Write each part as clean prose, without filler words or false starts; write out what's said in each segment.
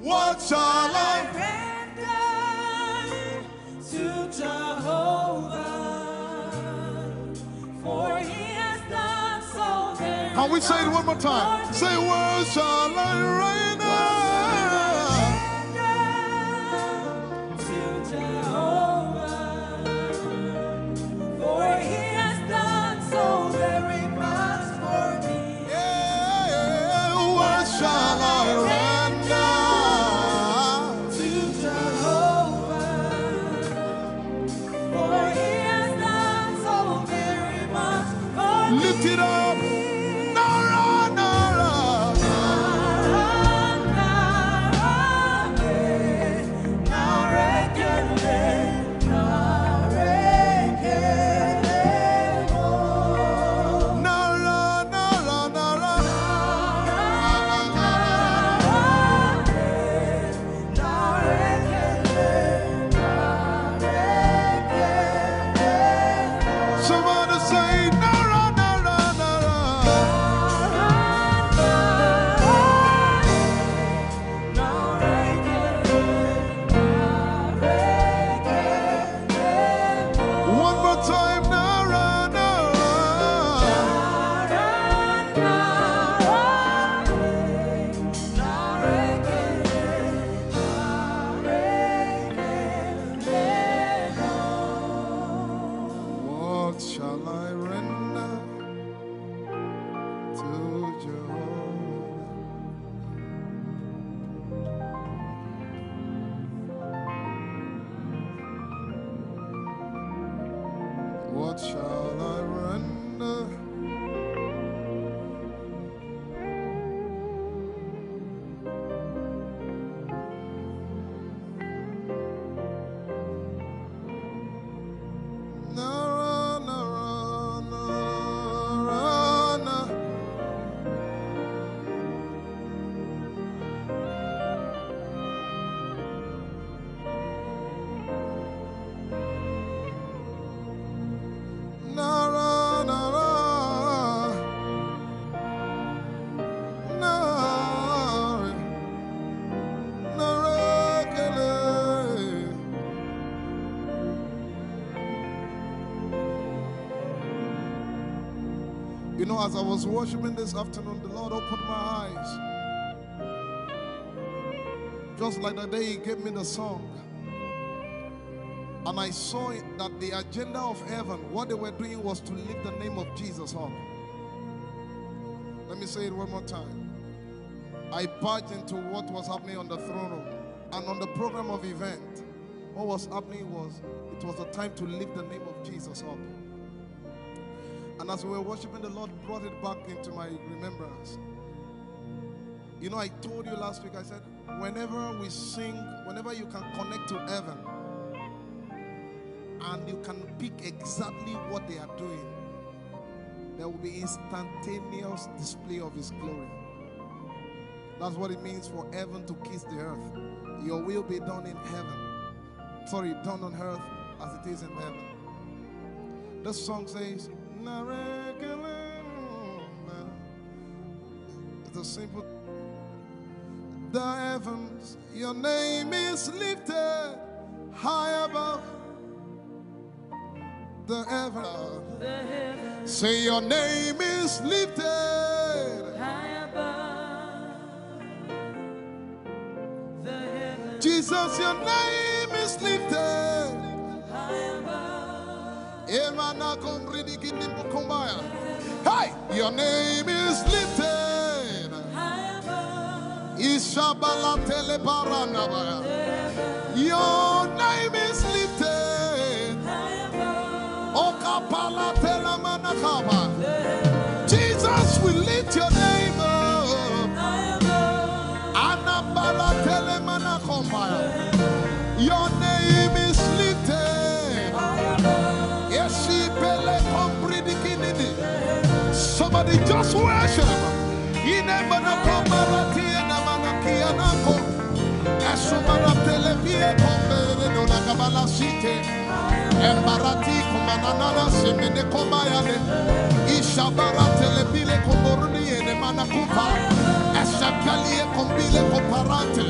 What shall I render to Jehovah? For he has done so very Can we say it one more time? Say, what shall I render to Jehovah? For he has done so very much for me. Yeah, what shall I render To Jehovah, for he has done so very much for me. Lift it up. Nara, Nara. Nara, Nara, Nara. Somebody say, Nara, Nara, Nara. One more time, Nara, Nara. What shall I render to Jehovah? What shall I render? Nara, Nara, Nara, Nara. Nara, Nara, Nara, Nara, Kele. You know, as I was worshiping this afternoon, the Lord opened my eyes. Just like the day He gave me the song. And I saw it that the agenda of heaven, what they were doing was to lift the name of Jesus up. Let me say it one more time. I barged into what was happening on the throne room. And on the program of event, what was happening was, it was a time to lift the name of Jesus up. And as we were worshiping, the Lord brought it back into my remembrance. You know, I told you last week, I said, whenever we sing, whenever you can connect to heaven, and you can pick exactly what they are doing, there will be instantaneous display of His glory. That's what it means for heaven to kiss the earth. Your will be done in heaven. Sorry, done on earth as it is in heaven. This song says, it's a simple. The heavens, your name is lifted high above. The heavens, say your name is lifted High above the heavens, Jesus, your name is lifted high above. Hey, your name is lifted High above Ishabala telebaranabaya. Your name is lifted high above Okapala telamanakaba. Jesus, we lift your name up. high above. Anabala telemanakombaya. Your name is lifted. Yeshipele kombridikinidi. Somebody just worship. Inemanakomarati enamanakianako. Esumaratelevie kombere nonakabala site. Embarati kumanana semene kombayane. Ishabaratelebile komboruni enemanakupa. Esakalie kombile komparate.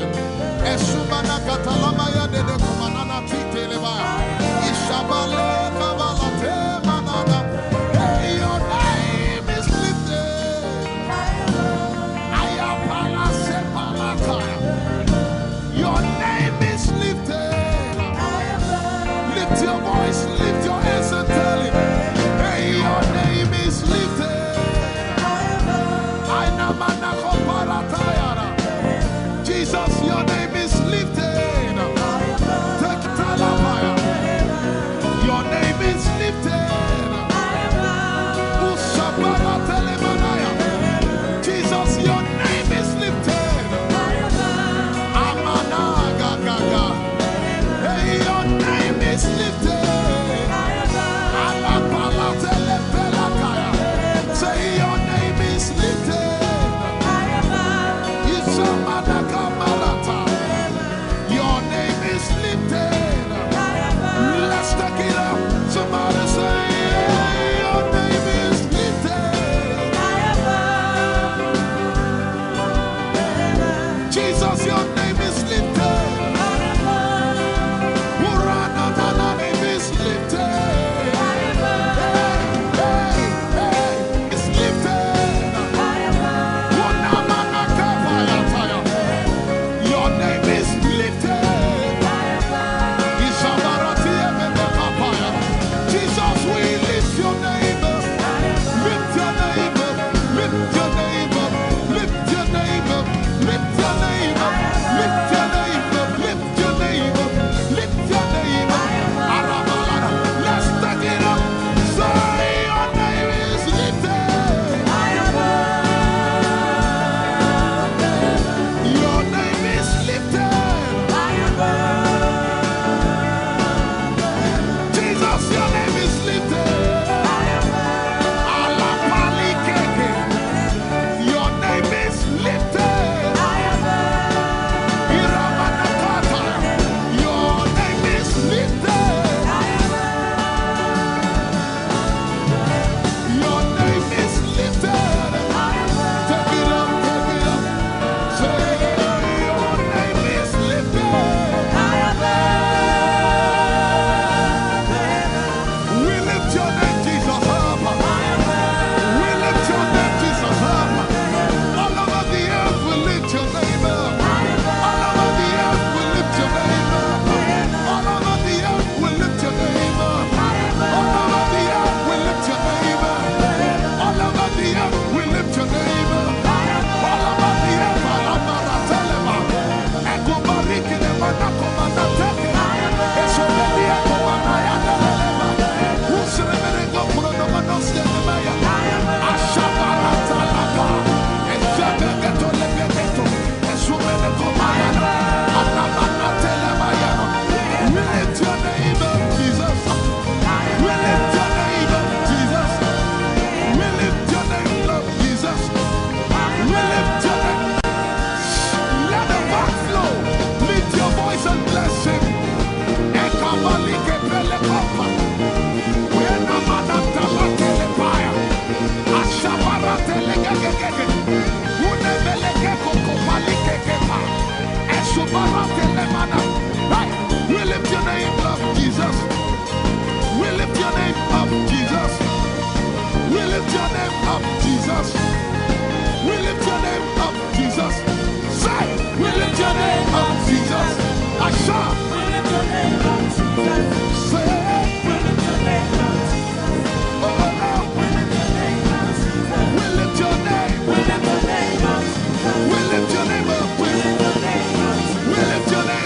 name up, Jesus. We lift your name up, Jesus. Say, we lift your name up, Jesus. Asha. We lift your name up, Jesus. Say, We lift your name up, Jesus. oh, We lift your name up, Jesus. we lift your name. We lift your name up, Jesus. We lift your name up.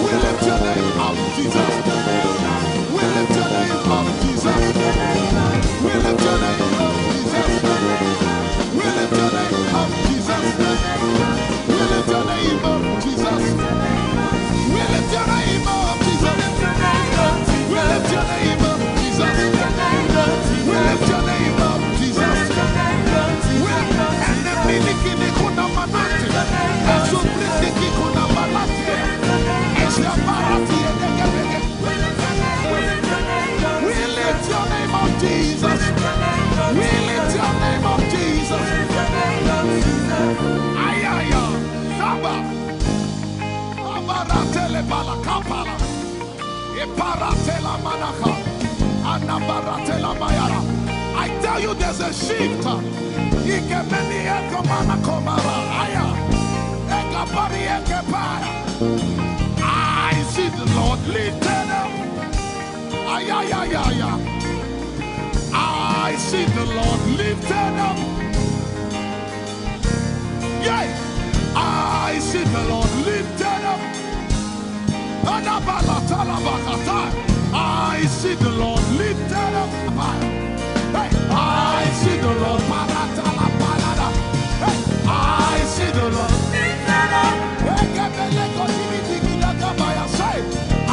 We lift your name up, We lift your name up, Jesus. We lift your name up, Jesus. We lift your name up, Jesus. We lift your name up, Jesus. We lift your name up, Jesus. We lift your name up, Jesus. We lift your name up, Jesus. We lift your name up, Jesus. We lift your name up, Jesus. And the miliki kuna manati, and so miliki kuna manati, and the barati and the gabege. We lift your name up, Jesus. We lift your name up, Jesus. Ayaya, Saba, Abaratele balakapala, Eparatela manaka, Anabaratela mayara. I tell you, there's a shift. Ikemeni ekomana komara, aya, ekapari ekepaya. I see the Lord lifted up. Ayayayaya. I see the Lord lifted up. Yeah. I see the Lord lifted up. I see the Lord lifted up. Hey. I see the Lord. Hey. I see the Lord lifted up. Say, I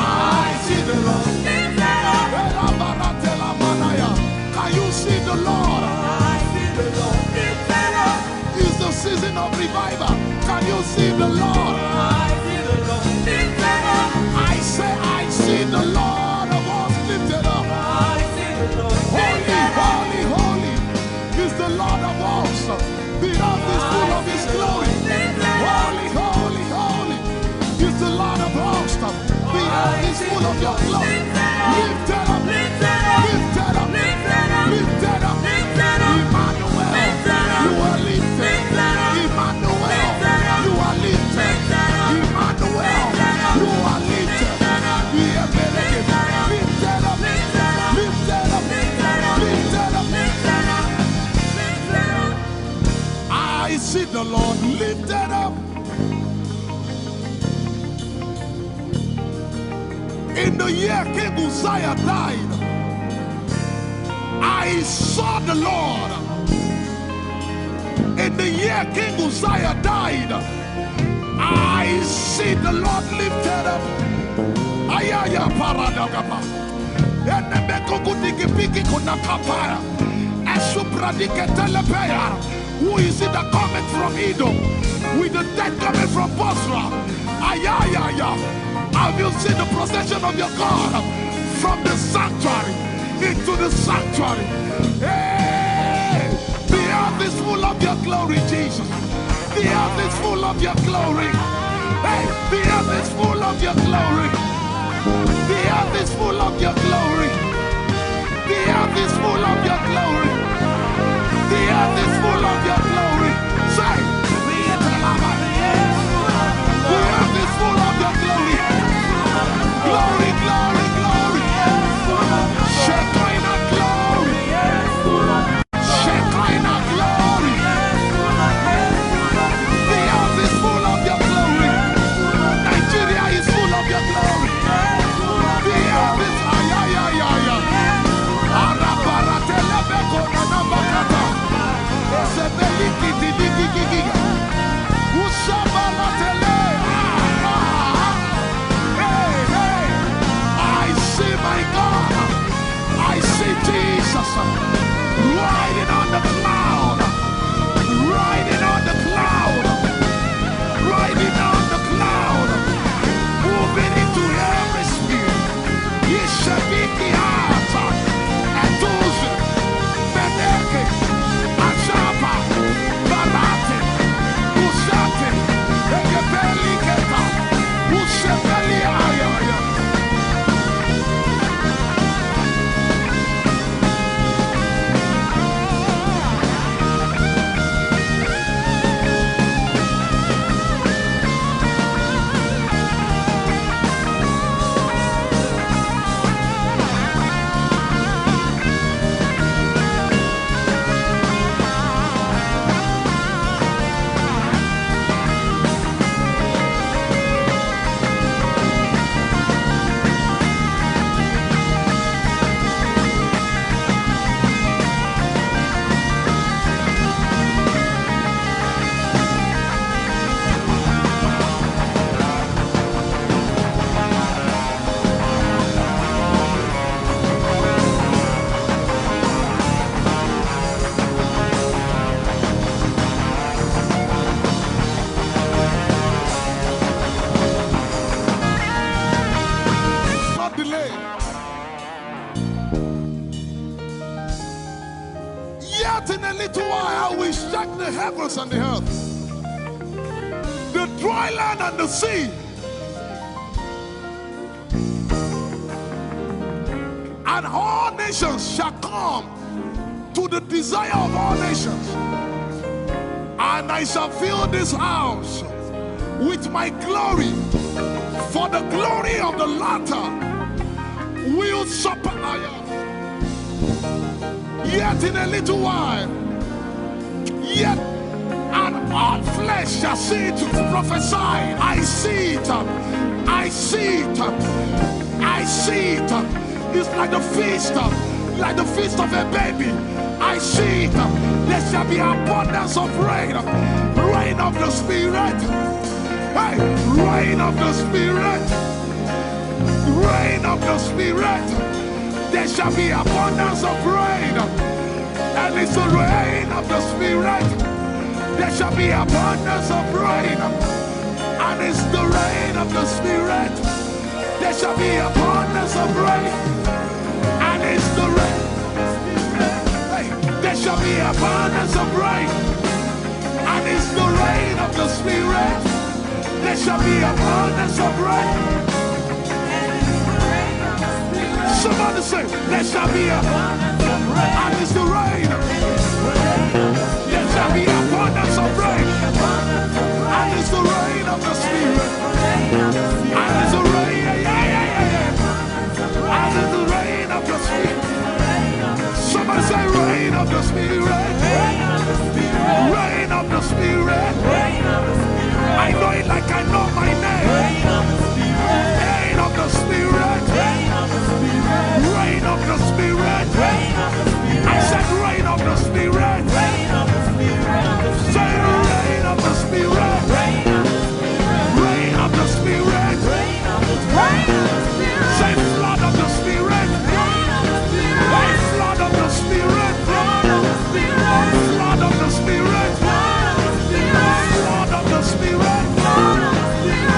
see the Lord lifted up. Can you see the Lord? I see the Lord lifted up. It's the season of revival. Can you see the Lord? I see the Lord lifted up. I say, I see the Lord of hosts lifted up. I see the Lord Holy, lifted up. holy, holy is the Lord of hosts. The earth is full of His glory. Holy, holy, holy is the Lord of hosts. The earth is full of Your glory. Lifted up, lifted up, lifted up, lifted up. Emmanuel, You are lifted. Emmanuel, You are lifted. Emmanuel, You are lifted. Lifted up, lifted up, lifted up. I see the Lord lifted up. In the year King Uzziah died, I saw the Lord. In the year King Uzziah died, I see the Lord lifted up. Ayaya paradagaba. Enemekogudikipiki kunakapaya. Esupradiketelepea. Who is it that cometh from Edom? With the dead coming from Bosra. Ayaya. Have you seen the procession of your God from the sanctuary into the sanctuary? Hey! The earth is full of Your glory, Jesus. The earth is full of Your glory. Hey! The earth is full of Your glory. The earth is full of Your glory. The earth is full of Your glory. The earth is full of Your glory. Say, the earth is full of Your glory. Glory, glory, glory. Shekinah glory. Shekinah glory. The earth is full of Your glory. Nigeria is full of Your glory. The earth is ayayayaya. Arabaratele Yet in a little while I will shake the heavens and the earth, the dry land and the sea. And all nations shall come to the desire of all nations. And I shall fill this house with my glory, for the glory of the latter will surpass. Yet in a little while, yet and all flesh shall see it, prophesy. I see it, I see it, I see it. It's like the feast of a baby. I see it. There shall be abundance of rain, rain of the Spirit. Hey, rain of the Spirit, rain of the Spirit. There shall be abundance of rain, and it's the rain of the Spirit. There shall be abundance of rain, and it's the rain of the Spirit. There shall be abundance of rain, and it's the rain. Hey, there shall be abundance of rain, and it's the rain of the Spirit. There shall be abundance of rain. Somebody say, there shall be abundance of rain, and it's the rain. There shall be abundance of rain, and it's the rain of the Spirit. And it's the rain, and it's the rain of the Spirit. Somebody say, rain of the Spirit, rain of the Spirit. I know it like I know my name. Rain of the Spirit, rain of the Spirit, rain of the Spirit, rain of the Spirit. I said rain of the Spirit, rain of the Spirit. Say rain of the Spirit, rain of the Spirit, rain of the Spirit. Say flood of the Spirit, rain of the Spirit, flood of the Spirit, rain of the Spirit, flood of the Spirit, flood of the Spirit.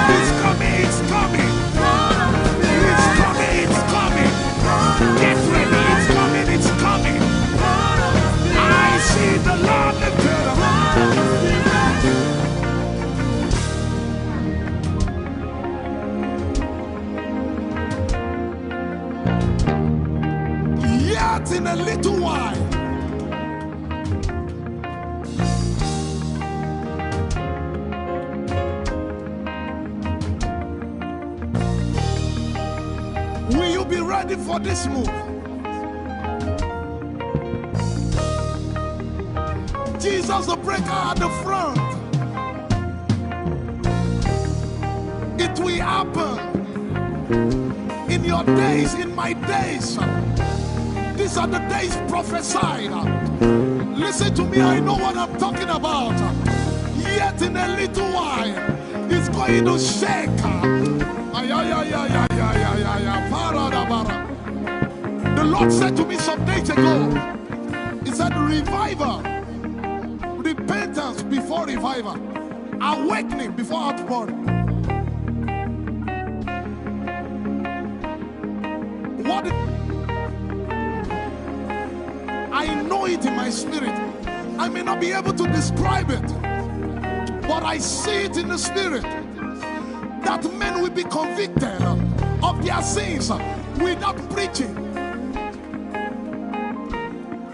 It's coming, it's coming, it's coming, it's coming. Get ready, it's coming, it's coming. I see the Lord lifted up. Yet in a little while, will you be ready for this move? Jesus the breaker at the front. It will happen in your days, in my days. These are the days prophesied. Listen to me, I know what I'm talking about. Yet in a little while, it's going to shake. The Lord said to me some days ago, He said, revival, repentance before revival, awakening before outpouring. What? I know it in my spirit. I may not be able to describe it, but I see it in the spirit. That men will be convicted of their sins without preaching.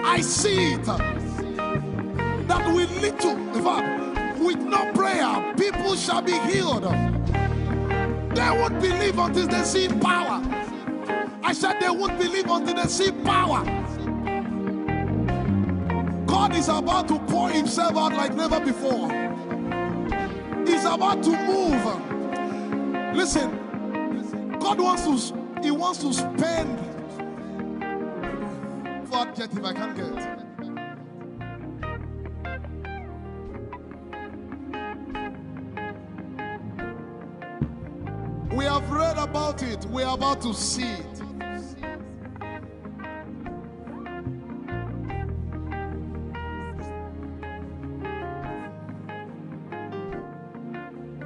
I see it. That will lead to, in fact, with no prayer, people shall be healed. They won't believe until they see power. I said they won't believe until they see power. God is about to pour Himself out like never before. He's about to move. Listen, God wants to spend. For adjective I can't get. We have read about it. We are about to see it.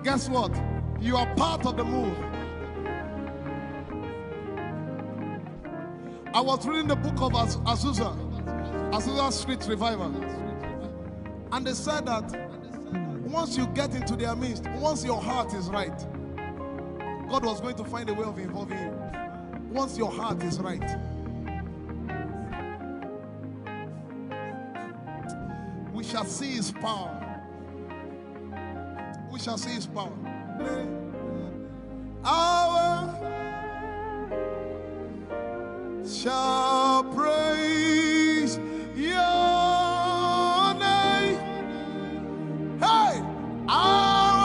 Guess what? You are part of the move. I was reading the book of Azusa. Azusa Street Revival. And they said that once you get into their midst, once your heart is right, God was going to find a way of involving you. Once your heart is right. We shall see his power. We shall see his power. Our shall praise your name. Hey, our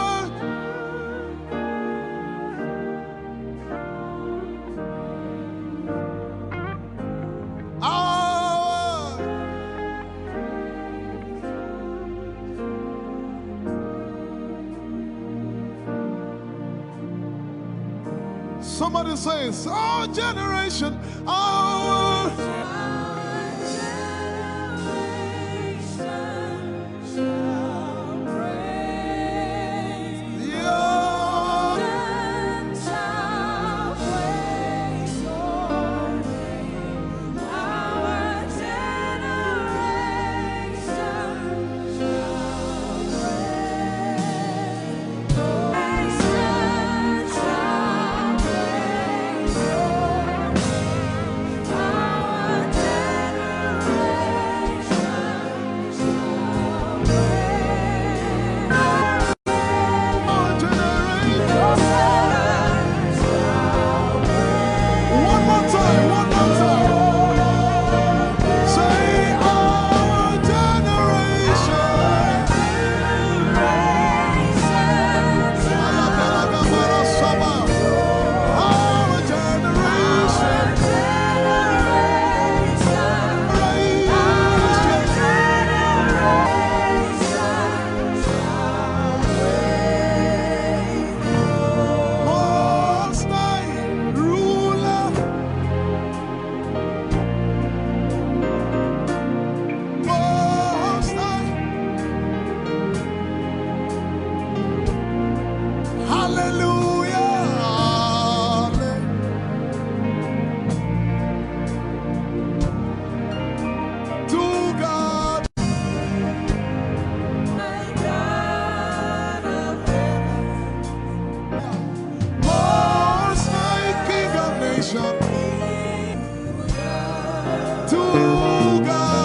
somebody says, our generation, our to God.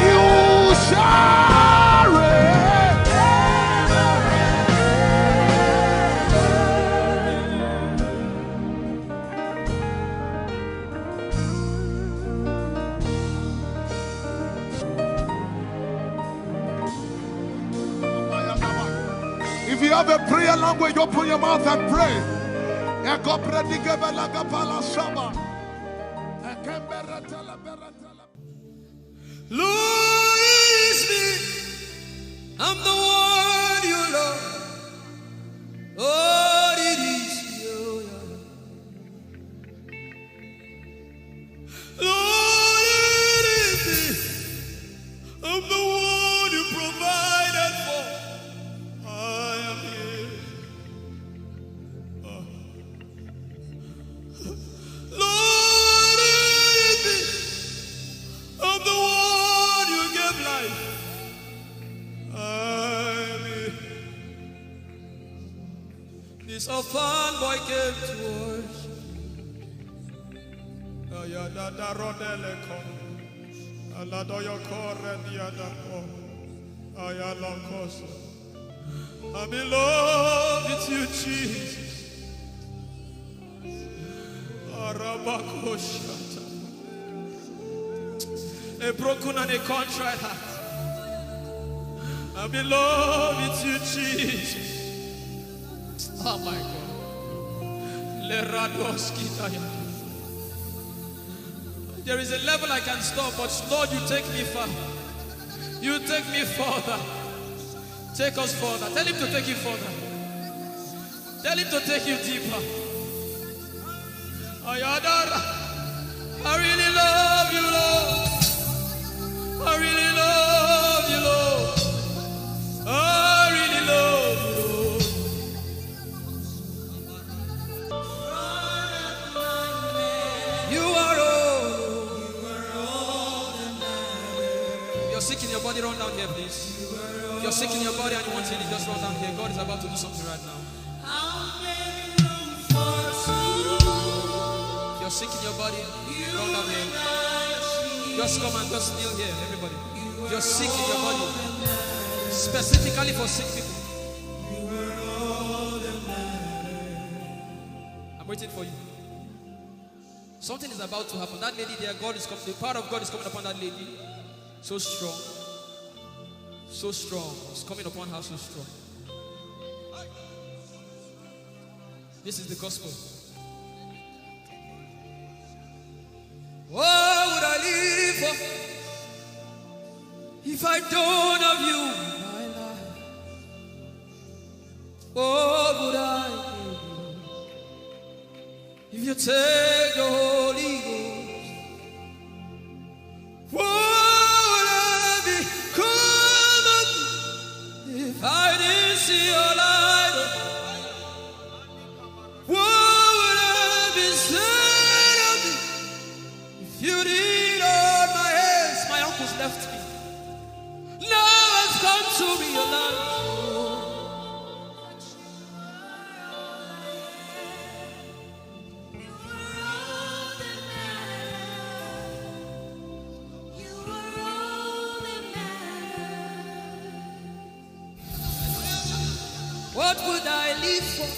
You shall reign. If you have a prayer language, open your mouth and pray. Lord, it's me. I'm the one you love. Lord, it is you. Lord, it is me. I'm the one you provided for. I am here. Lord, it is me. I'm the one you gave life. I'm here. This orphan boy came to worship. Ayadada rodele kon. Aladoyo kore diada ko. Ayalokoso. I'm in love with you, Jesus. Arabakoshata. A broken and a contrite heart. I'm in love with you, Jesus. Oh my God. There is a level I can stop, but Lord, you take me far. You take me further. Take us further. Tell him to take you further. Tell him to take you deeper. Ayadara. I really love you, Lord. I really love you, Lord. I really love you, Lord. You are all. You're sick in your body, run down here, please. If you're sick in your body and you want healing, just run down here. God is about to do something right now. If you're sick in your body, run down here. Just come and just kneel here, everybody. If you're sick in your body, specifically for sick people, I'm waiting for you. Something is about to happen. That lady there, God is coming. The power of God is coming upon that lady. So strong. So strong. It's coming upon her so strong. This is the gospel. What would I live for if I don't have you in my life? What would I do if you take the Holy Ghost? What would I become of me if I didn't see your light? What would I be said of me if you did hold my hands? My uncles left me. Now has come to realize. What would I live for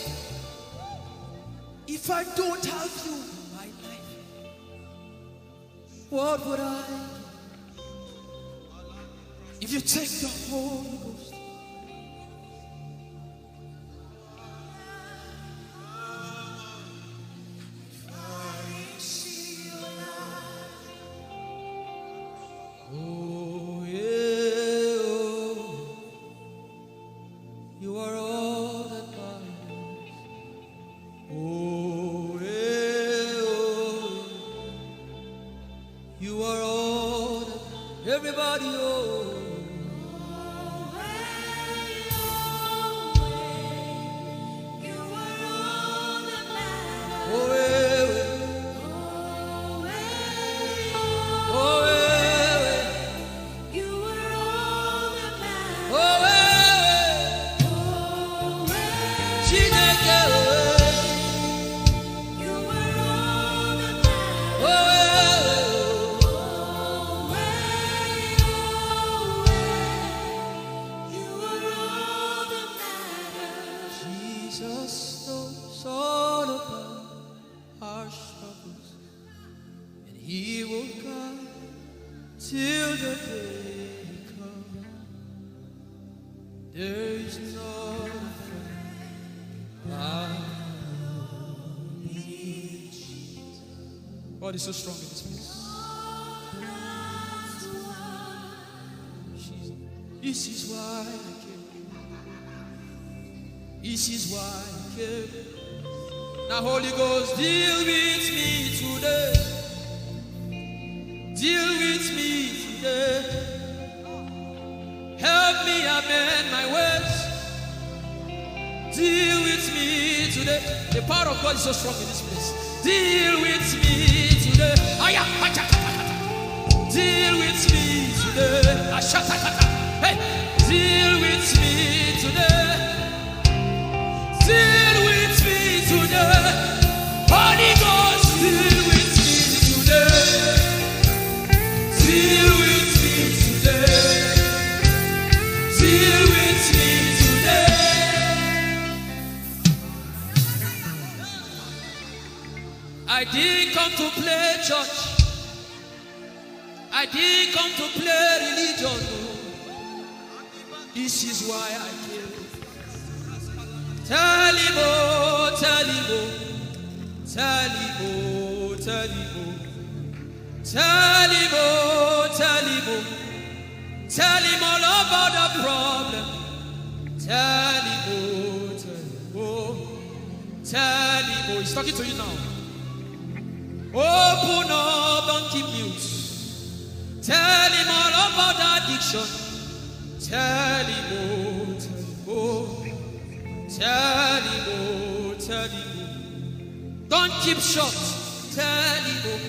if I don't have you in my life? What would I if you take the Holy Ghost? Oh yeah, oh. You are all that matters. Oh yeah, oh. You are all that everybody, oh. There is no God is so strong in this place. This is why I came. This is why I came. Now Holy Ghost, deal with me today. Deal with me today. Help me amend my ways. Deal with me today. The power of God is so strong in this place. Deal with me today. Deal with me today. Hey, deal with me today. Deal with me today. Holy Ghost, deal with me today. Deal with me today. Deal with me today. I didn't come to play church. I didn't come to play religion. No. This is why I came. Tell him, oh, tell him, oh, tell him, oh, tell him, oh, tell him, oh, tell him, oh, tell him all about the problem. Tell him, oh, tell him, oh, tell him, oh. He's talking to you now. Open up, don't keep mute. Tell him all about the addiction. Tell him, oh, tell him, oh, tell him, oh. Don't keep short. Tell him, oh,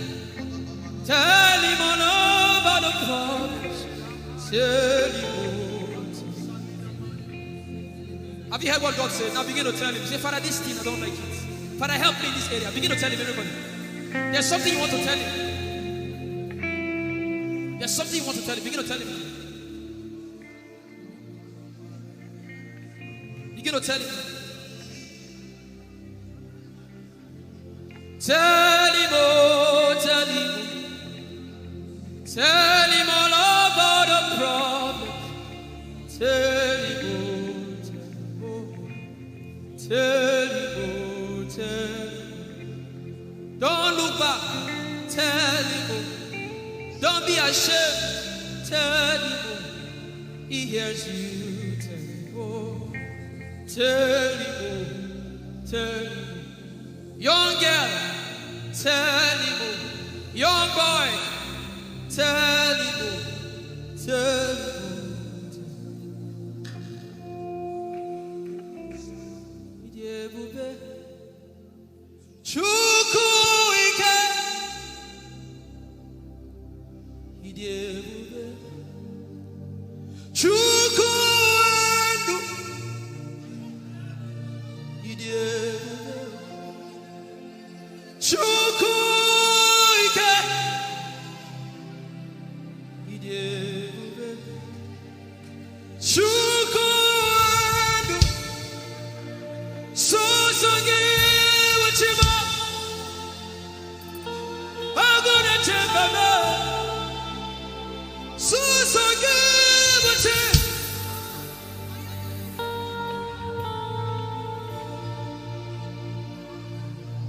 tell him all about the problems. Tell him, oh. Have you heard what God said? Now begin to tell him. Say, Father, this thing I don't like it. Father, help me in this area. Begin to tell him, everybody. There's something you want to tell him. There's something you want to tell him. Begin to tell him. Begin to tell him. Tell him, oh, tell him. Tell him all about the problem. Tell him, oh, tell him, oh, tell him. Don't look back. Tell him, oh. Don't be ashamed. Tell him, oh. He hears you. Tell him, oh. Tell him, oh. Tell him, oh. Young girl, tell him, oh. Young boy, tell him, oh. Tell him, oh. Chukwuike, Idebube, Chukwuendu, Idebube, Chukwuike, Idebube, Chukwuendu, Sosogi Wachima, Aguna Chembaba, Sosogi Wachima.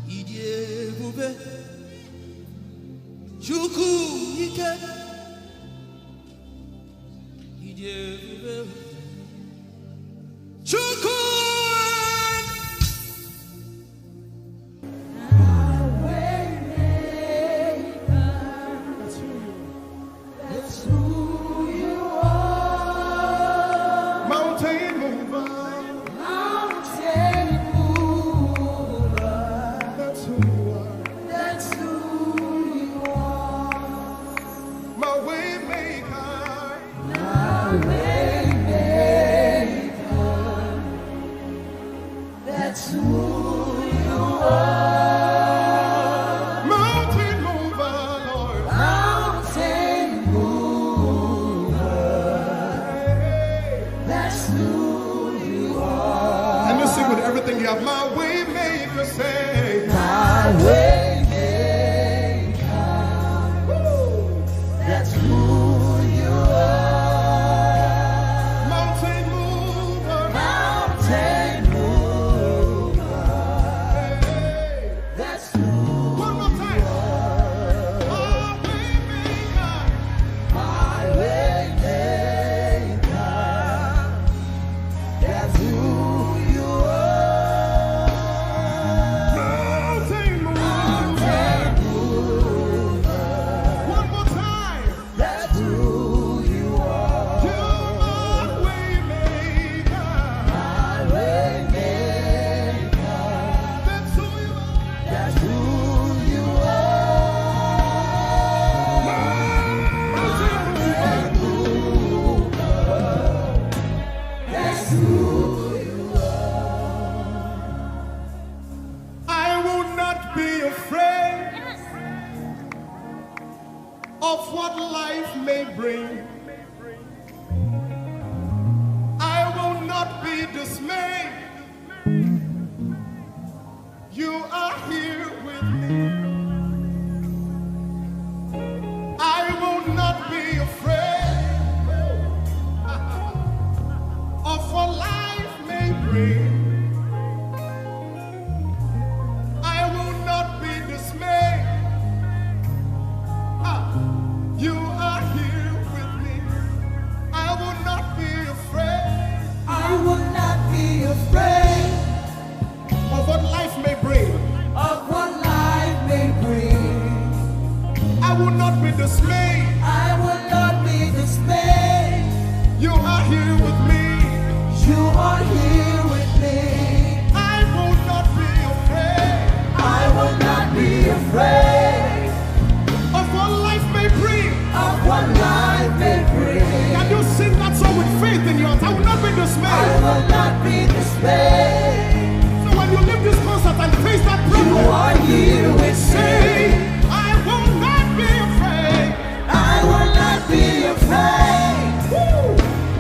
Idebube, Chukwuike, Idebube, Chukwuike. Everything you have, my way maker, say, my way maker. That's who you are. Mountain mover, dismayed. You are here with me. I will not be afraid of what life may bring. I will not be dismayed. You are here with me. I will not be afraid. I will not be afraid Of what life may bring. of what life may bring. I will not be dismayed. I will not be dismayed. You are here with me. You are here with me. I will not be afraid I will not be afraid of what life may bring. of what life may bring. Can you sing that song with faith in your heart? I will not be I dismayed. will not be dismayed. So when you leave this concert and face that You problem, are here with say, me. I will not be afraid I will not be afraid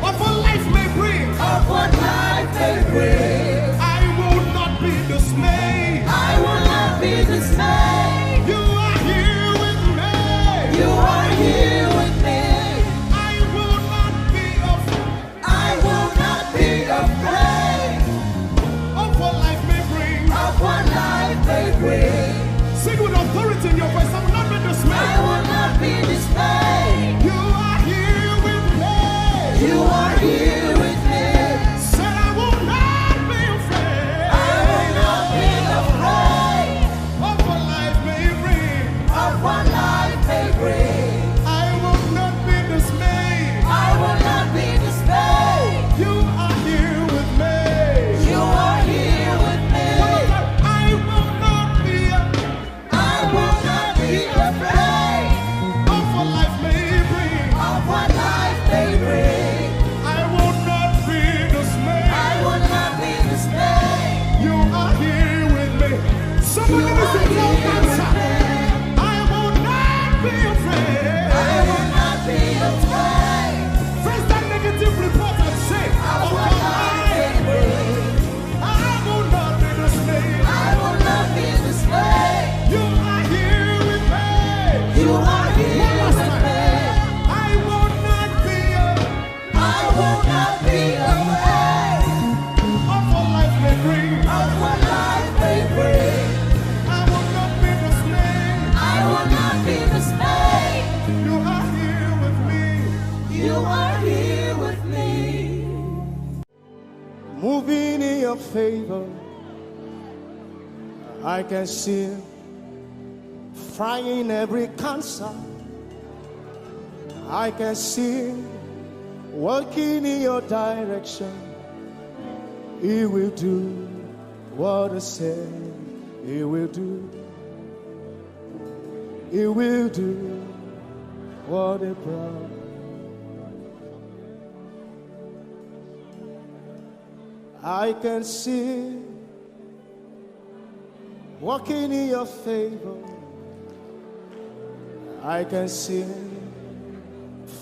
of what life may bring. of what life may bring. I will not be dismayed. I will not be dismayed. You are here with me. You are here with me. I will not be afraid I will not be afraid of what life may bring. of what life may bring. Sing with authority in your voice. I will not be I dismayed. will not be dismayed. You are here with me. You are here with me. Said I will not be afraid I will not be afraid of what life may bring. of what life may bring. I will not be dismayed. I will not be dismayed. You are here with me. You are here with me. I will not be I will not be afraid of what life may bring. of what life may bring. I will not be I dismayed. will not be dismayed. You are here with me. Somebody You listen are to your here answer. with me. I will not be afraid. I will not be afraid Face that negative report and say, of oh what life may God, bring. I will not be dismayed. I will not be dismayed. You are here with me. You are here One last with time. me. I will not be I will not be afraid of what life may bring. of what life may bring. I will not be dismayed. I will not be dismayed. You are here with me. You are here with me. Moving in your favor, I can see frying every cancer. I can see working in your direction. He will do what I said he will do. He will do what he promised. I can see walking in your favor. I can see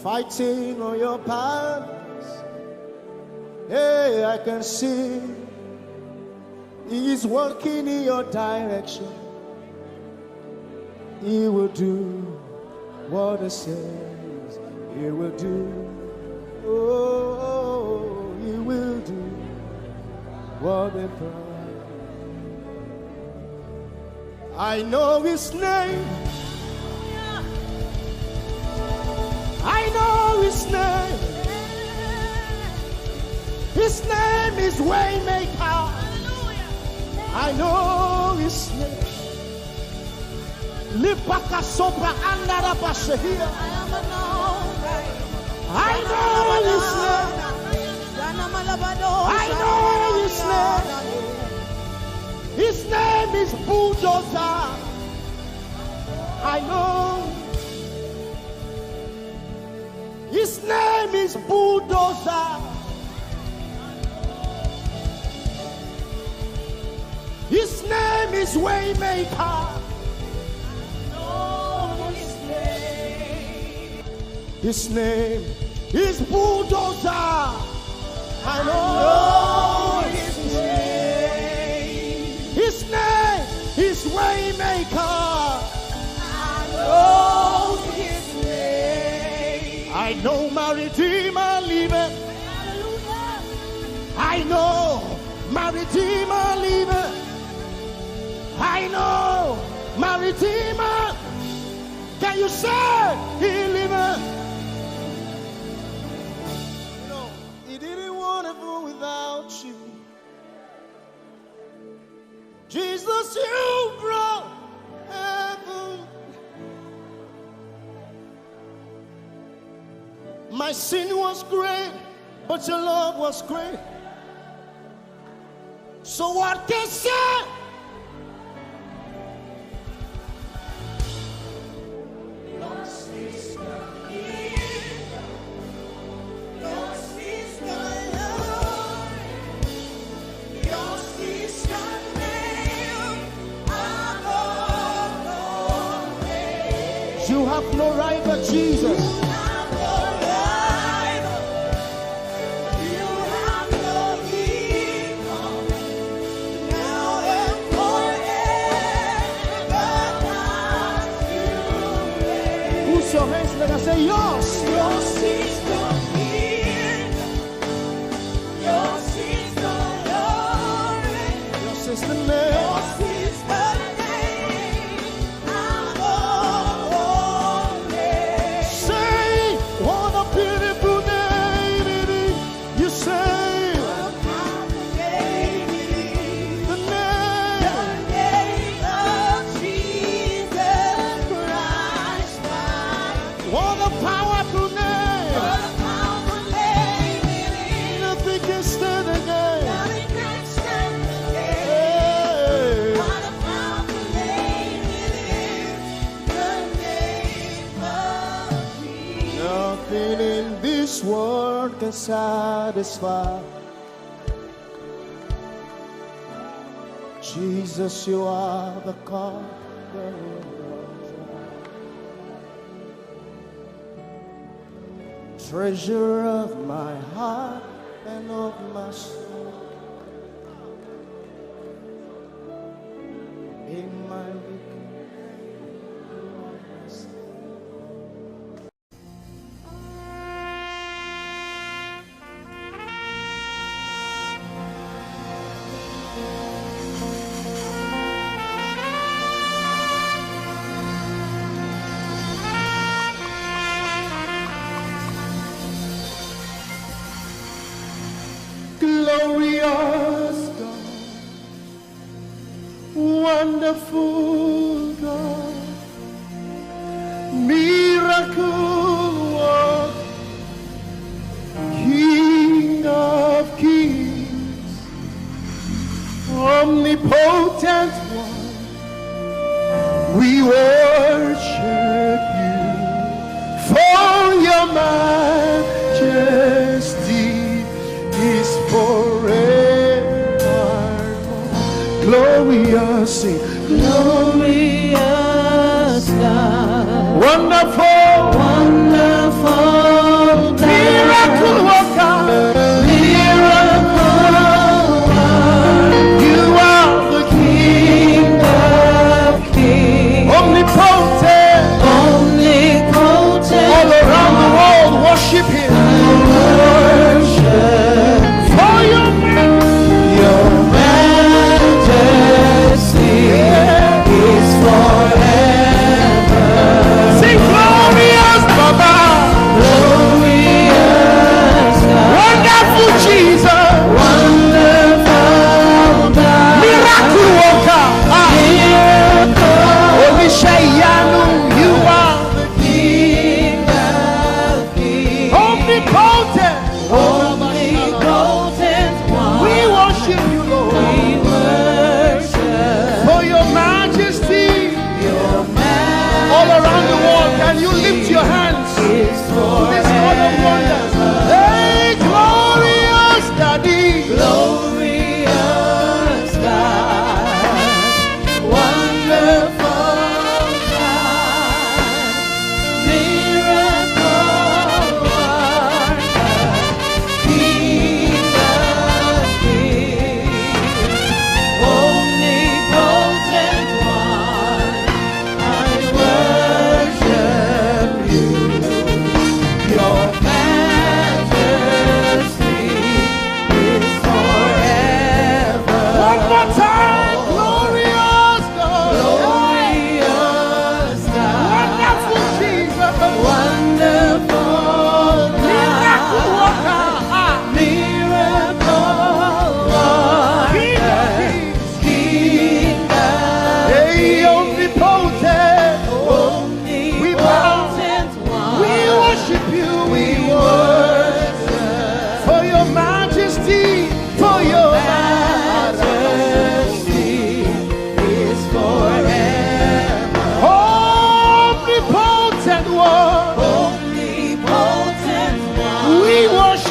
fighting on your battles. Hey, I can see He's working in your direction. He will do what He says He will do. Oh, He will do what He promised. I know His name. I know His name. His name is Waymaker. I know His name. Lipaka sopra andara basehia. I know His name. I know His name. His name is Bulldozer. I know. His name is Bulldozer. His name is Waymaker. His name is Bulldozer. I know my Redeemer liveth. I know my Redeemer liveth. I know my Redeemer. Can you say he liveth? You know, he didn't want to go without you. Jesus, you brought heaven. My sin was great, but your love was great. So what can I say? You have no rival, Jesus. You have no rival. You have no equal. Now and forever, not to reign. Who's your hands? Let us say yours. Yours is the kingdom. Yours is the glory. Yours is the name. Yours is the name above all names. Say, what a beautiful name it is. You say, What a powerful name it is. the The name. name of Jesus Christ, my What a powerful name. What a powerful name it is. Nothing can stand against. Nothing can stand against. Hey. What a powerful name it is. The name of Jesus. Nothing in this world can satisfy. Jesus, you are the conqueror. Treasure of my heart and of my soul. In my weakness. Glorious God, wonderful God, miracle worker, King of kings, omnipotent one, we worship you for your majesty is forever. Glorious, sing. Glorious God, Wonderful, wonderful God, miracle worker, miracle worker, you are the King of kings, omnipotent. omnipotent, All around the world worship him. worship For your your majesty is forever. sing glorious Baba, Glorious God, wonderful Jesus, wonderful God, miracle worker. miracle Olishayanu, you are the King of kings, omnipotent. omnipotent one. We worship you, Lord, We worship for your majesty. your All around the world, can you lift your hands to majesty is this God of wonders? forever. Hey, glorious Daddy, Glorious God, wonderful God, miracle worker,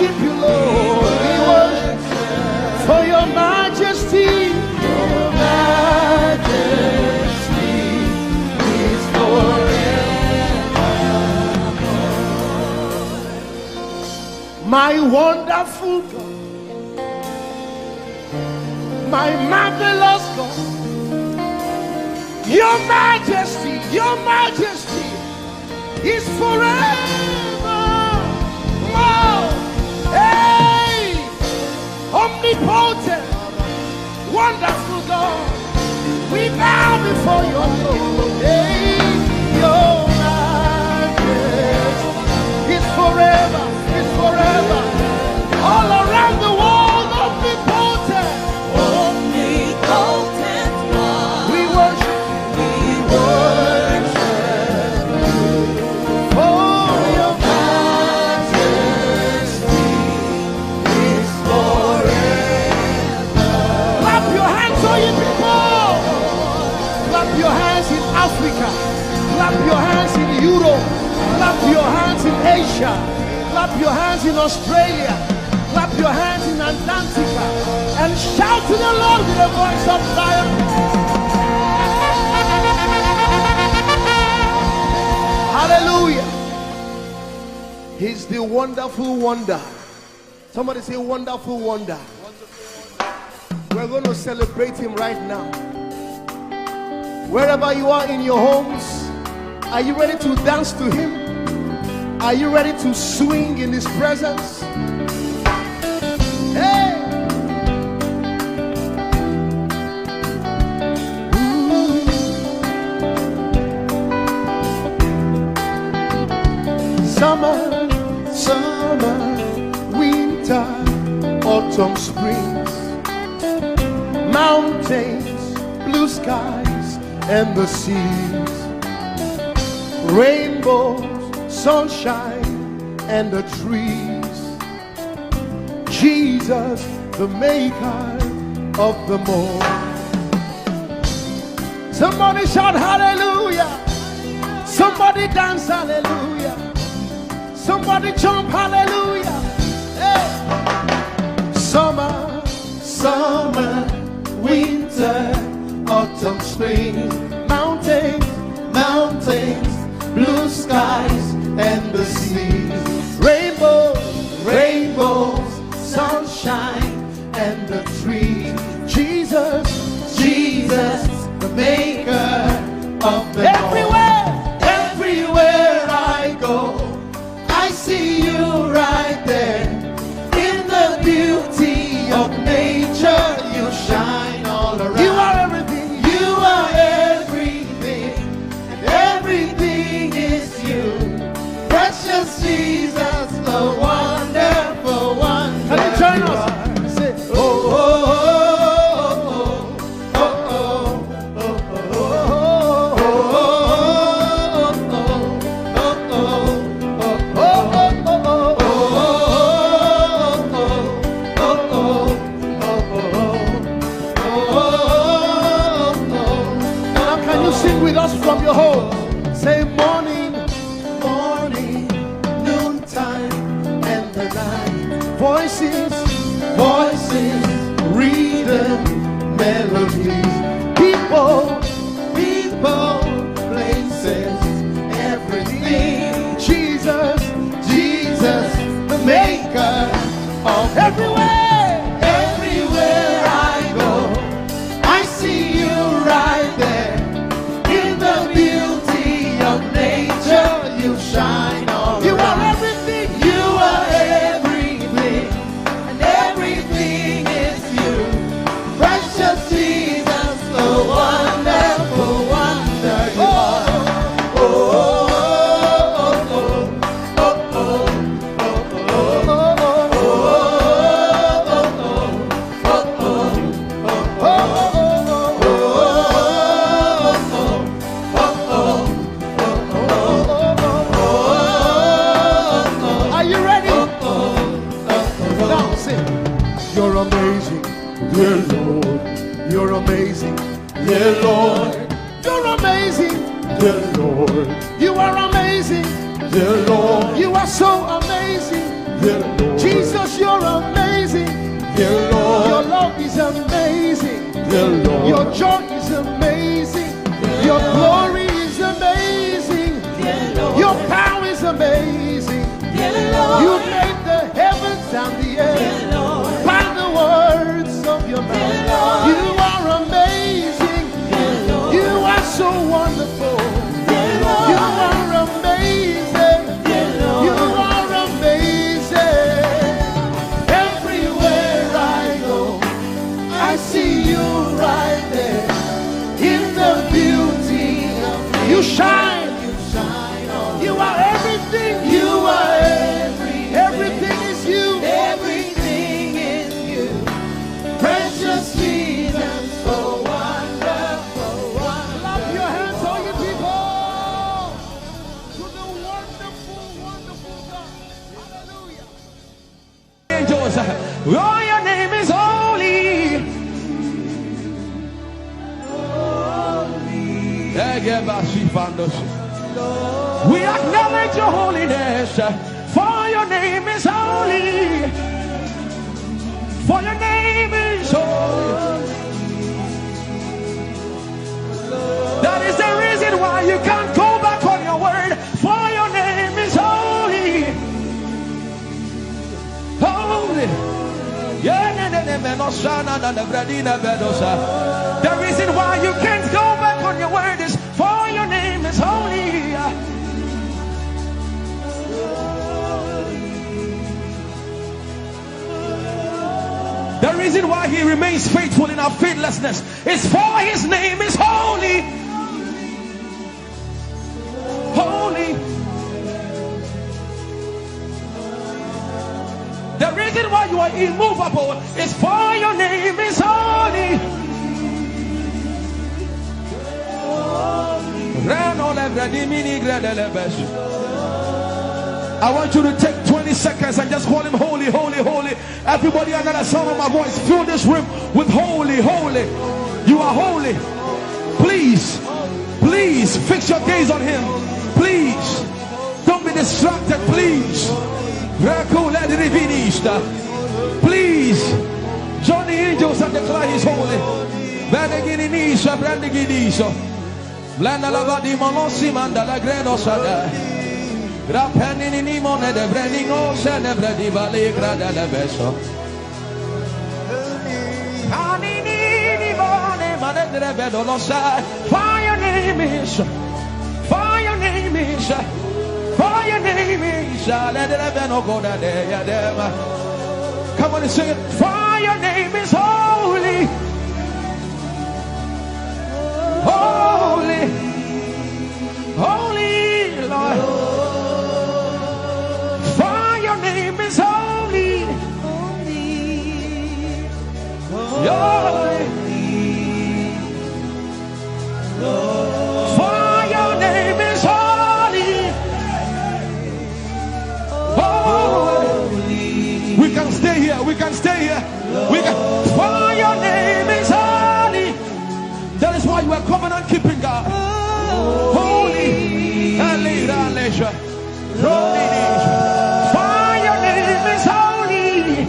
worship you, Lord. We worship for your majesty. Your majesty is forever. My wonderful God, my marvelous God, your majesty is forever. Wow. Hey, omnipotent, wonderful God, we bow before your throne. Hey, your majesty is forever, all around the world, omnipotent. Omnipotent one. We worship for your majesty is forever. Clap your hands, all you people. Clap your hands in Africa. Clap your hands in Europe. Clap your hands in Asia. Clap your hands in Australia. Clap your hands in Antarctica. And shout to the Lord with a voice of triumph. Hallelujah. He's the wonderful wonder. Somebody say wonderful wonder. We're going to celebrate him right now. Wherever you are in your homes, are you ready to dance to him? Are you ready to swing in his presence? Hey! Summer, winter, autumn, springs, mountains, blue skies, and the seas, rainbows, sunshine, and the trees. Jesus, the maker of them all. Somebody shout hallelujah. Somebody dance hallelujah. Somebody jump hallelujah. Hey. Summer, winter, autumn, spring, mountains, blue skies, and the seas, rainbows, sunshine, and the trees. Jesus, the maker of the everywhere I go, I see you right there. In the beauty of nature, you shine all around. You are everything. You are everything, and everything is you. Precious Jesus, the wonderful one. Can you join us? Say, oh, oh, oh, oh, oh, oh, now can you sing with us from your home? Say morning, noontime, and the night. Voices, rhythm, melodies. People, places, everything. Jesus, the maker of everywhere I go, I see you right there. In the beauty of nature, you shine all around. You are everything. You are everything, and everything is you. Precious Jesus, the wonderful wonder you are. Oh, oh, oh, oh, oh, are you ready? Now sing. You're amazing, dear Lord. You're amazing, dear Lord. You're amazing, dear Lord. You are amazing, dear Lord. You are so amazing, dear Lord. Jesus. the Lord. Your joy is amazing. Your glory is amazing. Your power is amazing. You made the heavens and the earth by the words of your mouth. You are amazing. You are so wonderful. You are amazing. You are amazing. Everywhere I go, I see you right there in the beauty of you. Shine. You are everything. You are everything is you. Everything is you. Precious Jesus, so wonderful. Clap your hands, all you people, to the wonderful, wonderful God. Hallelujah. Angels, oh, your name is holy. We acknowledge your holiness, for your name is holy. For your name is holy. That is the reason why you can't go back on your word. For your name is holy. Holy. The reason why you can't go back on your word is for your name is holy. The reason why he remains faithful in our faithlessness is for his name is holy. Holy. The reason why you are immovable is for your name is holy. I want you to take 20 seconds and just call him holy, holy, holy. Everybody under the sound of my voice, fill this room with holy, holy. You are holy. Please, please fix your gaze on him. Please, don't be distracted, please. Please join the angels and declare he's holy. Blanda la di monossi manda la greno sada. Grappeni ni mone de brendingo se ne bredi vale grada la beso. Ani ni mone mane de bedo lo sa. For your name is, for your name is, for your name is. Let the beno go da de ya dem. Come on and sing it. For your name is holy. Holy, holy Lord, for your name is holy, holy, for your name is holy, holy. We can stay here, we can stay here, we can. For your name is holy. That is why you are covenant keeping God. Holy and leisure. For your name is holy.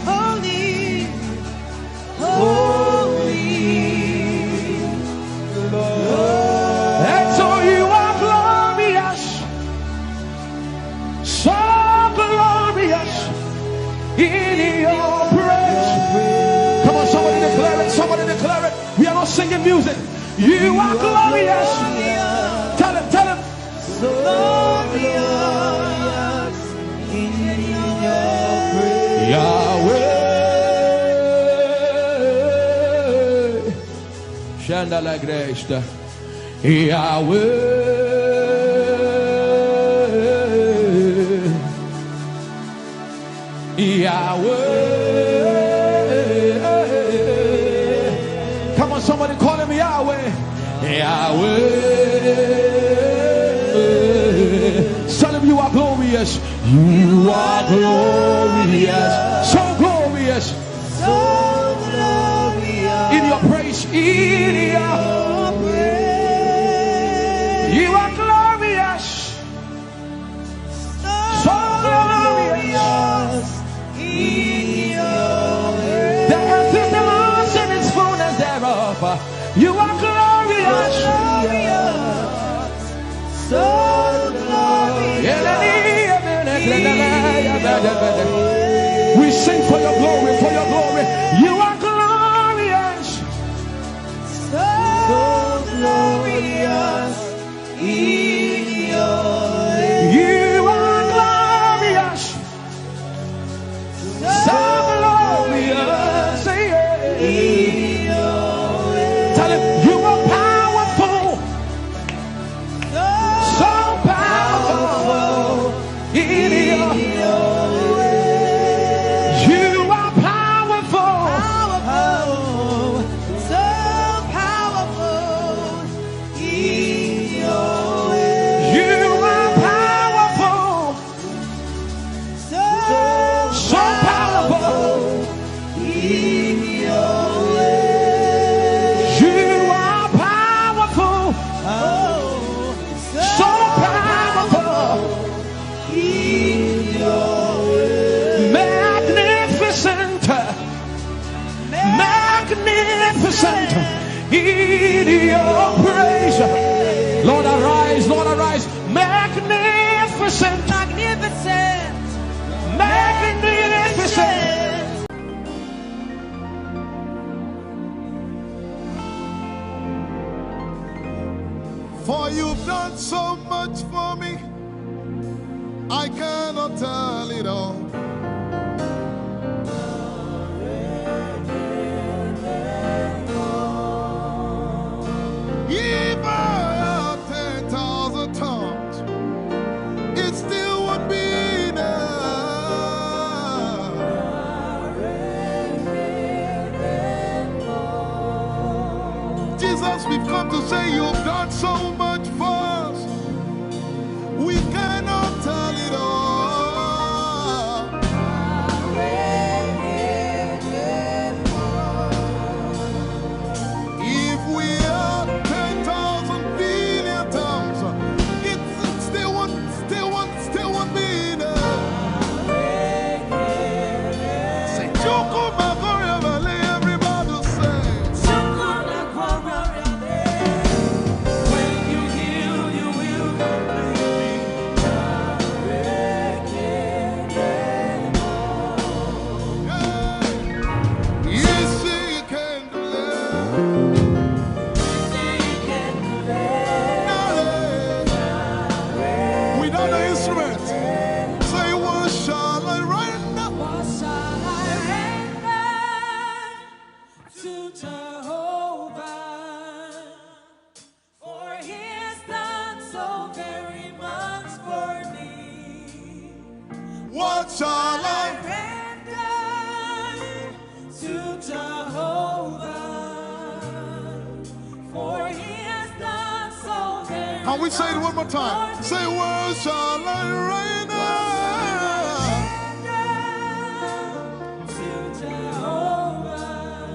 Holy. Holy. And so you are glorious. So glorious in your praise. Come on, somebody declare it. Somebody declare it. We are not singing music. You are glorious. Tell him, tell him. So glorious in your praise. Yahweh. Shanda la gresta. Yahweh. Yahweh. Come on, somebody call him Yahweh. Yahweh. Tell him you are glorious. You are glorious. So glorious. So glorious. In your praise. In your praise. You are glorious. So glorious. In your praise. The earth is the Lord's and its fullness thereof. Sing for your glory, for your glory. You are glorious. So glorious in your ways. You are glorious. So glorious. Say it. In your ways. Tell him you are powerful. So powerful. In your you are powerful. Powerful, so powerful in your ways. You are powerful. So powerful in your ways. You are powerful. Oh, So powerful. in your ways. Magnificent. Magnificent. In your praise. Lord arise. Lord arise. Magnificent. Magnificent. Magnificent. For you've done so much for me, I cannot tell it all. If I had 10,000 tongues, it still would be enough. Jesus, we've come to say you've done so much for us. We cannot tell it all. If we had 10,000 billion tongues, it still won't be enough. Say, Choco Magoria Valley, everybody say. When you heal, you will Yes, you can do that. Without the instrument, say, what shall I render? What shall I render to Jehovah? For he has done so very much for me. What shall I? Render to Jehovah. For he has done so very Can we say it one more time? Say, what shall I render? to Jehovah.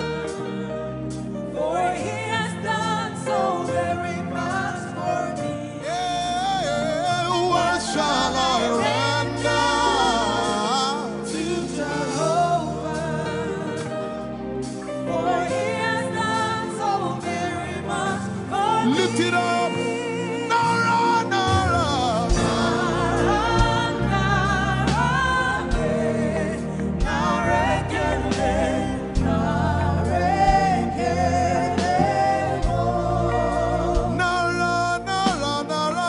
For he has done so very much for me. Yeah, what shall I render? To Jehovah. For he has done so very much for me. Lift it up. Nara, Nara. Nara, Nara, Nara.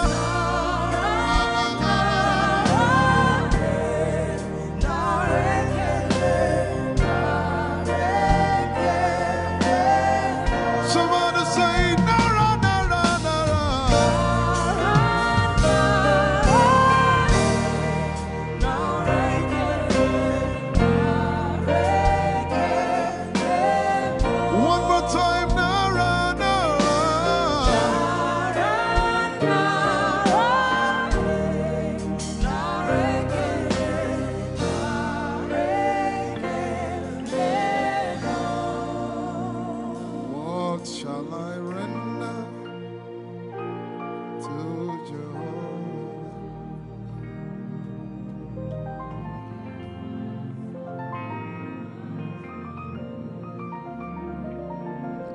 Somebody say, Nara, Nara, Nara. One more time, Nara, Nara. What shall I render to Jehovah?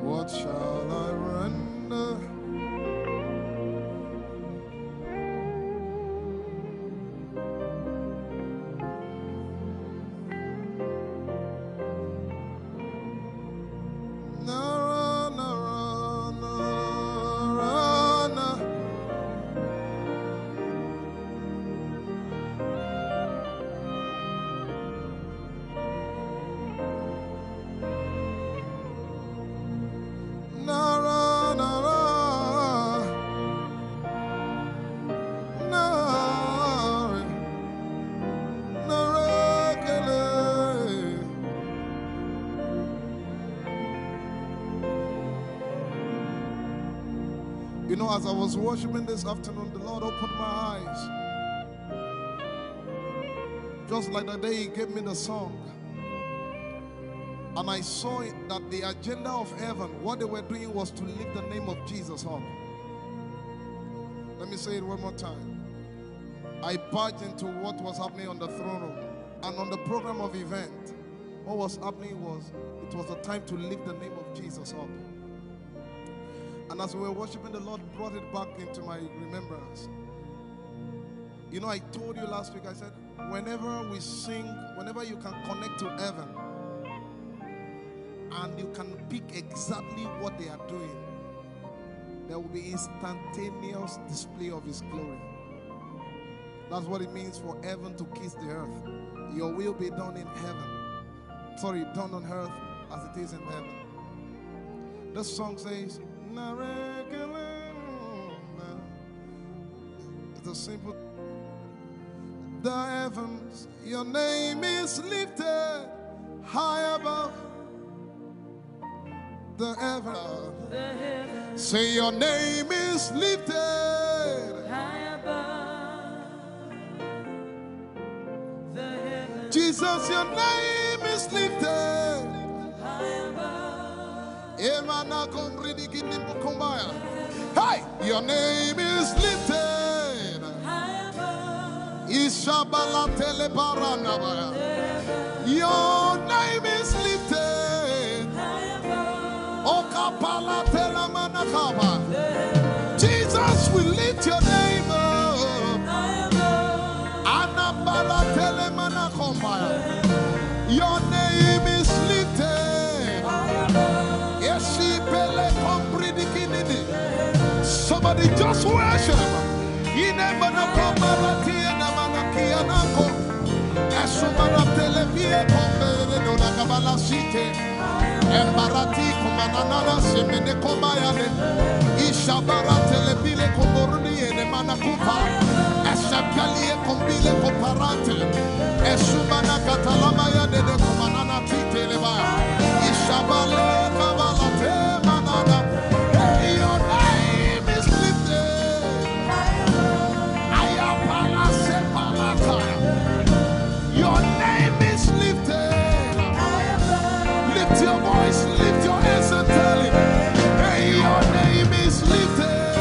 What shall I render? You know, as I was worshiping this afternoon, the Lord opened my eyes. Just like the day He gave me the song. And I saw it that the agenda of heaven, what they were doing was to lift the name of Jesus up. Let me say it one more time. I barged into what was happening on the throne room. And on the program of event, what was happening was, it was the time to lift the name of Jesus up. And as we were worshiping, the Lord brought it back into my remembrance. You know, I told you last week, I said, whenever we sing, whenever you can connect to heaven, and you can pick exactly what they are doing, there will be instantaneous display of His glory. That's what it means for heaven to kiss the earth. Your will be done in heaven. Sorry, done on earth as it is in heaven. This song says, it's a simple. The heavens, your name is lifted high above. The heavens, say your name is lifted high above. The heavens, Jesus, your name is lifted high above. Hey, your name is lifted High above. Ishabala telebaranabaya. Your name is lifted High above. Okapala telamanakaba. Jesus, we lift your name up. High above. Anabala telemanakombaya. Your name is lifted. Somebody just worship. Your name is lifted. Your name is lifted. Lift your voice, lift your hands and tell Him, hey, your name is lifted.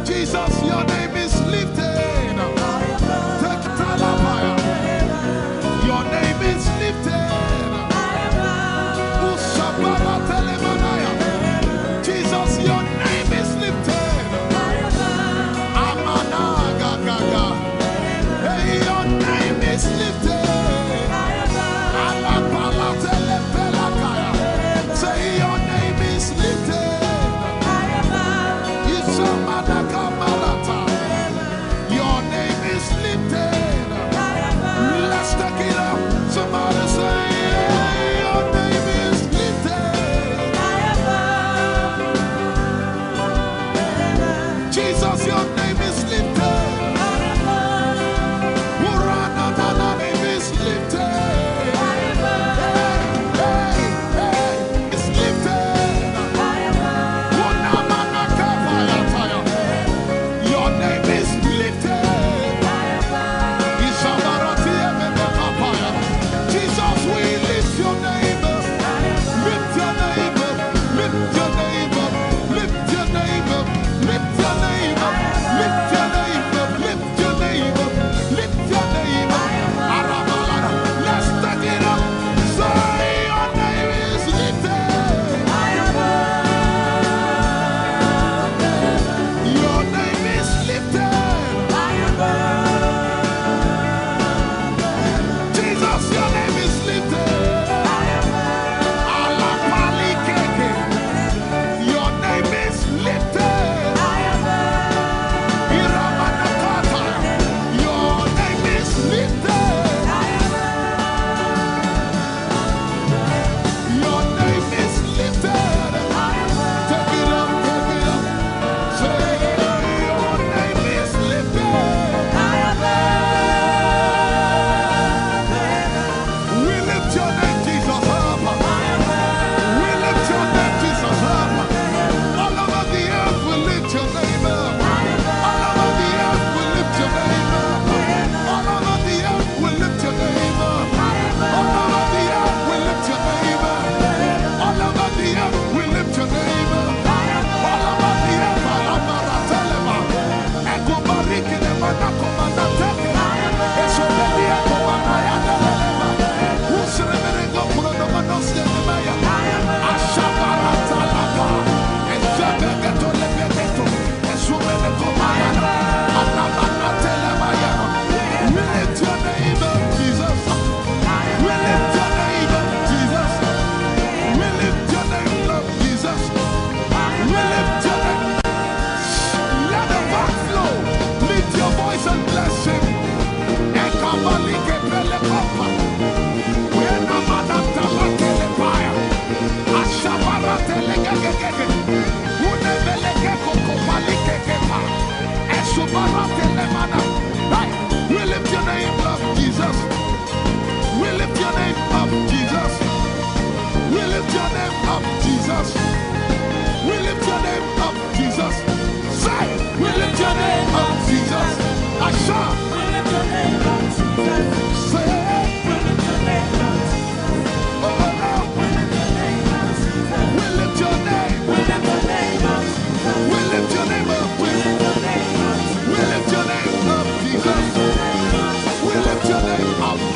Jesus, your name is lifted.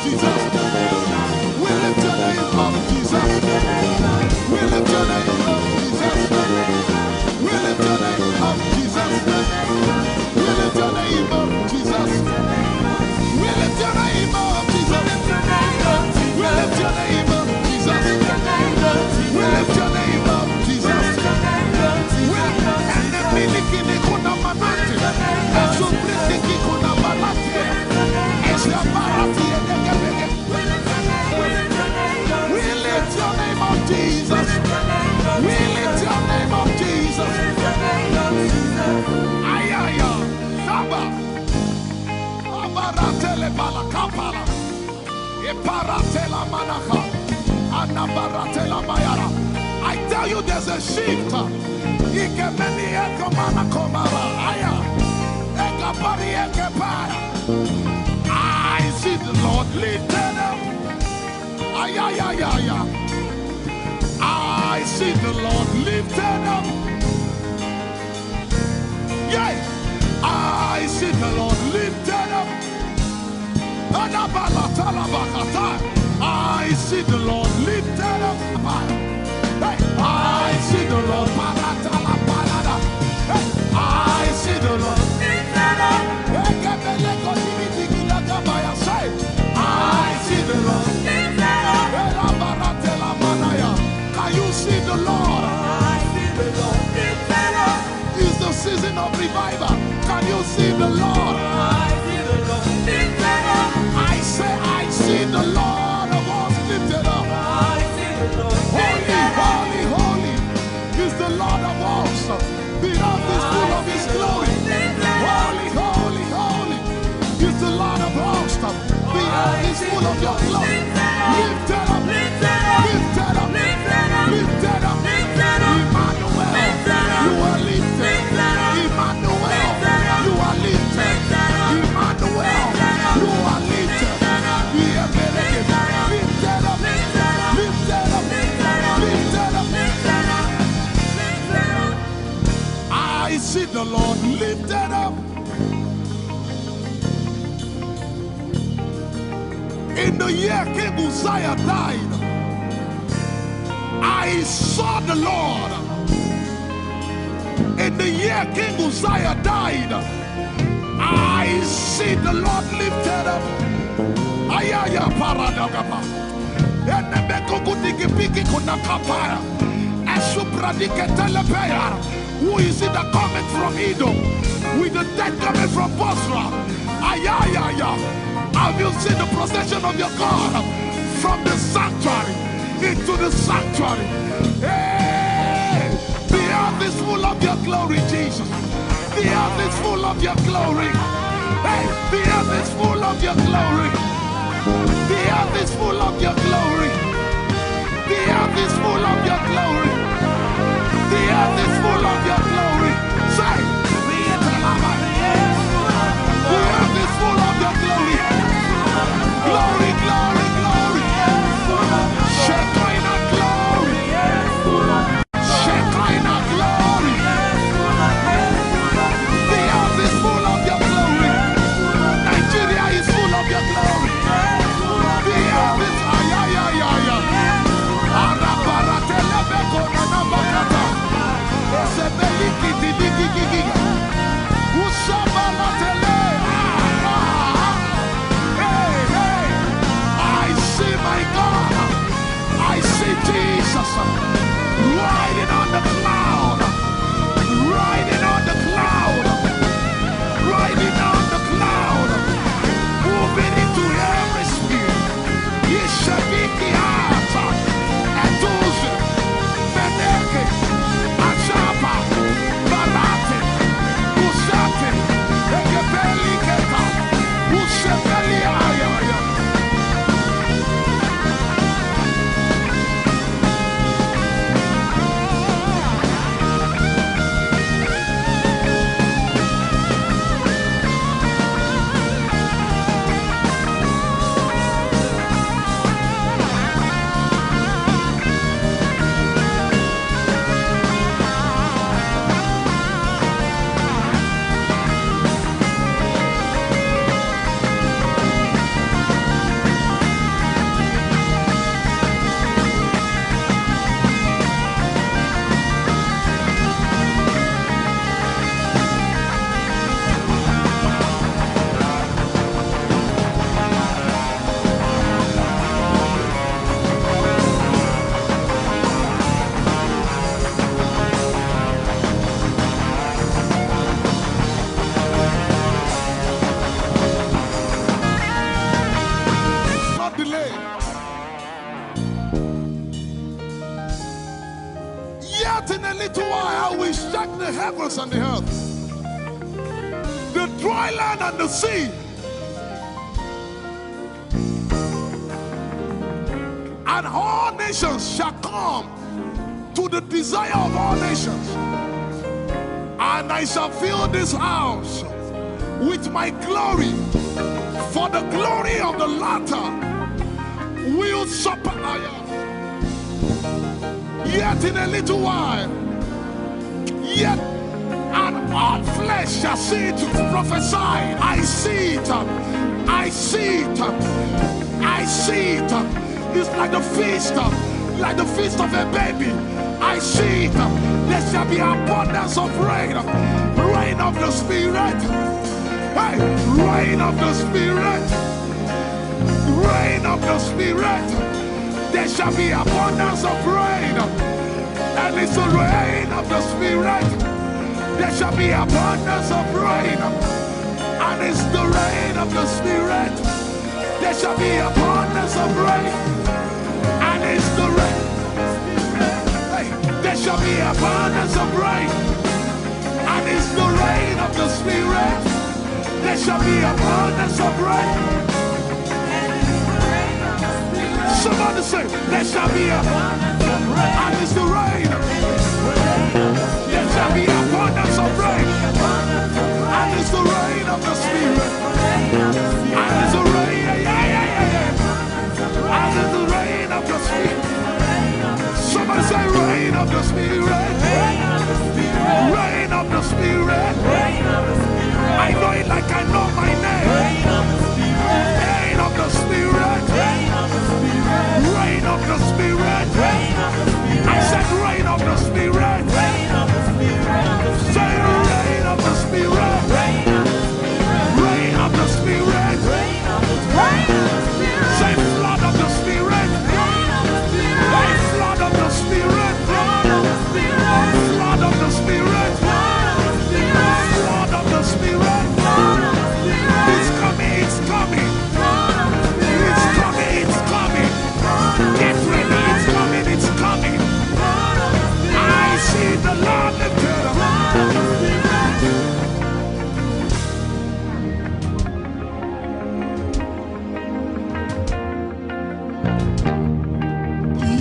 Jesus. We lift your name up, Jesus. We lift your name up, Jesus. We lift your name up, Jesus. We lift your name up, Jesus. We lift your name up, Jesus. We lift your name up, Jesus. We lift your name up, Jesus. And the miliki ni kuna manati. And so brindiki kuna balati. And so barati edekebeke. We lift your name up, Jesus. We lift your name up, Jesus. Ayaya, Saba. Abaratele balakapala. Eparatela manaka. Anabaratela mayara. I tell you there's a shift. Ikemeni ekomana komara. Aya. Ekapari ekepaya. I see the Lord lifted up. Ayayayaya. I see the Lord lifted up. Yeah. I see the Lord lifted up. I see the Lord lifted up. Hey, I see the Lord. Hey, I see the Lord lifted up. Say, I see the Lord lifted up. Can you see the Lord? I see the Lord lifted up. It's the season of revival. Can you see the Lord? I see the Lord lifted up. I say, I see the Lord of hosts lifted up. I see the Lord lifted up. Holy, holy, holy is the Lord of hosts. The earth is full of His glory. Holy, holy, holy is the Lord of hosts. The earth is full of Your glory. Lifted up, lifted up, lifted up, lifted up, lifted up. Emmanuel, You are lifted. Emmanuel, You are lifted. Emmanuel, You are lifted. Lifted up, lifted up, lifted up, lifted up. I see the Lord lifted up. In the year King Uzziah died, I saw the Lord. In the year King Uzziah died, I see the Lord lifted up. Ayaya paradagaba. Enebeko kudigipiki kunakapaya. Esupradiketelepea. Who is it that cometh from Edom? With the dead coming from Bosra. Ayaya. Have you seen the procession of your God from the sanctuary into the sanctuary? Hey, the earth is full of Your glory, Jesus. The earth is full of Your glory. Hey, the earth is full of Your glory. The earth is full of Your glory. The earth is full of Your glory. The earth is full of Your glory. Say, the earth is full of Your glory. Glory, glory, glory. Shekinah glory. Shekinah glory. The earth is full of Your glory. Nigeria is full of Your glory. The earth is ayayayaya. Araparatelebeko heavens and the earth, the dry land and the sea. And all nations shall come to the desire of all nations. And I shall fill this house with my glory, for the glory of the latter will supper. Yet in a little while, yet and all flesh shall see it. Prophesy. I see it. I see it. I see it. It's like the feast of a baby. I see it. There shall be abundance of rain, rain of the Spirit. Hey, rain of the Spirit, rain of the Spirit. There shall be abundance of rain, and it's the rain of the Spirit. There shall be abundance of rain, and it's the rain of the Spirit. There shall be abundance of rain, and it's the rain. Hey, there shall be abundance of rain, and it's the rain of the Spirit. There shall be abundance of rain. Somebody say, there shall be abundance of rain, and it's the rain. There shall be abundance of rain, and it's the rain of the Spirit. And it's the rain, and it's the rain of the Spirit. Somebody say, rain of the Spirit. Rain of the Spirit. I know it like I know my name. Rain of the Spirit. Rain of the Spirit. I said rain of the Spirit. Say rain of the Spirit. Rain of the Spirit. Say flood of the Spirit. Say flood of the Spirit. Flood of the Spirit. Flood of the Spirit. It's coming, it's coming. It's coming, it's coming. Get ready, it's coming, it's coming. I see the Lord lifted up.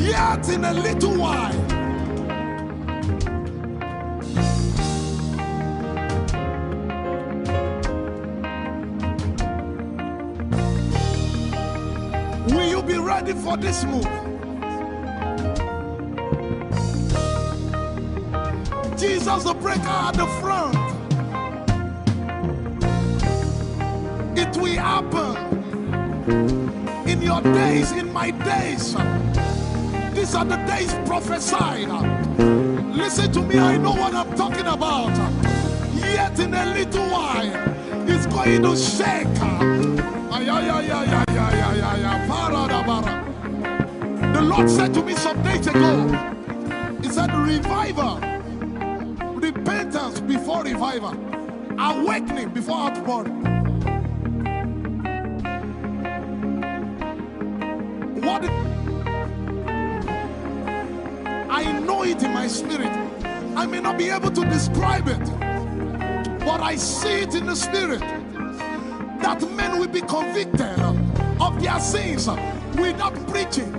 Yet in a little while, will you be ready for this move? Jesus the breaker at the front. It will happen in your days, in my days. These are the days prophesied. Listen to me, I know what I'm talking about. Yet in a little while, it's going to shake. The Lord said to me some days ago, He said, revival, repentance before revival, awakening before outpouring. What? I know it in my spirit. I may not be able to describe it, but I see it in the spirit that men will be convicted of their sins without preaching.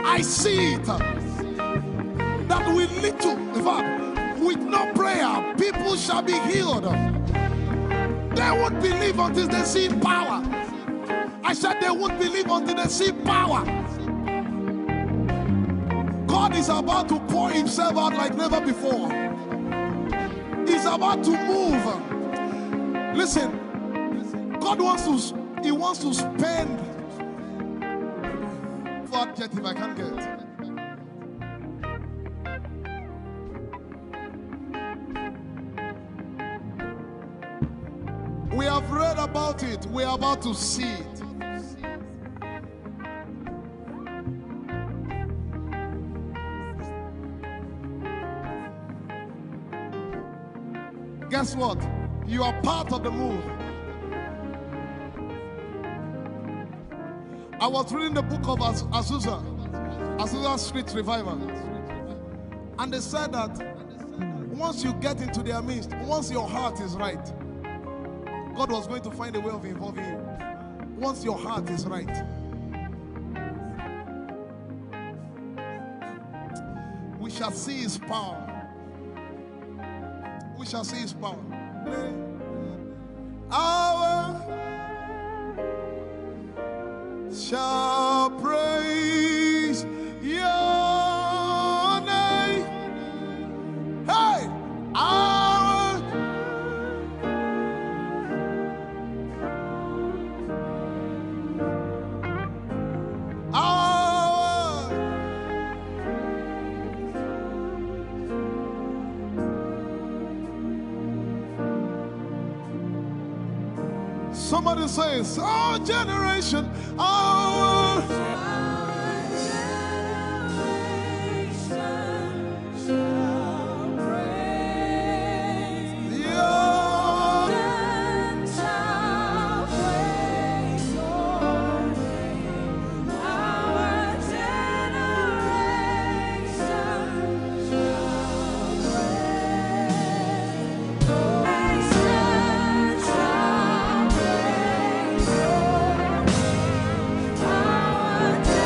I see it that with little, in fact, with no prayer, people shall be healed. They won't believe until they see power. I said they won't believe until they see power. God is about to pour Himself out like never before. He's about to move. Listen, God wants to spend. What jet if I can't get? We have read about it. We are about to see it. Guess what? You are part of the move. I was reading the book of Azusa Street Revival. And they said that once you get into their midst, once your heart is right, God was going to find a way of involving you. Once your heart is right. We shall see his power. We shall see his power. Our shall praise your name. Hey, our somebody says, our generation, our Our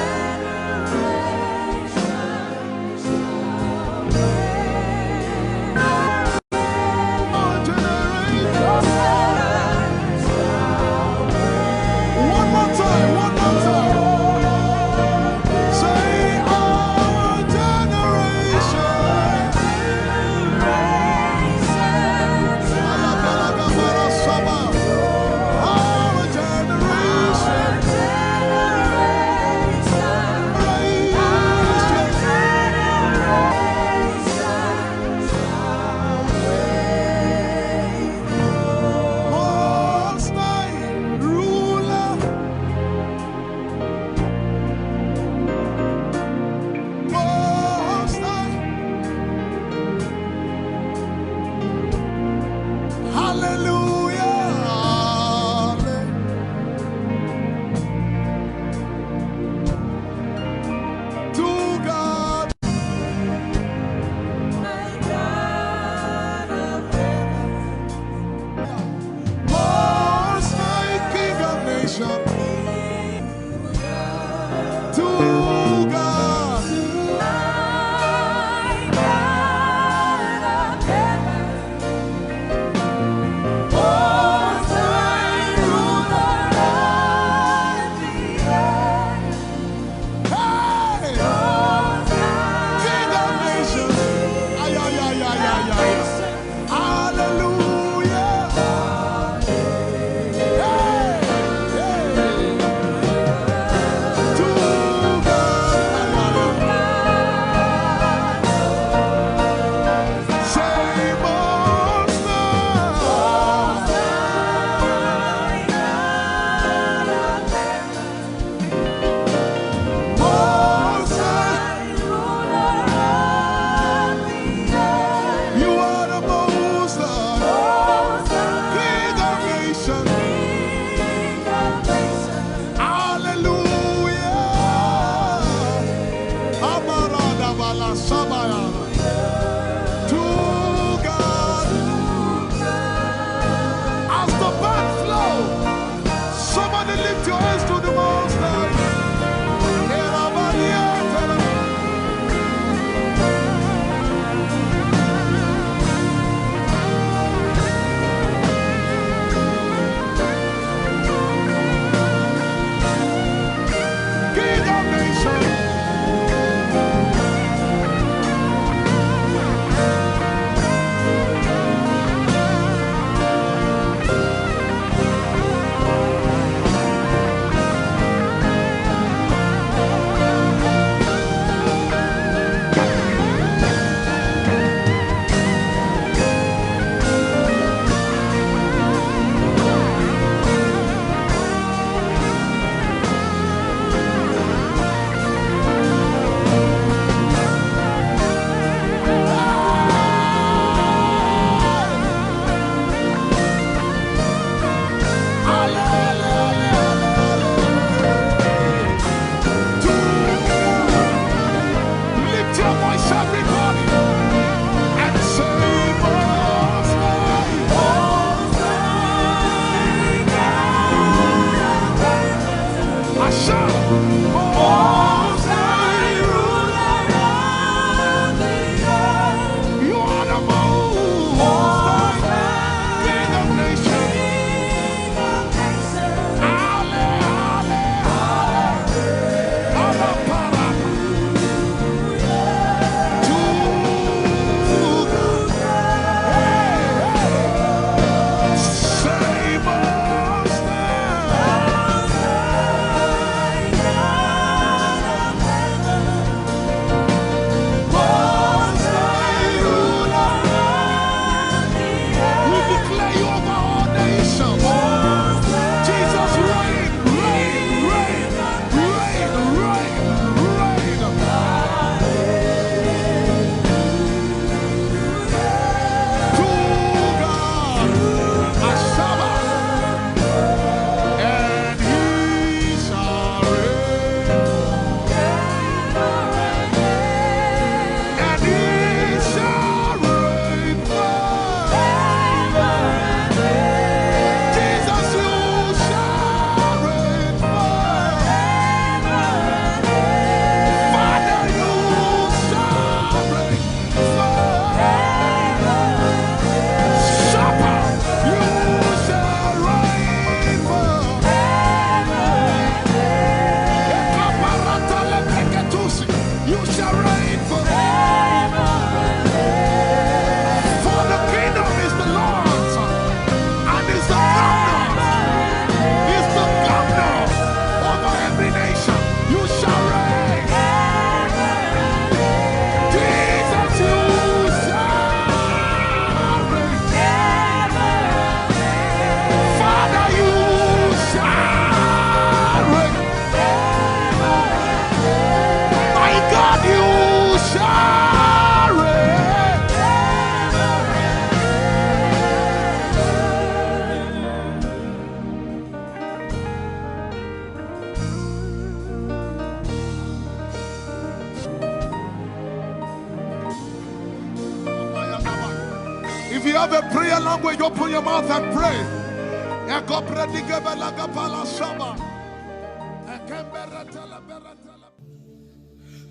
have a prayer language, open your mouth and pray.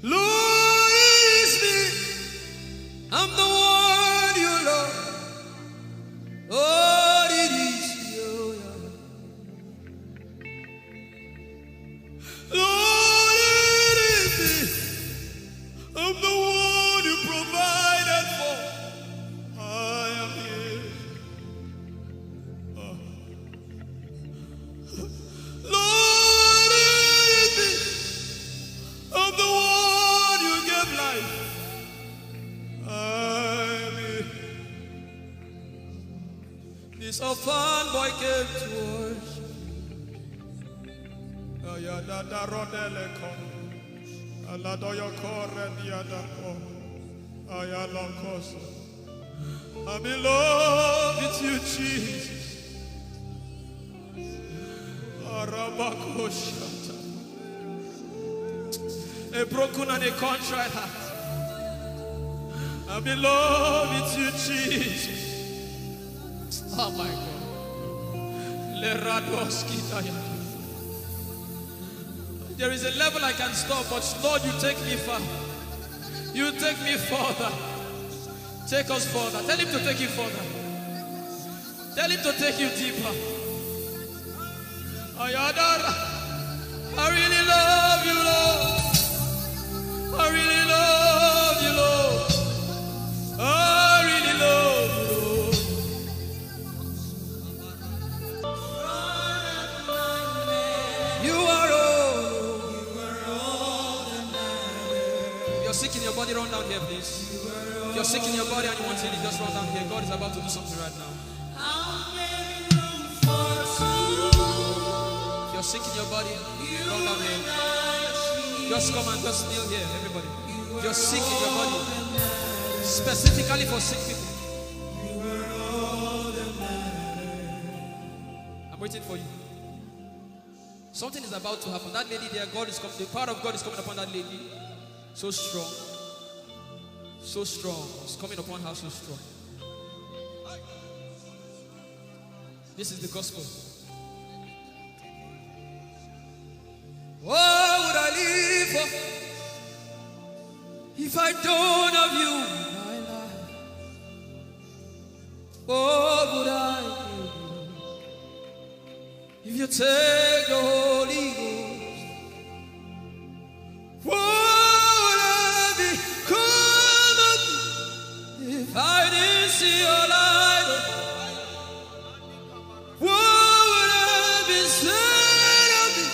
Lord, it's me. I'm the one you love. Oh, it is you. Lord, it is me. I'm the one you provided for. I am here. Lord, it is me. I'm the one you gave life. I'm here. This orphan boy came to worship. Ayadada rodeleko. Aladoyo kore diadako. Ayalokoso. I'm in love with you, Jesus. Arabakoshata. A broken and a contrite heart. I'm in love with you, Jesus. Oh my God. There is a level I can stop, but Lord, you take me far. You take me further. Take us further. Tell him to take you further. Tell him to take you deeper. Ayadara. I really love you, Lord. I really love you, Lord. I really love you, Lord. You are all. If you're sick in your body, run down here, please. If you're sick in your body and you want healing, just run down here. God is about to do something right now. If you're sick in your body, run down here. Just come and just kneel here, everybody. If you're sick in your body, specifically for sick people. I'm waiting for you. Something is about to happen. That lady there, God is coming. The power of God is coming upon that lady. So strong. So strong. It's coming upon her so strong. This is the gospel. What would I live for if I don't have you in my life? What would I do if you take the Holy Ghost? What would I become of me if I didn't see your light? What would I be said of me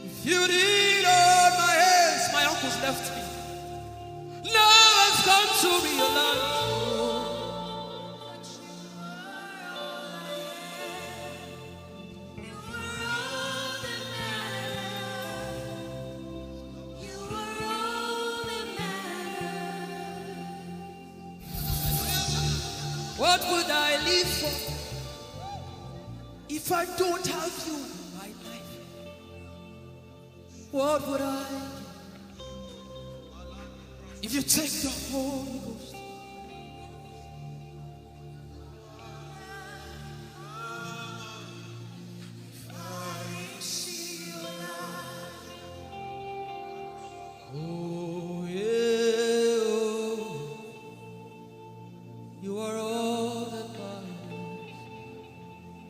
if you did hold my hands? My uncles left me. Now I've come to realize. What would I live for if I don't have you in my life? What would I if you take the Holy Ghost? Oh yeah, oh. You are all that matters.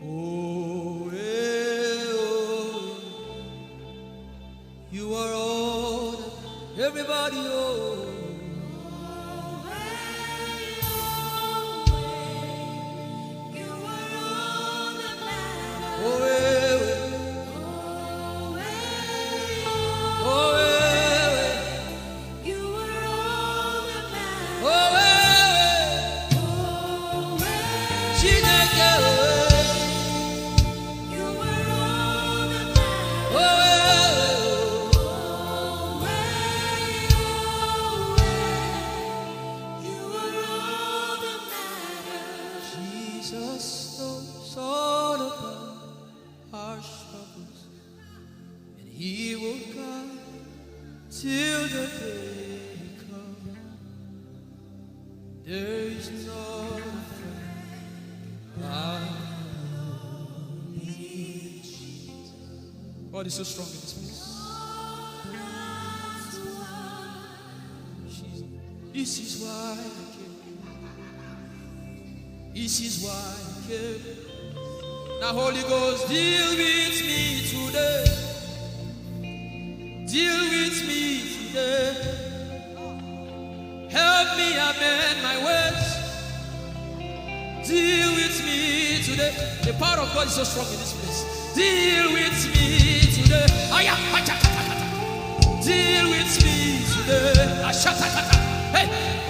Oh yeah, oh. You are all that everybody, oh. He will guide till the day comes. There is no friend God is so strong in this place. This is why I came. This is why I came. Now, Holy Ghost, deal with me today. Deal with me today. Help me amend my ways. Deal with me today. The power of God is so strong in this place. Deal with me today. Deal with me today. Hey,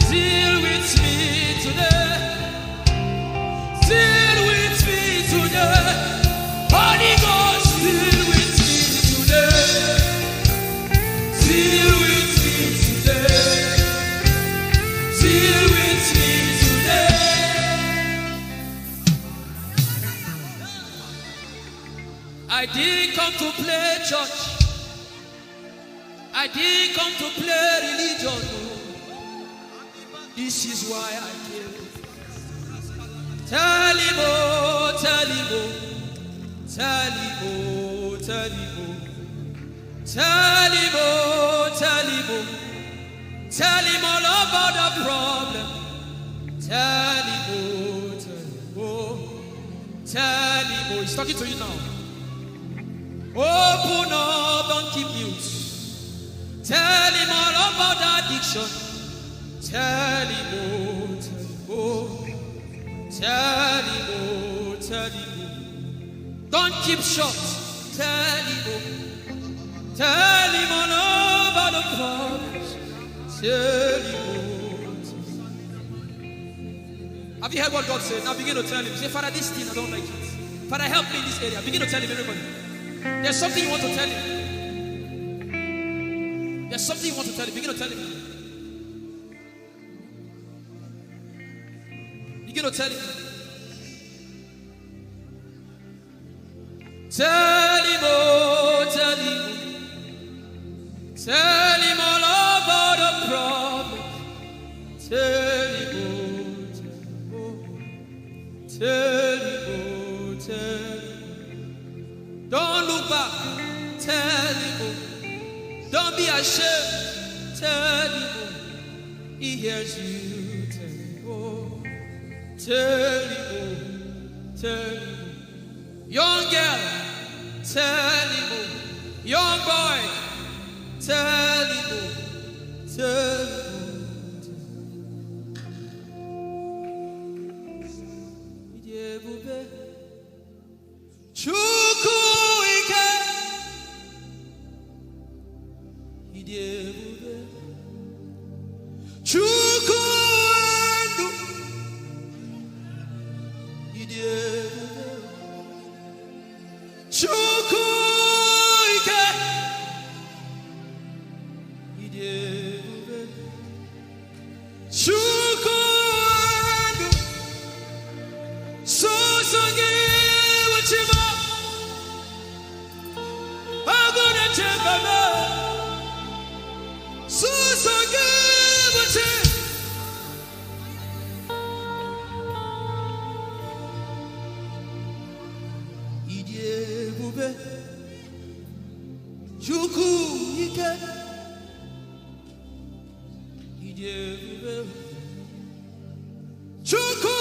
deal with me today. Deal with me today. Holy Ghost, deal with me today. Deal with me today. Deal with me today. I didn't come to play church. I didn't come to play religion. This is why I came. Tell him, oh, tell him, oh, tell him, oh, tell him, oh, tell him, oh, tell him, oh, tell him all about the problem. Tell him, oh, tell him, oh, tell him, oh. He's talking to you now. Open up, don't keep mute. Tell him all about the addiction. Tell him, oh, tell him, oh, tell him, oh, tell him, oh. Don't keep short. Tell him, oh, tell him all about the problems. Tell him, oh, tell him. Have you heard what God said? Now begin to tell him. Say, Father, this thing I don't like it. Father, help me in this area. Begin to tell him, everybody. There's something you want to tell him. There's something you want to tell him. Begin to tell him. Begin to tell him. Tell him, oh, tell him. Tell him all about the problem. Tell him, oh, tell him, oh, tell him. Don't look back. Tell him, oh. Don't be ashamed. Tell him, oh. He hears you. Tell him, oh. Tell him, oh. Tell him, oh. Young girl, tell him, oh. Young boy, tell him, oh. Tell him, oh. Chukwu ike. Chukwu ndu. Chukwu ike. Chukwu ndu. So gị wụchiba. Agụ na-echeba m. So gị wụchi. Ịdị ebube. Chukwu ike. Ịdị ebube. Chukwu.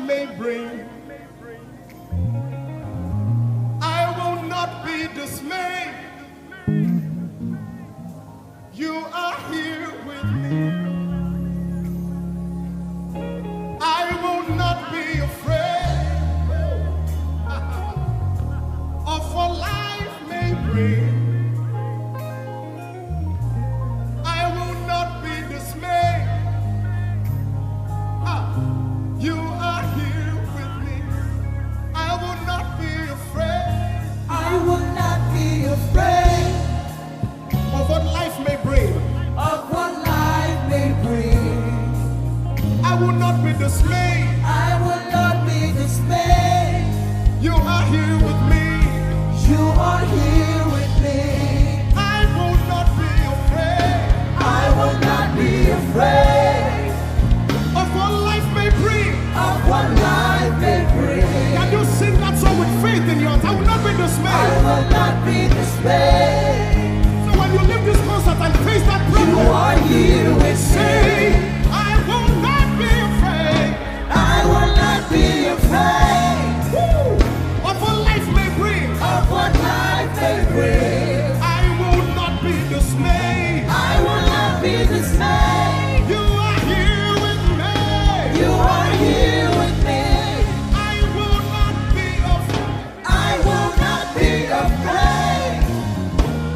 may bring, I will not be dismayed. You are here with me. I will not be afraid of what life may bring. I will not be dismayed. You are here with me. I will not be afraid. I will not be afraid Of what life may bring. of what life may bring. I will not be dismayed. I will not be dismayed. You are here with me. You are here with me. I will not be afraid I will not be afraid of what life may bring. of what life may bring. Can you sing that song with faith in your heart? I will not be I dismayed. will not be dismayed. So when you leave this concert and face that You problem, are here with say, me. I will not be afraid I will not be afraid of what life may bring. of what life may bring. I will not be dismayed. I will not be dismayed. You are here with me. You are here with me. I will not be afraid I will not be afraid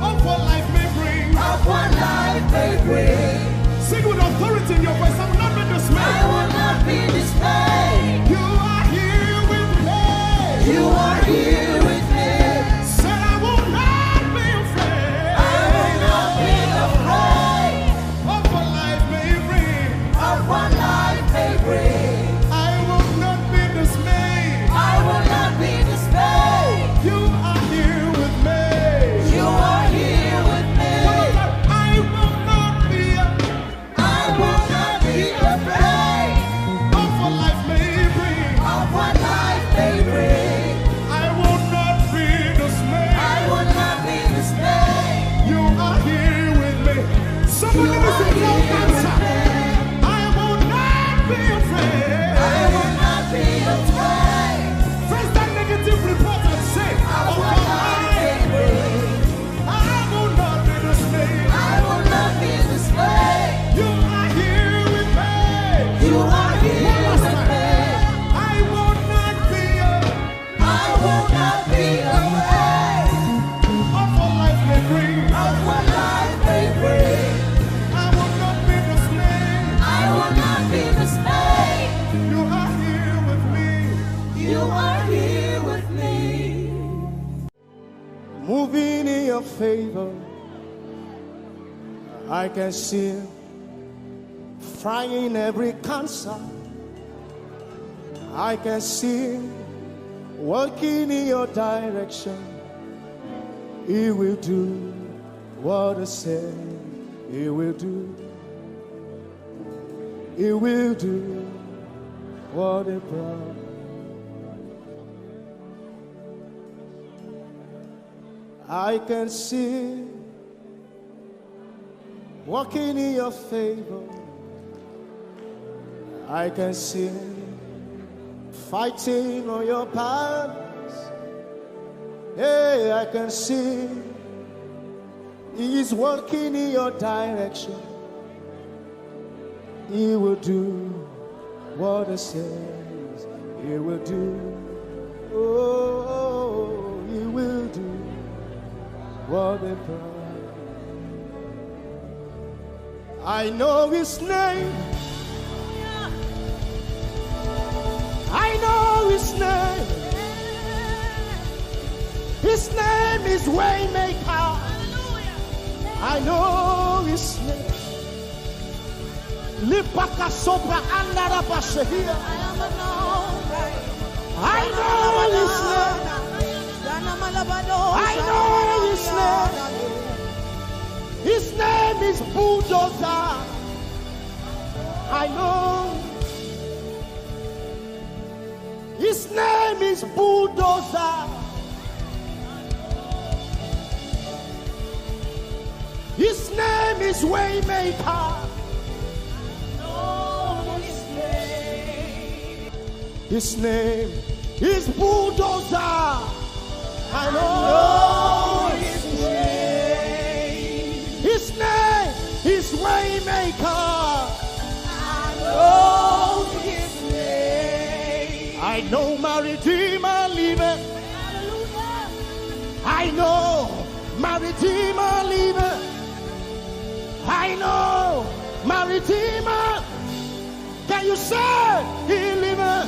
of what life may bring. of what life may bring. Sing with authority in your voice. I will not be I dismayed. will not be dismayed. You are here with me. You are here with me. Said I will not be afraid I will not be afraid of what life may bring. of what life may bring. I will not be dismayed. I will not be dismayed. You are here with me. You are here with me. I will not be I will not be afraid of what life may bring. of what life may bring. I will not be dismayed. I will not be dismayed. You are here with me. Somebody You listen are to your here with answer. me. I will not be afraid. I will not be afraid Face that negative report and say, of oh what life may God, bring. I will not be dismayed. I will not be dismayed. You are here with me. You are here One last with time. me. I will not be I will not be afraid of what life may bring. of what life may bring. I will not be dismayed. I will not be dismayed. You are here with me. You are here with me. Moving in your favor, I can see frying every cancer. I can see working in your direction. He will do what I said he will do. He will do what he promised. I can see walking in your favor. I can see fighting on your battles. Hey, I can see He is working in your direction. He will do what He says He will do. Oh, He will do what He promised. I know His name. I know His name. His name is Waymaker. I know His name. Lipaka sopra andara pasehia. I know His name. I know His name. His name is Bulldozer. I know. His name is Bulldozer. His name is Waymaker. His name is Bulldozer. I know his name. His name is Waymaker. I know his name. I know my Redeemer liveth. I know my Redeemer liveth. I know my Redeemer. Can you say he liveth?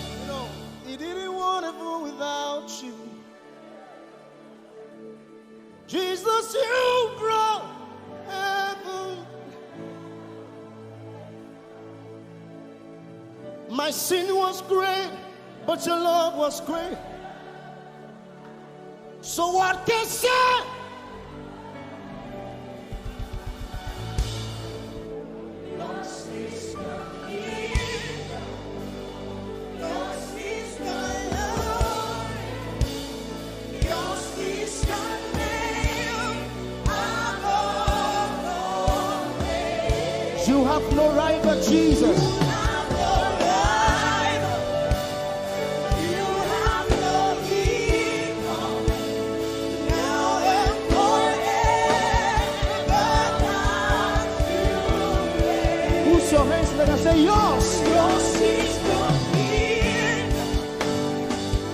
You know, he didn't want to go without you. Jesus, you brought heaven. My sin was great, but your love was great. So what can say? You have no rival, Jesus. You have no equal. Now and forever. Who's your hands? Let us say yours. Yours is the kingdom.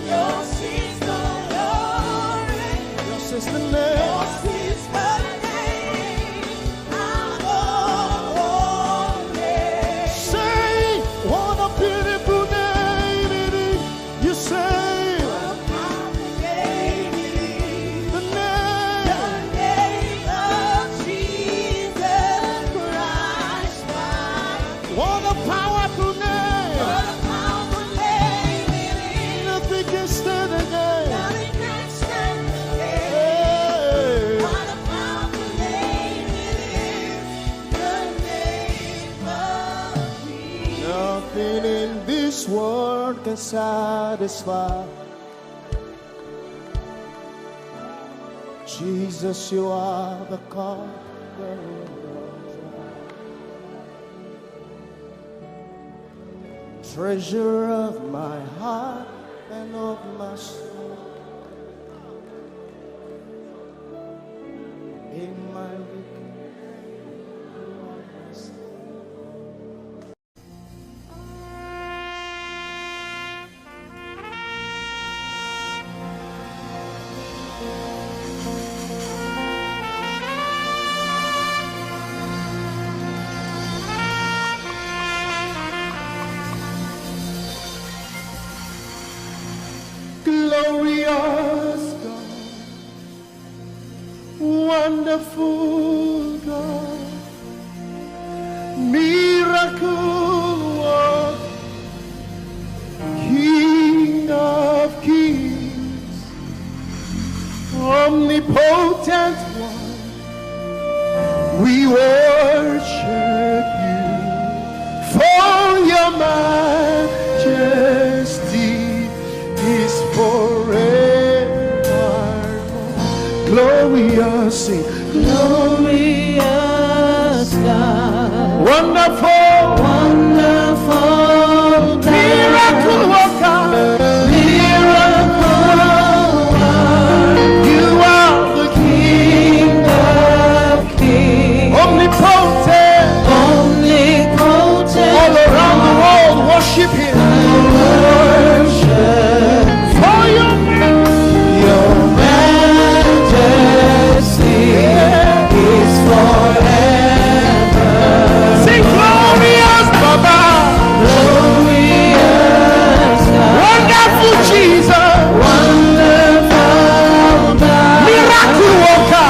Yours is the glory. Yours is the name. Yours is the name above all names. Say, what a beautiful name it is. You say, the name. The name of Jesus Christ, my What a powerful name. What a powerful name it is. Nothing can stand against. Nothing can stand against. Hey. What a powerful name it is. The name of Jesus. Nothing in this world can satisfy. Jesus, you are the God. Treasure of my heart and of my soul. In my weakness. Glorious God, wonderful God, miracle worker, King of kings, omnipotent one, we worship you for your majesty is forever. Glorious, sing. Glorious God, Wonderful, wonderful God, miracle worker, miracle worker, you are the King of kings, omnipotent. omnipotent, All around the world worship him. worship For your your majesty is forever. sing glorious Baba, Glorious God, wonderful Jesus, wonderful God, miracle worker.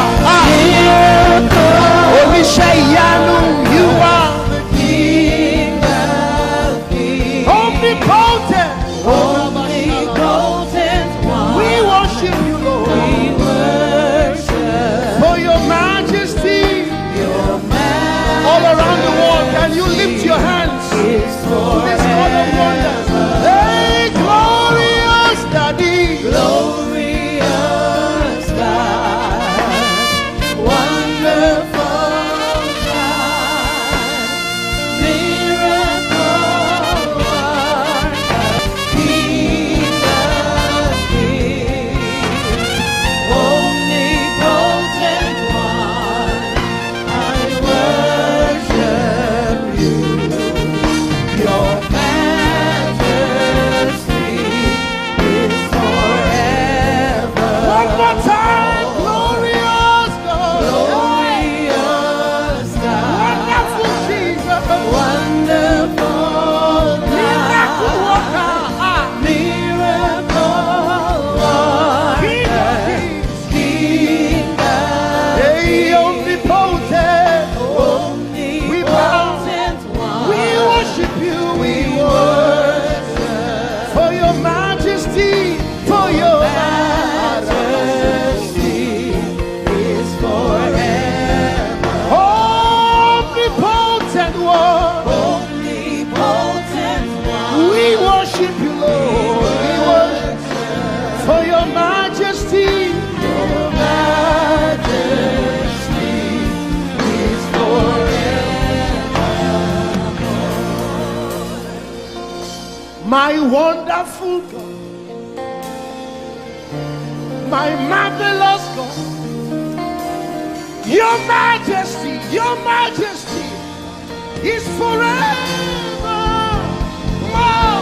miracle Olishayanu, you are King of kings, omnipotent. omnipotent one. We worship you, Lord, We worship for your majesty. your All around the world, can you lift your hands to majesty is this God of wonders? forever. Hey, glorious Daddy, Glorious God, wonderful God, miracle My wonderful God, my marvelous God, your majesty is forever. Wow.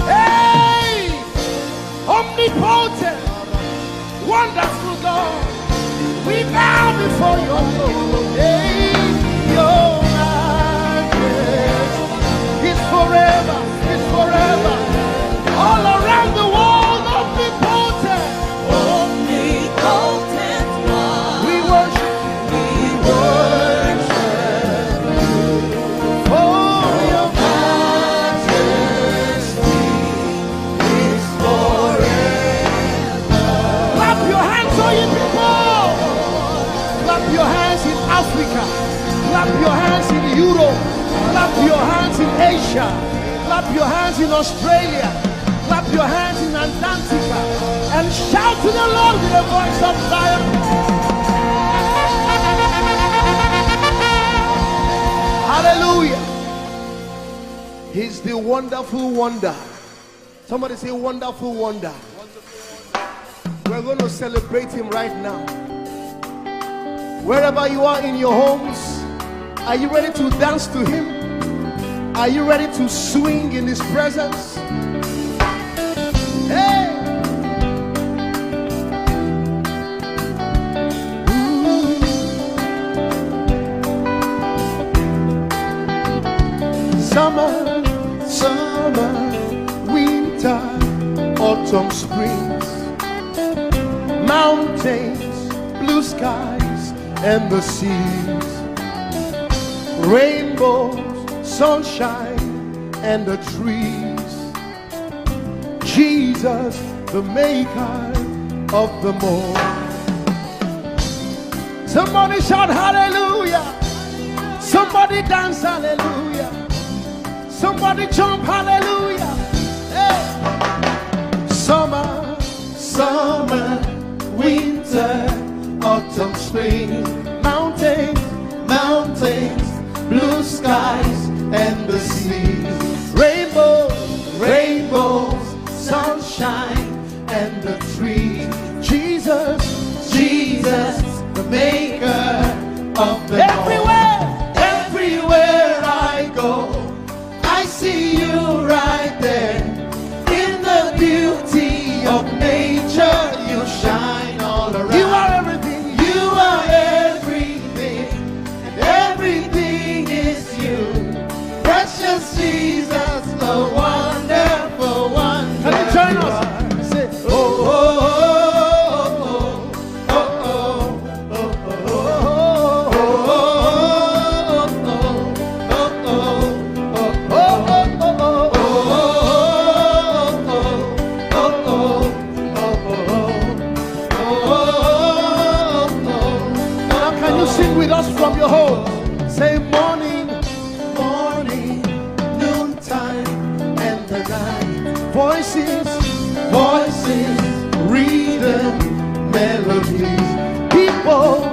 Hey, omnipotent, wonderful God, we bow before your throne. Hey, your majesty is forever, all around the world, omnipotent. Omnipotent one. We worship for your majesty is forever. Clap your hands, all you people. Clap your hands in Africa. Clap your hands in Europe. Clap your hands in Asia. Clap your hands in Australia. Clap your hands in Antarctica. And shout to the Lord with a voice of triumph. Hallelujah. He's the wonderful wonder. Somebody say wonderful wonder. We're going to celebrate him right now. Wherever you are in your homes, are you ready to dance to him? Are you ready to swing in his presence? Hey! Summer, winter, autumn, springs, mountains, blue skies, and the seas, rainbows, sunshine, and the trees. Jesus, the maker of them all. Somebody shout hallelujah. Somebody dance hallelujah. Somebody jump hallelujah. Hey. Summer, winter, autumn, spring, mountains, blue skies, and the seas, rainbows, sunshine, and the trees. Jesus, the maker of the everywhere I go, I see you right there. In the beauty of nature, you shine all around. You are everything. You are everything, and everything is you. Precious Jesus, the wonderful one. Can you join us? Say, oh, oh, oh, oh, oh, oh, Now can you sing with us from your home? Say morning, noontime, and the night. Voices, rhythm, melodies. People,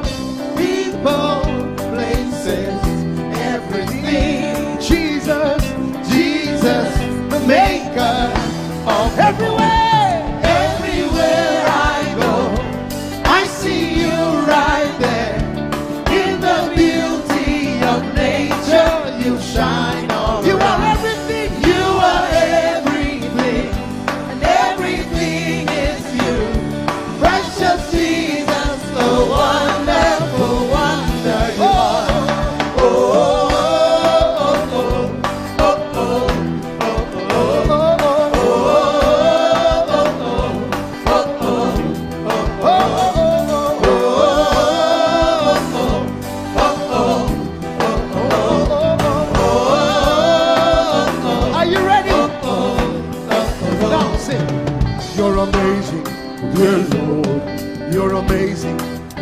places, everything. Jesus, the maker of everywhere I go, I see you right there. In the beauty of nature, you shine all around. You are everything. You are everything, and everything is you. Precious Jesus, the wonderful wonder you are. Oh, oh, oh, oh, oh, Are you ready? Now sing. You're amazing, dear Lord. You're amazing,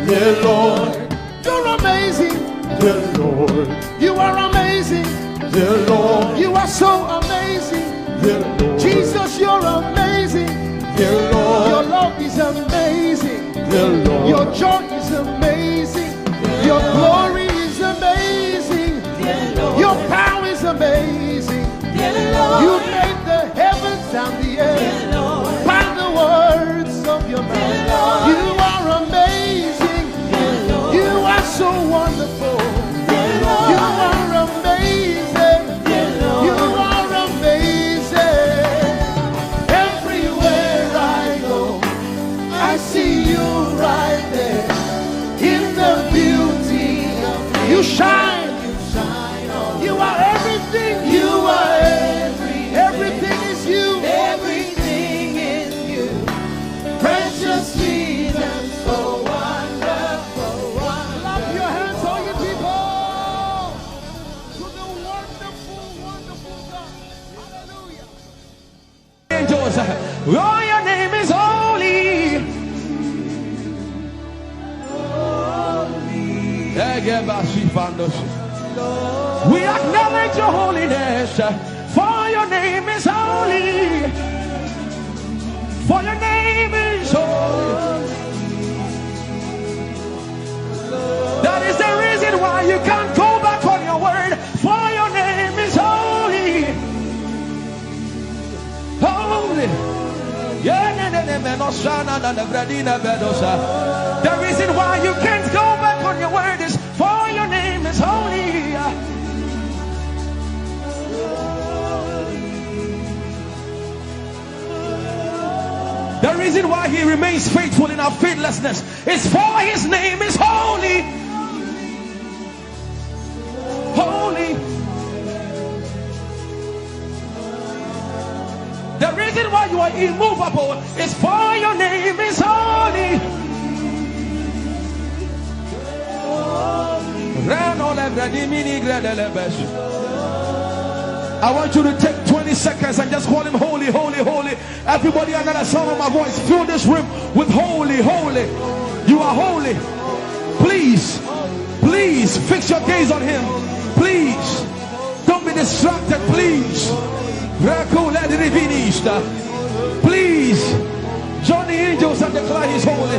dear Lord. You're amazing, dear Lord. You are amazing, dear Lord. You are so amazing, dear Lord. Jesus, you're amazing, dear Lord. Your love is amazing, dear Lord. Your joy is amazing, your glory is amazing, dear Lord. Your power is amazing, dear Lord. You made the heavens You shine. You are everything. You are everything is you. Everything is you. Precious Jesus, so wonderful, wonderful. Clap your hands, all you people, to the wonderful, wonderful God. Hallelujah. Angels, oh, your name is holy. We acknowledge your holiness, for your name is holy. For your name is holy. That is the reason why you can't go back on your word. For your name is holy. Holy. The reason why you can't go back on your word is for your name is holy. The reason why he remains faithful in our faithlessness is for his name is holy. Holy. The reason why you are immovable is for your name is holy. I want you to take 20 seconds and just call him holy, holy, holy. Everybody under the sound of my voice, fill this room with holy, holy. You are holy. Please, please fix your gaze on him. Please, don't be distracted, please. Please, join the angels and declare he's holy.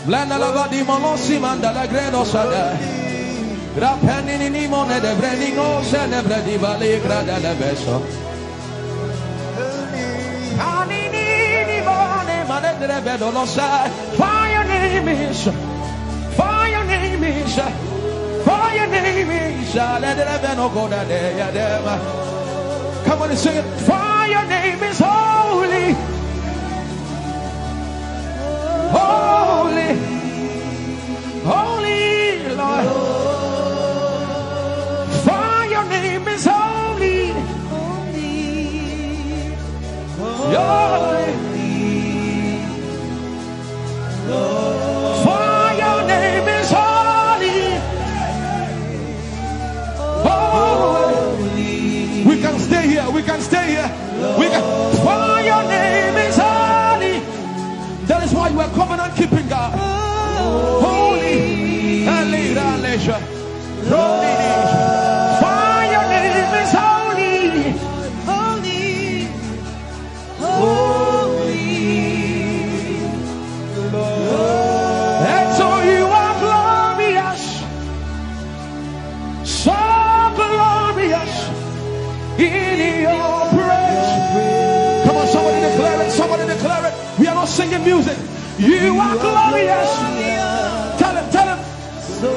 Blanda la vadi molosi manda la gredo sada. Rapeni ni mone de brendingo se ne bredi vale grada la beso. Ani ni mone mane de vedo lo sa. For your name is, for your name is, for your name is. Let the veno go da de ya dem. Come on and sing it. For your name is holy. Holy, holy Lord, for your name is holy, holy, for your name is holy, holy. We can stay here, we can stay here, we can. For your name is holy. That is why you are covenant keeping God. Holy and leisure. For your name is holy. Holy, holy, And so you are glorious. So glorious in your praise. Come on, somebody declare it. Somebody declare it. We are not singing music. You are glorious. Tell him, tell him. so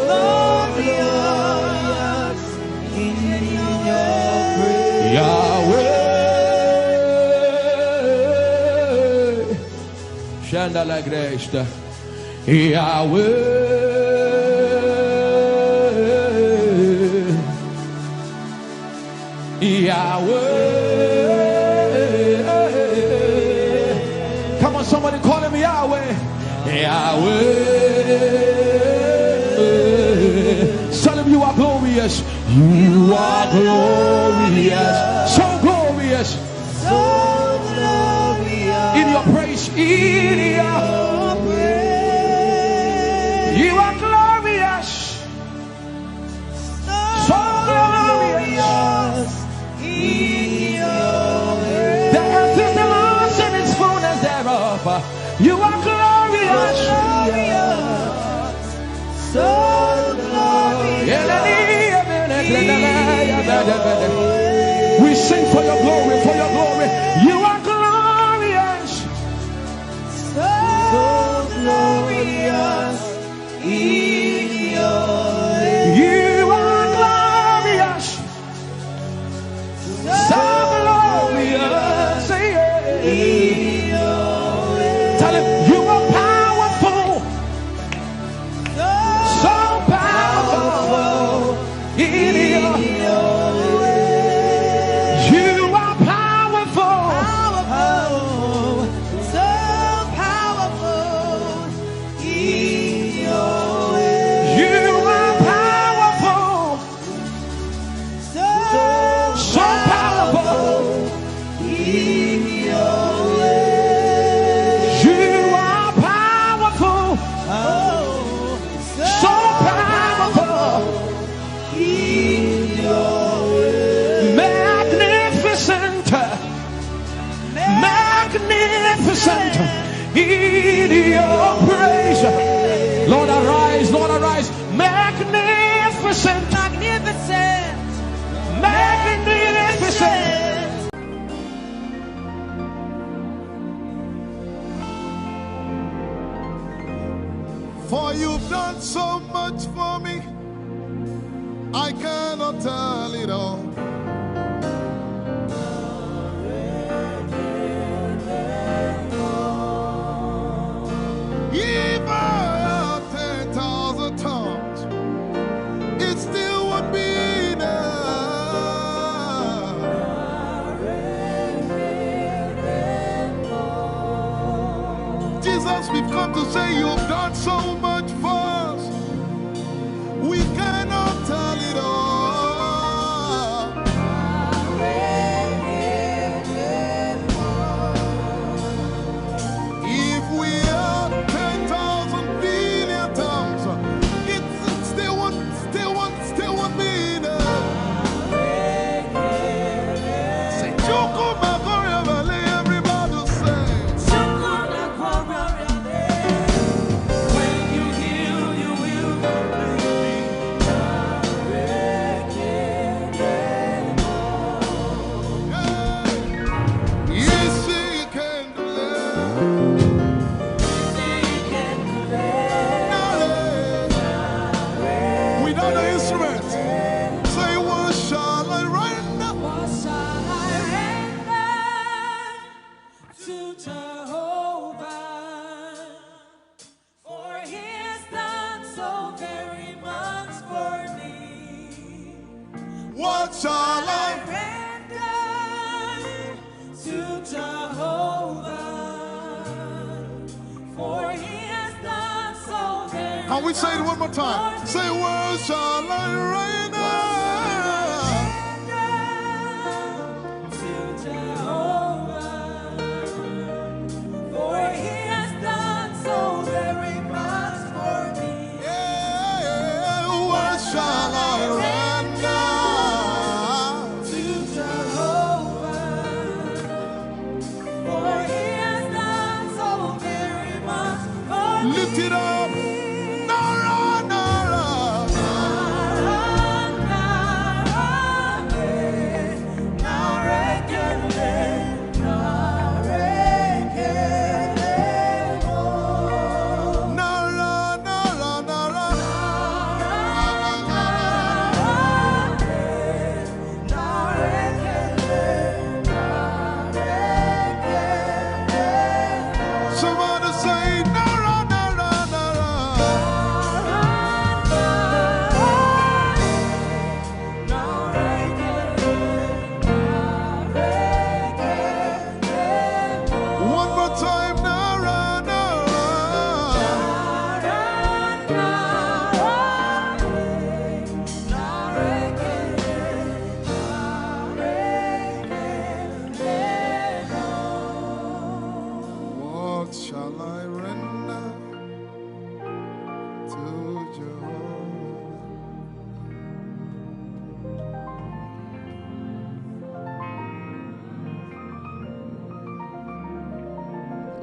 glorious in your praise. Yahweh. Shanda la gresta. Yahweh. Yahweh. Come on, somebody call him Yahweh. Yahweh. Tell him you are glorious. You are glorious. So glorious. So glorious In your praise. In your praise. You are glorious. So glorious. In your praise. The earth is the Lord's and its fullness thereof. You are glorious. So glorious. We sing for your glory, for your glory. You are glorious. So glorious in your praise. You are glorious. So glorious. In your praise. Tell him you are powerful. magnificent in your praise. Lord, arise, Lord, arise. Magnificent, magnificent, magnificent. For you've done so much for me, I cannot tell it all. If I had 10,000 tongues, it still would be enough. Jesus, we've come to say you've done so much for us. We cannot tell it all. If we had 10,000 billion tongues, it still won't be enough. Say, Chukwu Makoria Valley, everybody say. When you heal, you will Yes, he can do that. Without the instrument, say, what shall I render? What shall I render to Jehovah? For he has done so very much for me. What shall I? Render to Jehovah. For he has done so very Can we say it one more time? Say, what shall I render? to Jehovah. For he has done so very much for me. Yeah, what shall I render? To Jehovah. For he has done so very much for me. Lift it up. Nara, Nara. Nara, Nara, Nara. Somebody say, Nara, Nara, Nara. One more time, Nara, Nara. What shall I render to Jehovah?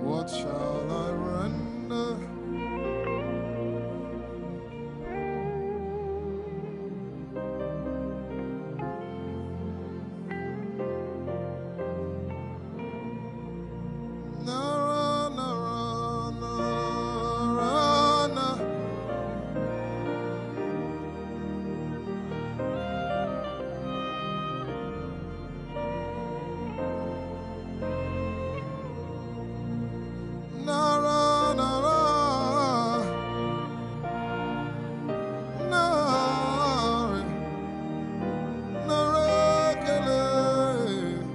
What shall I render? Nara, Nara, Nara, Nara. Nara, Nara, Nara, Nara, Kele.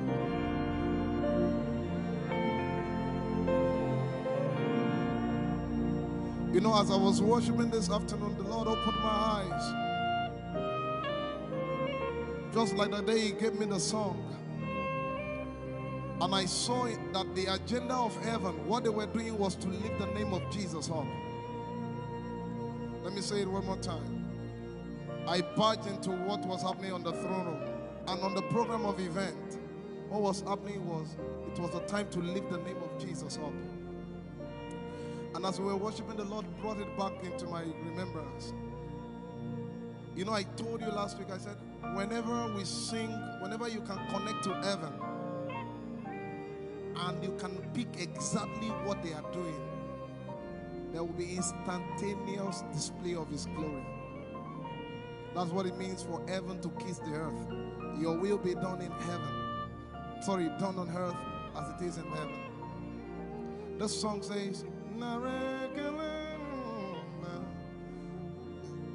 You know, as I was worshiping this afternoon, the Lord opened my eyes. Just like the day He gave me the song. And I saw it that the agenda of heaven, what they were doing was to lift the name of Jesus up. Let me say it one more time. I barged into what was happening on the throne room and on the program of event. what was happening was it was a time to lift the name of Jesus up. And as we were worshiping, the Lord brought it back into my remembrance. You know, I told you last week, I said, whenever we sing, whenever you can connect to heaven and you can pick exactly what they are doing, there will be instantaneous display of His glory. That's what it means for heaven to kiss the earth. Your will be done in heaven. Sorry, done on earth as it is in heaven. This song says,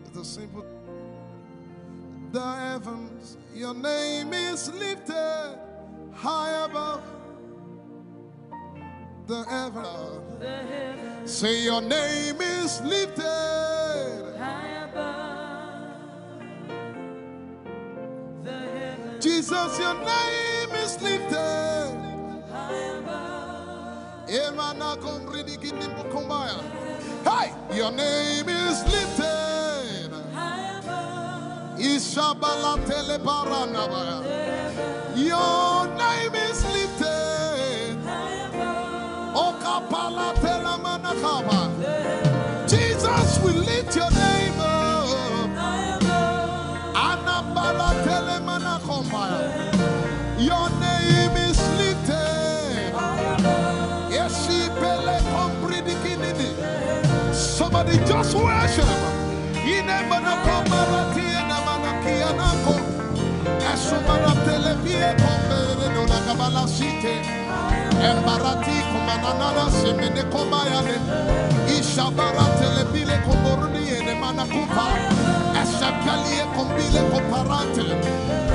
it's a simple. The heavens, your name is lifted high above the heavens. Say your name is lifted High above the heavens. Jesus, your name is lifted High above. Hey, your name is lifted. High above Ishabala telebaranabaya. Your name is lifted. high above Okapala telamanakaba. Jesus, we lift your name up. high above Anabala telemanakombaya. Your name is lifted. Yeshipele kompridikinidi. Somebody just worship. Inemanakomarati enamanakianako. Esumaratelevie kombere no nakabala site. Embarati kumanana semene komayane. Ishabaratele komboruni ene manakupa. Esakalie kombile koparate.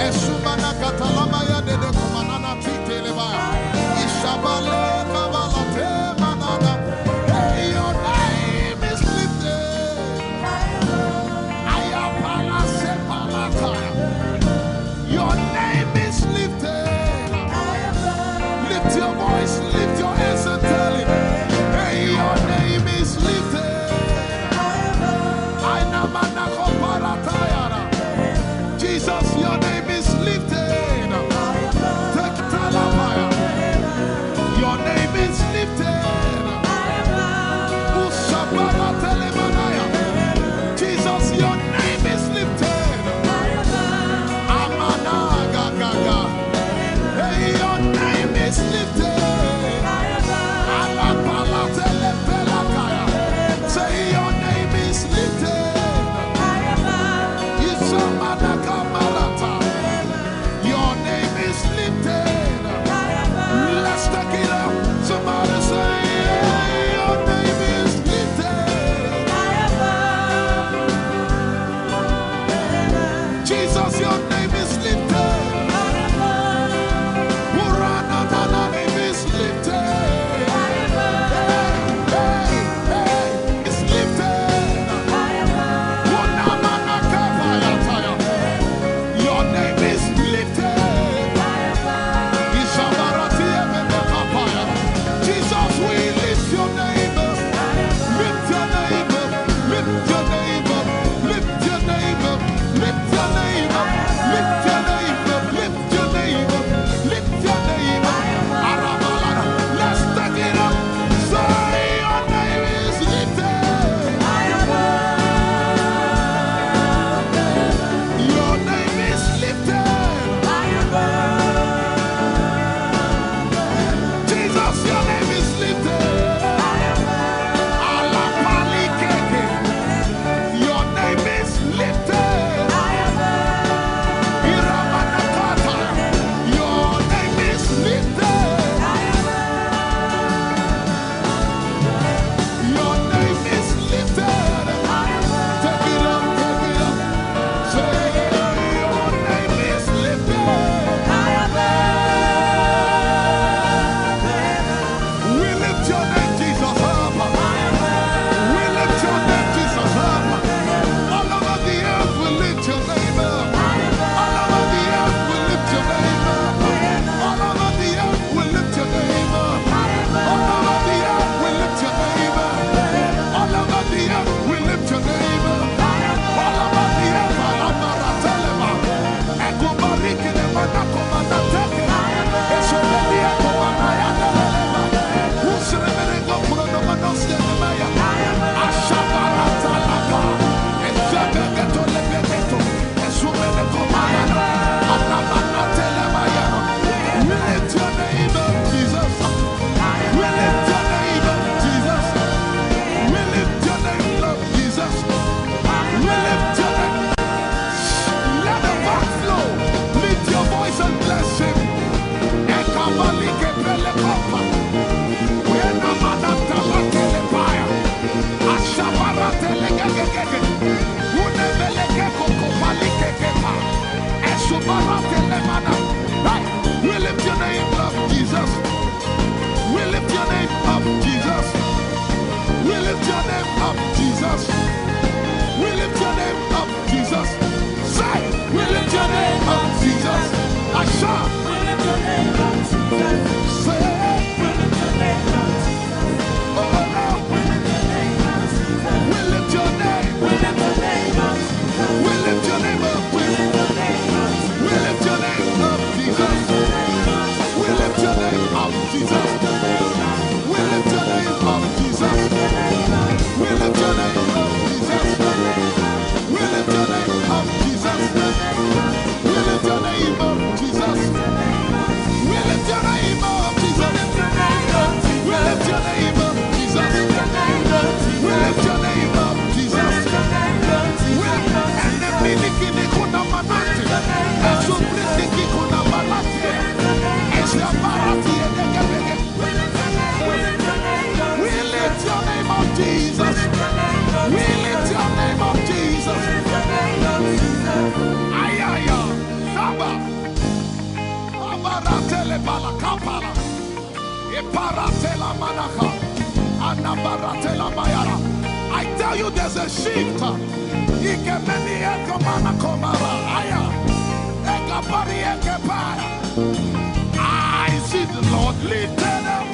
Esumana katalamaya de kumanana titeleba. Ishabale kabalate manana. Hey, your name is lifted. Ayapala sepalakaya. Your name is lifted. Lift your voice, lift your hands and tell Him, hey, your name is lifted. Jesus, your name is lifted. Take Talabaya. Your name is lifted. Ushabara Telemanaya. Jesus, your name is lifted. Amana Gaga. Hey, your name is lifted. Alapala Telepelakaya. Say your name is lifted. Isamanaka Marata. Your name is lifted. Let's take it up. Somebody say, hey, your name is lifted. Jesus, your name is lifted. Uranana name is lifted. Hey, it's lifted. Unamanaka Payataya. Your name is lifted. Ishabarati Emekapaya. Jesus, we lift your name up. Lift your name up. Lift your name up. Lift your name up. Lift your name up. I tell you, there's a shift. I see the Lord lifted up.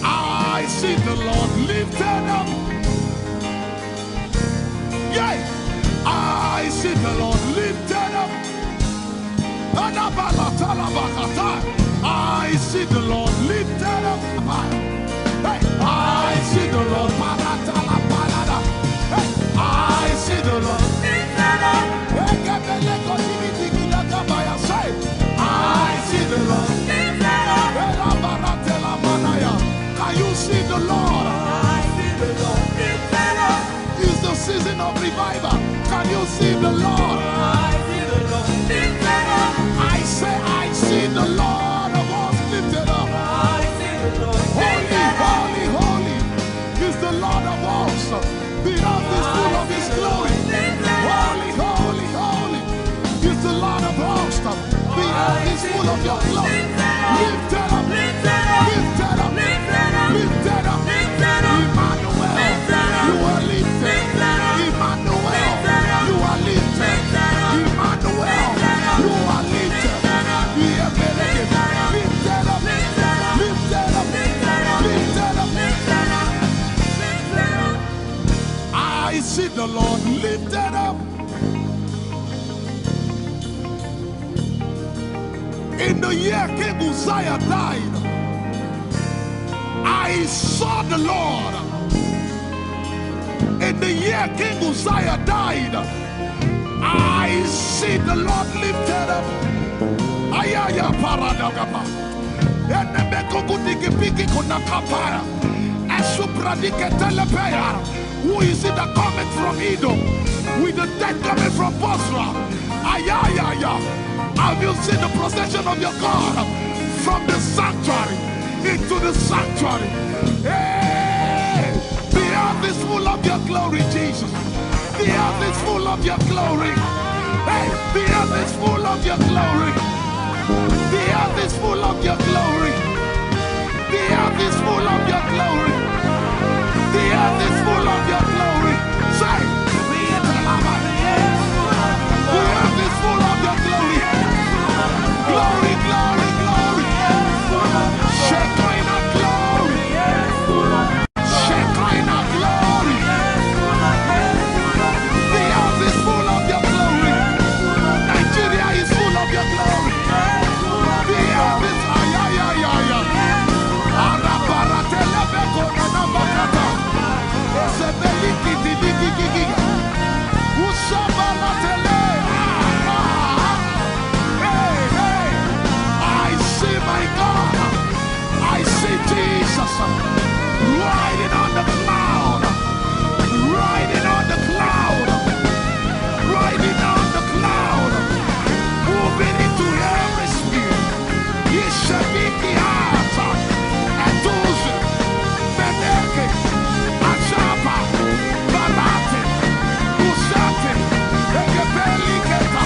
I see the Lord lifted up. Yeah, I see the Lord lifted up. I see the Lord lifted up. Hey, I see the Lord. Hey, I see the Lord lifted up. I see the Lord lifted up. Can you see the Lord? I see the Lord lifted up. It's the season of revival. Can you see the Lord? I see the Lord lifted up. I say, I see the Lord of hosts lifted up. I see the Lord lifted up. Holy, holy, holy is the Lord of hosts. The earth is full of His glory. Holy, holy, holy is the Lord of hosts. The earth is full of Your glory. Lifted up, lifted up, lifted up, lifted up, lifted up. Emmanuel, You are lifted. Emmanuel, You are lifted. Emmanuel, You are lifted. Lifted up, lifted up, lifted up, lifted up, lifted up. I see the Lord lifted up. In the year King Uzziah died, I saw the Lord. In the year King Uzziah died, I see the Lord lifted up. Ayaya paradagaba. Enebekogudikipiki kunakapaya. Esupradiketelepea. Who is it that cometh from Edom? With the dead coming from Bosra. Ayaya. Have you seen the procession of your God from the sanctuary into the sanctuary? Hey, the earth is full of Your glory, Jesus. The earth is full of Your glory. Hey, the earth is full of Your glory. The earth is full of Your glory. The earth is full of Your glory. The earth is full of Your glory. Say, the earth is full of Your glory. Glory, glory, glory. Shekinah glory. Shekinah glory. The earth is full of Your glory. Nigeria is full of Your glory. The earth is ayayayaya. Arabaratelebeko nanabakata. Esebelikitilikikiki. Usabalatele. My God, I see Jesus riding on the cloud, riding on the cloud, riding on the cloud, moving into every spirit. Yeshabiki Ata, Etuzi, Meneke, Achapa, Barate, Usate, Ekebeli Keta,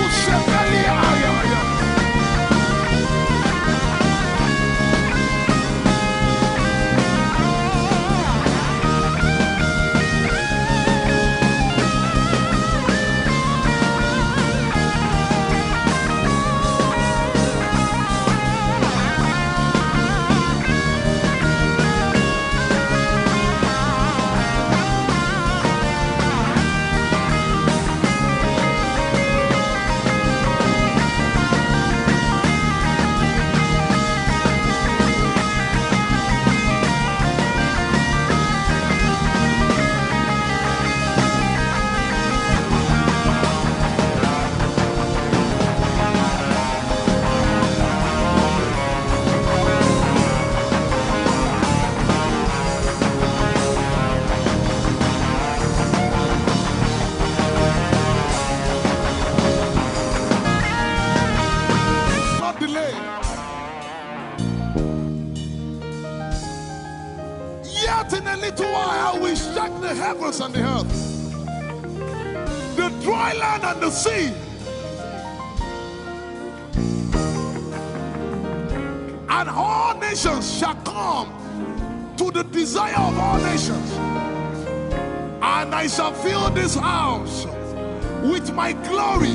Usebeli Ayaya. And the earth, the dry land and the sea. And all nations shall come to the desire of all nations. And I shall fill this house with my glory,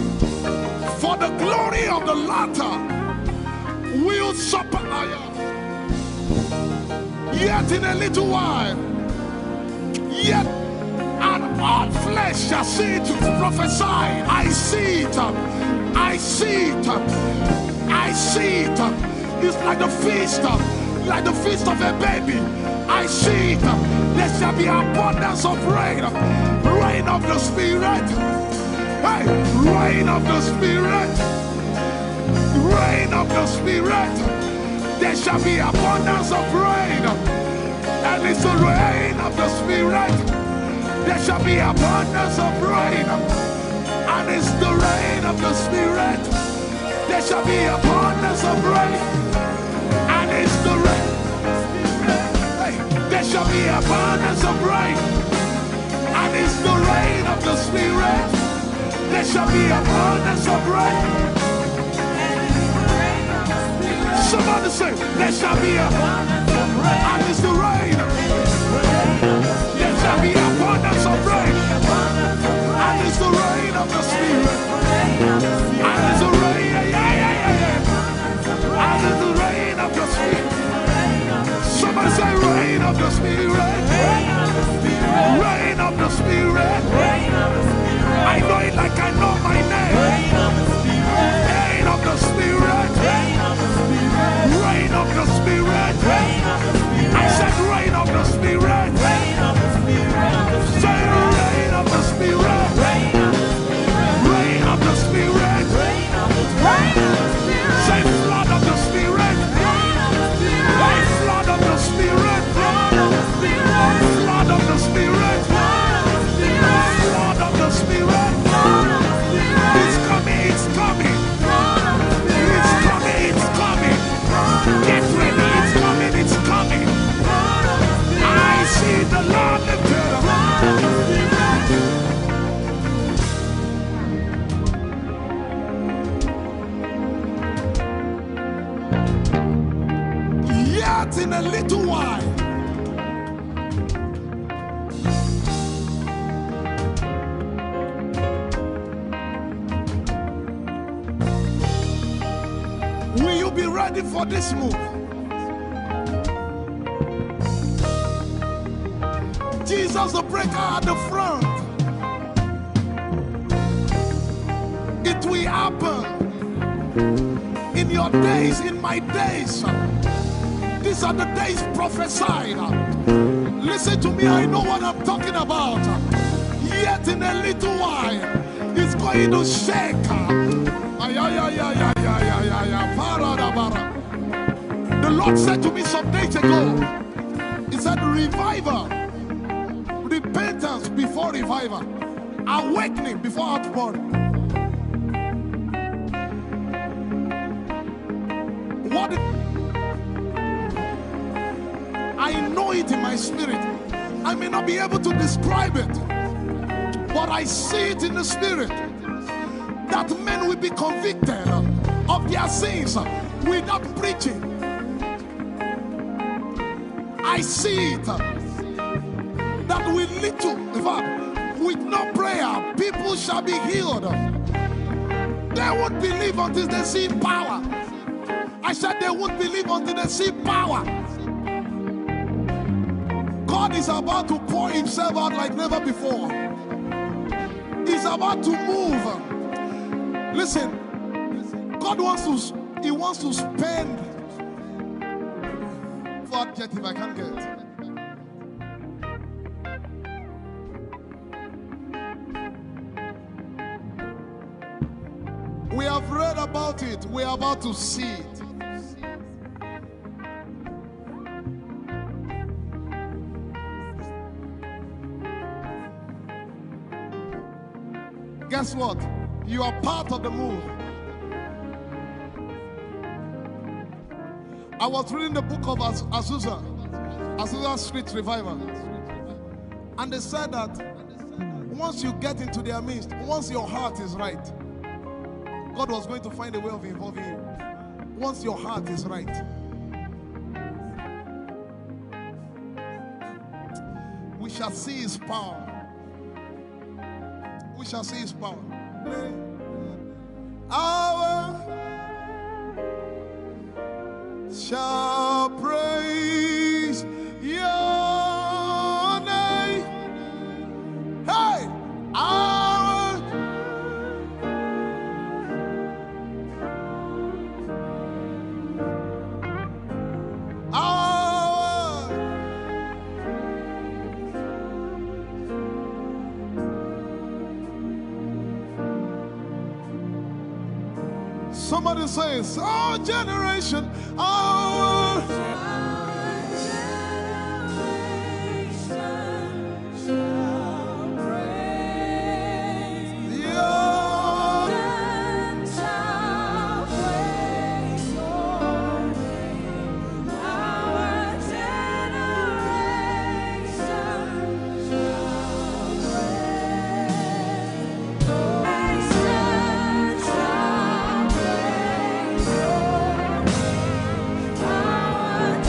for the glory of the latter will supper. Yet in a little while, yet and all flesh shall see it. Prophesy. I see it. I see it. I see it. It's like the feast of a baby. I see it. There shall be abundance of rain. Rain of the Spirit. Hey, rain of the Spirit. Rain of the Spirit. There shall be abundance of rain. And it's the rain of the Spirit. There shall be abundance of rain. And it's the rain of the Spirit. There shall be abundance of rain. And it's the rain. Hey, there shall be abundance of rain. And it's the rain of the Spirit. There shall be abundance of rain. Somebody say, there shall be abundance of rain. And it's the rain. There shall be abundance of rain. And it's the rain of the Spirit. And it's the rain, and it's the rain of the Spirit. Somebody say, rain of the Spirit. Rain of the Spirit. I know it like I know my name. Rain of the Spirit. Rain of the Spirit. I said rain of the Spirit. Say rain of the Spirit. Rain of the Spirit. Say flood of the Spirit. Say flood of the Spirit. Flood of the Spirit. Flood of the Spirit. It's coming, it's coming. It's coming, it's coming. Get ready, it's coming, it's coming. I see the Lord lifted up. Yet in a little while, will you be ready for this move? Jesus the breaker at the front. It will happen in your days, in my days. These are the days prophesied. Listen to me, I know what I'm talking about. Yet in a little while, it's going to shake. The Lord said to me some days ago, He said, revival, repentance before revival, awakening before outpouring. What? I know it in my spirit. I may not be able to describe it, but I see it in the spirit that men will be convicted of their sins without preaching. I see it that with little, in fact, with no prayer, people shall be healed. They won't believe until they see power. I said they won't believe until they see power. God is about to pour Himself out like never before. He's about to move. Listen, God wants to spend. For adjective, I can't get it. We have read about it. We are about to see it. Guess what? You are part of the move. I was reading the book of Azusa Street Revival, and they said that once you get into their midst, once your heart is right, God was going to find a way of involving you. Once your heart is right, We shall see his power. We shall see his power. Our shall praise your name. Hey, our somebody says, our generation, our Our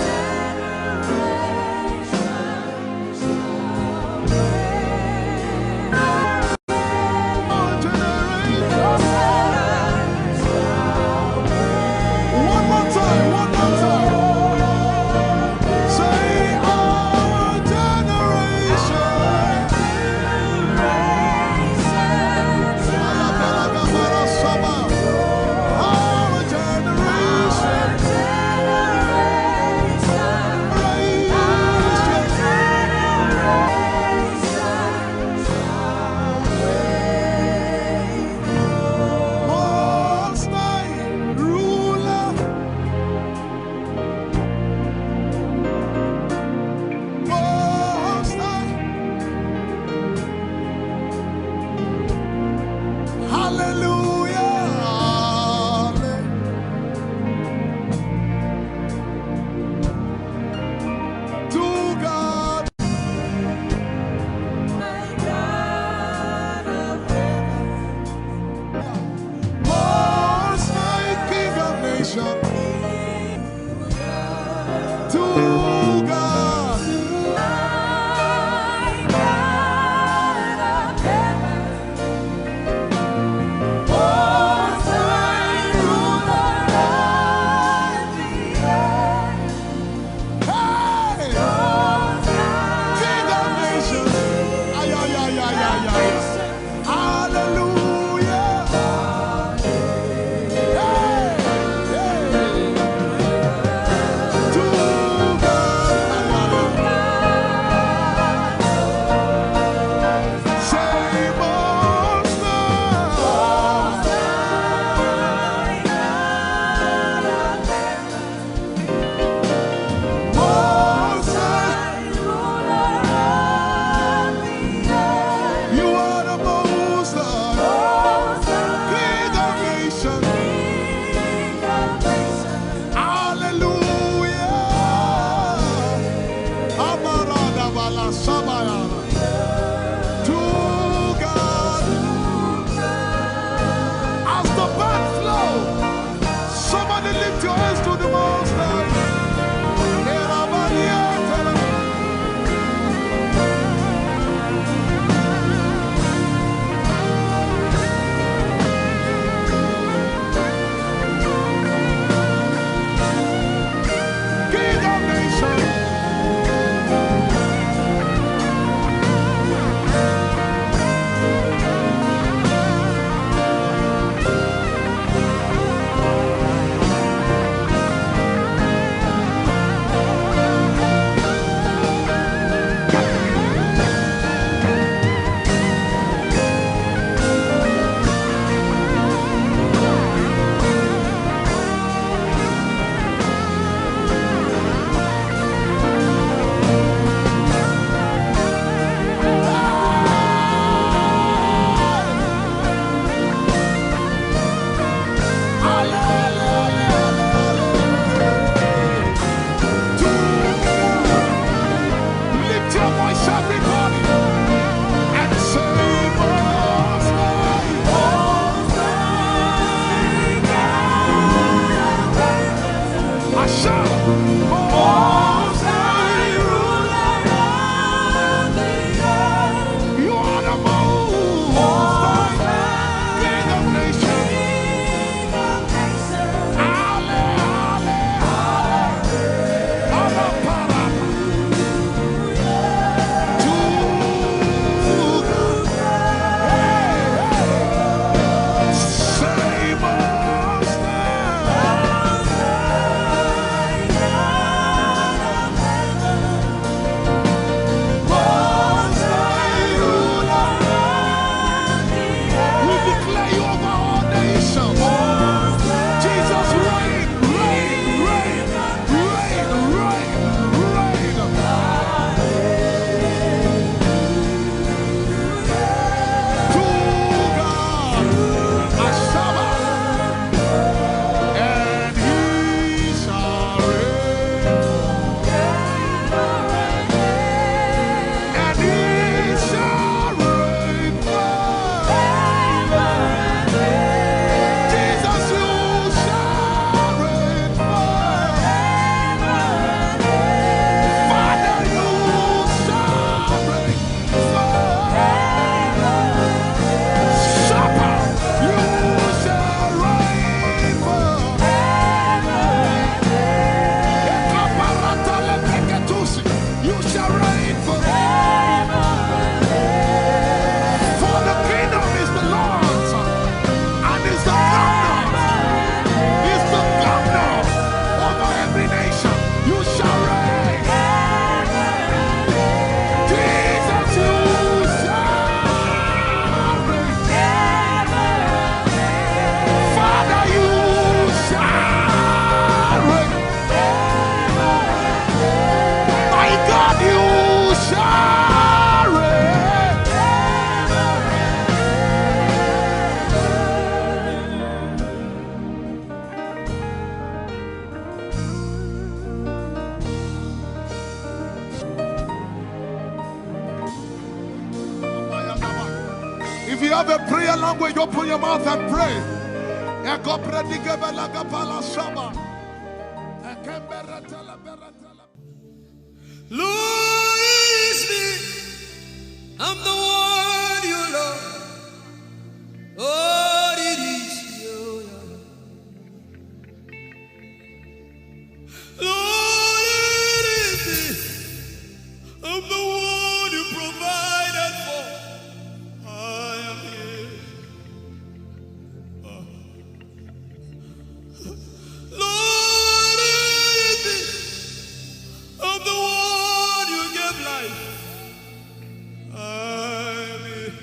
you have a prayer language, open your mouth and pray. Lord, it's me. I'm the one you love. Oh, it is you. Lord, it is me. I'm the one you provided for. I am here. Lord, it is me. I'm the one you gave life. I'm here.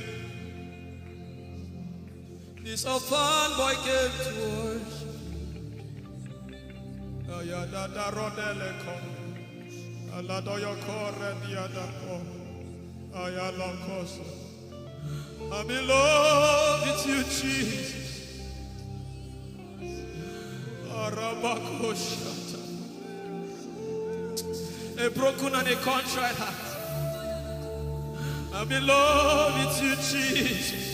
This orphan boy came to worship. Ayadada rodele kom. Aladoyo kore diada kom. Ayalokoso. I'm in love with you, Jesus. Arabakoshata. A broken and a contrite heart. I'm in love with you, Jesus.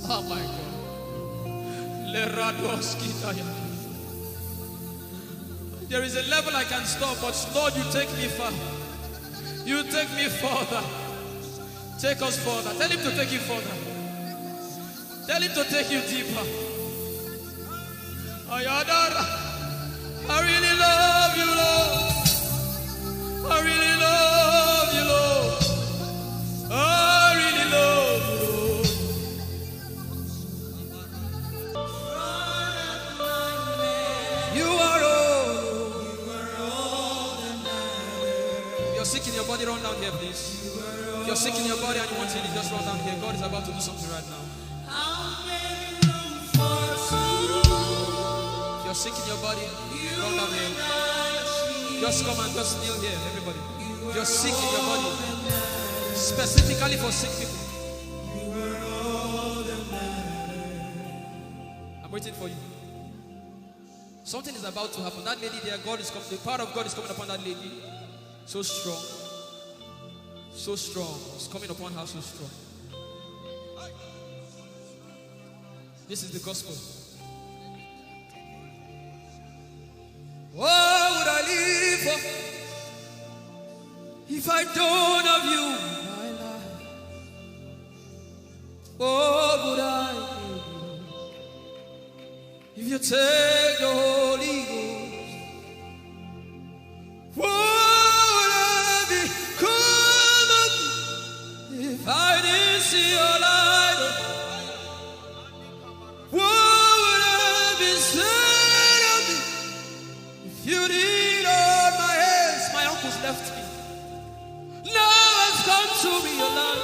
Oh my God. Leradoskitaya. There is a level I can stop, but Lord, you take me far. You take me further. Take us further. Tell him to take you further. Tell him to take you deeper. Ayadara. I really love you, Lord. I really love you, Lord. I really love you, Lord. You are all that matters. You're sick in your body, run down here, please. If you're sick in your body and you want healing, just run down here. God is about to do something right now. If you're sick in your body, run down here. Just come and just kneel here, everybody. If you're sick in your body, specifically for sick people. I'm waiting for you. Something is about to happen. That lady there, God is coming. The power of God is coming upon that lady. So strong. So strong. It's coming upon her so strong. This is the gospel. What would I live for if I don't have you in my life? What would I give if you take the Holy Ghost? What would I become if I didn't see your light? What would I be said of me if you did all my hands? My uncles left me. Now has come to me your life.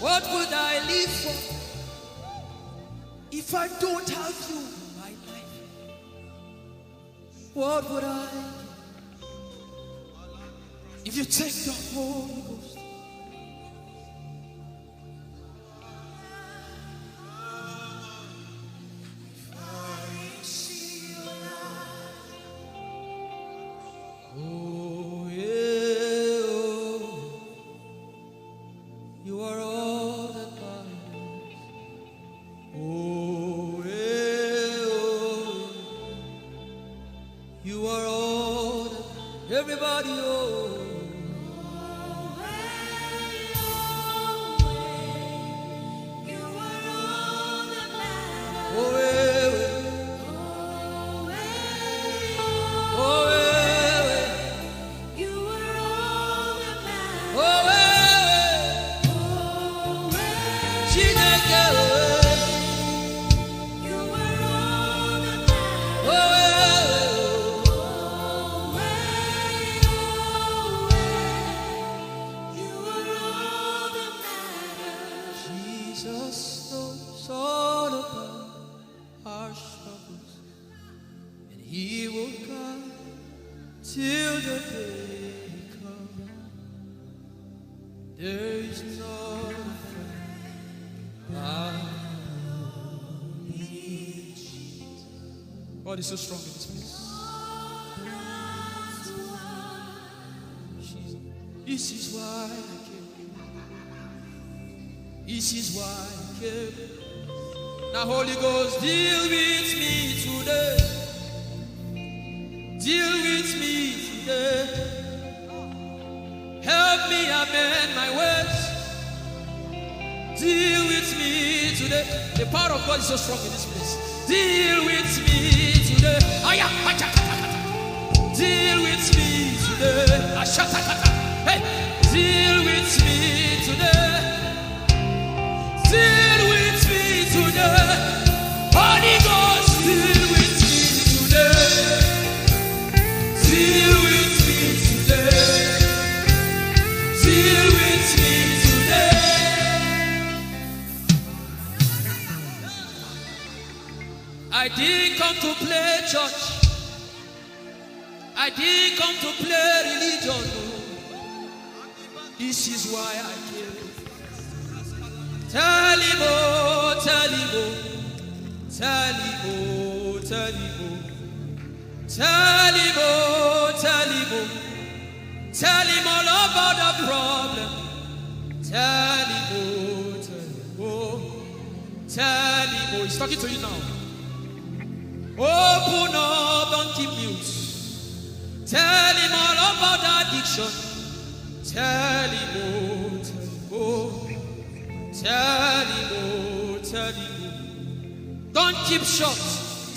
What would I live for if I don't have you in my life? What would I if you take the Holy Ghost? Oh yeah, oh. You are all that matters. Oh yeah, oh. You are all that everybody, oh. Oh, yeah, oh, yeah, oh, yeah, Chineke, oh, oh, There is no God is so strong in this place. This is why I came. This is why I came. Now, Holy Ghost, deal with me today. Deal with me today. Help me amend my ways. Deal with me today. The power of God is so strong in this place. Deal with me today. Deal with me today. Hey, deal with me today. Deal with me today. Holy Ghost, deal with me today. Deal with me today. Deal with me today. I didn't come to play church. I didn't come to play religion. No. This is why I came. Tell him, oh, tell him, oh, tell him, oh, tell him, oh, tell him, oh, tell him, oh, tell him all about the problem. Tell him, oh, tell him, oh, tell him, oh, he's talking to you now. Open up, don't keep mute. Tell him all about the addiction. Tell him, oh, tell him, oh, tell him, oh, tell him, oh. Don't keep short.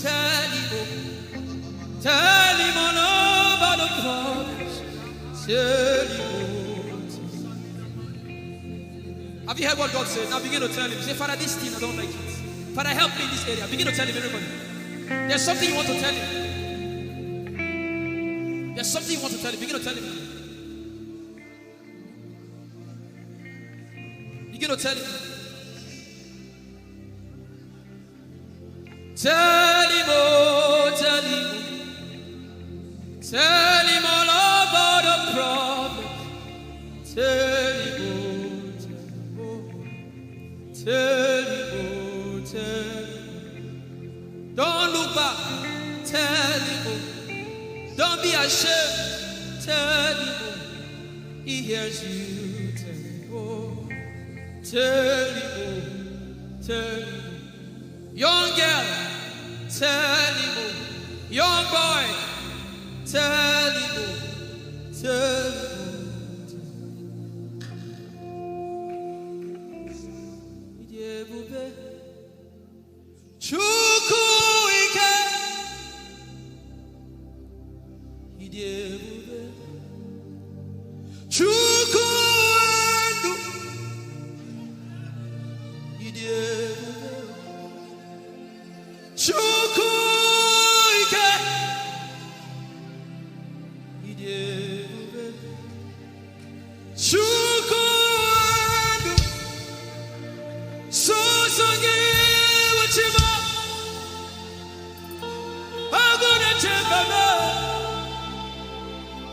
Tell him, oh, tell him all about the problems. Tell him, oh, tell him. Have you heard what God said? Now begin to tell him. Say, Father, this thing I don't like it. Father, help me in this area. Begin to tell him, everybody. There's something you want to tell him. There's something you want to tell him. Begin to tell him. Begin to tell him. Tell him, oh, tell him. Tell him all about the problem. Tell him, oh, tell him, oh, tell him. Don't look back. Tell him, oh. Don't be ashamed. Tell him, oh. He hears you. Tell him, oh. Tell him, oh. Tell him, oh. Young girl, tell him, oh. Young boy, tell him, oh. Tell him, oh. Chukwu ike. Chukwu ndu. Chukwu ike. Chukwu ndu. Sosogi wachima. Aguna chembama.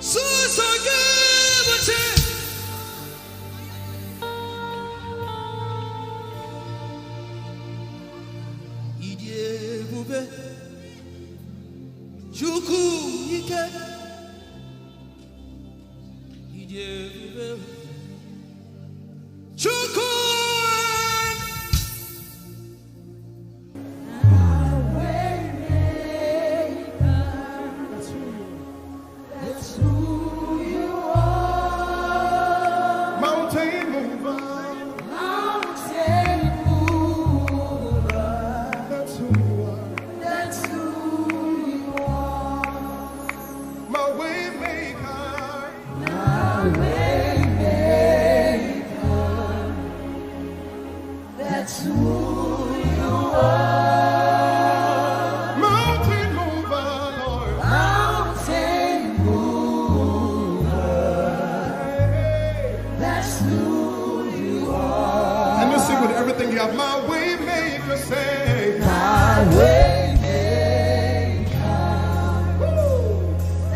Sosogi wachima. Chukwu ike. Chukwu. Mountain mover. That's who you are. My way maker. That's who you are. Mountain mover, Lord. Mountain mover. That's who you are. And let's sing with everything you have. My way maker, say. My way maker.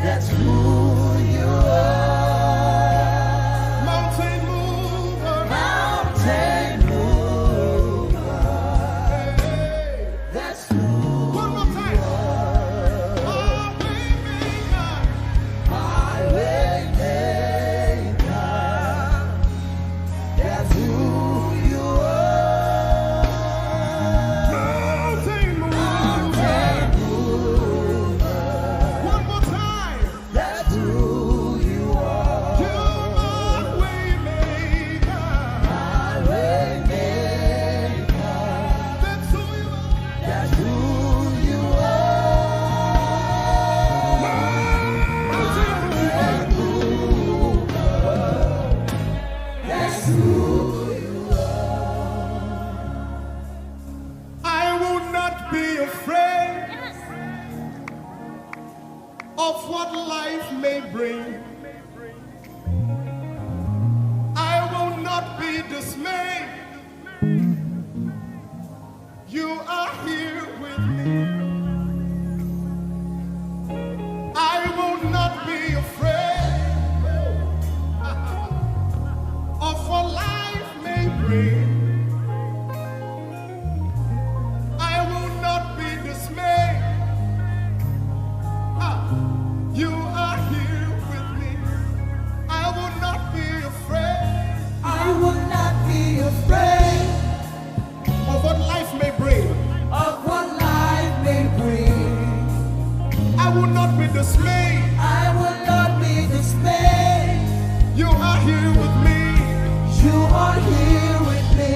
That's who you are. Mountain mover. I will not be afraid of what life may bring. I will not be dismayed. You are here with me. I will not be afraid of what life may bring. I will not be dismayed. You are here with me. I will not be afraid. I will not be afraid Of what life may bring. of what life may bring. I will not be dismayed. I will not be dismayed. You are here with me. You are here with me.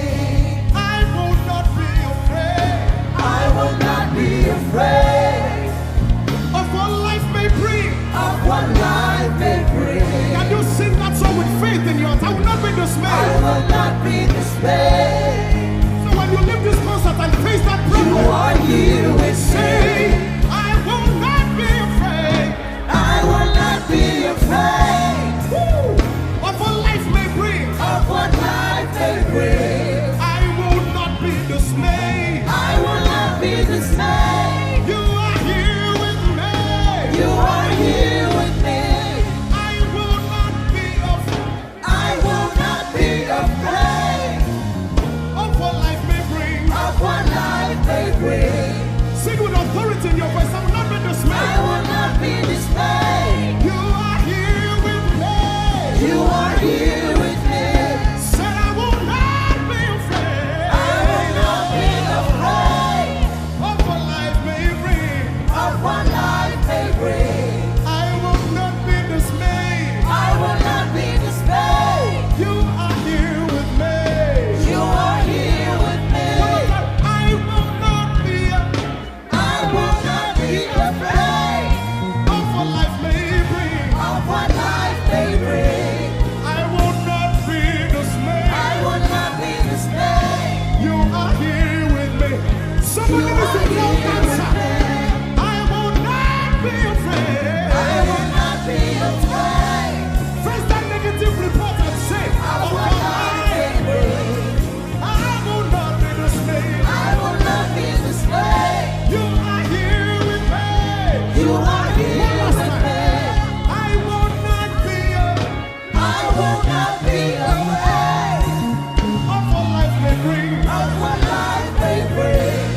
I will not be afraid I will not be afraid of what life may bring. of what life may bring. Can you sing that song with faith in your heart? I will not be I dismayed. will not be dismayed. So when you leave this concert and face that You problem, are here with say, me. I will not be afraid I will not be afraid of what life may bring. of what life may bring. I will not be dismayed. I will not be dismayed. You are here with me. You are here with me. I will not be afraid I will not be afraid of what life may bring. of what life may bring. Sing with authority in your voice. I will not be I dismayed. will not be dismayed. You are here with me. You are here with me. Said I will not be afraid I will not be afraid of what life may bring. of what life may bring. I will not be dismayed. I will not be dismayed. You are here with me. You are here with me. I will not be I will not be afraid of what life may bring. of what life may bring. I will not be dismayed. I will not be dismayed. You are here with me. Somebody You needs to are blow here cancer. with me. I will not be afraid. I will not be afraid Face that negative report and say, of oh what life may God, bring. I will not be dismayed. I will not be dismayed. You are here with me. You are here One last with time. me. I will not be I will not be afraid of what life may bring. of what life may bring.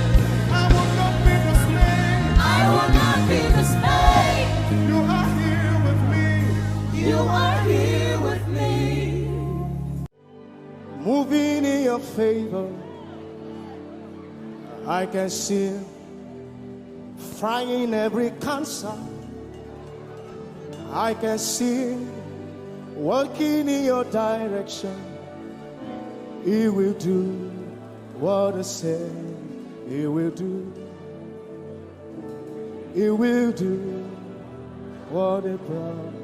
I will not be dismayed. I will not be dismayed. You are here with me. You are here with me. Moving in your favor, I can see frying every cancer. I can see working in your direction. He will do what I said he will do. He will do what he promised.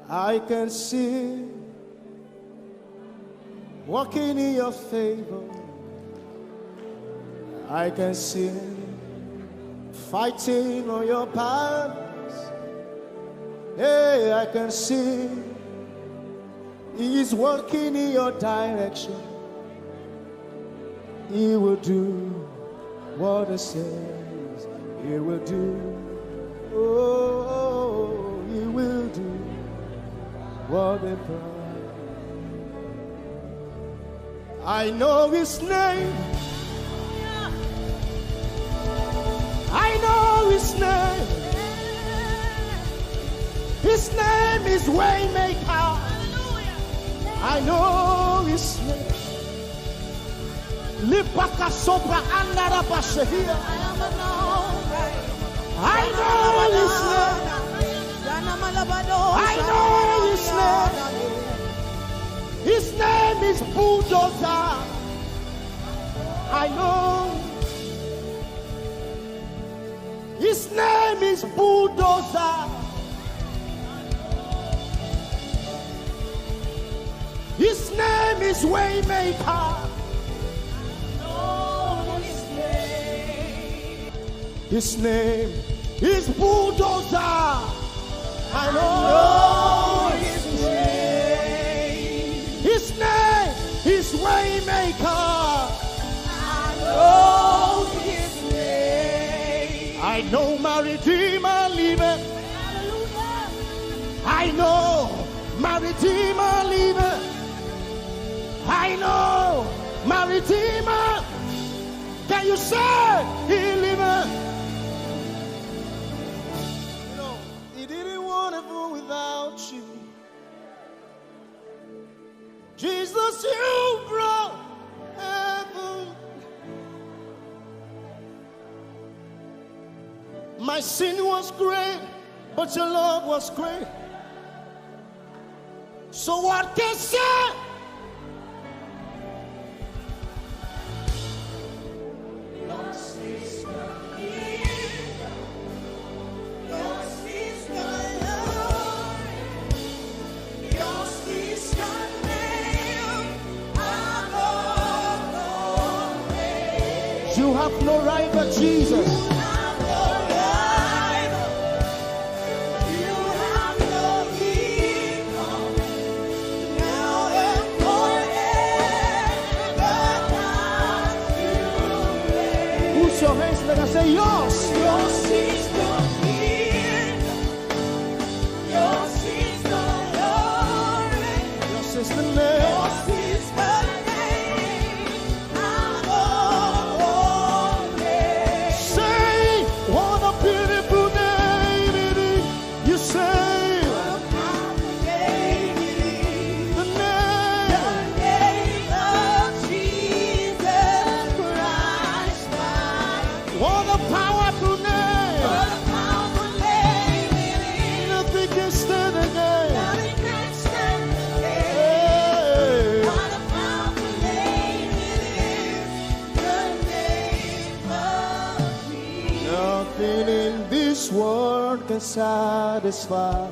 I can see walking in your favor. I can see fighting on your battles. Hey, I can see He is working in your direction. He will do what He says He will do. Oh, He will do what He promised. I know His name. I know His name. His name is Waymaker. I know His name. Lipaka sopra andara bashehia. I know His name. I know His name. His name is Bulldozer. I know. His name is Bulldozer. is Waymaker. His name is Bulldozer. I know his name. His name is Waymaker. I know his name. I know my Redeemer liveth. I know my Redeemer liveth. I know my Redeemer. Can you say he liveth? You know, he didn't want to go without you. Jesus, you brought heaven. My sin was great, but your love was great. So what can I say? You have no rival, Jesus. You have no rival. You have no equal. Now and forever. Push your hands, let us say yours. Yours is the kingdom. Yours is the glory. Yours is the name. Yours is the world can satisfy.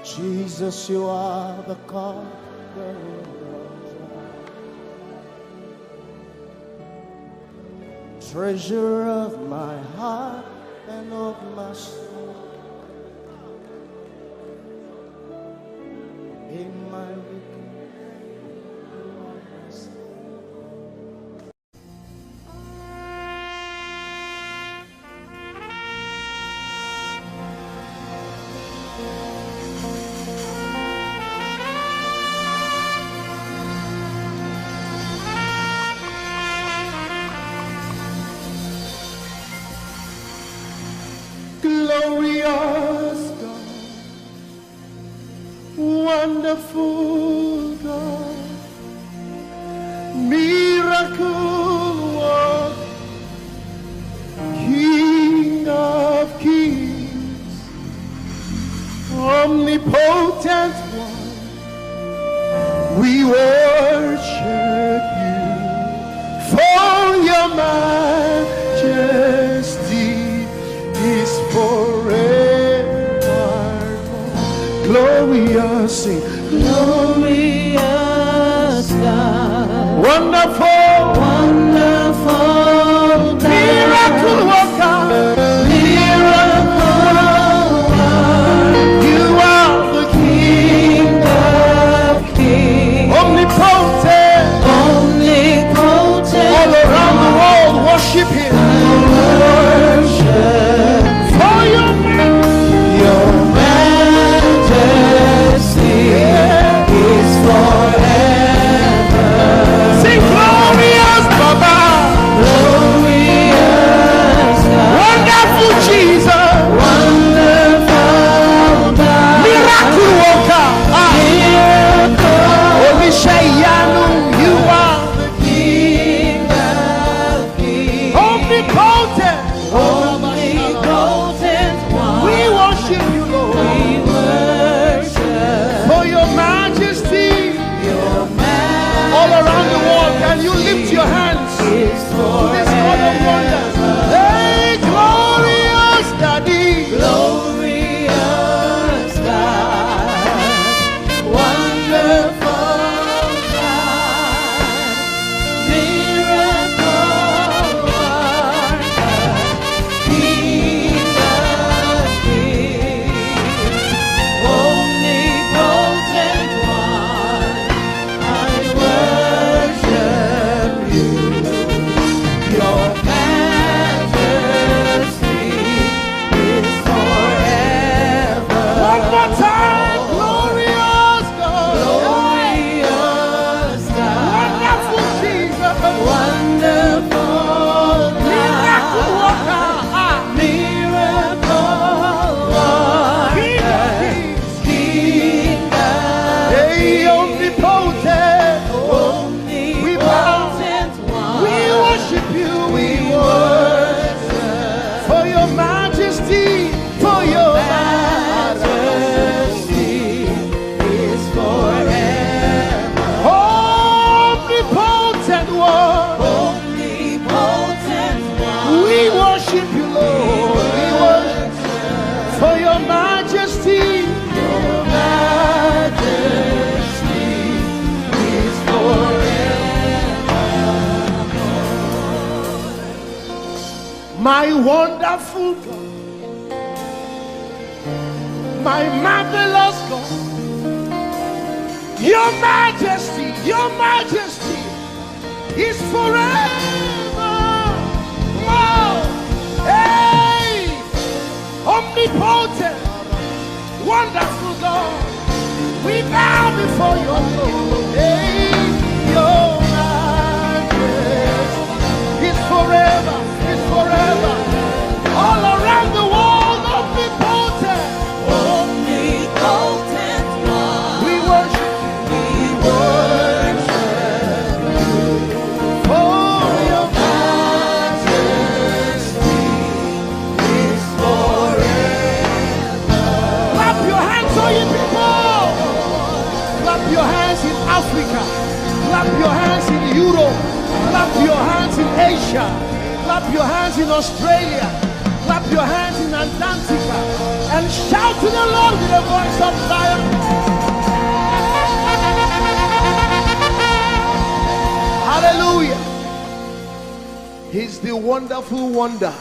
Jesus, you are the God. Treasure of my heart and of my soul. In my glorious God, wonderful God, miracle worker, King of kings, omnipotent one, we worship you for your majesty is forever. Glorious, glorious God, wonderful, wonderful, miracle worker, miracle worker. You are the King of kings, omnipotent, omnipotent. All around the world, worship Him. Majesty is forever. Sing glory. majesty, for your majesty is forever. Omnipotent one, Omnipotent one, we worship you, Lord. We worship for your majesty. Your majesty is forever. My wonderful God, my marvelous God, your majesty is forever. Wow. Hey, omnipotent, wonderful God, we bow before your throne. Hey, your majesty is forever, all around the world, omnipotent. omnipotent one, We worship for your majesty is forever. Clap your hands, all you people. Clap your hands in Africa. Clap your hands in Europe. Clap your hands in Asia. Clap your hands in Australia. Clap your hands in Antarctica. And shout to the Lord with a voice of triumph. Hallelujah. He's the wonderful wonder.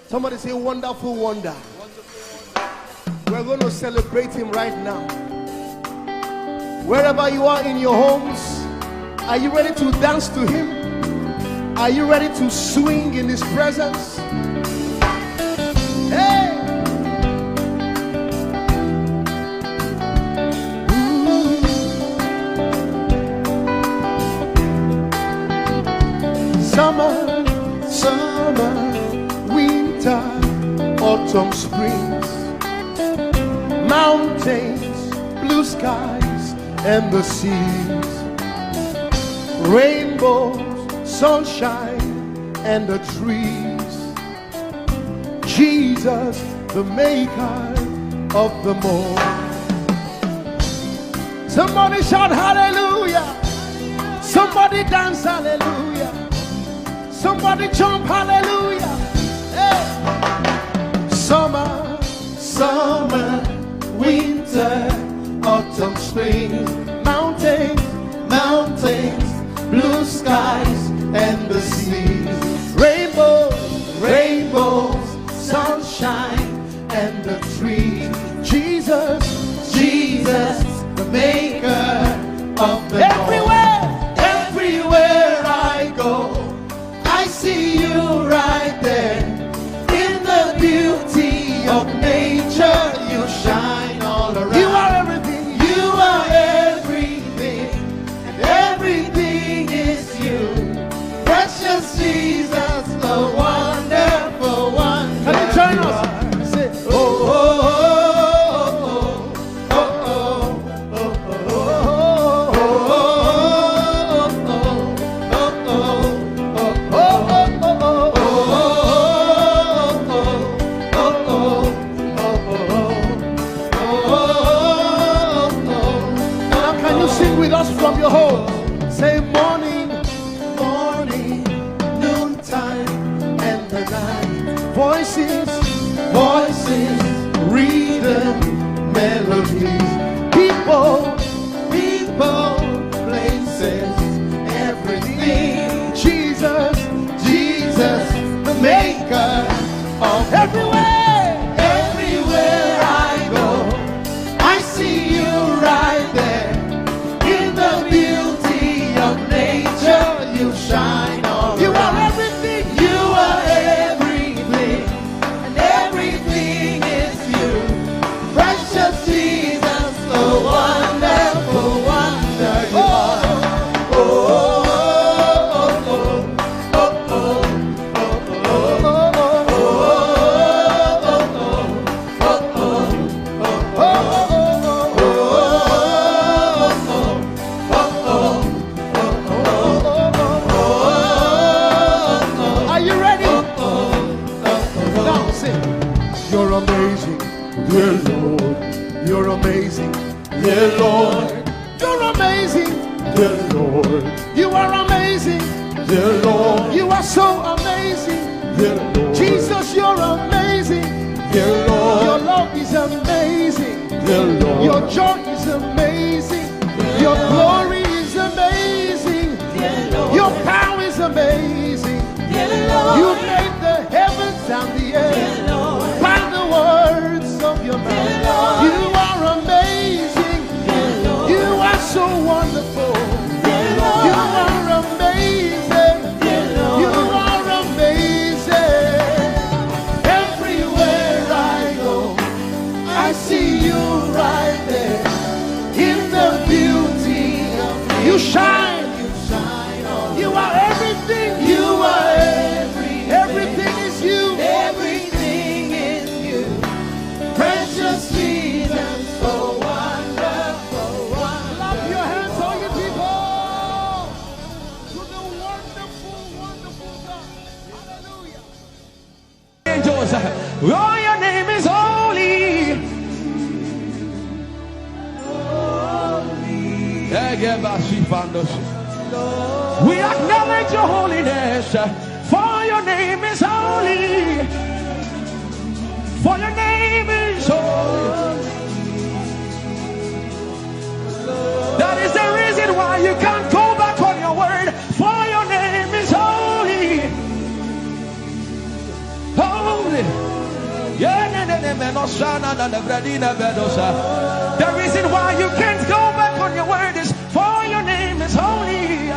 Somebody say wonderful wonder. We're going to celebrate him right now. Wherever you are in your homes, are you ready to dance to him? Are you ready to swing in his presence? Hey! Summer, winter, autumn, springs, mountains, blue skies, and the seas, rainbows, sunshine, and the trees. Jesus, the maker of them all. Somebody shout hallelujah. Somebody dance hallelujah. Somebody jump hallelujah. Hey. Summer, winter, autumn, spring, mountains, blue skies, and the seas, rainbows, sunshine, and the trees. Jesus, the maker of the everywhere I go, I see you right there. In the beauty of nature, you shine all around. You are everything. You are everything, and everything is you. Precious Jesus, the wonderful one. Can you join us? Say, oh, oh, oh, oh, oh, oh, Now can you sing with us from your home? Say morning, noontime, and the night. Voices, rhythm, melodies. People, places, everything. Jesus, the maker of everywhere I go, I see you right there. In the beauty of nature, you shine all you around. Are everything. You are everything, and everything is you. Precious Jesus, you're amazing, dear Lord. You're amazing, dear Lord. You're amazing, dear Lord. You are amazing, dear Lord. You are so amazing, dear Lord. Jesus, you're amazing, dear Lord. Your love is amazing, dear Lord. Your joy is amazing, your glory is amazing, dear Lord. Your power is amazing, dear Lord. You made the heavens and the earth by the words of your mouth. You are amazing, dear Lord. You are so wonderful, dear Lord. You are amazing, dear Lord. You are amazing. Everywhere I go, I see you right there in the beauty of you. You shine, you shine on. You are everything. You are everything. Everything is you. Everything is you. Precious Jesus, so wonderful. Clap your hands, all you people, to the wonderful, wonderful God. Hallelujah. Angels, oh, your name is holy. We acknowledge your holiness, for your name is holy. For your name is holy. That is the reason why you can't go back on your word. For your name is holy. Holy. The reason why you can't go back on your word is for your name is holy.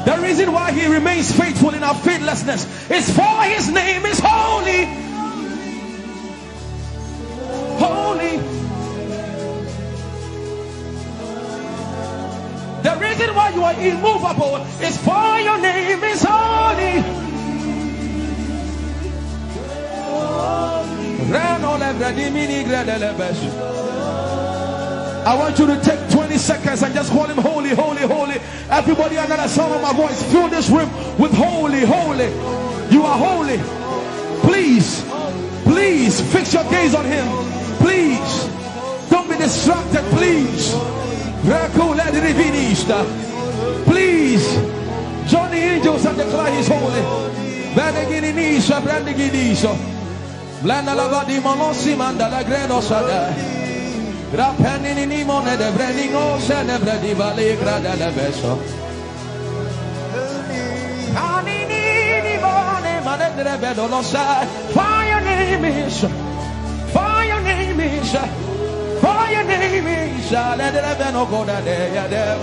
The reason why he remains faithful in our faithlessness is for his name is holy. Holy. The reason why you are immovable is for your name is holy. I want you to take 20 seconds and just call him holy, holy, holy. Everybody under the sound of my voice, fill this room with holy, holy. You are holy. Please, please fix your gaze on him. Please, don't be distracted, please. Please, join the angels and declare he's holy. Blanda la va di monossi manda la greno sada. Grapenini ni mone de breningo se ne bredi vale grada le beso. Anini ni mone mane de bedo lo sa. For your name is, for your name is, for your name is. Let the beno go da de ya dem.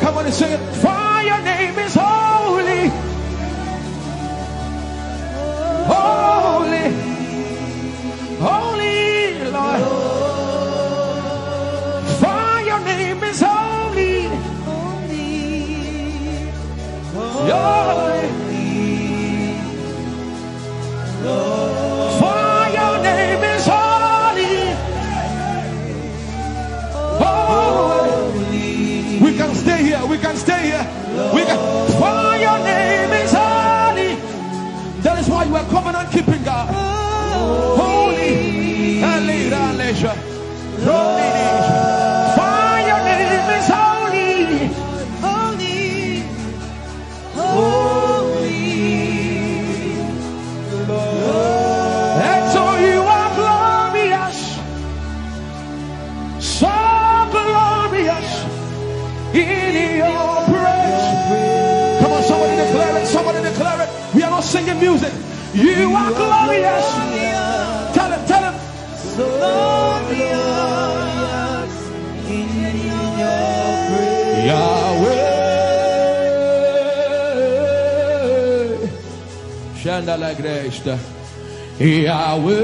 Come on and sing it. For your name is holy. Holy, holy Lord, for your name is holy, holy, for your name is holy, holy. We can stay here, we can stay here, we can. For your name is holy. That is why you are covenant keeping God. Holy. For your name is holy. Holy. Holy. And so you are glorious. So glorious in your praise. Come on, somebody declare it. Somebody declare it. We are not singing music. You are glorious. Tell him, tell him. So glorious in your praise. Yahweh. Shanda la gresta. Yahweh.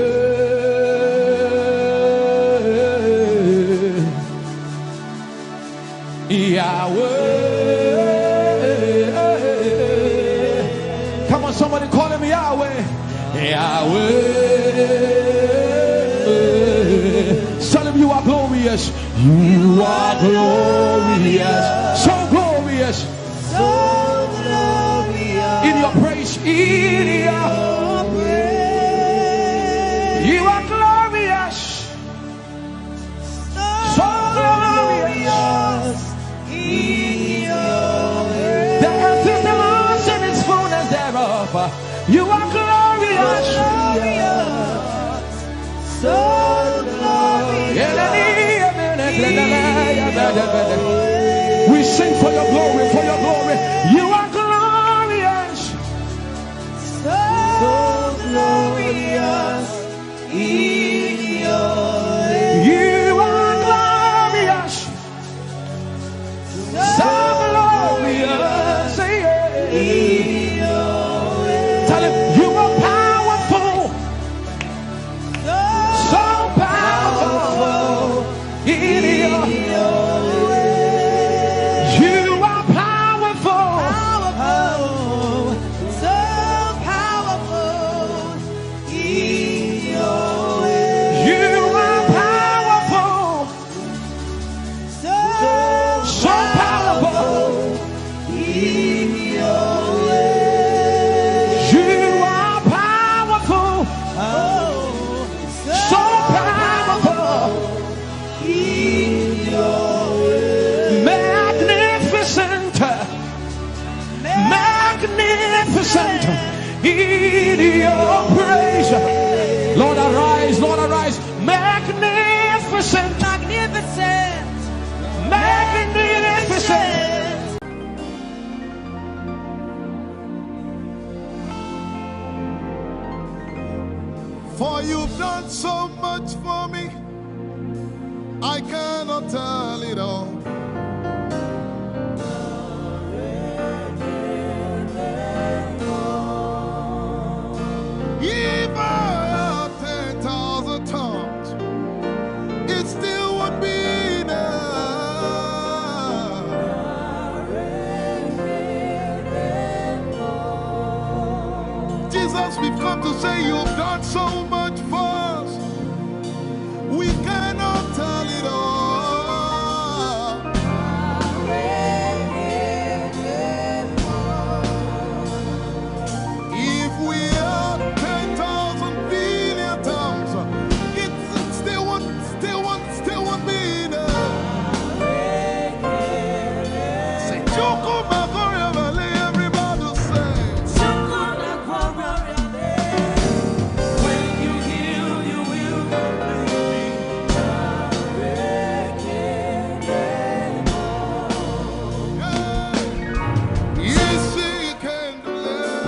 Yahweh. Come on, somebody call him Yahweh. Yahweh. Tell him you are glorious. You are glorious. So glorious. so glorious. In your praise, in your praise. you are glorious. So glorious. In your praise. The earth is the Lord's and its fullness thereof. You are glorious. So glorious. We sing for your glory, for your glory. You are glorious. So glorious. In your You are glorious. So glorious. Tell him you are powerful. So powerful. In your you are powerful. So powerful. In your You are powerful. so powerful. in your You are powerful. So powerful. Magnificent. Magnificent. In your praise. Lord arise. Lord arise. Magnificent. magnificent. Magnificent. For you've done so much for me, I cannot tell it all. If I had 10,000 tongues, it still would be enough. Jesus, we've come to say you've done so much for us. We cannot tell it all. If we had 10,000 billion tongues, it still won't be enough. Say, Choco Magoria Valley, everybody say. When you heal, you will Yes, she can do that.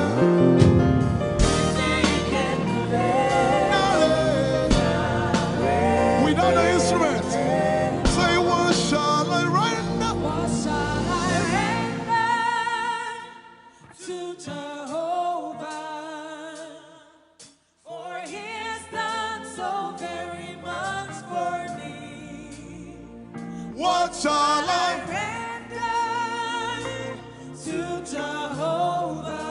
Without the instrument, say, what shall I render? What shall I render to Jehovah? For he has done so very much for me. What shall I? Render to Jehovah.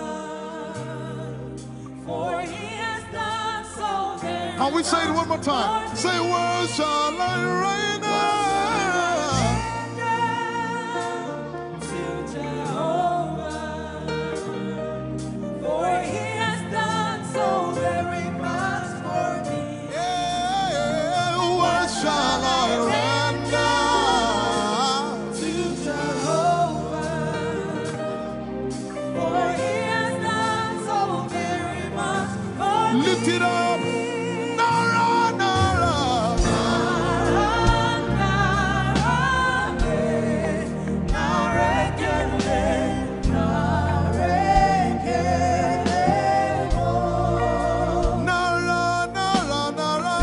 For he has done so very Can we say it one more time? Say, what shall I render? to Jehovah. For he has done so very much for me. Yeah, what shall I render? To Jehovah. For he has done so very much for me. Lift it up. Nara, Nara. Nara, Nara, Nara.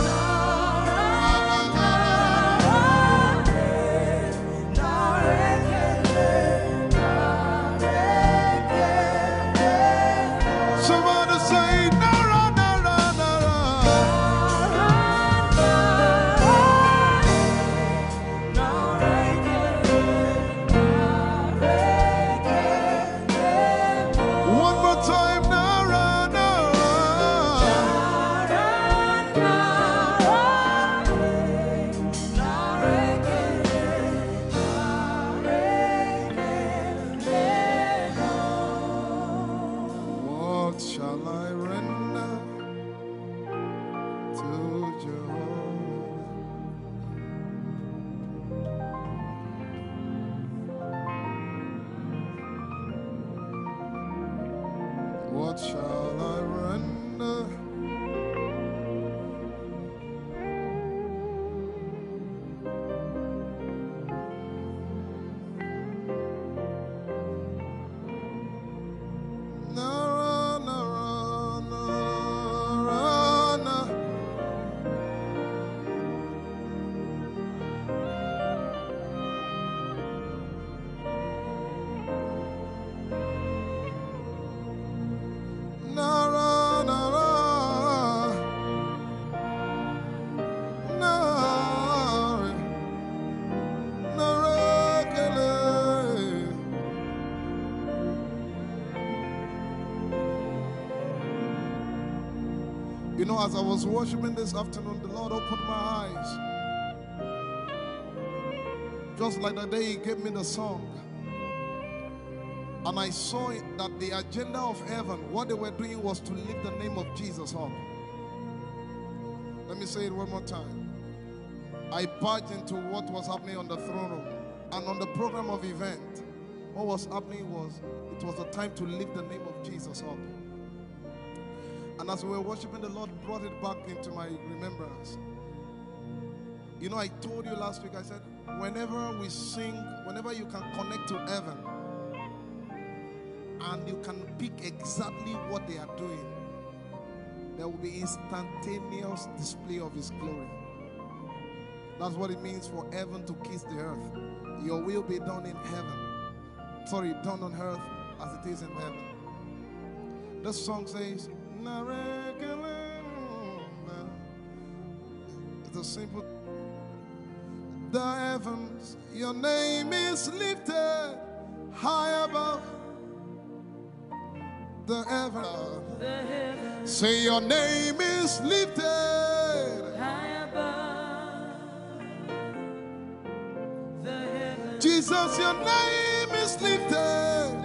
Somebody say, Nara, Nara, Nara. What shall I render? Nara, nara, nara, nara. Nara, nara, nara, nara, kele. You know, as I was worshiping this afternoon, the Lord opened my eyes. Just like the day He gave me the song. And I saw it that the agenda of heaven, what they were doing was to lift the name of Jesus up. Let me say it one more time. I barged into what was happening on the throne room. And on the program of event, what was happening was, it was the time to lift the name of Jesus up. And as we were worshiping, the Lord brought it back into my remembrance. You know, I told you last week, I said, whenever we sing, whenever you can connect to heaven, and you can pick exactly what they are doing, there will be instantaneous display of His glory. That's what it means for heaven to kiss the earth. Your will be done in heaven. Sorry, done on earth as it is in heaven. This song says, it's a simple. The heavens, your name is lifted high above. The heavens, say your name is lifted High above the heavens, Jesus, your name is lifted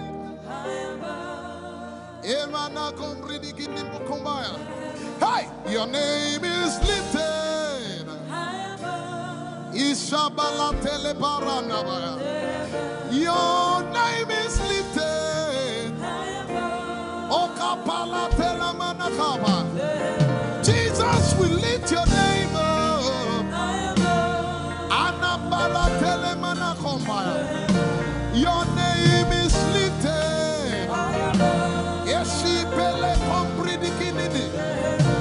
high above, Emana komridi kinimbukumbaya. Hey, your name is lifted high above Ishabala telebaranabaya. Your name is lifted high above Okapala telamanakaba. Jesus, we lift your name up. high above Anabala telemanakombaya. Your name is lifted. Yeshipele kombridikinini.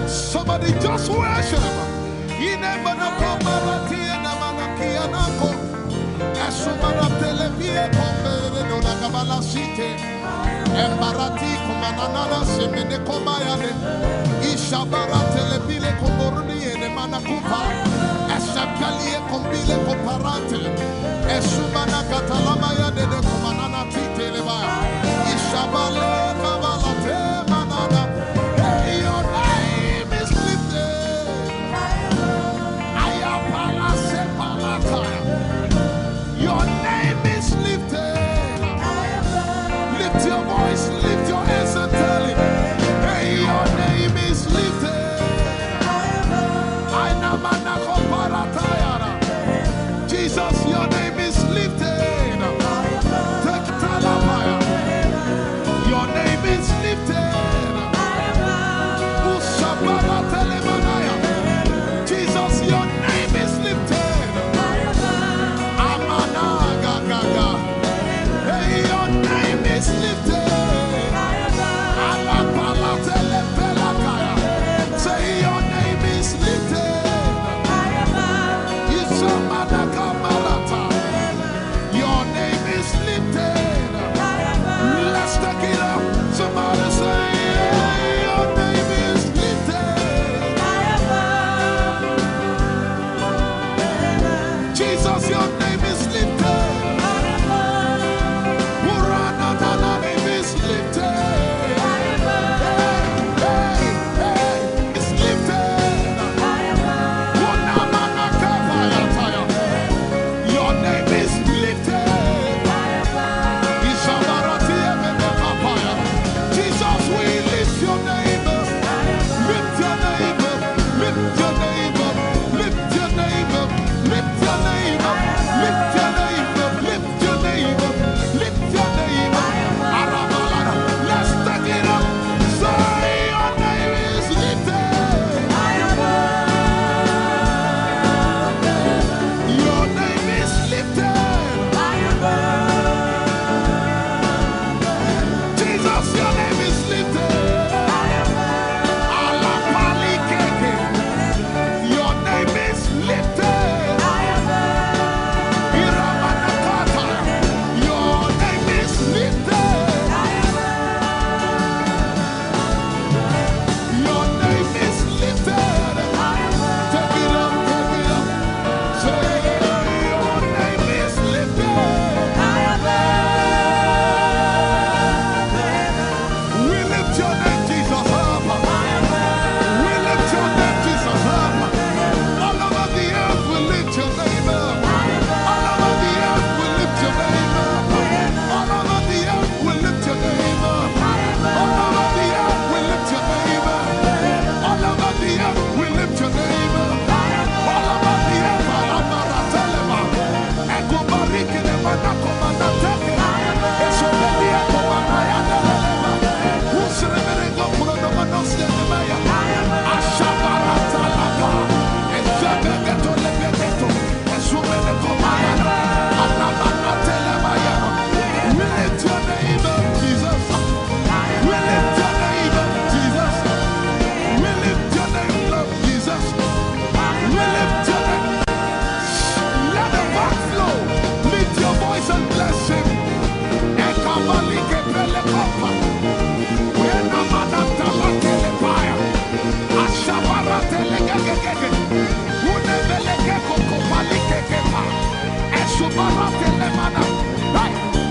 Somebody just worship. Inemanakomarati enamanakianako. Esumana televie kombere no nakabala site. Embarati kumanana semene komayane. Ishabara telebile komboruni ene manakupa. Eshapalie kombile komparate. Esumana katalamaya de kumanana titeleba. Ishabale kabalate manana. Hey, your name is lifted. Ayapala sepalataya. Your name is lifted. Lift your voice, lift your hands and tell Him, hey, your name is lifted. Jesus, your name is lifted. Take Talabaya. Your name is lifted. Ushabara Telemanaya. Jesus, your name is lifted. Amana Gaga. Hey, your name is lifted.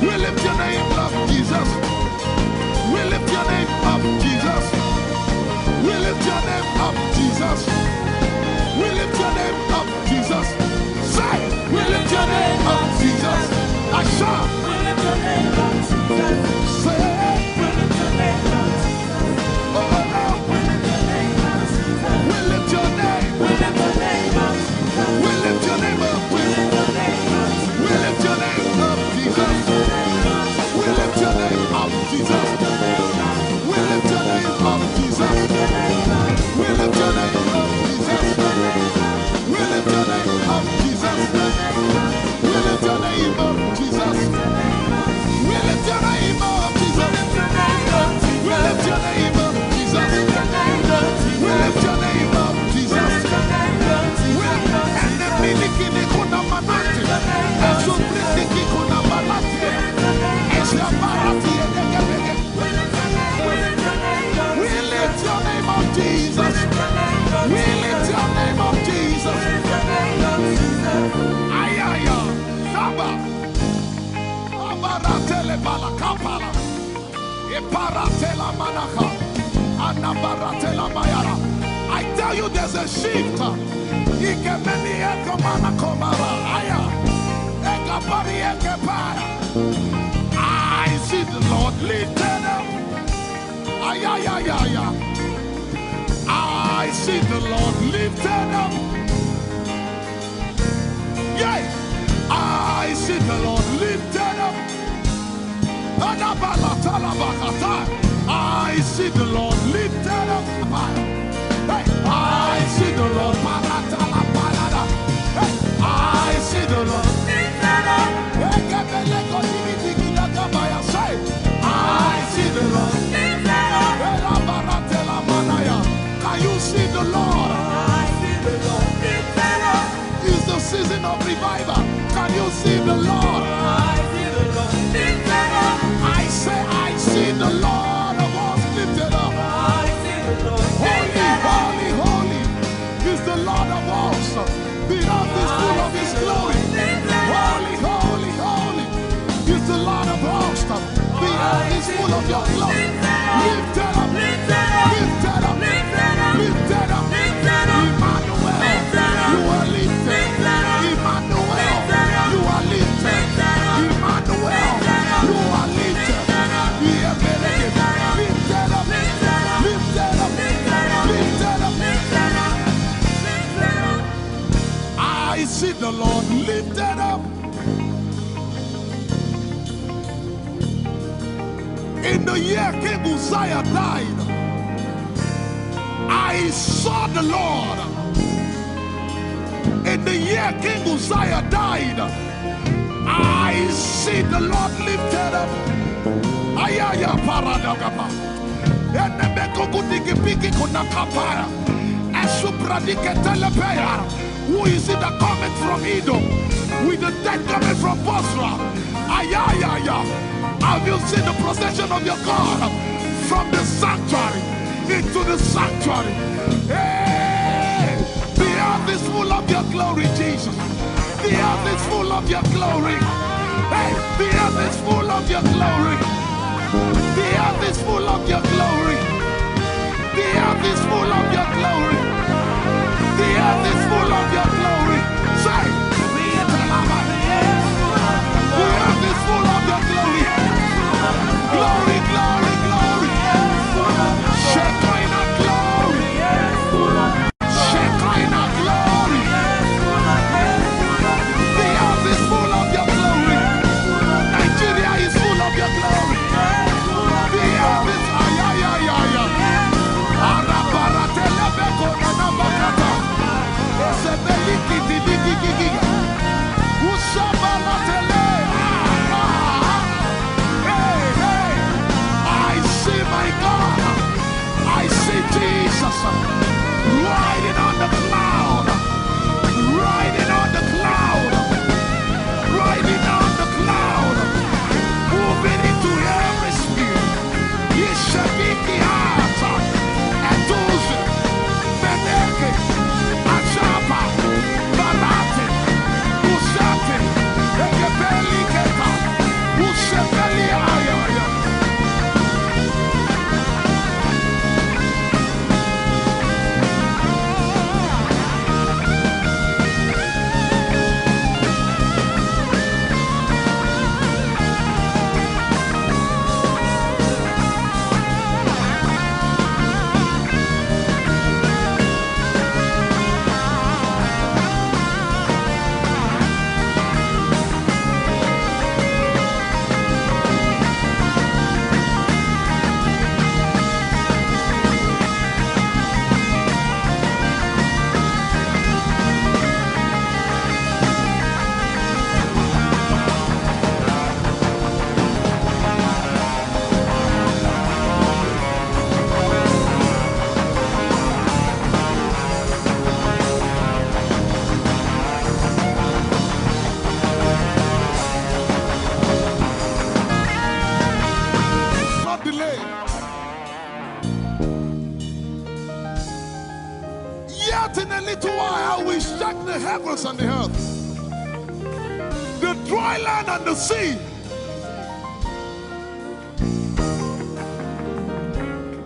We lift your name up, Jesus. We lift your name up, Jesus. We lift your name up, Jesus. We lift your name up, Jesus. Say, we lift your name up, Jesus. I shall. We lift your name up, Jesus. Say, We lift your name up, Jesus. oh no. We lift your name up, Jesus. We lift your name. We lift your name up, Jesus. We lift your name up, We Jesus. lift your name up, Jesus. We lift your name up, Jesus. We lift your name up, Jesus. We lift your name up, Jesus. We lift your name up, Jesus. We lift your name up, Jesus. We lift your name up, Jesus. We lift your name up, Jesus. We lift your name up, Jesus. We lift your name up, Jesus. And the miliki kuna manati, and so pretty kuna manati, and so barati and we lift your name up, Jesus. We lift your name up, Jesus. Ayaya, Saba, Abaratele Balakapala, Iparatela Manaka, Anabaratela Mayara. I tell you, there's a shift. Ikemeni Ekomana Komara, Aya, Ekapari Ekepaya. I see the Lord lifted up. Ayayayaya. I see the Lord lifted up. Yay! I see the Lord lifted up. I see the Lord lifted up. Hey, I see the Lord. Hey, I see the Lord lifted up. I see the Lord lifted up. Can you see the Lord? It's the season of revival. Can you see the Lord? I say, I see the Lord of hosts lifted up. Holy, holy, holy is the Lord of hosts. The earth is full of His glory. Holy, holy, holy is the Lord of hosts. The earth is full of Your glory. Lifted up, lifted up, lifted up, lifted up. Emmanuel, You are lifted. Emmanuel, You are lifted. Emmanuel, You are lifted. Lifted up, lifted up, lifted up. I see the Lord lifted up. In the year King Uzziah died, I saw the Lord. In the year King Uzziah died, I see the Lord lifted up. Ayaya paradagaba. Enemeko kudigipiki kunakapaya. Esupradike telepea. Who is it that cometh from Edom? With the dead coming from Bosra. Ayaya. Have you seen the procession of your God from the sanctuary into the sanctuary? Hey, the earth is full of Your glory, Jesus. The earth is full of Your glory. Hey, the earth is full of Your glory. The earth is full of Your glory. The earth is full of Your glory. The earth is full of Your glory. Say, the earth is full of Your glory. Glory, glory, glory. Shekinah glory. Shekinah glory. The earth is full of Your glory. Nigeria is full of Your glory. The earth is ayayayaya. Arabaratele without delay. Yet in a little while I will shake the heavens and the earth, the dry land and the sea.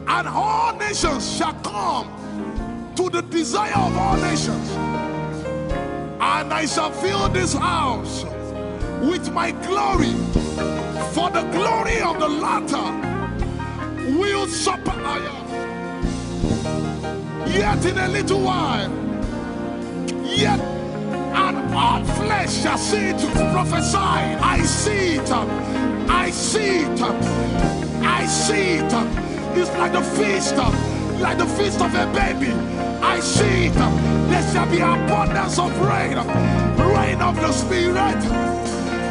And all nations shall come to the desire of all nations. And I shall fill this house with my glory, for the glory of the latter will surpass. Yet in a little while, yet, and all flesh shall see it. Prophesy. I see it. I see it. I see it. It's like the feast of a baby. I see it. There shall be abundance of rain, rain of the Spirit.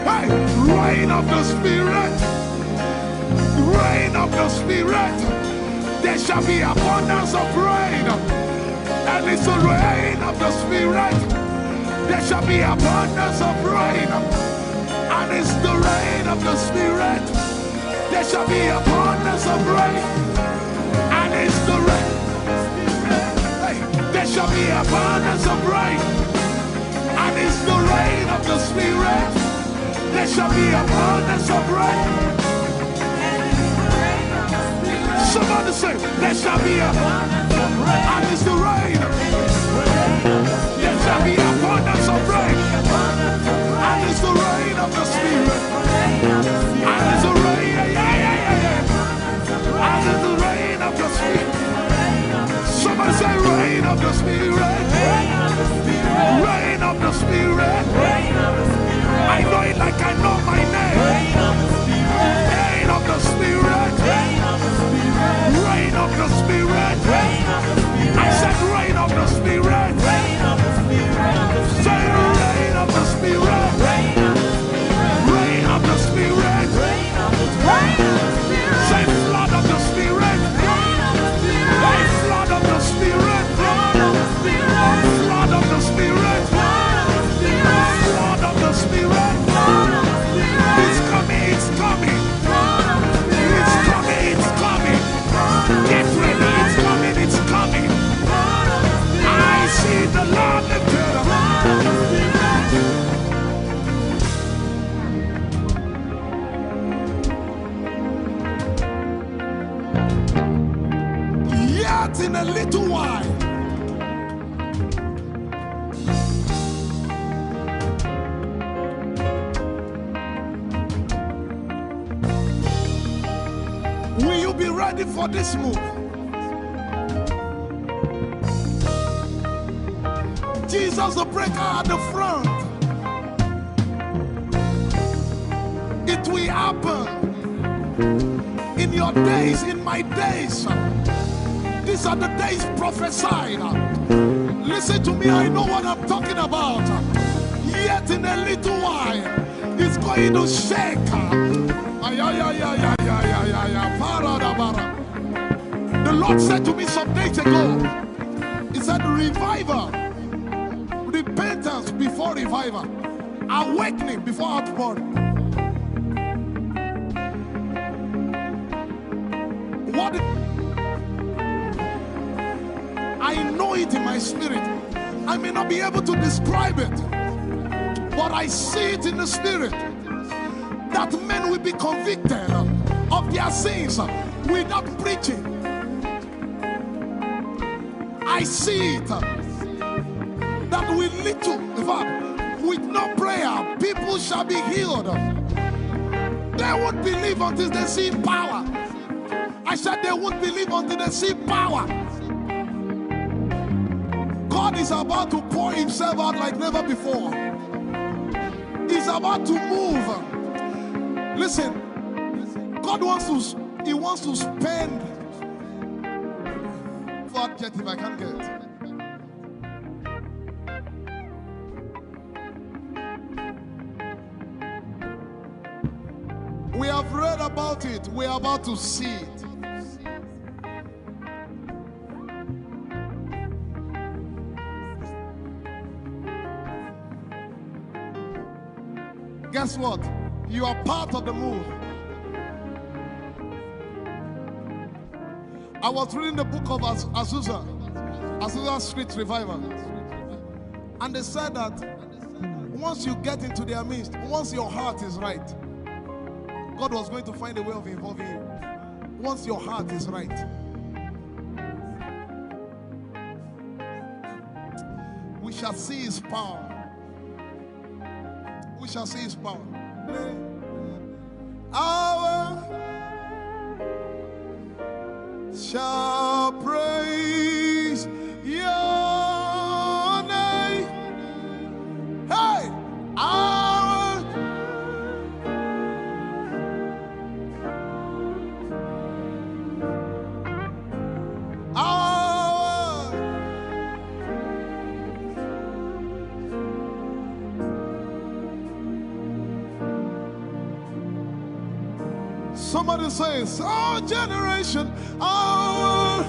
Hey, rain of the Spirit, rain of the Spirit. There shall be abundance of rain, and it's the rain of the Spirit. There shall be abundance of rain, and it's the rain of the Spirit. There shall be abundance of rain, and it's the rain. Hey, there shall be abundance of rain, and it's the rain of the Spirit. There shall be abundance of rain. Somebody say, there shall be abundance of rain. And it's the rain. There shall be abundance of rain. And it's the rain of the Spirit. And it's the rain. And it's the rain of the Spirit. Somebody say, rain of the Spirit. Rain of the Spirit. I know it like I know my name. Rain of the Spirit. Rain of the Spirit. Rain of the Spirit. I said rain of the Spirit. Say rain of the Spirit. Rain of the Spirit. Say flood of the Spirit. Say flood of the Spirit. Flood of the Spirit. Flood of the Spirit. It's coming, it's coming. It's coming, it's coming. Get ready, it's coming, it's coming. I see the Lord lifted up. Yet in a little while, will you be ready for this move? Jesus the breaker at the front. It will happen in your days, in my days. These are the days prophesied. Listen to me, I know what I'm talking about. Yet in a little while, it's going to shake. The Lord said to me some days ago, He said, revival, repentance before revival, awakening before outpouring. What? I know it in my spirit. I may not be able to describe it, but I see it in the spirit that men will be convicted of their sins without preaching. I see it that with little, in fact, with no prayer, people shall be healed. They won't believe until they see power. I said they won't believe until they see power. God is about to pour Himself out like never before. He's about to move. Listen, God wants to spend. What adjective I can't get. We have read about it. We are about to see it. Guess what? You are part of the move. I was reading the book of Azusa Street Revival. And they said that once you get into their midst, once your heart is right, God was going to find a way of involving you. Once your heart is right. We shall see his power. We shall see his power. Our shall praise your name. Hey, our somebody says, our generation, our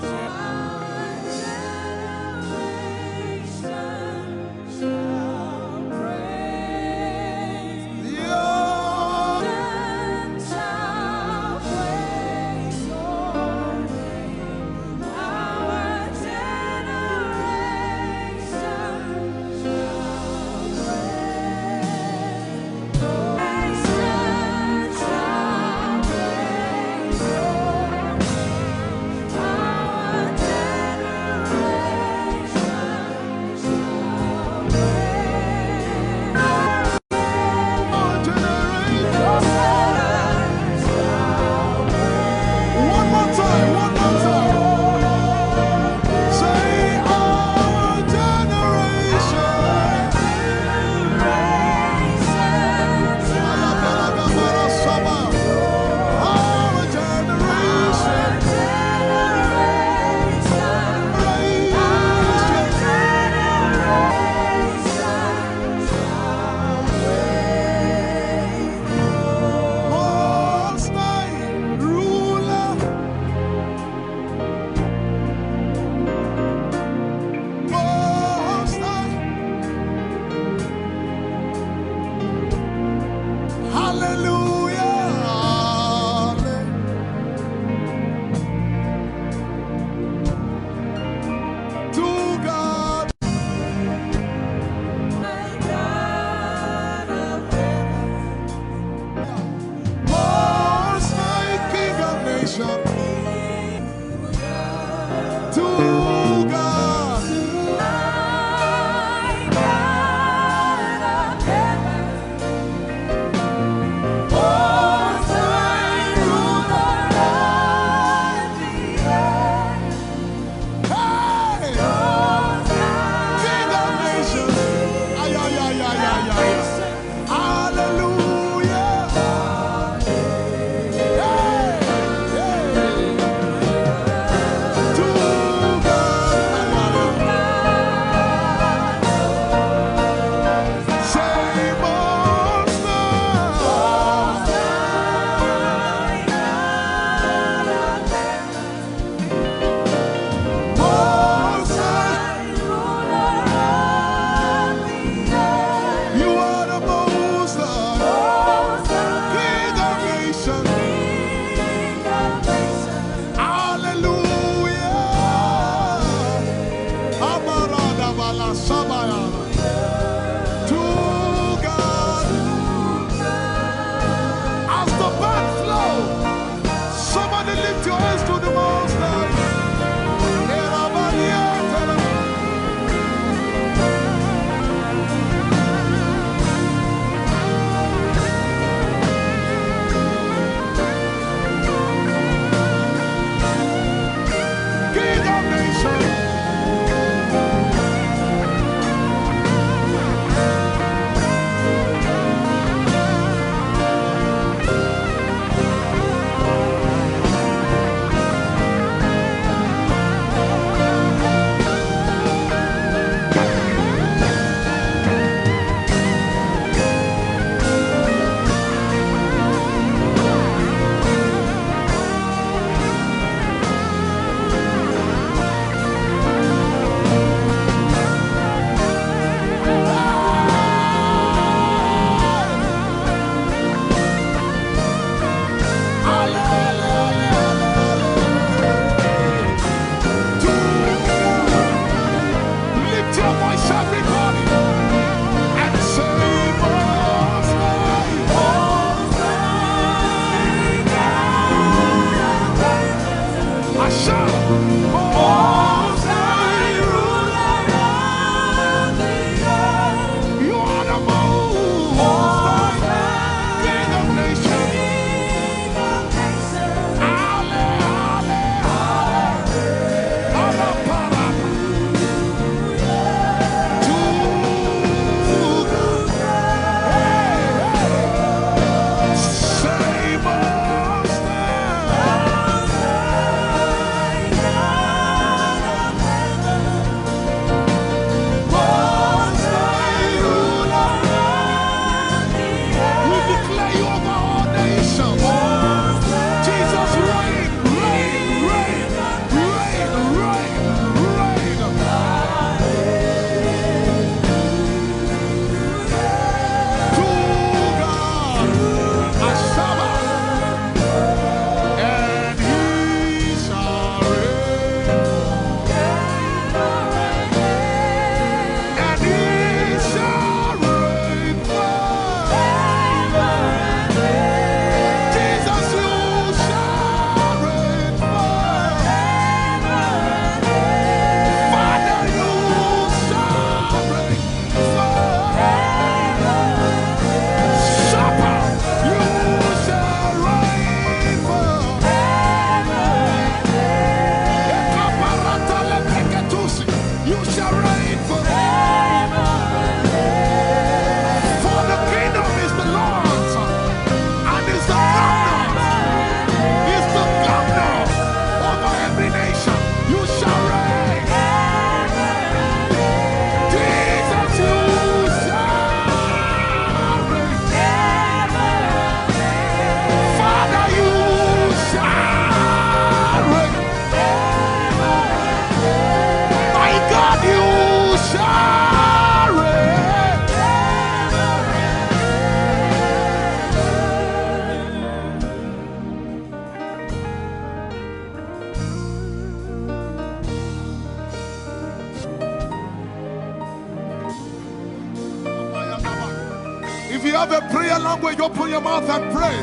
you have a prayer language, open your mouth and pray.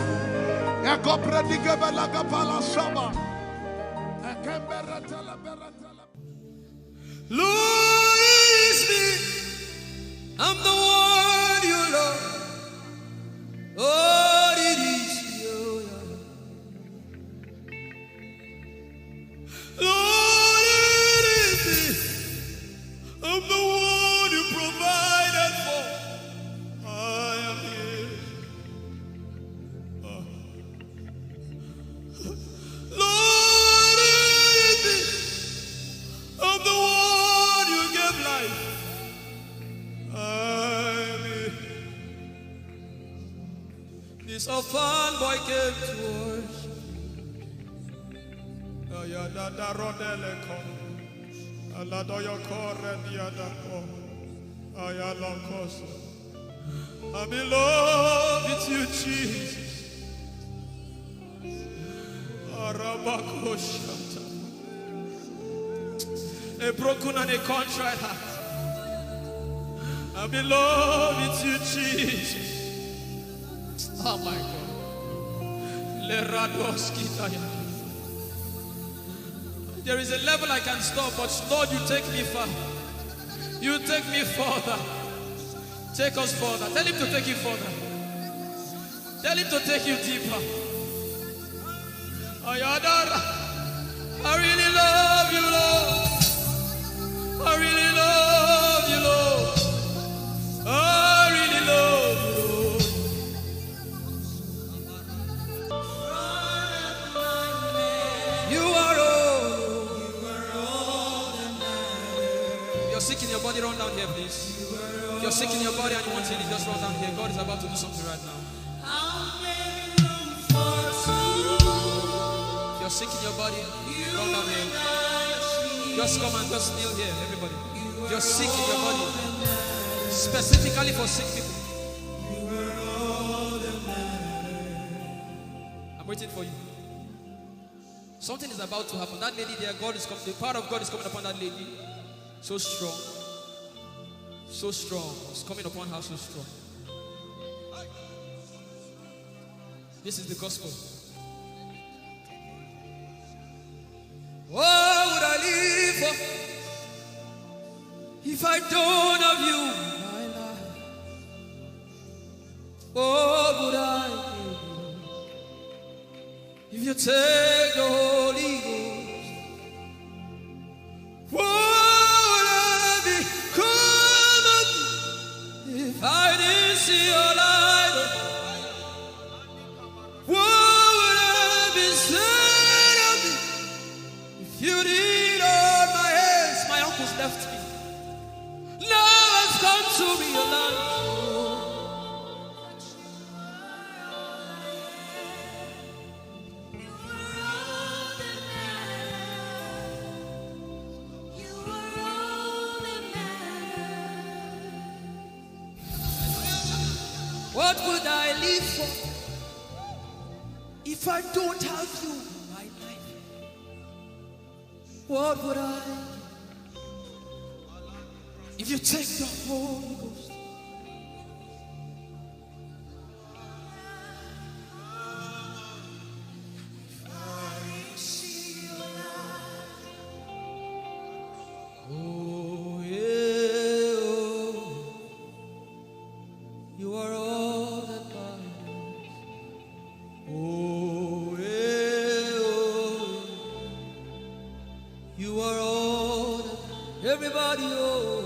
Lord, it's me. I'm the one you love. Lord, it is you. Lord, it is me. I'm the one you provided for. I am here. Lord, it is me. I'm the one you gave life. I'm here. This orphan boy came to worship. Ayadada rodele kom. Aladoyo kore diadako. Ayalokoso. I'm in love with you, Jesus. Arabakoshata. A broken and a contrite heart. I'm in love with you, Jesus. Oh my God. There is a level I can stop, but Lord, you take me far. You take me further. Take us further. Tell him to take you further. Tell him to take you deeper. Ayadara. I really love you, Lord. I really love you, Lord. I really love you, Lord. You are all that matters. You're sick in your body, run down here, please. If you're sick in your body and you want healing, just run down here. God is about to do something right now. If you're sick in your body, run down here. Just come and just kneel here, everybody. If you're sick in your body, specifically for sick people, I'm waiting for you. Something is about to happen. That lady there, God is coming. The power of God is coming upon that lady. So strong. So strong. It's coming upon her so strong. This is the gospel. What would I live for if I don't have you in my life? What would I do if you take the Holy Ghost? What would I become of me if I didn't see your light? What would I be said of me if you did all my hands? My uncles left me. Now I've come to realize. What would I live for if I don't have you in my life? What would I if you take the Holy Ghost? Oh yeah, oh. You are all that matters. Oh yeah, oh. You are all that everybody, oh.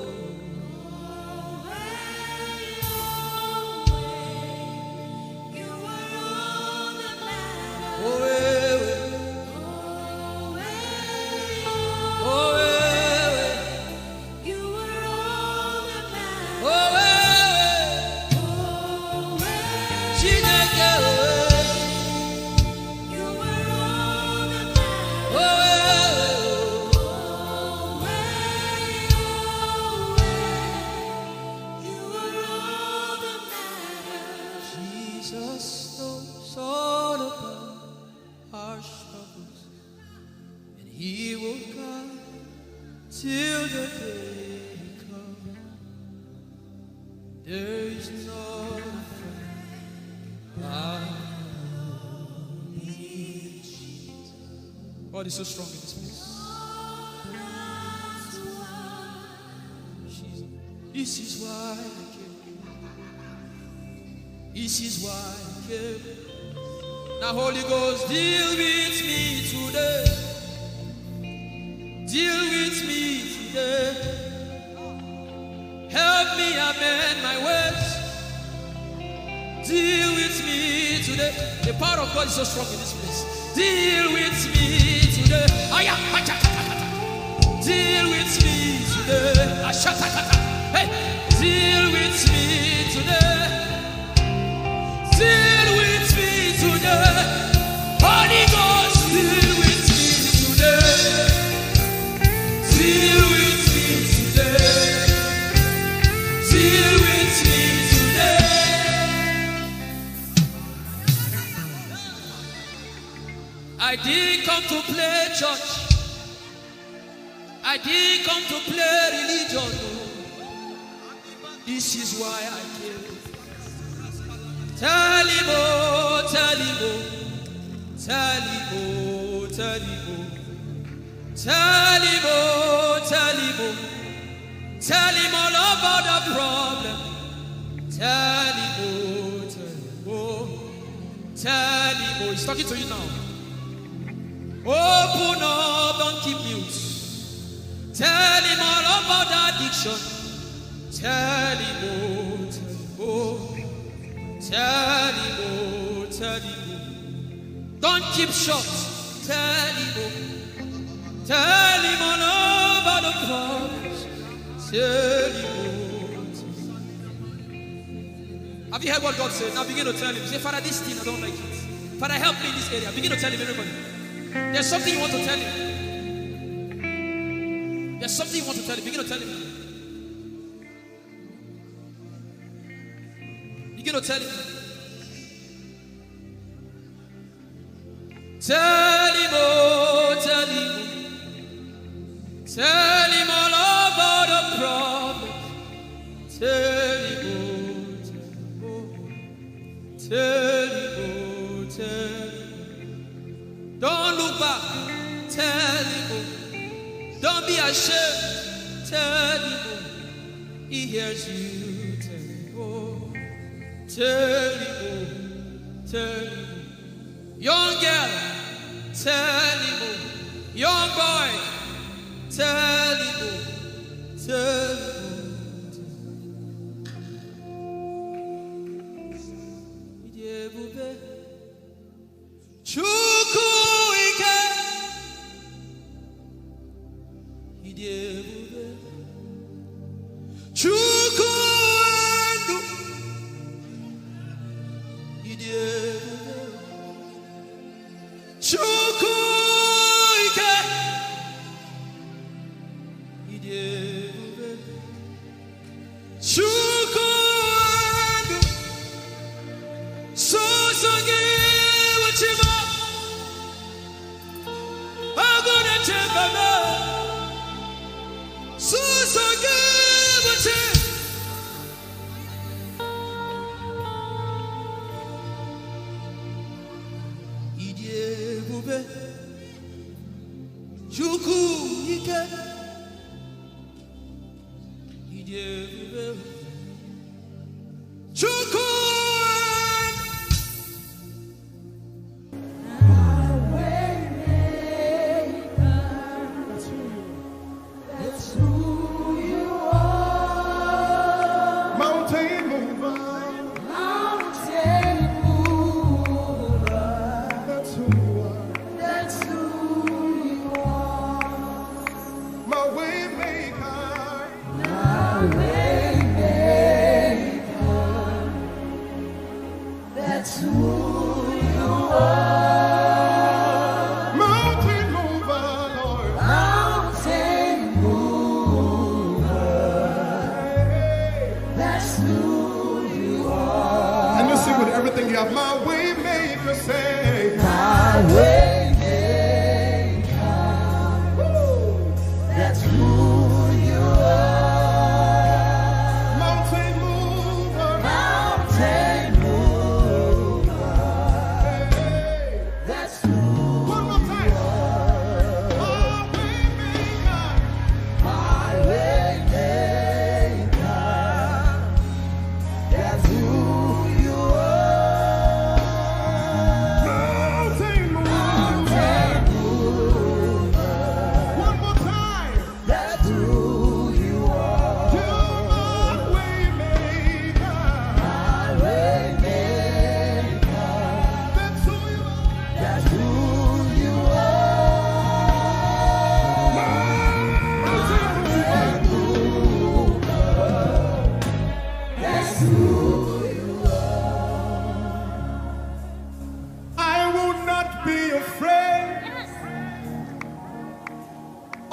Jesus knows all about our struggles, and He will guide till the day comes. There is no friend God is so strong in this place. This is why I came. This is why I came. Now, Holy Ghost, deal with me today. Deal with me today. Help me amend my ways. Deal with me today. The power of God is so strong in this place. Deal with me today. Deal with me today. Hey, deal with me today. Deal with me today. Holy Ghost, deal with me today. Deal with me today. Deal with me today. I didn't come to play church. I didn't come to play religion. No. This is why I came. Tell him, oh, tell him, oh, tell him, oh, tell him, oh, tell him, oh, tell him, oh, tell him all about the problem. Tell him, oh, tell him, oh, tell him, oh, he's talking to you now. Open up, don't keep mute. Tell him all about the addiction. Tell him, oh, tell him, oh, tell him, oh, tell him, oh. Don't keep short. Tell him, oh, tell him all about the problems. Tell him, oh, tell him. Have you heard what God said? Now begin to tell him. Say, Father, this thing I don't like it. Father, help me in this area. Begin to tell him, everybody. There's something you want to tell him. There's something you want to tell him. Begin to tell him. Begin to tell him. Tell him, oh, tell him. Tell him all about the problem. Tell him, oh, tell him, oh, tell him. Don't look back. Tell him, oh. Don't be ashamed. Tell him, oh. He hears you. Tell him, oh. Tell him, oh. Tell him, oh. Young girl, tell him, oh. Young boy, tell him, oh. Tell him, oh. Chukwu ike. Chukwu enu. Chukwu ike. Chukwu enu. So give what you want. I'm gonna take my man. So give what you. Idiebube. Chukwu ike. Idiebube. Chukwu.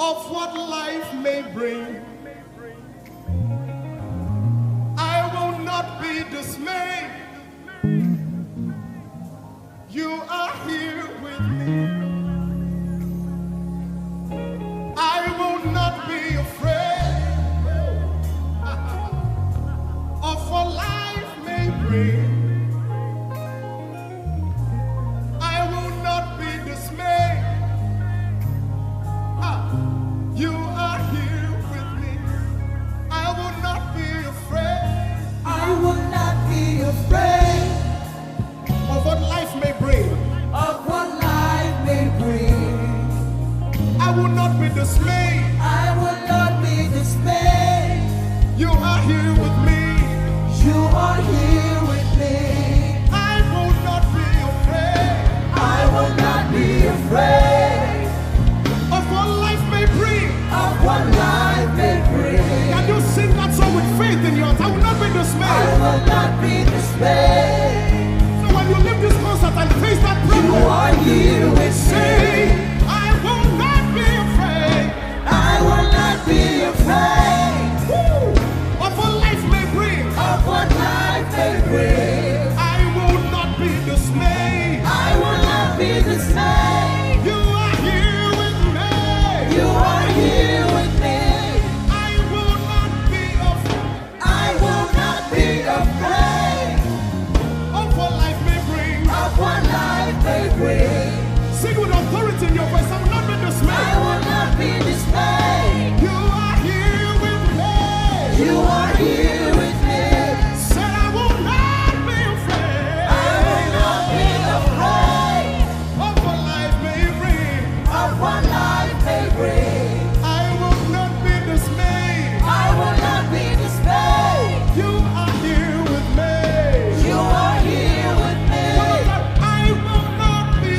of what life may bring. I will not be dismayed. You are here with me. I will not be afraid of what life may bring. I will not be dismayed. You are here with me. I will not be afraid. I will not be afraid Of what life may bring. of what life may bring. I will not be dismayed. I will not be dismayed. You are here with me. You are here with me. I will not be afraid I will not be afraid of what life may bring. of what life may bring. Can you sing that song with faith in your heart? I will not be I dismayed. will not be dismayed. So when you leave this concert and face that You problem, are here with say, me. I will not be afraid I will not be afraid of what life may bring. of what life may bring. I will not be dismayed. I will not be dismayed. You are here with me. You are here with me. I will not be afraid I will not be afraid of what life may bring. of what life may bring. Sing with authority in your voice. I will not be I dismayed. will not be dismayed. You are here with me. You are here with me. Said I will not be afraid I will not be afraid of what life may bring. of what life may bring. I will not be dismayed. I will not be dismayed. You are here with me. You are here with me. I will not be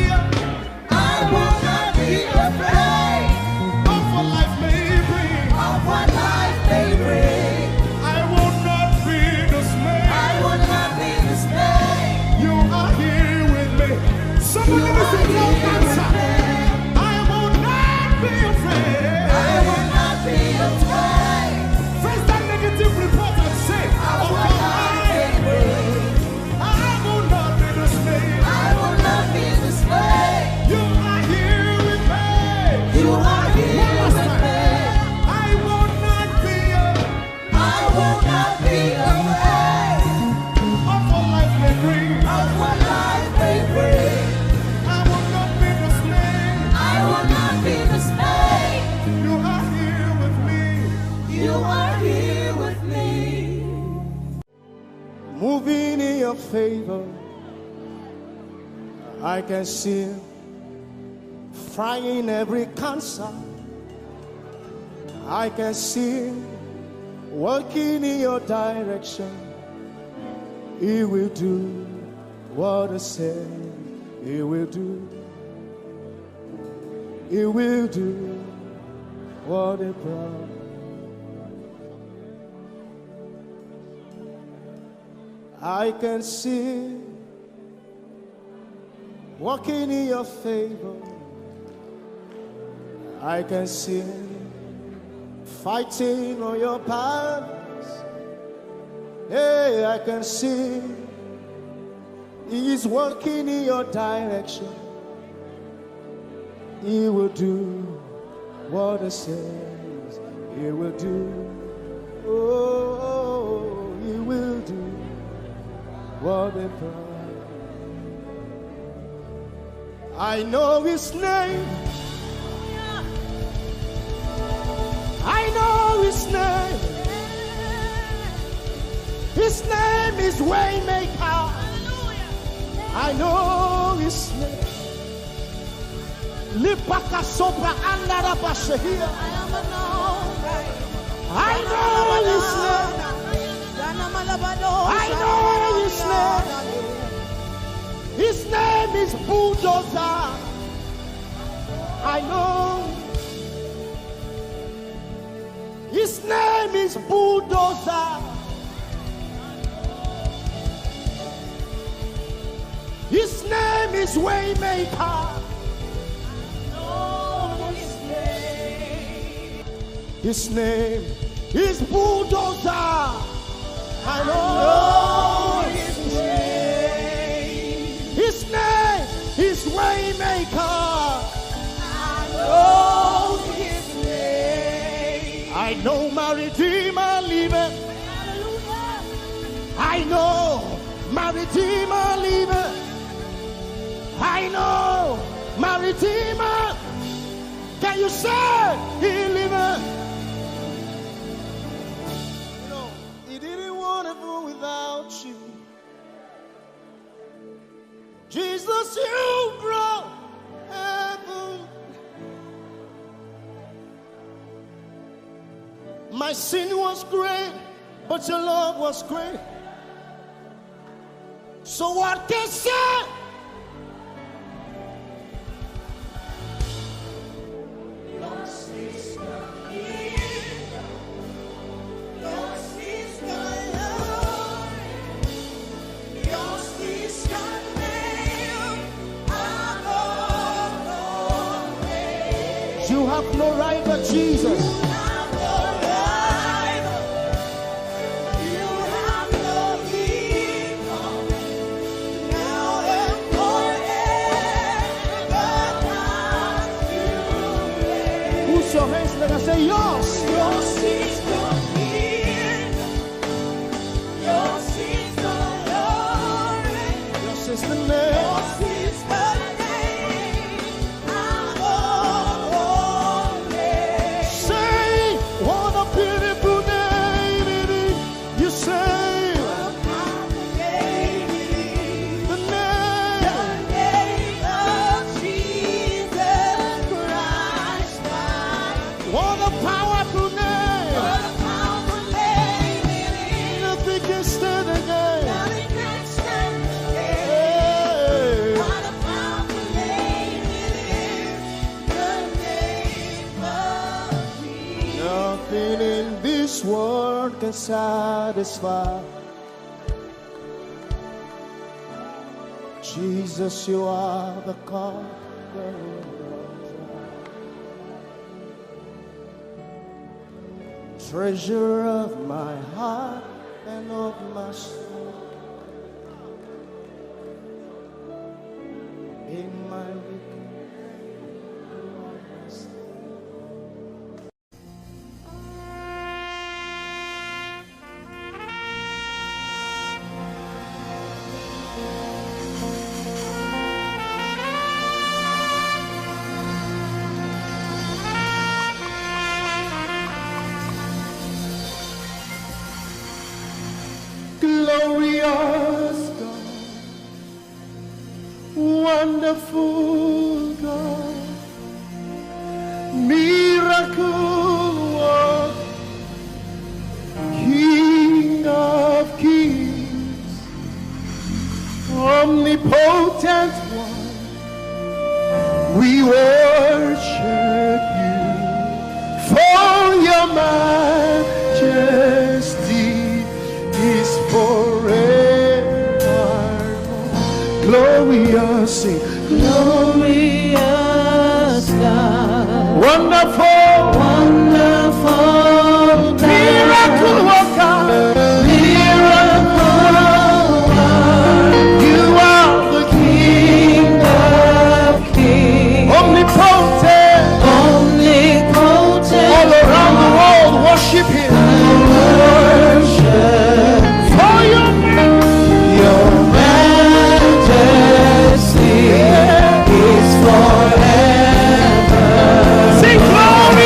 I will not be afraid of what life may bring. of what life may bring. I will not be dismayed. I will not be dismayed. You are here with me. Somebody You listen are to your here answer. with me. I will not be afraid. I will not be afraid Face that negative report and say, of oh what life may God, bring. I will not be dismayed. I will not be dismayed. You are here with me. You are here One last with time. me. I will not be I will not be afraid of what life may bring. of what life may bring. I will not be dismayed. I will not be dismayed. You are here with me. You are here with me. Moving in your favor, I can see frying every cancer. I can see working in your direction. He will do what I said he will do. He will do what he promised. I can see walking in your favor. I can see fighting on your battles. Hey, I can see He's working in your direction. He will do what He says He will do. Oh, He will do what He promised. I know His name. I know His name. His name is Waymaker. I know His name. Lipaka sopra andara pasehia. I know His name. I know His name. His name is Bulldozer. I know. His name is Bulldozer. His name is Waymaker. His name is Bulldozer. I know his name. His name is Waymaker. I know his name. I know my Redeemer liveth. I know my Redeemer liveth. I know my Redeemer. Can you say he liveth? You know, he didn't want to go without you. Jesus, you brought heaven. My sin was great, but your love was great. So what can I say? You have no right but Jesus. You have no rival. You have no equal. Now and forever, God, you reign. Put your hands together and say, yours. Yours is the kingdom. Yours is the glory. Yours is the name. Yours is the world can satisfy. Jesus, you are the conqueror. Treasure of my heart and of my soul. In my glorious God, wonderful God, miracle worker, King of kings, omnipotent one, we worship you for your majesty is forever. Glorious, sing. Glorious God, wonderful, wonderful, miracle worker, miracle worker. You are the King of kings, omnipotent, omnipotent. All around the world, worship Him. Majesty is forever. Sing glory.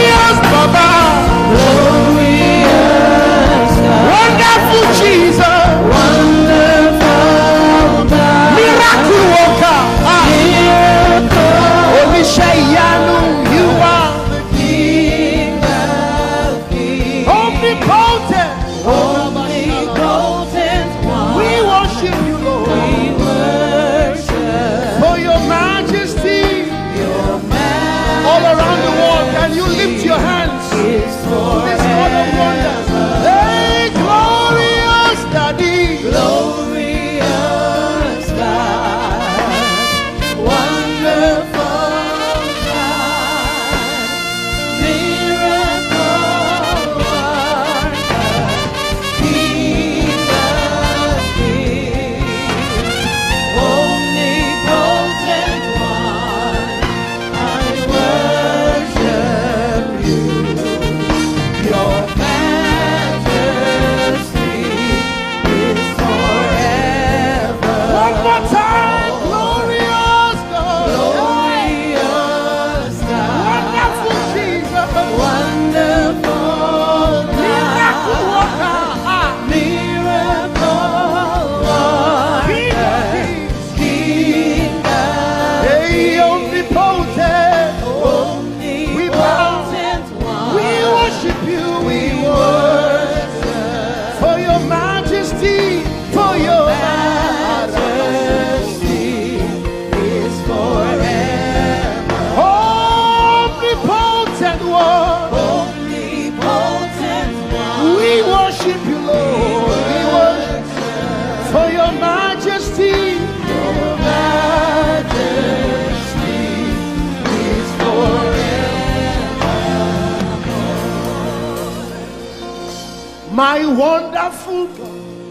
My wonderful God,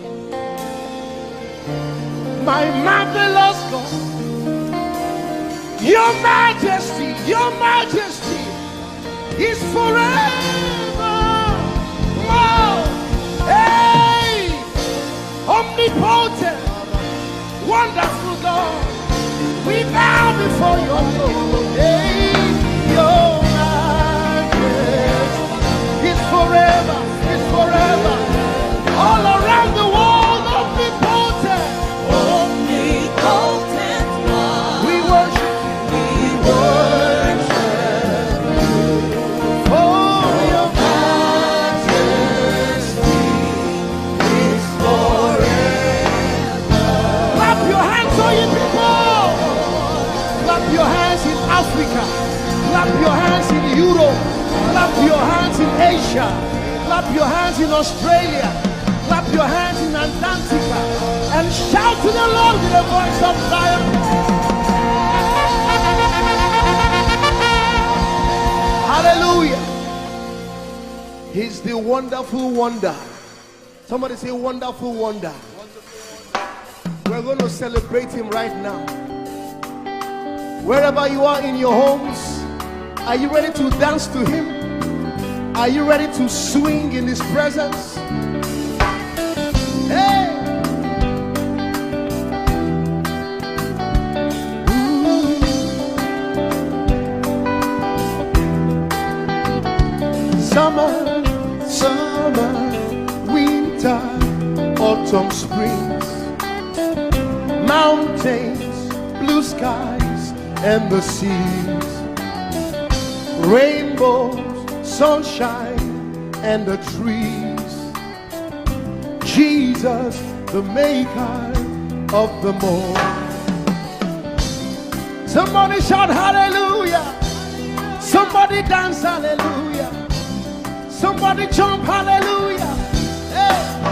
my marvelous God, your majesty is forever. Oh, hey, omnipotent, wonderful God, we bow before your throne. Hey, your majesty is forever. All around the world, omnipotent. Omnipotent one. We worship you. For your majesty Is forever. clap your hands, all you people. Clap your hands in Africa. Clap your hands in Europe. Clap your hands in Asia. Clap your hands in Australia. Clap your hands in Antarctica. And shout to the Lord with a voice of triumph. Hallelujah. He's the wonderful wonder. Somebody say wonderful wonder. We're going to celebrate him right now. Wherever you are in your homes, are you ready to dance to him? Are you ready to swing in his presence? Hey! Ooh. Summer, winter, autumn, springs, mountains, blue skies, and the seas, rainbows, sunshine, and the trees. Jesus, the maker of them all. Somebody shout hallelujah. Somebody dance hallelujah. Somebody jump hallelujah. Hey.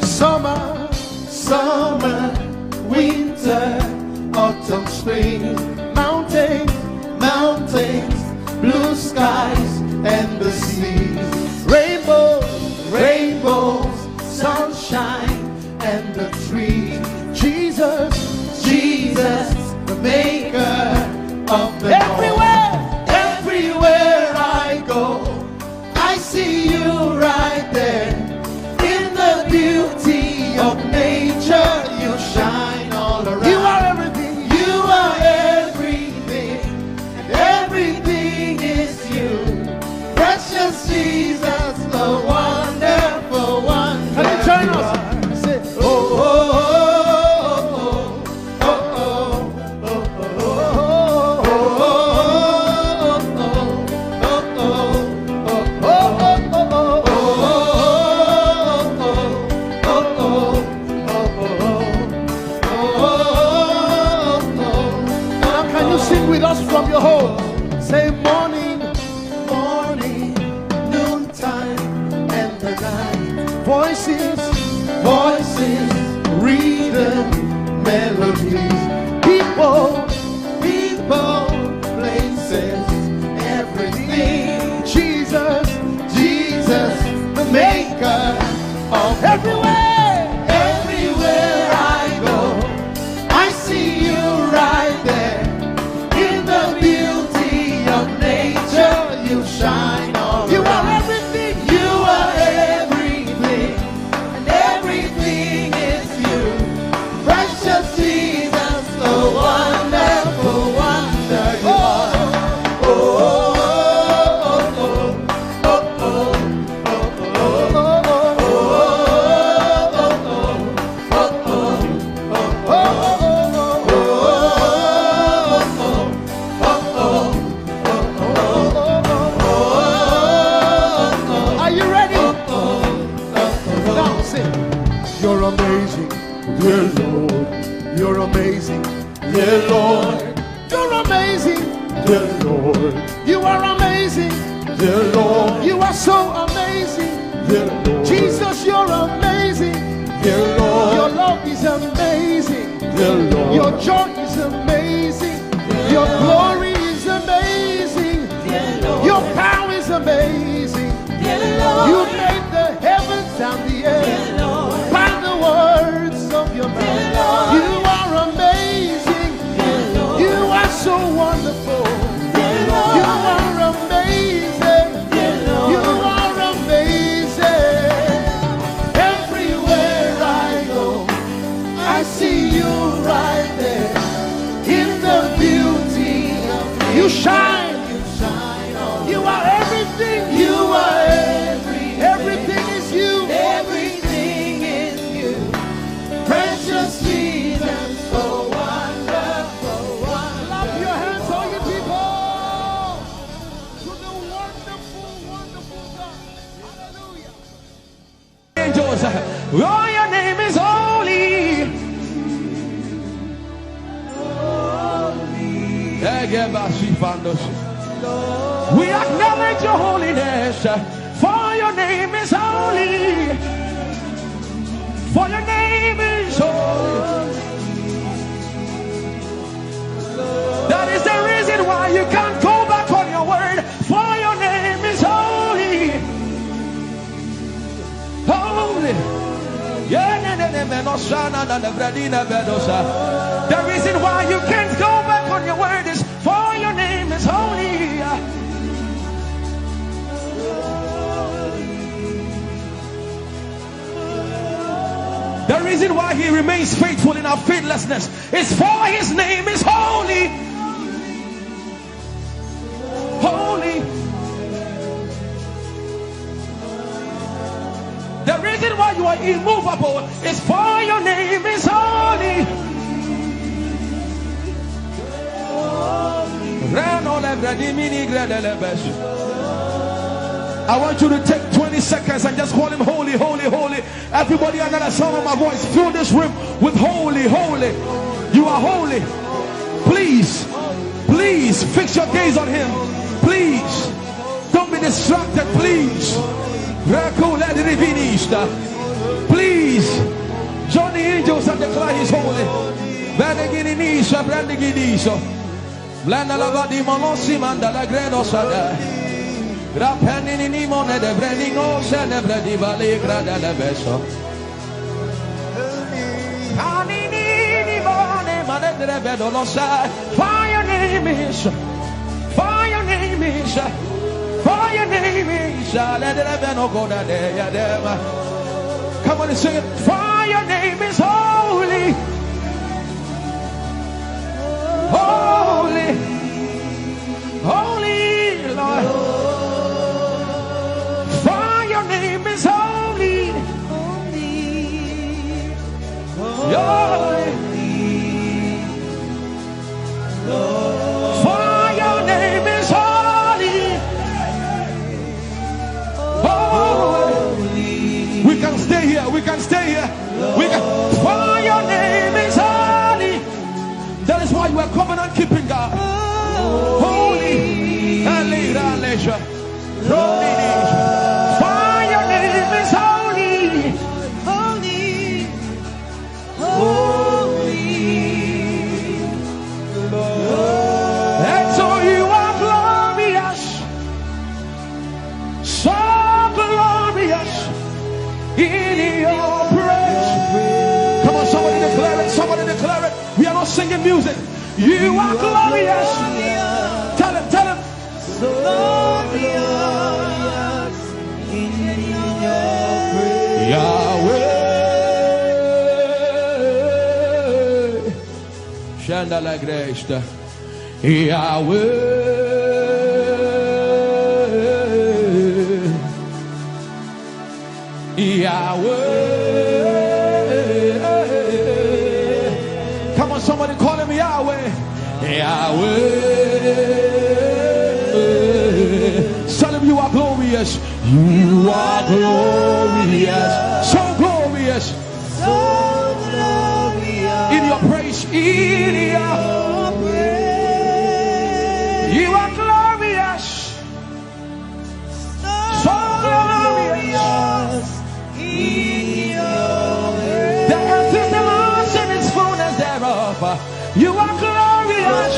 Summer, winter, autumn, spring, mountains, blue skies, and the seas, rainbows, sunshine, and the trees. Jesus, the maker of the everywhere I go, I see you right there. In the beauty of nature, you shine all around. You are everything. You are everything, and everything is you. Precious Jesus, the wonderful one. Can you join us? Say, oh, oh, oh, oh, oh, oh, Now can you sing with us from your home? Say morning, noontime, and the night. Voices, rhythm, melodies. People, places, everything. Jesus, the maker of everywhere I go, I see you right there. In the beauty of nature, you shine all you around. Are everything. You are everything, and everything is you. Precious Jesus, the wonderful wonder you are. Oh, oh, oh, oh, are you ready? Now sing. You're amazing, dear Lord. You're amazing, dear Lord. You're amazing, dear Lord. You are amazing, dear Lord. You are so amazing, dear Lord. Jesus, you're amazing, dear Lord. Your love is amazing, dear Lord. Your joy is amazing, your glory is amazing, dear Lord. Your power is amazing, dear Lord. You made the heavens and the earth by the words of your mouth. You are amazing. You are so wonderful. You are amazing. You are amazing. Everywhere I go, I see you right there in the beauty of you. You shine. You are everything. You are everything is you. Everything is you. Precious Jesus, so wonderful. Clap your hands, all you people, to the wonderful, wonderful God. Hallelujah. Angels, oh, your name is holy. We acknowledge your holiness, for your name is holy. For your name is holy. That is the reason why you can't go back on your word, for your name is holy. Holy. The reason why you can't go back on your word is for your name is holy. The reason why he remains faithful in our faithlessness is for his name is holy. Holy. The reason why you are immovable is for your name is holy. I want you to take 20 seconds and just call him holy, holy, holy. Everybody under the sound of my voice, fill this room with holy, holy. You are holy. Please, please fix your gaze on him. Please, don't be distracted, please. Please, join the angels and declare he's holy. Blanda la vadi monossi manda la gredo sada. Grapenini ni mone de brenino se ne bredi vale grada le beso. Anini ni mone mane de bedo lo sa. For your name is, for your name is, for your name is. Let the beno go da de ya dema. Come on and sing it. For your name is holy. Holy, holy Lord, for your name is holy, holy, for your name is holy, holy. We can stay here, we can stay here, for your name is holy. That is why you are covenant keeping God. Holy. For your name is holy. Holy. Holy. And so you are glorious. So glorious in your praise. Come on, somebody declare it. Somebody declare it. We are not singing music. You are glorious. Tell him, tell him. So glorious in your praise. Yahweh. Shanda la gresta. Yahweh. Yahweh. Come on, somebody call him Yahweh. Yahweh. Tell him you are glorious. You are glorious. So glorious. So glorious In your praise. In your praise. You are glorious. So glorious. In your praise. The earth is the Lord's and its fullness thereof. You are glorious.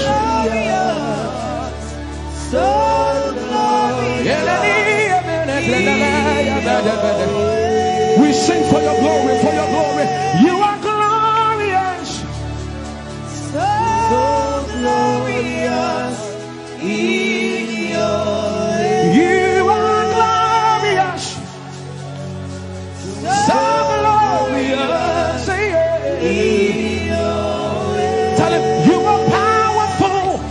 So glorious. sing for your glory, for your glory. You are glorious. So glorious in your ways. You are glorious. So glorious in your ways. Tell him you are powerful.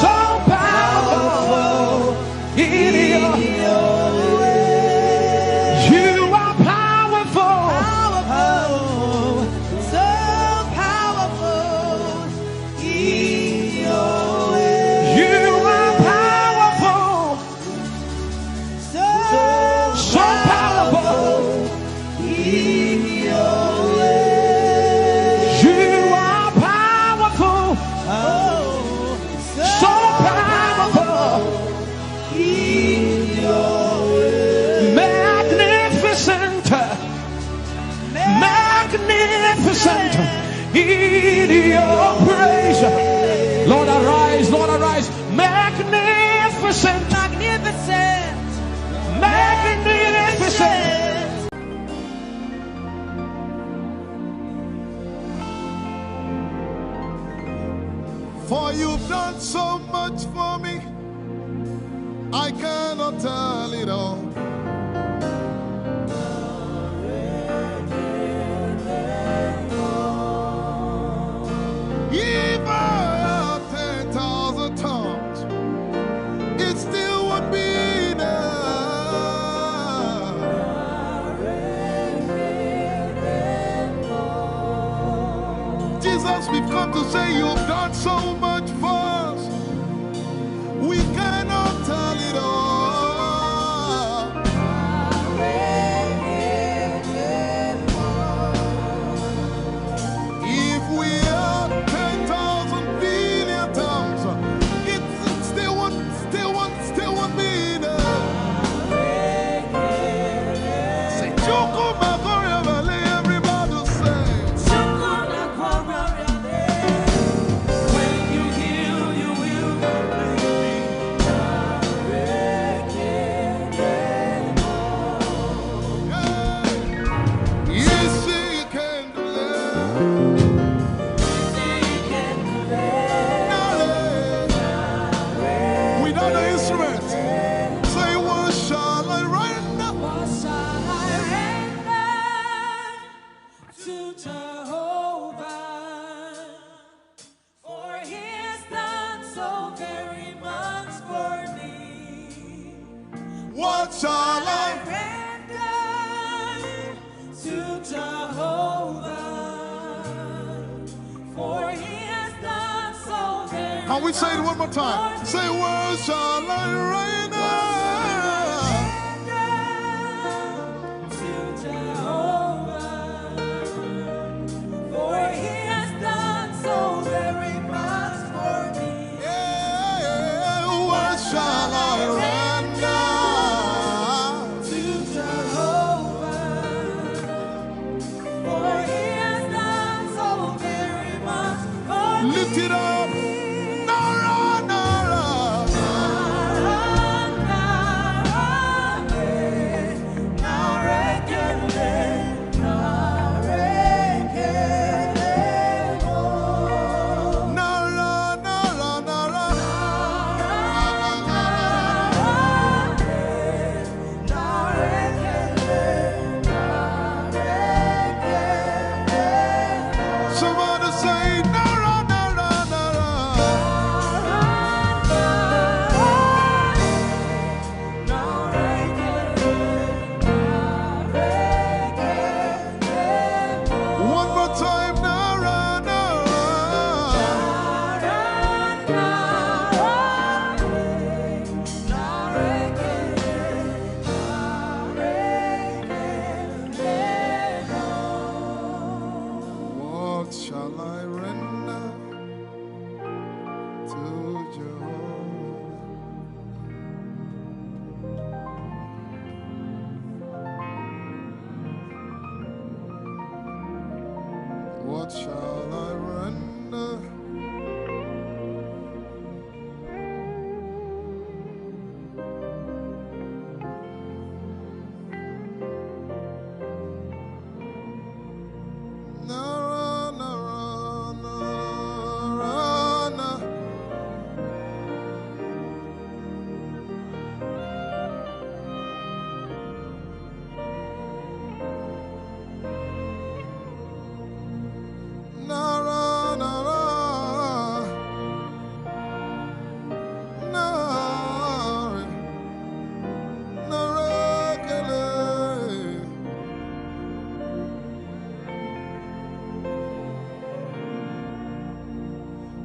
So powerful in your ways. You are powerful. Powerful, so powerful in your ways. You are powerful. So powerful in your ways. You are powerful. Oh, So powerful. in your ways. Magnificent. Magnificent in your praise. Lord arise, Lord arise. Magnificent. Magnificent, Magnificent. For you've done so much for me, I cannot tell it all. If I had 10,000 tongues, it still would be enough. Jesus, we've come to say you've done so much for us. We cannot tell it all. If we had 10,000 billion tongues, it still won't be enough. Say, Choco Magoria Valley, everybody say. when you heal, you will Yes, you can do it. Without the instrument, say, what shall I write now? What shall I render to Jehovah? For he has done so very much for me. What shall I? Render to Jehovah. For he has done so very Can we say it one more time? Say, what shall I write now? to Jehovah. For he has done so very much for me. Yeah, what shall I render? To Jehovah. For he has done so very much for me. Lift it up. Nara, Nara. Nara, Nara, Nara.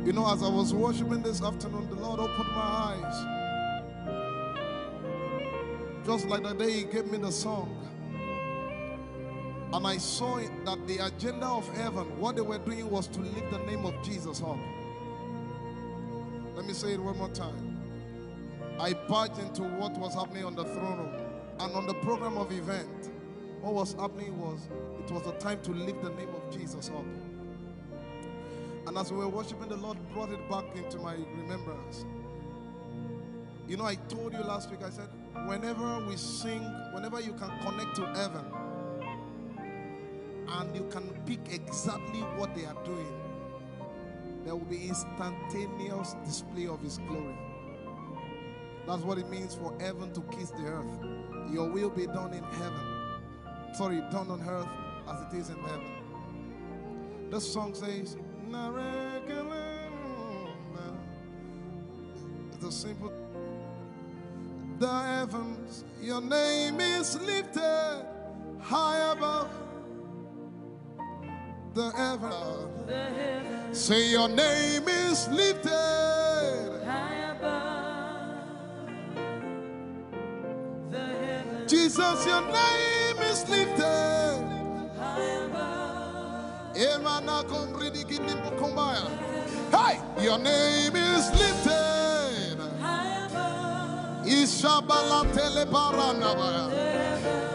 You know, as I was worshiping this afternoon, the Lord opened my eyes. Just like the day He gave me the song. And I saw it that the agenda of heaven, what they were doing was to lift the name of Jesus up. Let me say it one more time. I barged into what was happening on the throne room. And on the program of event, what was happening was, it was a time to lift the name of Jesus up. And as we were worshiping, the Lord brought it back into my remembrance. You know, I told you last week, I said, whenever we sing, whenever you can connect to heaven, and you can pick exactly what they are doing, there will be instantaneous display of His glory. That's what it means for heaven to kiss the earth. Your will be done in heaven. Sorry, done on earth as it is in heaven. This song says, it's a simple. The heavens, your name is lifted high above. The heavens, say your name is lifted high above. The heavens, Jesus, your name is lifted high above. Hey, your name is lifted High above. Ishabala telebaranabaya.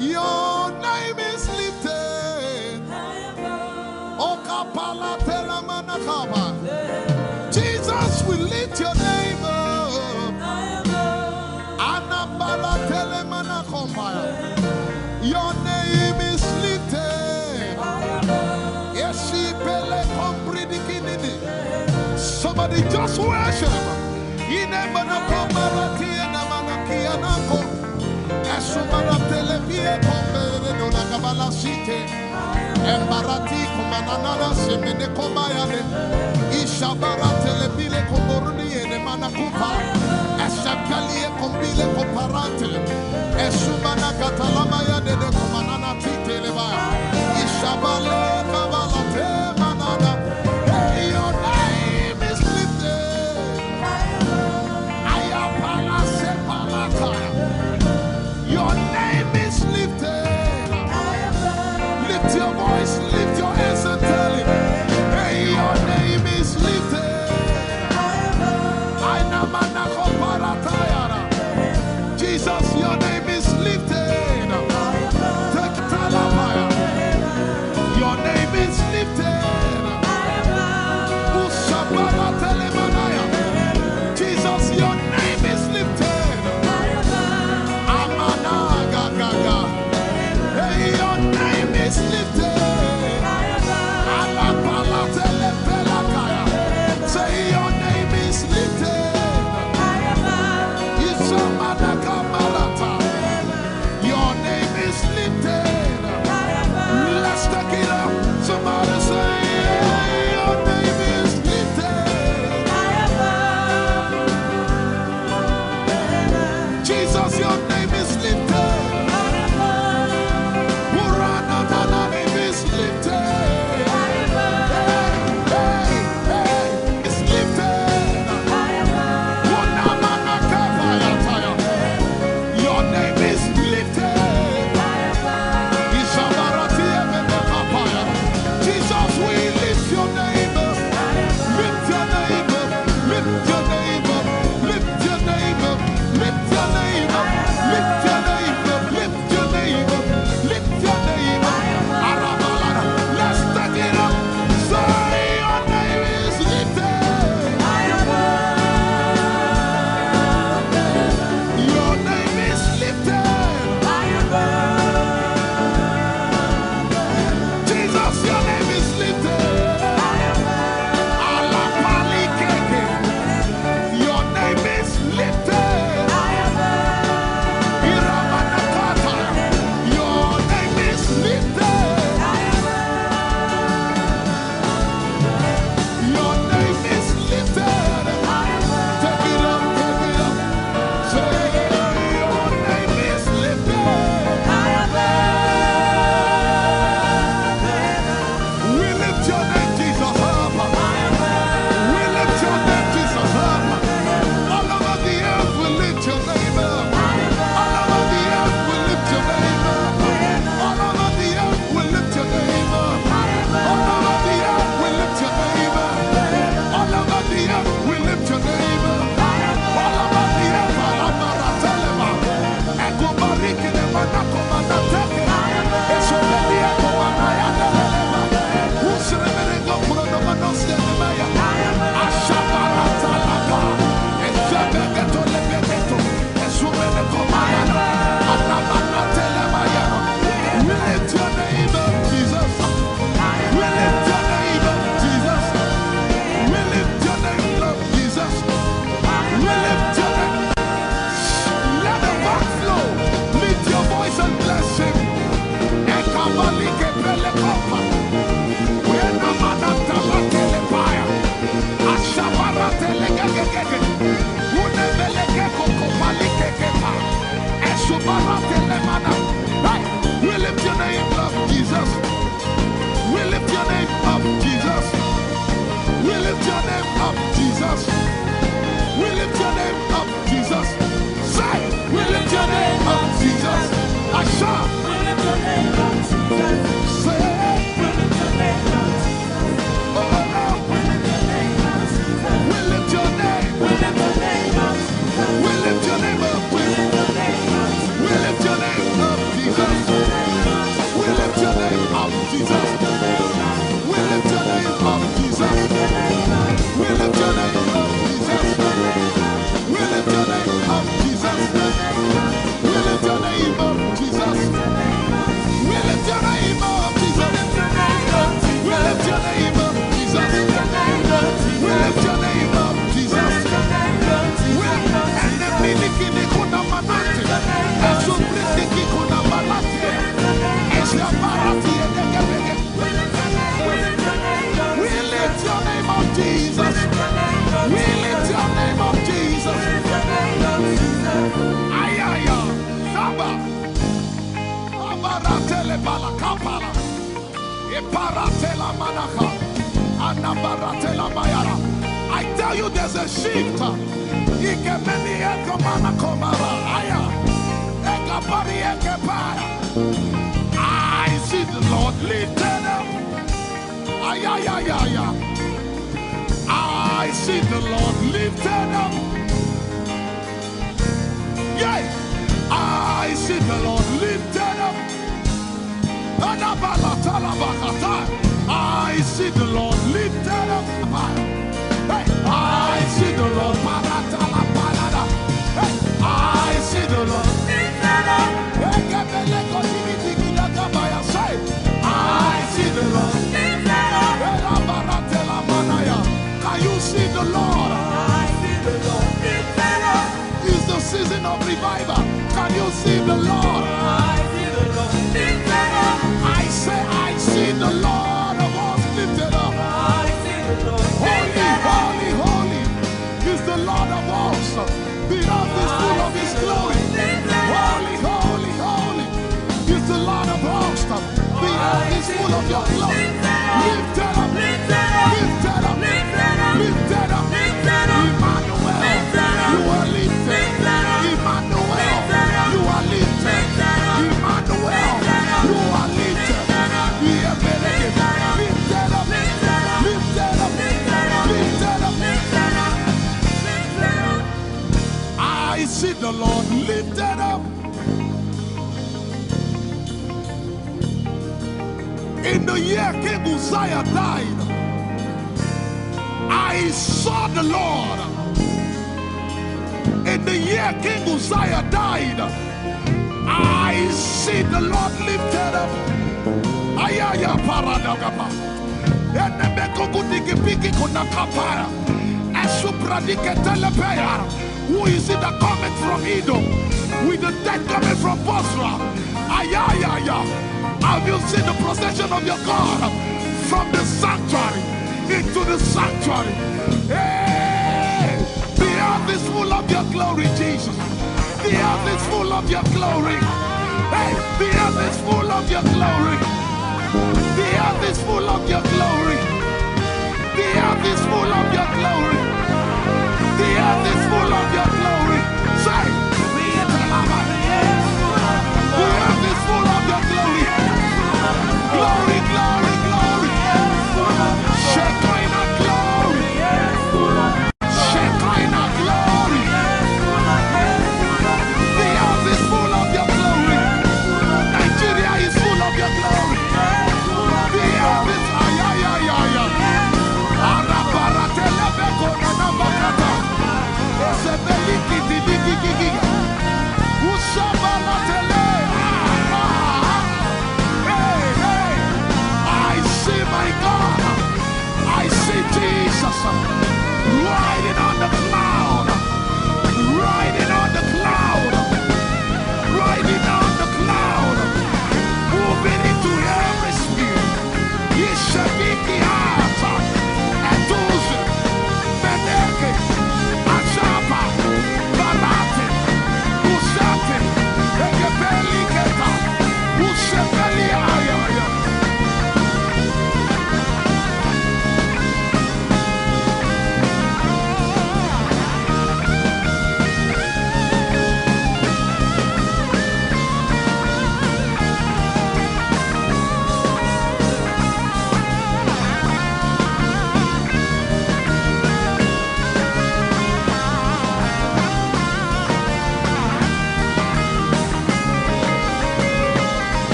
Your name is lifted High above. Okapala telamanakaba. Jesus, we lift your name up. High above. Anabala telemanakombaya. Your name is lifted. Somebody just worship. Embarati kumanana semene kombayane ishabara telebile komboruni ene manakupa eshapalie kombile komparante esumana katalama ya dede kumanana titeleba ishabale kabalate manana. Hey, your name is lifted. Ayapala sepalata. Your name is lifted. Lift your voice, lift your hands and tell Him, hey, your name is lifted. Jesus, your name is lifted. Your name is lifted. Jesus, your name is lifted. Hey, your name is lifted. Say your name is lifted. Your name is lifted. Let's take it up. Somebody say your name is lifted. Jesus, your name is lifted. We lift Ayaya, Saba, Amaratele Balakapala, Iparatela Manaka, Anabaratela Mayara. I tell you, there's a shift. Ikemeni Ekomana Komara, Aya, Ekapari Ekepaya. I see the Lord lifted up. Ayaya, I see the Lord lifted up. Yeah, I see the Lord lifted up. I see the Lord lifted up. Hey, I see the Lord. Hey, I see the Lord lifted up. I see the Lord lifted up. Can you see the Lord? I see the Lord lifted up. It's the season of revival. Can you see the Lord? I see the Lord lifted up. I say, I see the Lord of hosts lifted up. I see the Lord lifted up. Holy, holy, holy is the Lord of hosts. The earth is full of His glory. Holy, holy, holy is the Lord of hosts. The earth is full of Your glory. Lifted up, lifted up, lifted up, lifted up, lifted up. Emmanuel, You are lifted. Emmanuel, You are lifted. Emmanuel, You are lifted. Lifted up, lifted up, lifted up, lifted up. I see the Lord lifted up. In the year King Uzziah died, I saw the Lord. In the year King Uzziah died, I see the Lord lifted up. Ayaya paradagaba. Enebeko kudikipiki kunakapaya. Esupradike telepaya. Who is it that cometh from Edom? With the dead coming from Bosra. Ayaya. Have you seen the procession of your God from the sanctuary into the sanctuary? Hey, the earth is full of Your glory, Jesus. The earth is full of Your glory. Hey, the earth is full of Your glory. The earth is full of Your glory. The earth is full of Your glory. The earth is full of Your glory. Say, the earth is full of Your glory. Glory, glory, glory. Shekinah glory. Shekinah glory. The earth is full of Your glory. Nigeria is full of Your glory. The earth is ayayayaya. Arabaratelebeko nanabakata. Ezebeli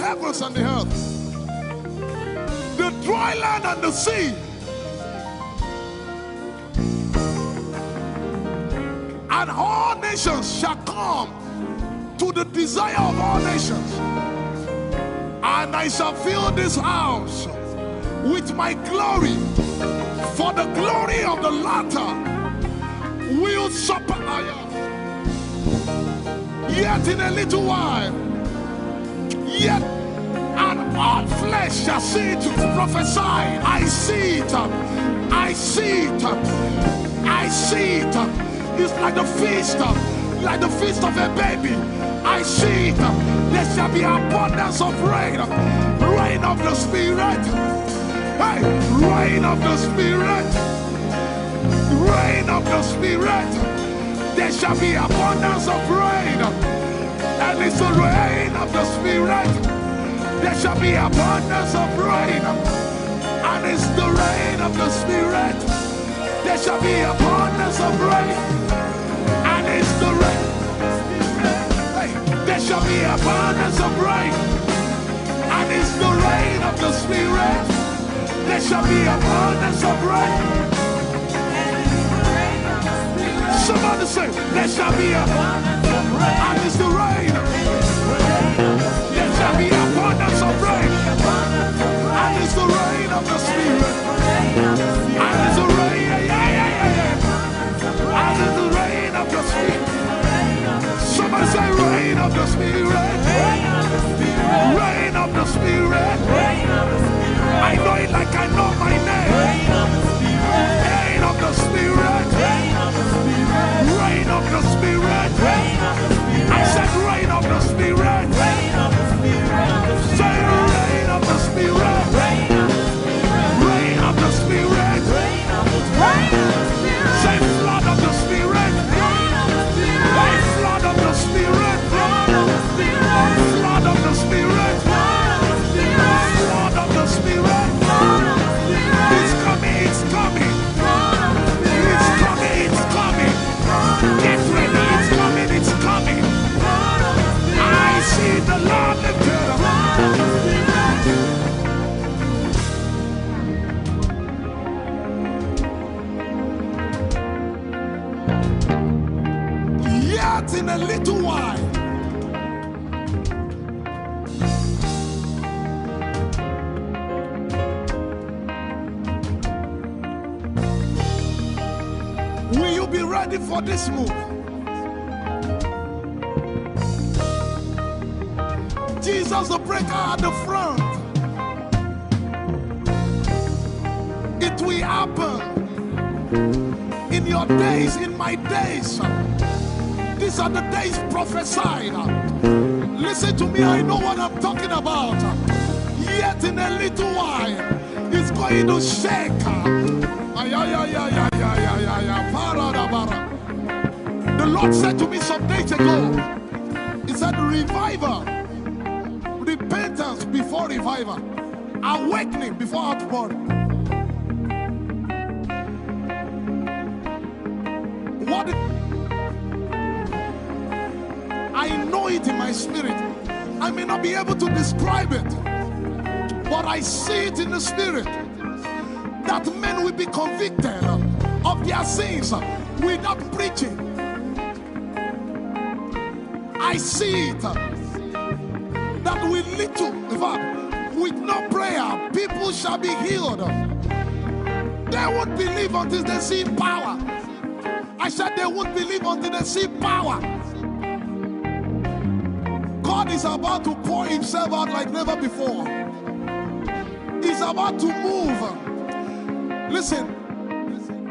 heavens and the earth, the dry land and the sea. And all nations shall come to the desire of all nations. And I shall fill this house with my glory, for the glory of the latter will supply. Yet in a little while, yet and all flesh shall see it. Prophesy. I see it. I see it. I see it. It's like the feast of a baby. I see it. There shall be abundance of rain. Rain of the Spirit. Hey, rain of the Spirit. Rain of the Spirit. There shall be abundance of rain. And it's the rain of the Spirit. There shall be abundance of rain. And it's the rain of the Spirit. There shall be abundance of rain. And it's the rain. Hey, there shall be abundance of rain. And it's the rain of the Spirit. There shall be abundance of rain. Somebody say, there shall be abundance of rain. And it's the rain. There shall be abundance of rain. And it's the rain of the Spirit. And it's the rain. And it's the rain of the Spirit. Somebody say, rain of the Spirit. Rain of the Spirit. I know it like I know my name. Rain of the Spirit. Rain of the Spirit. I said rain of the Spirit. Say rain of the Spirit. Rain of the Spirit. Say flood of the Spirit. Say flood of the Spirit. Flood of the Spirit. Flood of the Spirit. It's coming, it's coming. It's coming, it's coming. Get ready, it's coming, it's coming. I see the Lord lifted up. Yet in a little while, will you be ready for this move? Jesus the breaker at the front. It will happen in your days, in my days. These are the days prophesied. Listen to me, I know what I'm talking about. Yet in a little while, it's going to shake. The Lord said to me some days ago, He said, revival, repentance before revival, awakening before outpouring. What? I know it in my spirit. I may not be able to describe it, but I see it in the spirit. That men will be convicted of their sins without preaching. I see it. That will lead to, in fact, with no prayer, people shall be healed. They won't believe until they see power. I said they won't believe until they see power. God is about to pour Himself out like never before. He's about to move. Listen,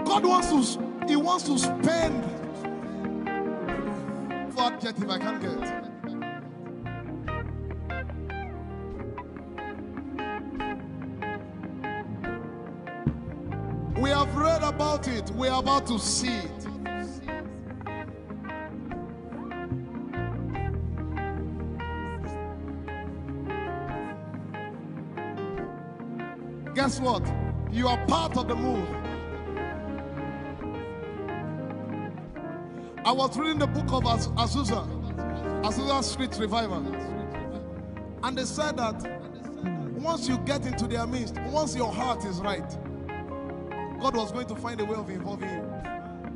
God wants to spend. For adjective I can't get. We have read about it. We are about to see it. Guess what? You are part of the move. I was reading the book of Azusa Street Revival. And they said that once you get into their midst, once your heart is right, God was going to find a way of involving you.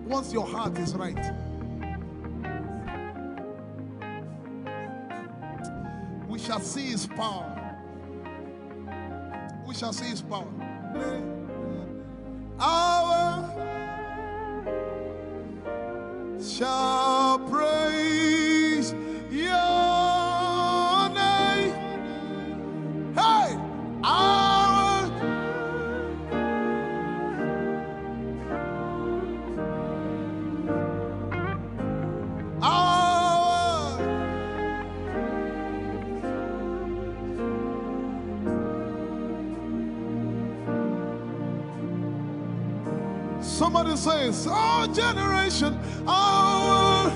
Once your heart is right. We shall see his power. We shall see his power. Our shall praise your name. Hey, our somebody says, our generation, our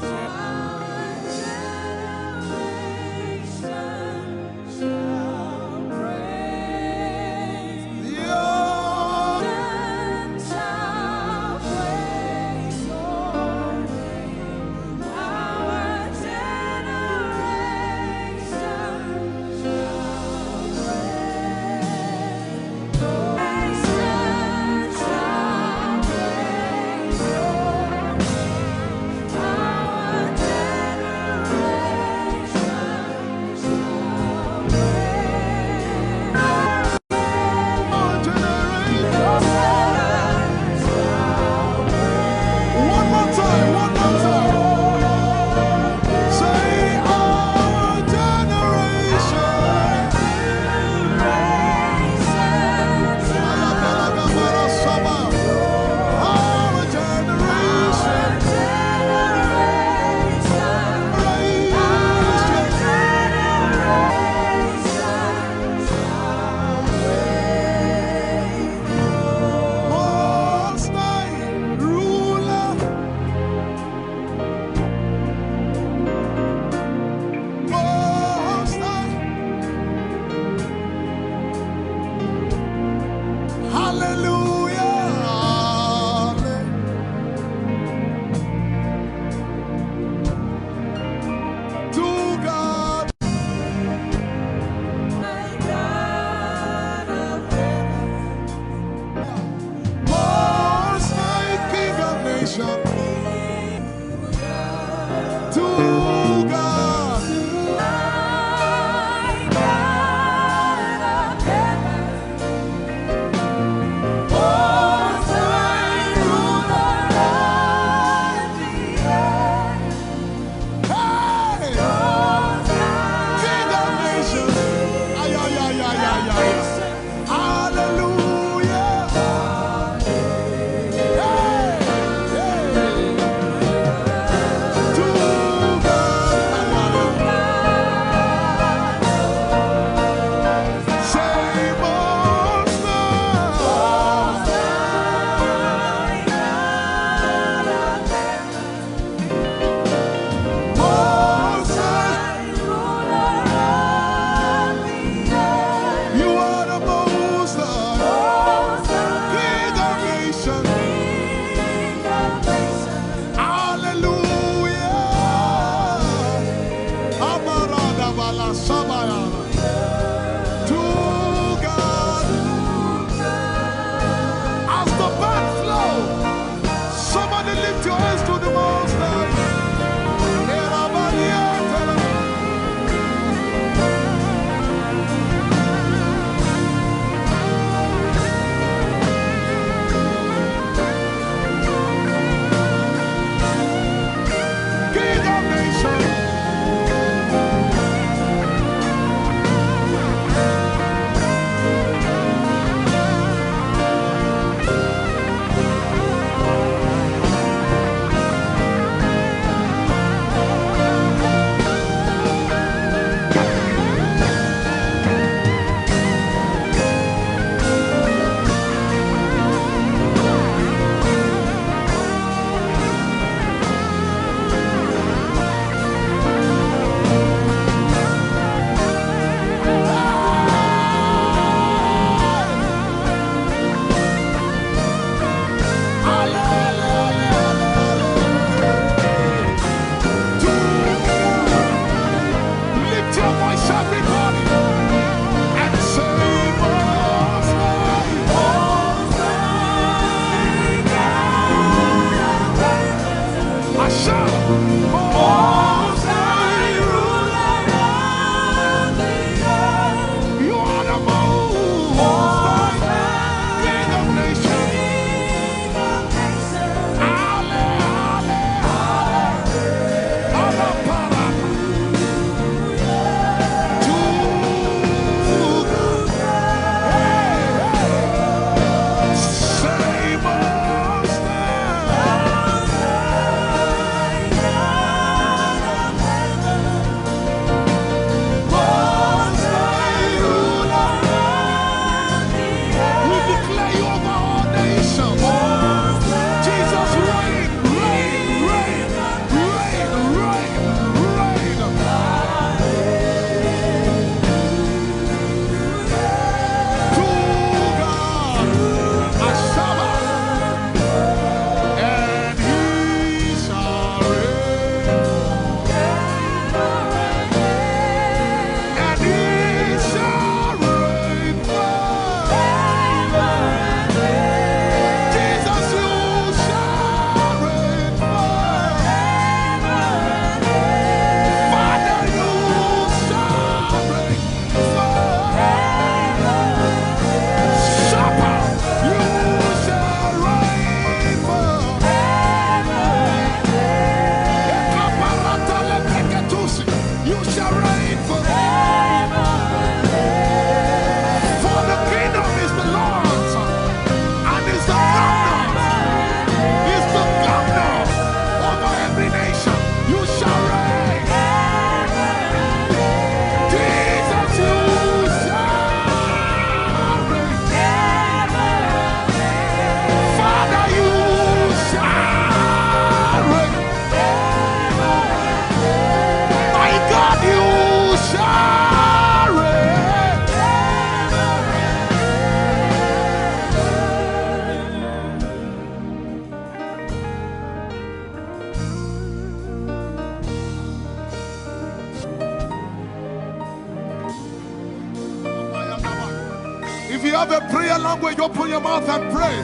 If you have a prayer language, open your mouth and pray.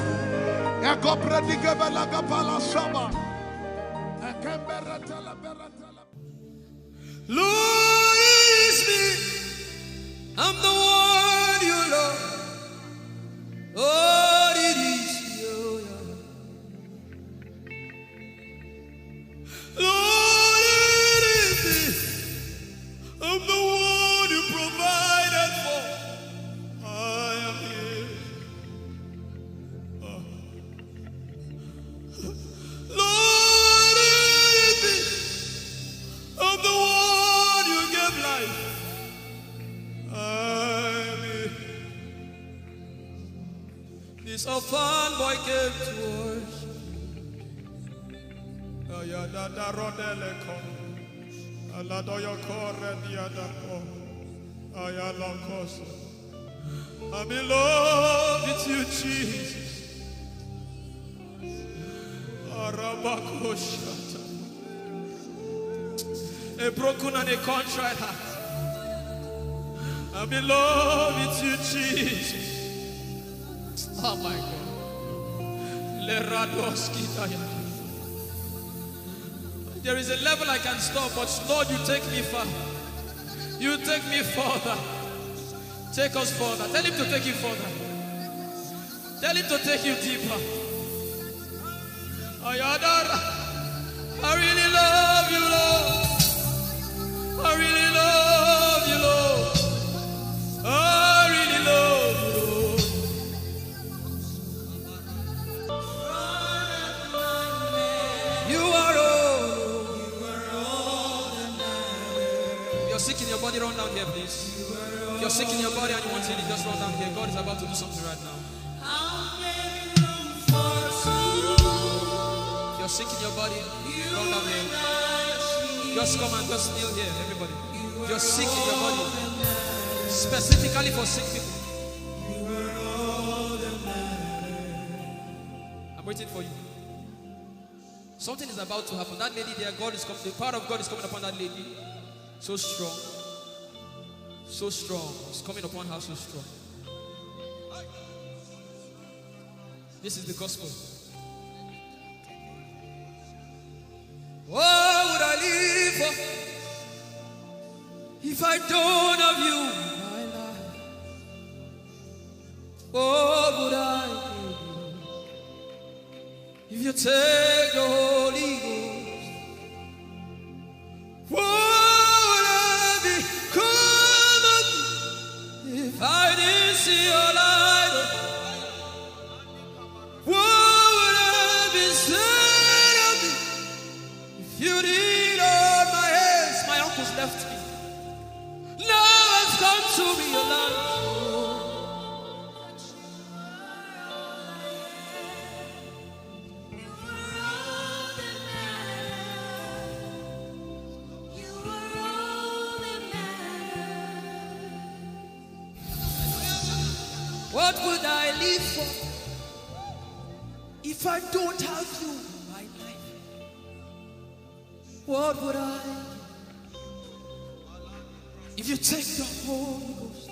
Lord, it's me. I'm the one you love. Lord, it is you. Lord, it is me. I'm the one you provided for. I am here. Lord, it is me. I'm the one you gave life. I'm here. This orphan boy came to worship. Ayadada rodele kon. Aladoyo kore diadako. Ayalakosa. I'm in love with you, Jesus. Arabakoshata. A broken and a contrite heart. I'm in love with you, Jesus. Oh my God. Leradoski Daya. There is a level I can stop, but Lord, you take me far. You take me further. Take us further. Tell him to take you further. Tell him to take you deeper. Ayadara. I really love you, Lord. I really love you, Lord. I really love you, Lord. You are all. You're sick in your body, run down here, please. If you're sick in your body and you want healing, just run down here. God is about to do something right now. If you're sick in your body, run down here. Just come and just kneel here, everybody. If you're sick in your body, specifically for sick people, I'm waiting for you. Something is about to happen. That lady there, God is coming. The power of God is coming upon that lady. So strong. So strong. It's coming upon her so strong. This is the gospel. What would I live for if I don't have you in my life? What would I do if you take the Holy Ghost? What would I become of me if I didn't see your light? What would I be said of me if you did all my hands? My uncles left me. Now has come to me your life. What would I live for if I don't have you in my life? What would I do if you take the Holy Ghost?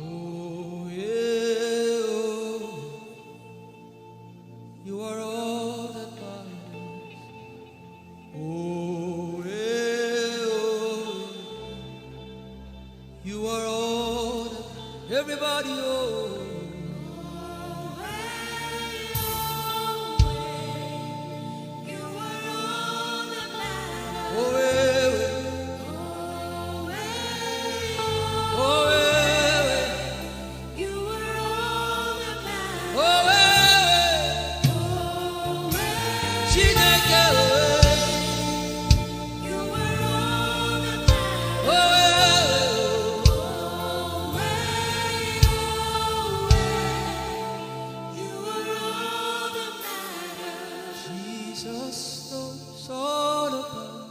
Oh, yeah, oh. You are all that matters. Oh, yeah, oh. You are all that everybody, oh. Oh, yeah, oh, yeah, oh, yeah. Chineke, oh, Jesus knows all about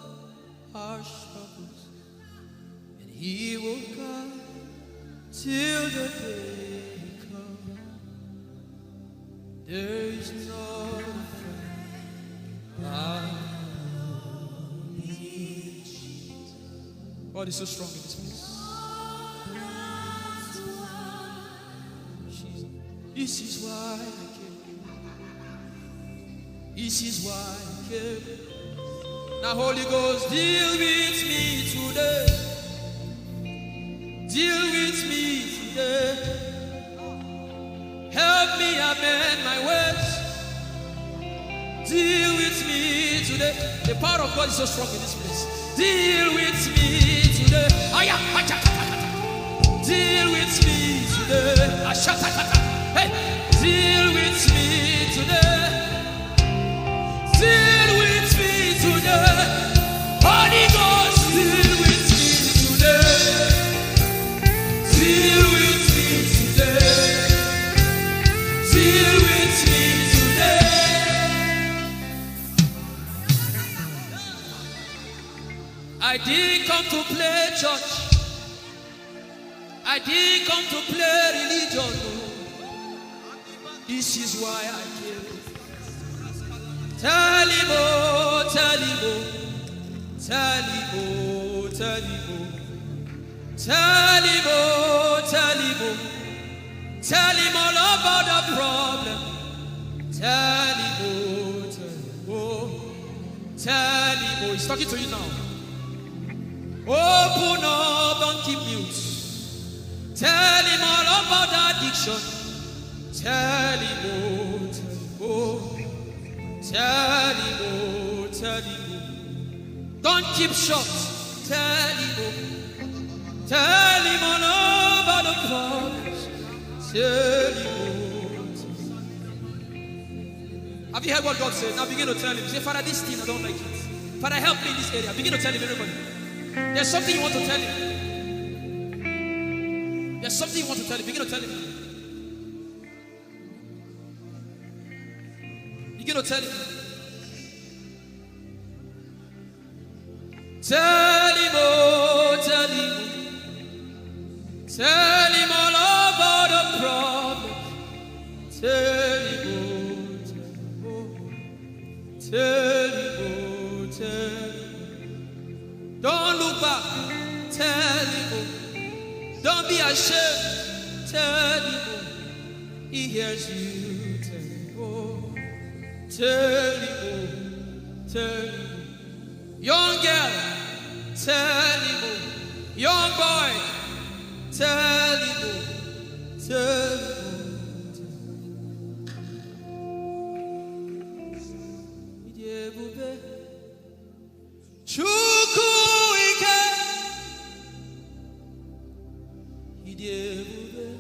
our struggles, and He will guide till the day comes. There is no God is so strong in this place. This is why I came. This is why I came. Now, Holy Ghost, deal with me today. Deal with me today. Help me amend my ways. Deal with me today. The power of God is so strong in this place. Deal with me today. Deal with me today. Hey, deal with me today. Deal with me today. Holy Ghost, deal with me today. Deal with me today. Deal with me today. I didn't come to play church. I didn't come to play religion. No. This is why I came. Tell him, oh, tell him, oh, tell him, oh, tell him, oh, tell him, oh, tell him, oh, tell him all about the problem. Tell him, oh, tell him, oh, tell him, oh. He's talking to you now. Open up, don't keep mute. Tell him all about the addiction. Tell him, oh, tell him, oh. Tell him, oh, tell him, oh. Don't keep short. Tell him, oh. Tell him all about the problems. Tell him, oh. Have you heard what God said? Now begin to tell him. Say, Father, this thing, I don't like it. Father, help me in this area. Begin to tell him, everybody. There's something you want to tell him. There's something you want to tell him. Begin to tell him. Begin to tell him. Tell him, oh, tell him. Tell him all about the problem. Tell him, oh, tell him, oh, tell him. Don't look back. Tell him, oh. Don't be ashamed. Tell him, oh. He hears you. Tell him, oh. Tell him, oh. Tell him, oh. Young girl, tell him, oh. Young boy, tell him, oh. Tell him, oh. Chukwuike, Idebube,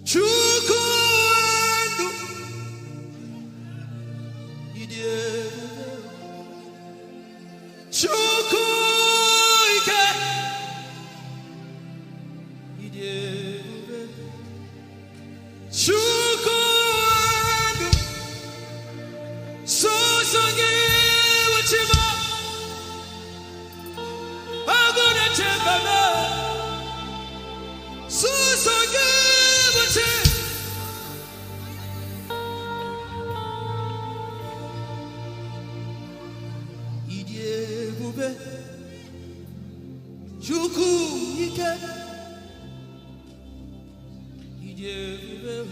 Chukwuendu, Idebube, Chukwuike, Idebube, Chukwuendu, Sosange Wachima, Agone Chembana, Sosange Wachima. Idebube, Chukwuike, Idebube,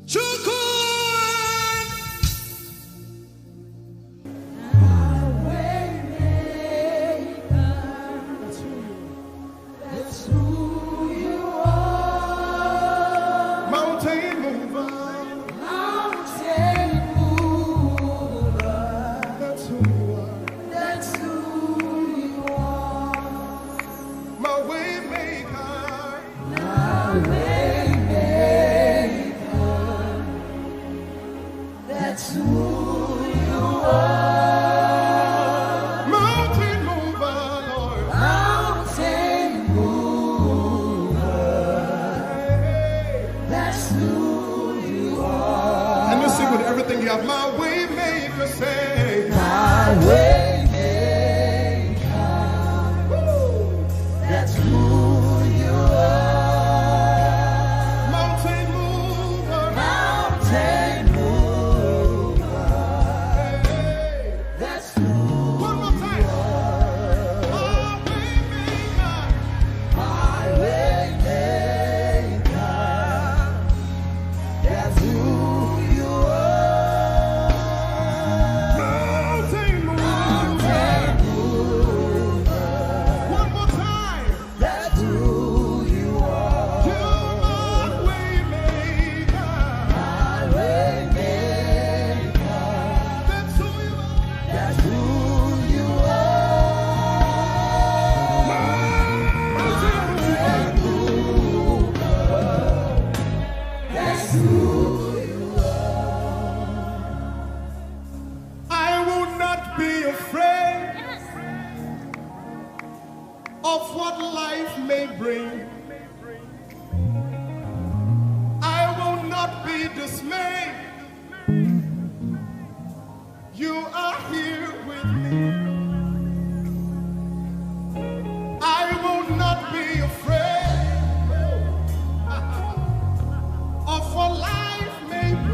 Chukwuike.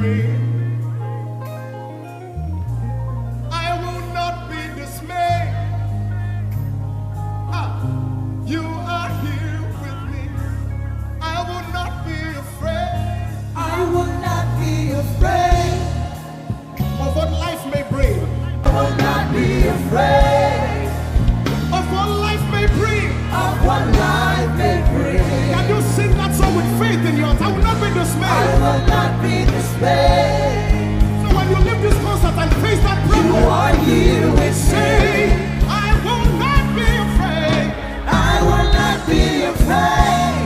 bring. I will not be dismayed. You are here with me. I will not be afraid. I will not be afraid. Of what life may bring. I will not be afraid Of what life may bring. of what life may bring. Can you sing that song with faith in your heart? I will not be I dismayed. will not be dismayed. So when you leave this concert and face that You problem, are here with say, me. I will not be afraid. I will not be afraid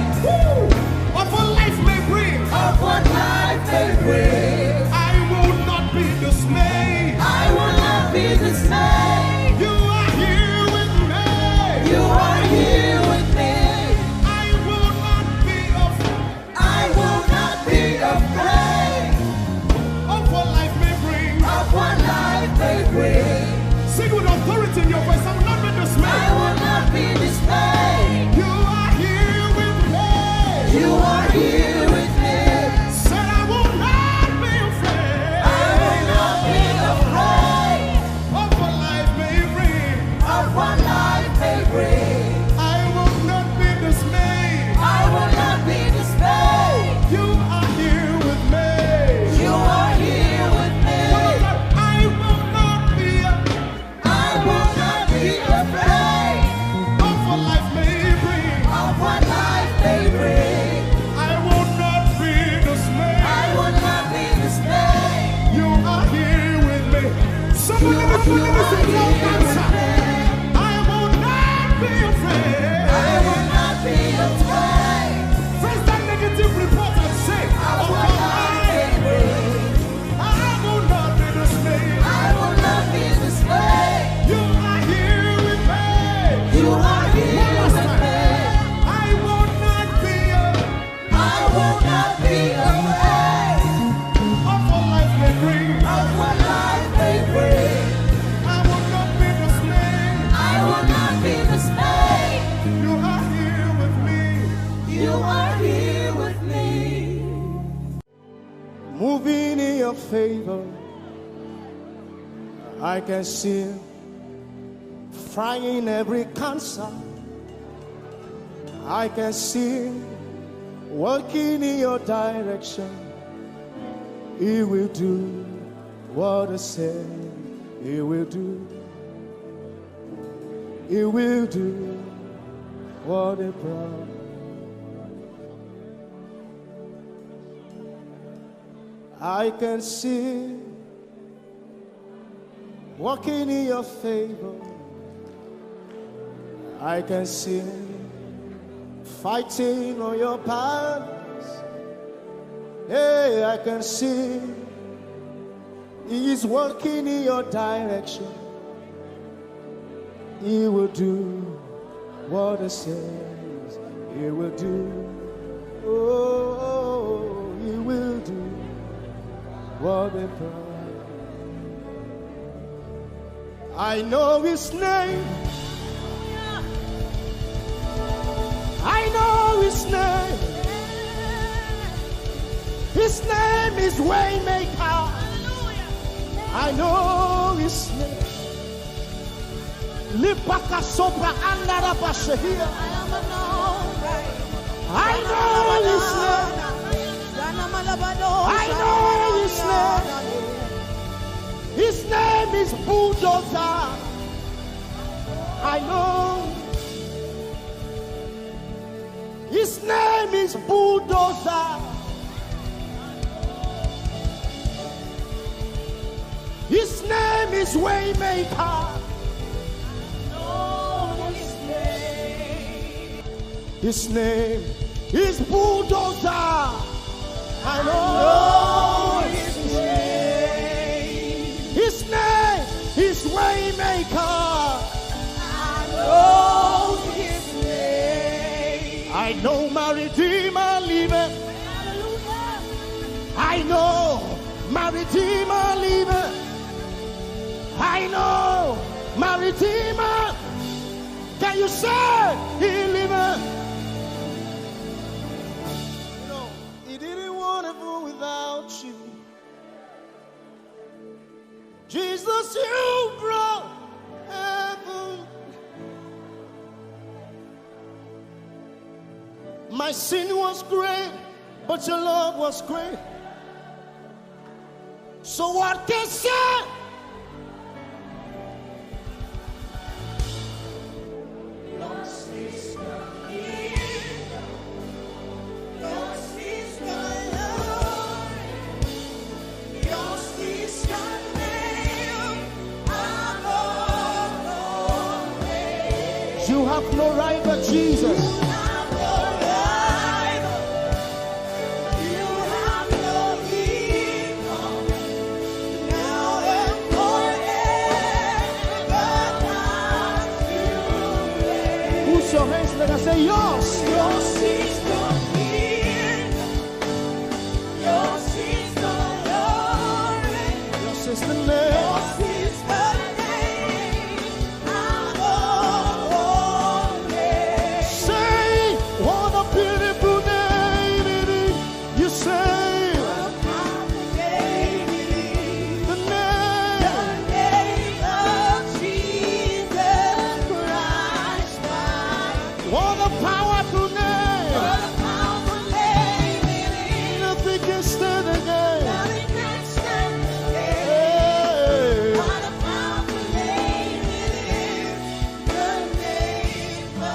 Of what life may bring. of what life may bring. I will not be dismayed. I will not be dismayed. You are here with me. You are here with me. I will not be afraid. I will not be afraid Of what life may bring. of what life may bring. Sing with authority in your voice. I will not be I dismayed. will not be dismayed. You are here with me. You are here with me. Said I will not be afraid. I will not be afraid Of what life may bring. of what life may bring. I will not be dismayed. I will not be dismayed. You are here with me. You are here with me. I will not be I will not be afraid of what life may bring. of what life may bring. I will not be dismayed. I will not be dismayed. You are here with me. Somebody You lift your are voice and here with answer. me. I will not be afraid. I will not be afraid Face that negative report and say, of of what what life may life. bring. I will not be dismayed. I will not be dismayed. You are here with me. You are here One last with time. me. I will not be I will not be afraid of what life may bring. of what life may bring. I will not be dismayed. I will not be dismayed. You are here with me. You are here with me. Moving in your favor, I can see frying every cancer. I can see working in your direction. He will do what I said he will do. He will do what he promised. I can see walking in your favor. I can see fighting on your battles. Hey, I can see He is working in your direction. He will do what He says He will do. Oh, He will do what He promised. I know His name. I know His name. His name is Waymaker. I know His name. Lipaka sopra andara bashehia. I know His name. I know His name. His name is Bulldozer. I know. His name is Bulldozer. His name is Waymaker. His name is Bulldozer. I know His name. His name is Waymaker. I know His name. I know my Redeemer liveth. I know my Redeemer liveth. I know my Redeemer. Can you say He liveth? You know, He didn't want to go without you. Jesus, you brought heaven. My sin was great, but your love was great. So what can say? Yours is the kingdom. Yours is the glory. Yours is the name above all names. You have no rival, Jesus. You have no rival. You have no equal. Now and forever, God, you reign. Put your hands, let us say, yours. Yours is the kingdom. Yours is the glory. Yours is the name. Yours is the name above all names. Say, what a beautiful name it is. You say, The powerful name it is. the The name. name of Jesus Christ, my What a powerful What name. a powerful name it is. Nothing can stand again. Nothing can stand against. Hey. What a powerful name it is. The name of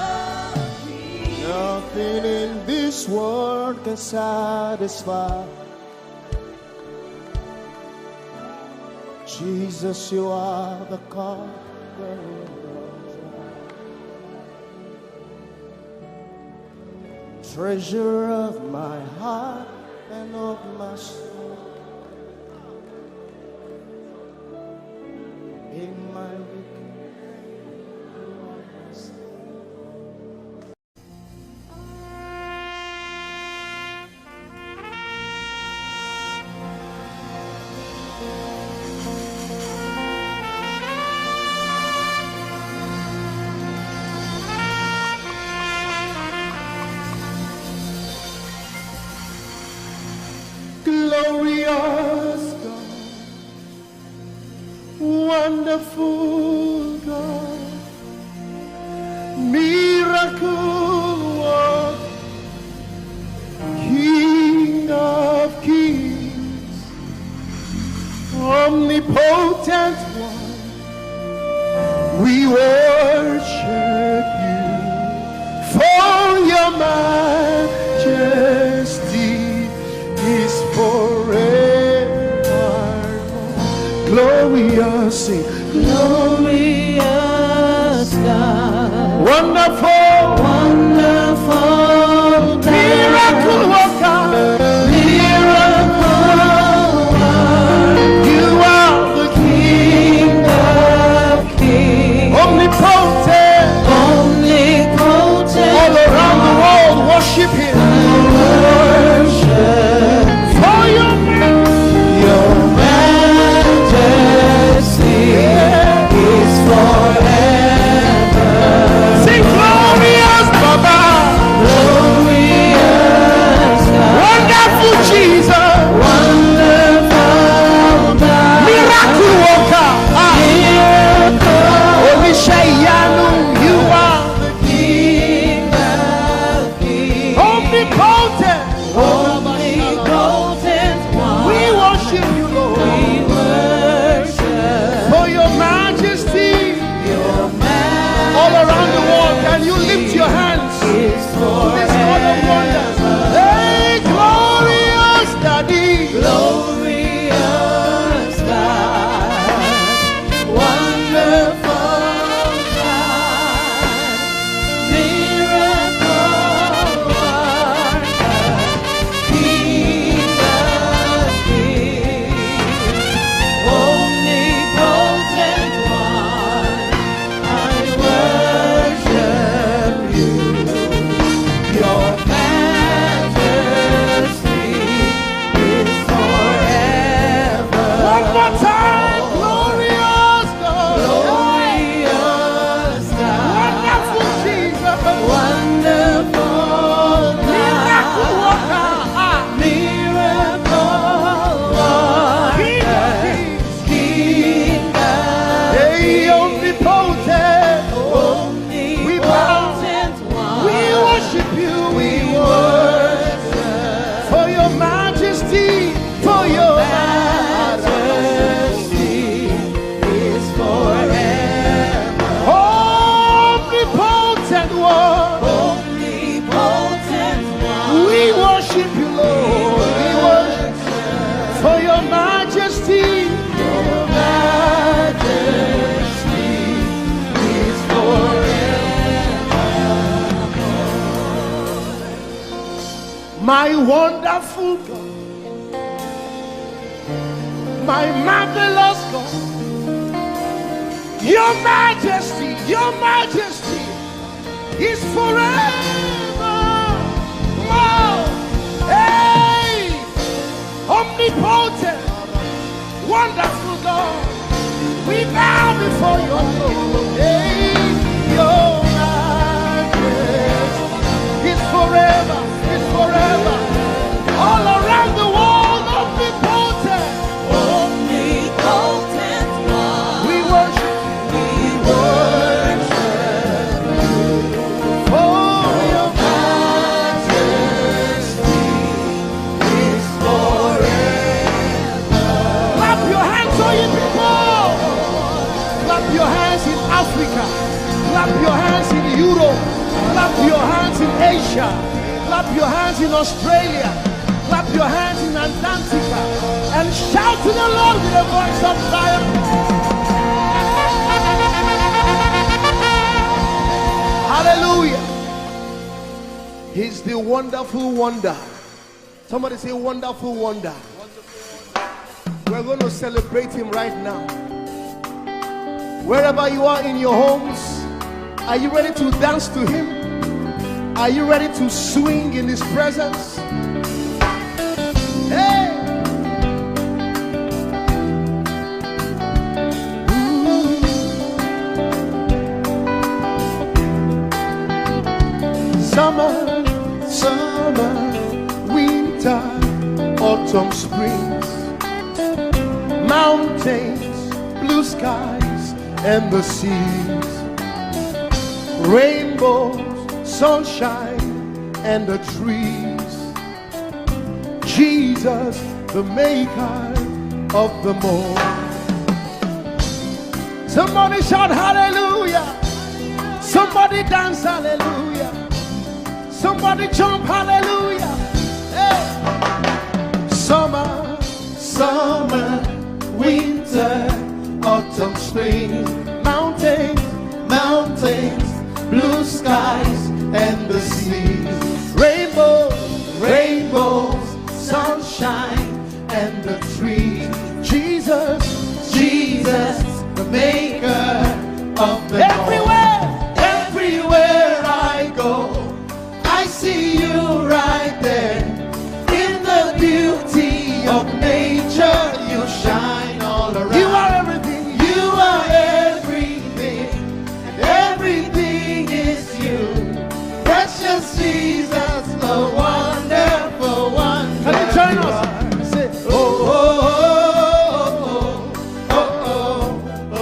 Jesus. Nothing in this world can satisfy. Jesus, you are the conqueror. Treasure of my heart and of my soul. In my weakness. Glorious God, wonderful God, miracle worker, King of kings, omnipotent one, we worship you for your majesty is forever. Glorious, sing. Glorious God, Wonderful, wonderful miracle worker, miracle you are the King of kings, omnipotent. omnipotent, All around the world, worship him. worship For your your majesty is forever. sing glorious Baba, Glorious God, wonderful Jesus, wonderful God, miracle worker. miracle Olishayanu, you are the King of kings, omnipotent. omnipotent one. We worship you, Lord, We worship for your majesty. your All around the world, can you lift your hands to majesty is this God of wonders? forever. Hey, glorious Daddy, Glorious God, wonderful God, miracle worker, King of kings, omnipotent one, I worship you. Your majesty is forever. one more time, glorious God, Glorious God, wonderful Jesus, wonderful miracle God, worker, miracle King of worker, kings, King Majesty, Your Majesty is forever. My wonderful God, my marvelous God, Your Majesty is forever. Oh, hey, omnipotent, wonderful God, we bow before Your throne. Hey, Your Majesty is forever, all around the world, omnipotent. Omnipotent one. We worship for Your Majesty is forever. Clap your hands, all you people. Clap your hands in Africa. Clap your hands in Europe. Clap your hands in Asia. Clap your hands in Australia. Clap your hands in Antarctica. And shout to the Lord with a voice of triumph. Hallelujah. He's the wonderful wonder. Somebody say wonderful wonder. We're going to celebrate Him right now. Wherever you are in your homes, are you ready to dance to Him? Are you ready to swing in His presence? Hey! Summer, winter, autumn, springs, mountains, blue skies, and the seas, rainbows, sunshine, and the trees. Jesus, the maker of them all. Somebody shout hallelujah. Somebody dance hallelujah. Somebody jump hallelujah. Hey. Summer, winter, autumn, spring, mountains, blue skies, and the seas, rainbows, sunshine, and the trees. Jesus, the maker of the everywhere I go, I see You right there. In the beauty of nature, You shine all around. You are everything. You are everything. And everything is You. Precious Jesus, the wonderful one. Can you join us? Say, oh, oh, oh, oh, oh,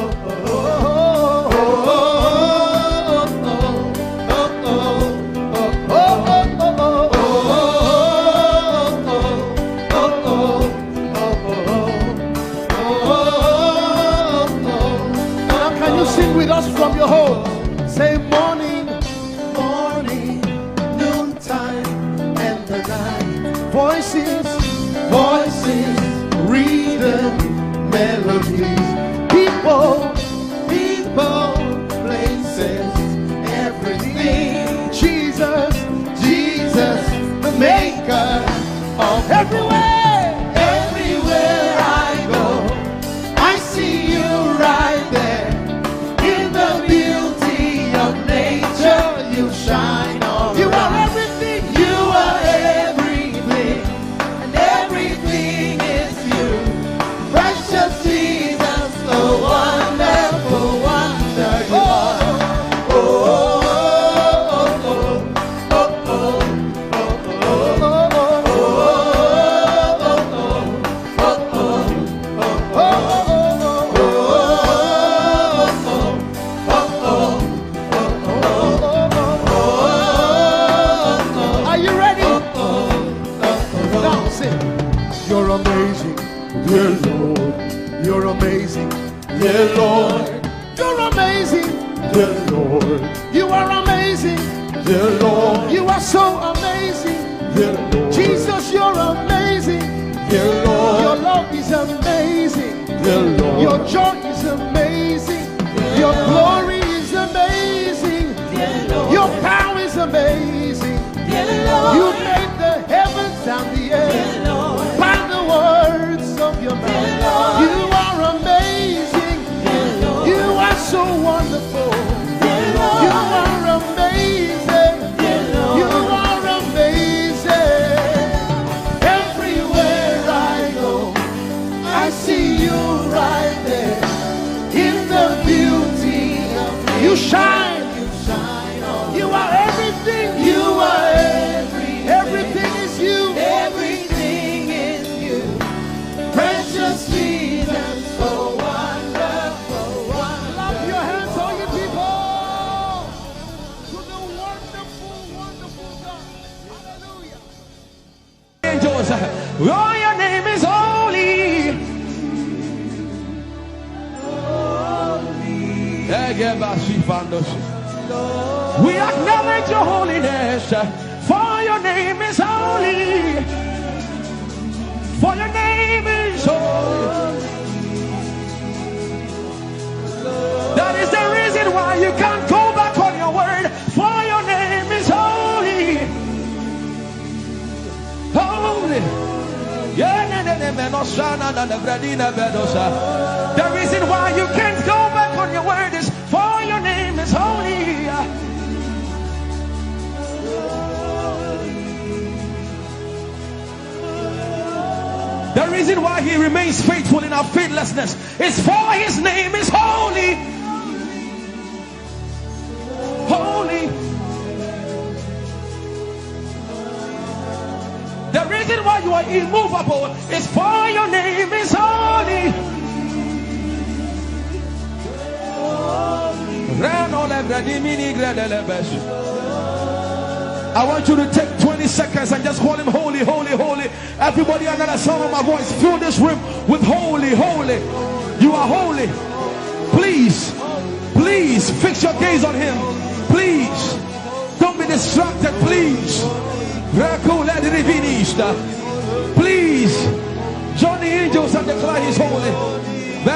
oh, Now can you sing with us from your home? Say morning, noontime, and the night. Voices, rhythm, melodies. People, places, everything. Jesus, the maker of everywhere I go, I see You right there. In the beauty of nature, You shine all You around. Are everything. You are everything. And everything is You. Precious Jesus, the wonderful wonder You are. Oh, oh, oh, oh, oh, oh, Are you ready? Now sing. You're amazing, dear Lord. You're amazing, dear Lord. You're amazing, dear Lord. You are amazing, dear Lord. You are so amazing, dear Lord. Jesus, You're amazing, dear Lord. Your love love is amazing. Dear Lord. Your joy is amazing. Your glory is amazing. Your power is amazing. You made the heavens and the earth by the words of your mouth. You are amazing. You are so wonderful. You are amazing. You are amazing. Everywhere I go, I see you right there in the beauty of you shine. You are everything. You are everything is you. Everything is you. Precious Jesus, so wonderful. Clap your hands, all you people, to the wonderful, wonderful God. Hallelujah. Angels, oh, your name is holy. We acknowledge your holiness, for your name is holy. For your name is holy. That is the reason why you can't go back on your word. For your name is holy. Holy. The reason why you can't go back on your word is for your name is holy. The reason why he remains faithful in our faithlessness is for his name is holy. Holy. The reason why you are immovable is for your name is holy. I want you to take 20 seconds and just call him holy, holy, holy. Everybody under the sound of my voice, fill this room with holy, holy. You are holy. Please, please fix your gaze on him. Please, don't be distracted, please. Please join the angels and declare he's holy. For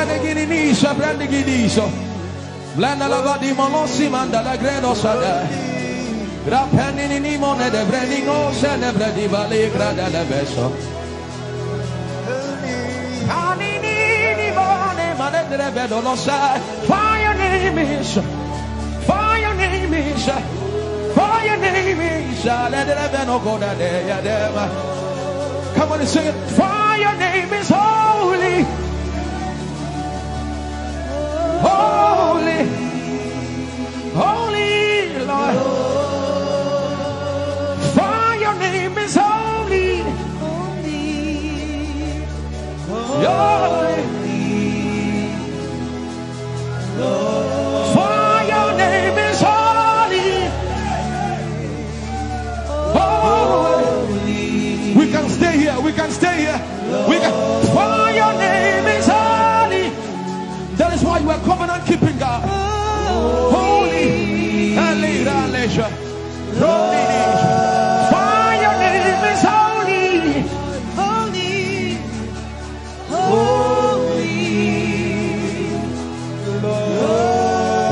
your name is, for your name is, for your name is. Come on and sing it. For your name is holy. Holy. Holy Lord. For your name is holy. Holy. For your name is holy. Holy. We can stay here. We can stay here. We can. For your name is holy. That is why you are covenant keeping God. Holy. For your name is holy. Holy. Holy.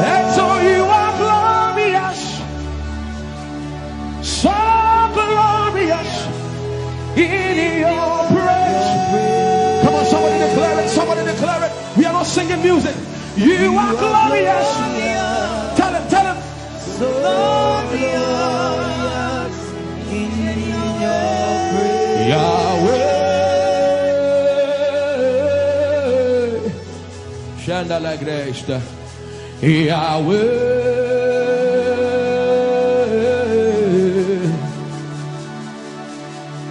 And so you are glorious. So glorious in your praise. Come on, somebody declare it. Somebody declare it. We are not singing music. You are glorious. Tell him, tell him. So glorious in your praise. Yahweh. Shandala Gresta. Yahweh.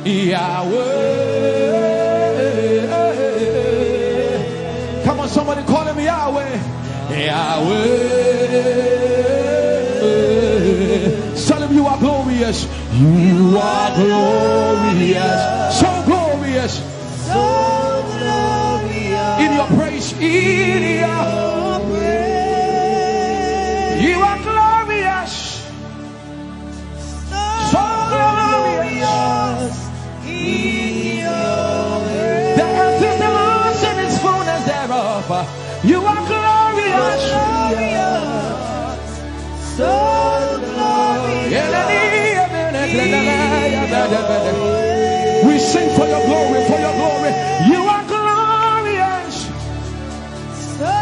Yahweh. Come on, somebody call him Yahweh. Yahweh. Tell him you are glorious. You are glorious. So glorious. So glorious. In your praise. In your praise. You are glorious. So glorious. In your praise. The earth is the You are glorious. So glorious. We sing for your glory, for your glory. You are glorious. So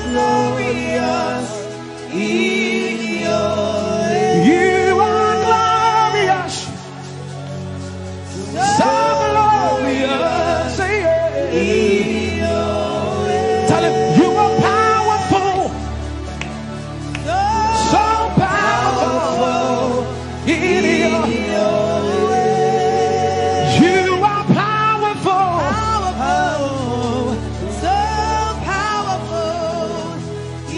glorious in your way. You are glorious. So glorious in your way. Tell him you are powerful. So powerful in your way. You are powerful. Powerful, so powerful in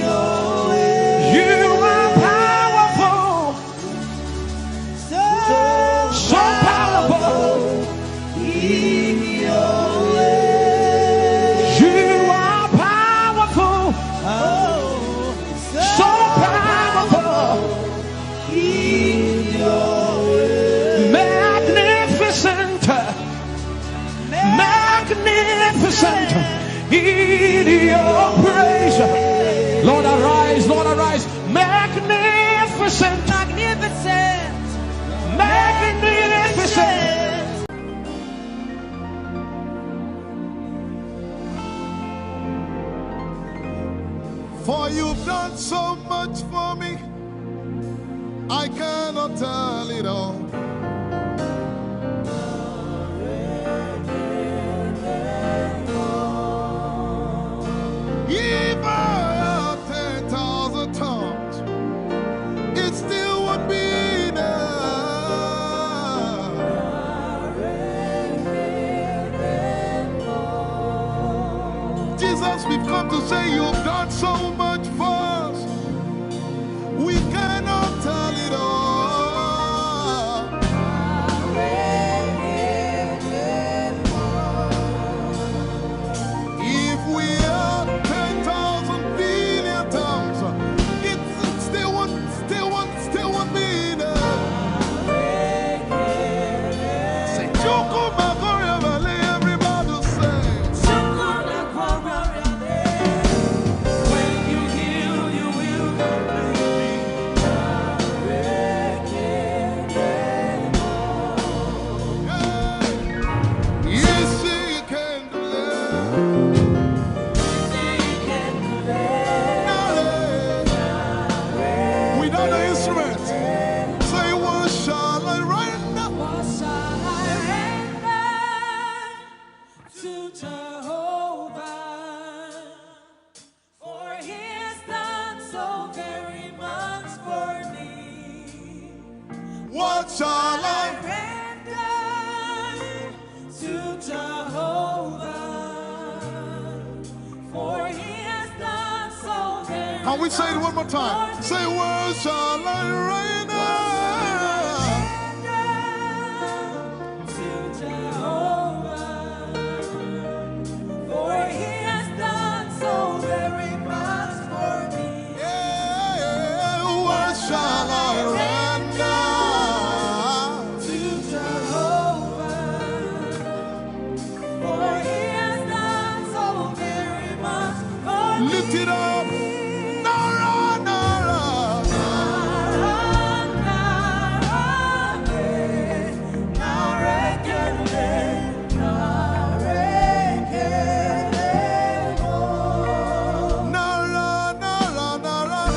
your way. You are powerful. So Powerful. in your way. You are powerful. Oh, So powerful. in your way. Magnificent. Magnificent in your praise. Lord arise, Lord arise. Magnificent. Magnificent. Magnificent. For you've done so much for me, I cannot tell it all. If I had 10,000 tongues, it still would be enough. Jesus, we've come to say you've done so much for us. We cannot tell it all. If we had 10,000 billion tongues, it still won't be enough. Say, Chuku Makoria Valley, everybody say. When you heal, you will Yes, he can deliver. Without the instrument, say, what shall I render? What shall I render to Jehovah? For he has done so very much for me. What shall I? Render to Jehovah. For he has done so very Can we say it one more time? Say, what shall I render? to Jehovah. For he has done so very much for me. Yeah, what shall I render? To Jehovah. For he has done so very much for me. Lift it up. Nara, Nara. Nara, Nara, Nara.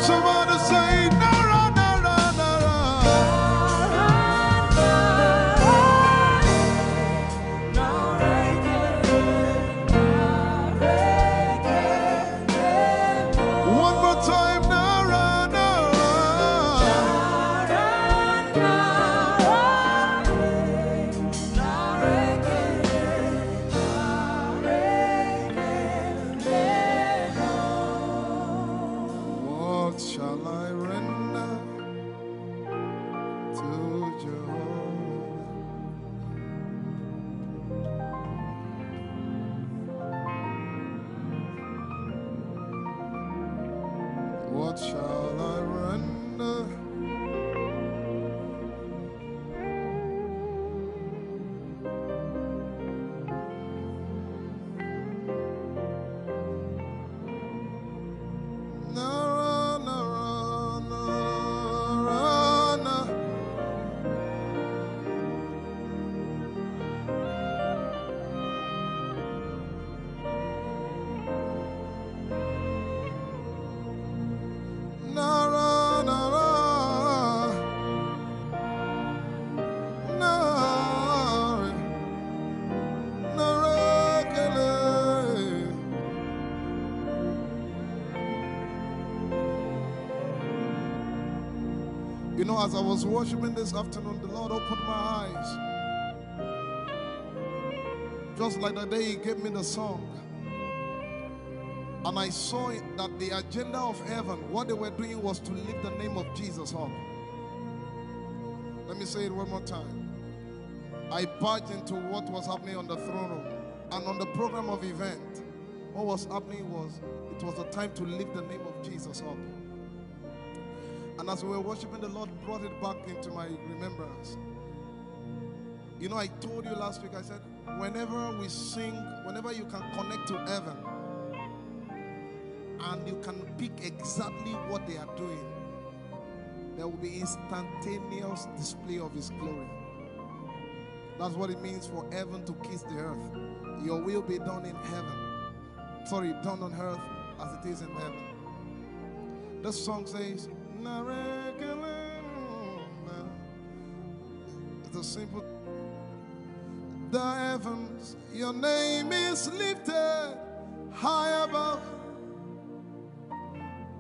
Somebody say, Nara, Nara, Nara. One more time, Nara, Nara. What shall I render to Jehovah? What shall I render? Nara, nara, nara, nara. Nara, nara, nara, nara, kele. You know, as I was worshiping this afternoon, the Lord opened my eyes. Just like the day He gave me the song. And I saw it that the agenda of heaven, what they were doing was to lift the name of Jesus up. Let me say it one more time. I barged into what was happening on the throne room. And on the program of event, what was happening was, it was the time to lift the name of Jesus up. And as we were worshiping, the Lord brought it back into my remembrance. You know, I told you last week, I said, whenever we sing, whenever you can connect to heaven, and you can pick exactly what they are doing, there will be instantaneous display of His glory. That's what it means for heaven to kiss the earth. Your will be done in heaven. Sorry, done on earth as it is in heaven. This song says, it's a simple. The heavens, your name is lifted high above.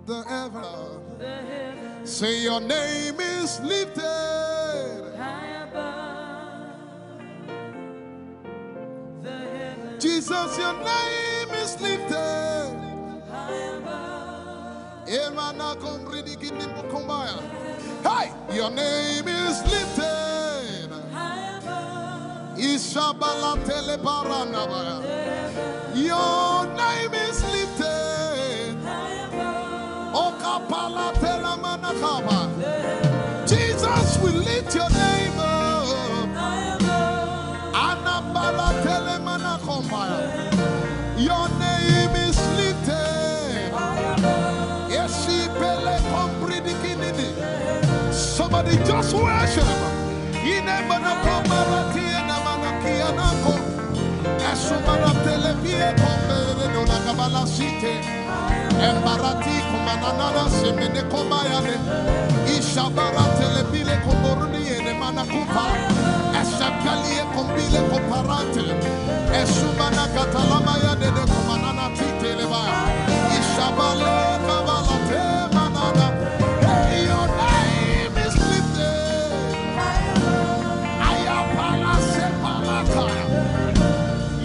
The heavens, say your name is lifted High above the heavens, Jesus, your name is lifted high above Hey, your name is lifted high above Ishabala telebaranabaya. Your name is lifted high above Okapala telamanakaba. Jesus, we lift your name up. high above Anabala telemanakombaya. Your name is lifted. Yeshipele kombridikinini. Somebody just worship. Inemanakomarati enamanakianako. Esumara telepie kombere dona kabala site. Embarati kumanana semene kombayane. Ishabara telepile komboruni ene manakupa. Esakalie kombile komparate. Esumana katalamaya de kumanana titeleba. Ishabale kabalate manana. Hey, your name is lifted. Ayapala sepalataya.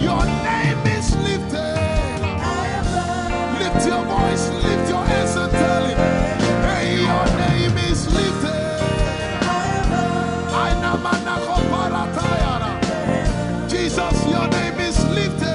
Your name is lifted. Lift your voice, lift your hands and tell Him, hey, your name is lifted. Jesus, your name is lifted.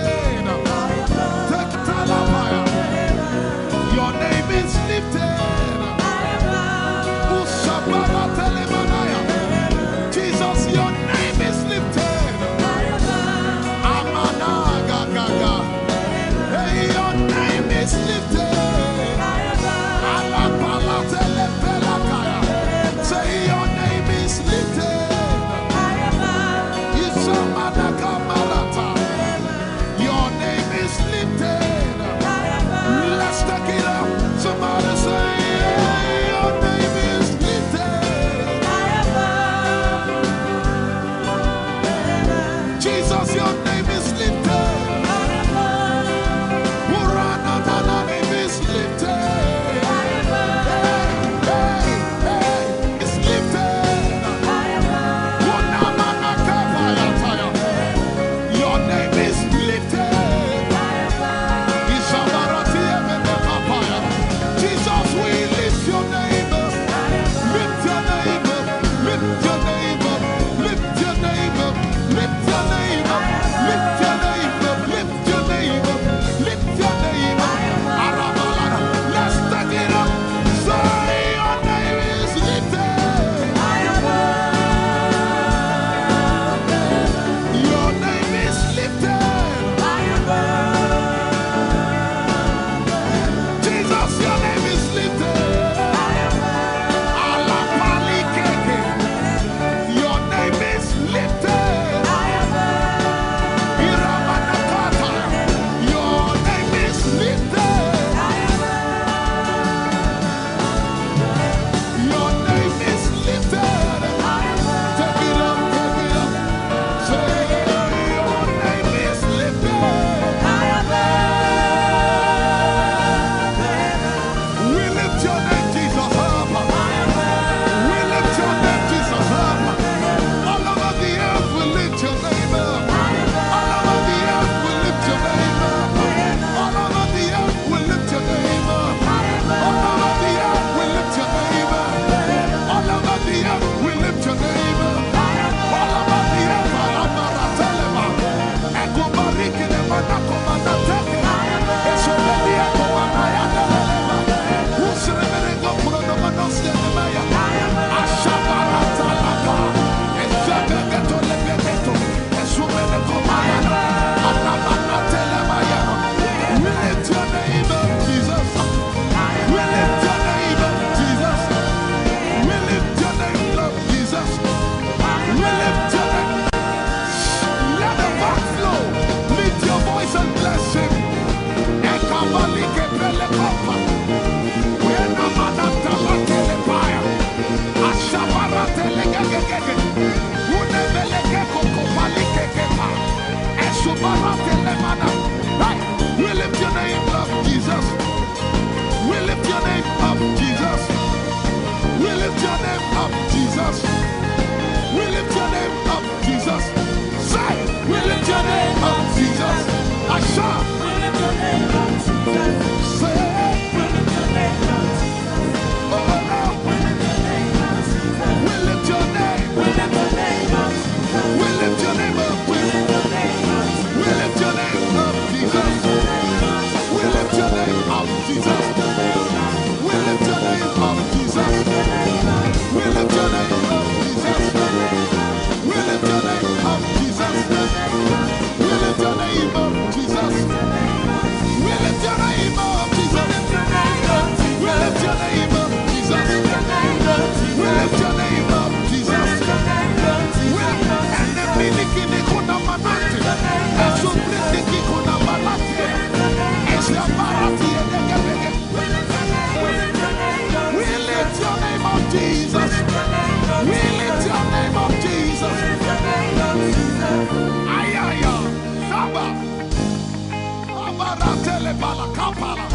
Ebala kapala.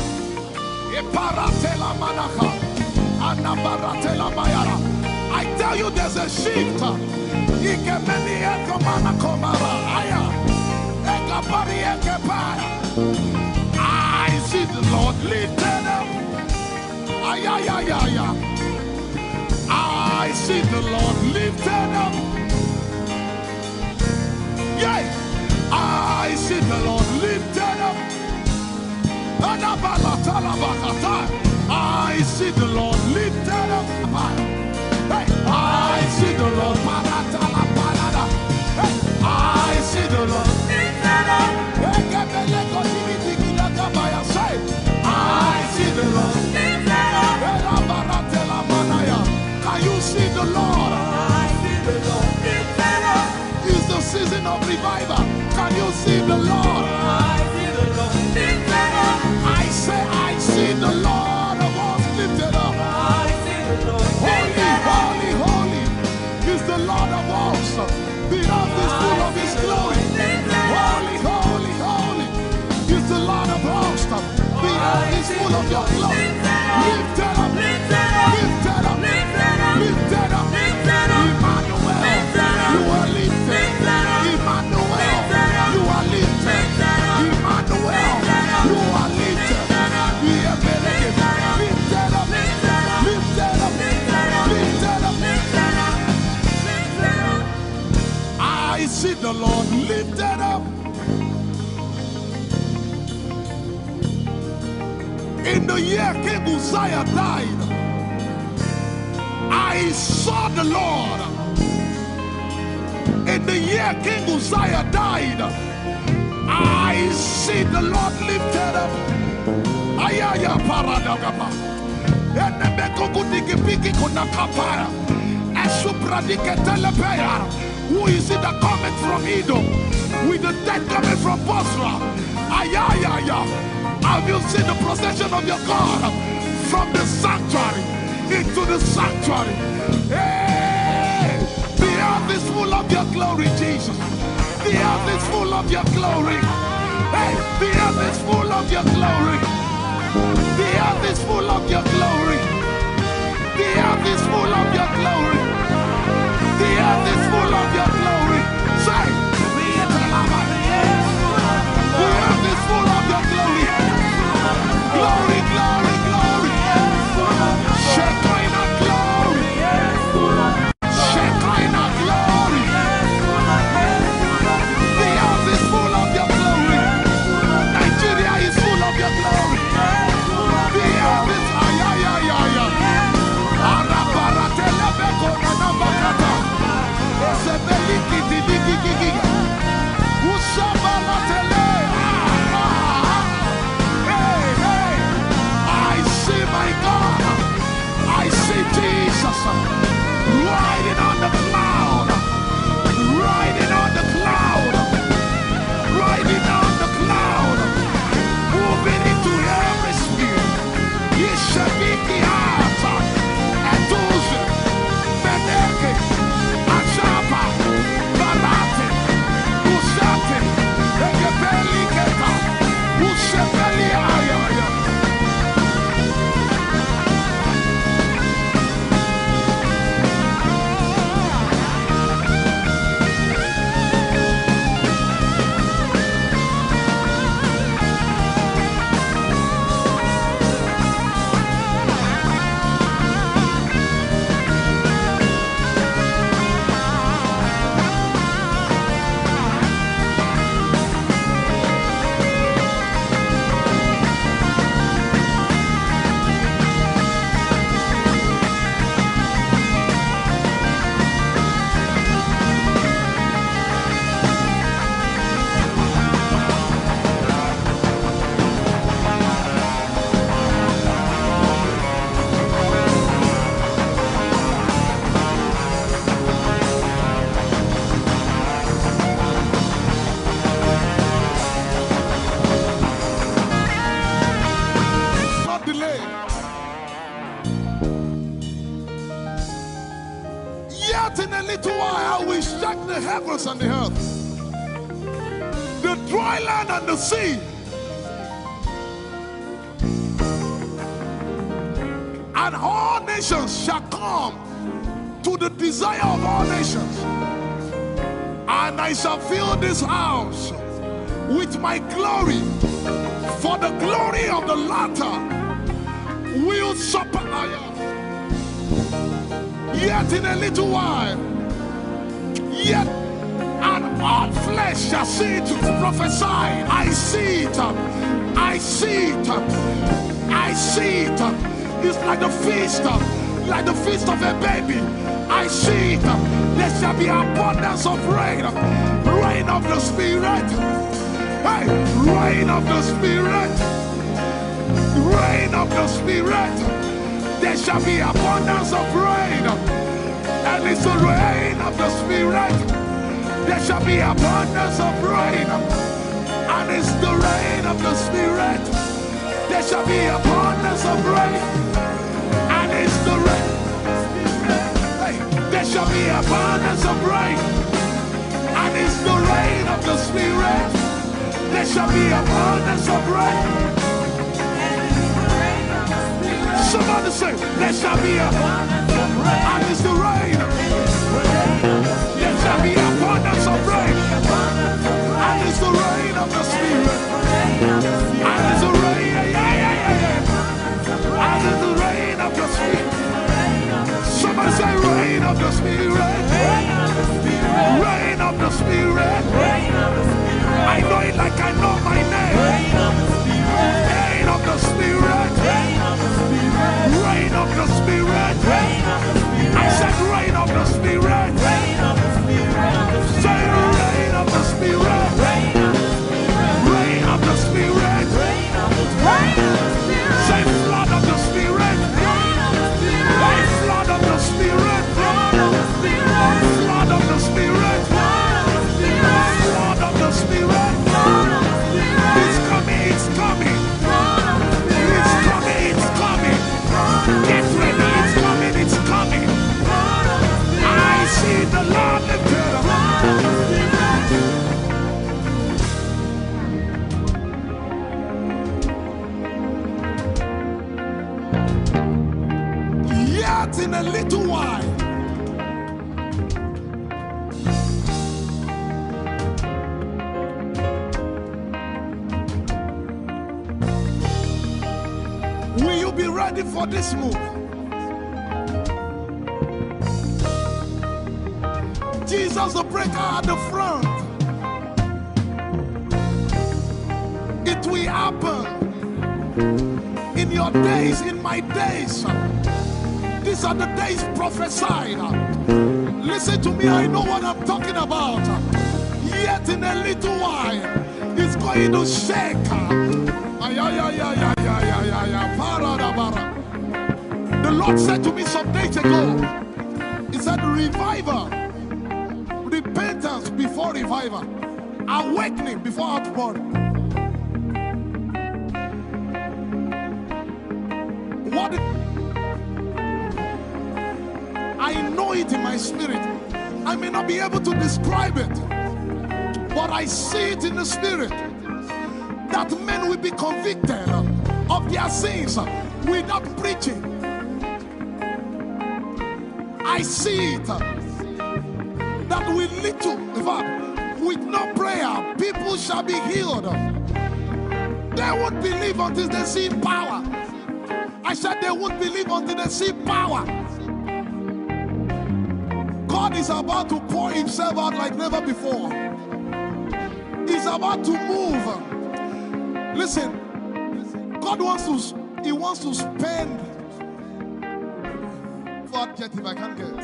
Eparatela manaka. Anabaratela mayara. I tell you there's a shift. Ikemeni ekomana komara. Aya. Ekapari ekepaya. I see the Lord lifted up. Ay, ay, ay, ay, ay. I see the Lord lifted up. Yeah. I see the Lord lifted up. I see the Lord lifted up. Hey. I see the Lord. Hey. I see the Lord lifted up. I see the Lord lifted up. Can you see the Lord? I see the Lord lifted up. It's the season of revival. Can you see the Lord? I see the Lord lifted up. I say, I see the Lord of us lifted up. I see the Lord holy, holy, holy is the Lord of us. The earth is full of His glory. Holy, holy, holy is the Lord of hosts. The earth is full of Your glory. Lifted up, lifted up, lifted up, lifted up, lifted up. Emmanuel, You are lifted. Emmanuel, You are lifted. Emmanuel, You are lifted. Lifted up, lifted up, lifted up, lifted up, lifted up. I see the Lord lifted up. In the year King Uzziah died, I saw the Lord. In the year King Uzziah died, I see the Lord lifted up. Ayaya paradagaba. Enemeko kudikipiki kunakapaya. Esupradike telepaya. Who is it that cometh from Edom? With the dead coming from Bosra. Ayaya. Have you seen the procession of your God from the sanctuary into the sanctuary? Hey! The earth is full of Your glory, Jesus. The earth is full of Your glory. Hey! The earth is full of Your glory. The earth is full of Your glory. The earth is full of Your glory. The earth is full of Your glory. Say, the earth is full of Your glory. Glory, glory, glory. Shekinah glory. Shekinah glory. The earth is full of Your glory. Nigeria is full of Your glory. The earth is ayayayaya. Arabaratelebeko nanabakata. Esebelikidiligigigiga. Usabalatele. My God, I see Jesus riding on the cloud, riding on the cloud, riding on the cloud, moving into every sphere. Yeshabiki Hata, Etuze, Meneke, Achapa, Barate, Usate, Egebeliketa, Ushabeli Ayaya. Heavens and the earth, the dry land and the sea, And all nations shall come to the desire of all nations. And I shall fill this house with my glory, for the glory of the latter will supply. Yet in a little while, yet and all flesh shall see it. Prophesy. I see it. I see it. I see it. It's like the feast of a baby. I see it. There shall be abundance of rain. Rain of the Spirit. Hey, rain of the Spirit. Rain of the Spirit. There shall be abundance of rain. And it's the rain of the Spirit. There shall be abundance of rain. And it's the rain of the Spirit. There shall be abundance of rain. And it's the rain. Hey, there shall be abundance of rain. And it's the rain of the Spirit. There shall be abundance of rain. Somebody say, there shall be abundance of rain. And it's the rain. There shall be abundance of rain. And it's the rain of the Spirit. And it's the rain. And it's the rain of the Spirit. Somebody say, rain of the Spirit. Rain of the Spirit. I know it like I know my name. Rain of the Spirit. Rain of the Spirit. I said rain of the Spirit. Say rain of the Spirit. Rain of the Spirit. Say flood of the Spirit. Say flood of the Spirit. Flood of the Spirit. Flood of the Spirit. It's coming, it's coming. It's coming, it's coming. Get ready, it's coming, it's coming. I see the Lord lifted up. Yet in a little while, will you be ready for this move? Jesus the breaker at the front. It will happen in your days, in my days. These are the days prophesied. Listen to me, I know what I'm talking about. Yet in a little while, it's going to shake. The Lord said to me some days ago, He said, revival, repentance before revival, awakening before outpouring. What? I know it in my spirit. I may not be able to describe it, but I see it in the spirit that men will be convicted of their sins without preaching. I see it that with little, in fact, with no prayer, people shall be healed. They won't believe until they see power. I said they won't believe until they see power. God is about to pour Himself out like never before. He's about to move. Listen, God wants to, He wants to spend. For adjective I can't get.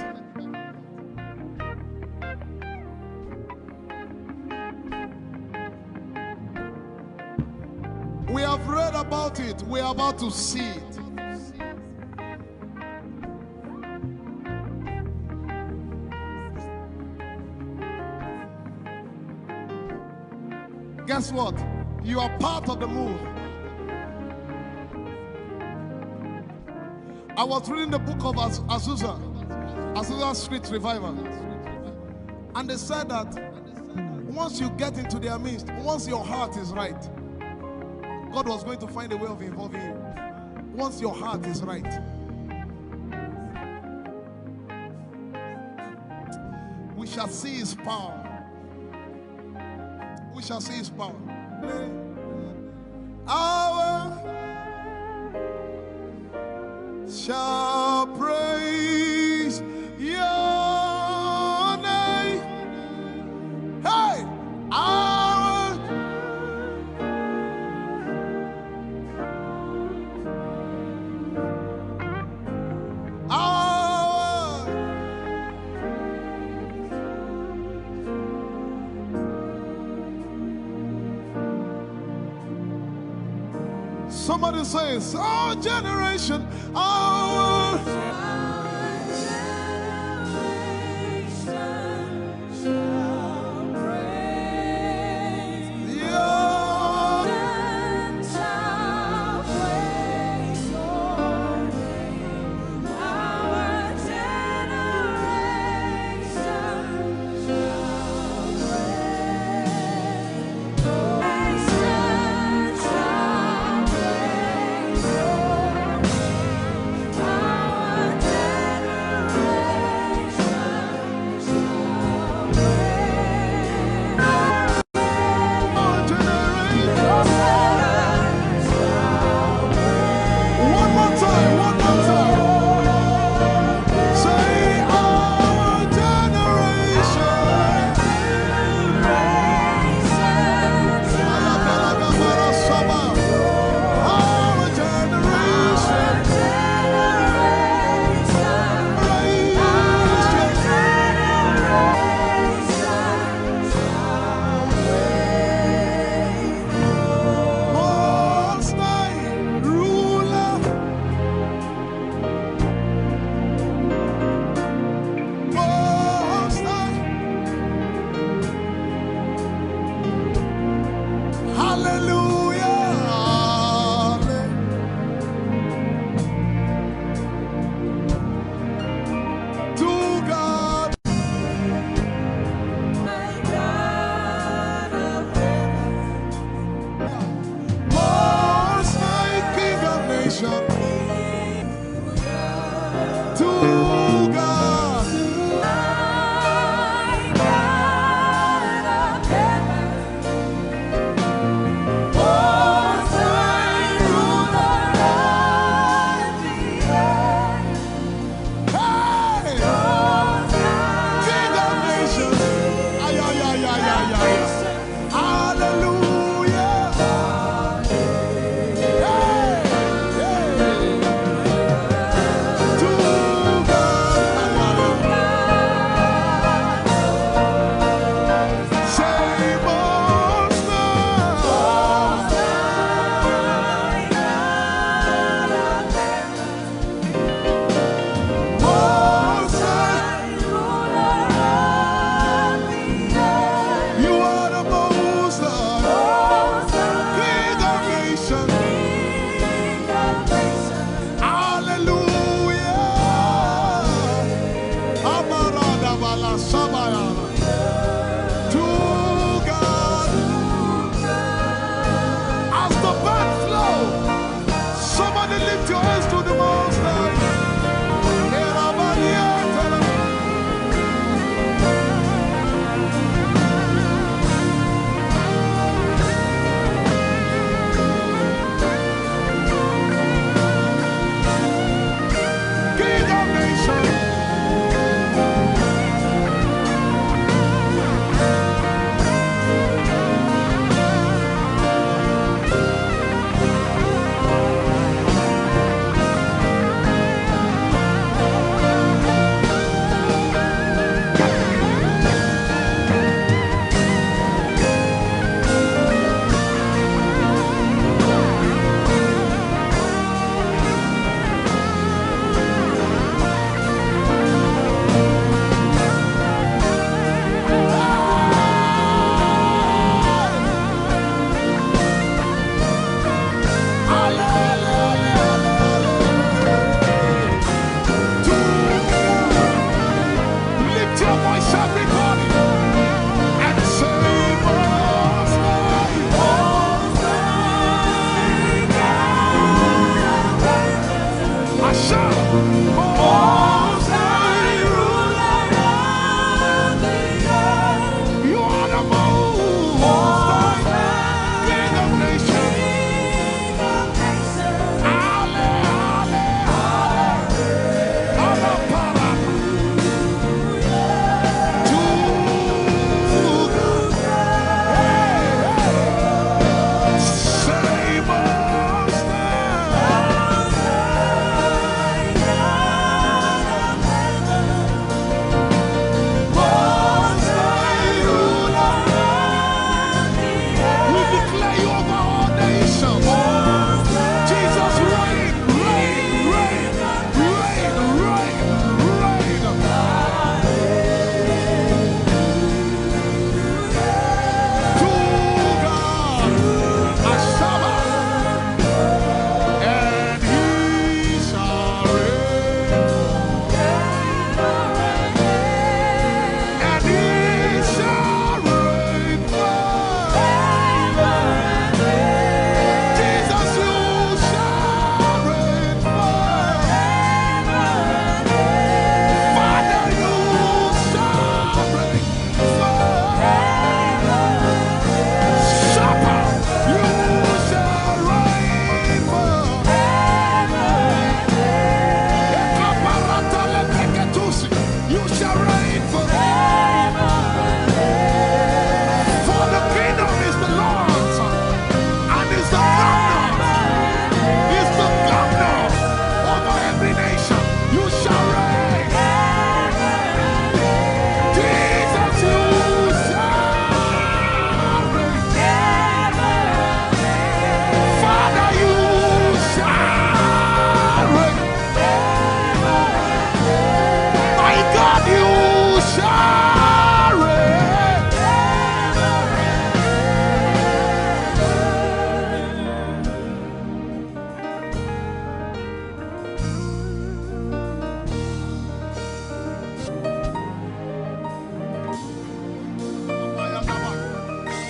We have read about it. We are about to see it. Guess what? You are part of the move. I was reading the book of Azusa Street Revival. And they said that once you get into their midst, once your heart is right, God was going to find a way of involving you. Once your heart is right. We shall see his power. We shall see his power. Our shall praise your name. Hey, our somebody says, our generation, our Our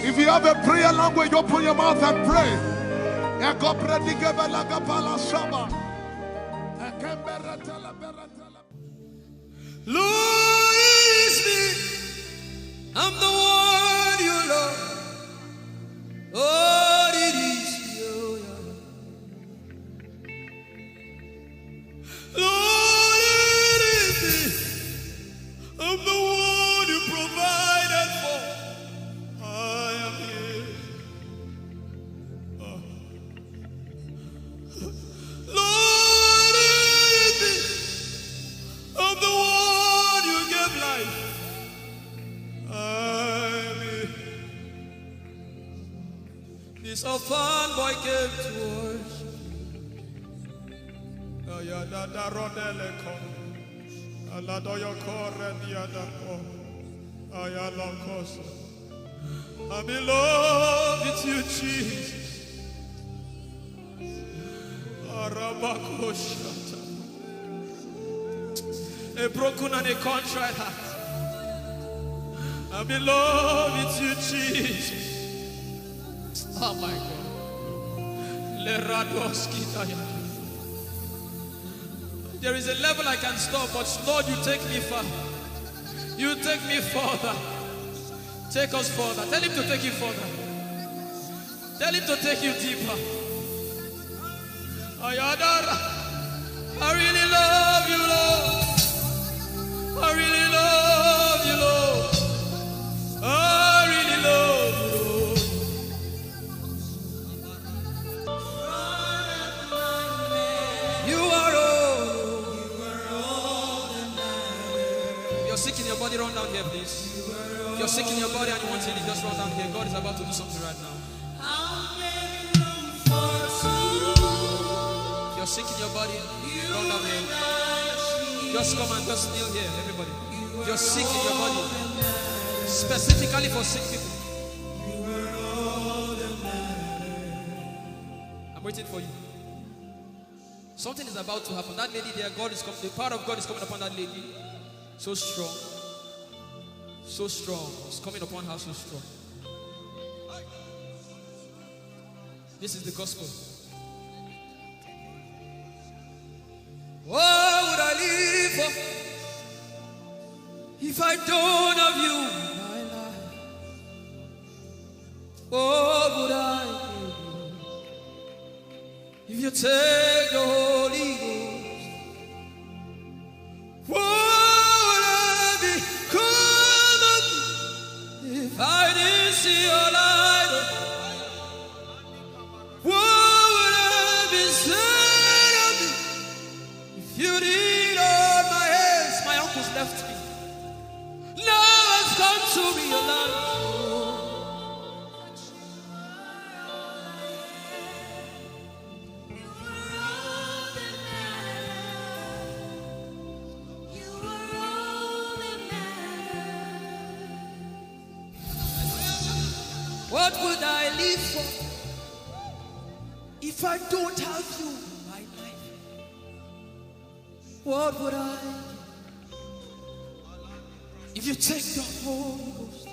If you have a prayer language, open your mouth and pray. Lord, it's me. I'm the one you love. Lord, it is you. Lord, it is me. I'm the one you provided for. I am here. Lord, it is me. I'm the one you gave life. I'm here. This orphan boy came to worship. Ayadada rodeleko. Aladoyokore diadako. Ayalokoso. I'm in love with you, Jesus. Arabakoshata. A broken and a contrite heart. I'm in love with you, Jesus. Oh my God. There is a level I can stop, but Lord, you take me far. You take me further. Take us further. Tell him to take you further. Tell him to take you deeper. Ayadara. I really love you, Lord. I really love you, Lord. I really love you, Lord. You are all. You're sick in your body, run down here, please. If you're sick in your body and you want healing, just run down here. God is about to do something right now. If you're sick in your body, run down here. Just come and just kneel here, everybody. If you're sick in your body, specifically for sick people, I'm waiting for you. Something is about to happen. That lady there, God is coming. The power of God is coming upon that lady. So strong. So strong. It's coming upon her so strong. This is the gospel. What would I live for if I don't have you in my life? What would I do if you take the Holy Ghost? What would I become of me if I didn't see your light? What would I be said of me if you did hold my hands? My uncles left me. Now has come to me your life. What would I live for if I don't have you in my life? What would I if you take the Holy Ghost?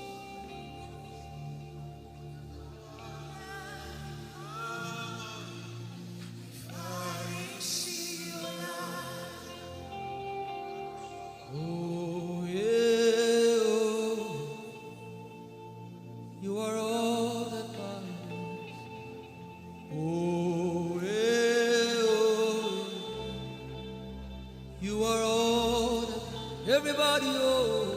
Oh yeah, oh. You are all that matters. Oh yeah, oh. You are all that everybody, oh.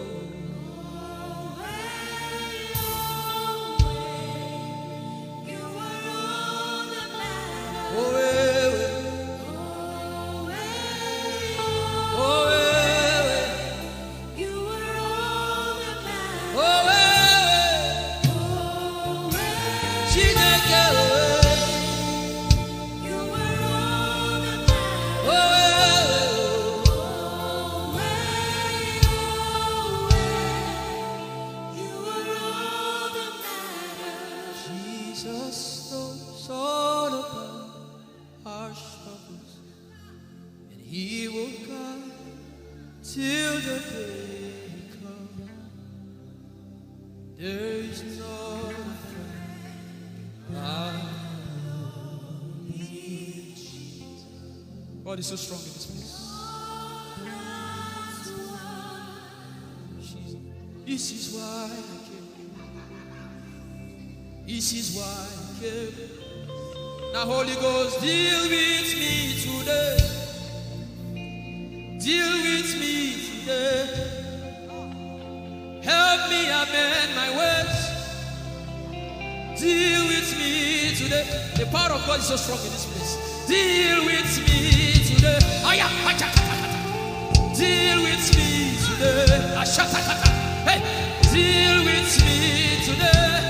We will come till the day comes. There is no God is so strong in this place. This is why I came. This is why I came. Now, Holy Ghost, deal with me today. Deal with me today. Help me amend my ways. Deal with me today. The power of God is so strong in this place. Deal with me today. Deal with me today. Hey, deal with me today.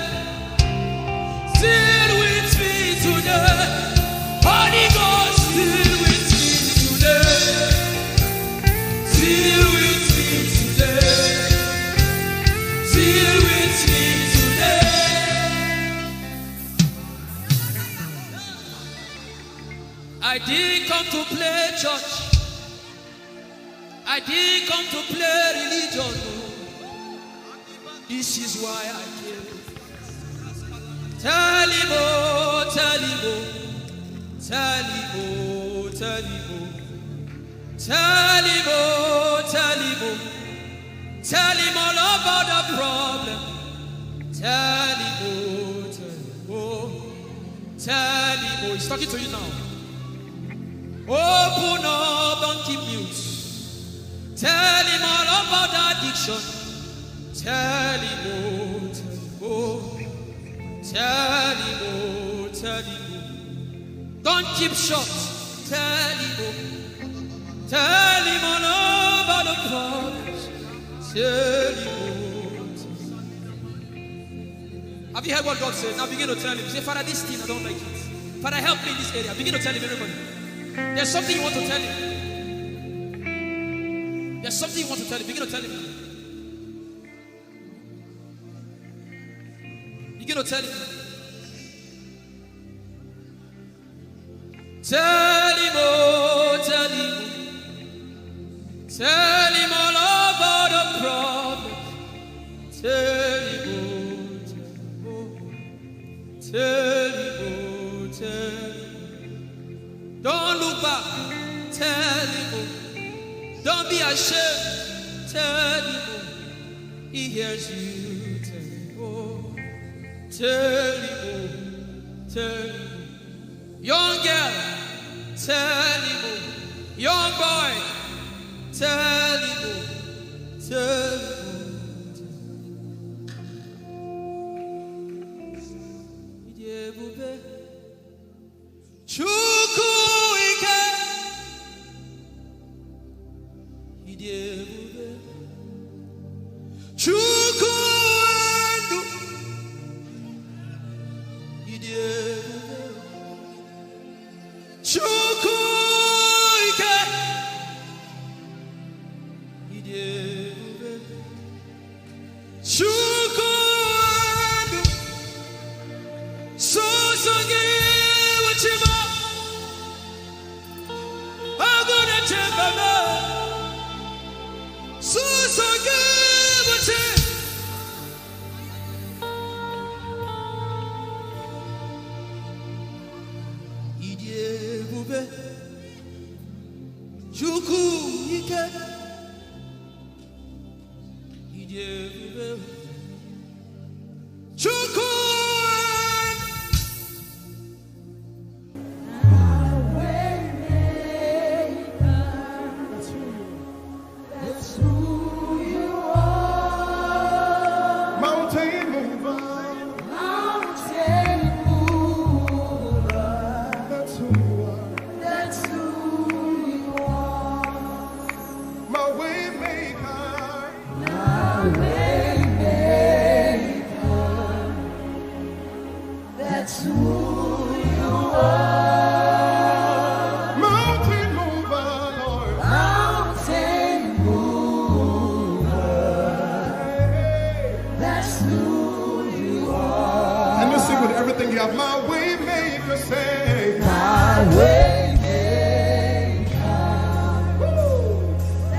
Deal with me today. Holy Ghost, deal with me today. Deal with me today. Deal with me today. I didn't come to play church. I didn't come to play religion. This is why I came. Tell him, oh, tell him, oh, tell him, oh, tell him, oh, tell him, oh, tell him, oh, tell him all about the problem. Tell him, oh, tell him, oh, tell him, oh, he's talking to you now. Open up, don't keep mute. Tell him all about the addiction. Tell him, oh, tell him, oh, tell him, oh. Don't keep short. Tell him, oh, tell him all about the problems. Tell him, oh. Have you heard what God said? Now begin to tell him. Say, Father, this thing I don't like it. Father, help me in this area. Begin to tell him, everybody. There's something you want to tell him. There's something you want to tell him. Begin to tell him. Begin to tell him. Tell him, oh, tell him. Tell him all about the problem. Tell him, oh, tell him, oh, tell him. Don't look back. Tell him, oh. Don't be ashamed. Tell him, oh. He hears you. Tell him, oh. Tell him, oh. Tell him, oh. Young girl, tell him, oh. Young boy, tell him, oh. Tell him, oh. Chukwuike, Idebube, Chukwuendu, Idebube, Chukwuike, Idebube, Chukwuendu, Sosogi Wachima. My way maker.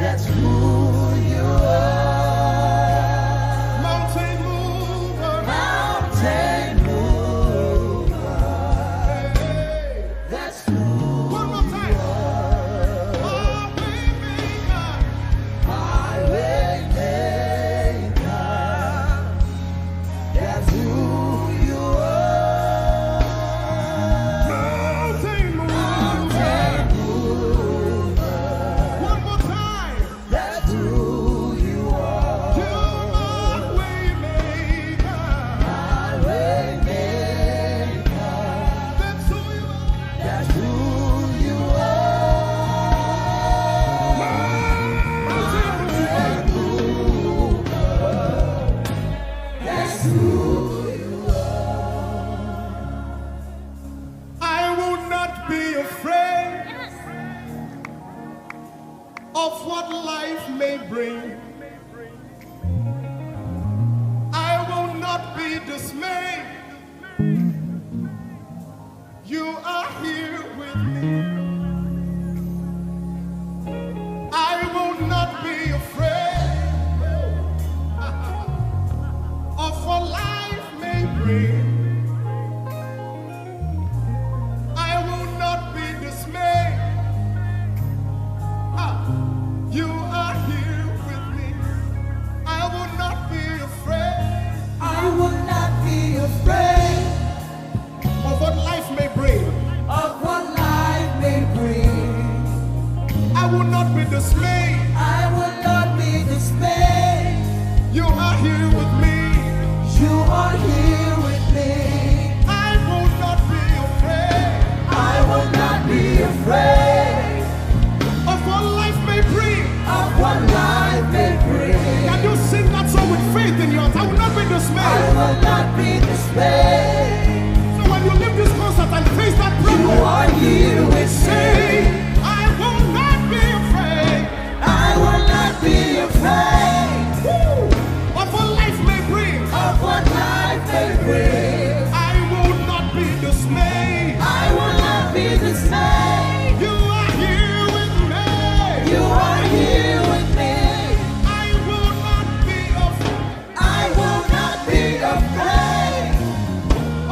That's who you are. Mountain mover. Mountain mover. That's who One more time. my way maker. That's who you are. Mountain Mountain mover. One more time. That's who you are. You're my way maker. My way maker. That's who you are. That's who you are. That's who you are. I will not be afraid of what life may bring. I will not be dismayed. You are here with me. I will not be afraid of what life may bring. I will not be dismayed. You are here with me. I will not be afraid I will not be afraid of what life may bring. of what life may bring. I will not be dismayed. I will not be dismayed. You are here with me. You are here with me. I will not be afraid I will not be afraid of what life may bring. of what life may bring. Can you sing that song with faith in your heart? I will not be I dismayed. will not be dismayed. So when you leave this concert and face that You problem, are here with say, me. I will not be afraid I will not be afraid of what life may bring. of what life may bring. I will not be dismayed. I will not be dismayed. You are here with me. You are here with me. I will not be afraid I will not be afraid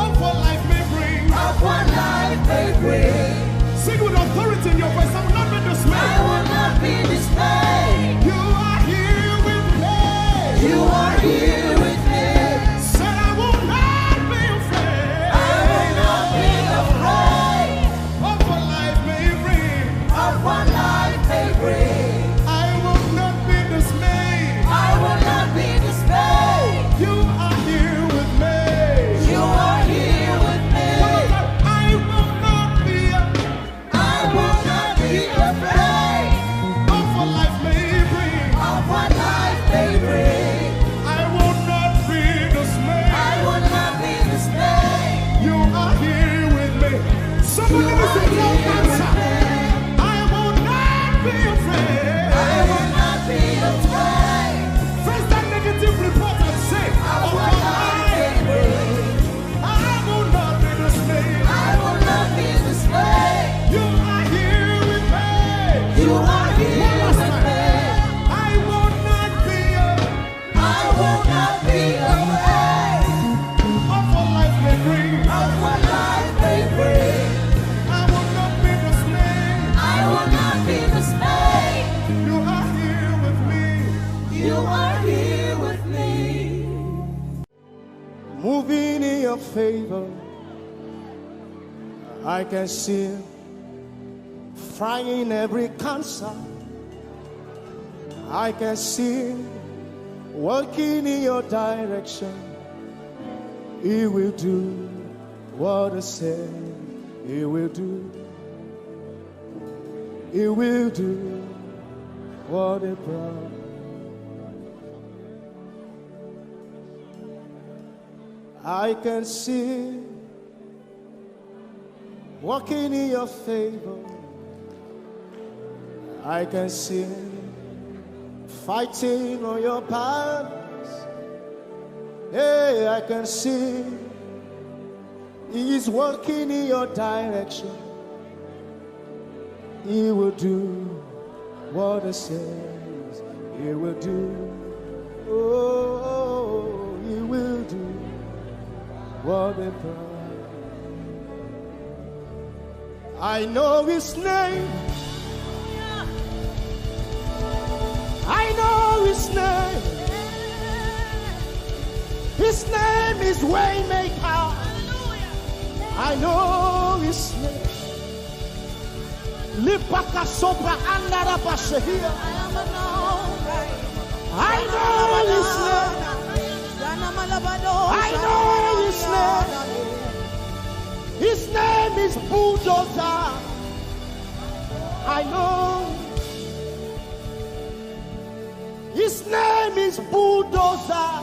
of what life may bring. of what life may bring. Sing with authority in your voice. I will not be I dismayed. will not be dismayed. You are here with me. You are here with me. Said I will not be afraid I will not be afraid of what life may bring. of what life may bring. I will not be dismayed. I will not be dismayed. You are here with me. You are here with me. I will not be I will not be afraid of what life may bring. of what life may bring. I will not be dismayed. I will not be dismayed. You are here with me. Somebody You listen are to your here with answer. me. I will not be afraid. I will not be afraid Face that negative report and say, of oh what life may God, bring. I will not be dismayed. I will not be dismayed. You are here with me. You are here One last with time. me. I will not be I will not be afraid of what life may bring. of what life may bring. I will not be dismayed. I will not be dismayed. You are here with me. You are here with me. Moving in your favor, I can see frying every cancer. I can see working in your direction. He will do what I said He will do. He will do what He promised. I can see walking in your favor. I can see fighting on your battles. Hey, I can see He's working in your direction. He will do what it says He will do. Oh, He will do what they promise. I know His name. I know His name. His name is Waymaker. I know His name. Lipaka sopra andara pasehia. I know His name. I know His name. His name is Bulldozer. I know. His name is Bulldozer.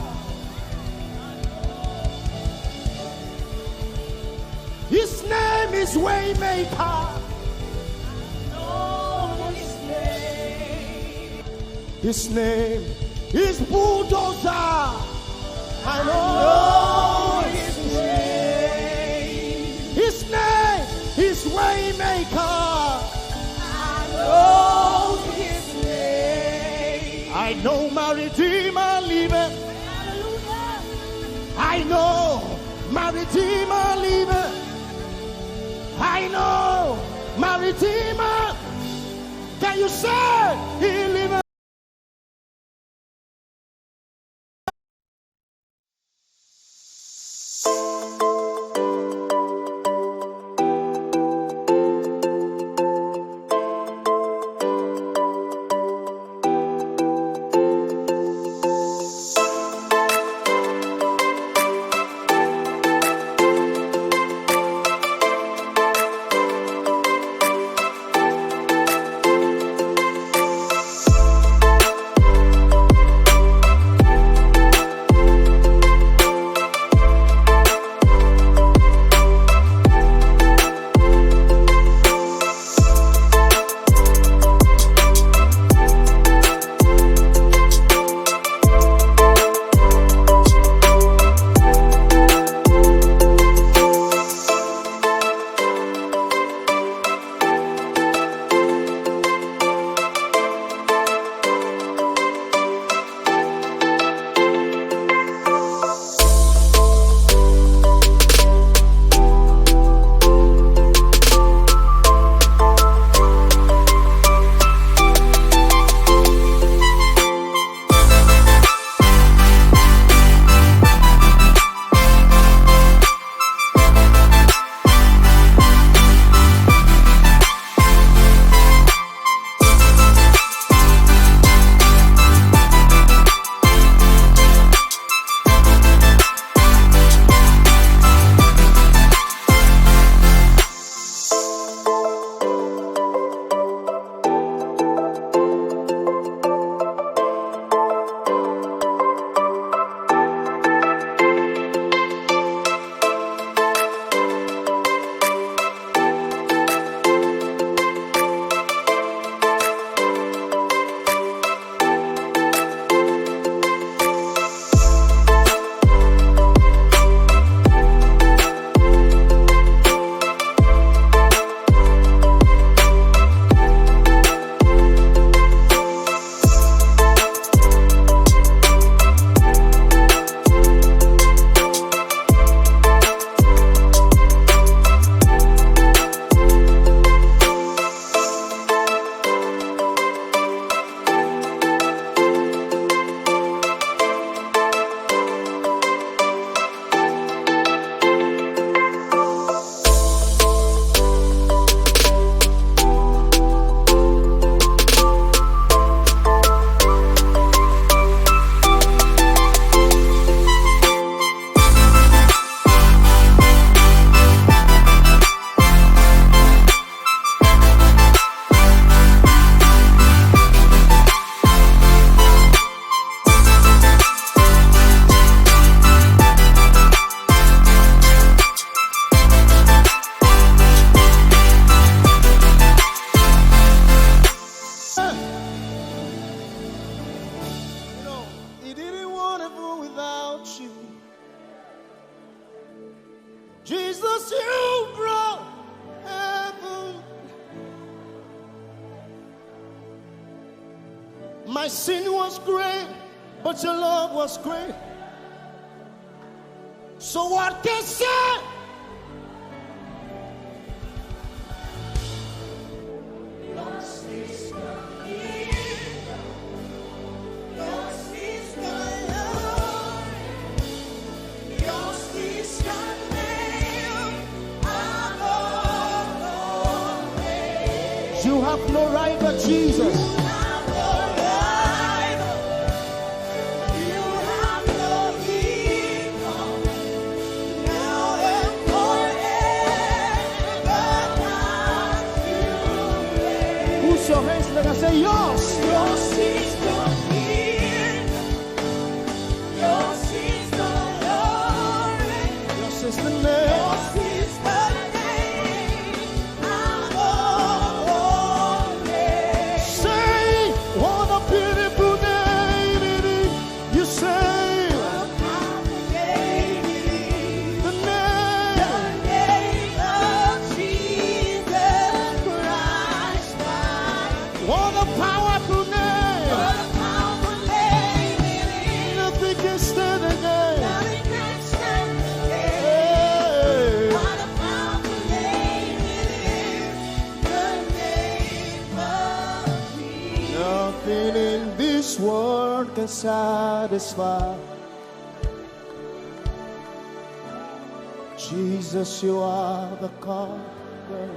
His name is Waymaker. His name is Bulldozer. I know His name. His name is Waymaker. I know His name. I know my Redeemer liveth. I know my Redeemer liveth. I know my Redeemer. Can you say He liveth? Jesus, you brought heaven My sin was great, but your love was great. So what can I say? Yours is the kingdom. Yours is the Lord. Yours is the name above all names. You have no rival, Jesus. You have no rival. You have no equal. Now and forever, not to reign. Who's your hands? Let us say yours. Yours is the kingdom. Yours is the glory. Yours is the name. Yours is the name above all names. Say, what a beautiful name it is. You say, The powerful name it is. the The name. name of Jesus Christ, my What a powerful name. What a powerful name it is. Nothing can stand against. Nothing can stand against. Hey. What a powerful name it is. The name of Jesus. Nothing in this world can satisfy. Jesus, you are the conqueror.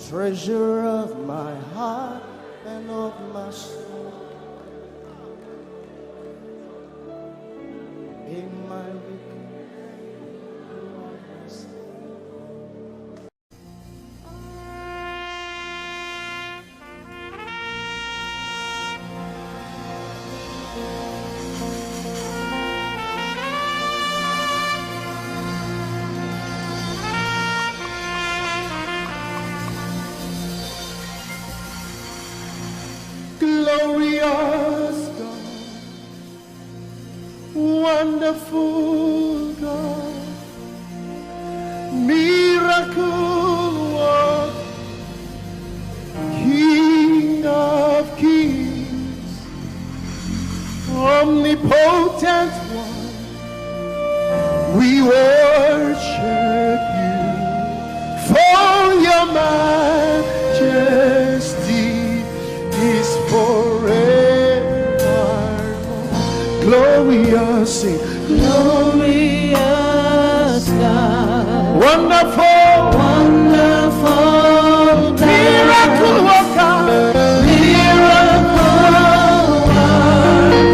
Treasure of my heart and of my soul. In my weakness, you are my strength. Glorious God, wonderful God, miracle worker, King of kings, omnipotent one, we worship you for your majesty is forever. Glorious, sing. Glorious God, Wonderful, wonderful God, miracle worker, miracle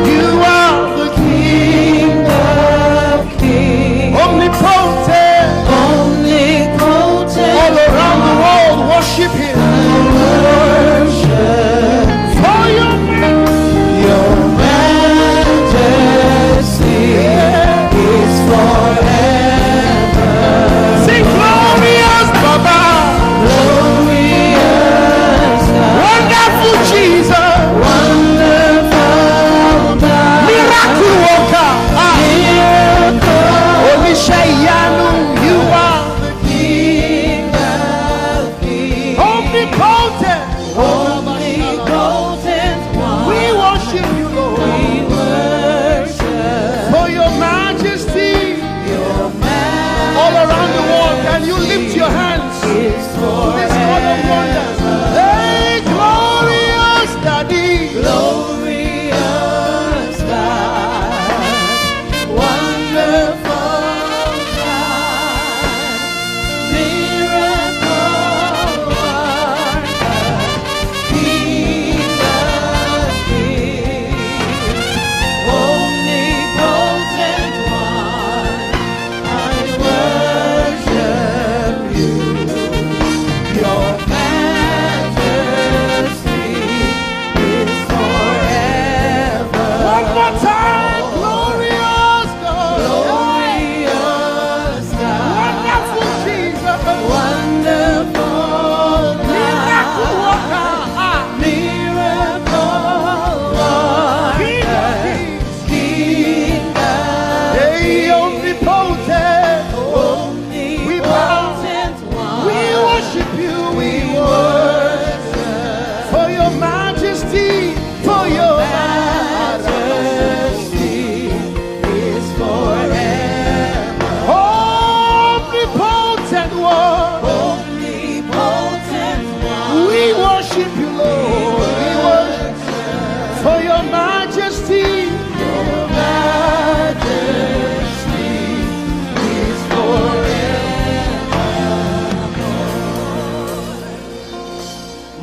you are the King of kings, omnipotent. omnipotent, All around the world, worship him. worship For your your majesty is forever. sing glorious Baba, Glorious God, wonderful Jesus, wonderful God, miracle worker. miracle Olishayanu, you are King of kings, omnipotent. omnipotent one. We worship you, Lord, We worship for your majesty. your All around the world, can you lift your hands to majesty is this God of wonders? forever. Hey, glorious Daddy, Glorious God, wonderful God, miracle worker,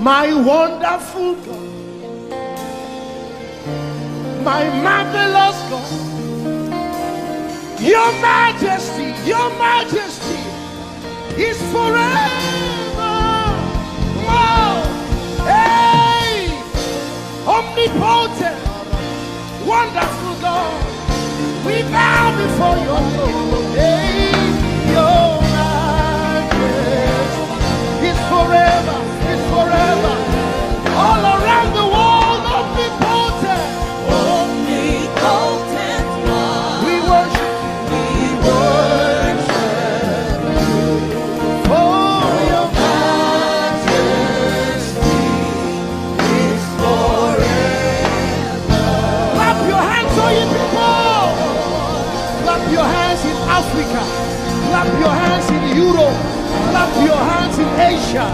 My wonderful God, my marvelous God, your majesty is forever. Wow. Hey, omnipotent, wonderful God, we bow before your throne. Hey, your majesty is forever. All around the world, omnipotent one. We worship for your majesty is forever. Clap your hands, all you people. Clap your hands in Africa. Clap your hands in Europe. Clap your hands in Asia.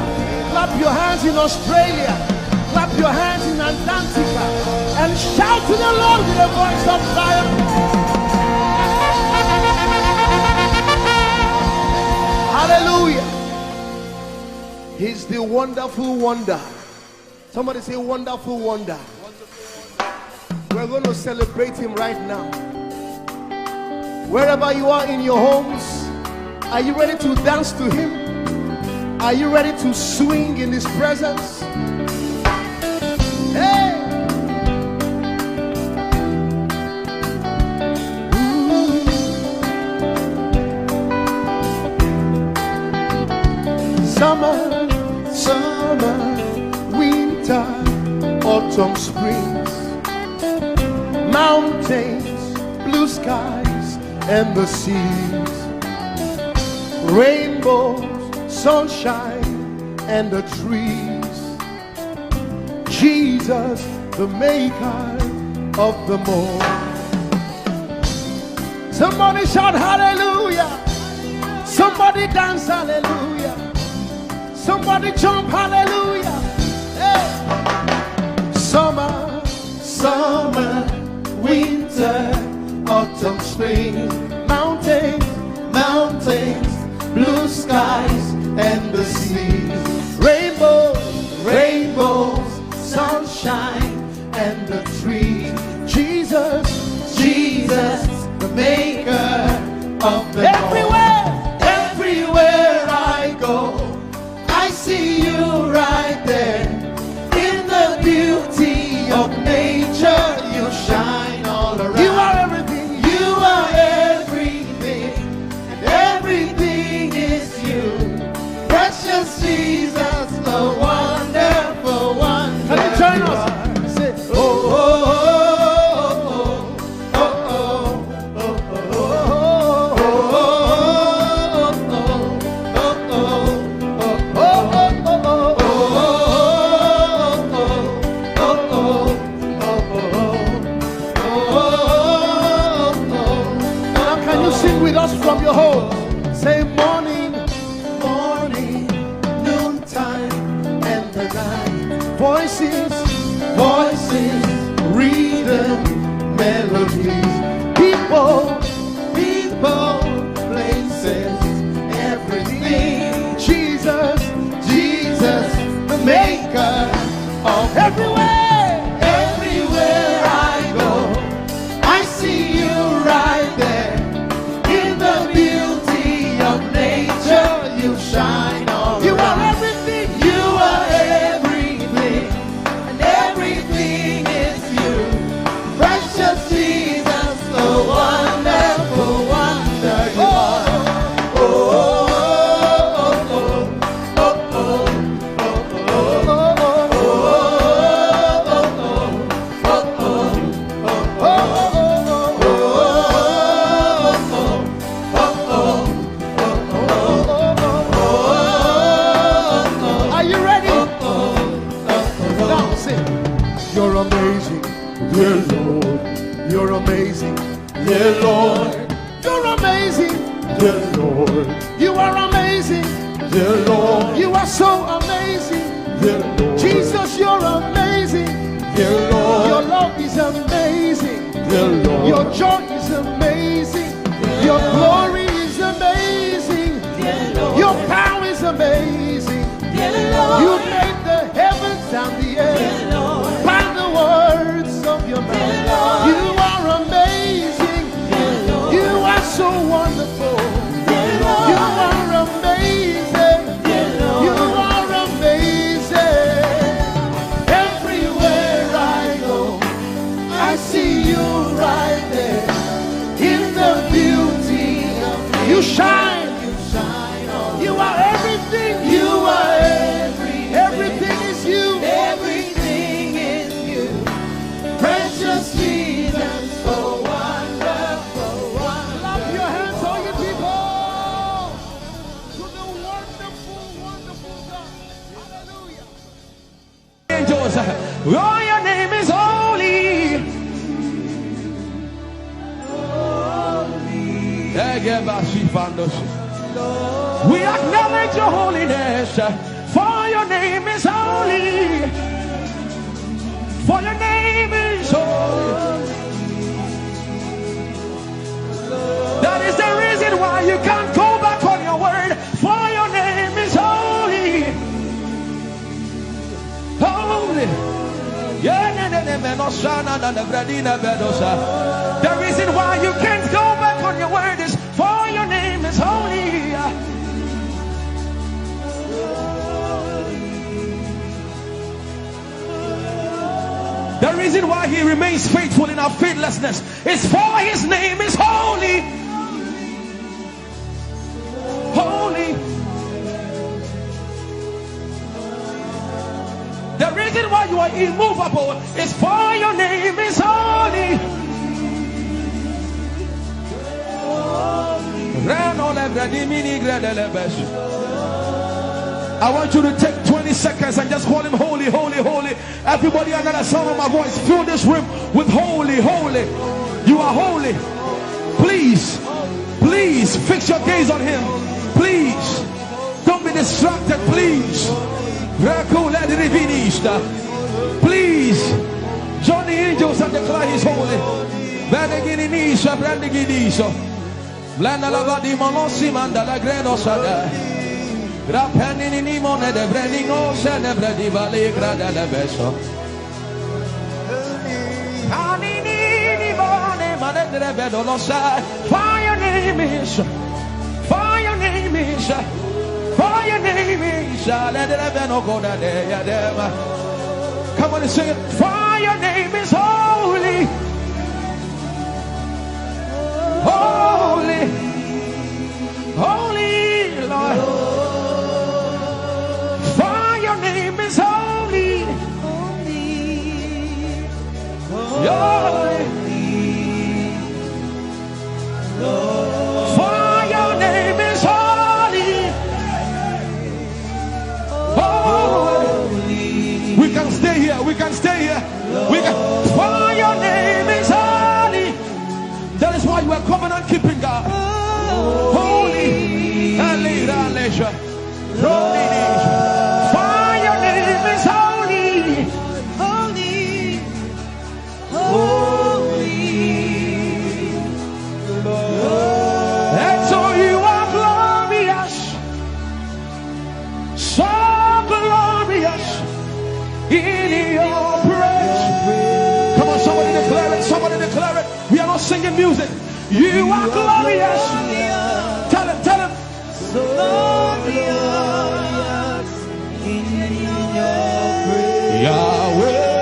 Clap your hands in Australia. Clap your hands in Antarctica. And shout to the Lord with a voice of triumph. Hallelujah. He's the wonderful wonder. Somebody say wonderful wonder. We're going to celebrate him right now. Wherever you are in your homes, are you ready to dance to him? Are you ready to swing in his presence? Hey! Summer, winter, autumn, springs, mountains, blue skies, and the seas, rainbows, sunshine, and the trees. Jesus, the maker of them all. Somebody shout hallelujah. Somebody dance hallelujah. Somebody jump hallelujah. Hey. Summer, winter, autumn, spring, mountains, blue skies, and the seas, rainbows, sunshine, and the trees. Jesus, the maker of the everywhere I go, I see you right there. In the beauty of nature, you shine all around. You are everything. You are everything, and everything is you. Precious Jesus, the wonderful one. Can you join us? Say, oh, oh, oh, oh, oh, now can you sing with us from your home? Say morning, noontime, and the night. Voices, rhythm, melodies. People, places, everything. Jesus, the maker of everywhere I go, I see you right there. In the beauty of nature, you shine all you around. Are everything. You are everything, and everything is you. Precious Jesus, the wonderful wonder you are. Oh, are you ready? Now sing. You're amazing, dear Lord. You're amazing, dear Lord. You're amazing, dear Lord. You are amazing, dear Lord. You are so amazing, dear Lord. Jesus, you're amazing, dear Lord. Your love is amazing, dear Lord. Your joy is amazing, your glory is amazing, dear Lord. Your power is amazing, dear Lord. You made the heavens Jesus. Oh, your name is holy. We acknowledge your holiness, for your name is holy. For your name is holy. That is the reason why you can't go back on your word. For your name is holy. Holy. The reason why you can't go back on your word is for your name is holy. The reason why he remains faithful in our faithlessness is for his name is holy. Holy. The reason why you are immovable is for your name is holy. I want you to take 20 seconds and just call him holy, holy, holy. Everybody under the sound of my voice, fill this room with holy, holy. You are holy. Please, please fix your gaze on him. Please, don't be distracted, please. Please join the angels and declare he's holy. Blanda la vadi monossi manda la greno sada. Grapenini ni mone de brenino se ne bredi vale grada le beso. Anini ni mone mane de vedo lo sai. For your name is, for your name is, for your name is. Let the veno go da de ya dem. Come on and sing it. For your name is holy. Holy, holy Lord, for your name is holy, holy, for your name is holy, holy. We can stay here, we can stay here, we can. For your name is holy. That is why you are covenant keeping God. Holy. For your name is holy. Holy. Holy. And so you are glorious. So glorious in your praise. Come on, somebody declare it. Somebody declare it. We are not singing music. You are glorious. Tell him, tell him. So glorious in your praise. Yahweh.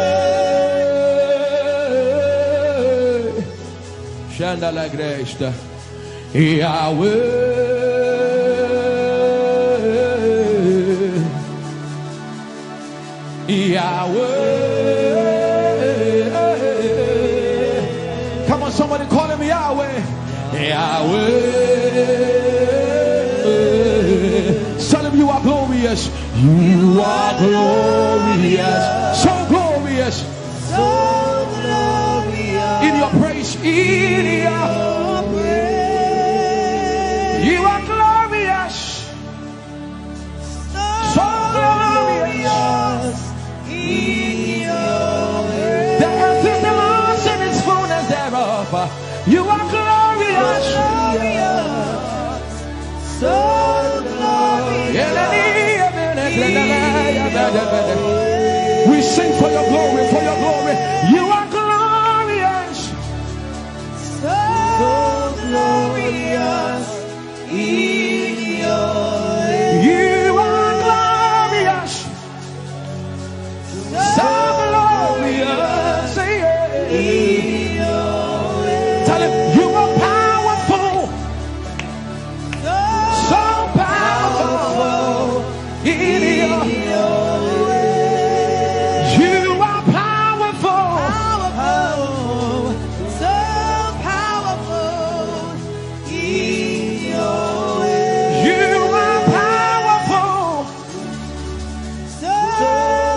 Shanda la gresta. Yahweh. Yahweh. Come on, somebody call him Yahweh. Yahweh. Tell him you are glorious. You are glorious. So glorious. So glorious. In your praise. In your praise. You are glorious. So glorious. In your praise. The earth is the Lord's and its fullness thereof. You are glorious. So glorious. We sing for your glory, for your glory. You are glorious. So glorious. In your you are glorious. So glorious. Tell him you are powerful. So powerful. In your you are powerful. So powerful. In your you are powerful.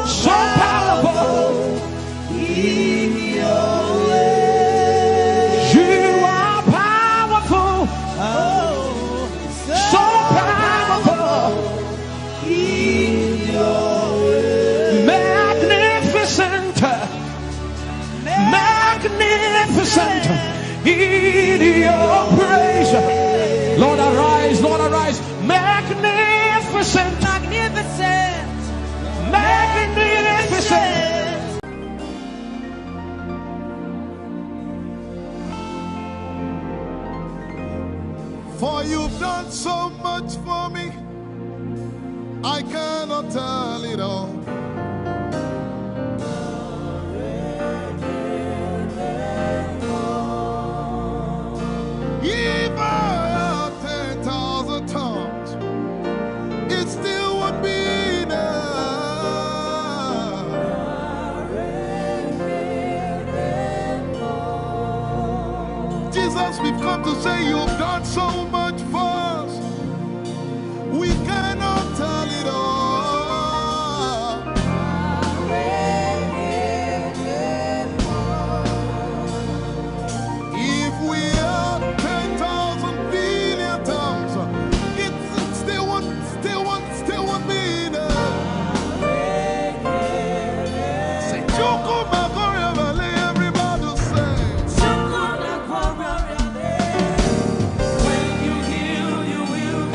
So powerful. magnificent in your praise. Lord, arise, Lord, arise. Magnificent, Magnificent. magnificent. For you've done so much for me, I cannot tell it all. If I had 10,000 tongues, it still would be enough. Jesus, we've come to say you've done so much for us. We cannot tell it all. If we had 10,000 billion tongues, it still won't be enough. Say, Choco Magoria Valley, everybody say. When you heal, you will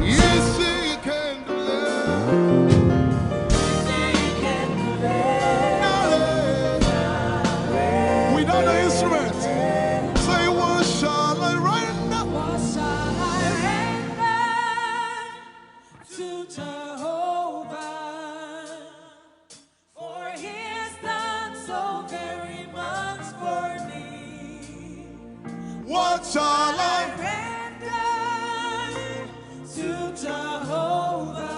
Yes, she can do that. Without the instrument, say, what shall I render? What shall I render to Jehovah? For he has done so very much for me. What shall I Render to Jehovah.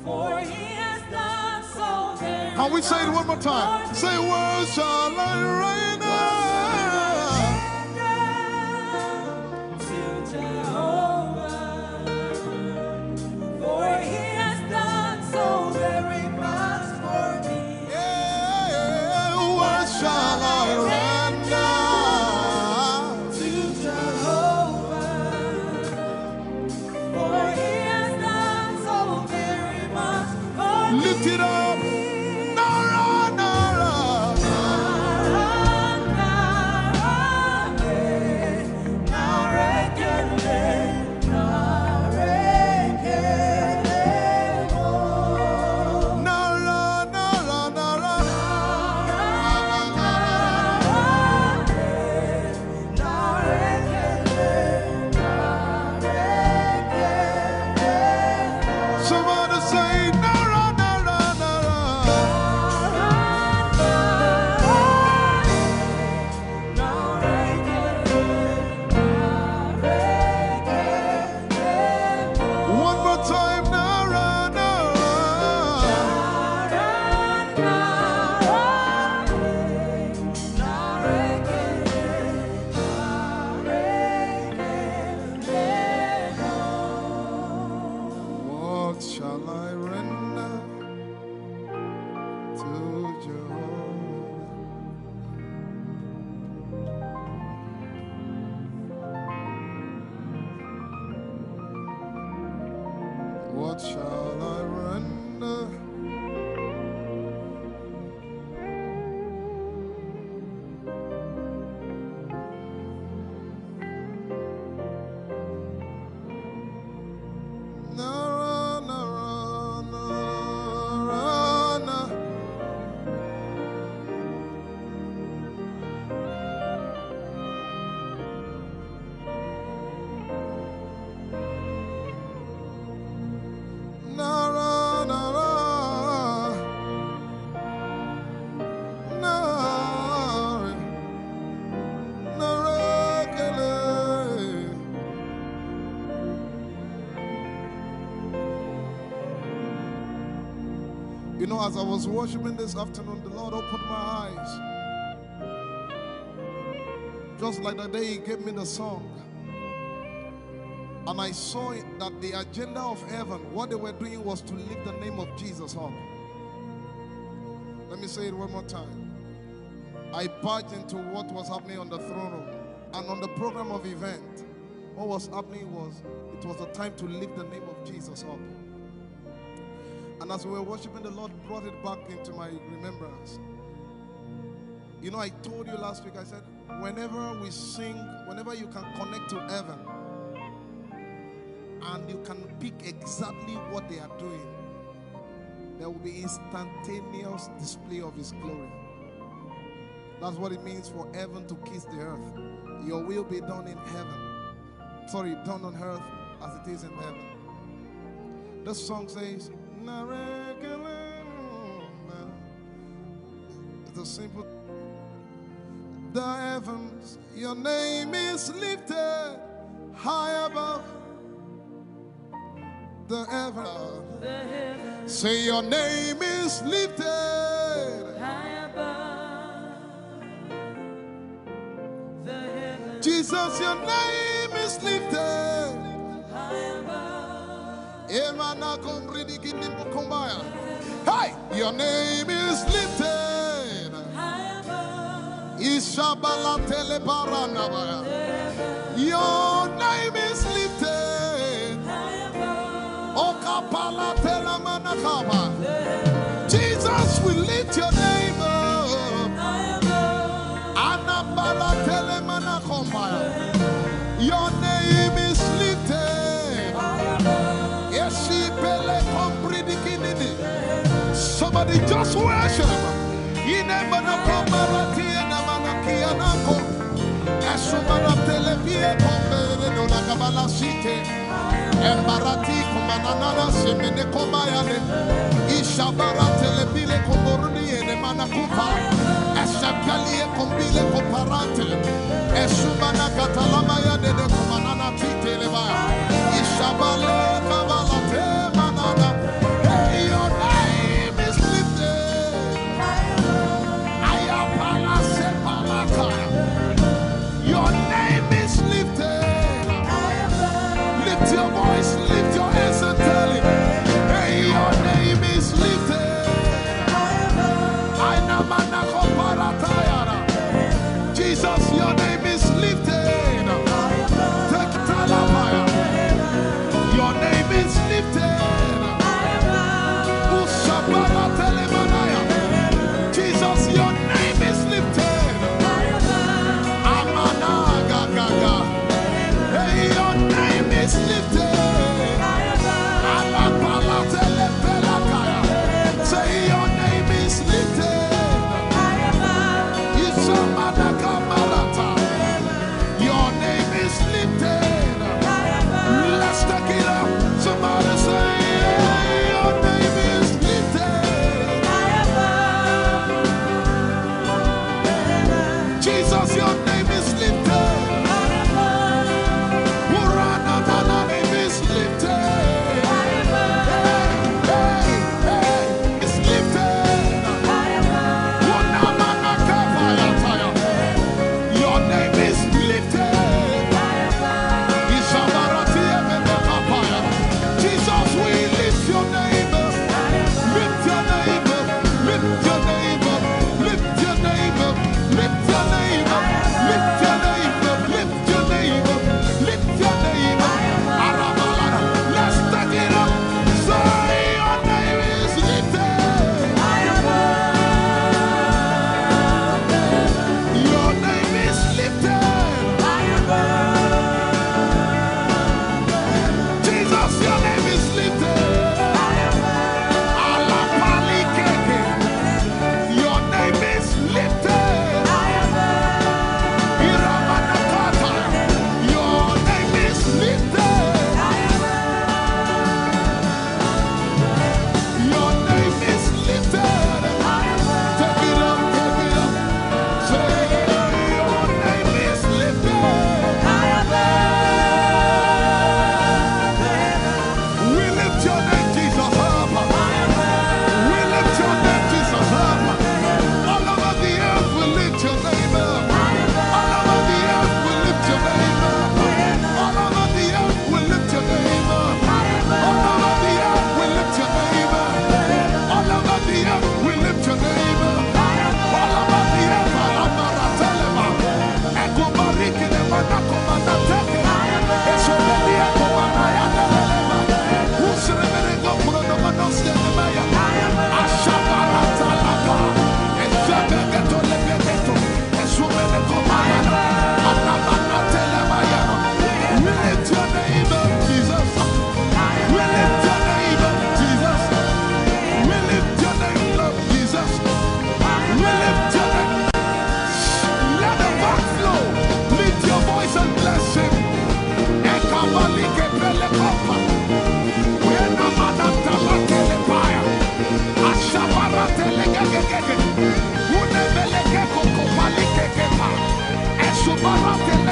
For he has done so very Can we say it one more time? Say, what shall I render? to Jehovah. For he has done so very much for me. Yeah, what shall I render? To Jehovah. For he has done so very much for me. Lift it up. Nara, Nara. Nara, Nara, Nara. Somebody say, Nara, Nara, Nara. One more time, Nara, Nara. What shall I render to Jehovah? What shall I render? Nara, Nara, Nara, Nara. Nara, Nara, Nara, Nara, Kele. You know, as I was worshiping this afternoon, the Lord opened my eyes. Just like the day He gave me the song. And I saw that the agenda of heaven, what they were doing was to lift the name of Jesus up. Let me say it one more time. I barged into what was happening on the throne room and on the program of event. what was happening was it was the time to lift the name of Jesus up. And as we were worshiping, the Lord brought it back into my remembrance. You know, I told you last week, I said, whenever we sing, whenever you can connect to heaven and you can pick exactly what they are doing, there will be instantaneous display of His glory. That's what it means for heaven to kiss the earth. Your will be done in heaven. Sorry, done on earth as it is in heaven. This song says, it's a simple. The heavens, your name is lifted high above the heavens. Say your name is lifted High above the heavens. Jesus, your name is lifted. High above. Hey, your name is lifted. High above. Ishabala telebaranabaya. Your name is lifted. High above. Okapala telamanakaba. Jesus, we lift your name up. High above. Anabala telemanakombaya. Your name is lifted. Yeshipele kompridikinini. Somebody just worship. Inemanakomarati enamanakianako. Esumana telepie kombere no nakabala site. Embarati kumanana semene komayane. Ishabara telepile komboruni enemanakupa. Eshapalie kombile komparante. Esumana katalamaya de kumanana titelebaya. Ishabale kabalate manana. Hey, your name is lifted. Ayapala sepalataya. Your name is lifted. Lift your voice, lift your hands and tell Him, hey, your name is lifted. Jesus, your name is lifted. Take Talabaya. Your name is lifted. Ushabara Telemanaya. Jesus, your name is lifted. Amana Gaga. Hey, your name is lifted. Alapala Telepelakaya. Say your name is lifted. Isamanakamalata. Your name is lifted. Let's take it up. Somebody say, your name is lifted. Jesus, your name is lifted. Your name is lifted. Hey, it's lifted. Your name is lifted.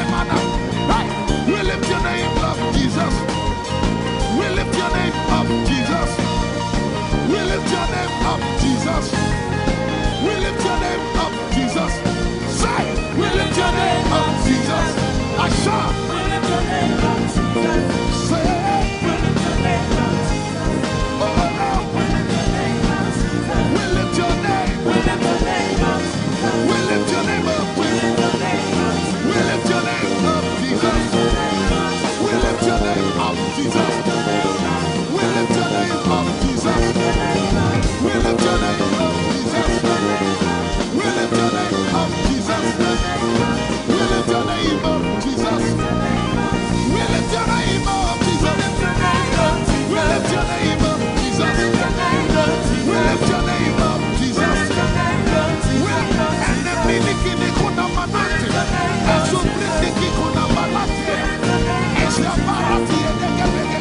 Hey, we lift your name up, Jesus. We lift your name up, Jesus. We lift your name up, Jesus. We lift your name up, Jesus. Say, we lift your name up, Jesus. Asha. We lift your name up, Jesus. Say, We lift your name up, Jesus. oh, We lift your name up, Jesus. we lift your name. We lift your name up, Jesus. We lift your name up. We lift your name up, We lift your name up, Jesus. We lift your name up, Jesus. We lift your name up, Jesus. We lift your name up, Jesus. We lift your name up, Jesus. We lift your name up, Jesus. We lift your name up, Jesus. We lift your name up, Jesus. We lift your name up, Jesus. And the miliki kuna manate, and so pretty kuna manate, and the barati and the gabege.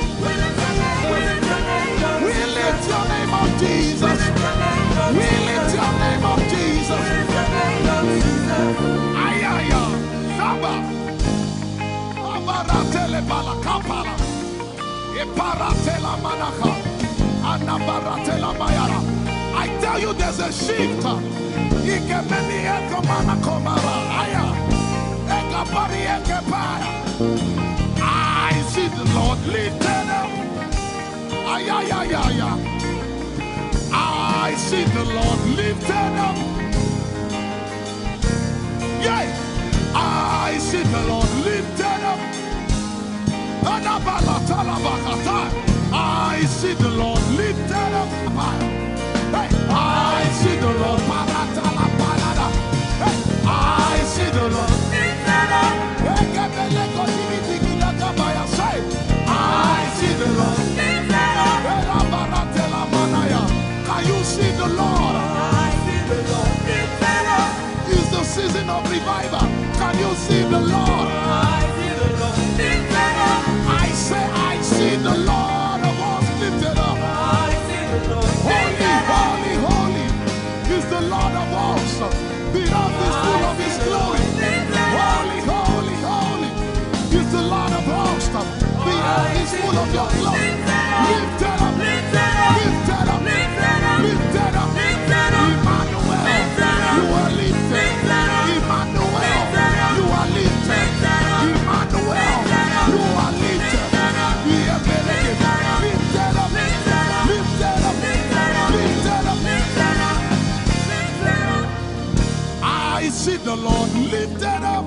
We lift your name up, Jesus. We lift your name up, Jesus. Ayaya, Saba, Abaratele balakapala, Eparatela manaka, Anabaratela mayara. I tell you, there's a shift. Ikemeni ekomana komara, aya, ekapari ekepaya. I see the Lord lifted up. Ayayayaya. I see the Lord lifted up. Yeah. I see the Lord lifted up. I see the Lord lifted up. Hey, I see the Lord. Hey, I see the Lord. Say, I see the Lord. Can you see the Lord? It's the season of revival. Can you see the Lord? I say, I see the Lord of hosts lifted up. Holy, holy, holy is the Lord of hosts. The earth is full of His glory. Holy, holy, holy is the Lord of hosts. The earth is full of Your glory. Lifted up, lifted up, lifted up. Emmanuel, You are lifted. Emmanuel, You are lifted. Emmanuel, You are lifted. Lifted up, lifted up, lifted up. I see the Lord lifted up.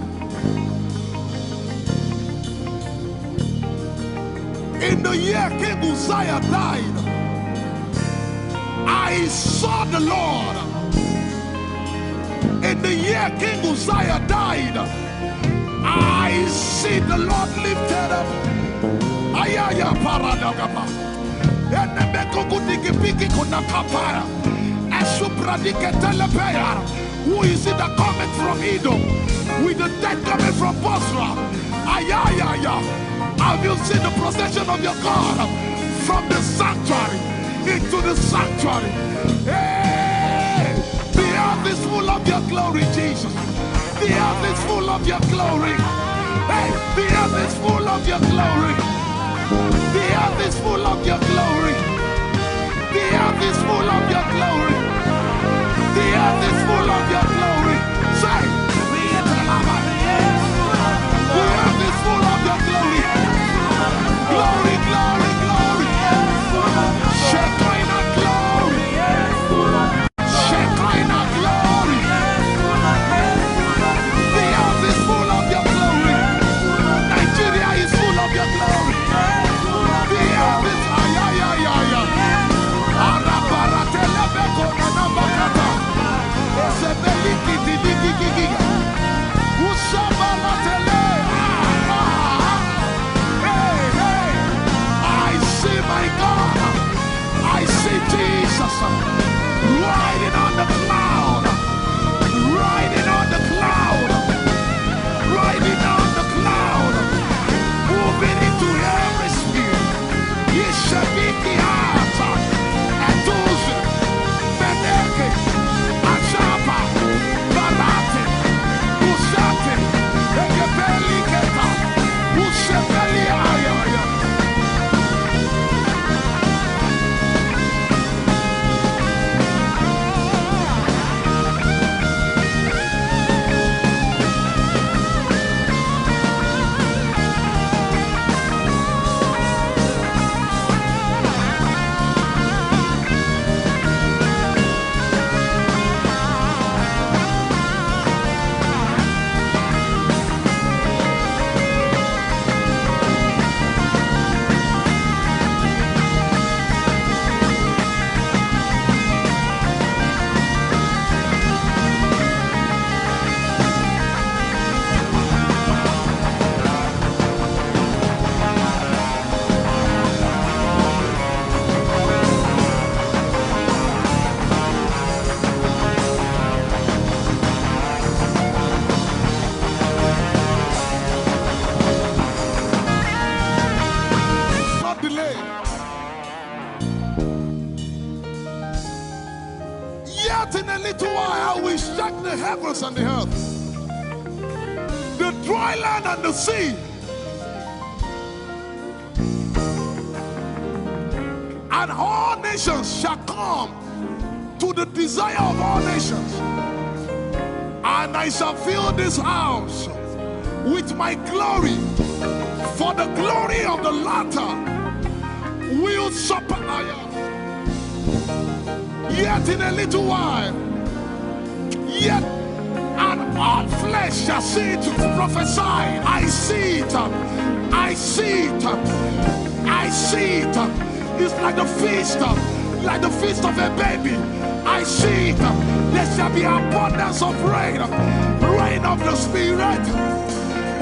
In the year King Uzziah died, I saw the Lord. In the year King Uzziah died, I see the Lord lifted up. Ayaya paradagaba. Enemeko kudiki piki kuna kapaya. Esupradike telepea. Who is it that cometh from Edom? With the dead coming from Bosra. Ayaya. Have you seen the procession of your God from the sanctuary into the sanctuary? Hey, the earth is full of Your glory, Jesus. The earth is full of Your glory. Hey, the earth is full of Your glory. The earth is full of Your glory. The earth is full of Your glory. The earth is full of Your glory. Say, the earth is full of Your glory. Glory, glory, glory. Shekinah glory. Shekinah glory. The earth is full of Your glory. Nigeria is full of Your glory. The earth is ayayayaya. Arabaratele beko na nabakata. little while I will shake the heavens and the earth, the dry land and the sea. And all nations shall come to the desire of all nations. And I shall fill this house with my glory, for the glory of the latter will supply. Yet in a little while, yet and all flesh shall see it, prophesy. I see it, I see it, I see it. It's like the feast of a baby. I see it. There shall be abundance of rain, rain of the Spirit.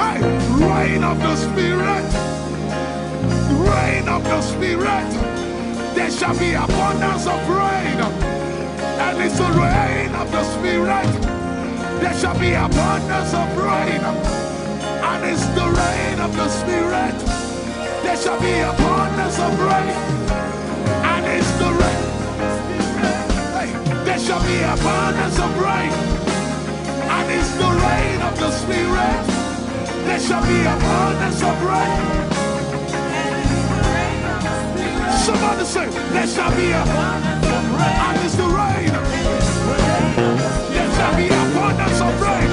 Hey, rain of the Spirit, rain of the Spirit. There shall be abundance of rain, and it's the rain of the Spirit. There shall be abundance of rain, and it's the rain of the Spirit. There shall be abundance of rain, and it's the rain. Hey, there shall be abundance of rain, and it's the rain of the Spirit. There shall be abundance of rain. Somebody say, there shall be abundance of rain, and it's the rain. There shall be abundance of rain,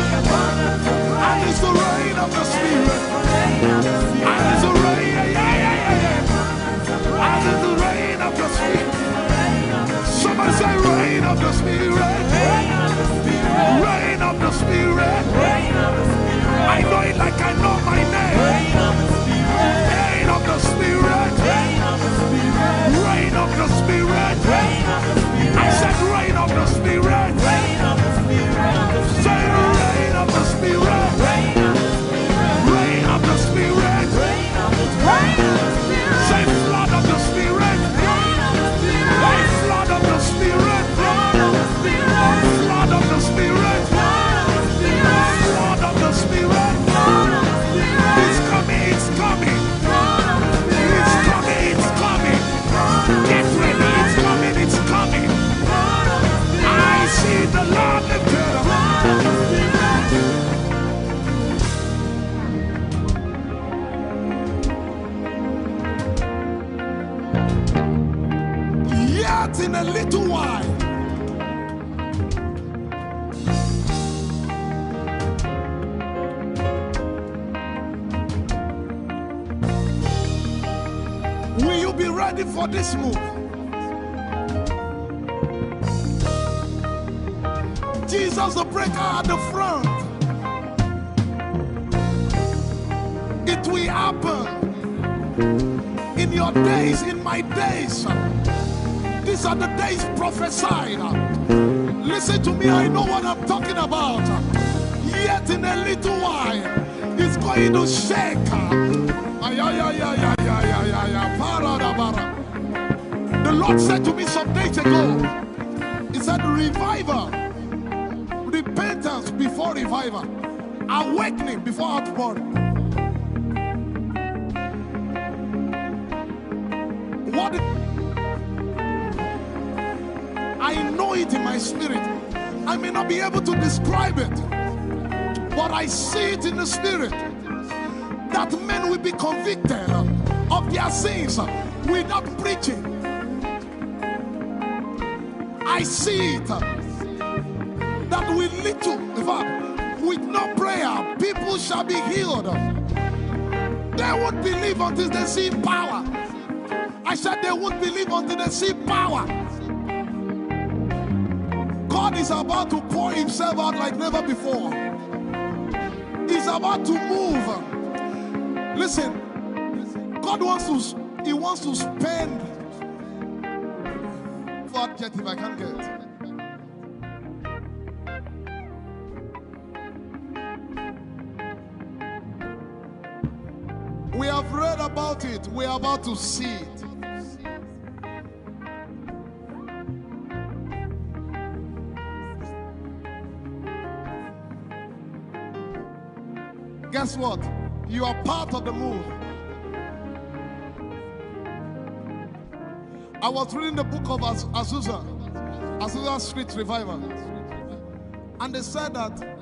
and it's the rain of the Spirit. And it's the rain, and it's the rain of the Spirit. Somebody say, rain of the Spirit, rain of the Spirit. I know it like I know my name. Rain of the Spirit, rain of the Spirit. I said rain of the Spirit. Say rain of the Spirit. Rain of the Spirit. Say flood of the Spirit. Say flood of the Spirit. Flood of the Spirit. Flood of the Spirit. It's coming, it's coming. It's coming, it's coming. Get ready, it's coming, it's coming. I see the Lord lifted up. Yet in a little while, will you be ready for this move? Jesus the breaker at the front. It will happen in your days, in my days. These are the days prophesied. Listen to me, I know what I'm talking about. Yet in a little while, it's going to shake. The Lord said to me some days ago, He said, revival, repentance before revival, awakening before outpouring. What? I know it in my spirit. I may not be able to describe it, but I see it in the spirit that men will be convicted of their sins without preaching. I see it that with little, in fact, with no prayer, people shall be healed. They won't believe until they see power. I said they won't believe until they see power. God is about to pour Himself out like never before. He's about to move. Listen, God wants to spend. What adjective I can't get? We have read about it. We are about to see it. Guess what? You are part of the move. I was reading the book of Azusa Street Revival. And they said that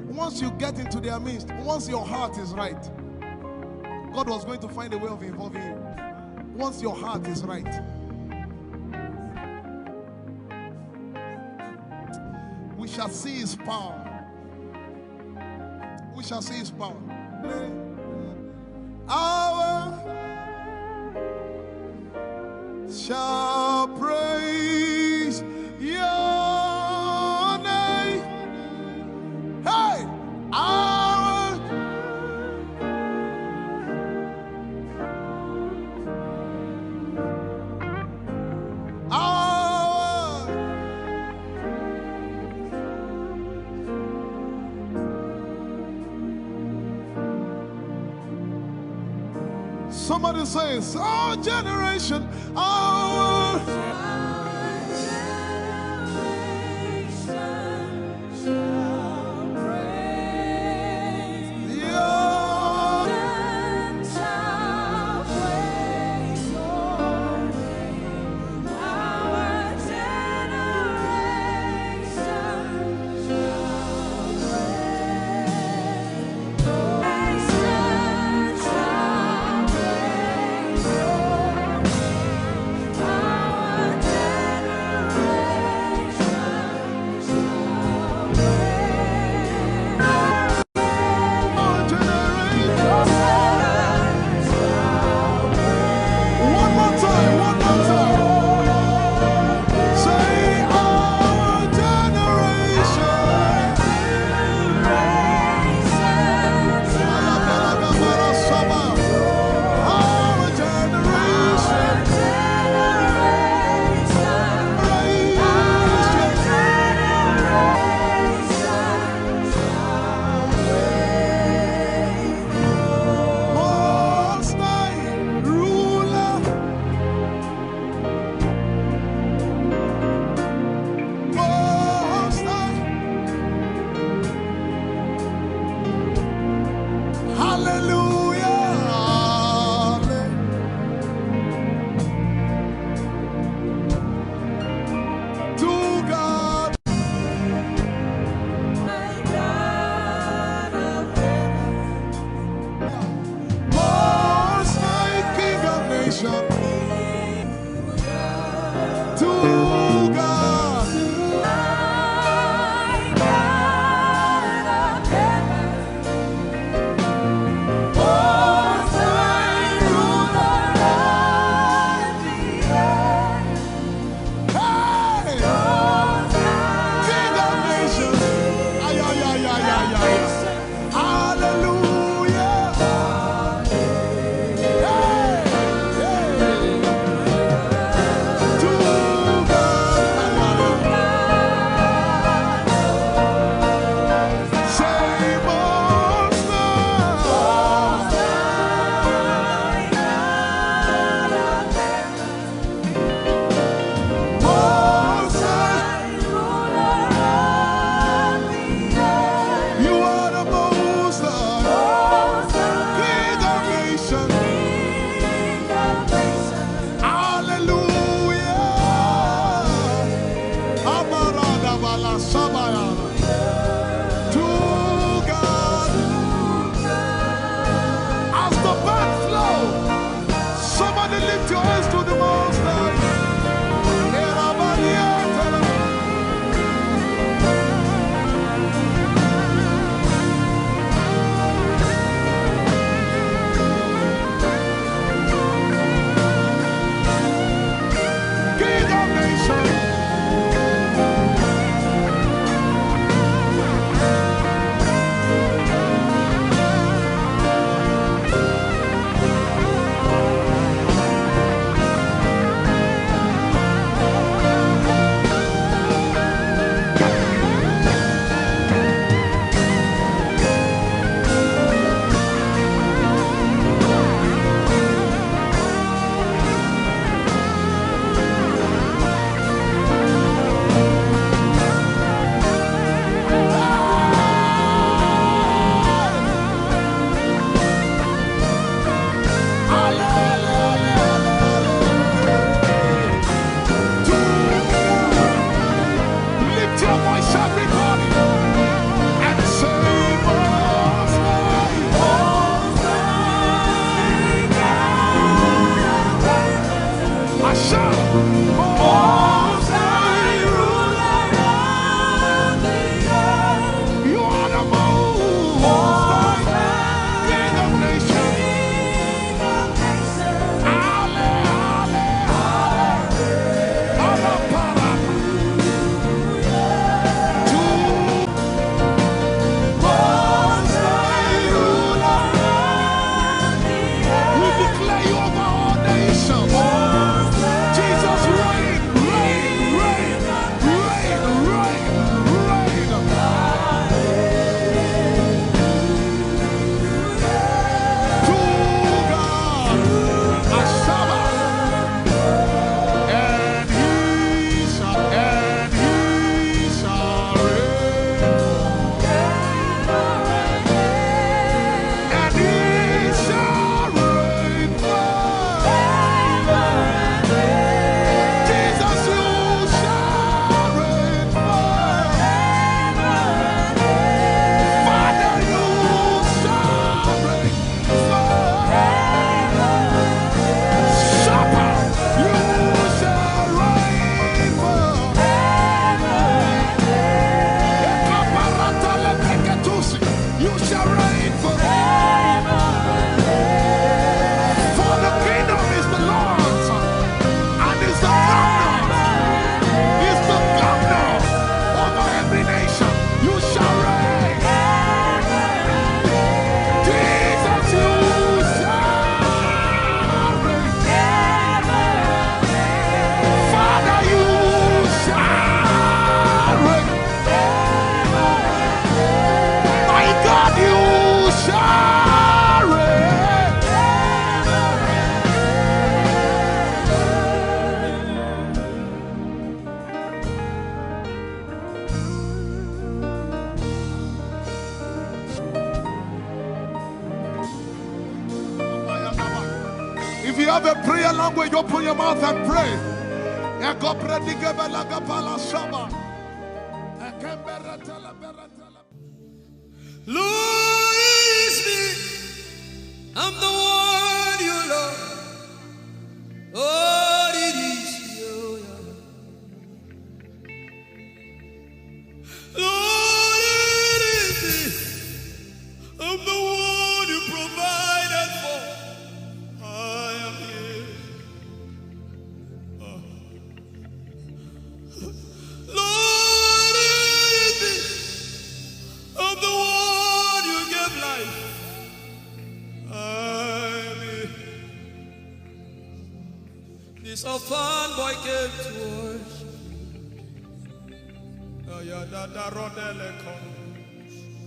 once you get into their midst, once your heart is right, God was going to find a way of involving you. Once your heart is right. We shall see his power. We shall see his power. Our shall praise your name. Hey, our somebody says, our generation, our Our If you have a prayer language, open your mouth and pray. Lord, it's me. I'm the one you love. Lord, it is you. Lord, it is me. I'm the one you provided for. I am here. Lord, it is me. I'm the one you gave life. I'm here. This orphan boy came to worship. Ayadada rodele kom.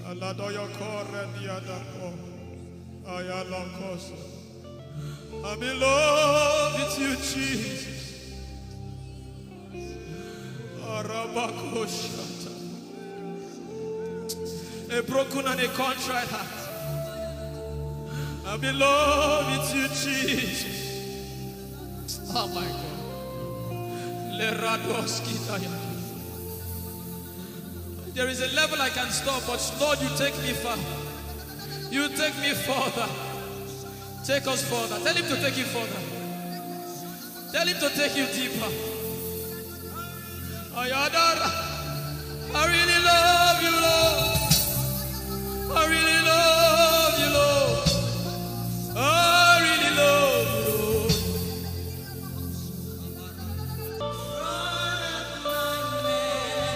Aladoyo kore diadako. Ayalokoso. I'm in love with you, Jesus. Arabakoshata. A broken and a contrite heart. I'm in love with you, Jesus. Oh my God. There is a level I can stop, but Lord, you take me far. You take me further. Take us further. Tell him to take you further. Tell him to take you deeper. Ayadara. I really love you, Lord. I really love you, Lord. I really love you, Lord.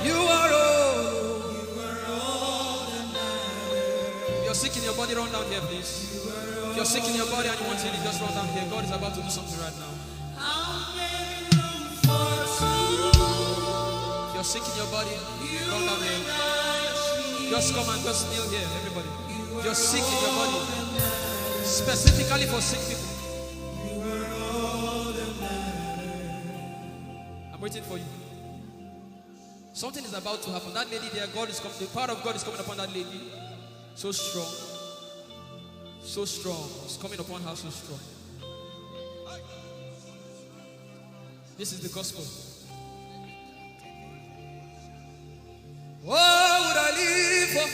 You are all. If you're sick in your body, run down here, please. If you're sick in your body and you want healing, just run down here. God is about to do something right now. If you're sick in your body, run down here. Just come and just kneel here, everybody. If you're sick in your body, specifically for sick people, I'm waiting for you. Something is about to happen. That lady there, God is coming. The power of God is coming upon that lady. So strong. So strong. It's coming upon her so strong. This is the gospel. What would I live for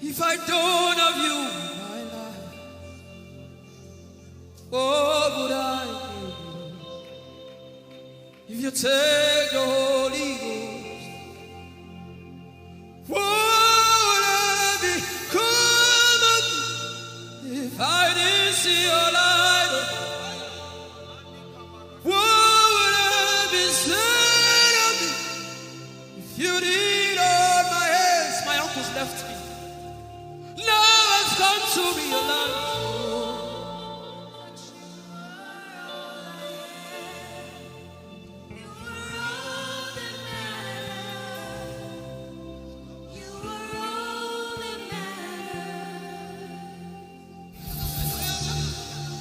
if I don't have you in my life? What would I do if you take the Holy Ghost? What would I become of me if I didn't see your light? What would I be said of me if you did all my hands? My uncles left me. Now I've come to realize.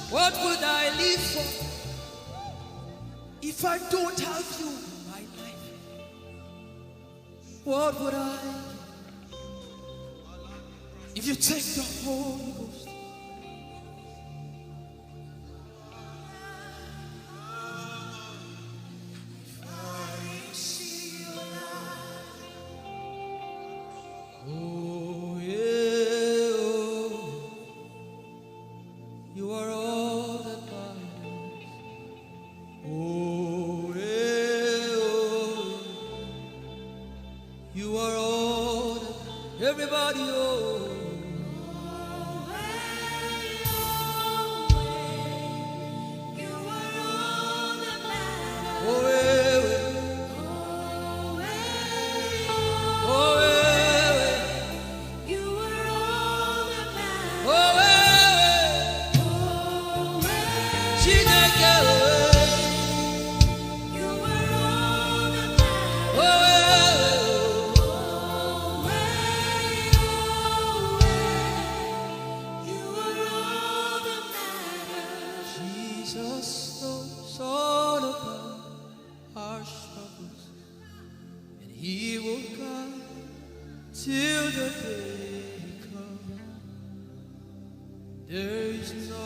What would I live for if I don't have you in my life? What would I if you take the Holy Ghost? Oh yeah, oh. You are all that matters. Oh yeah, oh. You are all that everybody, oh. Jesus knows all about our struggles, and He will guide till the day comes. There is no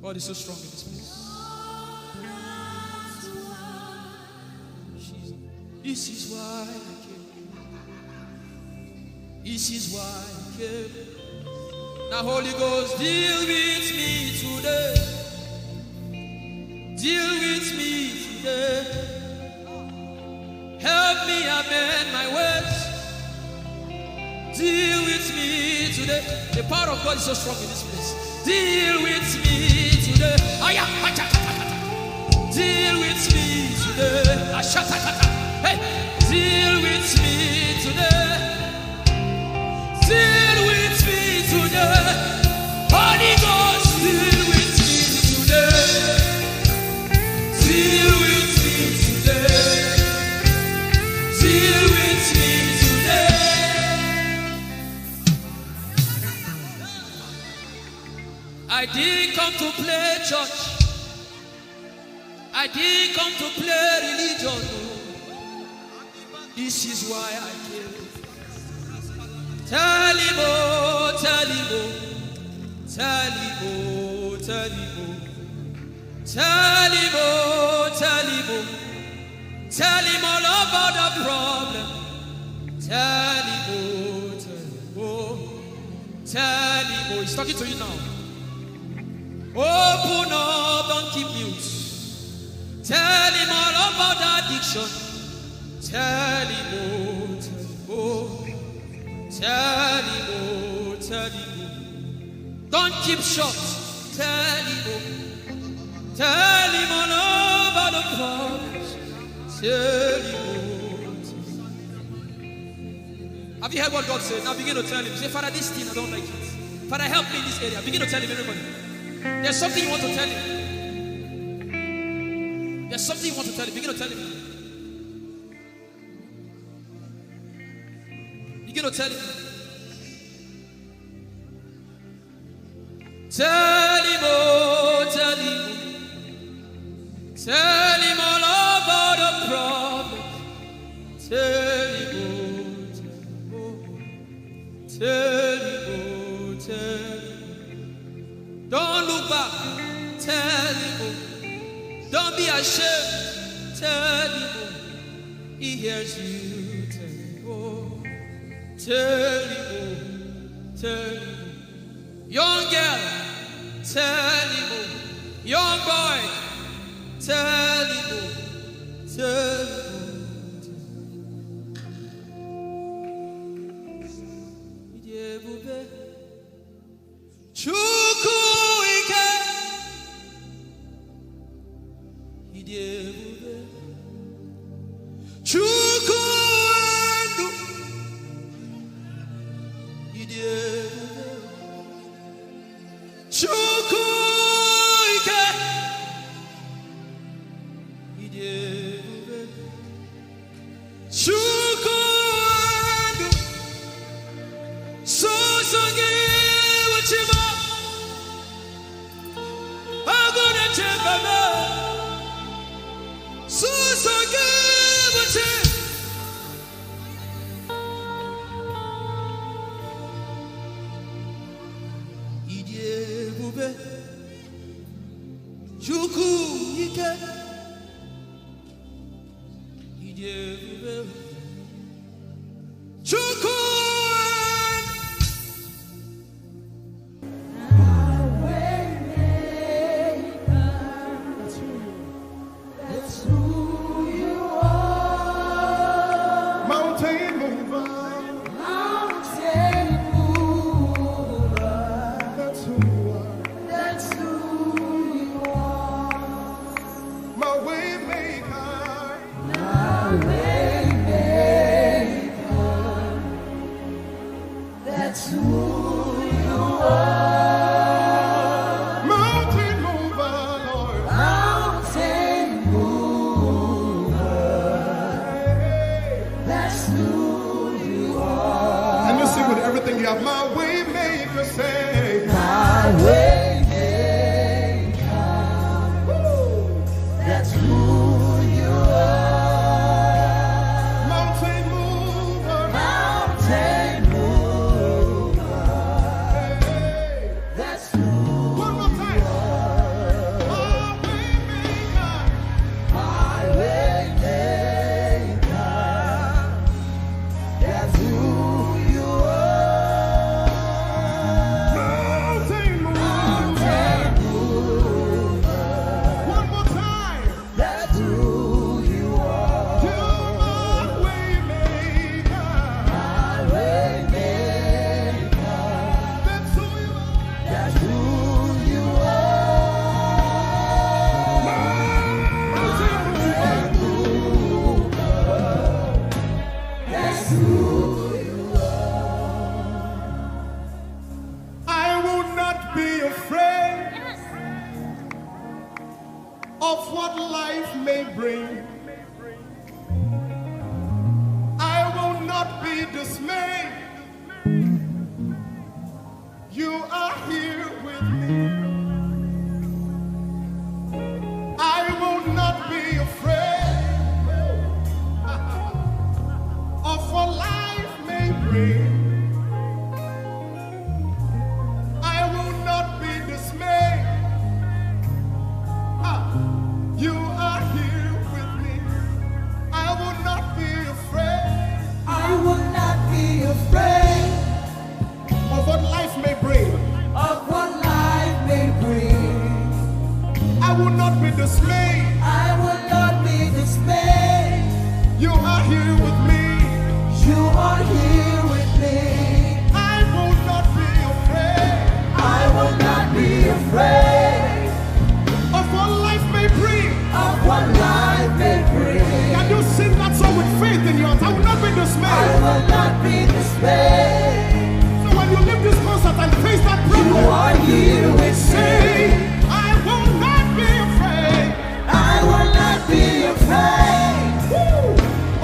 God is so strong in this place. This is why I came. This is why I came. Now, Holy Ghost, deal with me today. Deal with me today. Help me amend my ways. Deal with me today. The power of God is so strong in this place. Deal with me today. Deal with me today. Hey, deal with me today. Deal with me today. Holy Ghost, deal with me today. Deal with me today. Deal with me today. I didn't come to play church. I didn't come to play religion. No. This is why I came. Tell him, oh, tell him, oh, tell him, oh, tell him, oh, tell him, oh, tell him, oh, tell him all about the problem. Tell him, oh, tell him, oh, tell him, oh, he's talking to you now. Open up, don't keep mute. Tell him all about the addiction. Tell him, oh, tell him, oh, tell him, oh, tell him, oh. Don't keep short. Tell him, oh, tell him all about the problems. Tell him, oh, tell him. Have you heard what God said? Now begin to tell him. Say, Father, this thing I don't like it. Father, help me in this area. Begin to tell him, everybody. There's something you want to tell him. There's something you want to tell him. Begin to tell him. Begin to tell him. Tell him, oh, tell him. Tell him all about the problem. Tell him, oh, tell him, oh, tell him. Don't look back. Tell him, oh. Don't be ashamed. Tell him, oh. He hears you. Tell him, oh. Tell him, oh. Tell him, oh. Young girl, tell him, oh. Young boy, tell him, oh. Tell him, oh. Chukwuike, Idebube, Chukwuendu, Idebube, Chukwuike, Idebube, Chukwuendu, Sosogi Uchima. I will not be afraid of what life may bring. I will not be dismayed. You are here with me. I will not be afraid of what life may bring. I will not be dismayed. You are here with me. I will not be afraid. I will not be afraid Of what life may bring. of what life may bring. I will not be dismayed. I will not be dismayed. You are here with me. You are here with me. I will not be afraid I will not be afraid of what life may bring. of what life may bring. Can you sing that song with faith in your heart? I will not be I dismayed. will not be dismayed. So when you leave this concert and face that You problem, are here with say, me. I will not be afraid I will not be afraid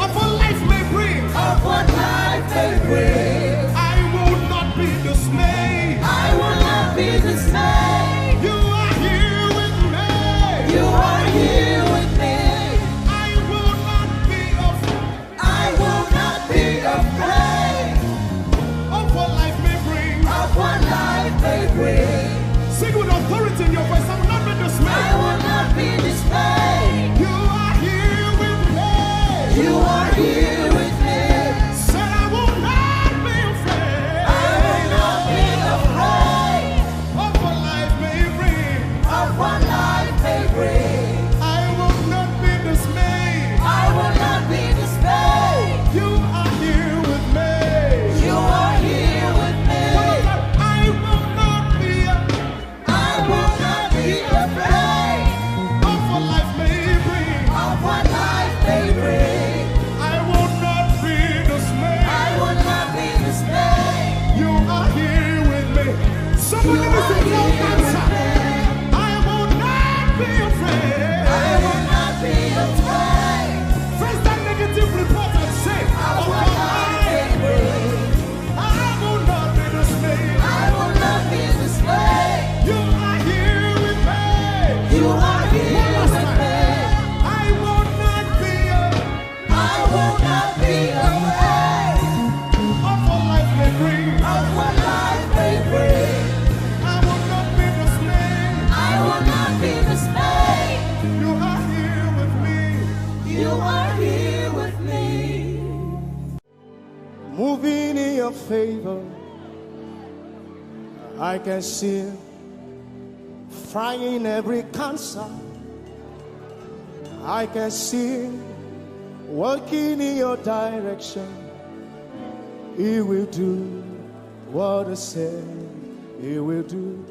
of what life may bring. of what life may bring. I will not be dismayed. I will not be dismayed. You are here with me. You are here with me. I will not be afraid I will not be afraid of what life may bring. of what life may bring. Sing with authority in your voice. I will not be I dismayed. will not be dismayed. You are here with me. You are here with me. Said I will not be afraid I will not be afraid of what life may bring. of what life may bring. I will not be dismayed. I will not be dismayed. You are here with me. You are here with me. I will not be I will not be afraid of what life may bring. of what life may bring. I will not be dismayed. I will not be dismayed. You are here with me. Somebody You listen are to your here answer. with me. I will not be afraid. I will not be afraid Face that negative report and say, of oh what life may God, bring. I will not be dismayed. I will not be dismayed. You are here with me. You are here One last with time. me. I will not be I will not be afraid of what life may bring. of what life may bring. I will not be dismayed. I will not be dismayed. You are here with me. You are here with me. Moving in your favor, I can see frying every cancer. I can see working in your direction. He will do what I said He will do.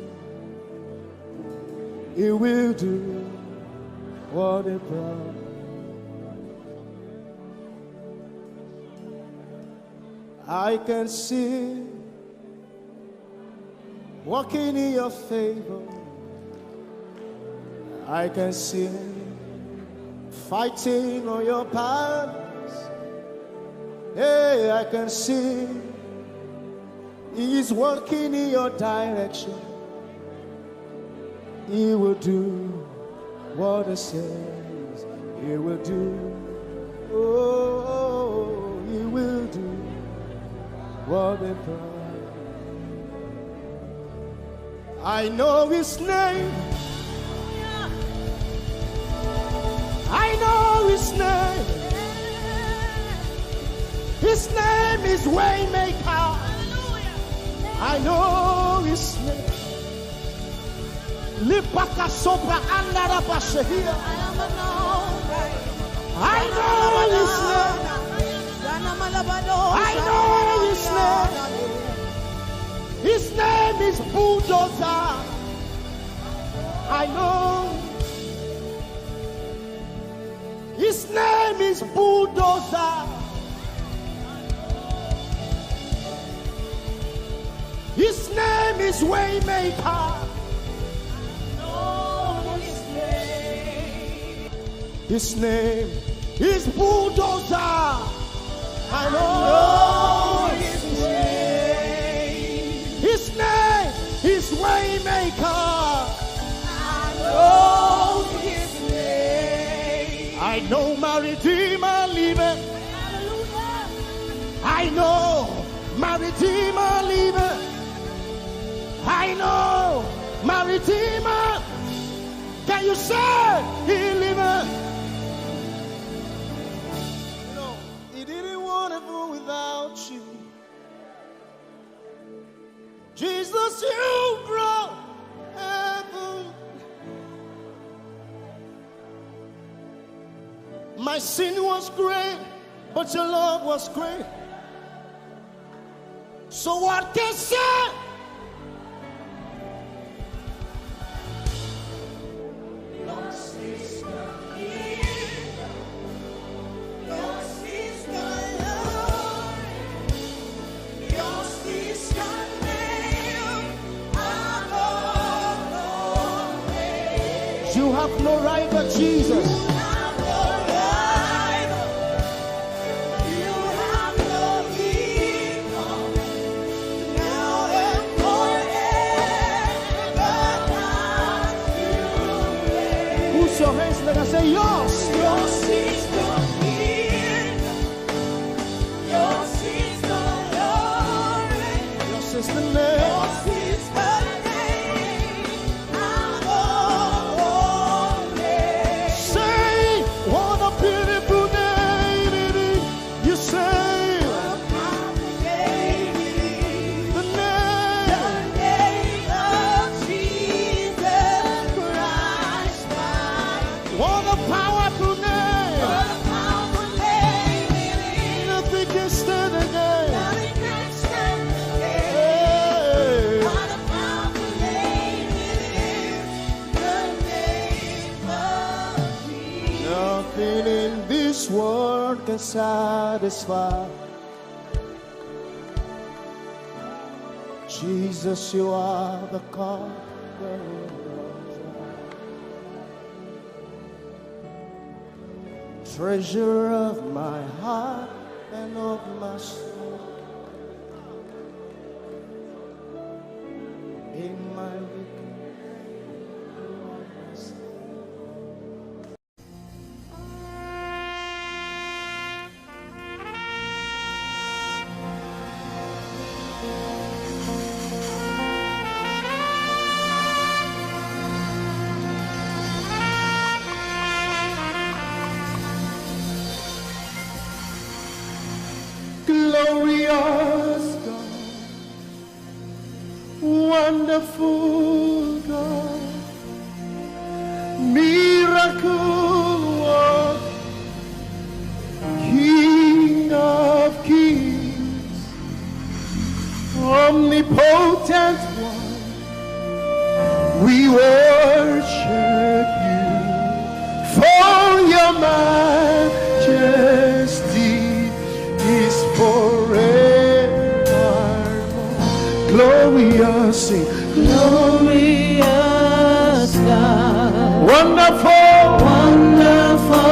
He will do what He promised. I can see walking in your favor. I can see fighting on your battles. Hey, I can see He's working in your direction. He will do what He says He will do. Oh, He will do what He promised. I know His name. I know His name. His name is Waymaker. I know His name. Lipaka sopra andara pasehia. I know His name. I know His name. His name is Bulldozer. I know. His name is Bulldozer. is Waymaker. His name is Bulldozer. I know his name. His name is Waymaker. I know his name. I know my Redeemer liveth. I know my Redeemer liveth. I know my Redeemer. Can you say he liveth? He didn't want heaven without you. Jesus, you brought heaven. My sin was great, but your love was great. So what can say? You have no rival, Jesus. You have no rival. You have no equal. Now and forever, God, you reign. Put your hands together and say, yours. Yours is the kingdom. Yours is the glory. Yours is the name. Yours is the world can satisfy. Jesus, you are the conqueror. Treasure of my heart and of my soul. In my glorious God, wonderful God, miracle worker, King of kings, omnipotent one, we worship you for your majesty is forevermore. Glorious, glorious God, wonderful, wonderful,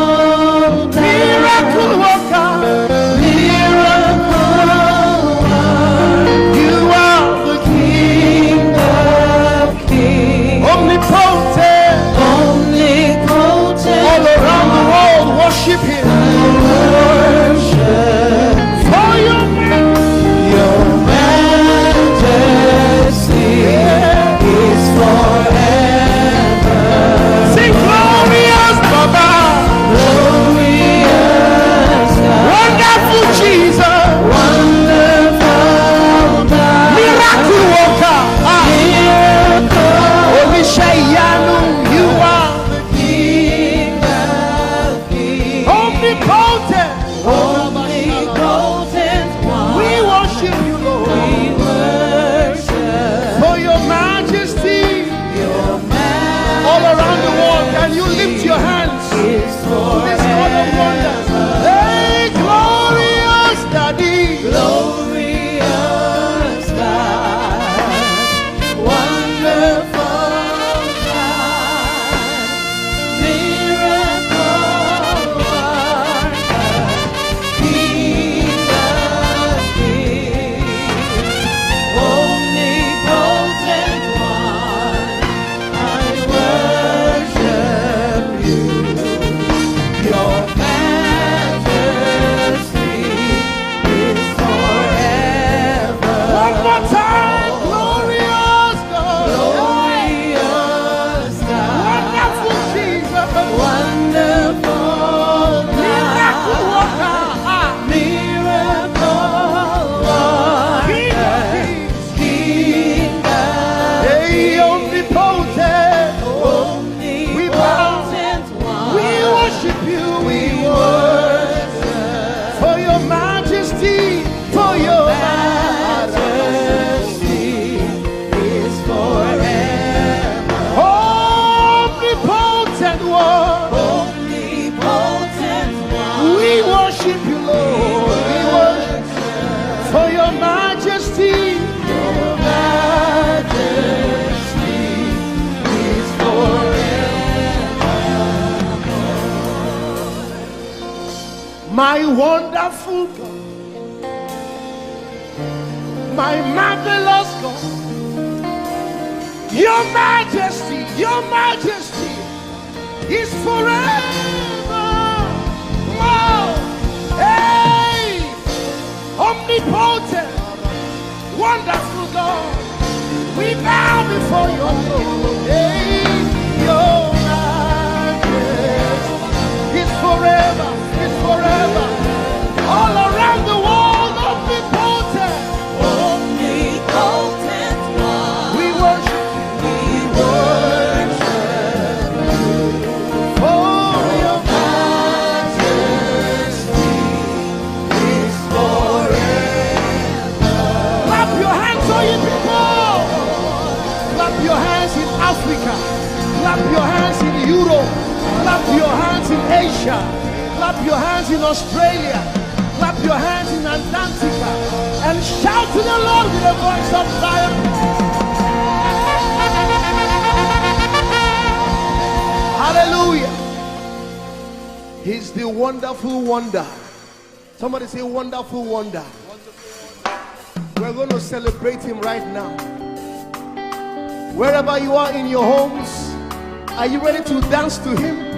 miracle worker, miracle worker. You are the King of kings, omnipotent, omnipotent. All around the world, worship Him. Majesty is forever. Sing glory. My wonderful God, my marvelous God, your majesty is forever. Oh, hey, omnipotent, wonderful God, we bow before your throne. Hey, your majesty is forever. All around the world, omnipotent. Omnipotent one. We worship you. For your majesty is forever. Clap your hands, all you people. Clap your hands in Africa. Clap your hands in Europe. Clap your hands in Asia. Clap your hands in Australia. Clap your hands in Antarctica. And shout to the Lord with a voice of triumph. Hallelujah. He's the wonderful wonder. Somebody say wonderful wonder. We're going to celebrate him right now. Wherever you are in your homes, are you ready to dance to him?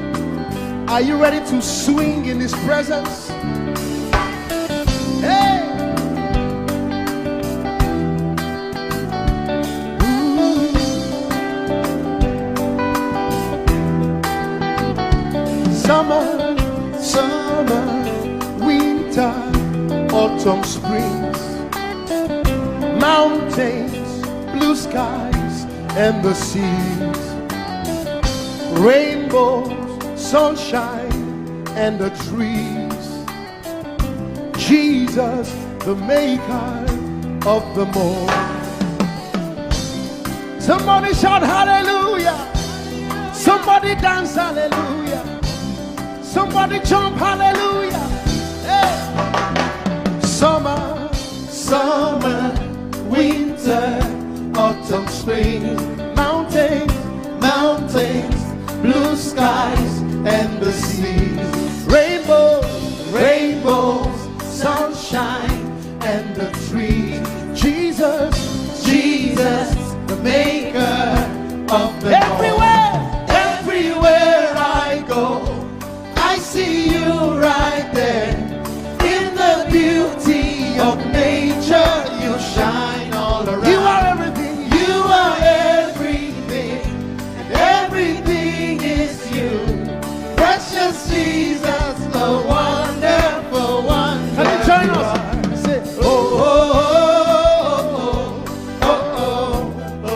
Are you ready to swing in his presence? Hey! Ooh. Summer, winter, autumn, springs, mountains, blue skies, and the seas, rainbows, sunshine, and the trees. Jesus, the maker of the morn. Somebody shout hallelujah. Somebody dance hallelujah. Somebody jump hallelujah. Hey. Summer, winter, autumn, spring, mountains, blue skies, and the seas, rainbows, sunshine, and the trees. Jesus, the maker of the everywhere I go, I see you right there. In the beauty of nature, you shine all around. You are everything. You are everything, and everything is you. Precious Jesus, the wonderful one. Can you join us? Say, oh, oh, oh, oh, oh, oh,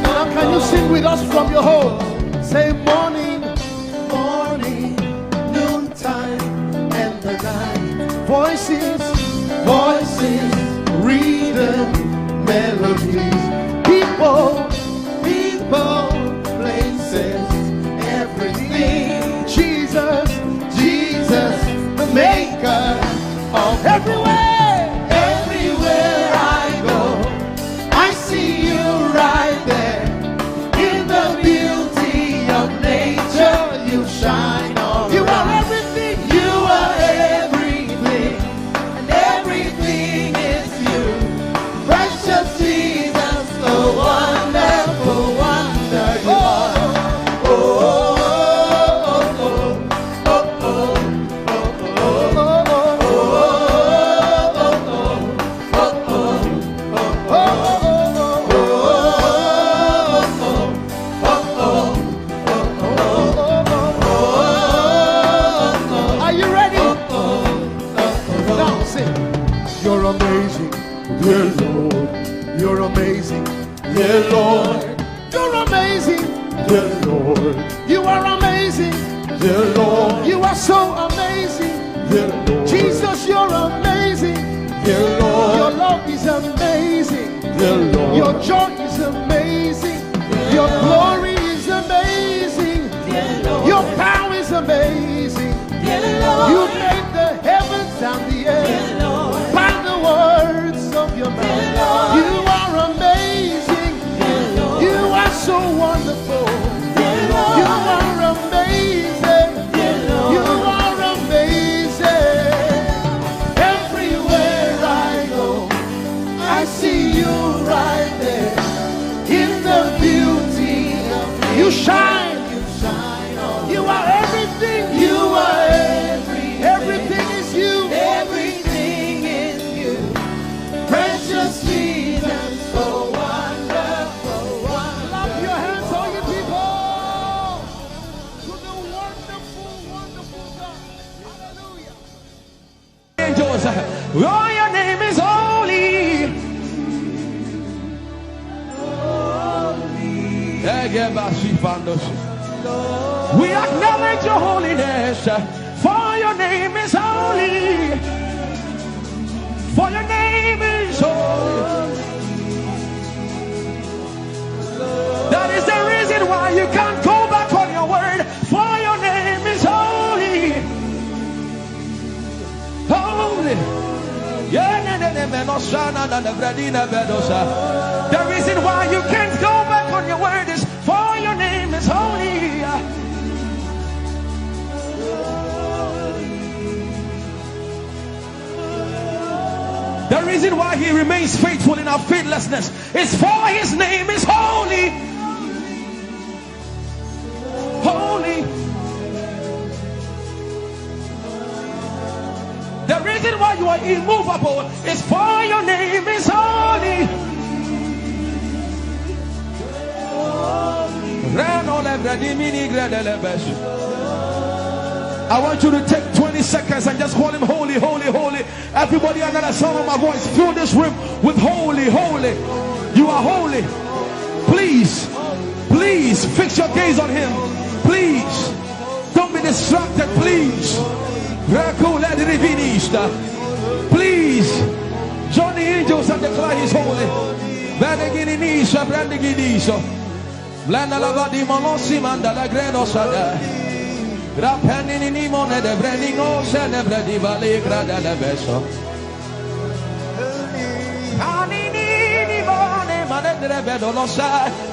Now can you sing with us from your home? Say morning, noontime, and the night. Voices, rhythm, melodies. People, places, everything. Jesus, the maker of everywhere I go, I see you right there. In the beauty of nature, you shine all you around. Are everything. You are everything, and everything is you. Precious Jesus, the wonderful wonder you are. Oh, oh, oh, oh, are you ready? Now sing. You're amazing, dear Lord. You're amazing, dear Lord. You're amazing, dear Lord. You are amazing, dear Lord. You are so amazing, dear Lord. Jesus, you're amazing, dear Lord. Your love is amazing, dear Lord. Your joy is amazing, your glory is amazing, dear Lord. Your power is amazing, dear Lord. You made the heavens We acknowledge your holiness, for your name is holy. For your name is holy. That is the reason why you can't go back on your word. For your name is holy. Holy. The reason why you can't go back on your word is for your name is holy. The reason why he remains faithful in our faithlessness is for his name is holy. Holy. The reason why you are immovable is for your name is holy. I want you to take 20 seconds and just call him holy, holy, holy. Everybody under the sound of my voice, fill this room with holy, holy. You are holy. Please, please fix your gaze on him. Please, don't be distracted, please. Please, join the angels and declare he's holy.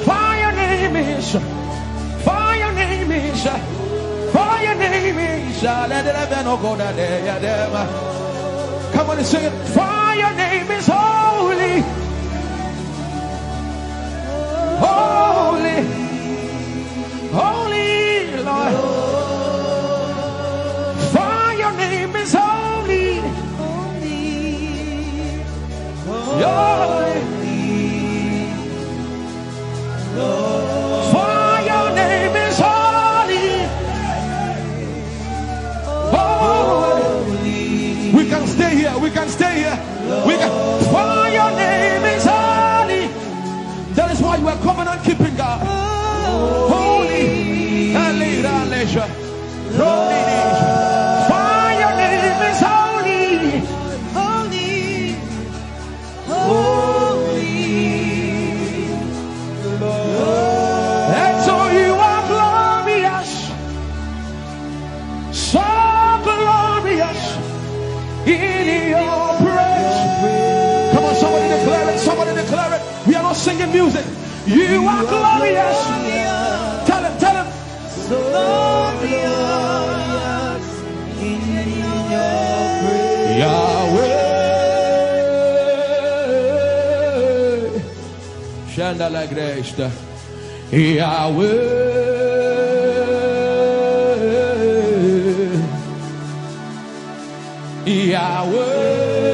For your name is, for your name is, for your name is. Come on and sing it. For your name is holy, holy, holy Lord. For your name is holy, holy. For your name is holy, holy. We can stay here. We can stay here. We can. For your name is holy. That is why you are covenant keeping God. Holy. For your name is holy, holy, holy. And so you are glorious, so glorious in your praise. Come on, somebody declare it, somebody declare it. We are not singing music. You are glorious. Tell him, tell him. So glorious in your praise. Yahweh. Shandala Gresta. Yahweh. Yahweh.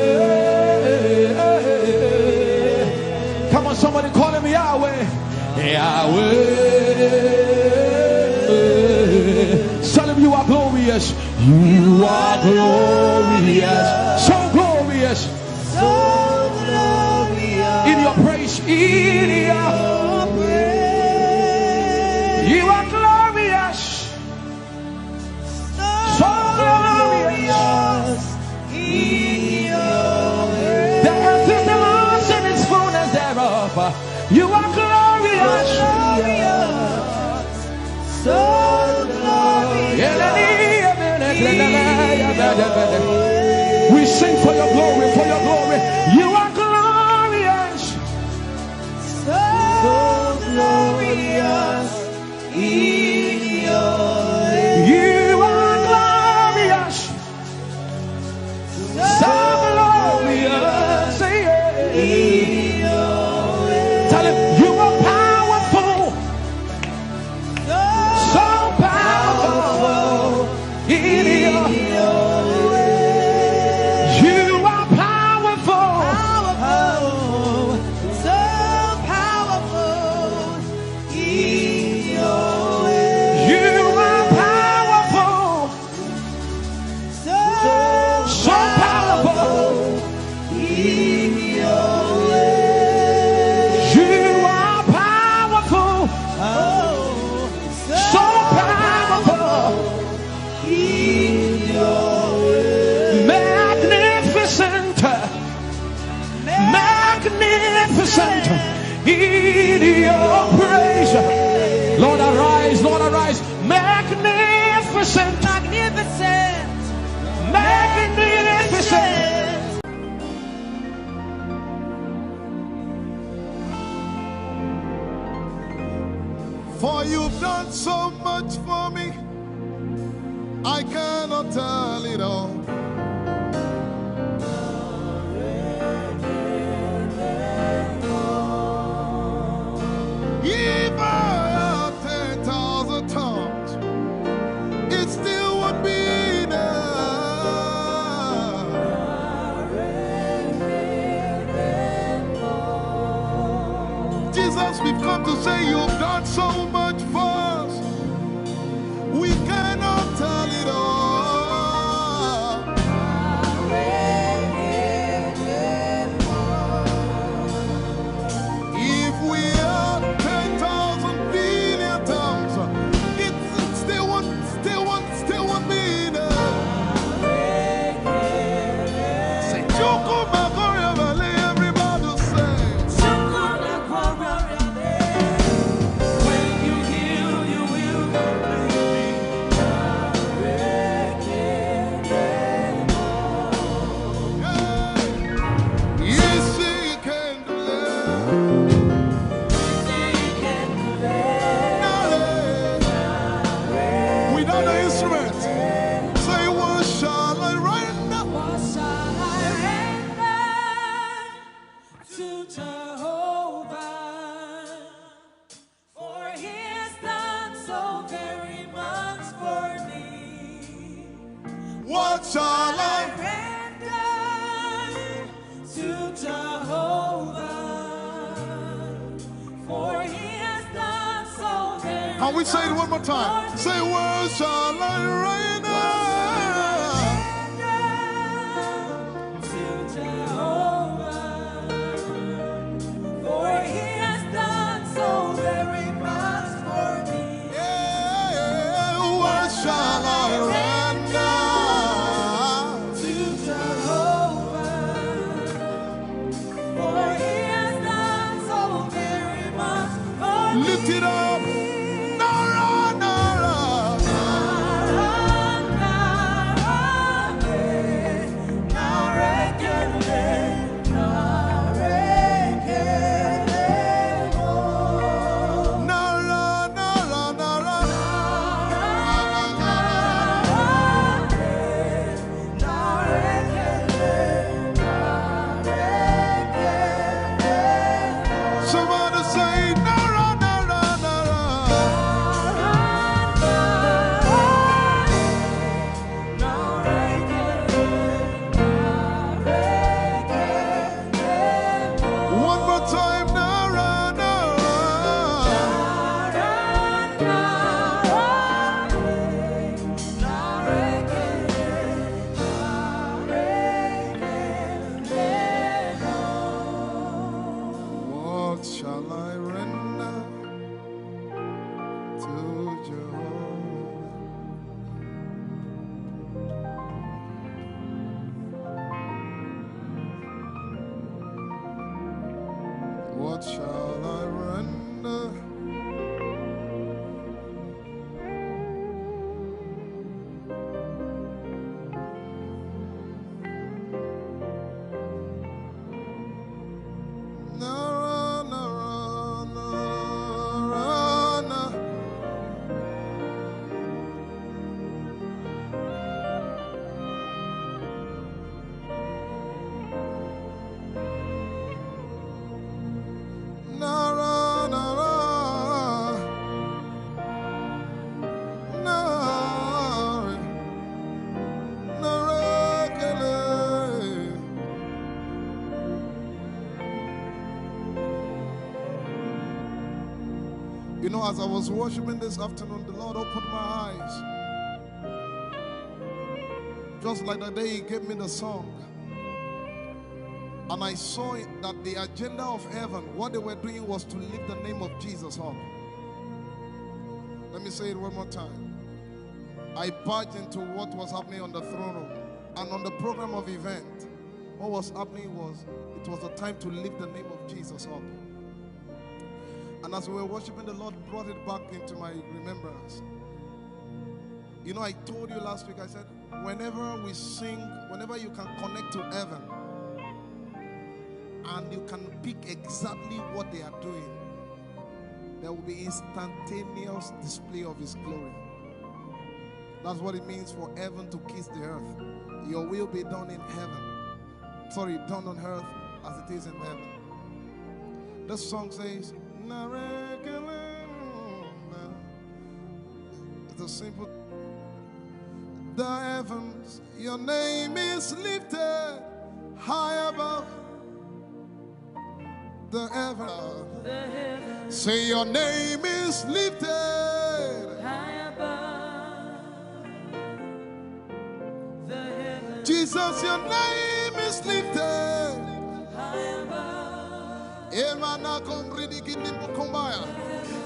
Come on, somebody call him Yahweh. Yahweh. Tell him you are glorious. You are glorious. So glorious. So glorious. In your praise. In your praise. You are glorious. So glorious. In your praise. The earth is the Lord's and its fullness thereof. You are glorious. So we sing for your glory, for your glory. You are glorious, so glorious in your way. You are glorious, so glorious in your way. Tell him you are powerful, so powerful in your way. You magnificent in your praise. Lord, arise, Lord, arise. Magnificent, Magnificent. magnificent. For you've done so much for me, I cannot tell it all. If I had 10,000 tongues, it still would be enough. Jesus, we've come to say you've done so much for us. We cannot tell it all. If we had 10,000 billion tongues, it still won't be enough. Say, Choco Magoria Valley, everybody say. When you heal, you will Yes, he can deliver. Without the instrument, say, what shall I render? What shall I render to Jehovah? For he has done so very much for me. What shall I? Render to Jehovah. For he has done so very Can we say it one more time? Say, what shall I render? to Jehovah. For he has done so very much for me. Yeah, what shall I render? To Jehovah. For he has done so very much for me. Lift it up. Nara, Nara. Nara, Nara, Nara. Somebody say, Nara, Nara, Nara. One more time, Nara, Nara. What shall I render to Jehovah? What shall I render? Nara, Nara, Nara, Nara. Nara, Nara, Nara, Nara, Kele. You know, as I was worshiping this afternoon, the Lord opened my eyes. Just like the day He gave me the song. And I saw it that the agenda of heaven, what they were doing was to lift the name of Jesus up. Let me say it one more time. I barged into what was happening on the throne room and on the program of event. what was happening was, it was a time to lift the name of Jesus up. And as we were worshiping, the Lord brought it back into my remembrance. You know, I told you last week, I said, whenever we sing, whenever you can connect to heaven, and you can pick exactly what they are doing, there will be instantaneous display of His glory. That's what it means for heaven to kiss the earth. Your will be done in heaven. Sorry, done on earth as it is in heaven. This song says, it's a simple. The heavens, your name is lifted high above. The heavens, say your name is lifted High above the heavens, Jesus, your name is lifted high above,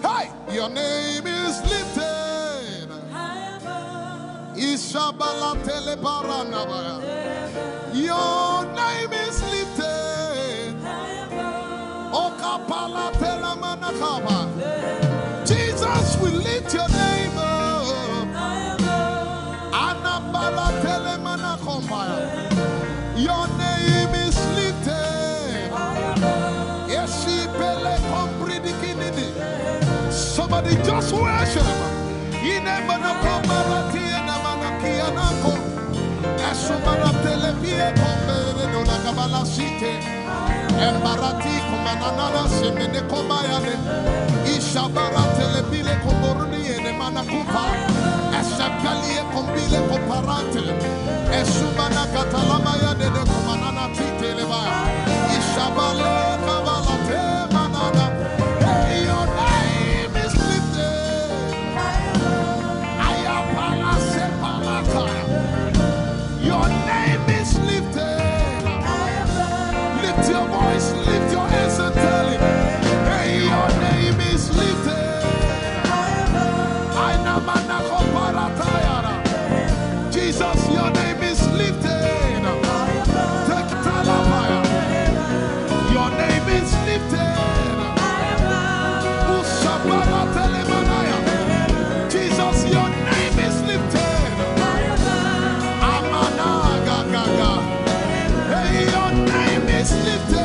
hey, your name is lifted high above, Ishabala telebaranabaya. Your name is lifted high above, Okapala telamanakaba. Jesus, we lift your name up. high above, Anabala telemanakombaya. Your name is lifted. Yeshipele kombridikinidi. Somebody just worship. Inemanakomarati enamanakianako. Esumaratelevie kombere nolakabala site. Embarati kumanana semene komayane. Ishabaratele komboruni enemanakupa. Eshapalie kombile komparate. Esumana katalamaya de kumanana titelebaya. Ishabale kabalate manana. Hey, your name is lifted. Ayapala sepalataya. Your name is lifted. Lift your voice, lift your hands and tell Him, hey, your name is lifted. Ainamana koparatayara. Jesus, your name is lifted. Take talabaya. Your name is lifted. Ushabara telemanaya. Jesus, your name is lifted. Amana gaga. Hey, your name is lifted.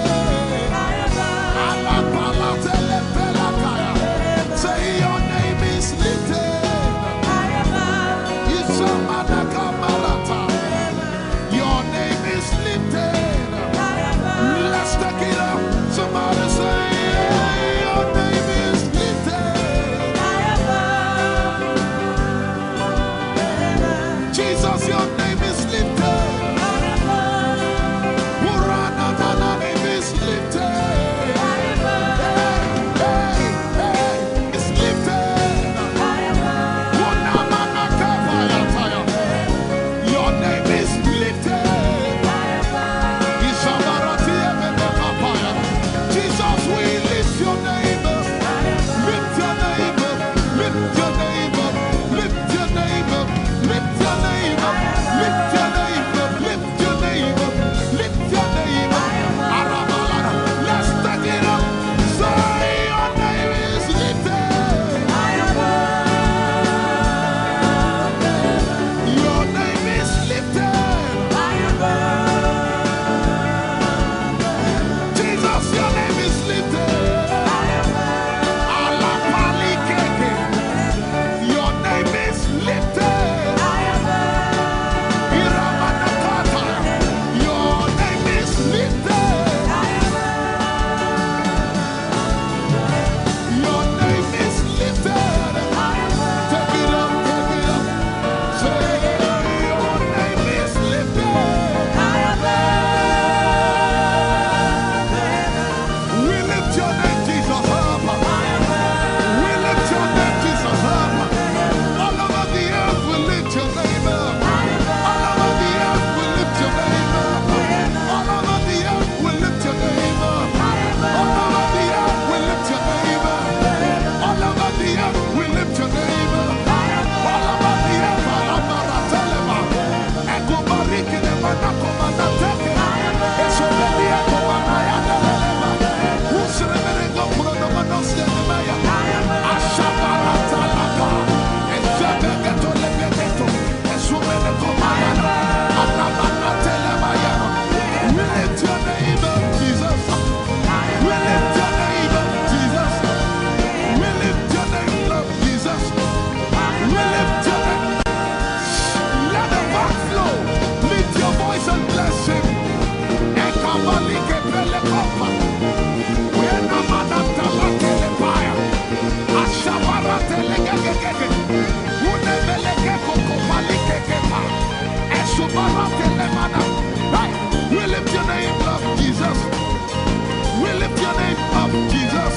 up, Jesus.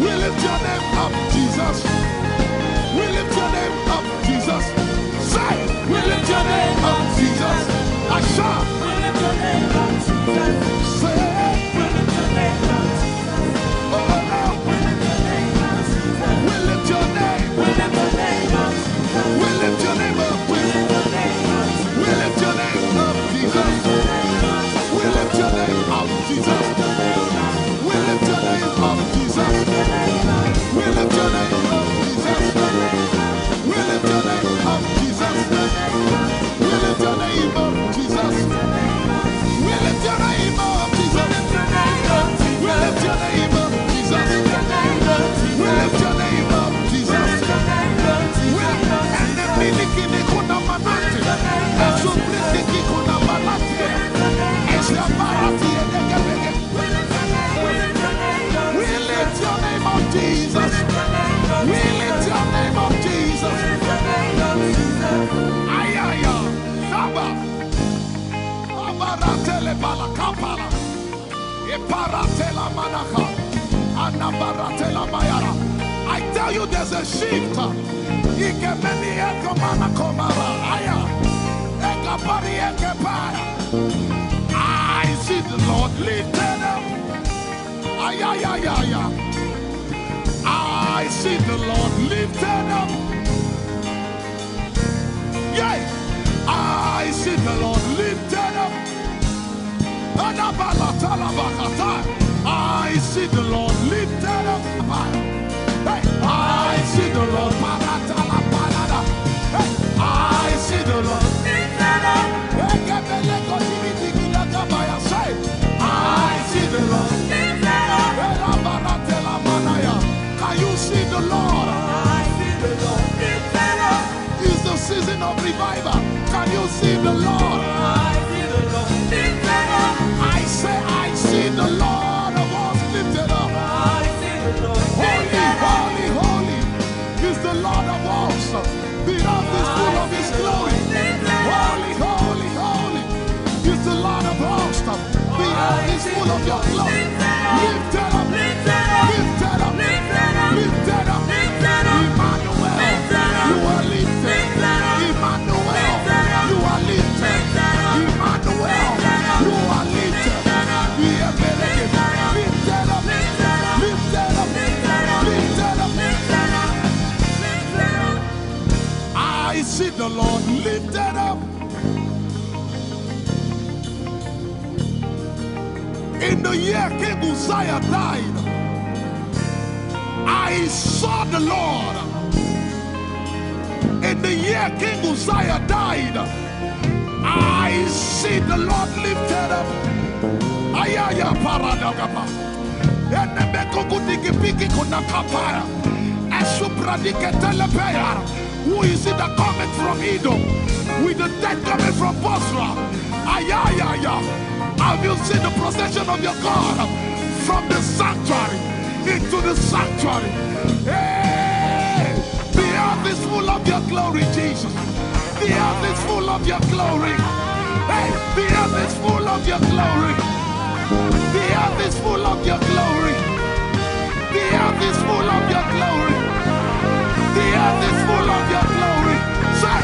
We lift your name up, Jesus. We lift your name up, Jesus. Say, we lift your name up, Jesus. Asha. We lift your name up, Jesus. Say, We lift your name up, Jesus. oh Lord. We lift your name up, Jesus. We lift your name. We lift your name up, Jesus. We lift your name up. We lift your name up, Jesus. We lift your name up, Jesus. We lift your name up, Jesus. We lift your name up, Jesus. We lift your name up, Jesus. We lift your name up, Jesus. We lift your name up, Jesus. We lift your name up, Jesus. We lift your name up, Jesus. We lift your name up, Jesus. And the miliki kuna manati, and so miliki kuna manati, and so barati and we lift your name up, Jesus. We lift your name up, Jesus. Ayaya, Saba, Abaratele Balakapala, Eparatela Manaka, Anabaratela Mayara. I tell you, there's a shift. Ikemeni Ekomana Komara, Aya, Ekapari Ekepaya. I see the Lord lifted up. Ayayayaya. I see the Lord lifted up. Yeah. I see the Lord lifted up. I see the Lord lifted up. Hey. I see the Lord. Hey. I see the Lord lifted up. I see the Lord. Can you see the Lord? It's the season of revival. Can you see the Lord? I say, I see the Lord of hosts lifted up. Holy, holy, holy is the Lord of hosts. The earth is full of His glory. Holy, holy, holy is the Lord of hosts. The earth is full of your glory. Lifted up, lifted up, lifted up. Emmanuel, you are lifted. Emmanuel, you are lifted. Emmanuel, you are lifted. Lifted up, lifted up, lifted up. I see the Lord lifted up. In the year King Uzziah died, I saw the Lord. In the year King Uzziah died, I see the Lord lifted up. Ayaya paradagaba. Who is it that cometh from Edom? With the dead coming from Bosra. Ayaya. Have you seen the procession of your God from the sanctuary into the sanctuary? Hey, the earth is full of your glory, Jesus. The earth is full of your glory. Hey, the earth is full of your glory. The earth is full of your glory. The earth is full of your glory. The earth is full of your glory. Say,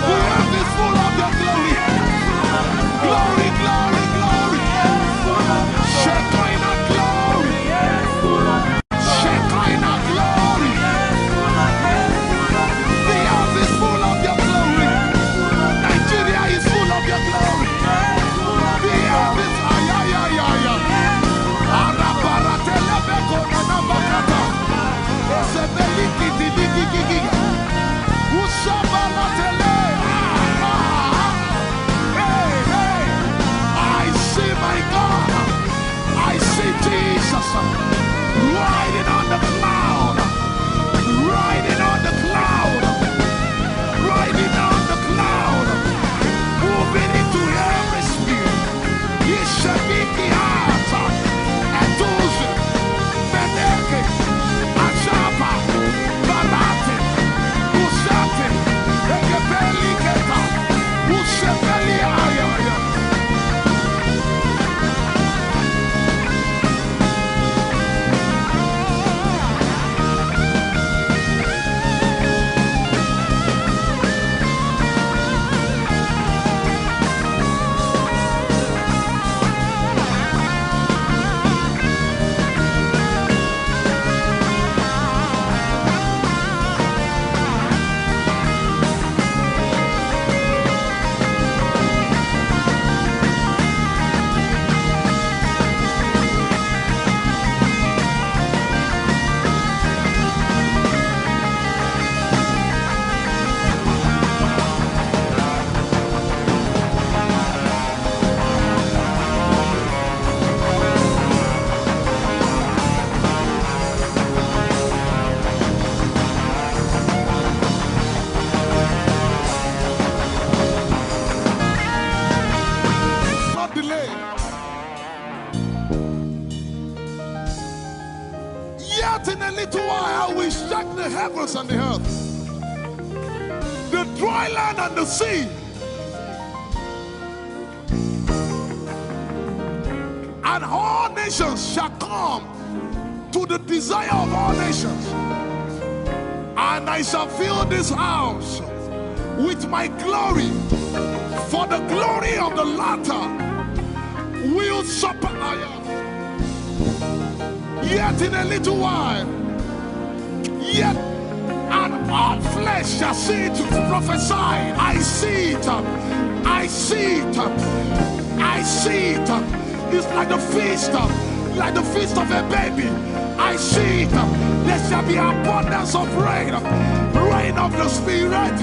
the earth is full of your glory. Glory, glory, glory. Shekinah glory. Shekinah glory. The earth is full of your glory. Nigeria is full of your glory. The Yet in a little while I will shake the heavens and the earth, the dry land and the sea. And all nations shall come to the desire of all nations. And I shall fill this house with my glory, for the glory of the latter will surpass. Yet in a little while, yet and all flesh shall see it, prophesy. I see it, I see it, I see it. It's like the feast of a baby. I see it. There shall be abundance of rain, rain of the Spirit.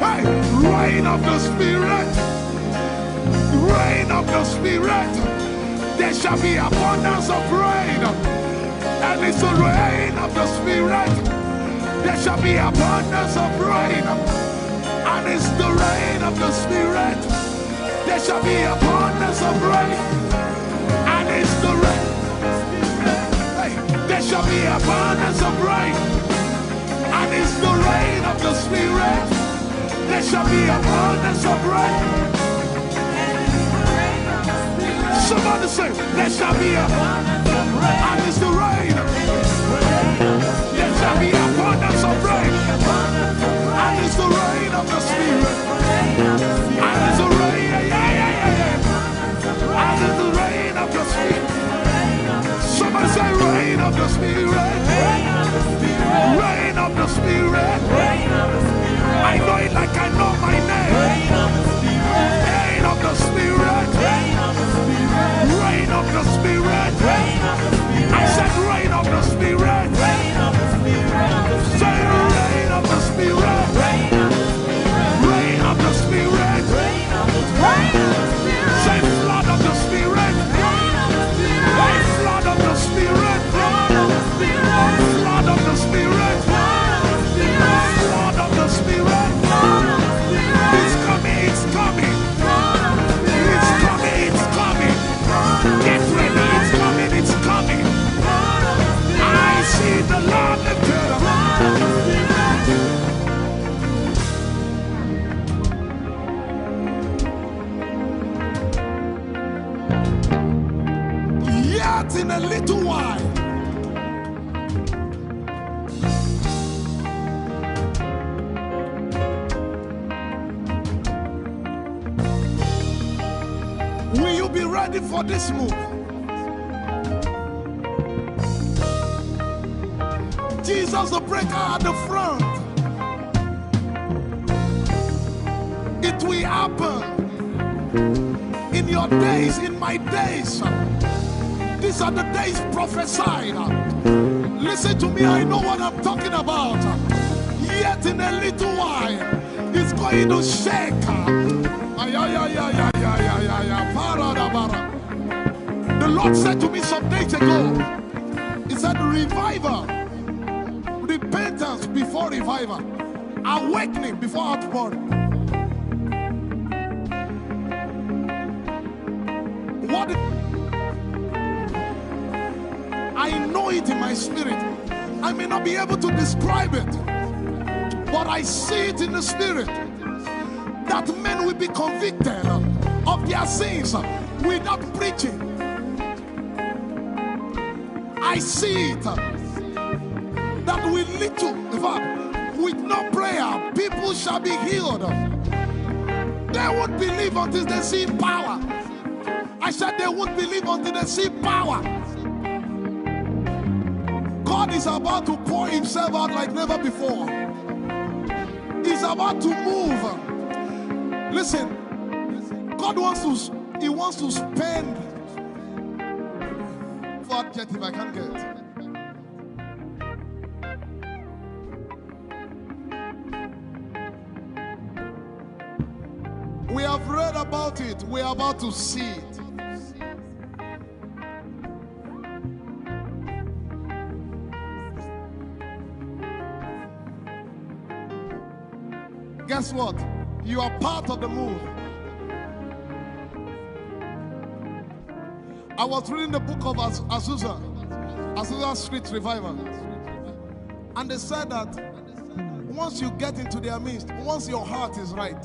Hey, rain of the Spirit, rain of the Spirit. There shall be abundance of rain, and it's the rain of the Spirit. There shall be abundance of rain, and it's the rain of the Spirit. There shall be abundance of rain, and it's the rain. Hey, there shall be abundance of rain, and it's the rain of the Spirit. There shall be abundance of rain. Somebody say, there shall be abundance of rain, and it's the rain. There shall be abundance of rain, and it's the rain of the Spirit. And it's the rain, and it's the rain of the Spirit. Somebody say, rain of the Spirit, rain of the Spirit. I know it like I know my name. Rain of the Spirit, rain of the Spirit. I said rain of the Spirit. Say rain of the Spirit, rain of the Spirit. Say flood of the Spirit, say flood of the Spirit, flood of the Spirit, flood of the Spirit. It's coming, it's coming, it's coming, it's coming. Get ready, it's coming, it's coming. I see the Lord lifted up. Yet in a little while, will you be ready for this move? Jesus the breaker at the front. It will happen in your days, in my days. These are the days prophesied. Listen to me, I know what I'm talking about. Yet in a little while, it's going to shake. The Lord said to me some days ago, He said, revival, repentance before revival, awakening before outpouring. What? I know it in my spirit. I may not be able to describe it, but I see it in the spirit. That men will be convicted of their sins without preaching. I see it. That with little, in fact, with no prayer, people shall be healed. They won't believe until they see power. I said they won't believe until they see power. God is about to pour Himself out like never before. He's about to move. Listen, God wants to spend. What adjective I can't get. We have read about it. We are about to see it. Guess what? You are part of the move. I was reading the book of Azusa Street Revival. And they said that once you get into their midst, once your heart is right,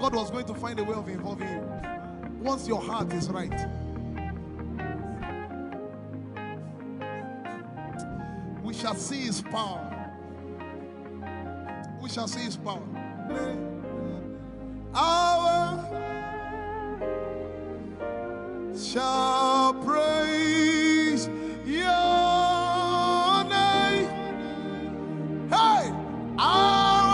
God was going to find a way of involving you. Once your heart is right. We shall see his power. We shall see his power. Our shall praise your name. Hey, our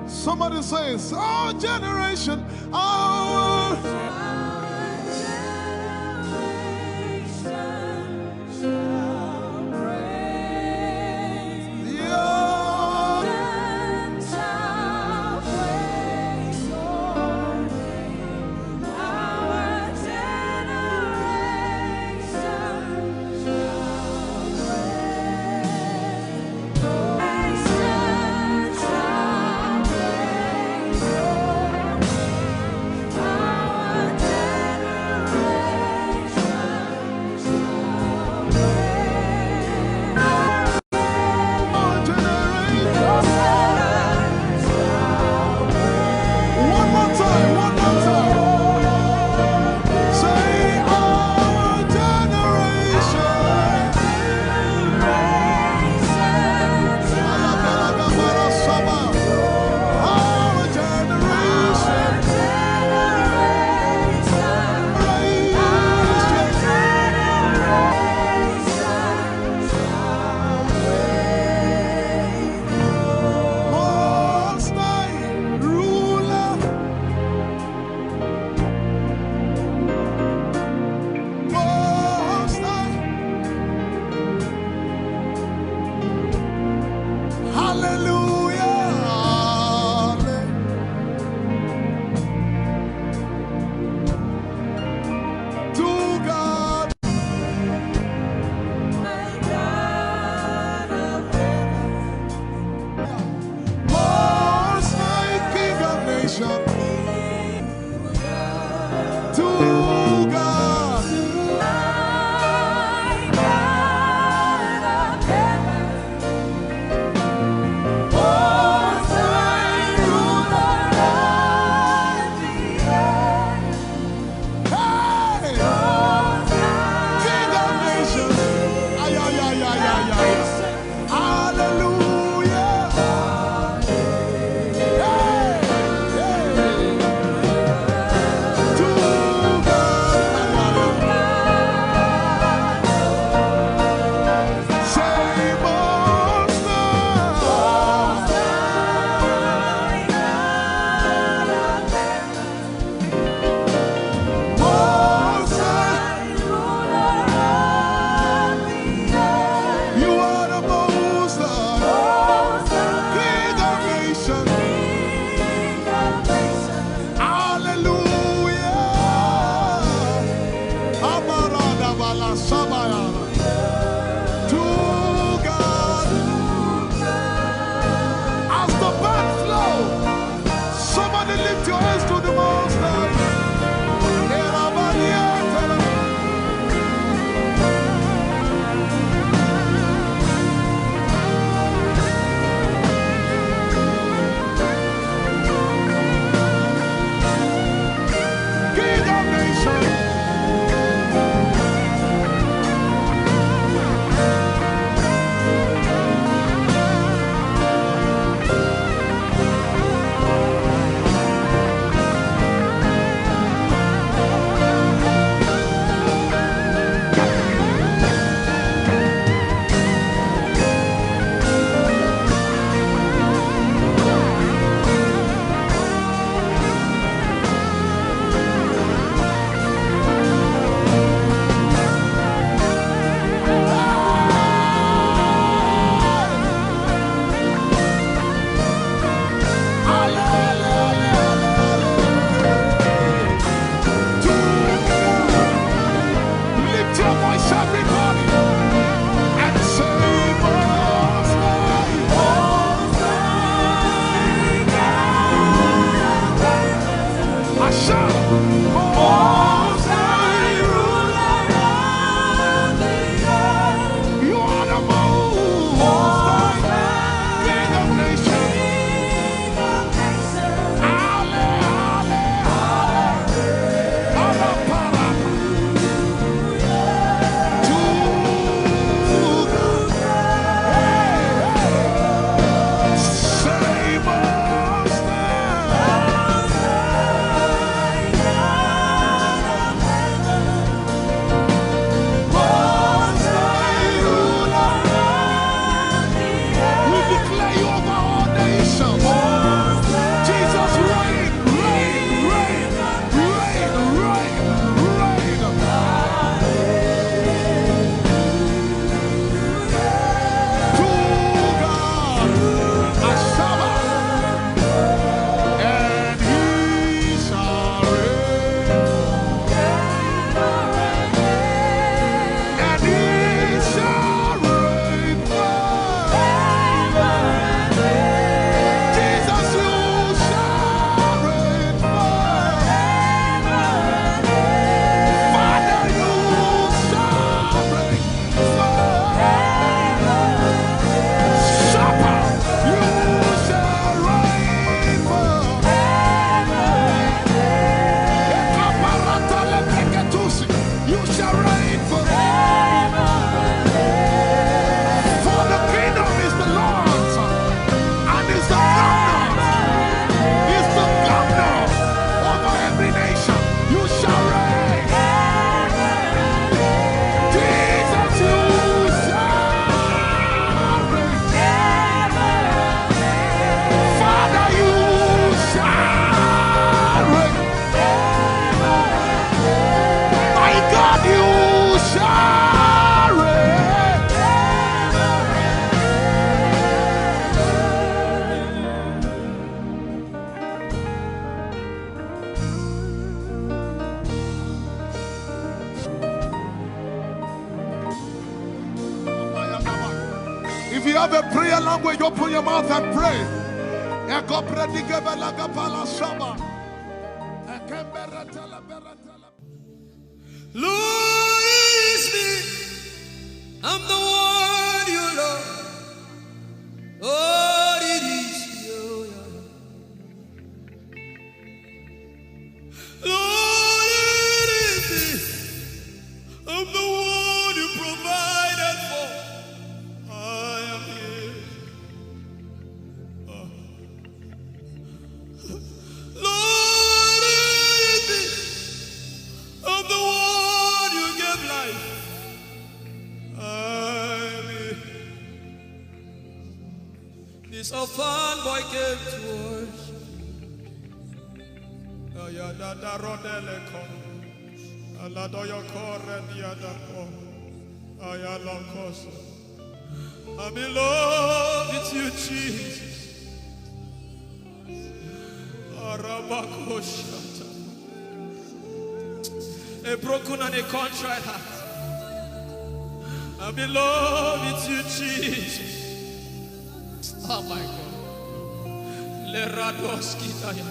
somebody says, our generation, our Most High ruler of the earth. You are the Most High King of nations. Ale, ale, ale. Ale, para. To the say Most we declare you over all nations. Jesus, reign, reign, reign, reign, reign, reign. To God, Ashaba, and He shall reign, and He shall reign forever. Jesus, you shall reign forever. Father, you shall reign forever. Shepherd, you shall reign forever. Ekaparata lepreketusi, you shall reign forever. For the kingdom is the Lord's, and is the governor over every nation. You shall reign. Jesus, you shall reign. Father, you shall reign. My God, you shall reign. If you have a prayer language, open your mouth and pray. Lord, it's me. I'm the one you love. Lord, it is you. Lord, it is me. I'm the one you provided for. I am here. Lord, it is me. I'm the one you gave life. I'm here. This orphan boy came to worship. Ayadada rodele kon. Aladoyo kore diada kon. Ayala kosa. I'm in love with you, Jesus. Arabakoshata. A broken and a contrite heart. I'm in love with you, Jesus. Oh my God. Leradoski daya.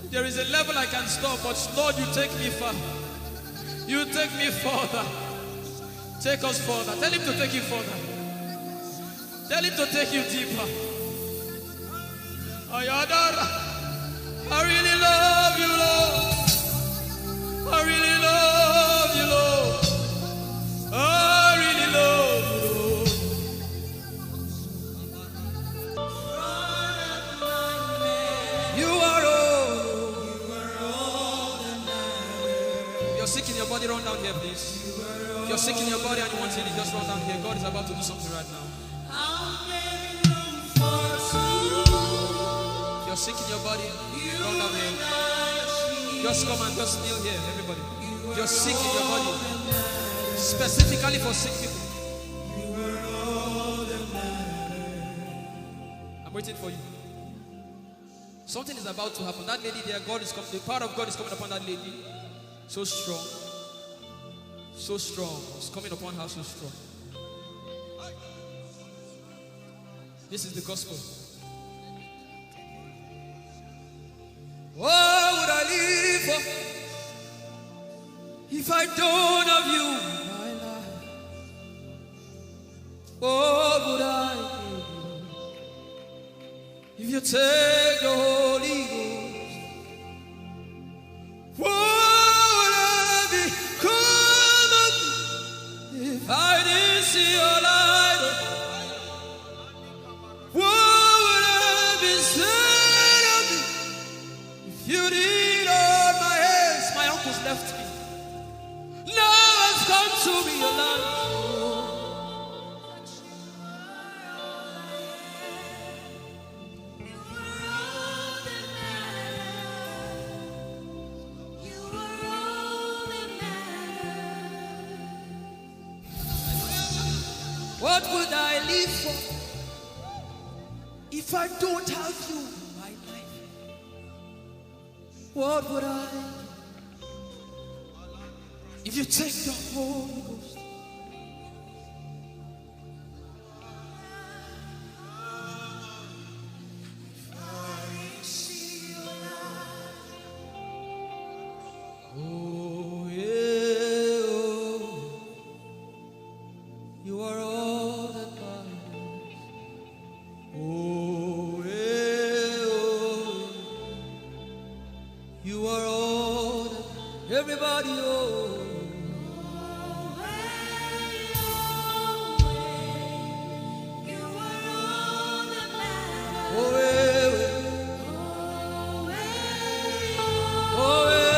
There is a level I can stop, but Lord, you take me far. You take me further. Take us further. Tell him to take you further. Tell him to take you deeper. Ayadara. I really love you, Lord. I really love you, Lord. I really love you, Lord. You are all. You're sick in your body, run down here, please. If you're sick in your body and you want healing, just run down here. God is about to do something right now. If you're sick in your body, run down here. Just come and just kneel here, everybody. If you're sick in your body, specifically for sick people. I'm waiting for you. Something is about to happen. That lady there, God is coming. The power of God is coming upon that lady. So strong. So strong. It's coming upon her so strong. This is the gospel. Oh, If I don't have you in my life, what would I do? If you take the Holy Ghost, what would I become of me if I didn't see your light? What would I be said of me if you did hold my hands? My uncles left me. Now has come to be your life. What would I live for if I don't have you in my life? What would I if you take the Holy Ghost? Oh, yeah, oh. You are all that matters. Oh, yeah, oh. You are all that everybody, oh. Oh, yeah, oh, yeah,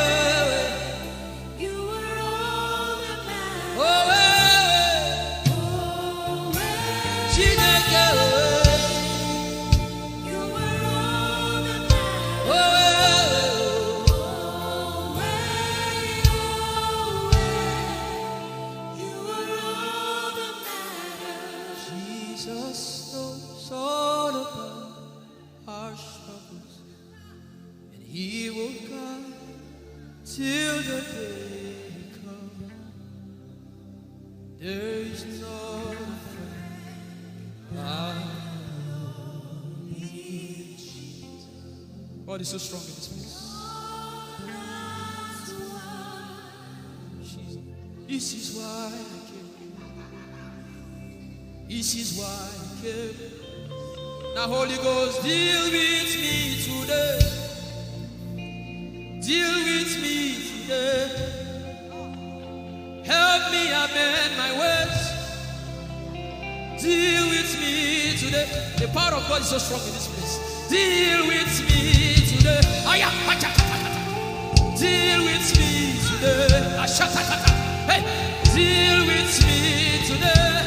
oh, yeah. Chineke, oh, Jesus knows all about our struggles, and He will guide till the day comes. There is no God is so strong in this place. This is why I came. This is why I came. Now, Holy Ghost, deal with me today. Deal with me today. Help me amend my ways. Deal with me today. The power of God is so strong in this place. Deal with me today. Deal with me today. Hey, deal with me today.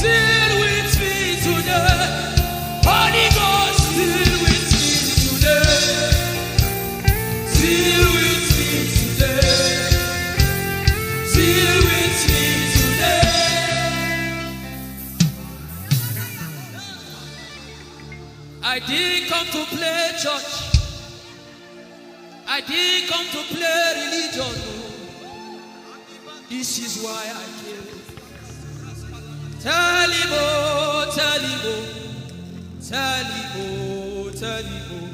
Deal with me today. Holy Ghost, deal with me today. Deal with me today. Deal with me today. I didn't come to play church. I didn't come to play religion. No. This is why I came. Tell him, oh, tell him, oh, tell him, oh, tell him, oh,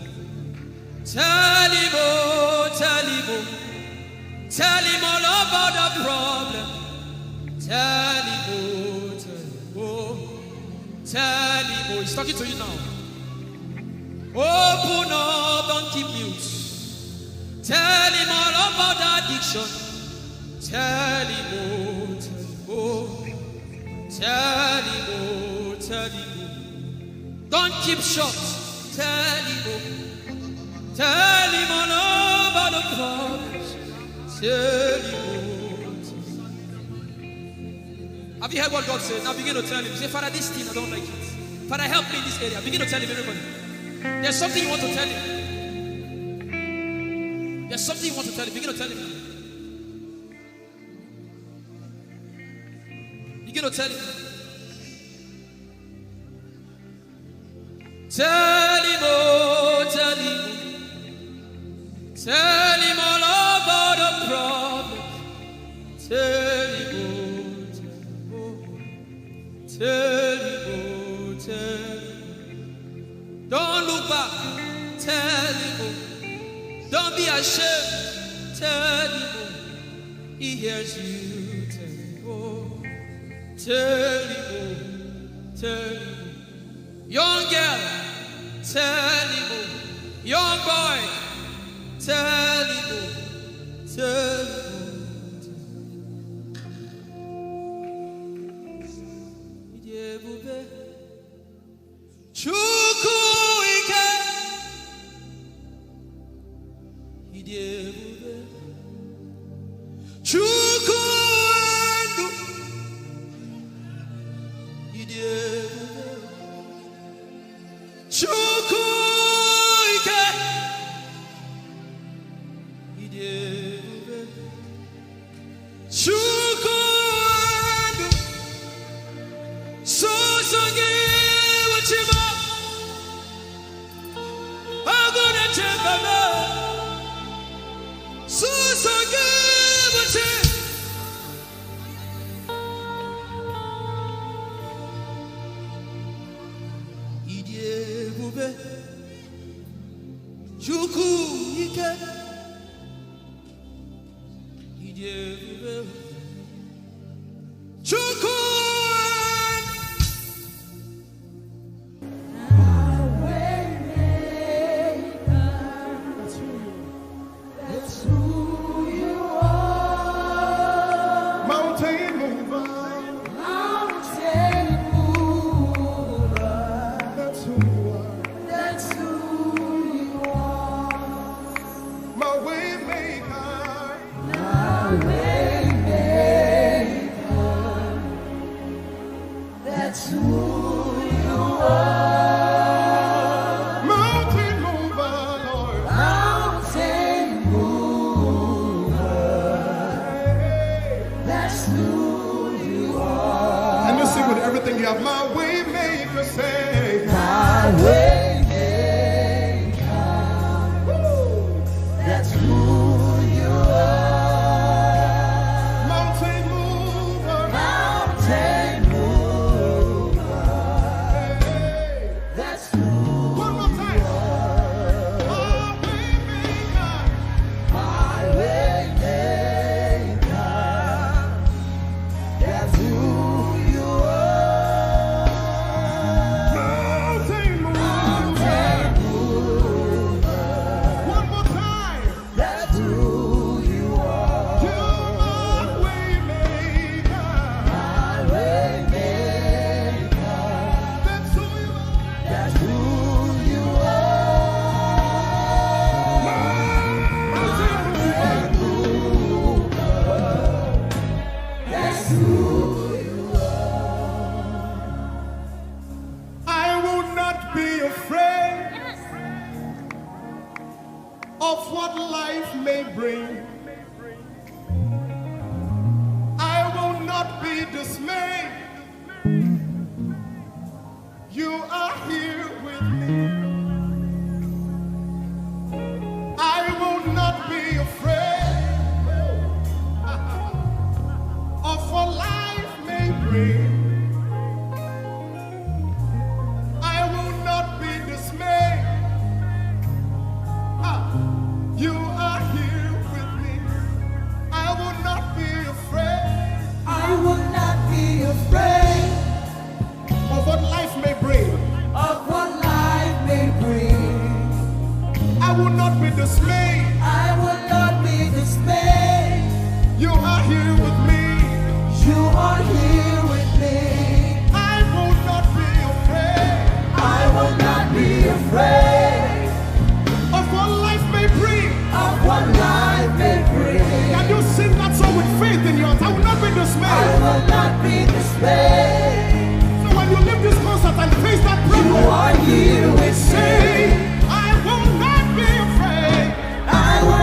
tell him, oh, tell him, oh, tell him all about the problem. Tell him, oh, tell him, oh, tell him, oh. He's talking to you now. Open up, don't keep mute. Tell him all about the addiction. Tell him, oh, tell him, oh. Tell him, oh, tell him, oh. Don't keep short. Tell him, oh. Tell him all about the problems. Tell him, oh, tell him. Have you heard what God said? Now begin to tell him. Say, Father, this thing I don't like it. Father, help me in this area. Begin to tell him, everybody. There's something you want to tell him. There's something you want to tell him. Begin to tell him. Begin to tell him. Tell him, oh, tell him. Tell him all about the problem. Tell him, oh, tell him, oh, tell him. Don't look back. Tell him, oh. Don't be ashamed. Tell him, oh. He hears you. Tell him, tell him. Young girl, tell him. Young boy, tell him, tell him. Chukwuike, Chukwuendu, Chukwuike, Chukwuendu, Sosogi Wachima, Aguna Chembaba, Sosogi Wachima. Chukwuike, That's who you are. Mountain mover. Mountain mover. That's who you are. That's who you are. My way maker. My way maker. That's who you are. Mountain mover, Lord. Mountain mover. That's who you are. And you sing with everything you have. My way maker, say. My way maker. That's who you are. Mountain mover. Mountain mover. Hey. That's who One more time. My way maker. my way maker. That's who you are. Mountain mover. Mountain mover. One more time. That's who you are. You're my way maker. My way maker. That's who you are. That's who you are. That's who you are. I will not be afraid of what life may bring. I will not be dismayed. You are here with me. I will not be afraid of what life may bring. I will not be dismayed. You are here with me. I will not be afraid I will not be afraid of what life may bring. of what life may bring. I will not be dismayed. I will not be dismayed. You are here with me. You are here with me. I will not be afraid I will not be afraid of what life may bring. of what life may bring. Can you sing that song with faith in your heart? I will not be I dismayed. will not be dismayed. So when you leave this concert and face that You problem, are here with say, me. I will not be afraid. I will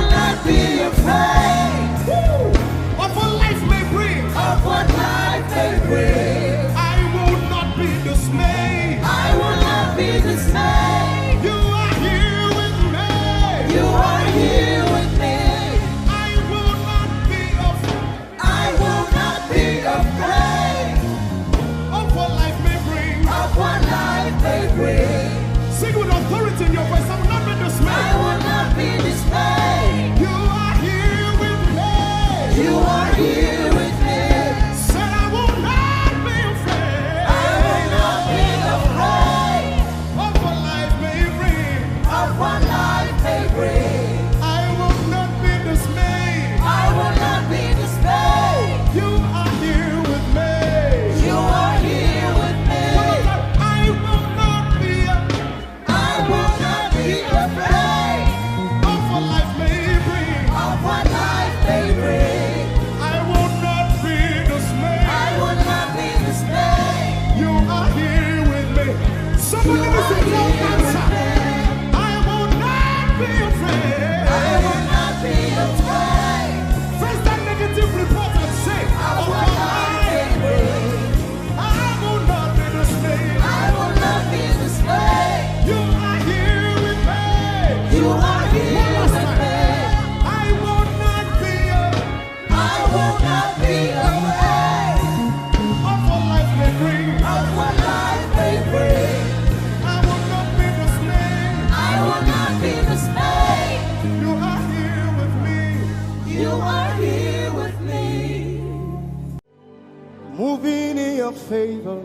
your favor.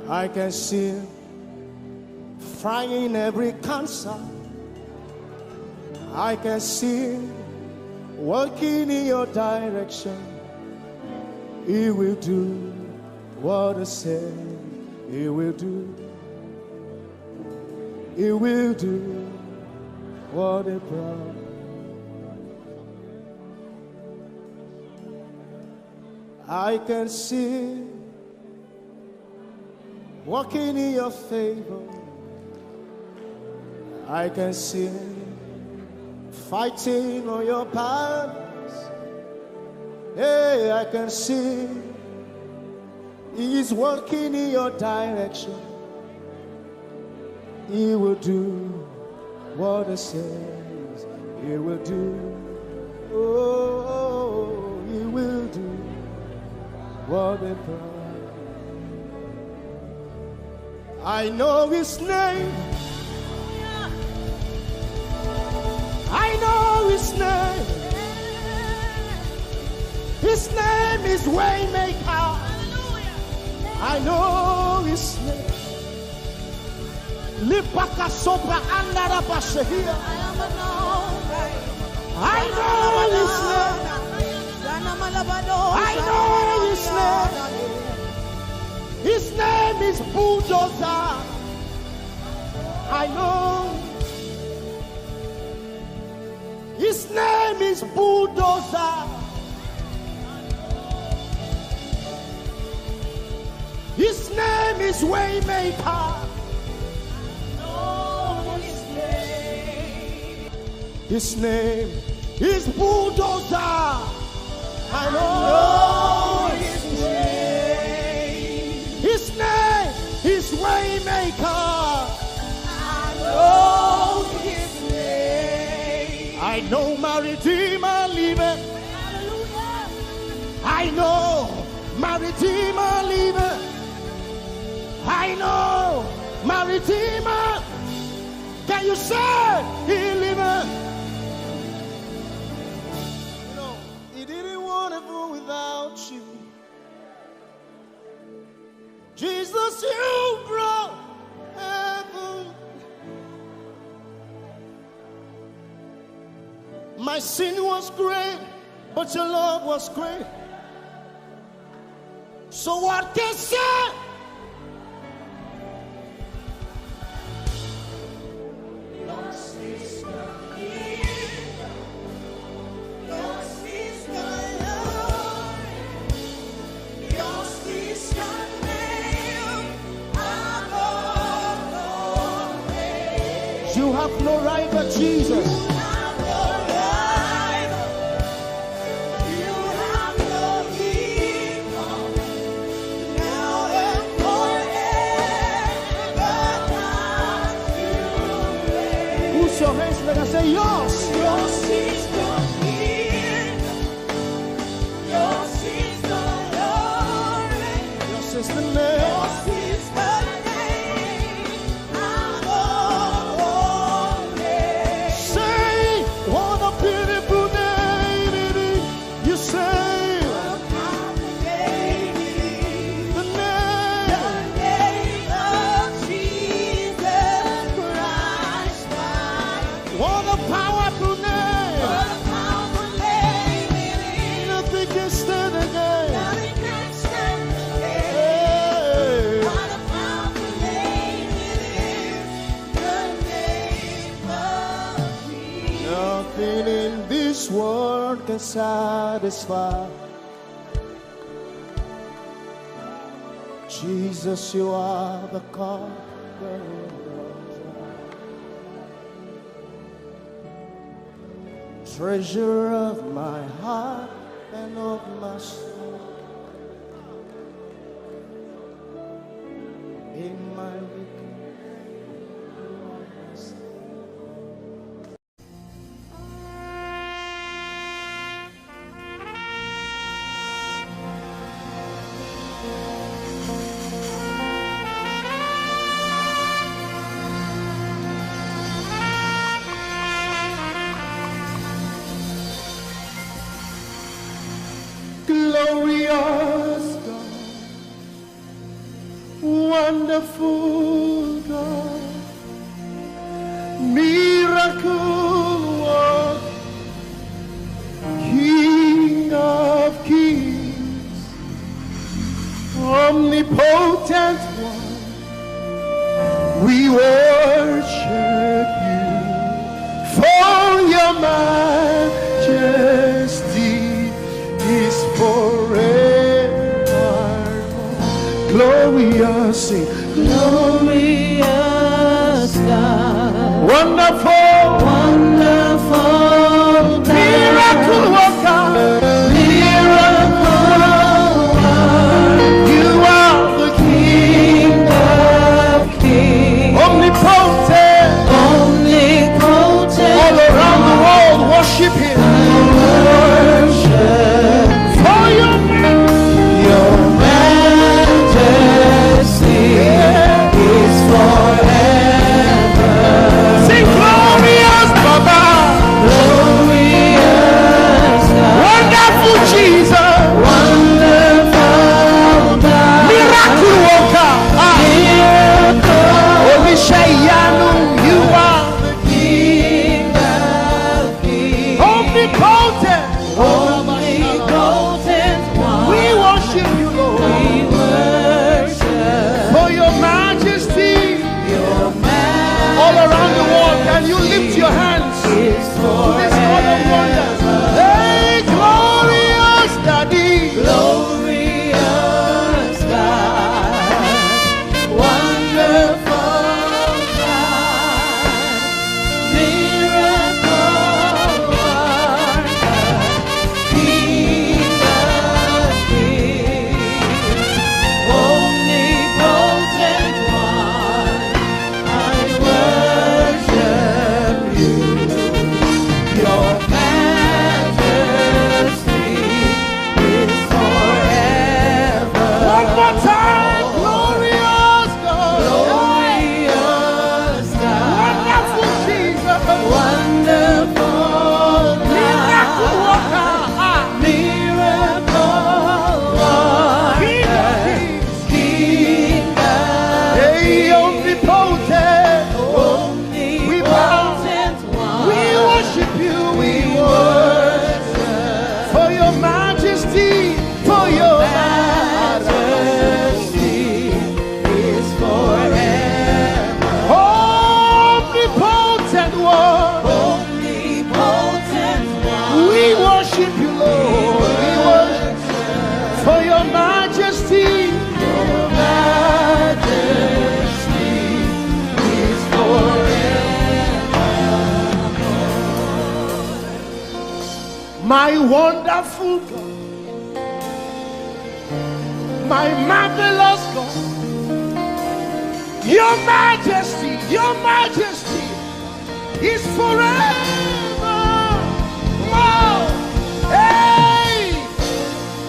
I can see frying every cancer. I can see working in your direction. He will do what I said He will do. He will do what He promised. I can see walking in your favor. I can see fighting on your battles. Hey, I can see He is working in your direction. He will do what He says He will do. Oh, He will do what He promised. I know His name. I know His name. His name is Waymaker. I know His name. Lipaka sopra andara pasehia. I know His name. I know His name. His name is Bulldozer. I know. His name is Bulldozer. His name is Waymaker. His name is Bulldozer. I know His name. His name is Waymaker. I know His name. I know my Redeemer liveth. I know my Redeemer liveth. I know my Redeemer. Can you say He liveth? You know, He didn't want to go without you. Jesus, you brought heaven. My sin was great, but your love was great. So what can I say? You have no rival, Jesus. You have no rival. You have no equal. Now and forever, not to reign. Who's your hands? Let us say yours. Yours is the kingdom. Yours is the glory. Yours is the name. Yours is the world can satisfy. Jesus, you are the conqueror. Treasure of my heart and of my soul. In my glorious God. Wonderful God, miracle worker, King of kings, omnipotent one, we worship you for your majesty is forever. Glorious, sing. Glorious God, Wonderful, wonderful God, miracle worker, miracle worker, you are the King of kings, omnipotent, omnipotent, all around the world worship him. worship For your your majesty is forever. sing glorious Baba, Glorious God, wonderful Jesus, wonderful God, miracle worker, miracle, Olishayanu, you are King of kings, omnipotent. omnipotent one. We worship you, Lord, We worship for your majesty your all around the world. Can you lift your hands to majesty this God of wonders? Hey, glorious Daddy, glorious God, wonderful God, miracle worker, King of kings, omnipotent one, I worship you. Your majesty is forever. one more time, glorious God, Glorious God, wonderful Jesus, wonderful miracle God, worker, miracle King of worker, kings, King of hey, omnipotent. omnipotent one. We worship you, we worship for your majesty, for your majesty is forever. omnipotent one. Omnipotent one. We worship you, Lord. We worship for your majesty. Your majesty is forever. My wonderful God, my marvelous God, your majesty is forever. Wow. Hey,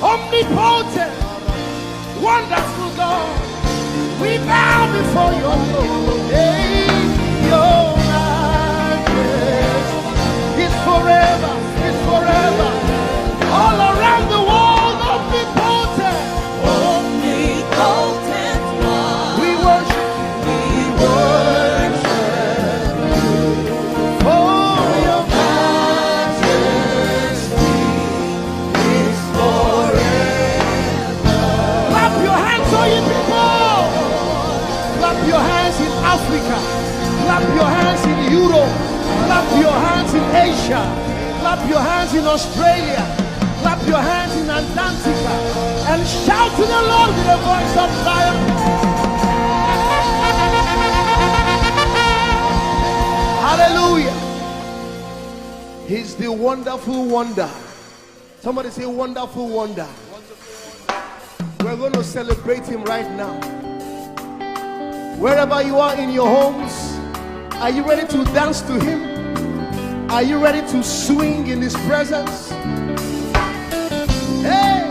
omnipotent, wonderful God, we bow before your throne. Hey, your majesty is forever, all around the world, omnipotent. Omnipotent one. We worship We worship for your majesty is forever. clap your hands, all you people. Clap your hands in Africa. Clap your hands in Europe. Clap your hands in Asia. Clap your hands in Australia. Clap your hands in Antarctica. And shout to the Lord with a voice of triumph. Hallelujah. He's the wonderful wonder. Somebody say wonderful wonder. We're going to celebrate him right now. Wherever you are in your homes, are you ready to dance to him? Are you ready to swing in his presence? Hey!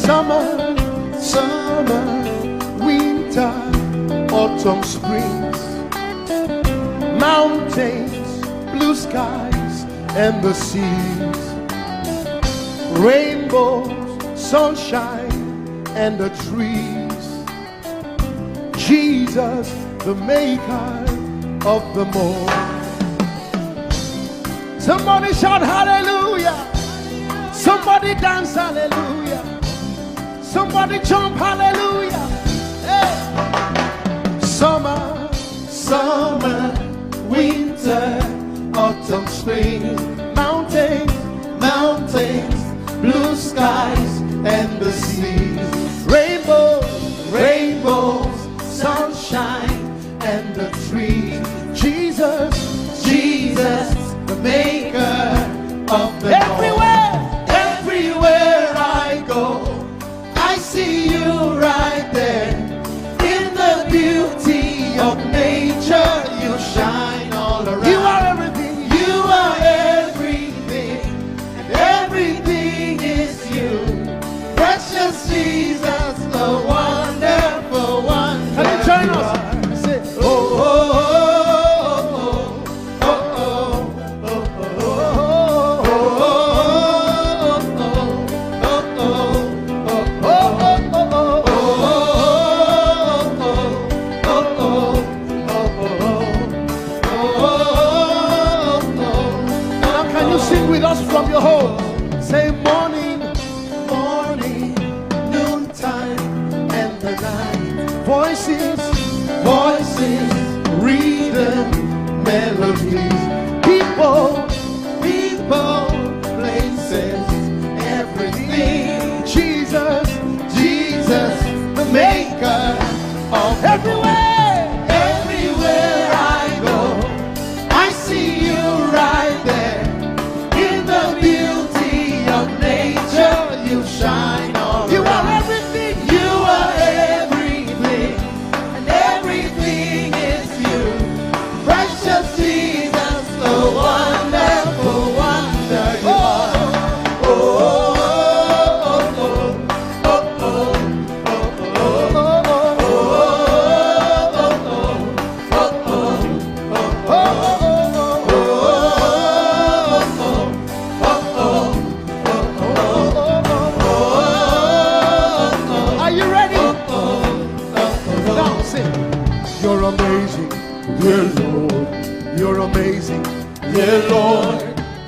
Summer, winter, autumn, springs, mountains, blue skies, and the seas, rainbows, sunshine, and the trees. Jesus, the maker of the morn. Somebody shout hallelujah. Somebody dance hallelujah. Somebody jump hallelujah. Hey. Summer, summer, winter, autumn, spring, mountains, mountains, blue skies and the seas, rainbows, rainbows, sunshine and the trees. Jesus, Jesus, the maker of the everywhere, everywhere I go, I see you right there. In the beauty of nature, you shine all around. You are everything. You are everything, and everything is you. Precious Jesus, the wonderful one. Can you join us? Say, oh, oh, oh, oh, oh, oh, now can you sing with us from your home? Say morning, morning, noontime, and the night. Voices, voices, rhythm, melodies. People, people, places, everything. Jesus, Jesus, the maker of everywhere, everywhere I go, I see you right there. In the beauty of nature, you shine all around. You are everything. You are everything, and everything is you. Precious Jesus, the wonderful wonder you are. Oh, oh, oh, oh, oh, are you ready? Now sing. You're amazing, dear Lord. You're amazing, dear Lord.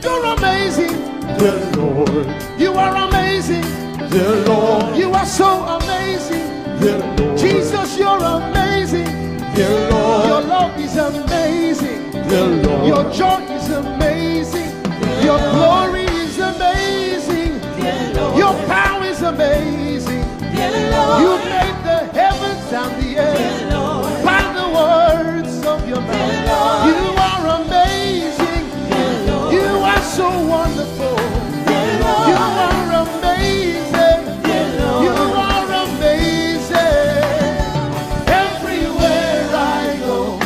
You're amazing, dear Lord. You are amazing, dear Lord. You are so amazing, dear Lord. Jesus, you're amazing, dear Lord. Your love is amazing, dear Lord. Your joy is amazing, your glory is amazing, your power is amazing. You made the heavens and the earth by the words of your mouth. You are amazing. You are so wonderful. You are amazing. You are amazing. Everywhere I go,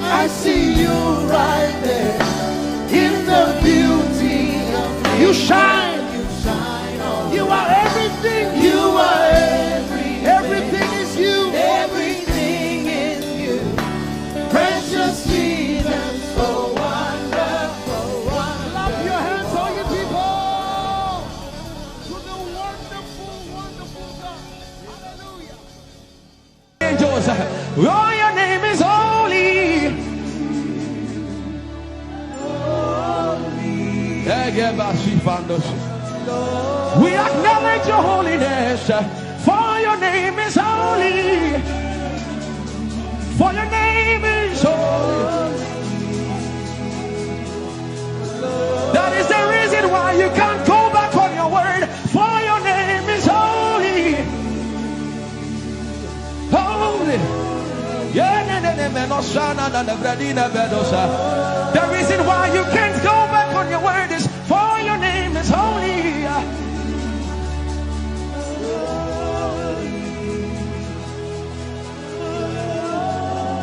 I see you right there. In the beauty of you shine. You are everything. You are everything is you. Everything is you. Precious Jesus, so wonderful. Clap your hands, all you people, to the wonderful, wonderful God. Hallelujah. Angels, oh, your name is holy. We acknowledge your holiness, for your name is holy. For your name is holy. That is the reason why you can't go back on your word. For your name is holy. Holy. The reason why you can't go back on your word is for your name is holy.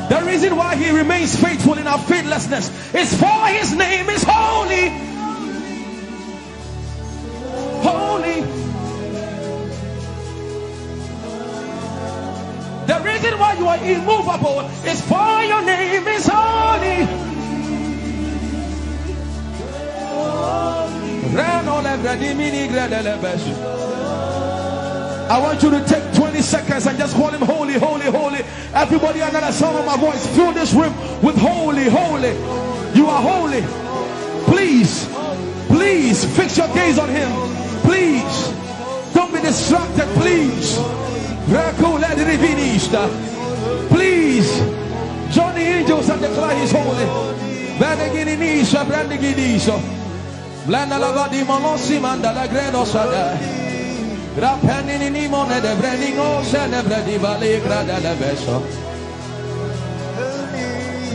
The reason why he remains faithful in our faithlessness is for his name is holy. Holy. The reason why you are immovable is for your name is holy. I want you to take 20 seconds and just call him holy, holy, holy. Everybody under the sound of my voice, fill this room with holy, holy. You are holy. Please, please fix your gaze on him. Please, don't be distracted, please. Please, join the angels and declare he's holy. Blanda la di monosi manda la gredo sada. Grapenini ni mone de breningo se ne bredi vale grada la beso.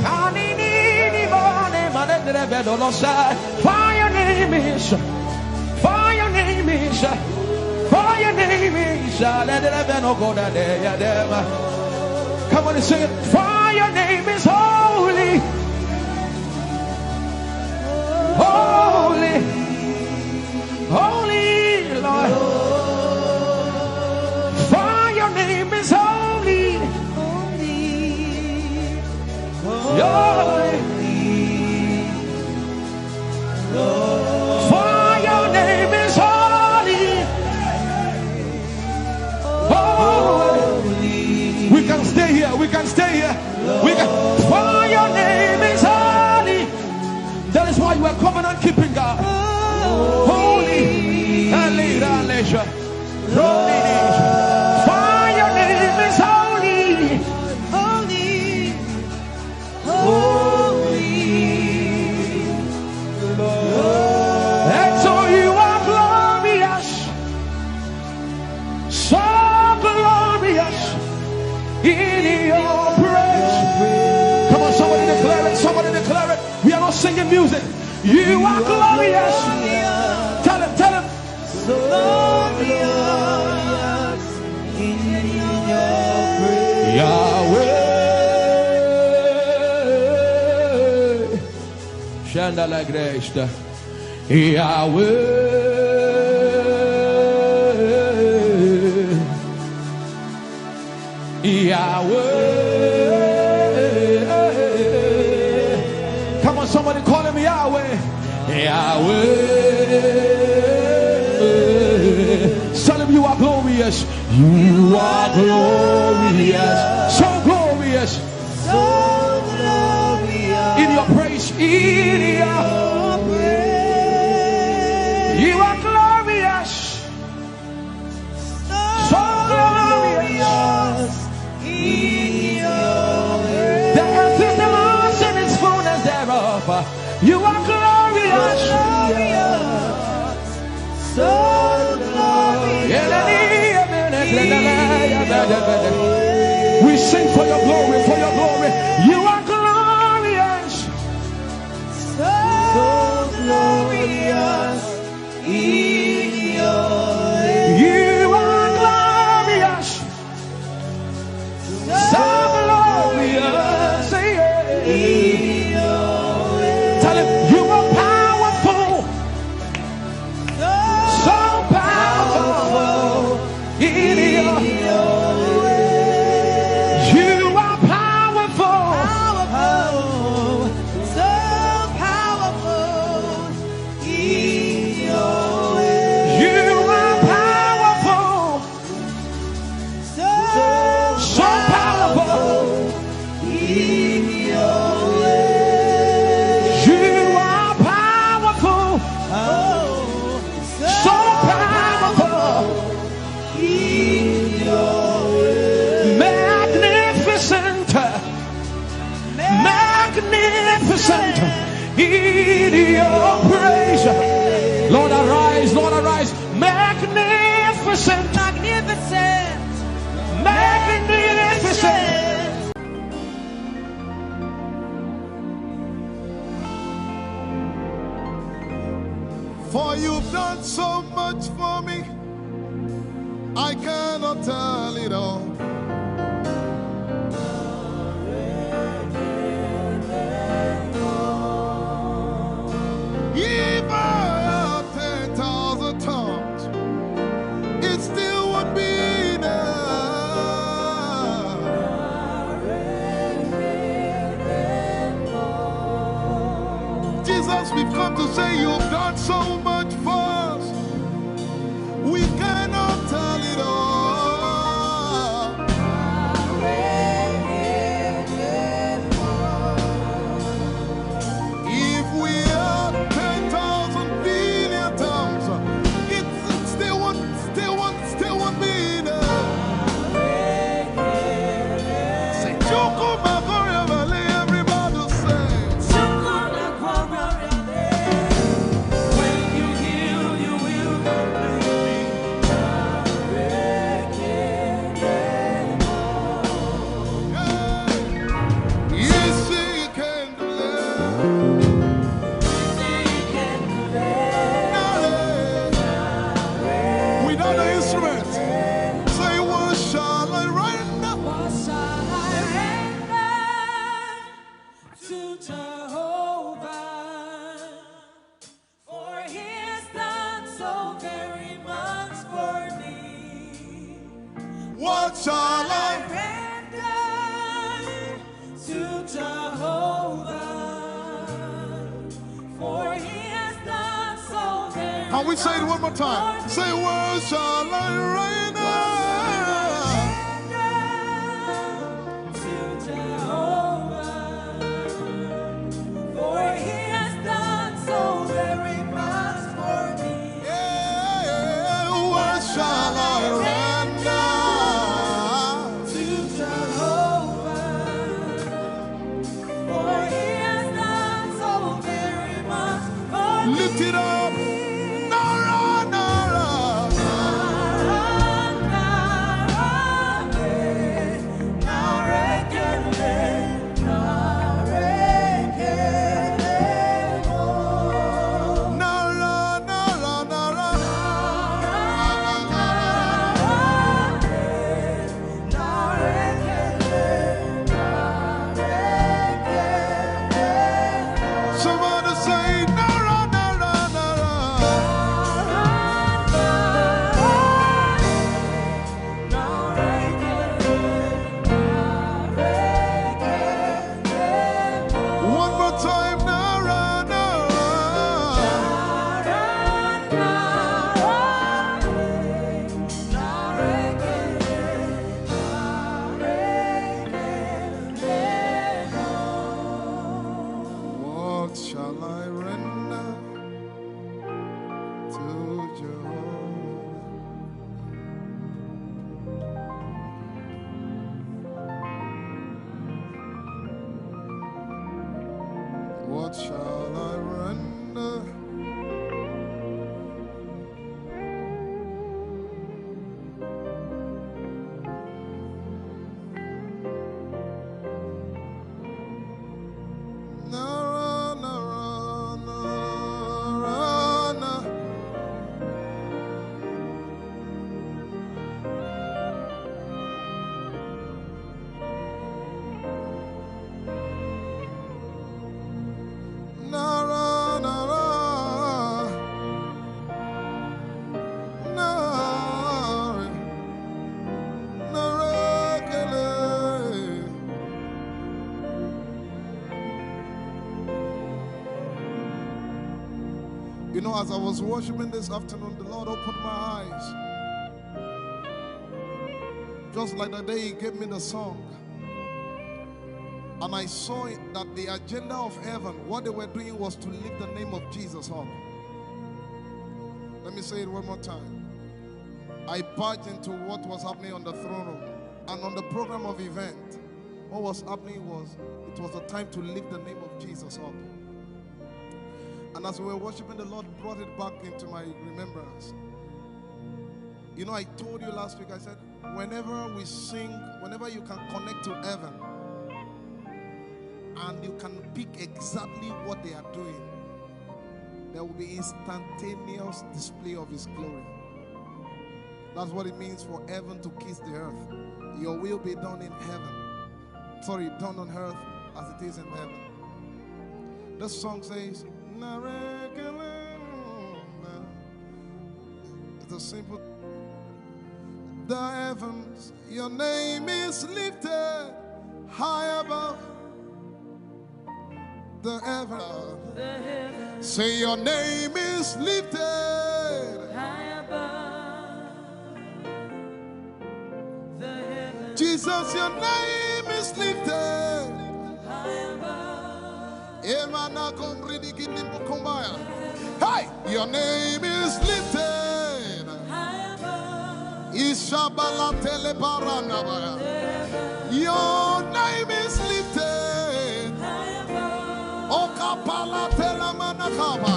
Anini ni mone mane de vedo lo sa. For your name is, for your name is, for your name is. Let it have no go da de ya dema. Come on and sing it. For your name is holy. Holy, holy Lord, for your name is holy, holy, for your name is holy, holy. We can stay here, we can stay here, we can. For your name is holy. That is why you are covenant keeping God. Holy and leisure. For your name is holy. Holy. Holy. And so you are glorious. So glorious in your praise. Come on, somebody declare it. Somebody declare it. We are not singing music. You are glorious. Tell him, tell him. So glorious in your praise. Yahweh. Shanda la gresta. Yahweh. Yahweh. Come on, somebody call him Yahweh. Yahweh. Tell him you are glorious. You are glorious. So glorious. So glorious In your praise. In your praise. You are glorious. So glorious. In your praise. The earth is the Lord's and its fullness thereof. You are glorious. So glorious. We sing for your glory, for your glory. You are glorious. So glorious in your ways. You are glorious. So glorious In your ways. Tell him you are powerful. So powerful in your You are powerful. Powerful, so powerful in your ways. You are powerful. So powerful in your ways. You are powerful. Oh, So powerful. in your ways. Magnificent. Magnificent in your praise. Lord arise, Lord arise. Magnificent. Magnificent, Magnificent. For you've done so much for me, I cannot tell it all. If I had 10,000 tongues, it still would be enough. Jesus, we've come to say you've done so much for without the instrument. Say, what shall I render? What shall I render to Jehovah? For he has done so very much for me. What shall I? Render to Jehovah. For he has done so very Can we say it one more time? Say, what shall I render? to Jehovah. For he has done so very much for me. Yeah, what shall I render? To Jehovah. For he has done so very much for me. Lift it up. Nara, nara. Nara, nara, nara. Somebody say, nara, nara, nara. One more time, nara, nara. What shall I render to Jehovah? What shall I render? Nara, nara, nara, nara. Nara, nara, nara, nara, kele. You know, as I was worshiping this afternoon, the Lord opened my eyes. Just like the day He gave me the song. And I saw it that the agenda of heaven, what they were doing was to lift the name of Jesus up. Let me say it one more time. I barged into what was happening on the throne room. And on the program of event, what was happening was, it was a time to lift the name of Jesus up. And as we were worshiping, the Lord brought it back into my remembrance. You know, I told you last week, I said, whenever we sing, whenever you can connect to heaven, and you can pick exactly what they are doing, there will be instantaneous display of His glory. That's what it means for heaven to kiss the earth. Your will be done in heaven. Sorry, done on earth as it is in heaven. This song says, it's a simple. The heavens, your name is lifted high above the heavens. Say your name is lifted High above the heavens. Jesus, your name is lifted. High above. Hey, your name is lifted. High above. Ishabala telebaranabaya. Your name is lifted. High above. Okapala telamanakaba.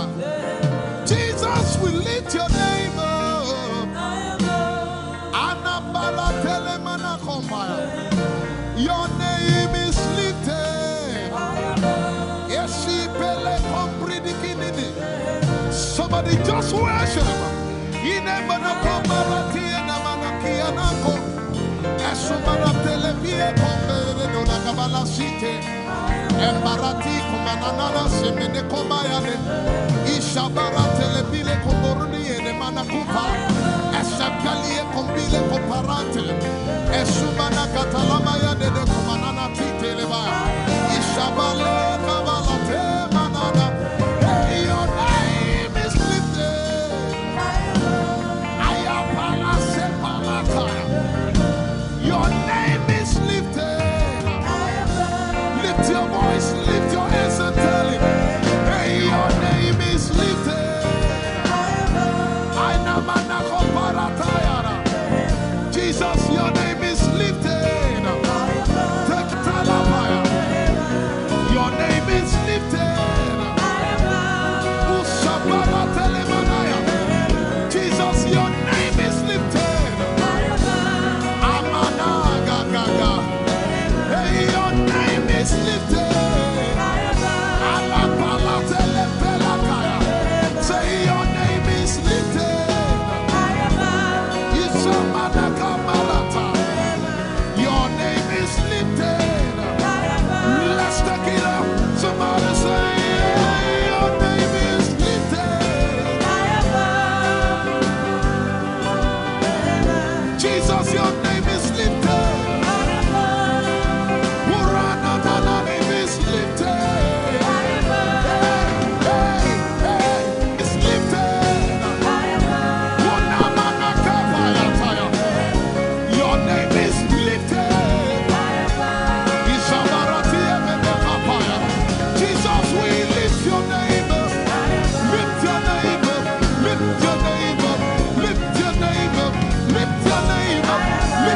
Jesus, we lift your name up. High above. Anabala telemanakombaya. Your name is lifted. High above. Somebody just worship. Embarati kumanana semene komayane Ishabara telebile komboruni ene manakupa Eshabgalie kombile komparate Esumana katalama ya dede kumanana titeleba Ishabale kabalate manana Hey, your name is lifted Ayapala sepalataya Your name is lifted Lift your voice, lift your hands and tell him, hey, your name is lifted. Jesus, your name is lifted. Take Talabaya. Your name is lifted. Ushabara Telemanaya. Jesus, your name is lifted. Amana Gaga. Hey, your name is lifted. Say your name is lifted. Your name is lifted. Let's take it up. Somebody say your name is lifted. Jesus, your name is lifted. Lift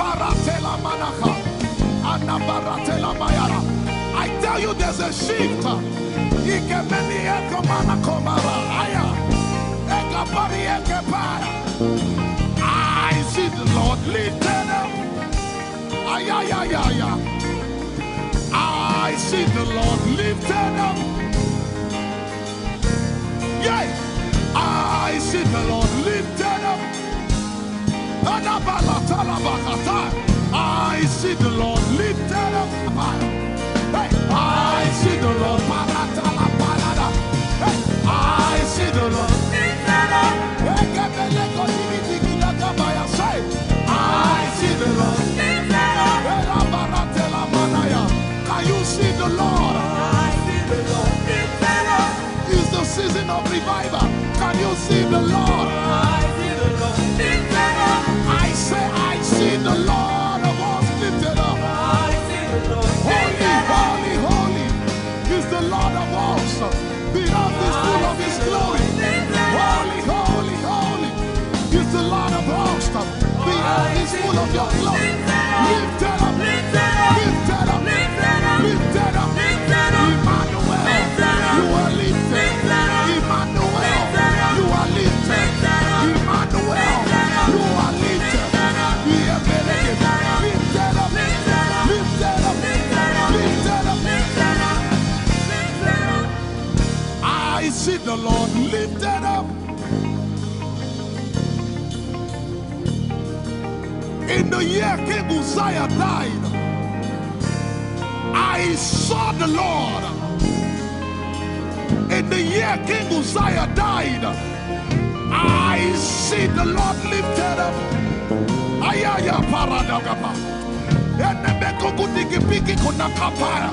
Paratela manaka. Anabaratela mayara. I tell you there's a shift. Ikemeni ekomana komara. Aya. Ekapari ekepaya. I see the Lord lifted up. Ayayayaya. I see the Lord lifted up. Yeah. I see the Lord lifted up. I see the Lord lifted up. Hey, I see the Lord. Hey, I see the Lord lifted up. I see the Lord lifted up. Can you see the Lord? I see the Lord lifted up. It's the season of revival. Can you see the Lord? I see the Lord lifted up. I say, I see the Lord of hosts lifted up. I see the Lord lifted up. Holy, holy, holy is the Lord of hosts. The earth is full of His glory. Holy, holy, holy is the Lord of hosts. The earth is full of Your glory. Lifted up, lifted up, lifted up, lifted up, lifted up, lifted up. Emmanuel, You are lifted. Emmanuel, You are lifted. Emmanuel, You are lifted. Lifted up, lifted up, lifted up, lifted up, lifted up. I see the Lord lifted up. In the year King Uzziah died, I saw the Lord. In the year King Uzziah died, I see the Lord lifted up. Ayaya paradagaba. Enebeko kudigipiki kunakapaya.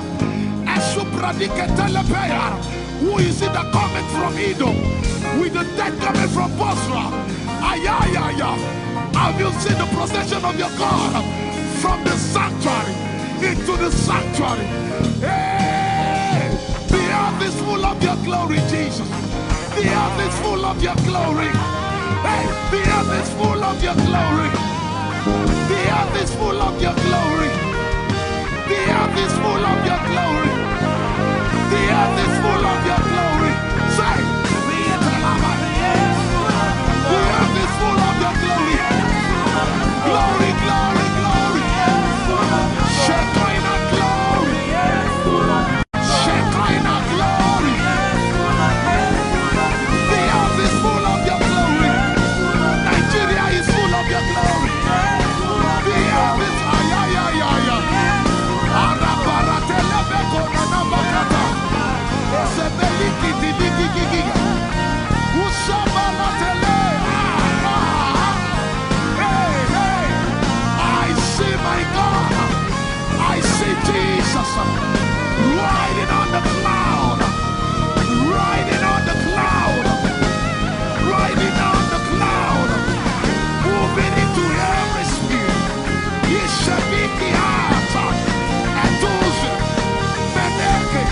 Esupradike telepeya. Who is it that cometh from Edom? With the dead coming from Bosra. Ayaya. Have you seen the procession of your God from the sanctuary into the sanctuary? Hey, the earth is full of Your glory, Jesus. The earth is full of Your glory. Hey, the earth is full of Your glory. The earth is full of Your glory. The earth is full of Your glory. The earth is full of Your glory. Say, the earth is full of Your glory. Glory, glory, glory. Shekinah glory. Shekinah glory. The earth is full of Your glory. Nigeria is full of Your glory. The earth is ayayayaya. Arabaratelebeko nanabakata. Esebelikidiligigigi. Usabalatele. My God, I see Jesus riding on the cloud, riding on the cloud, riding on the cloud, moving into every sphere. Yeshabiki Ata, Etuze, Meneke,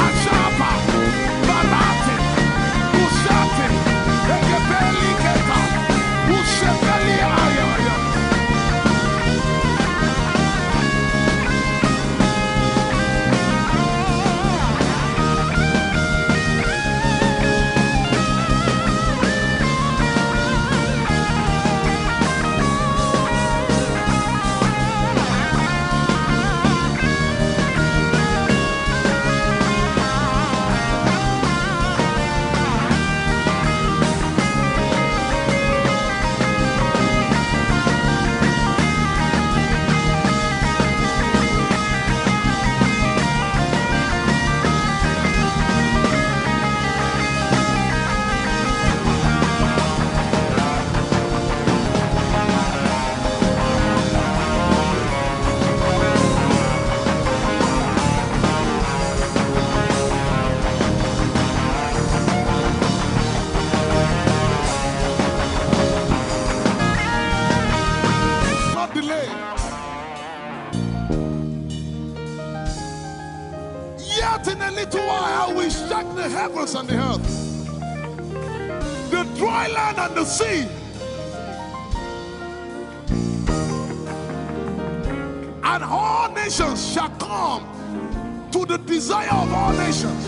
Achapa, Barate, Usate, Ekebeli Keta, Usebeli Ayaya. The heavens and the earth, the dry land and the sea. And all nations shall come to the desire of all nations.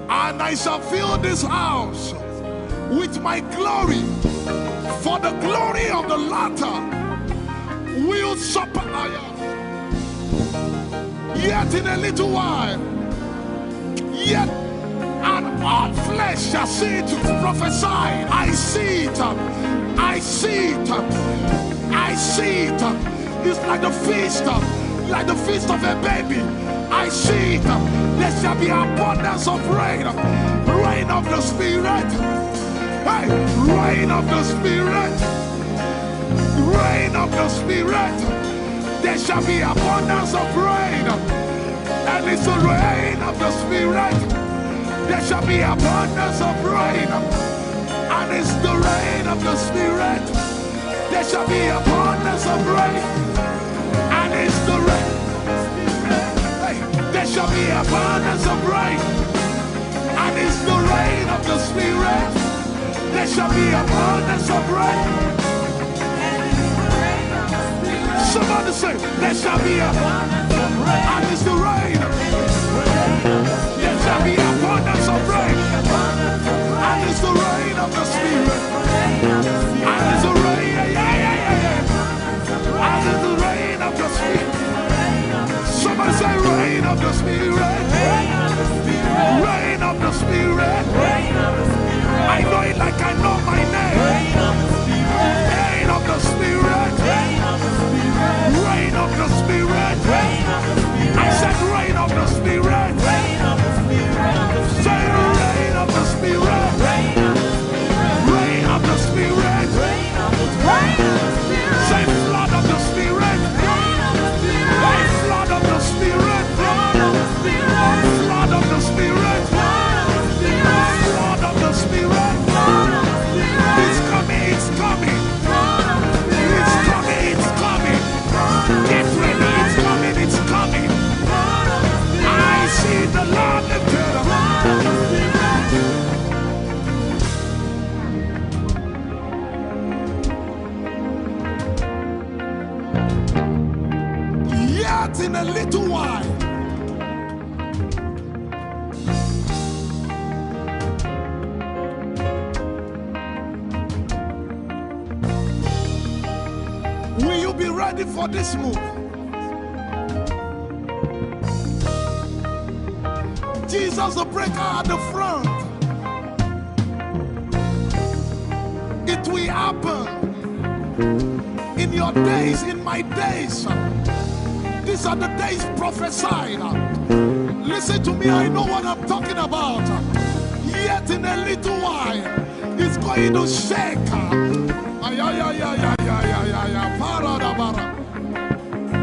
And I shall fill this house with my glory, for the glory of the latter will supply. Yet in a little while, yet and all flesh shall see it. Prophesy. I see it. I see it. I see it. It's like the feast of a baby. I see it. There shall be abundance of rain. Rain of the Spirit. Hey, rain of the Spirit. Rain of the Spirit. There shall be abundance of rain. And it's the rain of the Spirit. There shall be abundance of rain. And it's the rain of the Spirit. There shall be abundance of rain. And it's the rain. Hey, there shall be abundance of rain. And it's the rain of the Spirit. There shall be abundance of rain. Somebody say, there shall be abundance of rain. And it's the rain. There shall be abundance of rain. And it's the rain of the Spirit. And it's the rain. And it's the rain of the Spirit. Somebody say, rain of the Spirit. Rain of the Spirit. I know it like I know my name. Rain of the Spirit. Rain of the Spirit. I said rain of the Spirit. Say rain of the Spirit. Rain of the Spirit. Say flood of the Spirit. Say flood of the Spirit. Flood of the Spirit. Flood of the Spirit. It's coming, it's coming. It's coming, it's coming. Get ready, it's coming, it's coming. I see the Lord lifted up. Yet in a little while, will you be ready for this move? Jesus the breaker at the front. It will happen in your days, in my days. These are the days prophesied. Listen to me, I know what I'm talking about. Yet in a little while, it's going to shake.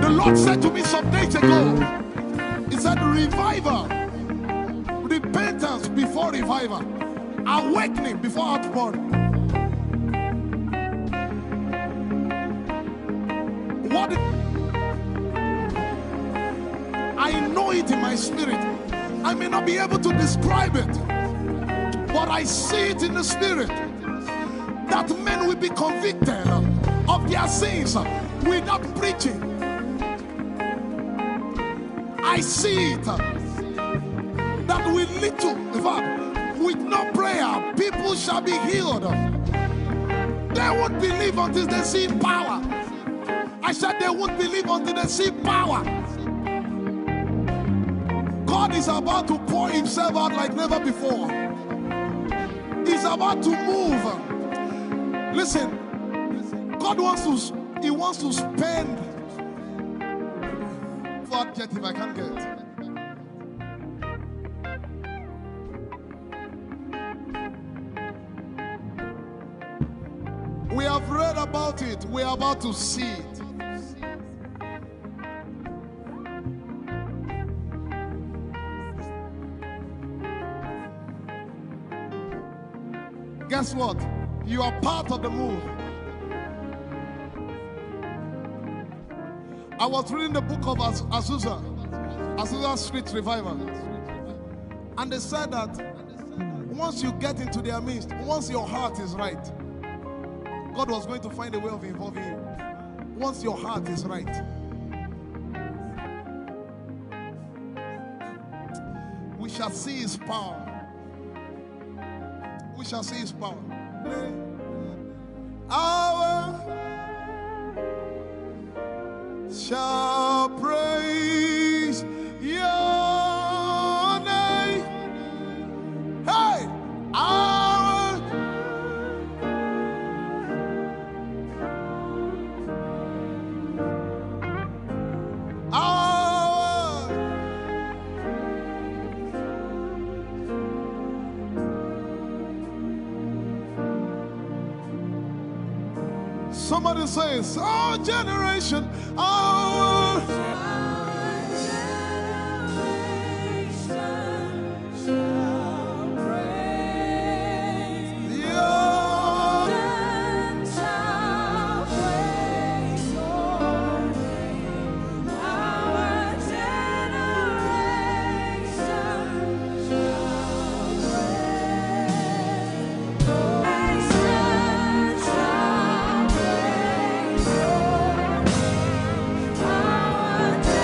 The Lord said to me some days ago, He said, revival, repentance before revival, awakening before outpouring. What? I know it in my spirit. I may not be able to describe it, but I see it in the spirit that men will be convicted of their sins without preaching. I see it that with little, in fact, with no prayer, people shall be healed. They won't believe until they see power. I said they won't believe until they see power. God is about to pour Himself out like never before. He's about to move. Listen, God wants to spend. If I can't get. We have read about it. We are about to see it. Guess what? You are part of the move. I was reading the book of Azusa Street Revival, and they said that once you get into their midst, once your heart is right, God was going to find a way of involving you. Once your heart is right, shall see his power. We shall see his power. Our shall praise your name. Hey, our somebody says, our generation, our Our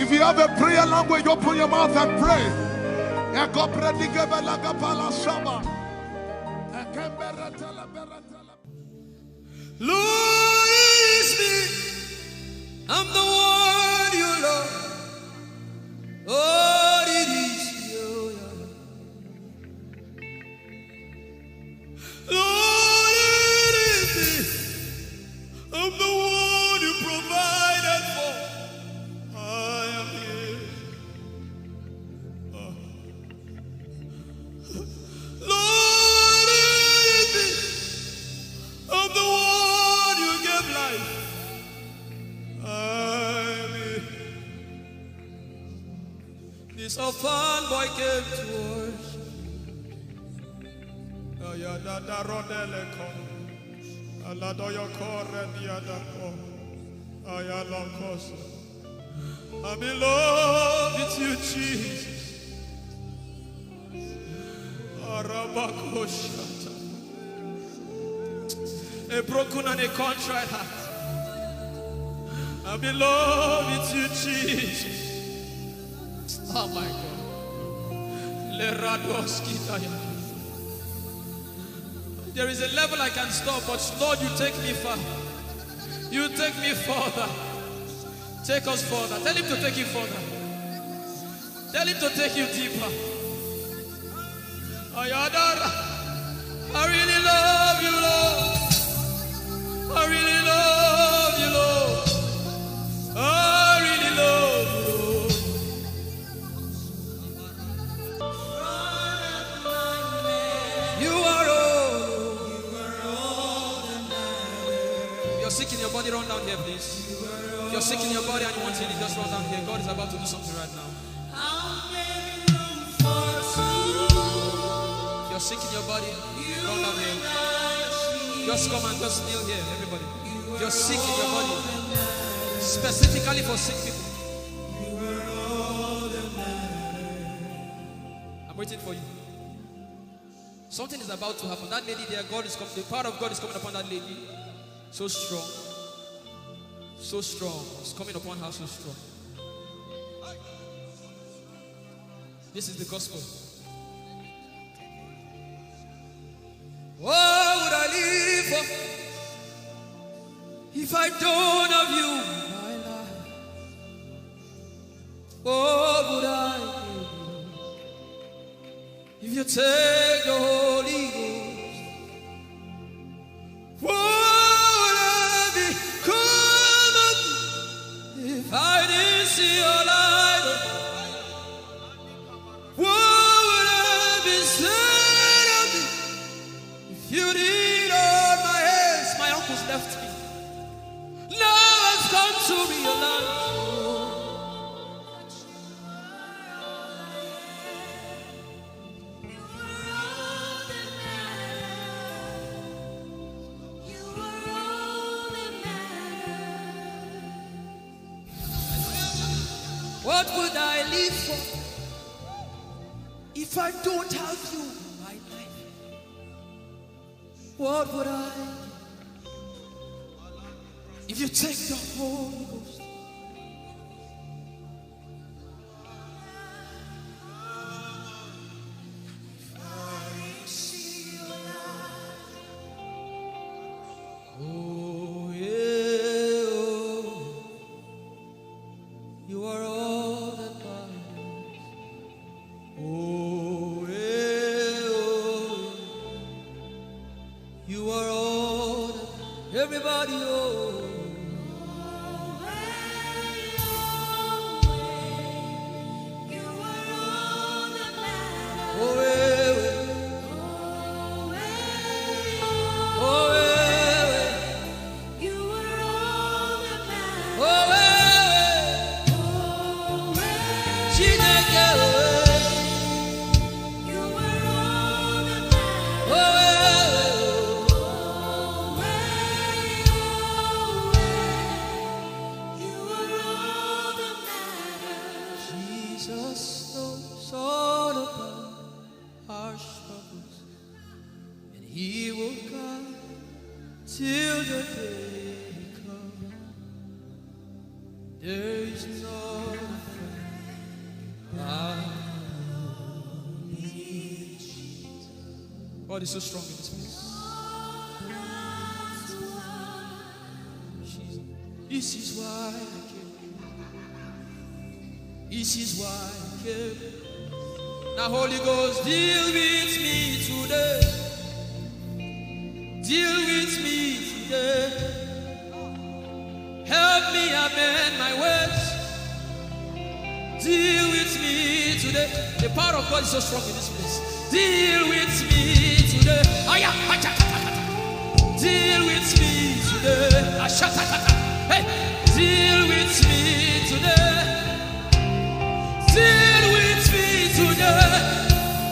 If you have a prayer language, open your mouth and pray. Lord, it's me. I'm the one you love. Oh, it is you. Lord, it is me. I'm the one you provided for. I am here. Lord, it is me. I'm the one you gave life. I'm here. This orphan boy came to worship. Ayadada rodeleko. Aladoyoko rediadako. Ayalokoso. I'm in love with you, Jesus. Arabakoshata. A broken and a contrite heart. I'm in love with you, Jesus. Oh my God. There is a level I can stop, but Lord, you take me far. You take me further. Take us further. Tell him to take you further. Tell him to take you deeper. Ayadara. I really love you, Lord. I really love you, Lord. I really love you, Lord. You are all. If you're sick in your body, run down here, please. If you're sick in your body and you want healing, just run down here. God is about to do something right now. If you're sick in your body, run down here. Just come and just kneel here, everybody. If you're sick in your body, specifically for sick people. I'm waiting for you. Something is about to happen. That lady there, God is coming. The power of God is coming upon that lady. So strong. So strong. It's coming upon her so strong. This is the gospel. What would I live for if I don't have you in my life? What would I do if you take the Holy Ghost? What would I become of me if I didn't see your light? What would I be said of me if you did all my hands? My uncles left me. Now I've come to realize. What would I live for if I don't have you in my life? What would I if you take the Holy Ghost? Oh yeah, oh. You are all that matters. Oh yeah, oh. You are all that everybody, oh. Jesus knows all about our struggles, and He will guide till the day comes. There is no God is so strong in this place. This is why I came. This is why I came. Now, Holy Ghost, deal with me today. Deal with me today. Help me amend my words. Deal with me today. The power of God is so strong in this place. Deal with me today. Deal with me today. Hey, deal with me today. Deal with me today.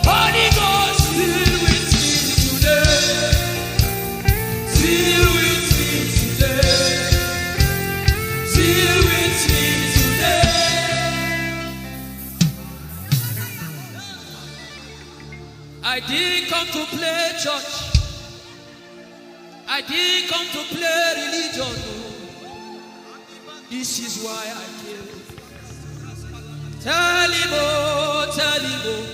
Holy Ghost, deal with me today. Deal with me today. Deal with me today. I didn't come to play church. I didn't come to play religion. This is why I came. Tell him, oh, tell him, oh,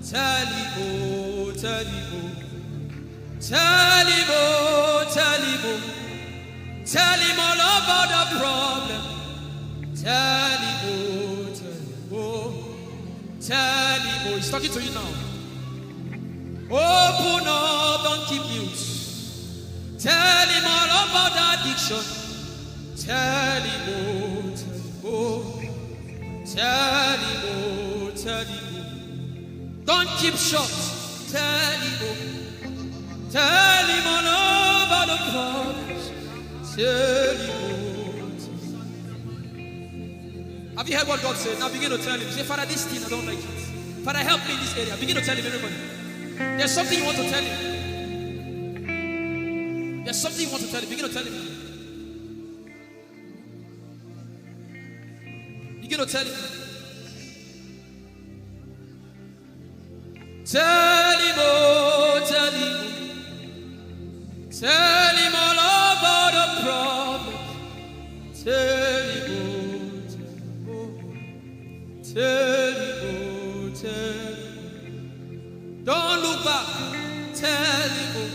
tell him, oh, tell him, oh, tell him, oh, tell him, oh, tell him all about the problem. Tell him, oh, tell him, oh, tell him, oh. He's talking to you now. Open up, don't keep mute. Tell him all about the addiction. Tell him, oh, tell him, oh, tell him, oh, tell him, oh. Don't keep short. Tell him, oh, tell him all about the problems. Tell him, oh, tell him. Have you heard what God said? Now begin to tell him. Say, Father, this thing I don't like it. Father, help me in this area. Begin to tell him, everybody. There's something you want to tell him. There's something you want to tell him. Begin to tell him. Begin to tell him. Tell him, oh, tell him. Tell him all about the problem. Tell him, oh, tell him, oh, tell him. Don't look back. Tell him, oh.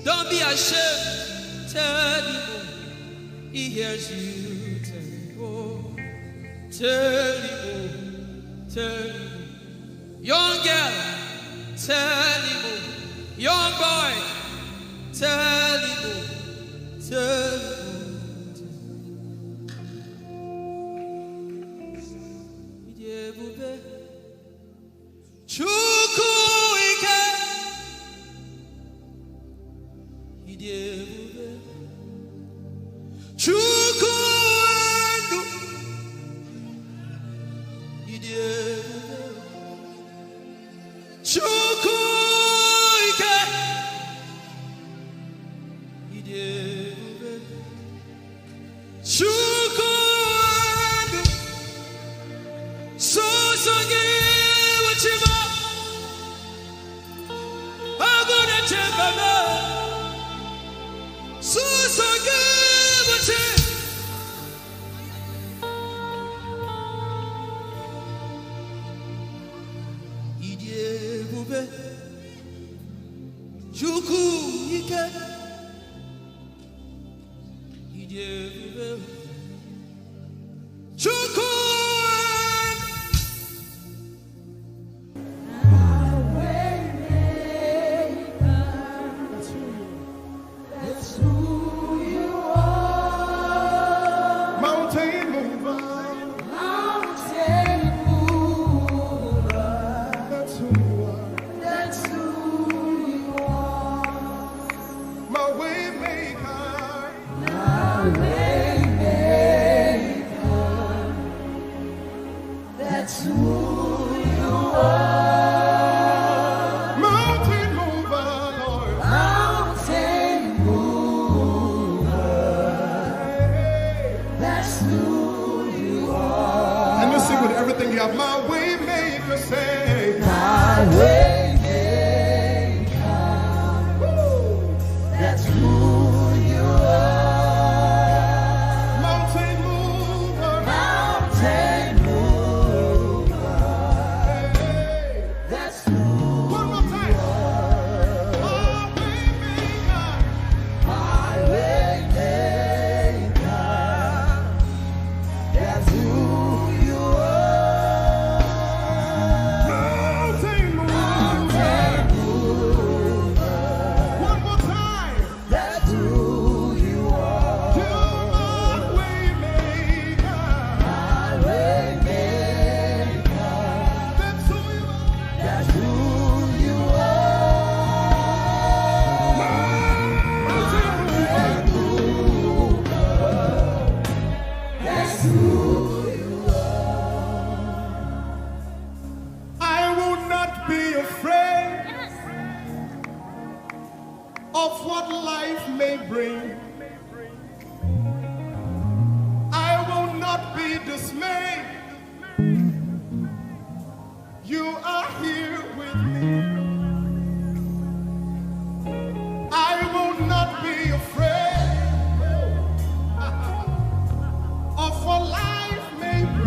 Don't be ashamed. Tell him, oh. He hears you. Tell him, oh. Tell him, oh. Tell him, oh. Young girl, tell him, oh. Young boy, tell him, oh. Tell him, oh. Chukwuike, Chukwuendu, Chukwuike, Chukwuendu, Sosogi Wachima, Aguna Chembaba, Sosogi Wachima. Chukwuike, Mountain mover. That's who you are. My way maker. That's who you are. Mountain mover, Lord. Mountain mover. That's who you are. And let's sing with everything you have. My way maker, say. My way maker. That's who you are. Mountain mover. Mountain mover. That's who One more time.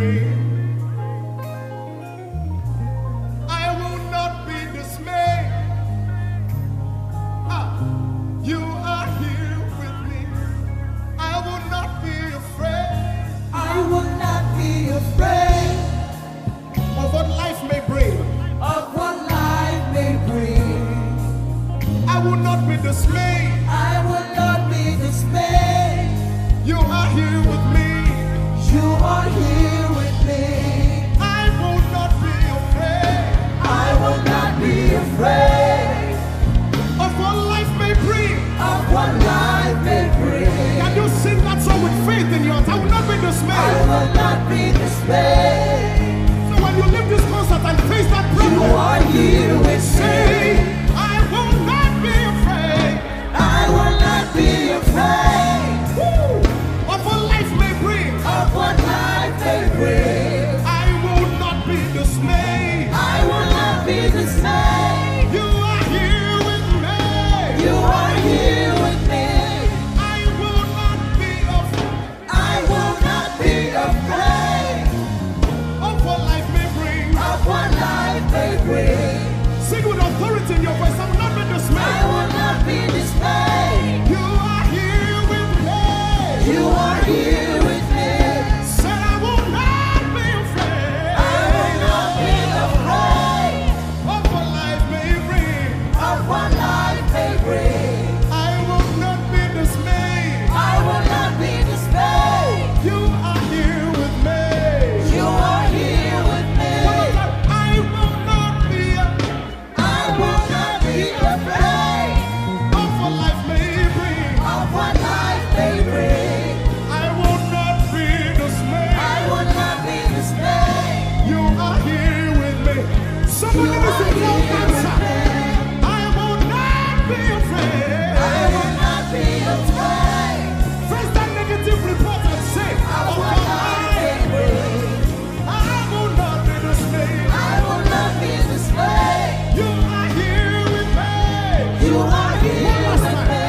me. I will not be dismayed. You are here with me. I will not be afraid. I will not be afraid Of what life may bring. of what life may bring. I will not be dismayed. I will not be dismayed. You are here with me. You are here with me. I will not be afraid. I will not be afraid Of what life may bring. of what life may bring. Can you sing that song with faith in your heart? I will not be I dismayed. will not be dismayed. So when you leave this concert and face that You problem, are here with say, me. I will not be afraid. I will not be afraid Of what life may bring. of what life may bring. I will not be dismayed. I will not be dismayed. You are here with me. You are here with me. I will not be afraid. I will not be afraid Of what life may bring. of what life may bring. Sing with authority in your voice. I will not be I dismayed. will not be dismayed. You are here with me. You are here with me. Said I will not be afraid. I will not be afraid Of what life may bring. of what life may bring. I will not be dismayed. I will not be dismayed. You are here with me. You are here with me. I will not be I will not be afraid of what life may bring. of what life may bring. I will not be dismayed. I will not be dismayed. You are here with me. Somebody You listen are to your here with answer. me. I will not be afraid. I will not be afraid Face that negative report and say, of oh what life may God, bring. I will not be dismayed. I will not be dismayed. You are here with me. You are here One last with time. me.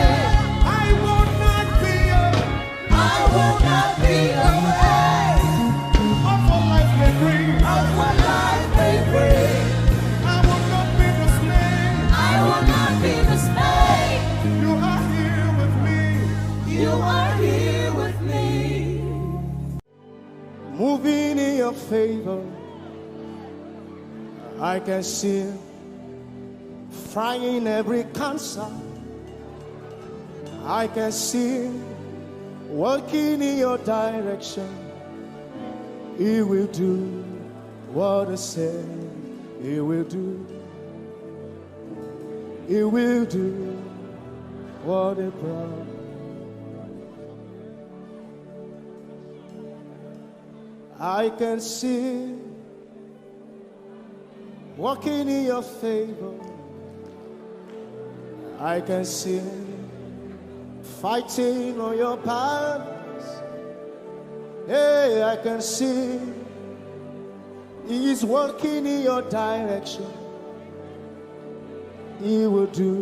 I will not be I will not be afraid of what life may bring. of what life may bring. I will not be dismayed. I will not be dismayed. You are here with me. You are here with me. Moving in your favor, I can see frying every cancer. I can see working in your direction. He will do what I said he will do. He will do what he promised. I can see walking in your favor. I can see fighting on your battles. Hey, I can see He's working in your direction. He will do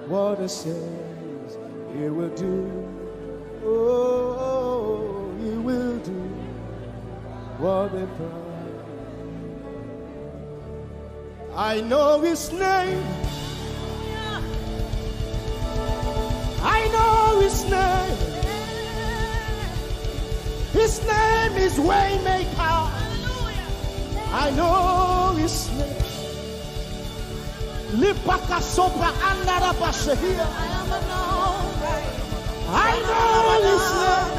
what He says He will do. Oh, He will do what He promised. I know His name. I know His name. His name is Waymaker. I know His name. Lipaka sopra andara bashehia. I know His name.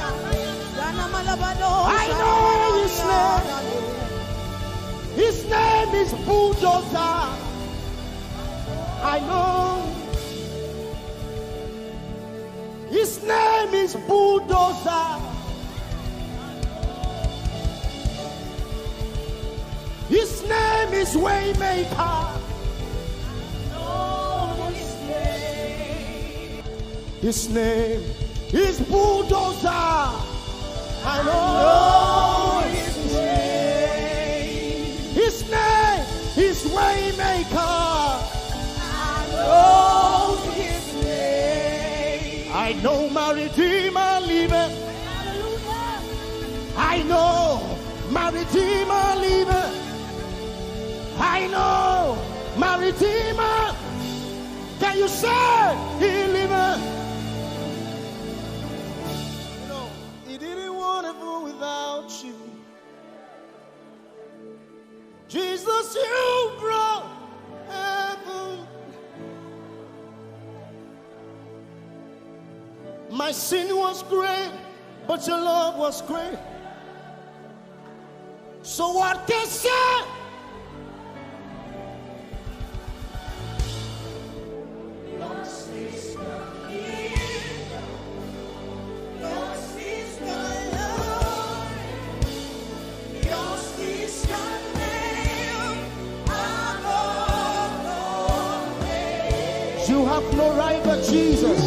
I know His name. His name is Bulldozer. I know. His name is Bulldozer. His name is Waymaker. His name is Bulldozer. I know His name. His name is Waymaker. I know my Redeemer liveth. I know I know my Redeemer. Can you say He liveth? You know, He didn't want heaven without you. Jesus, you brought heaven. My sin was great, but your love was great. So what can say? You have no rival, Jesus.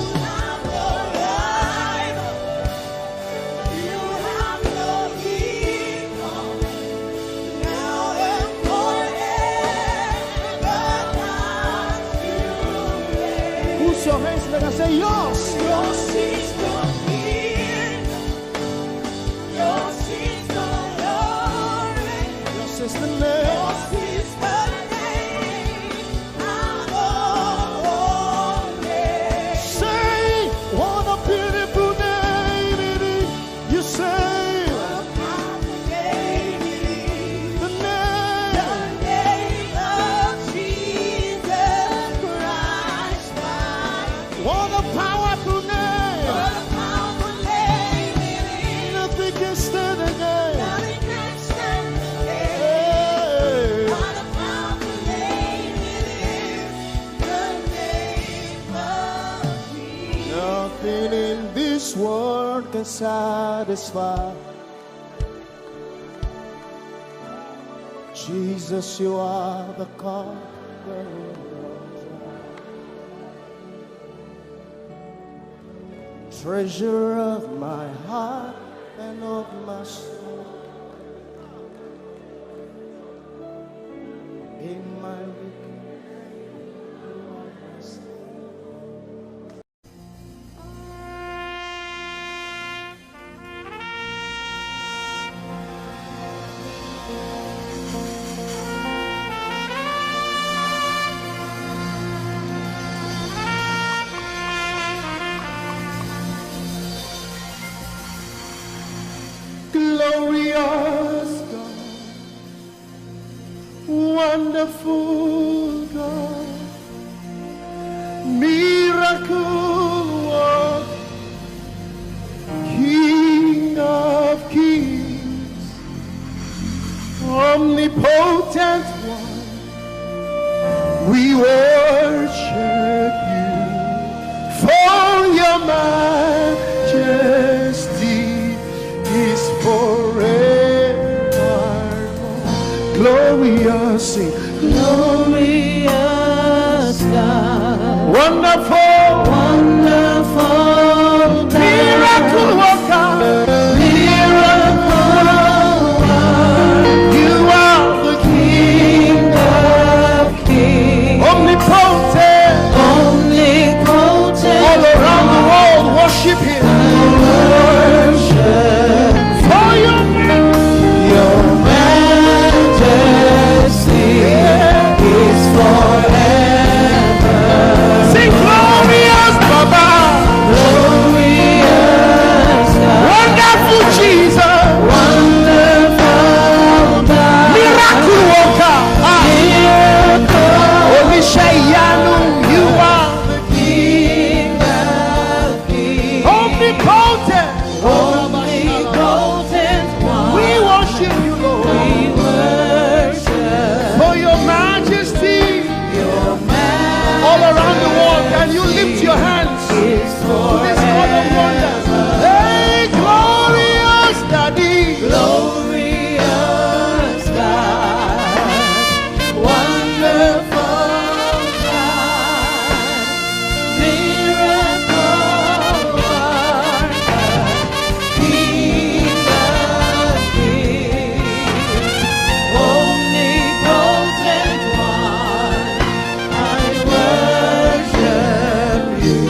Put your hands together and say, yours. Yours is the kingdom. Yours is the glory. Yours is the name. Yours is the name above all names. Say, what a beautiful name it is. You say, what a powerful name it is. The name of Jesus Christ. What a powerful name. What a powerful name it is. Nothing can stand against. Nothing can stand against. Hey. What a powerful name it is. The name of Jesus. Nothing in this world can satisfy. Jesus, you are the conqueror. Treasure of my heart and of my soul. In my weakness, you are my strength. Glorious God, wonderful God, miracle worker, King of kings, omnipotent one, we worship you for your majesty is forevermore. Glorious, sing. Glorious God, wonderful, wonderful God, miracle worker, miracle worker. You are the King of kings, omnipotent, omnipotent. All around the world, worship Him. For your majesty is forever. Sing glorious Baba, glorious God, wonderful Jesus, wonderful God, miracle worker, Olishayanu, you are the King of kings, omnipotent. We worship you, Lord. We worship for your majesty, all around the world. Can you lift your hands to this God of wonders? Hey, glorious Daddy, glorious God, wonderful God, miracle worker, King of kings, omnipotent one, I worship you.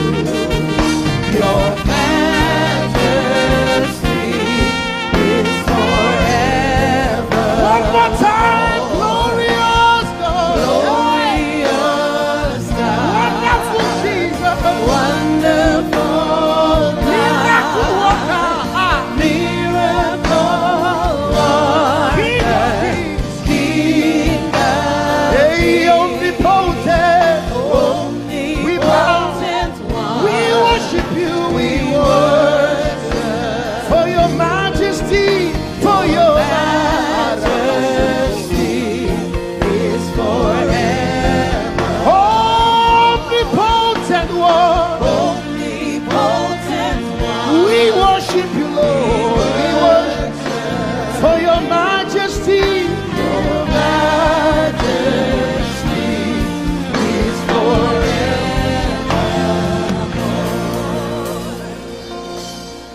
Your majesty is forever. One more time, glorious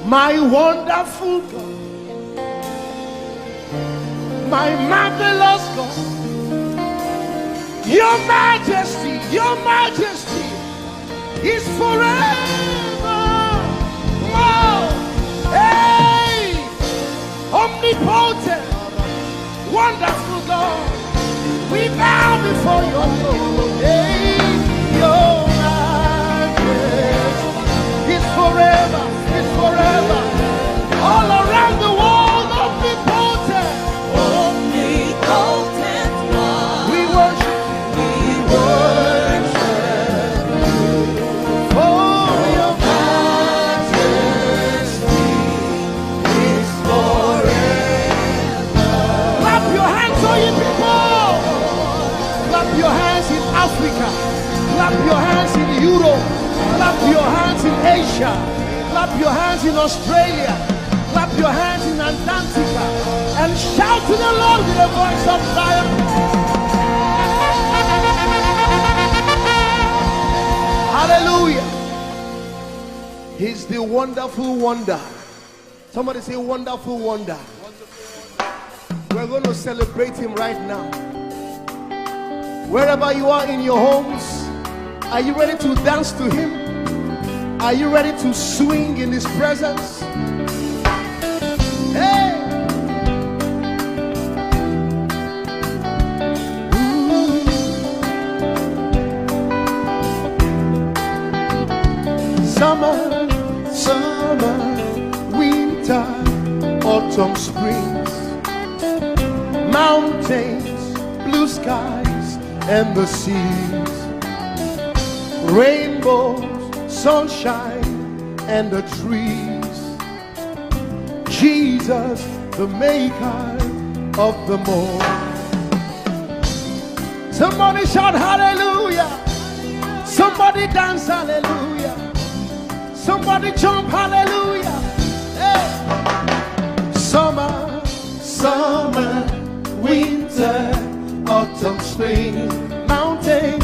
My wonderful God, my marvelous God, your majesty is forever. Wow. Hey, omnipotent, wonderful God, we bow before your throne. Hey, your majesty is forever, all around the world, omnipotent. Omnipotent one. We worship for your majesty is forever. Clap your hands, all you people. Clap your hands in Africa. Clap your hands in Europe. Clap your hands in Asia. Clap your hands in Australia. Clap your hands in Antarctica. And shout to the Lord with a voice of triumph. Hallelujah. He's the wonderful wonder. Somebody say wonderful wonder. We're going to celebrate him right now. Wherever you are in your homes, are you ready to dance to him? Are you ready to swing in his presence? Hey! Summer, winter, autumn, springs, mountains, blue skies, and the seas, rainbows, sunshine, and the trees. Jesus, the maker of them all. Somebody shout hallelujah. Somebody dance hallelujah. Somebody jump hallelujah. Hey. Summer, winter, autumn, spring, mountains,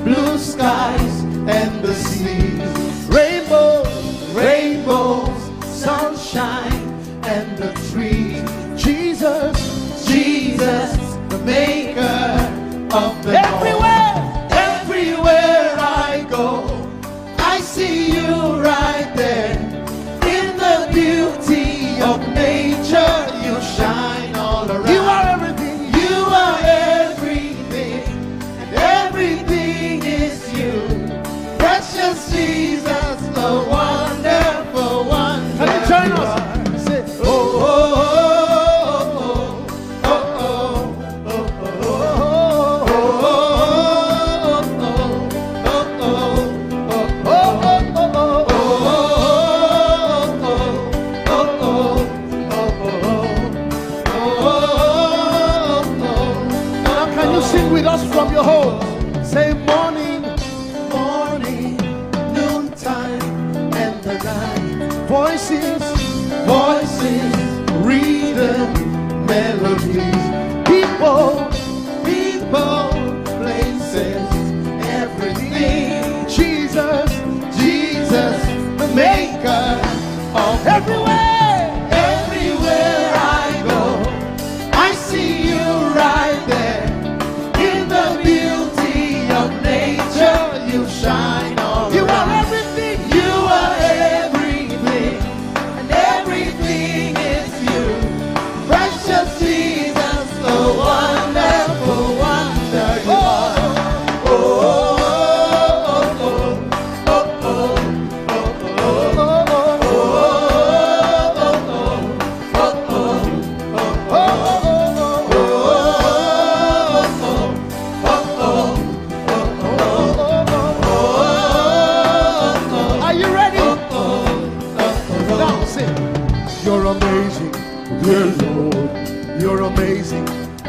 blue skies, and the seas, rainbows, sunshine, and the trees. Jesus, the maker of the everywhere I go, I see you right there. In the beauty of nature, you shine all around. You are everything. You are everything, and everything is you. Precious Jesus, the wonderful one. Can you join us? Say, oh, oh, oh, oh, oh, oh, Now can you sing with us from your home? Say morning, noontime, and the night. Voices, rhythm, melodies. People, places, everything. Jesus, the maker of everywhere I go, I see you right there. In the beauty of nature, you shine all you around. Are everything. You are everything, and everything is you. Precious Jesus, the wonderful wonder you are. Oh, are you ready? Now sing. You're amazing, dear Lord. You're amazing,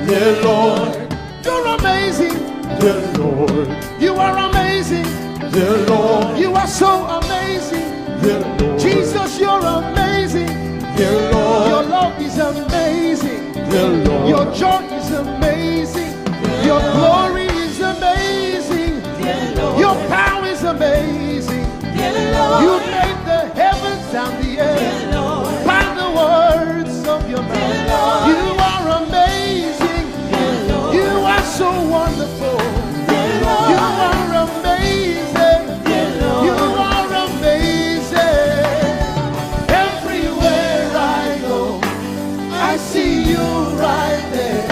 dear Lord. You're amazing, dear Lord. You are amazing, dear Lord. You are so amazing, dear Lord. Jesus, you're amazing, dear Lord. Your love is amazing, dear Lord. Your joy is amazing, your glory is amazing, dear Lord. Your power is amazing, dear Lord. You made the heavens down the air Lord. by the words of your mouth. Lord. You are amazing. Lord. You are so wonderful. Lord. You are amazing. Lord. You are amazing. Everywhere I go, I see you right there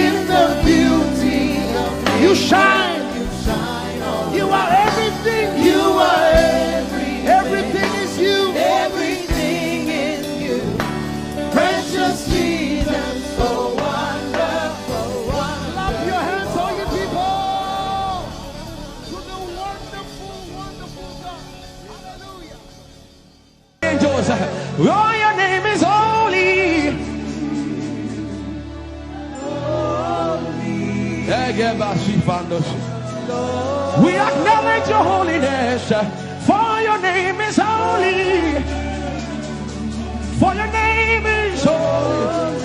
in the beauty of you shine. You shine. You are everything. You are everything is you. Everything is you. Precious Jesus, So wonderful. clap your hands, all you people, to the wonderful, wonderful God. Hallelujah. Angels, oh, your name is holy. We acknowledge your holiness, for your name is holy. For your name is holy.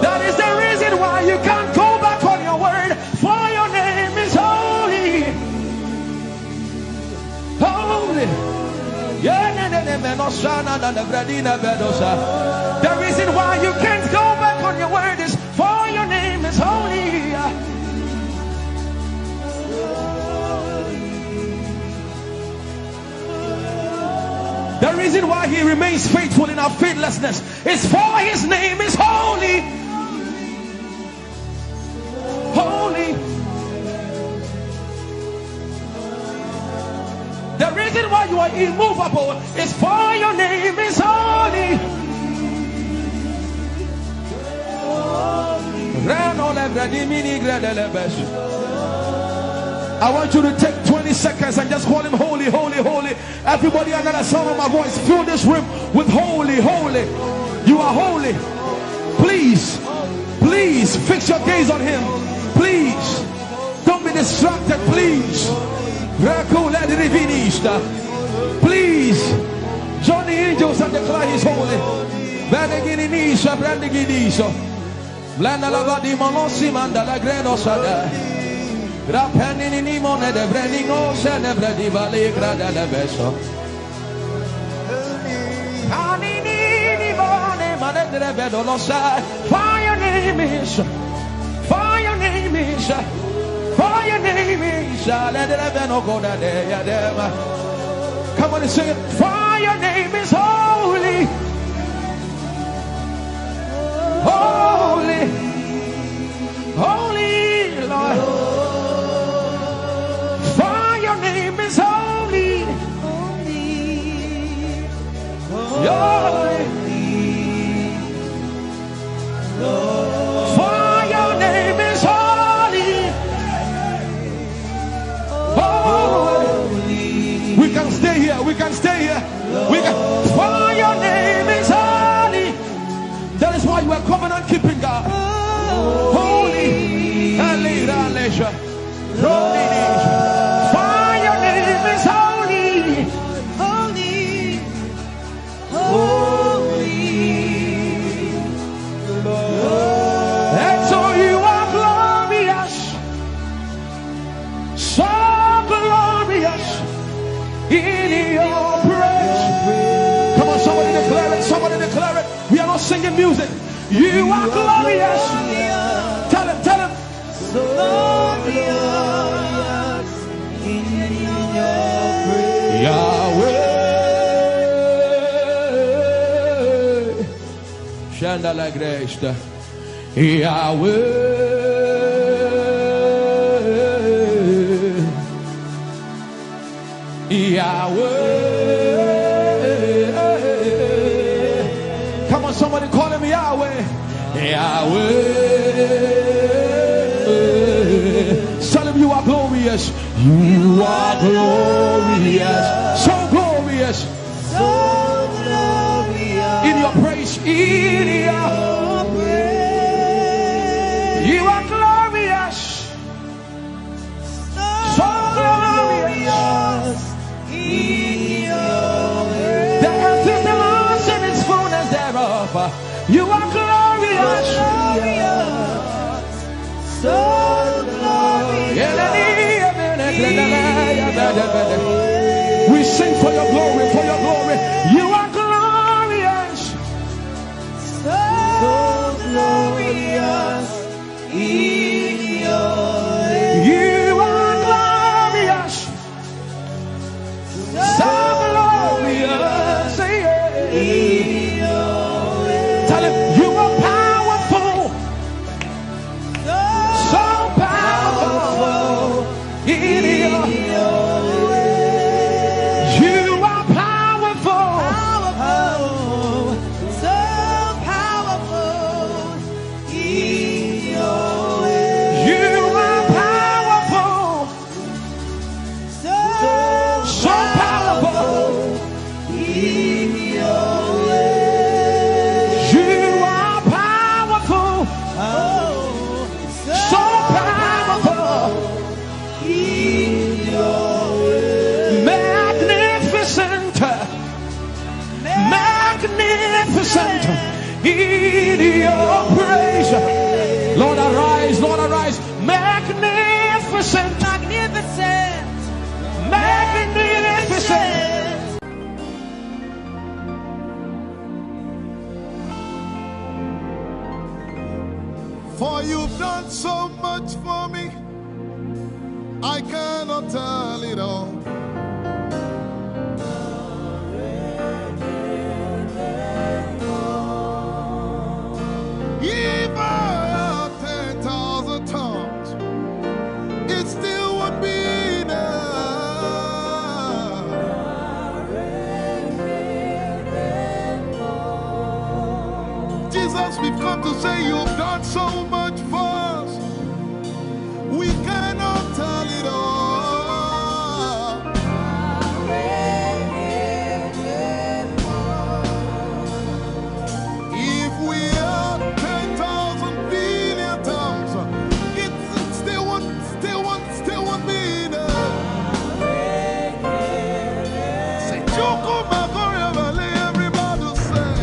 That is the reason why you can't go back on your word. For your name is holy. Holy. The reason why you can't go back on your word is for your name is holy. The reason why he remains faithful in our faithlessness is for his name is holy. Holy. The reason why you are immovable is for your name is holy. I want you to take 20 seconds and just call him holy, holy, holy. Everybody under the sound of my voice, fill this room with holy, holy. You are holy. Please, please fix your gaze on him. Please, don't be distracted, please. Please join the angels and declare he's holy. Blanda la vadi monosi manda la greno sada. Grapenini ni mone de brenino se ne bredi vale grada le beso. Anini ni mone mane de vedo lo sai. For your name is, for your name is, for your name is. Let the veno go da de ya dem. Come on and sing it. For your name is holy. Holy, holy Lord, for your name is holy, holy, for your name is holy, holy. We can stay here, we can stay here, we can. For your name is holy. That is why you are covenant keeping God. Holy. For your name is holy. Holy. Holy. And so you are glorious. So glorious in your praise. Come on, somebody declare it. Somebody declare it. We are not singing music. You are glorious. Tell him, tell him. So glorious in your praise. Yahweh. Shanda la gresta. Yahweh. Yahweh. Come on, somebody call him Yahweh. Yahweh. Tell him you are glorious. You are glorious. So glorious. So glorious In your praise. In your praise. You are glorious. So glorious. In your praise. The earth is the Lord's and its fullness thereof. You are glorious. So glorious. for your glory, for your glory. You are glorious. So glorious in your ways. You are glorious. So glorious. Yeah. In your ways. Tell him you are powerful. So powerful in your ways. You are powerful. Powerful, so powerful in your ways. You are powerful. So Powerful. in your ways. You are powerful. Oh, So powerful. in your ways. Magnificent. Magnificent in your praise. Lord, arise. Lord, arise. Magnificent. Magnificent, Magnificent. For you've done so much for me, I cannot tell it all. If I had 10,000 tongues, it still would be enough. Jesus, we've come to say you've done so much for us. We cannot tell it all. If we had 10,000 billion tongues, it still won't be enough. Say, Chuku Makoria Valley, everybody say.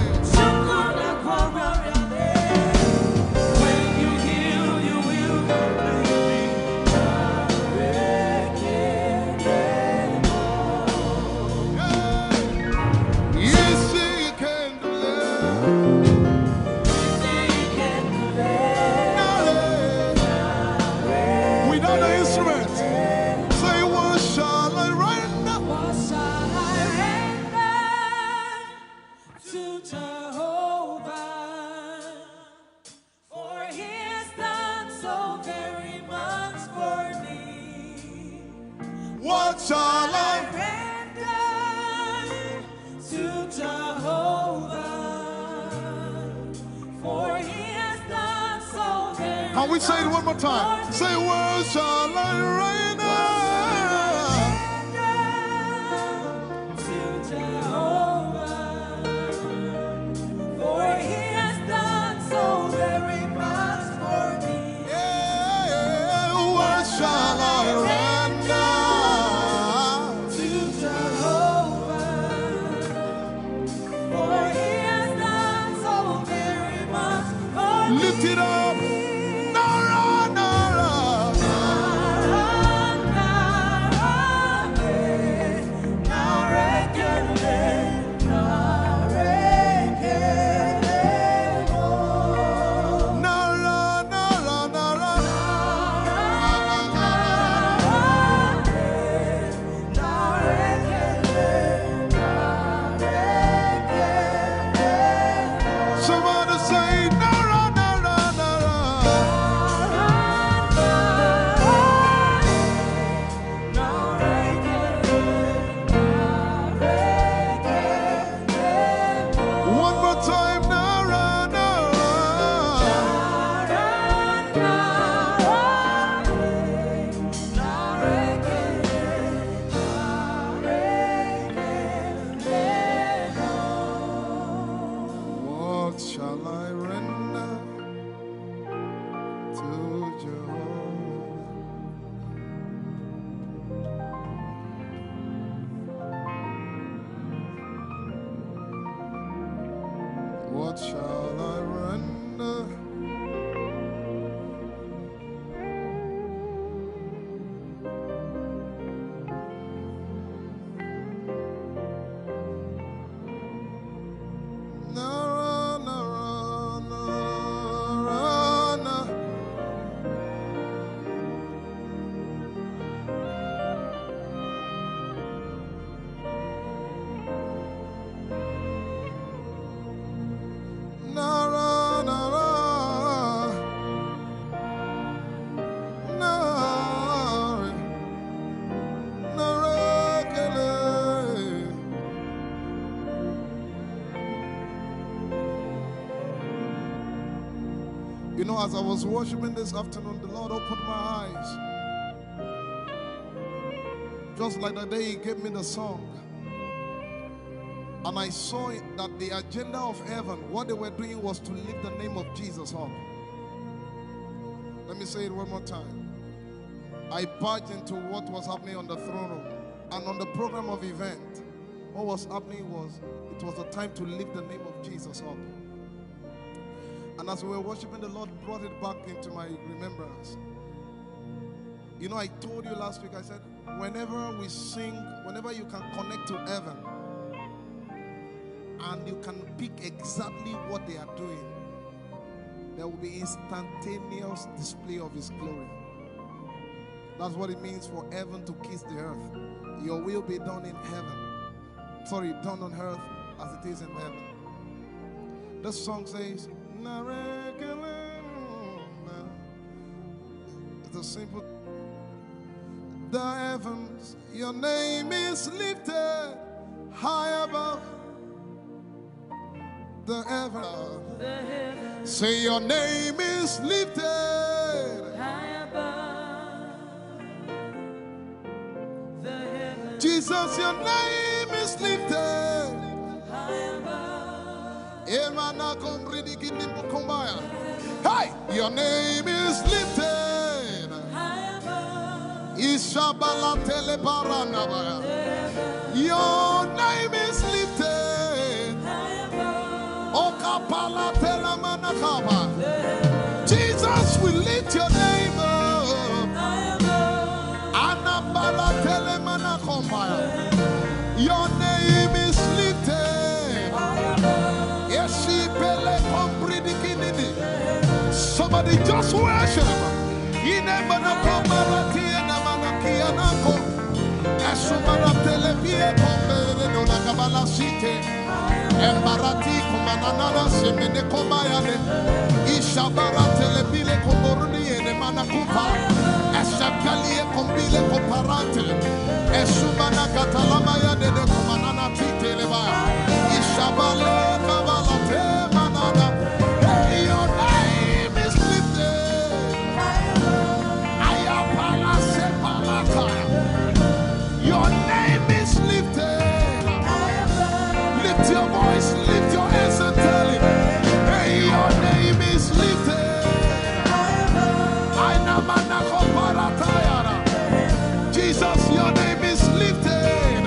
when you heal, you will Yes, she can do that. Without the instrument, say, what shall I render? What shall I render to Jehovah? For he has done so very much for me. What shall I? Render to Jehovah. For he has done so very Can we say it one more time? much Say, what shall I render? to Jehovah. For he has done so very much for me. Yeah, what shall I render? To Jehovah. For he has done so very much for me. Lift it up. Nara, Nara. Nara, Nara, Nara. Somebody say, Nara, Nara, Nara. One more time, Nara, Nara. What shall I render to Jehovah? What shall I render? You know, as I was worshiping this afternoon, the Lord opened my eyes. Just like the day He gave me the song. And I saw that the agenda of heaven, what they were doing was to lift the name of Jesus up. Let me say it one more time. I barged into what was happening on the throne room. And on the program of event, what was happening was, it was the time to lift the name of Jesus up. And as we were worshiping, the Lord brought it back into my remembrance. You know, I told you last week, I said, whenever we sing, whenever you can connect to heaven, and you can pick exactly what they are doing, there will be instantaneous display of His glory. That's what it means for heaven to kiss the earth. Your will be done in heaven. Sorry, done on earth as it is in heaven. This song says, it's a simple. The heavens, your name is lifted high above. The heavens, say your name is lifted high above. The heavens, Jesus, your name is lifted high above. Hey, your name is lifted High above. Ishabala telebaranabaya. Your name is lifted High above. Okapala telamanakaba. Jesus, we lift your name up. High above. Anabala telemanakombaya. Your name is lifted. Somebody just worship. Embarati kumanana semene kombayane ishabara telebile komoruni ene manakupa eshapalie kombile komparante esubana katalama ya de kumanana titeleba ishabale kabalate manana. Hey, your name is lifted. Ayapala sepalata. Your name is lifted. Lift your voice, lift your hands and tell Him, hey, your name is lifted. Jesus, your name is lifted.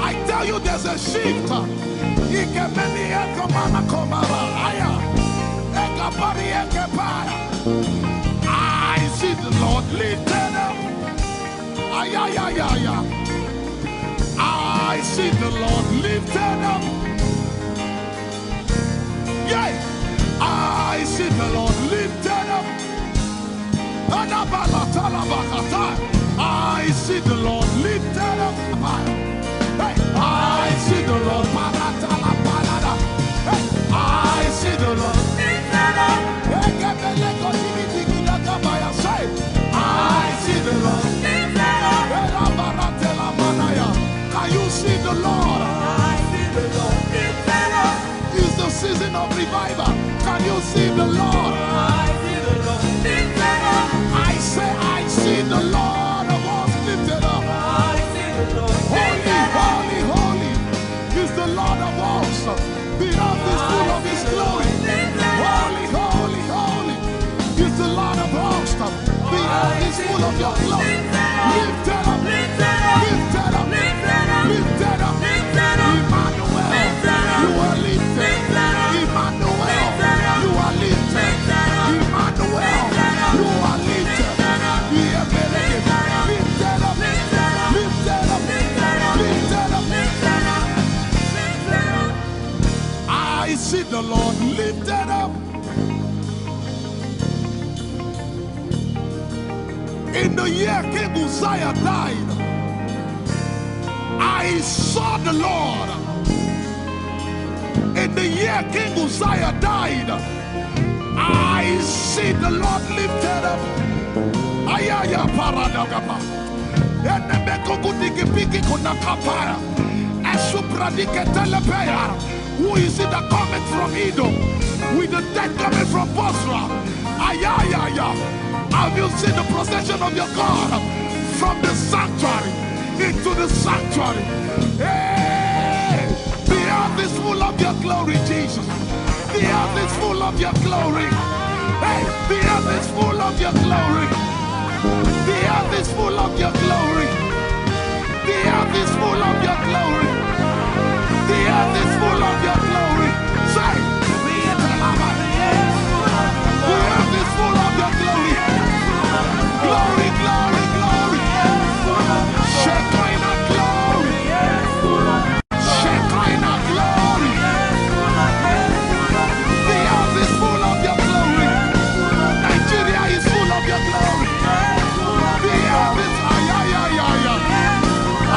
I tell you, there's a shift. I see the Lord lifted up. I see the Lord lifted up. Yeah, I see the Lord lifted up. I see the Lord lifted up. Hey, I see the Lord. Hey, I see the Lord lifted up. I see the Lord lifted up. Can you see the Lord? I see the Lord lifted up. It's the season of revival. Can you see the Lord? I see the Lord lifted up. I say, I see the Lord of us lifted up. I see the Lord. Holy, holy, holy is the Lord of us. The earth is full of His glory. Holy, holy, holy is the Lord of hosts. The earth is full of Your glory. Lifted up, lifted up, lifted up, lifted up, lifted up. Emmanuel, You are lifted. Emmanuel, You are lifted. Emmanuel, You are lifted. Lifted up, lifted up, lifted up, lifted up, lifted up. I see the Lord lifted up. In the year King Uzziah died, I saw the Lord. In the year King Uzziah died, I see the Lord lifted up. Ayaya paradagaba. Enemeko kudigipiki kunakapaya. Esupradike telepaya. Who is it that cometh from Edom? With the dead coming from Bosra. Ayaya. Have you seen the procession of your God from the sanctuary into the sanctuary? Hey, the earth is full of Your glory, Jesus. The earth is full of Your glory. Hey, the earth is full of Your glory. The earth is full of Your glory. The earth is full of Your glory. The earth is full of Your glory. Say, the earth is full of Your glory. Glory, glory, glory. Shekinah glory. Shekinah glory. The earth is full of Your glory. Nigeria is full of Your glory. The earth is ayayayaya.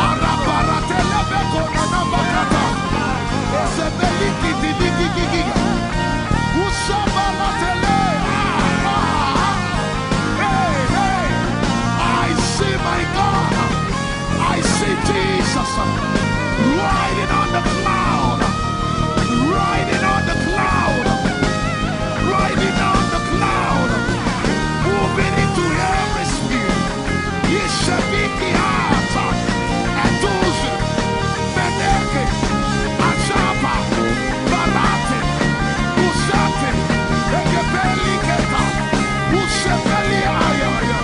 Araparatelebeko nanabakata. Esebelikidiligigigi. Usabalatele. My God, I see Jesus riding on the cloud, riding on the cloud, riding on the cloud, moving into every sphere. Yeshabiki Hata, Etuze, Beneke, Achapa, Barate, Usate, Ekebeli Keta, Ushabeli Ayaya.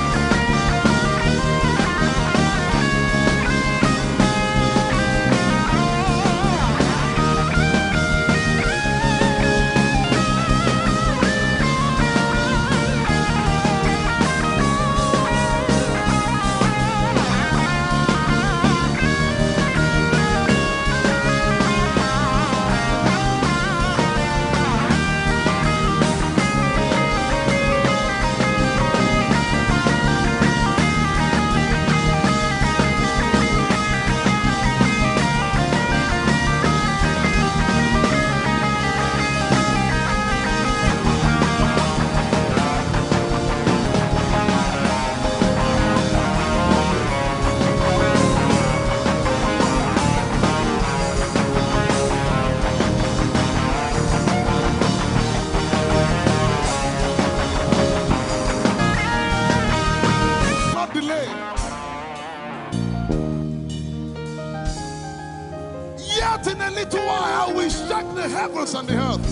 Heavens and the earth,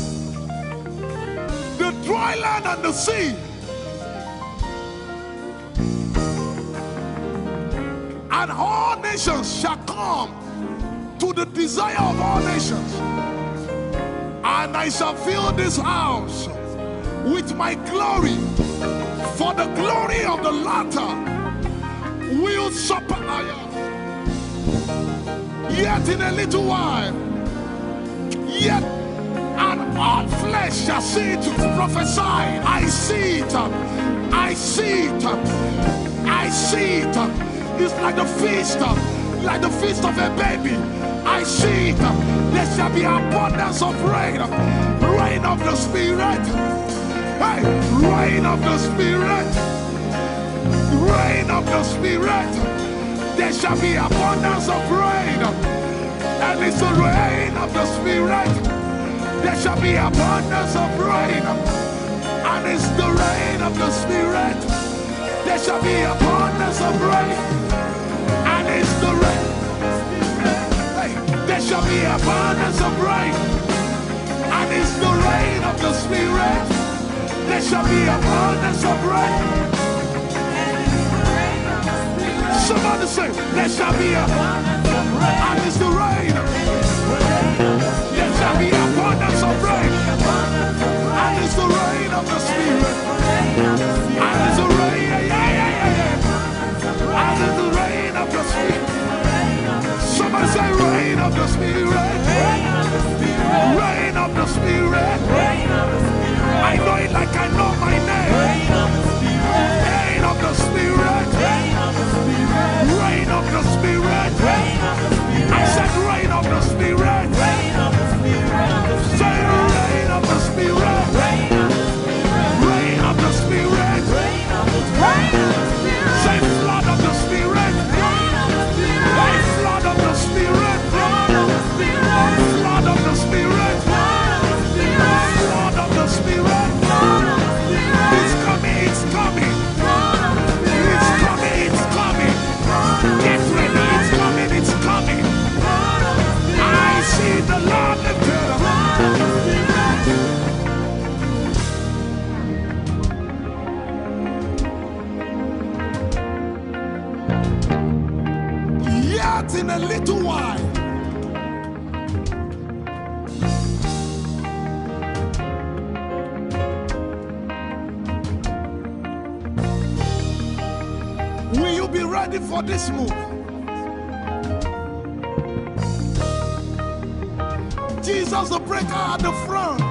the dry land and the sea. And all nations shall come to the desire of all nations. And I shall fill this house with my glory, for the glory of the latter will surpass. Yet in a little while, yet and all flesh shall see it. Prophesy. I see it. I see it. I see it. It's like the feast of a baby. I see it. There shall be abundance of rain. Rain of the Spirit. Hey, rain of the Spirit. Rain of the Spirit. There shall be abundance of rain. And it's the rain of the Spirit. There shall be abundance of rain. And it's the rain of the Spirit. There shall be abundance of rain. And it's the rain. Hey, there shall be abundance of rain. And it's the rain of the Spirit. There shall be abundance of rain. Somebody say, there shall be abundance of rain. And it's the rain. There shall be abundance of rain. And it's the rain of the Spirit. And it's the rain, and it's the rain of the Spirit. Somebody say, rain of the Spirit. Rain of the Spirit. I know it like I know my name. Rain of the Spirit. Rain of the Spirit. I said rain of the Spirit. Say rain of the Spirit. Rain of the Spirit. Say flood of the Spirit. Say flood of the Spirit. Flood of the Spirit. Flood of the Spirit. It's coming, it's coming. It's coming, it's coming. Get ready, it's coming, it's coming. I see the Lord lifted up. Yet in a little while, will you be ready for this move? Jesus the breaker at the front.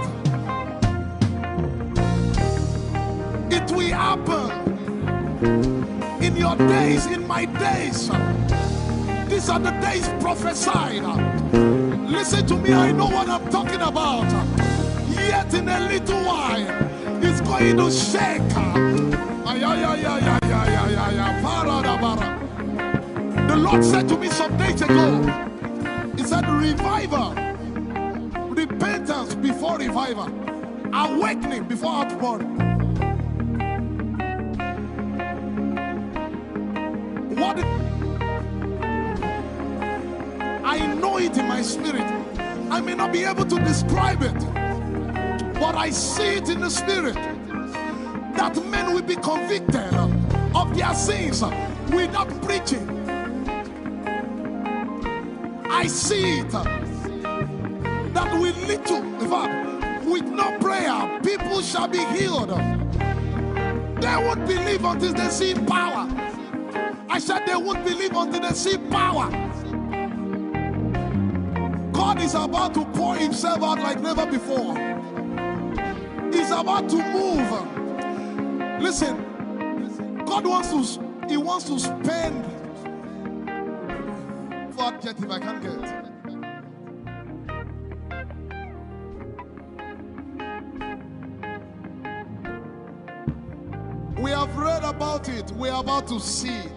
It will happen in your days, in my days. These are the days prophesied. Listen to me, I know what I'm talking about. Yet in a little while, it's going to shake. The Lord said to me some days ago, He said, revival, repentance before revival, awakening before outpouring. What? I know it in my spirit. I may not be able to describe it, but I see it in the spirit. That men will be convicted of their sins without preaching. I see it. That with little, in fact, with no prayer, people shall be healed. They won't believe until they see power. I said they won't believe until they see power. God is about to pour Himself out like never before. He's about to move. Listen, God wants to spend. For adjective I can't get. We have read about it. We are about to see it.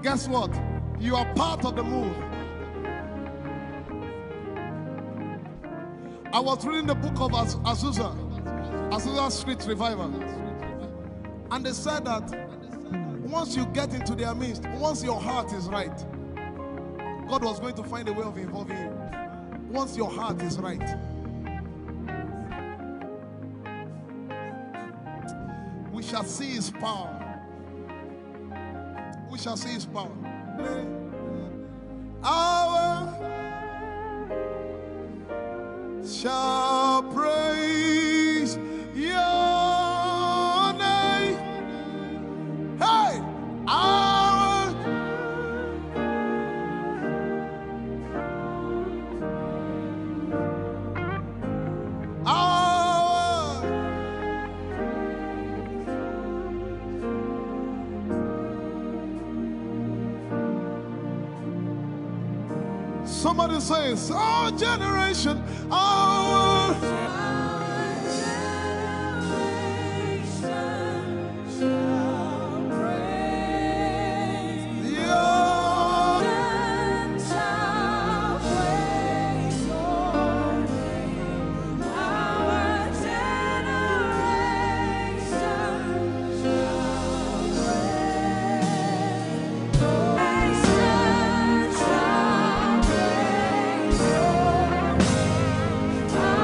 Guess what? You are part of the move. I was reading the book of Azusa Street Revival. And they said that once you get into their midst, once your heart is right, God was going to find a way of involving you. Once your heart is right. shall see his power. We shall see his power. Our shall praise your name. Hey, our somebody says, our generation, our Our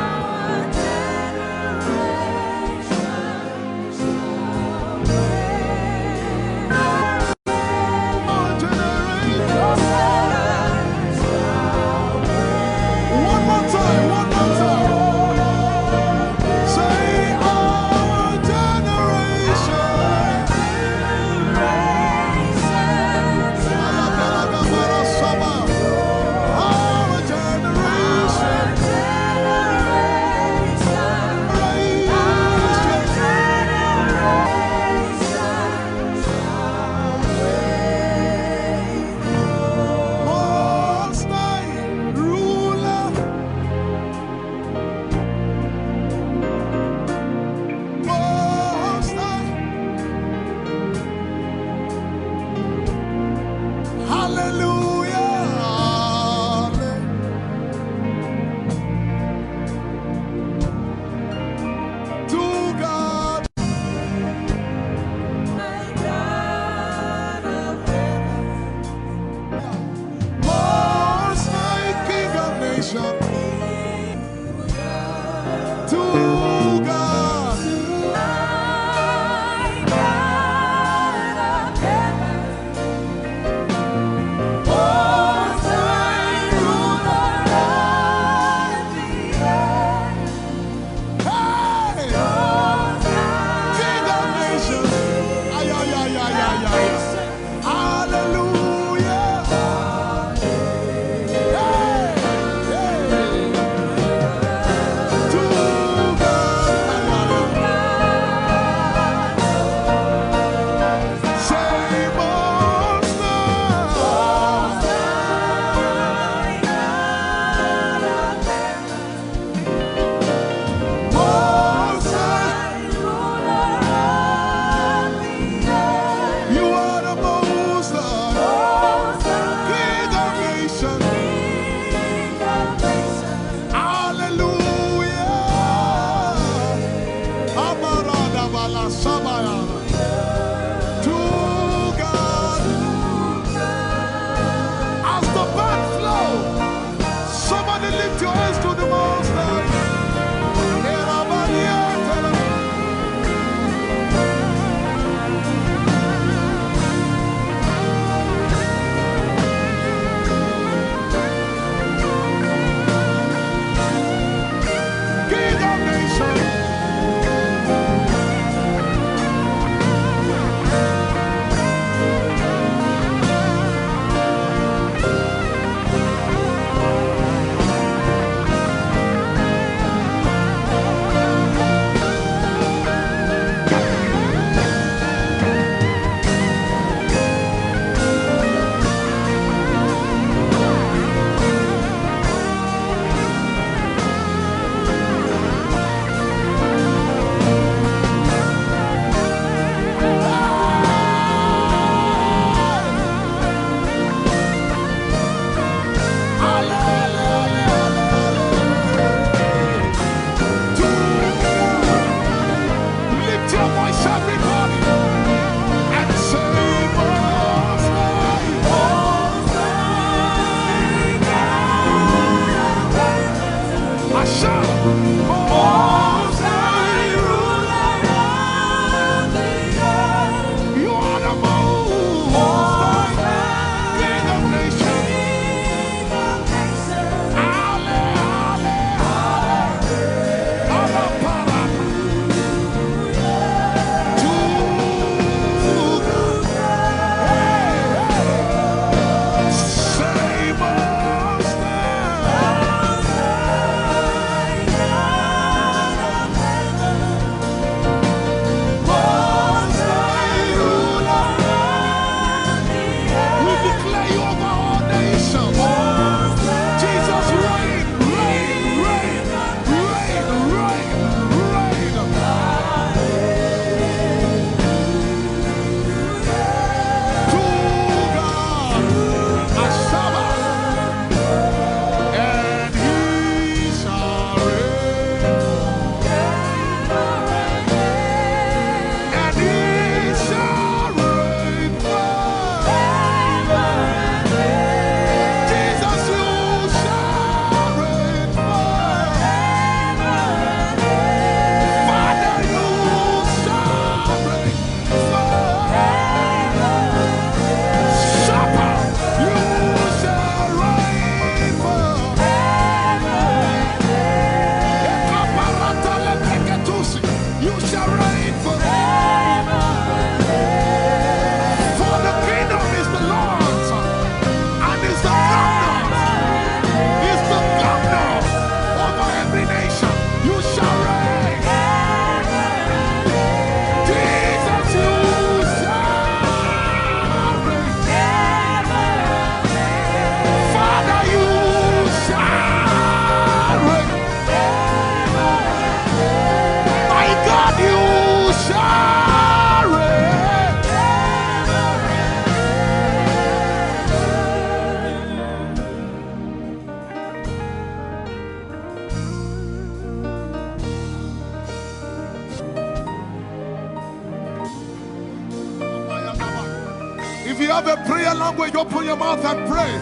you have a prayer language, open your mouth and pray.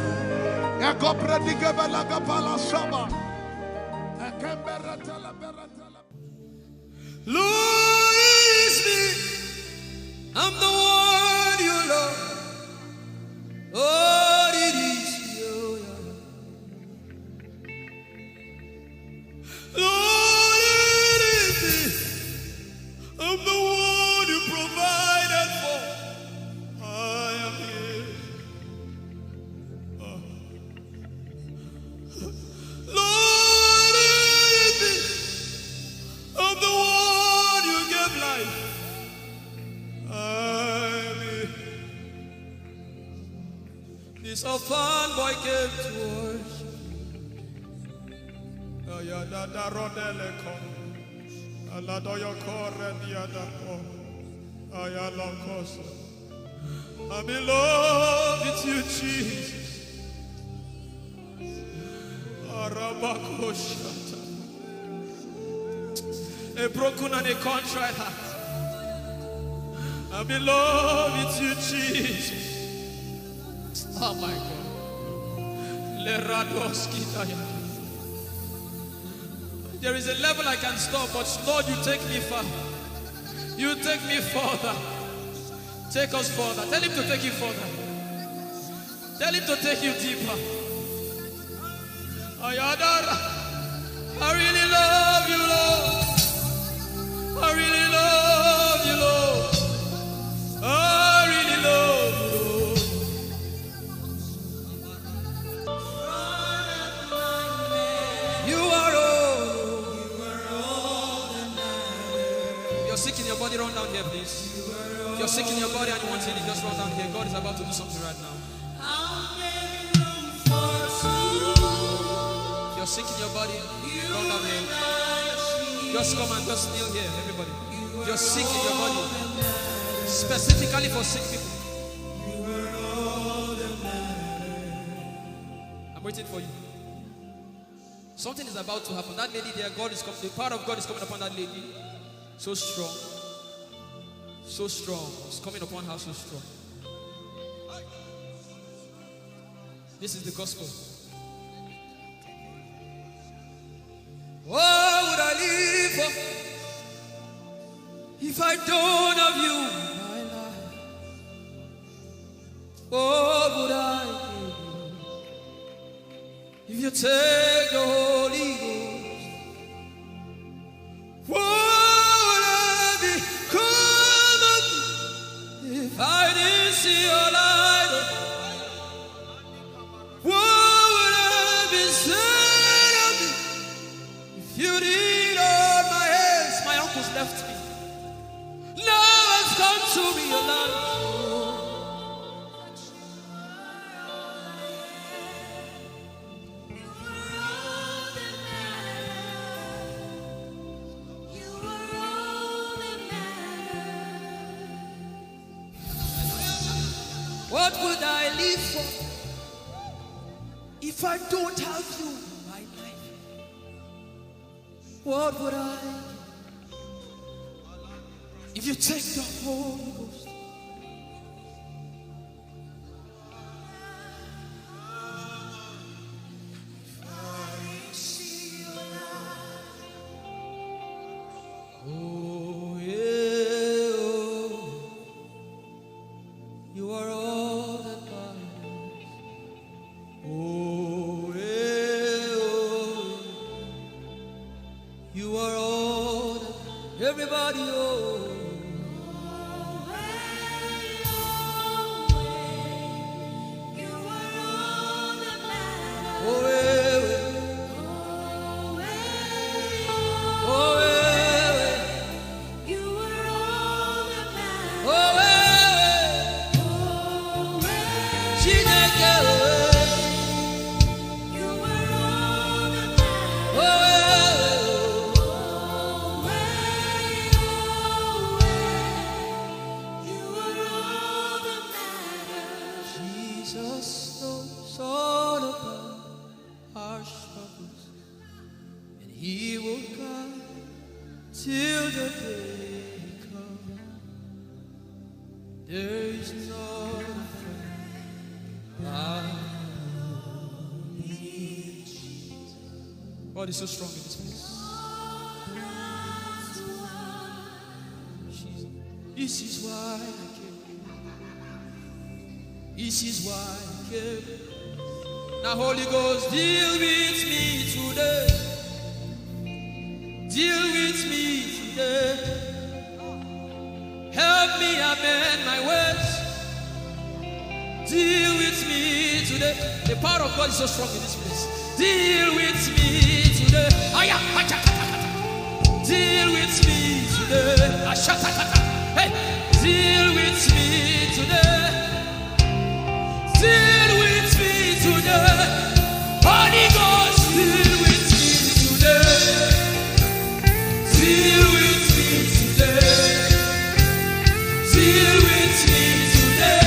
Lord, it's me. I'm the one you love. Lord, it is you. Lord, it is me. I'm the one you provided for. I am here. Lord, it is me. I'm the one you gave life. I'm here. This orphan boy came to worship. Ayadada rodele kom. Aladoyo kore diadapo. Ayalokoso. I'm in love with you, Jesus. Arabakoshata. A broken and a contrite heart. I'm in love with you, Jesus. Oh my God. There is a level I can stop, but Lord, you take me far. You take me further. Take us further. Tell him to take you further. Tell him to take you deeper. Ayadara. I really love you, Lord. I really love you, Lord. I really love you, Lord. You are all. You're sick in your body, run down here, please. If you're sick in your body and you want healing, just run down here. God is about to do something right now. If you're sick in your body, run down here. Just come and just kneel here, everybody. If you're sick in your body, specifically for sick people, I'm waiting for you. Something is about to happen. That lady there, God is coming. The power of God is coming upon that lady. So strong. So strong. It's coming upon her so strong. This is the gospel. What would I live for if I don't have you in my life? What would I do if you take the Holy Ghost? What would I become of me if I didn't see your light? What would I be said of me if you did all my hands? My uncles left me. Now I've come to realize. What would I live for if I don't have you in my life? What would I do if you take the Holy Ghost? Oh, yeah, oh. You are all that matters. Oh, yeah, oh. You are all that everybody, oh. Oh, yeah, oh, yeah, oh, yeah. Jesus knows all about our struggles, and He will guide till the day comes. There is no friend God is so strong in this place. This is why I came. This is why I came. Now, Holy Ghost, deal with me today. Deal with me today. Help me amend my ways. Deal with me today. The power of God is so strong in this place. Deal with me today. Deal with me today. Hey, deal with me today. Deal with me today. Holy Ghost, deal with me today. Deal with me today. Deal with me today.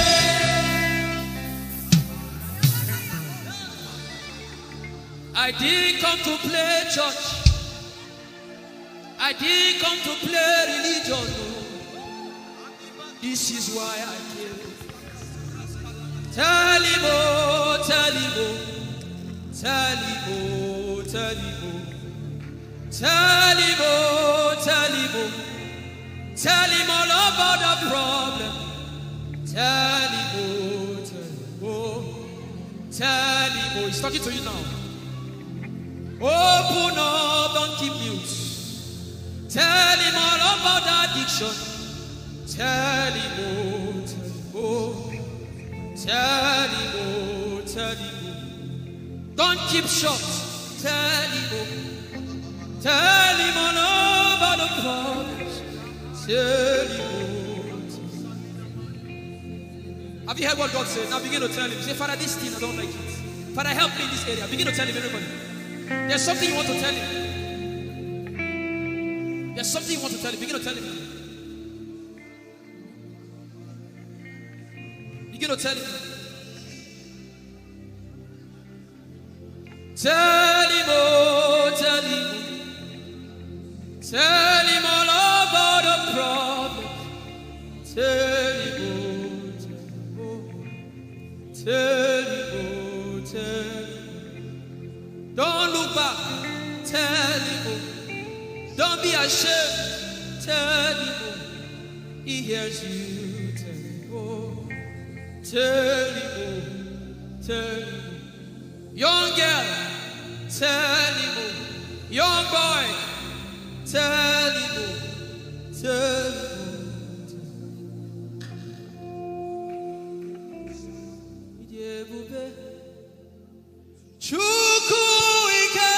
I didn't come to play church. I didn't come to play religion. No. This is why I came. Tell him, oh, tell him, oh, tell him, oh, tell him, oh, tell him, oh, tell him, oh, tell him all about the problem. Tell him, oh, tell him, oh, tell him, oh, he's talking to you now. Open up, don't keep mute. Tell him all about the addiction. Tell him, oh, tell him, oh, tell him, oh, tell him, oh. Don't keep short. Tell him, oh, tell him all about the problems. Tell him, oh, tell him. Have you heard what God said? Now begin to tell him. Say, Father, this thing, I don't like it. Father, help me in this area. Begin to tell him, everybody. There's something you want to tell him. There's something you want to tell him. Begin to tell him. Begin to tell him. Tell him, oh, tell him. Tell him all about the problem. Tell him, oh, tell him, oh, tell him. Don't look back. Tell him, oh. Don't be ashamed. Tell him, oh. He hears you. Tell him, oh. Tell him, oh. Tell him, oh. Young girl, tell him, oh. Young boy, tell him, oh. Tell him, oh. Chukwu ike.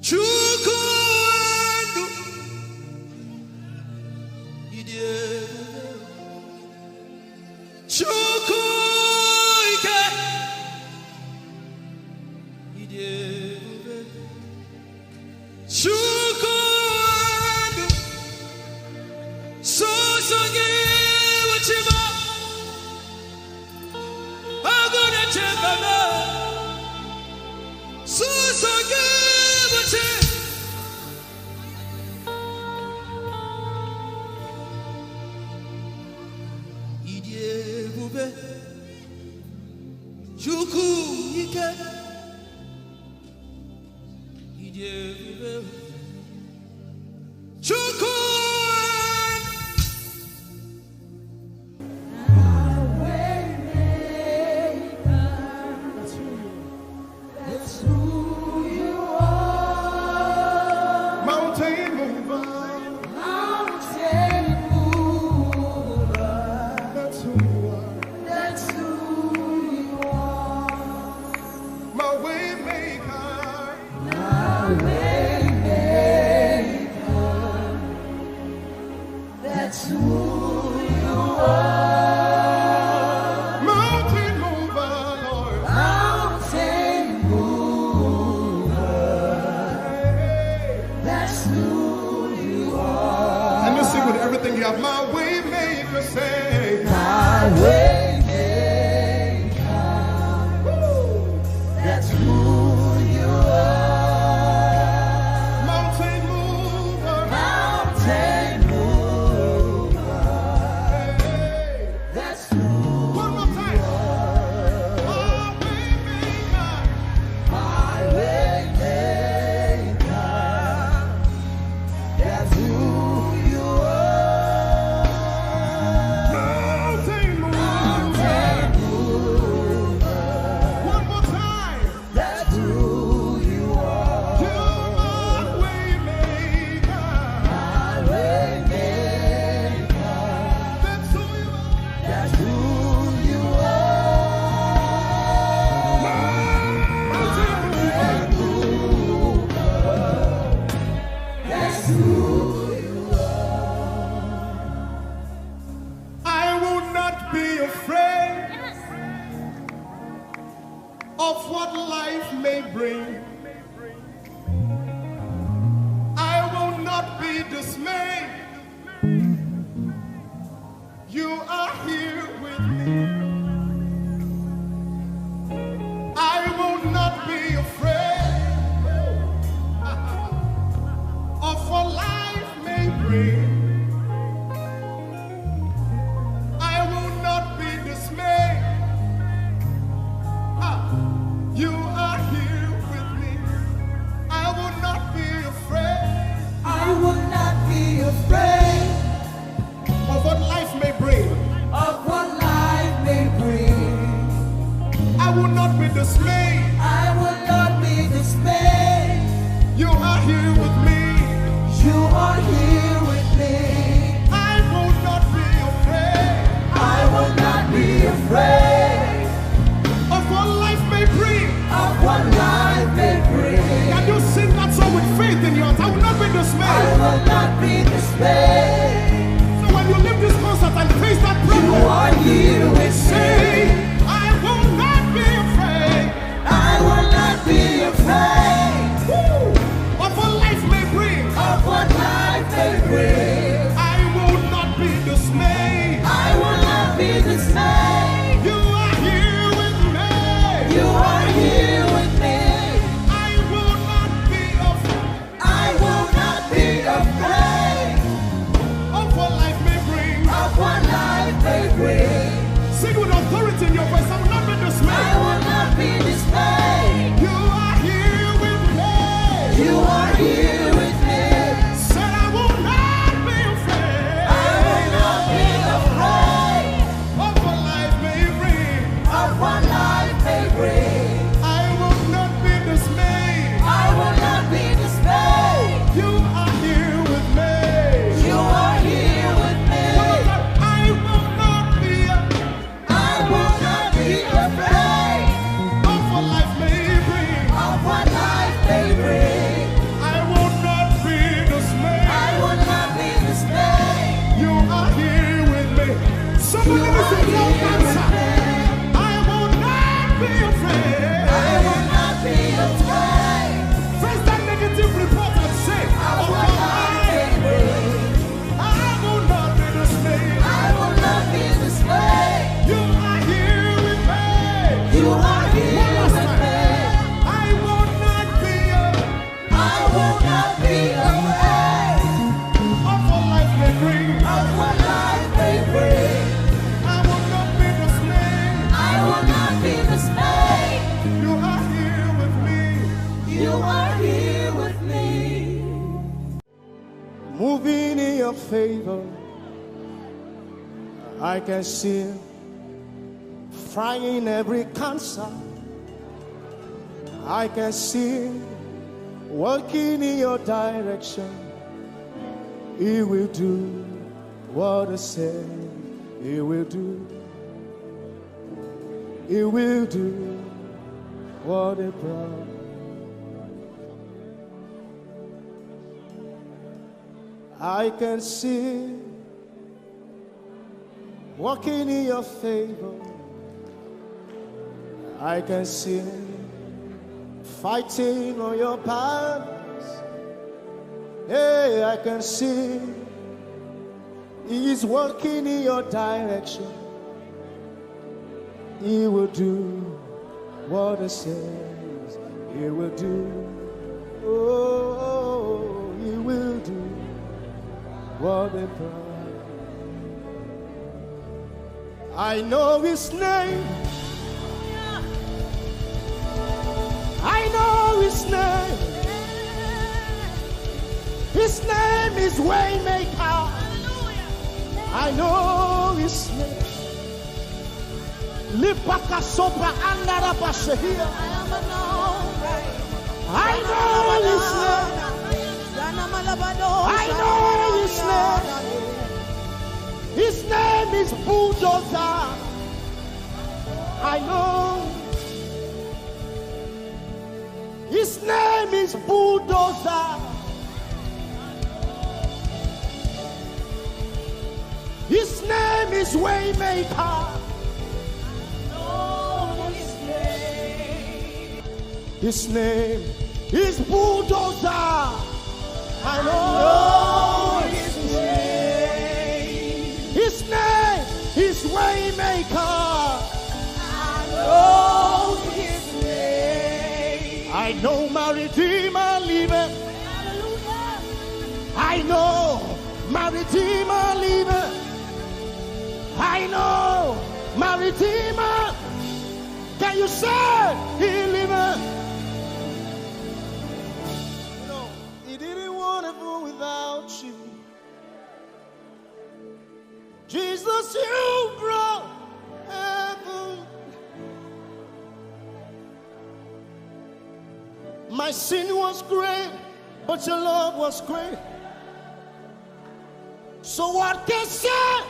Chukwu ndu. Chukwu ike. Chukwu ndu. Sosogi wachima. Agone chembala. Sosogi wachima. Chukwu ike. Chukwu. Mountain mover. That's who you are. My way maker. That's who you are. Mountain mover, Lord. Mountain mover. That's who you are. And let's sing with everything you have. My way maker, say. My way maker. That's who you are. Mountain mover. Mountain mover. That's who One more time. life may bring, I will not be dismayed. You are here with me. I will not be afraid of what life may bring. I will not be dismayed. You are here with me. I will not be afraid. I will not be afraid Of what life may bring. of what life may bring. I will not be dismayed. I will not be dismayed. You are here with me. You are here with me. I will not be afraid I will not be afraid of what life may bring. of what life may bring. Can you sing that song with faith in your heart? I will not be I dismayed. will not be dismayed. So when you leave this concert and face that You problem, are here with say, me. I will not be afraid I will not be afraid of what life may bring. of what life may bring. I will not be dismayed. I will not be dismayed. You are here with me. You are here with me. I will not be afraid I will not be afraid of what life may bring. of what life may bring. Sing with authority in your voice. I will not be I dismayed. will not be dismayed. You are here with me. You are here with me. Said I will not be afraid I will not be afraid of what life may bring. of what life may bring. I will not be dismayed. I will not be dismayed. You are here with me. You are here with me. I will not be I will not be afraid of what life may bring. of what life may bring. I will not be I dismayed. will not be dismayed. You are here with me. Somebody You listen are to your here answer. with me. I will not be afraid. I will not be afraid Face that negative report and say, of oh what life may God, bring. I will not be dismayed. I will not be dismayed. You are here with me. You are here One last with time. me. I will not be I will not be afraid of what life may bring. of what life may bring. I will not be dismayed. I will not be dismayed. You are here with me. You are here with me. Moving in your favor, I can see frying every cancer. I can see working in your direction. He will do what I said He will do. He will do what He promised. I can see walking in your favor. I can see fighting on your battles. Hey, I can see He's working in your direction. He will do what He says He will do. Oh, He will do what He promised. I know His name. I know His name. His name is Waymaker. I know His name. Lipaka sopa andara pasehia. I know His name. I know His name. His name is Bulldozer. I know. His name is Bulldozer. His name is Waymaker. His name is Bulldozer. I know his name. His name is Waymaker. I know his name. I know my Redeemer liveth. Hallelujah. I know my Redeemer liveth. I know my Redeemer. Can you say he liveth? You know, he didn't want to go without you. Jesus, you brought heaven. My sin was great, but your love was great. So what can I say?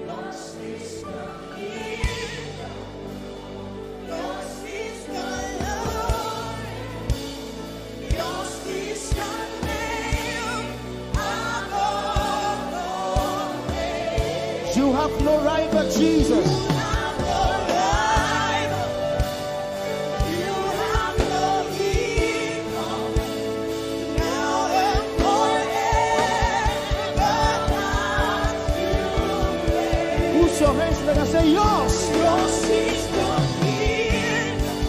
Yours is the kingdom. Yours is the glory. Yours is the name above all names. You have no rival, Jesus. You have no rival. You have no equal. Now and forever, God, you reign. Who's your hands? Let us say yours. Yours is the kingdom.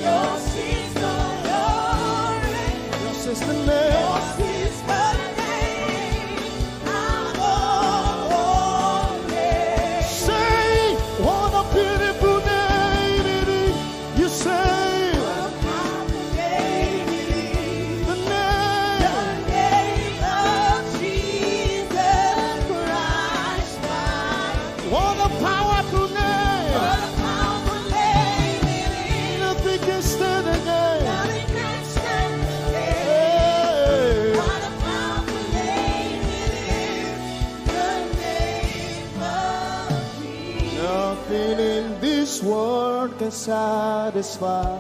Yours is the glory. Yours is the name. Yours is the name above all names. Say, what a beautiful name it is. You say, Powerful name it is. the The name. name of Jesus Christ, my What a powerful name. What a powerful name it is. Nothing can stand again. Nothing can stand against. Hey. What a powerful name it is. The name of Jesus. Nothing in this world can satisfy.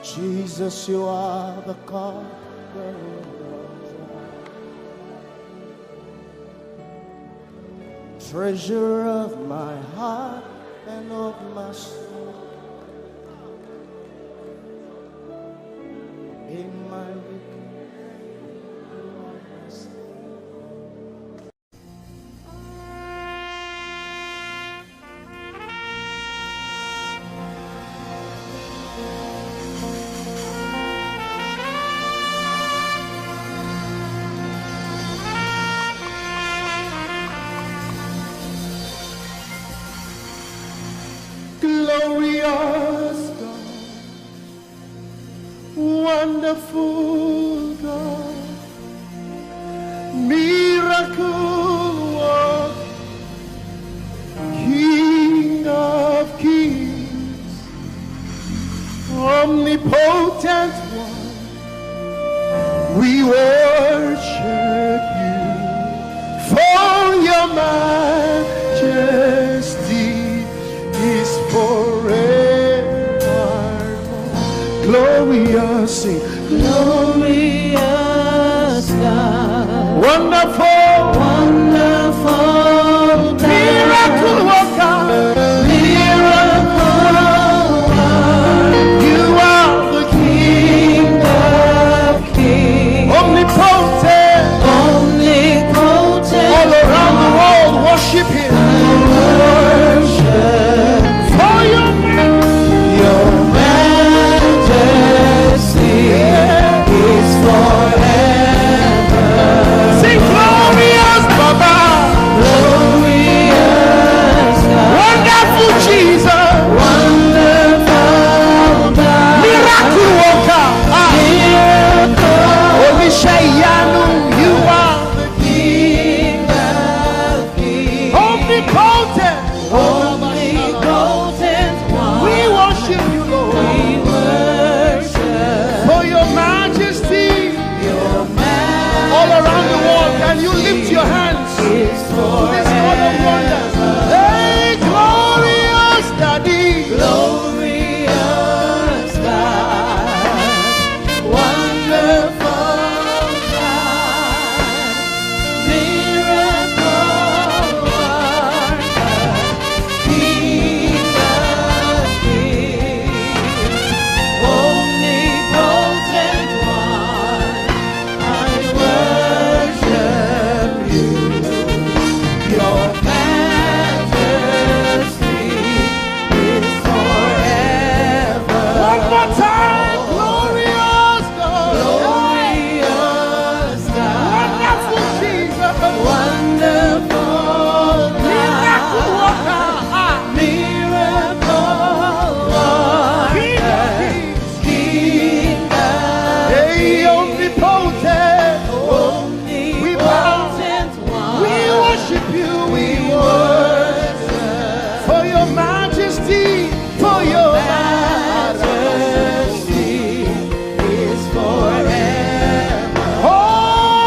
Jesus, you are the God. Treasure of my heart and of my soul. In my weakness. Glorious God, wonderful God, miracle worker, King of kings, omnipotent one, we worship you for your majesty is forevermore. Glorious, sing. Glorious God, Wonderful, wonderful miracle worker, miracle you are the King of kings, omnipotent. omnipotent, All around the world worship him. worship For your your majesty is forever. sing glorious Baba, Glorious God, wonderful Jesus, wonderful God, miracle worker. miracle Olishayanu, you are the King of kings, omnipotent. omnipotent one. We worship you, Lord, We worship for your majesty. your All around the world, can you lift your hands to majesty is this God of wonders? forever. Hey, glorious Daddy, Glorious God, wonderful God, miracle Your majesty is forever. One more time. Glorious God. Glorious God. Wonderful Jesus. Wonderful Miracle God. worker. Miracle worker. King of King Hey, omnipotent. omnipotent one. We worship you. We worship For your majesty. For your majesty is forever.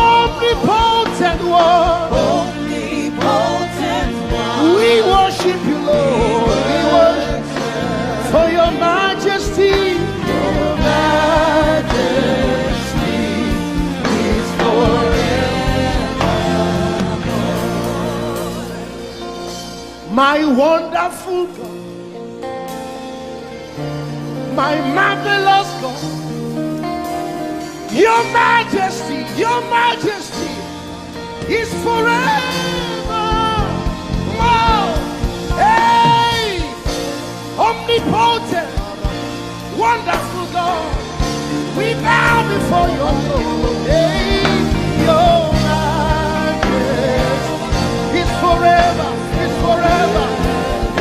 omnipotent one. Omnipotent one. We worship you, Lord. We worship for your majesty. Your majesty is forever. My wonderful God, my marvelous God, your majesty is forever. Wow. Hey, omnipotent, wonderful God, we bow before your throne. Hey, your majesty is forever.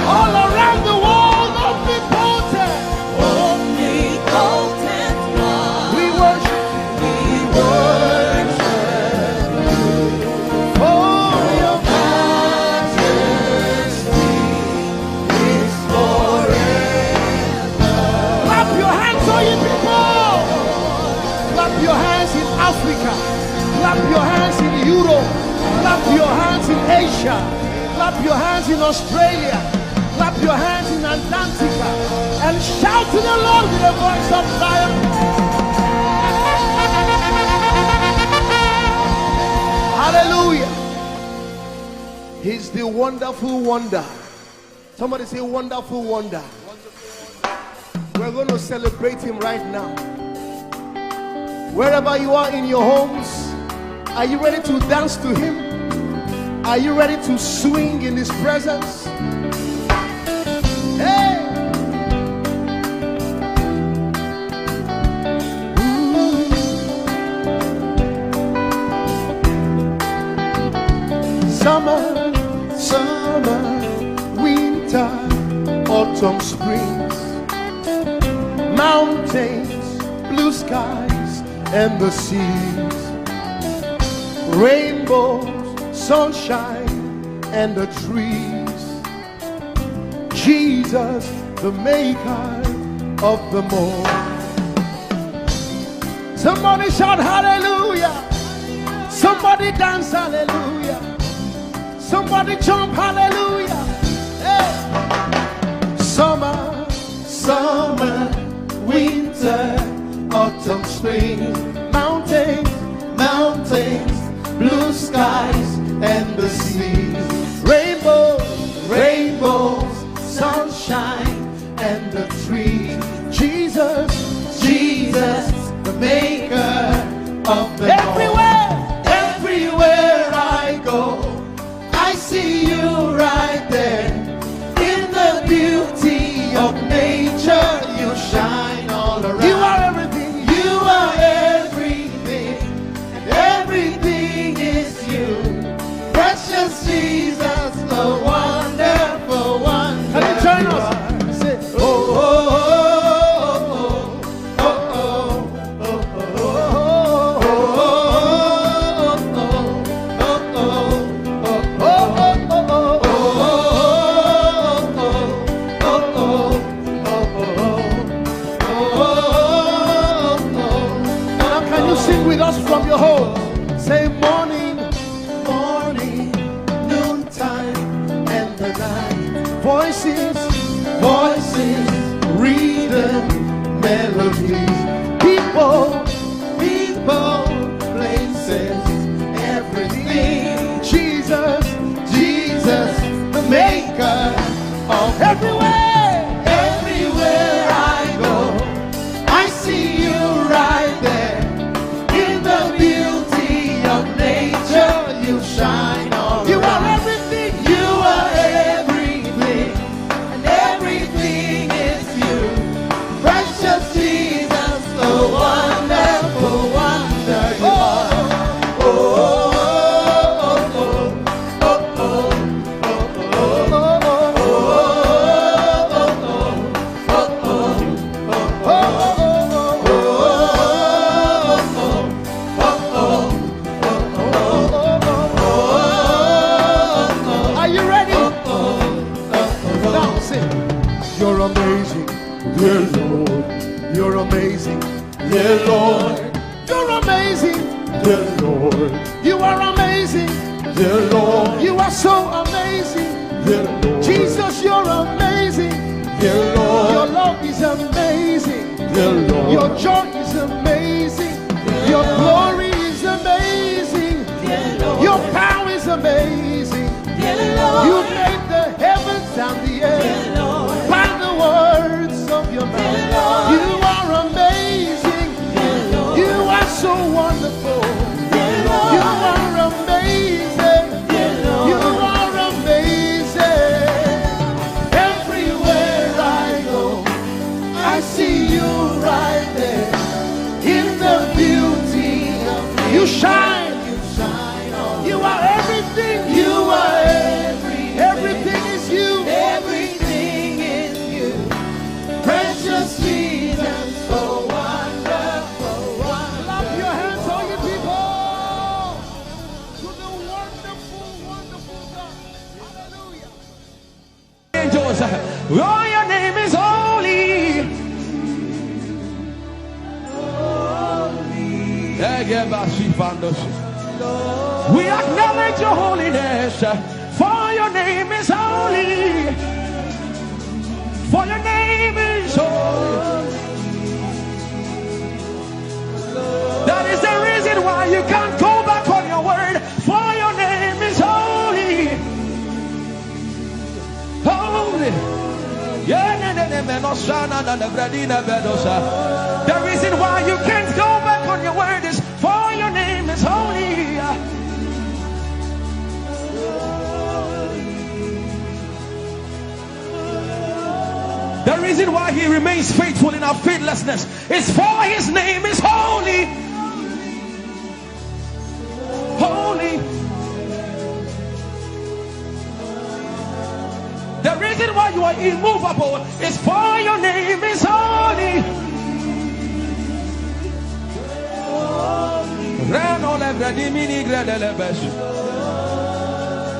All around the world, omnipotent. Omnipotent one. We worship for your majesty is forever. Clap your hands, all you people. Clap your hands in Africa. Clap your hands in Europe. Clap your hands in Asia. Clap your hands in Australia. Clap your hands in Antarctica. And shout to the Lord with a voice of triumph. Hallelujah. He's the wonderful wonder. Somebody say wonderful wonder. We're going to celebrate him right now. Wherever you are in your homes, are you ready to dance to him? Are you ready to swing in his presence? Hey! Summer, winter, autumn, springs, mountains, blue skies, and the seas, rainbows, sunshine, and the trees. Jesus, the maker of them all. Somebody shout hallelujah. Somebody dance hallelujah. Somebody jump hallelujah. Hey. Summer, Winter, autumn, spring, mountains, blue skies, and the seas, rainbows, rainbows, sunshine, and the trees. Jesus, the maker of the everywhere I go, I see you right there. In the beauty of nature, you shine all around. you are everything. You are everything, and everything is you. Precious Jesus, the wonderful one. Can you join us? Say, Oh, oh, oh, oh, oh, now can you sing with us from your home? Say morning, noontime, and the night. voices, Rhythm, melodies, people, places, everything. Jesus, The maker of everywhere. everywhere I go, I see you right there. In the beauty of nature, you shine all You are around. everything. dear Lord. You're amazing, dear Lord. You're amazing, dear Lord. You are amazing, dear Lord. You are so amazing, dear Lord. Jesus, you're amazing, dear Lord. Your love is amazing, dear Lord. Your joy is amazing, your glory is amazing, your power is amazing. You made the heavens and the earth by the words of your mouth. You are amazing. You are so wonderful. You are amazing. You are amazing. Everywhere I go, I see you right there in the beauty of you. You shine. You are everything. You are everything is you. Everything is you. Precious Jesus, so wonderful. Clap your hands, all you people, to the wonderful, wonderful God. Hallelujah. Angels, oh, your name is holy. We acknowledge your holiness, for your name is holy. For your name is holy. That is the reason why you can't go back on your word. For your name is holy. Holy. The reason why you can't go back on your word is for your name is holy. The reason why he remains faithful in our faithlessness is for his name is holy. Holy. The reason why you are immovable is for your name is holy.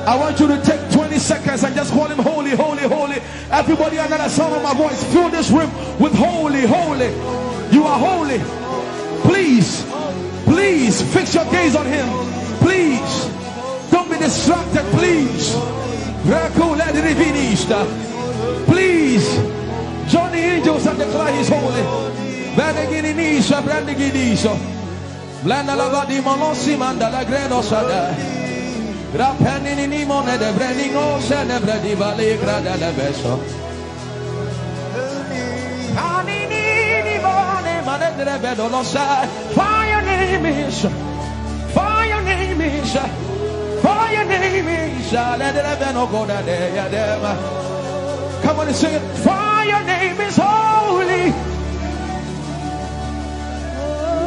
I want you to take 20 seconds and just call him holy, holy, holy. Everybody under the sound of my voice, fill this room with holy, holy. You are holy. Please, please fix your gaze on him. Please, don't be distracted, please. Please, join the angels and declare he's holy. For your name is, for your name is, for your name is. Come on and sing it. For your name is holy,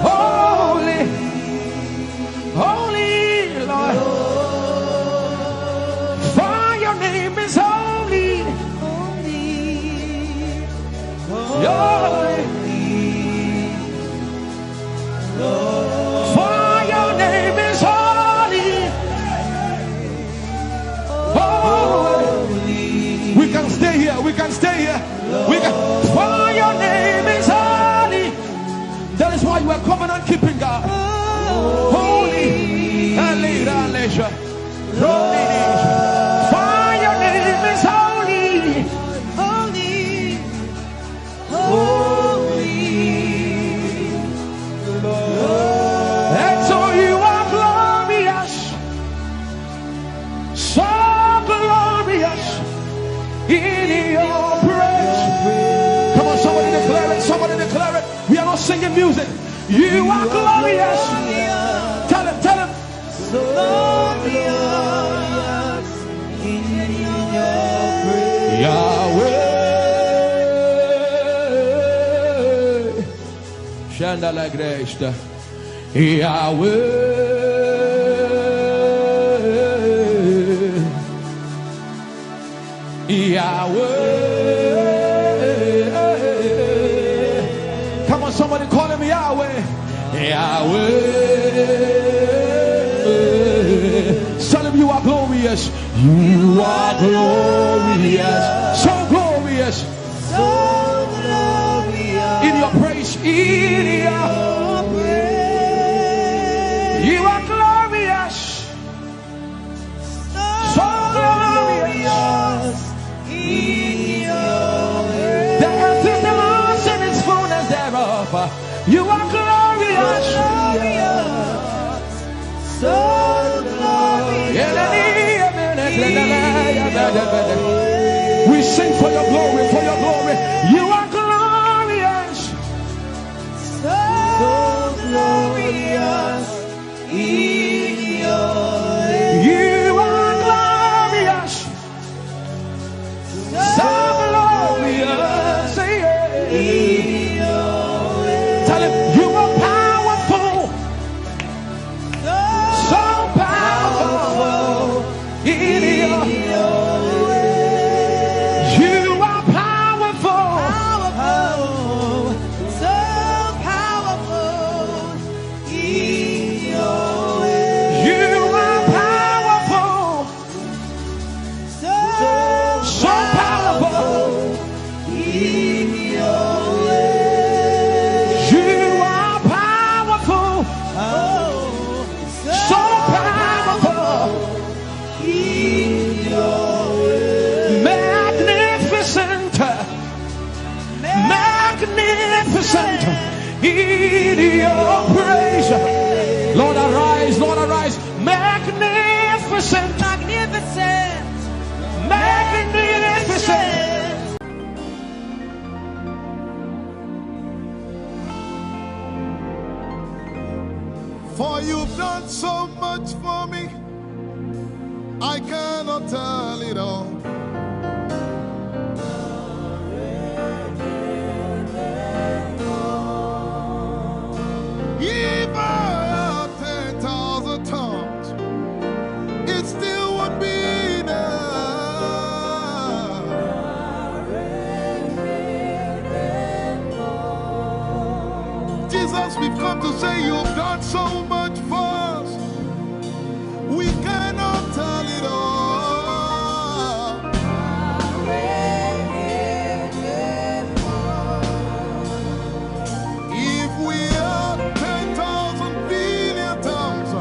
holy, holy Lord. For your name is holy, holy. For your name is holy, holy. We can stay here. We can stay here. We can. For your name is holy. That is why you are covenant keeping God. Holy. For your name is holy, holy, holy. And so you are glorious, so glorious in your praise. Come on, somebody declare it, somebody declare it. We are not singing music. You are glorious. Tell him, tell him. So glorious in your praise. Yahweh. Shandala Greshta. Yahweh. Yahweh. Come on, somebody call him Yahweh. Yahweh. Tell him you are glorious. You are glorious. So glorious. So glorious. in your praise. You are glorious, so glorious in your praise. The earth is the Lord's and its fullness thereof. You are glorious, so glorious. We sing for your glory, for your glory. You are glorious, So glorious in your ways. you are glorious, so glorious In your ways. Tell him you are powerful, so powerful in your you are powerful, Powerful, so powerful in your ways. you are powerful, So powerful. in your ways. You are powerful, Oh, so powerful, in your ways. magnificent, magnificent in your praise. Lord arise, Lord arise, magnificent, Magnificent, magnificent. For you've done so much for me, I cannot tell it all. If I had 10,000 tongues, it still would be enough. Jesus, we've come to say you've done so much for us. We cannot tell it all. If we had 10,000 billion tongues,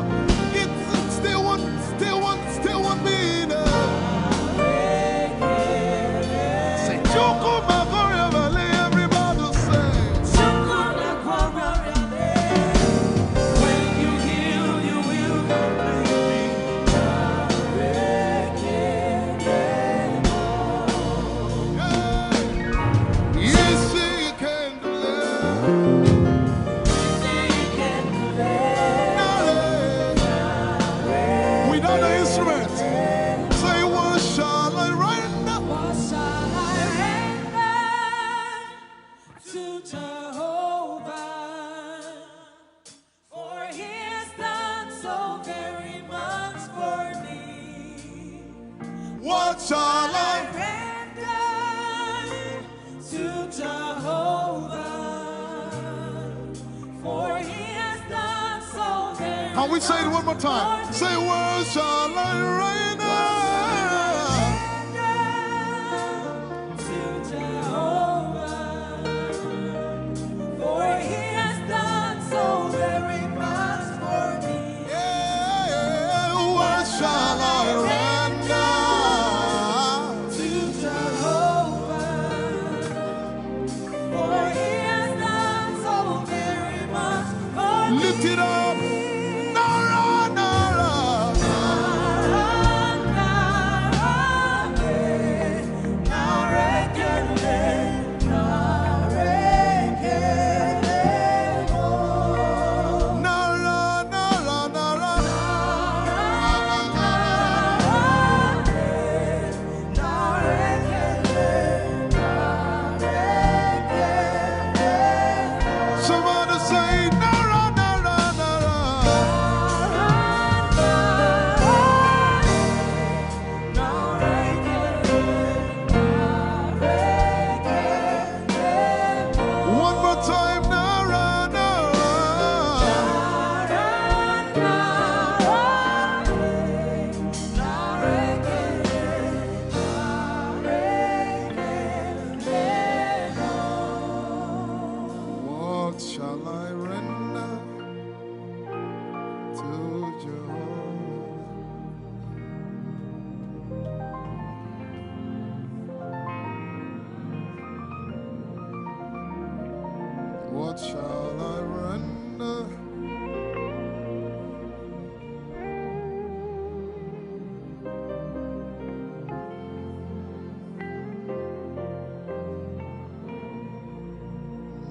it still won't be enough. Say, Choco Magoria Valley, everybody say. when you heal, you will Yes, you can do that. Without the instrument, say, what shall I render? What shall I render to Jehovah? For he has done so very much for me. What shall I? Render to Jehovah. For he has done so very Can we say it one more time? Say, what shall I render? to Jehovah. For he has done so very much for me. Yeah, what shall I render? To Jehovah. For he has done so very much for me. Lift it up. Nara, Nara. What shall I render?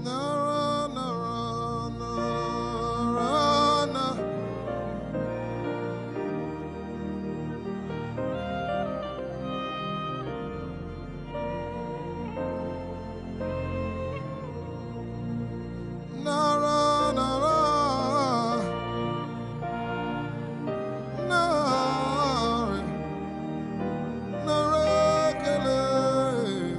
Nara, nara, nara, nara. Nara, nara, nara, nara, kele.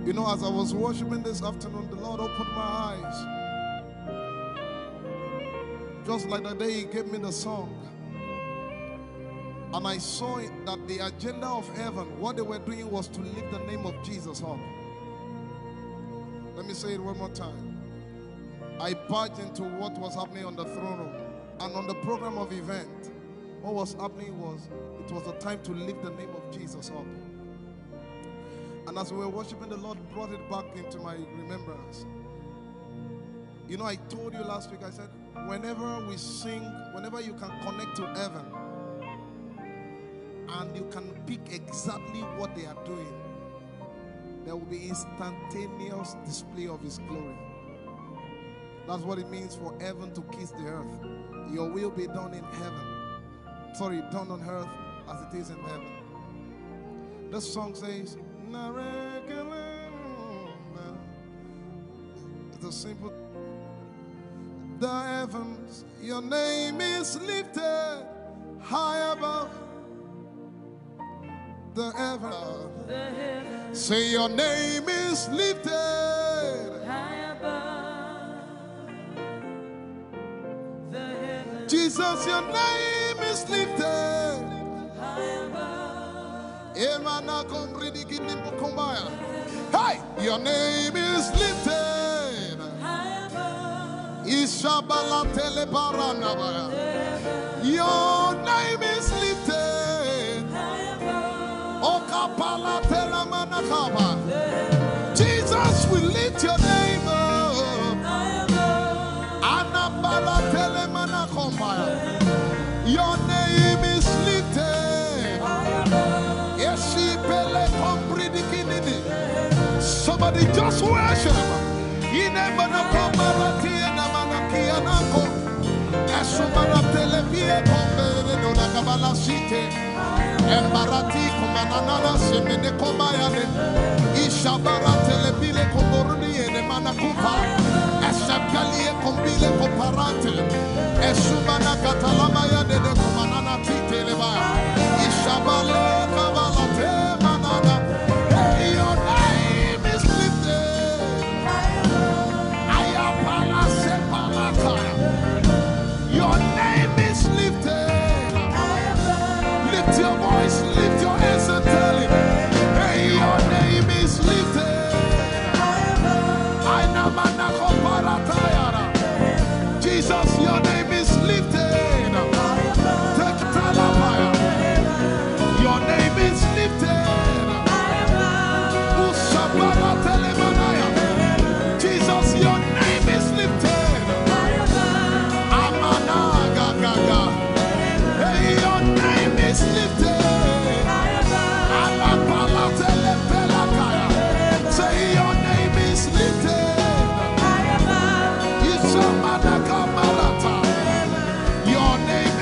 You know, as I was worshiping this afternoon, the Lord opened my eyes. Just like the day He gave me the song. And I saw it that the agenda of heaven, what they were doing was to lift the name of Jesus up. Let me say it one more time. I barged into what was happening on the throne room. And on the program of event, what was happening was, it was a time to lift the name of Jesus up. And as we were worshiping, the Lord brought it back into my remembrance. You know, I told you last week, I said, whenever we sing, whenever you can connect to heaven, and you can pick exactly what they are doing, there will be instantaneous display of His glory. That's what it means for heaven to kiss the earth. Your will be done in heaven. Sorry, done on earth as it is in heaven. This song says, it's a simple. The heavens, your name is lifted high above. The heavens, say your name is lifted High above the heavens, Jesus, your name is lifted high above, Emana kombridi kinimbukumbaya. Hey, your name is lifted high above Ishabala telebaranabaya. Your name is lifted high above Okapala telamanakaba. Jesus, we lift your name up. high above Anabala telemanakombaya. Your name is lifted. Yeshipele kombridikinini. Somebody just worship. Inemanakomarati enamanakianako. Esumarateleviye kombere donakabala site. Embarati kumanana semene komayane. Ishabaratele komboruni enemanakupa. Esapkalie kombile komparate. Esumana katalamaya de kumanana titelebaya. Ishabale kabalate manana. Hey, your name is lifted. Ayapala sepalakaya. Your name is lifted. Lift your voice, lift your hands and tell Him, hey, your name is lifted. Ainamana koparatayara. Jesus, your name is lifted. Take talabaya. Your name is lifted. Ushabara telemanaya. Jesus, your name is lifted. Amana gaga. Hey, your name is lifted. Alapala telepelakaya. Say your name is lifted. Ishamana kamarata. Your name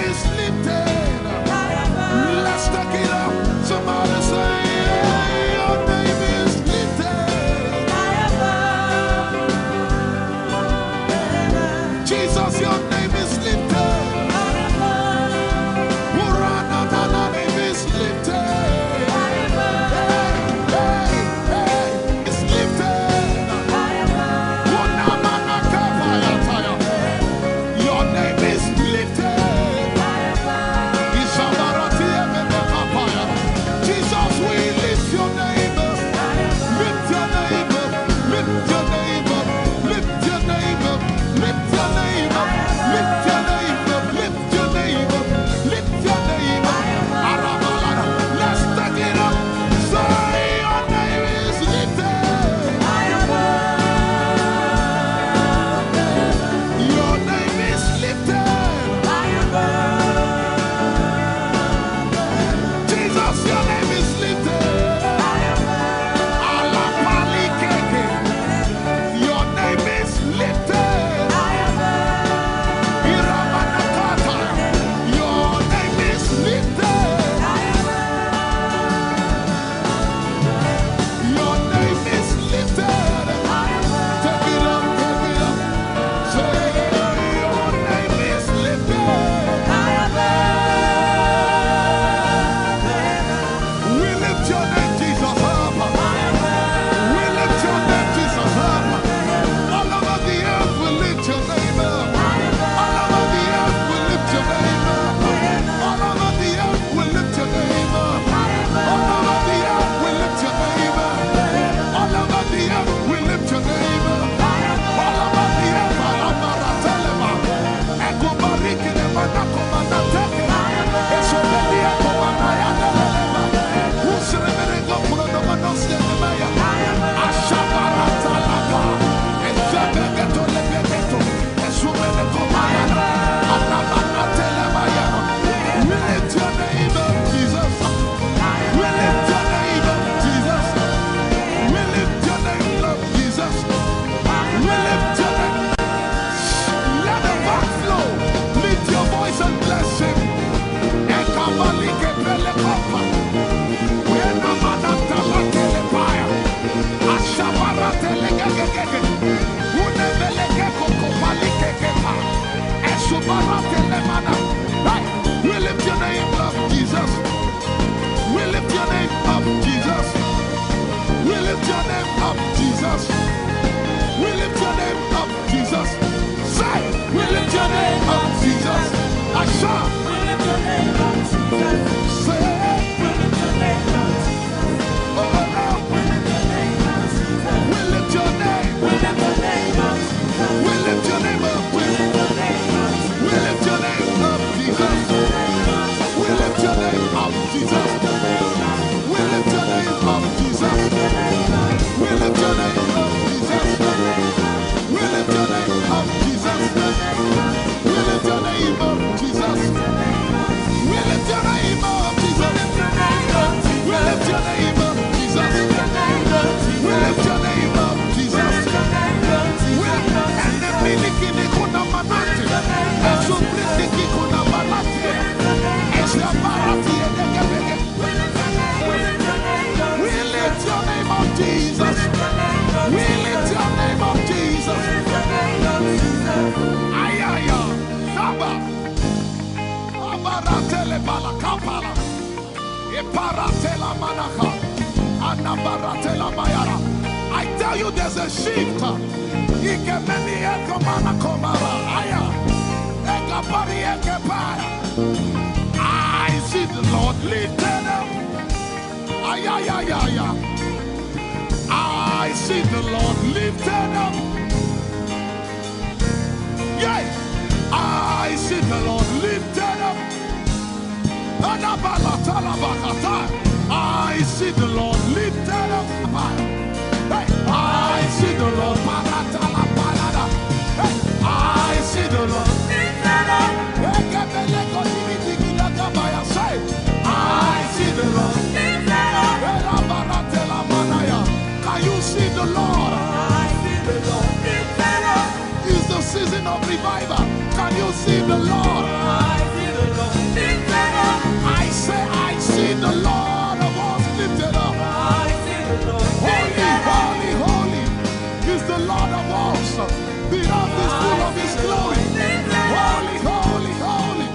Hey, we lift your name up, Jesus. We lift your name up, Jesus. We lift your name up, Jesus. We lift your name up, Jesus. Say, we lift your name up, Jesus. Asha. We lift your name up, Jesus. Say, We lift your name up, Jesus. oh no. We lift your name up, Jesus. We lift your name. We lift your name up, Jesus. We lift your name up. We lift your name up, Jesus. We lift your name up, Jesus. We lift your name up, Jesus. We lift your name up, Jesus. We lift your name up, Jesus. We lift your name up, Jesus. We lift your name up, Jesus. We lift your name up, Jesus. We lift your name up, Jesus. We lift your name up, Jesus. And the miliki kuna manati, and so miliki kuna manati, and so barati and we lift your name up, Jesus. We lift your name up, Jesus. Ayaya, Saba, Abaratele Balakapala, Eparatela Manaka, Anabaratela Mayara. I tell you, there's a shift. Ikemeni Ekomana Komara, Aya, Ekapari Ekepaya. I see the Lord lifted up. Ayayayaya. I see the Lord lifted up. Yeah. I see the Lord lifted up. I see the Lord lifted up. Hey. I see the Lord. Hey. I see the Lord lifted up. I see the Lord. Can you see the Lord? It's the season of revival. Can you see the Lord? I say, I see the Lord of hosts lifted up. Holy, holy, holy is the Lord of hosts. The earth is full of His glory. Holy, holy, holy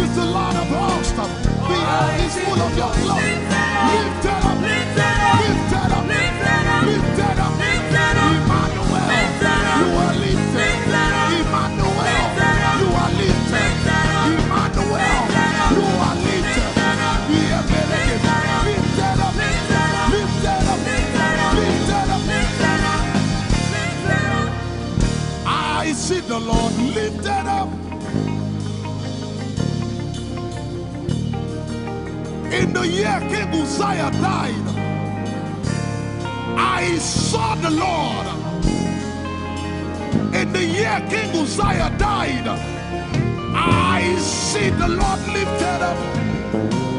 is the Lord of hosts. The earth is full of Your glory. Lifted up, lifted up, lifted up. Emmanuel, You are lifted. Emmanuel, You are lifted. Emmanuel, You are lifted. Lifted up, lifted up, lifted up. I see the Lord lifted up. In the year King Uzziah died, I saw the Lord. In the year King Uzziah died, I see the Lord lifted up.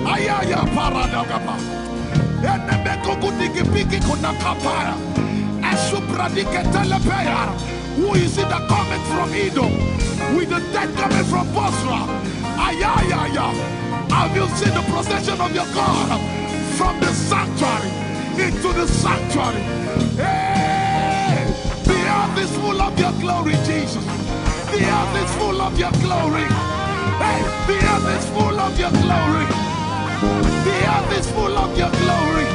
Ayaya paradagaba. Enebeko kudigipiki kunakapaya. Esupradike telepaya. Who is it that cometh from Edom? With the dead coming from Bosra. Ayaya. Have you seen the procession of your God from the sanctuary into the sanctuary? Hey, the earth is full of Your glory, Jesus. The earth is full of Your glory. Hey, the earth is full of Your glory. The earth is full of Your glory.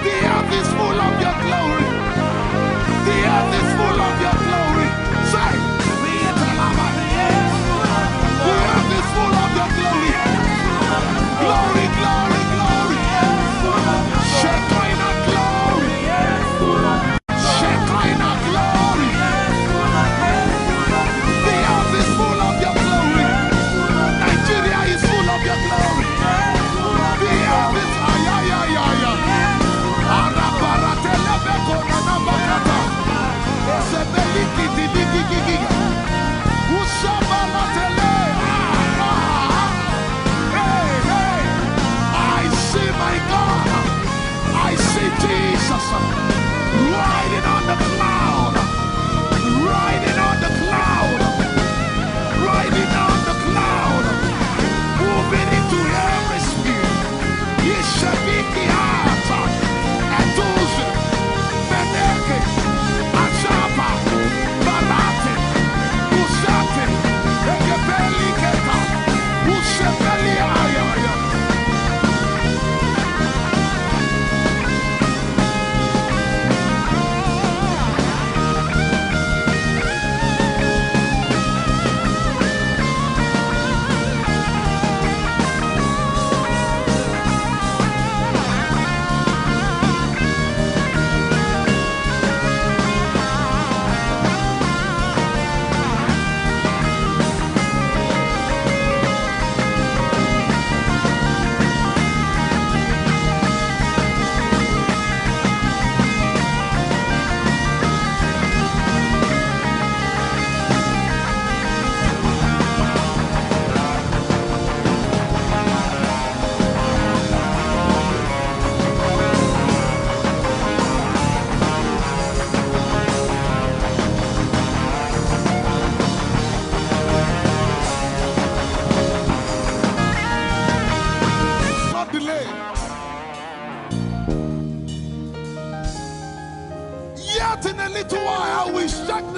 The earth is full of Your glory. The earth is full of Your glory. Say, the earth is full of Your glory. Glory, glory, glory. Shekinah glory. Shekinah glory. The earth is full of Your glory. Nigeria is full of Your glory. The earth is ayayayaya. Arabaratelebeko nanabakata.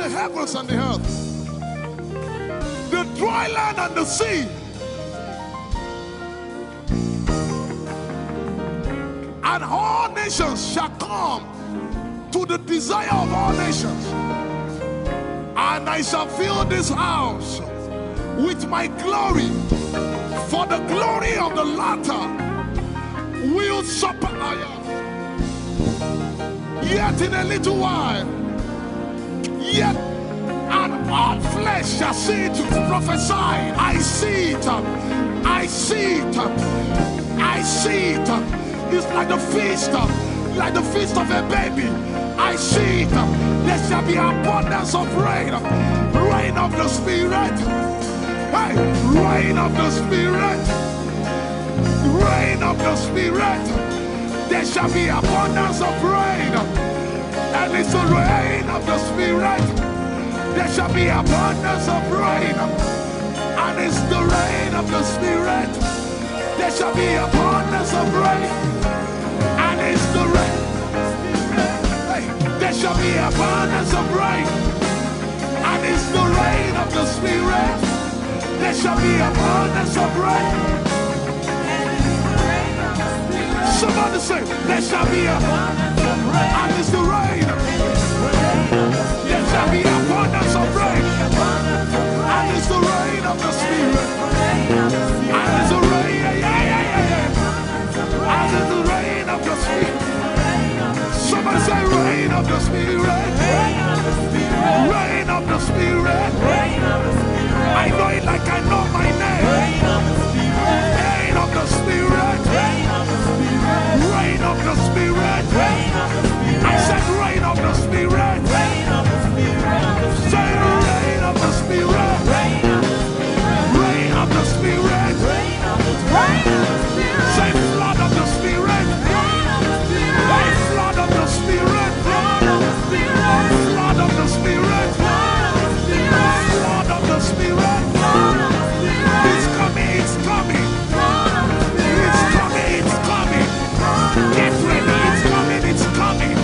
the heavens and the earth, the dry land and the sea. And all nations shall come to the desire of all nations. And I shall fill this house with my glory, for the glory of the latter will surpass. Yet in a little while, yet and all flesh shall see it. Prophesy. I see it. I see it. I see it. It's like the feast of a baby. I see it. There shall be abundance of rain. Rain of the Spirit. Hey, rain of the Spirit. Rain of the Spirit. There shall be abundance of rain. And it's the rain of the Spirit. There shall be abundance of rain. And it's the rain of the Spirit. There shall be abundance of rain. And it's the rain. Hey, there shall be abundance of rain. And it's the rain of the Spirit. There shall be abundance of rain. Somebody say, there shall be abundance of rain. And it's the rain. There shall be abundance of rain. And it's the rain of the Spirit. And it's the rain, and it's the rain of the Spirit. Somebody say, rain of the Spirit. Rain of the Spirit. I know it like I know my name. Rain of the Spirit. Rain of the Spirit. I said rain of the Spirit. Say rain of the Spirit. Rain of the Spirit. Say flood of the Spirit. Say flood of the Spirit. Flood of the Spirit. Flood of the Spirit. It's coming, it's coming. It's coming, it's coming. Get ready, it's coming, it's coming.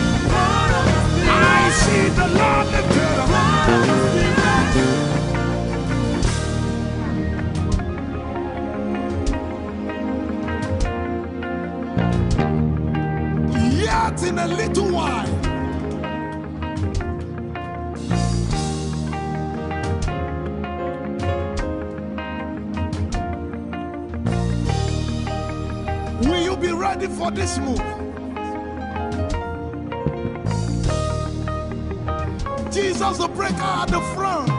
I see the Lord lifted up. Yet in a little while, will you be ready for this move? Jesus the breaker at the front.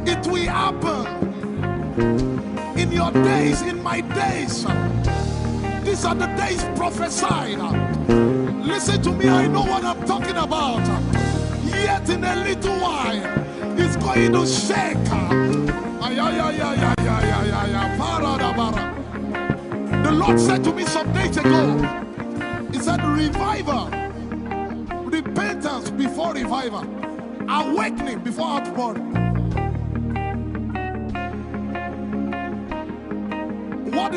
It will happen in your days, in my days. These are the days prophesied. Listen to me, I know what I'm talking about. Yet in a little while, it's going to shake. The Lord said to me some days ago, He said, revival, repentance before revival, awakening before outpouring. What?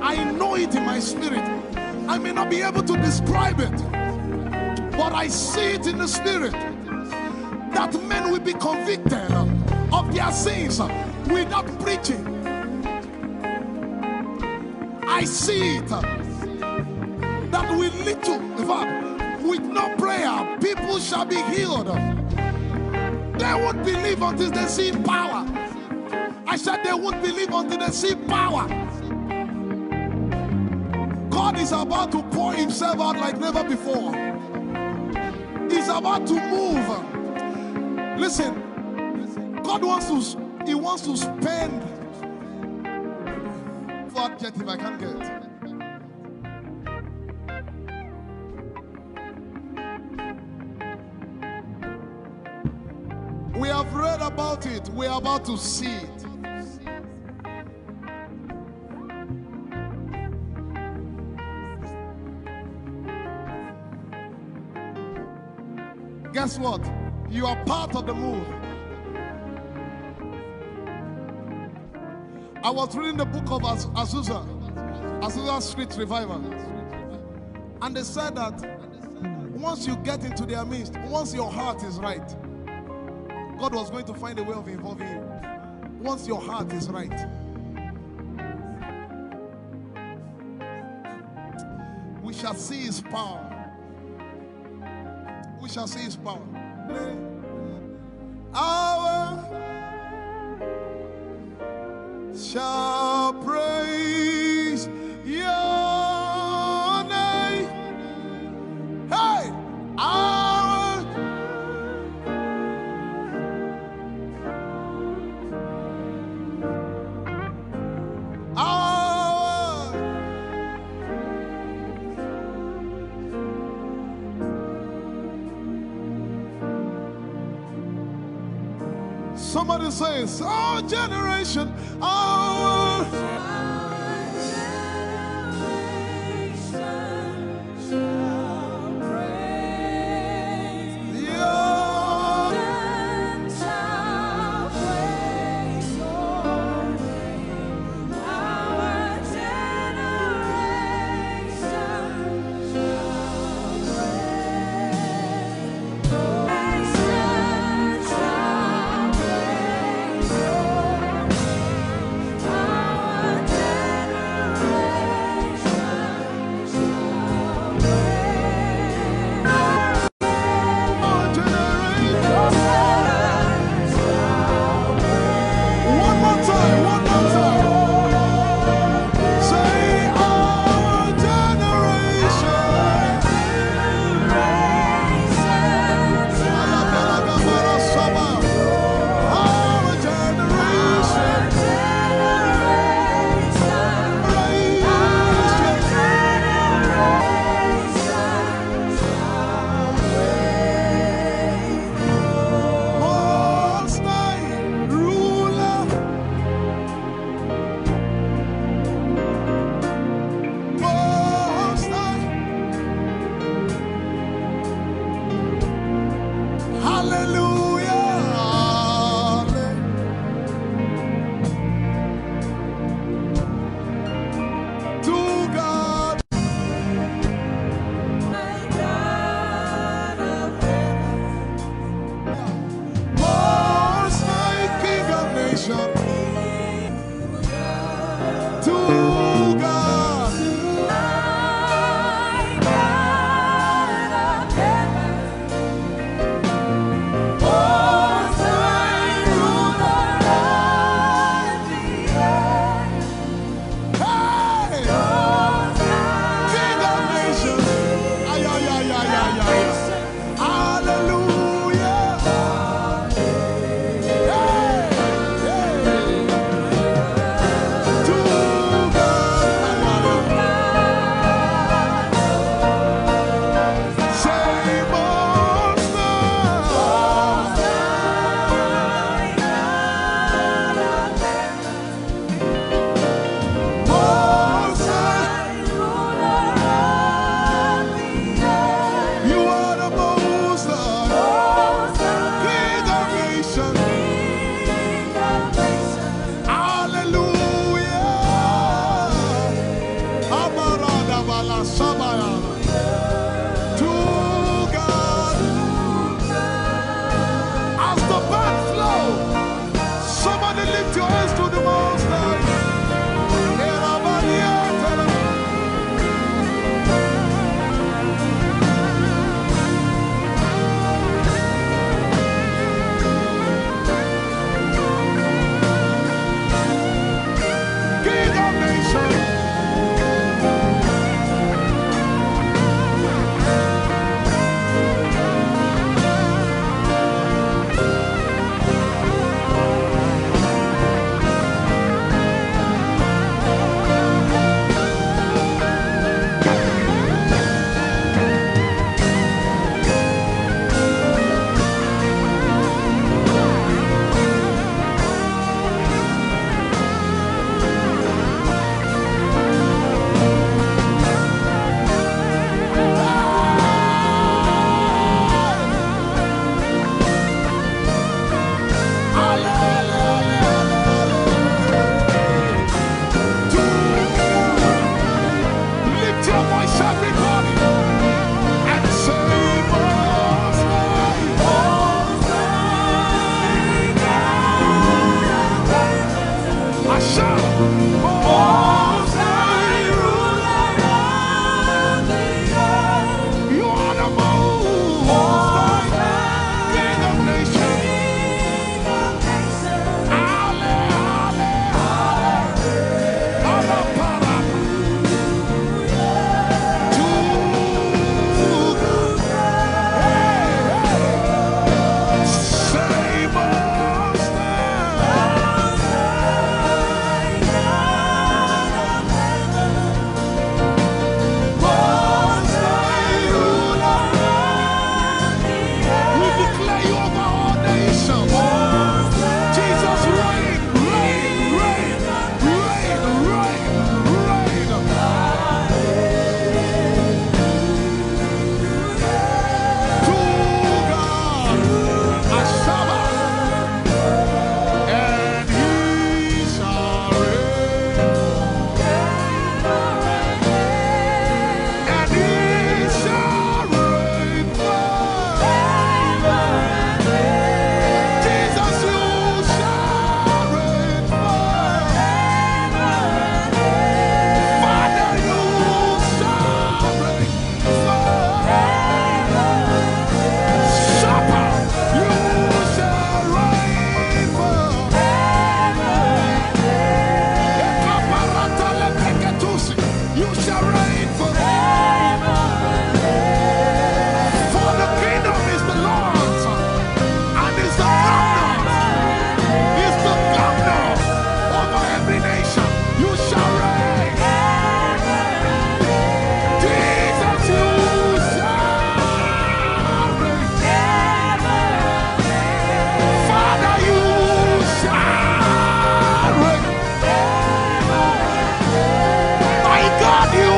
I know it in my spirit. I may not be able to describe it, but I see it in the spirit that men will be convicted of their sins without preaching. I see it that will lead to, in fact, with no prayer, people shall be healed. They won't believe until they see power. I said they won't believe until they see power. God is about to pour Himself out like never before. He's about to move. Listen, God wants to spend. What jet if I can't get it? We have read about it. We are about to see it. Guess what? You are part of the move. I was reading the book of Azusa Street Revival. And they said that once you get into their midst, once your heart is right, God was going to find a way of involving you. Once your heart is right. We shall see his power. We shall see his power. Our shall praise your name. Hey, our somebody says, our generation, our Our Most High ruler of the earth. You are the Most High King of nations. Ale, ale, ale, para. To the say Most High ruler. We declare you over all nations. Jesus, reign, reign, reign, reign, reign, reign. To God, Ashaba, and He shall reign, and He shall reign forever. Jesus, you shall reign forever. Father, you shall reign forever. Supper, you shall reign forever. Ekaparata lepeketusi, you shall reign forever. For the kingdom is the Lord's, and is the governor over every nation. You shall reign. Jesus, you shall reign. Father, you shall reign. My God, you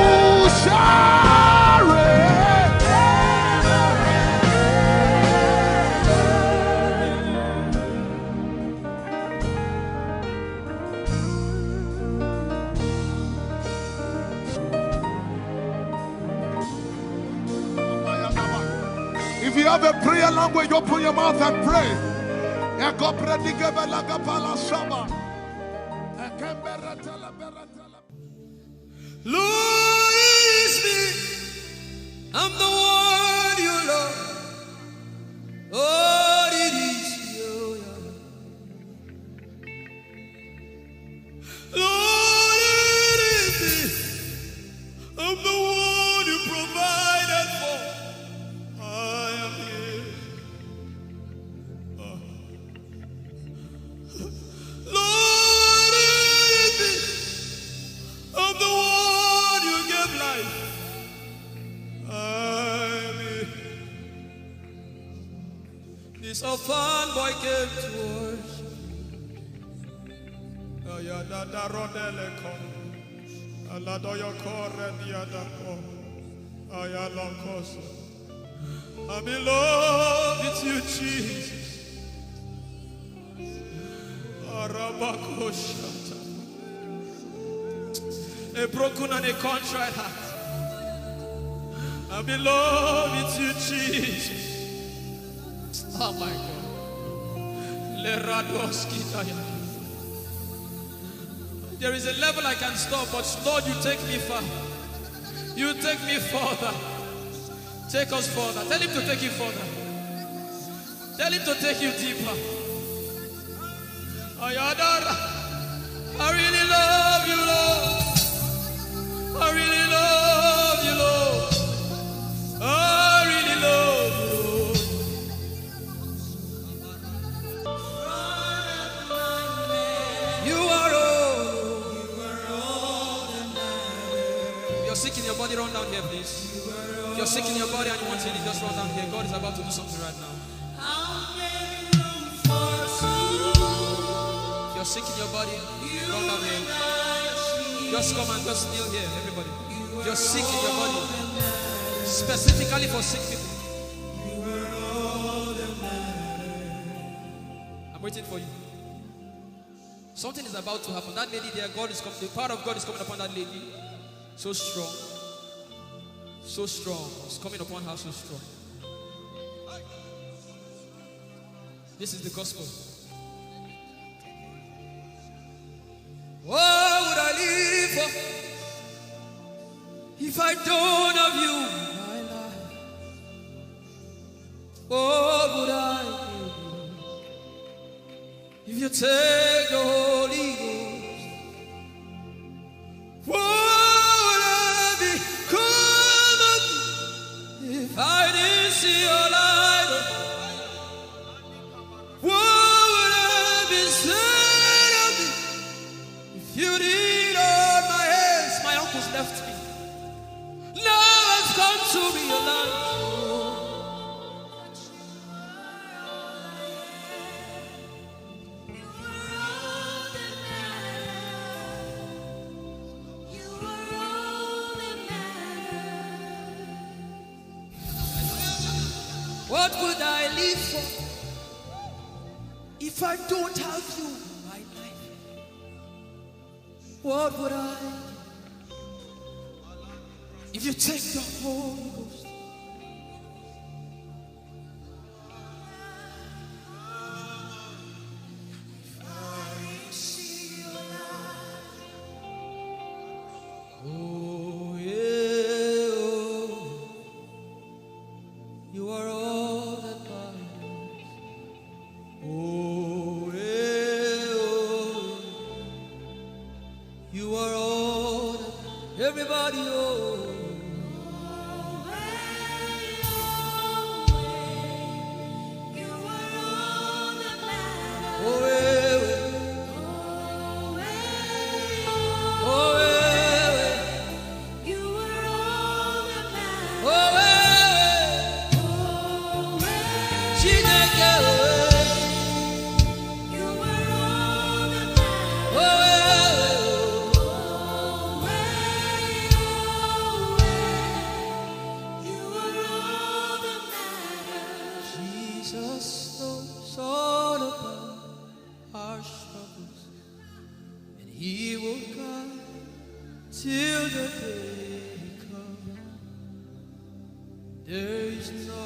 shall reign. If you have a prayer language, open your mouth and pray. Lord, it's me. I'm the one you love. Lord, it is you. Lord, it is me. I'm the one you provided for. I am here. Lord, it is me. I'm the one you gave life. I'm here. This orphan boy came to worship. Ayada rodele kon. Aladoyo kore diada kon. Ayala koso. I'm in love with you, Jesus. Arabakoshata. A broken and a contrite heart. I'm in love with you, Jesus. Oh my God. Leradoski daya. There is a level I can stop, but Lord, you take me far. You take me further. Take us further. Tell him to take you further. Tell him to take you deeper. Ayadara. I really love you, Lord. I really love you, Lord. I really love you, Lord. You are all. If you're sick in your body, run down here, please. If you're sick in your body and you want healing, just run down here. God is about to do something right now. If you're sick in your body, run down here. Just come and just kneel here, everybody. If you're sick in your body, specifically for sick people, I'm waiting for you. Something is about to happen. That lady there, God is coming. The power of God is coming upon that lady. So strong. So strong. It's coming upon her so strong. This is the gospel. Whoa! If I don't have you in my life, what would I do? If you take the Holy Ghost, what would I become of me if I didn't see your light? What would I be said of me if you didn't hold my hands? My uncles left me. Now has come to realize. What would I live for if I don't have you in my life? What would I do if you take the Holy Ghost? Oh, yeah, oh. You are all that matters. Oh, yeah, oh. You are all that everybody, oh. Oh, yeah, oh, yeah, oh, yeah. Chineke, oh, Jesus knows all about our struggles, and He will guide till the day comes. There is no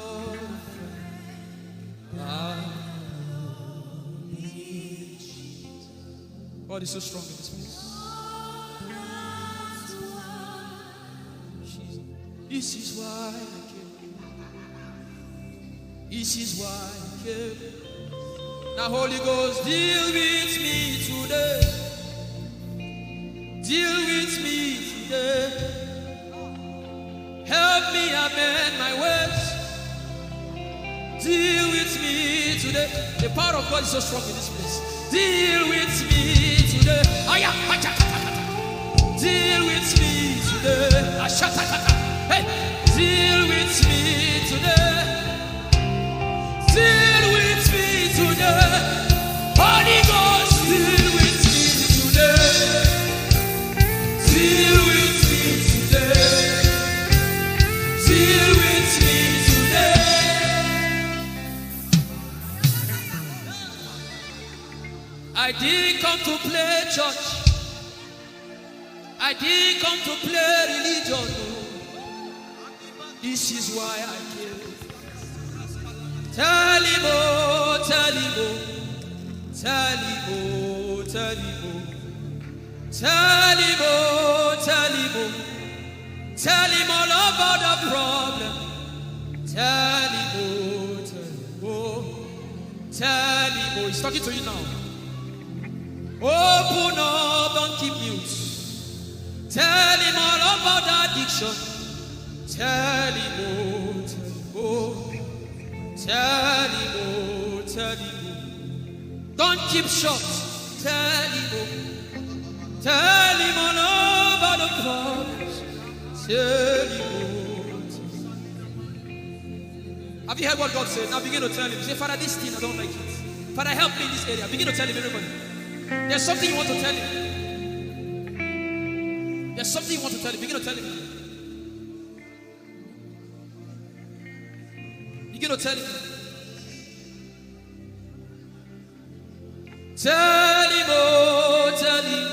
God is so strong in this place. This is why I came. This is why I came. Now, Holy Ghost, deal with me today. Deal with me today. Help me amend my ways. Deal with me today. The power of God is so strong in this place. Deal with me today. Deal with me today. Hey, deal with me today. Deal with me today. Holy Ghost, deal with me today. Deal with me today. Deal with me today. I didn't come to play church. I didn't come to play religion. No. This is why I came. Tell him, oh, tell him, oh, tell him, oh, tell him, oh, tell him, oh, tell him, oh, tell him all about the problem. Tell him, oh, tell him, oh, tell him, oh. He's talking to you now. Open up, don't keep mute. Tell him all about the addiction. Tell him, oh, tell him, oh. Tell him, oh, tell him, oh. Don't keep short. Tell him, oh. Tell him all about the problems. Tell him, oh, tell him. Have you heard what God said? Now begin to tell him. Say, Father, this thing I don't like it. Father, help me in this area. Begin to tell him, everybody. There's something you want to tell him. There's something you want to tell him. Begin to tell him. Begin to tell him. Tell him, oh, tell him.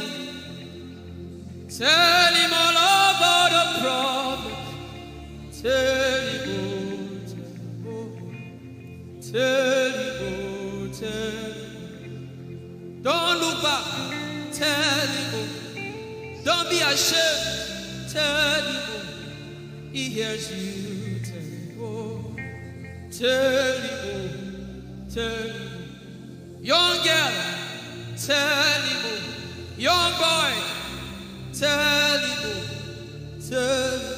Tell him all about the problem. Tell him, oh, tell him, oh, tell him. Don't look back. Tell him, oh. Don't be ashamed. Tell him, oh. He hears you. Tell him, tell him. Young girl, tell him. Young boy, tell him, tell him.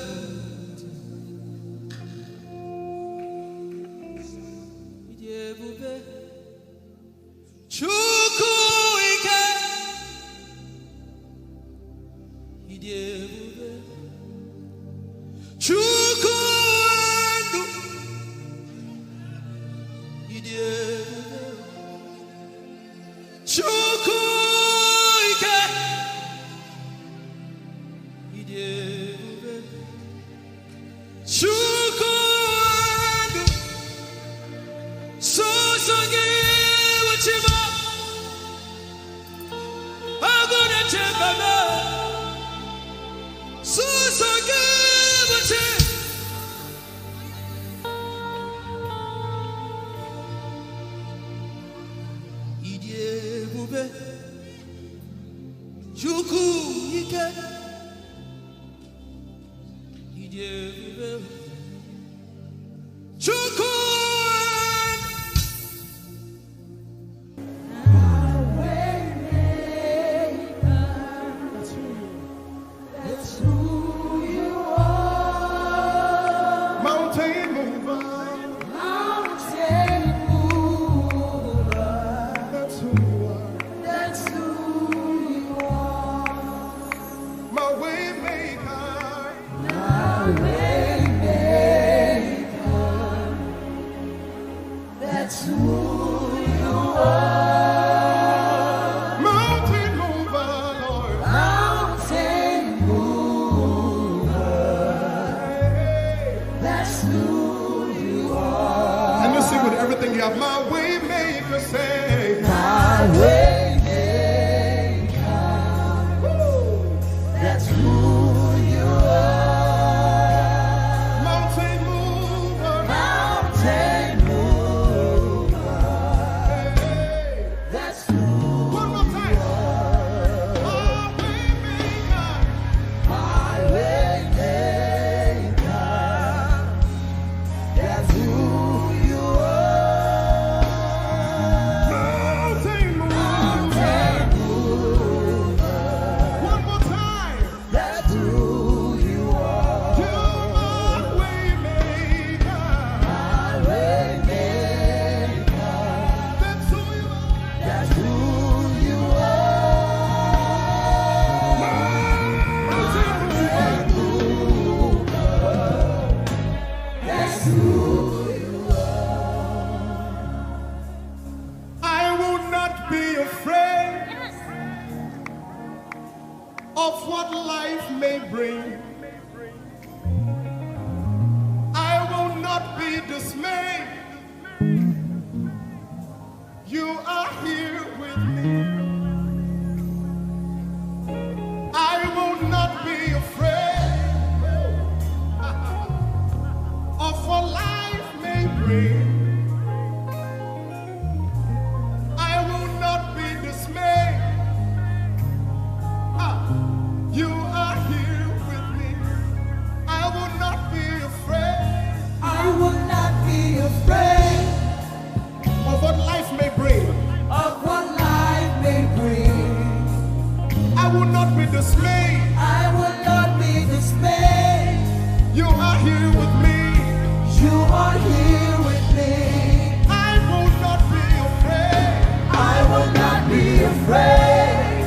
Chukwuike, Chukwuendu, Chukwuike, Chukwuendu, Sosoge Wachima, Agone Chembaba, Sosoge Wachima. Chukwuike, That's who you are. Mountain mover. Mountain mover. That's who you are. That's who you are. My way maker. My way maker. That's who you are. Mountain mover, Lord. Mountain mover. That's who you are. And you sing with everything you have. My way maker, say. My way maker. That's who you are. Mountain mover. Mountain mover. Hey. That's who One more time. My way maker. my way maker. That's who you are. Mountain mover. Mountain mover. One more time. That's who you are. To my way maker. My way maker. That's who you are. That's who you are. Mountain mover. That's who you are. I will not be afraid of what life may bring. I will not be dismayed. You are here with me. I will not be afraid of what life may bring. I will not be dismayed. You are here with me. I will not be afraid I will not be afraid of what life may bring. of what life may bring. I will not be dismayed. I will not be dismayed. You are here with me. You are here with me. I will not be afraid I will not be afraid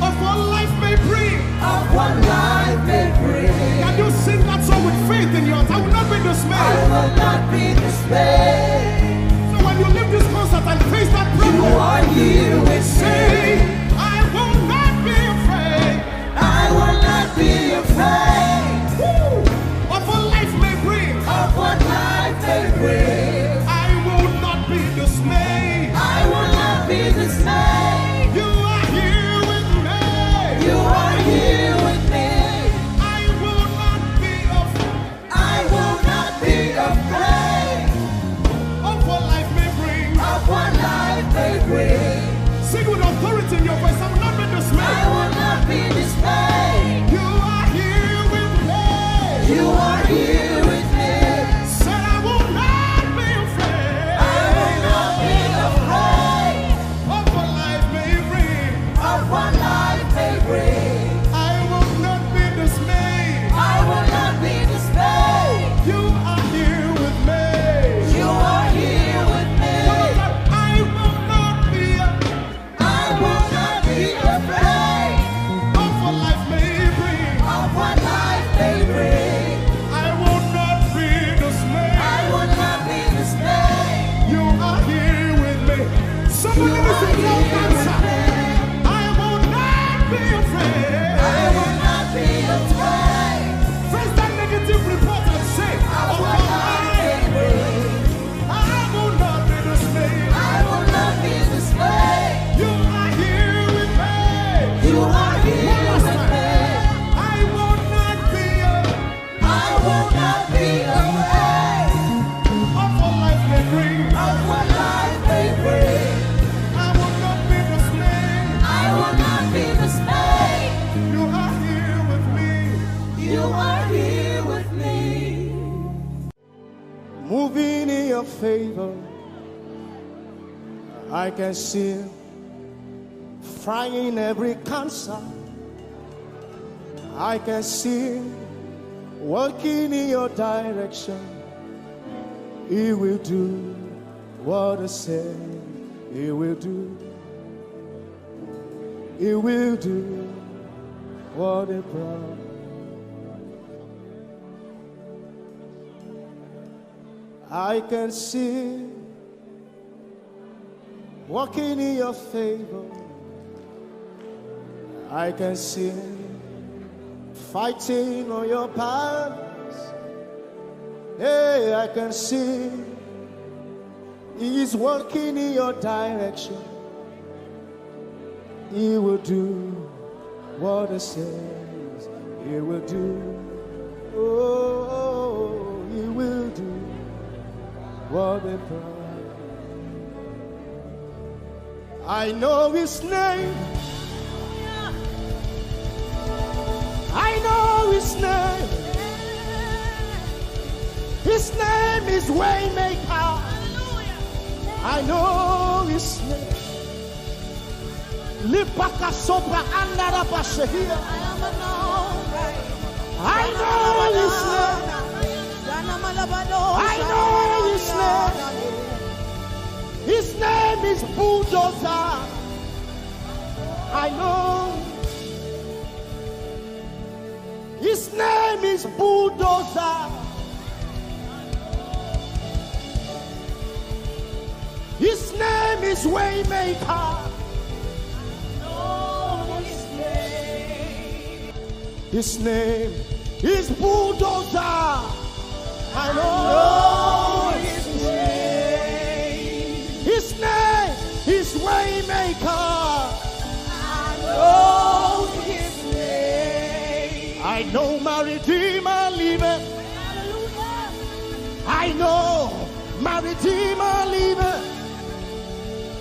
of what life may bring. of what life may bring. Can you sing that song with faith in your heart? I will not be I dismayed. will not be dismayed. So when you leave this concert and face that You problem, are here with say, me. I will not be afraid I will not be afraid of what life may bring. of what life may bring. I will not be dismayed. I will not be dismayed. You are here with me. You are here with me. I will not be afraid I will not be afraid of what life may bring. of what life may bring. Sing with authority in your voice. I will not be I dismayed. will not be dismayed. You are here with me. You are favor. I can see Him fighting every cancer. I can see Him working in your direction. He will do what He said He will do. He will do what He promised. I can see walking in your favor. I can see fighting on your paths. Hey, I can see He's working in your direction. He will do what He says He will do. Oh, He will do what He promised. I know His name. I know His name. His name is Waymaker. I know His name. Lipaka sopra andara bashehia. I know His name. I know His name. His name is Bulldozer. I know. His name is Bulldozer. His name is Waymaker. His name is Bulldozer. I know His name. His name is Waymaker. I know His name. I know my Redeemer liveth. I know my Redeemer liveth.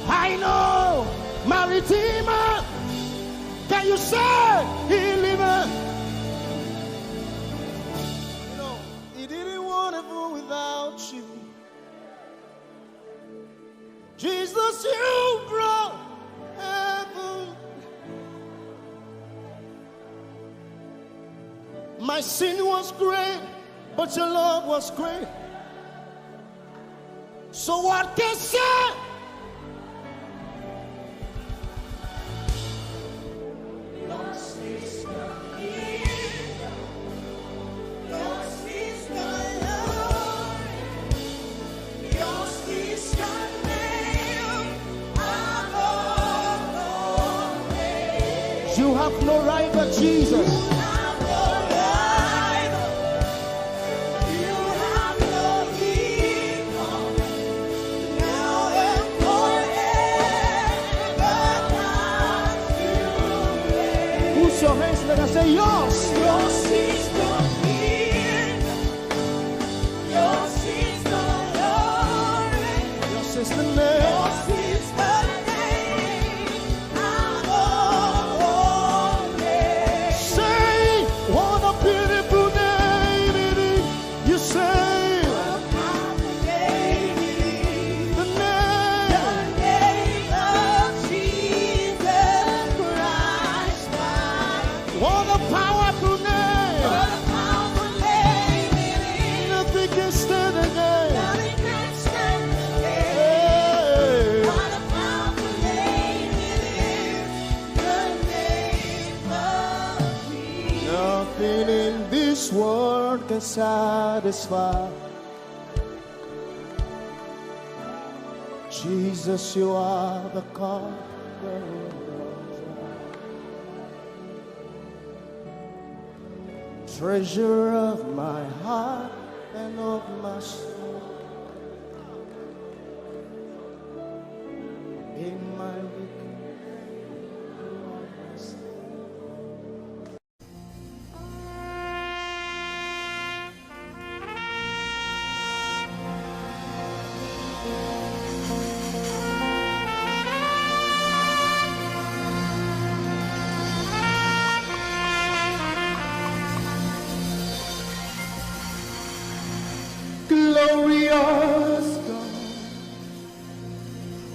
I know my Redeemer. Can you say He liveth? You know, He didn't want heaven without you. Jesus, you brought heaven. My sin was great, but your love was great. So what can I say? You have no rival, Jesus. You have no rival. You have no equal. Now and forever, not to end. Who's your hands? Let us say yours. Yours is the kingdom. Yours is the glory. Yours is the name. Yours is the world can satisfy. Jesus, you are the conqueror. Treasure of my heart and of my soul. In my glorious God,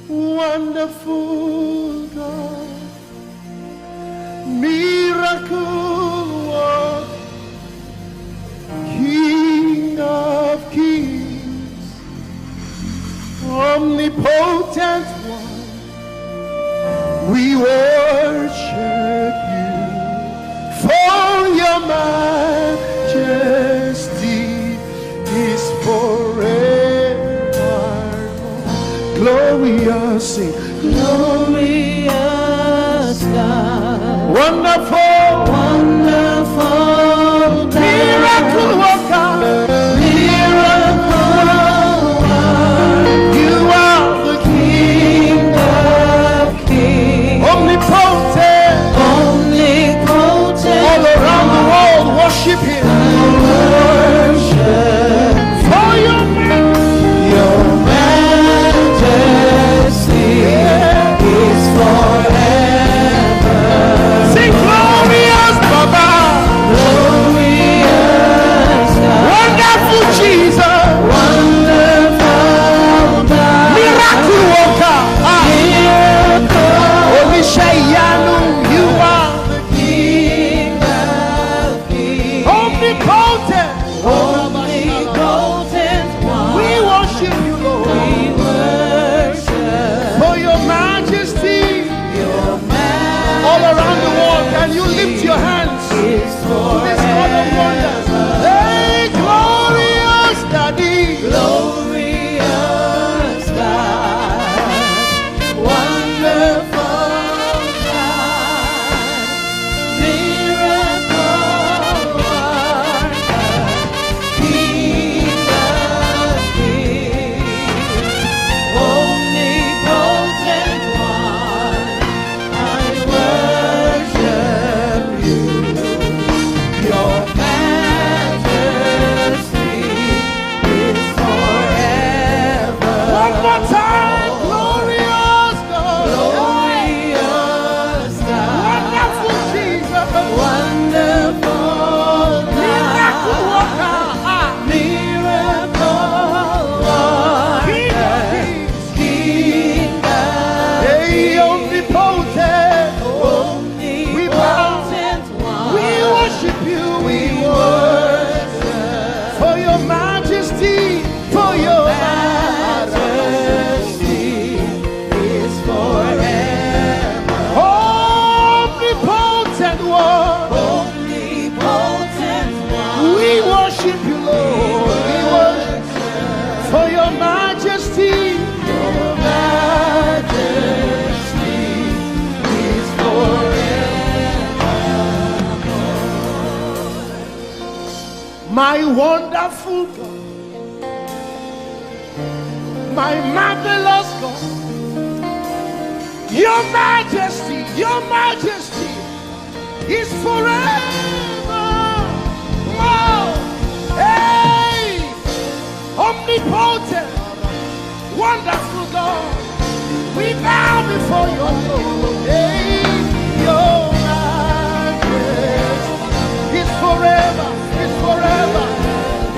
Wonderful God, miracle worker, King of kings, omnipotent one, we worship you for your majesty is forever. Glorious, sing. Glorious God, Wonderful, wonderful God, miracle worker, miracle worker, you are the King of kings, omnipotent, omnipotent, all around the world worship him. worship For your your majesty is forever. sing glorious Baba, Glorious God, wonderful Jesus, wonderful God, miracle worker, miracle Olishayanu, you are King of kings, omnipotent. omnipotent one. We worship you, Lord, We worship for your majesty your all around the world. Can you lift your hands to majesty this God of wonders? Hey, glorious Daddy, glorious God, wonderful God, miracle worker, King of kings, omnipotent one, I worship you. Your majesty is forever. one more time, glorious God, Glorious God, wonderful Jesus, wonderful miracle God, worker, miracle King of worker, kings, King of hey, omnipotent. omnipotent one. We worship you, we worship for your majesty, for your Majesty is forever. omnipotent one. Omnipotent one. We worship you, Lord. We worship for your majesty. Your majesty is forever. My wonderful God, my marvelous God, your majesty is forever. Wow. Hey, omnipotent, wonderful God, we bow before your throne. Hey, your majesty is forever,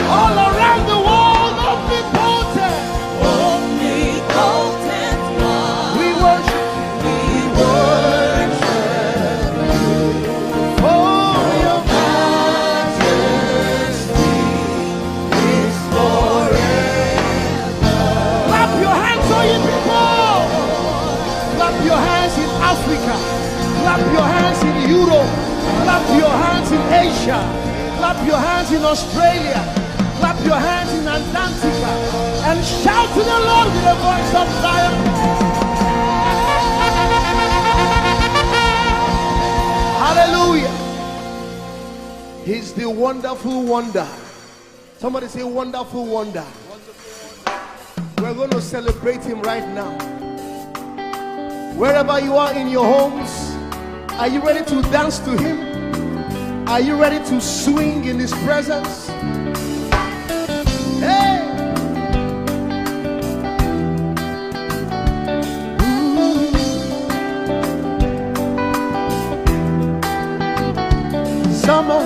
all around the world, omnipotent. Omnipotent one. We worship We worship for your majesty is forever. clap your hands, all you people. Clap your hands in Africa. Clap your hands in Europe. Clap your hands in Asia. Clap your hands in Australia. Clap your hands in Antarctica. And shout to the Lord with a voice of triumph. Hallelujah. He's the wonderful wonder. Somebody say wonderful wonder. We're going to celebrate him right now. Wherever you are in your homes, are you ready to dance to him? Are you ready to swing in his presence? Hey! Summer,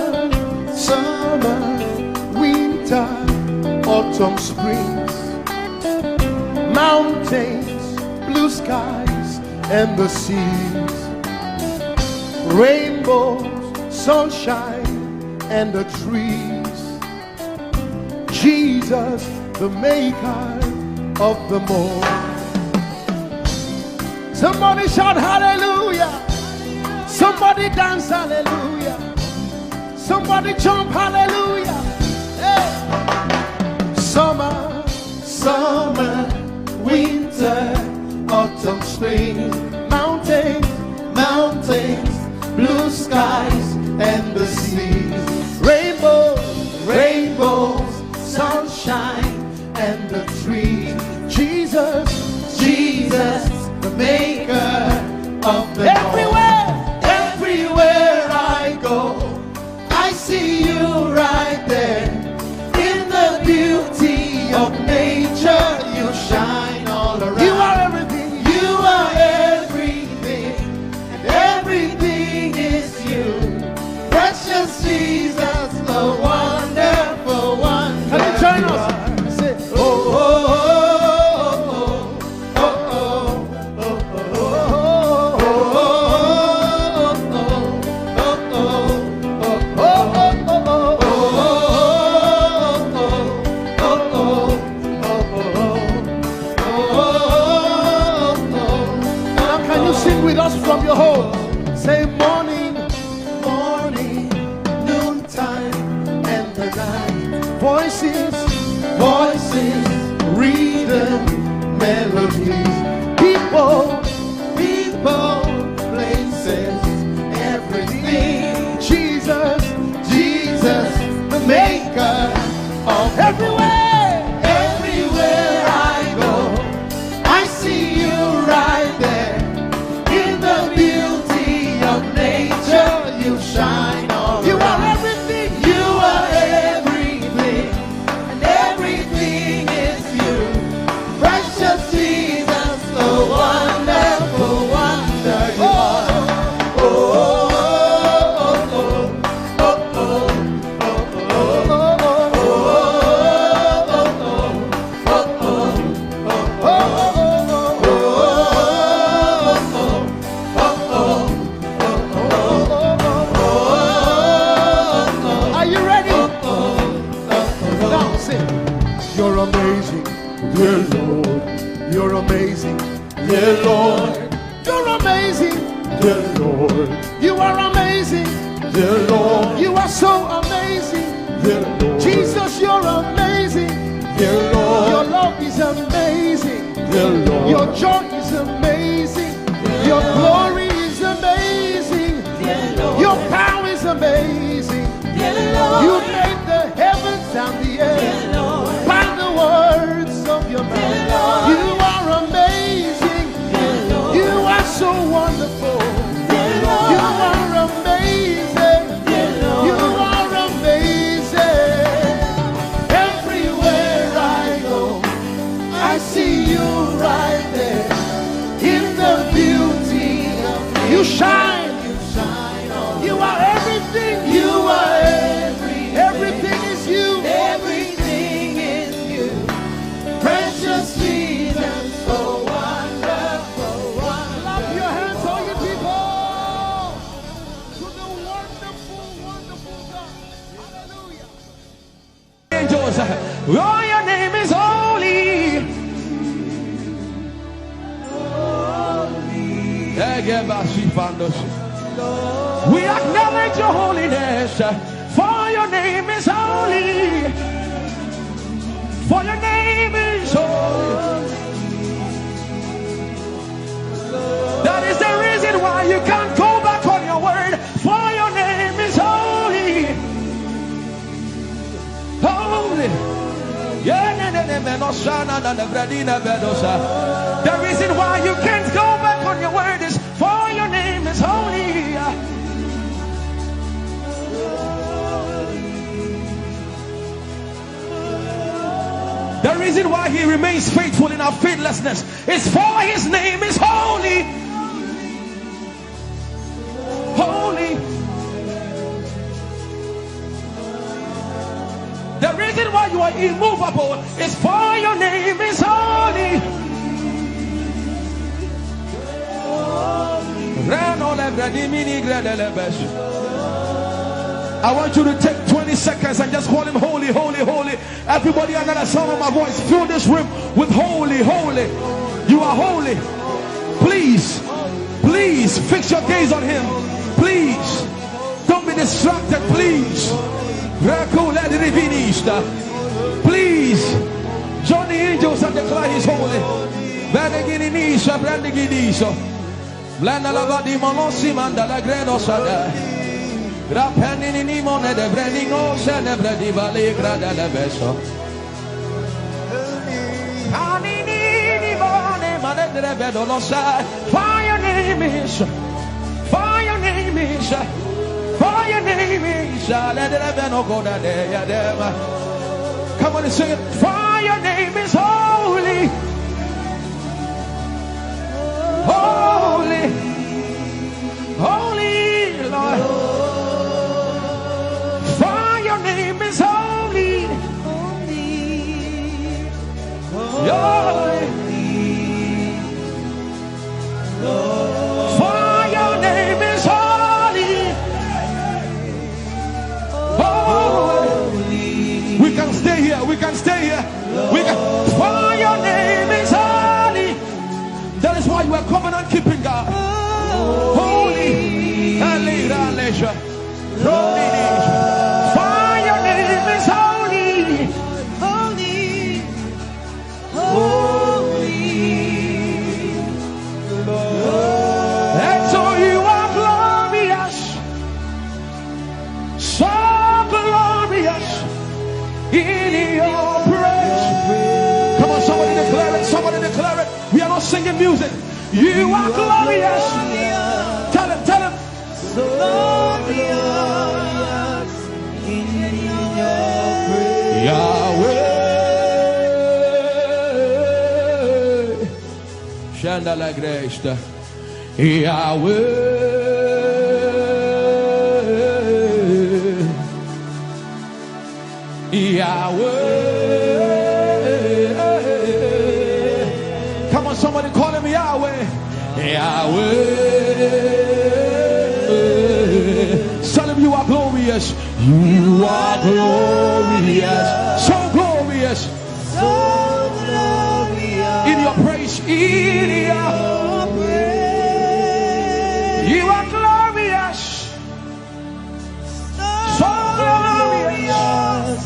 winter, autumn, springs, mountains, blue skies and the seas, rainbows, sunshine, and the trees. Jesus, the maker of the morn. Somebody shout hallelujah. Somebody dance hallelujah. Somebody jump hallelujah. Hey. Summer, summer, winter, autumn, spring, mountains, mountains, blue skies and the seas, rainbows, rainbows, sunshine and the trees. Jesus, Jesus, the maker of the everywhere, everywhere I go, I see you right there. In the beauty of nature, you shine all around. You are everything. You are everything, and everything is you. Precious Jesus, the wonderful one. Can you join us? Say, oh, oh, oh, oh, oh, oh, now can you sing with us from your home? Say morning, morning, noontime, and the night. Voices, voices, rhythm, melodies. People, people, places, everything. Jesus, Jesus, the maker of everywhere, everywhere I go, I see you right there. In the beauty of nature, you shine all around. You are everything. You are everything, and everything is you. Precious Jesus, the wonderful wonder you are. Oh, oh, oh, oh, oh, oh, are you ready? Now sing. You're amazing, dear Lord. You're amazing, dear Lord. You're amazing, dear Lord. You are amazing, dear Lord. You are so amazing, dear Lord. Jesus, you're amazing, dear Lord. Your love is amazing, dear Lord. Your joy is amazing, your glory is amazing, dear Lord. Your power is amazing, dear Lord. You made the heavens and the earth by the words of your mouth. You are amazing, dear Lord. You are so wonderful, dear Lord. You are amazing, dear Lord. You are amazing. Everywhere I go, I see you right there. In the beauty of you shine, you shine all. You are everything. You are everything is you. Everything is you. Precious Jesus, so wonderful, wonderful. Clap your hands, all you people, to the wonderful, wonderful God. Hallelujah. Angels, oh, your name is holy. We acknowledge your holiness, for your name is holy. For your name is holy. That is the reason why you can't go back on your word. For your name is holy. Holy. The reason why you can't go back on your word is for your name is holy. The reason why he remains faithful in our faithlessness is for his name is holy. Holy. The reason why you are immovable is for your name is holy. I want you to take 20 seconds and just call him holy, holy, holy. Everybody under the sound of my voice, fill this room with holy, holy. You are holy. Please, please fix your gaze on him. Please, don't be distracted, please. Please, join the angels and declare he's holy. Blanda la vadi molosi manda la gredo sada. Rapeni ni mone de brendingo se ne bredi vale grada la beso. Ani ni mone mane de vedo lo sa. For your name is, for your name is, for your name is. Let the vedo go da de ya dem. Come on and sing it. For your name is holy. Holy, holy Lord, for your name is holy, holy, for your name is holy, holy. We can stay here, we can stay here, we can. For your name is holy. That is why you are covenant keeping God. Holy and leisure. For your name is holy. Holy. Holy. And so you are glorious. So glorious in your praise. Come on, somebody declare it. Somebody declare it. We are not singing music. You are glorious. Tell him, tell him. So glorious in your praise. Yahweh. Shanda la gresta. Yahweh. Yahweh. Come on, somebody call him Yahweh. Yahweh. Tell him you are glorious. You are glorious. So glorious. So glorious. In your praise. In your praise. You are glorious. So glorious.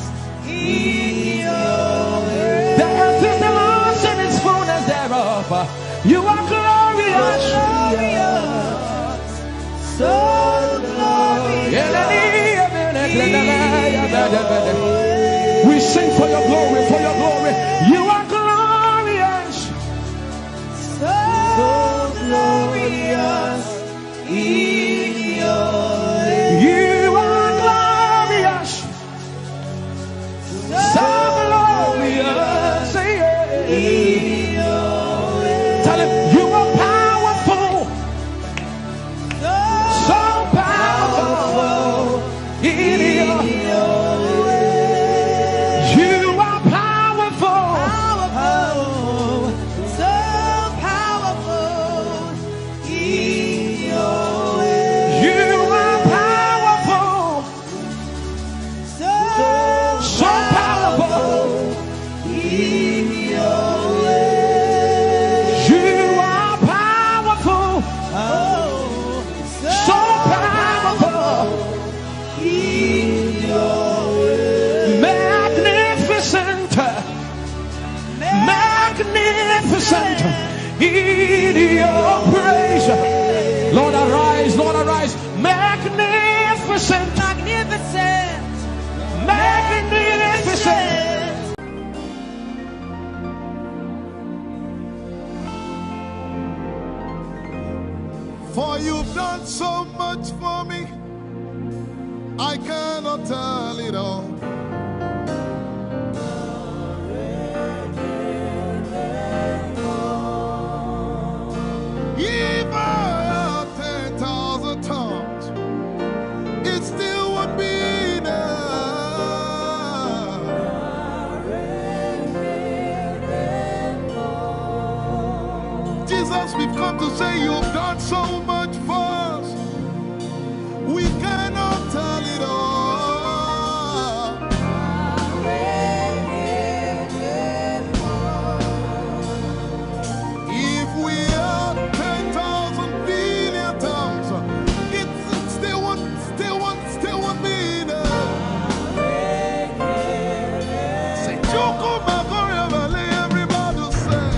In your praise. The earth is the Lord's and its fullness thereof. You are glorious. So glorious. We sing for your glory, for your glory. You are glorious. So glorious in your way. You are glorious. So glorious in your way. Tell him you are powerful. So powerful in your way. You are powerful. So powerful in your way. You are powerful. So powerful in your way. You are powerful. So powerful in your way. Magnificent. Magnificent in your praise. Lord arise, Lord arise. Magnificent. Magnificent. Magnificent. For you've done so much for me, I cannot tell it all. If I had 10,000 tongues, it still would be enough. Jesus Jesus, we've come to say you've done so much for us. We cannot tell it all. If we had 10,000 billion times, it still won't be enough. Say, Choco Magoria Valley, everybody say.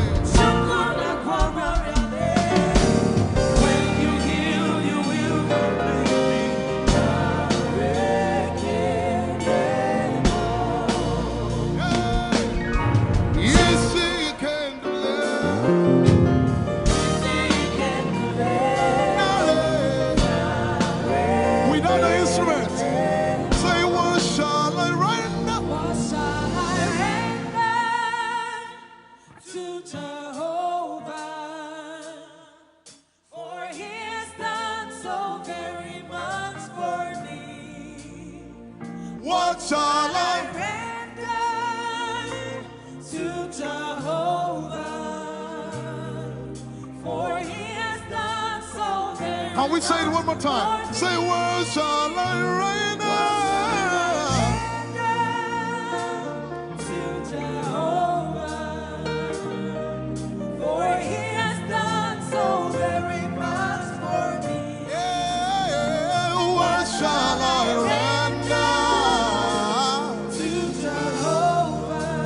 When you heal, you will Yes, he can do that. Without the instrument, say, what shall I render? What shall I render to Jehovah? For he has done so very much for me. What shall I? Render to Jehovah. For he has done so very Can we say it one more time? Say, what shall I render? to Jehovah. For he has done so very much for me. Yeah, what shall I render? To Jehovah.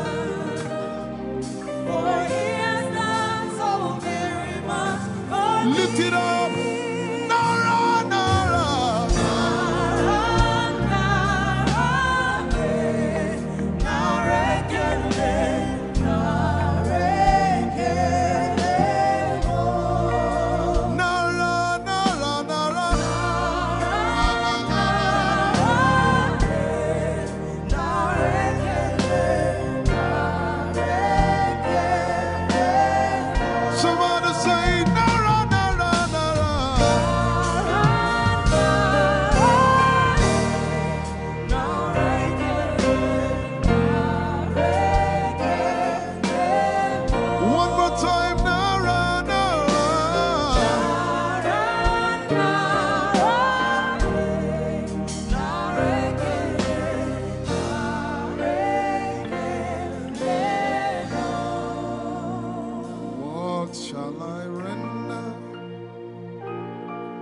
For he has done so very much for me. Lift it up. Nara, Nara. Nara, Nara, Nara. Somebody say, Nara, Nara, Nara. One more time, Nara, Nara. What shall I render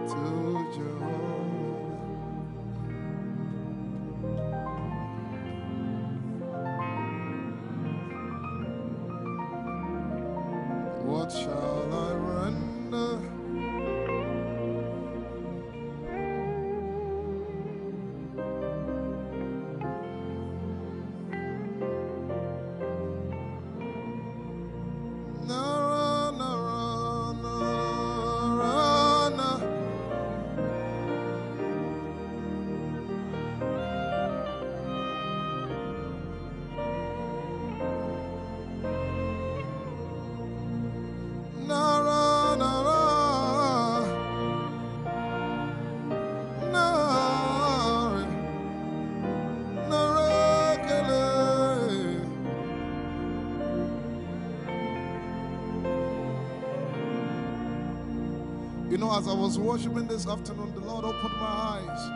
to Jehovah? What shall I render? Nara, Nara, Nara, Nara. Nara, Nara, Nara, Nara, Kele. You know, as I was worshiping this afternoon, the Lord opened my eyes.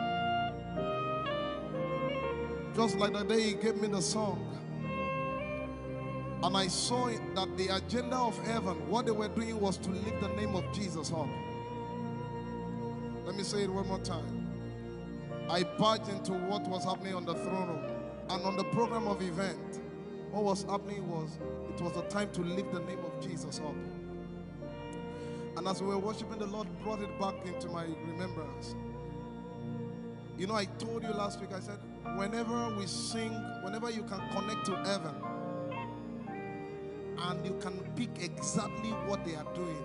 Just like the day He gave me the song. And I saw it that the agenda of heaven, what they were doing was to lift the name of Jesus up. Let me say it one more time. I barged into what was happening on the throne room. And on the program of event, what was happening was, it was a time to lift the name of Jesus up. And as we were worshiping, the Lord brought it back into my remembrance. You know, I told you last week, I said, whenever we sing, whenever you can connect to heaven, and you can pick exactly what they are doing,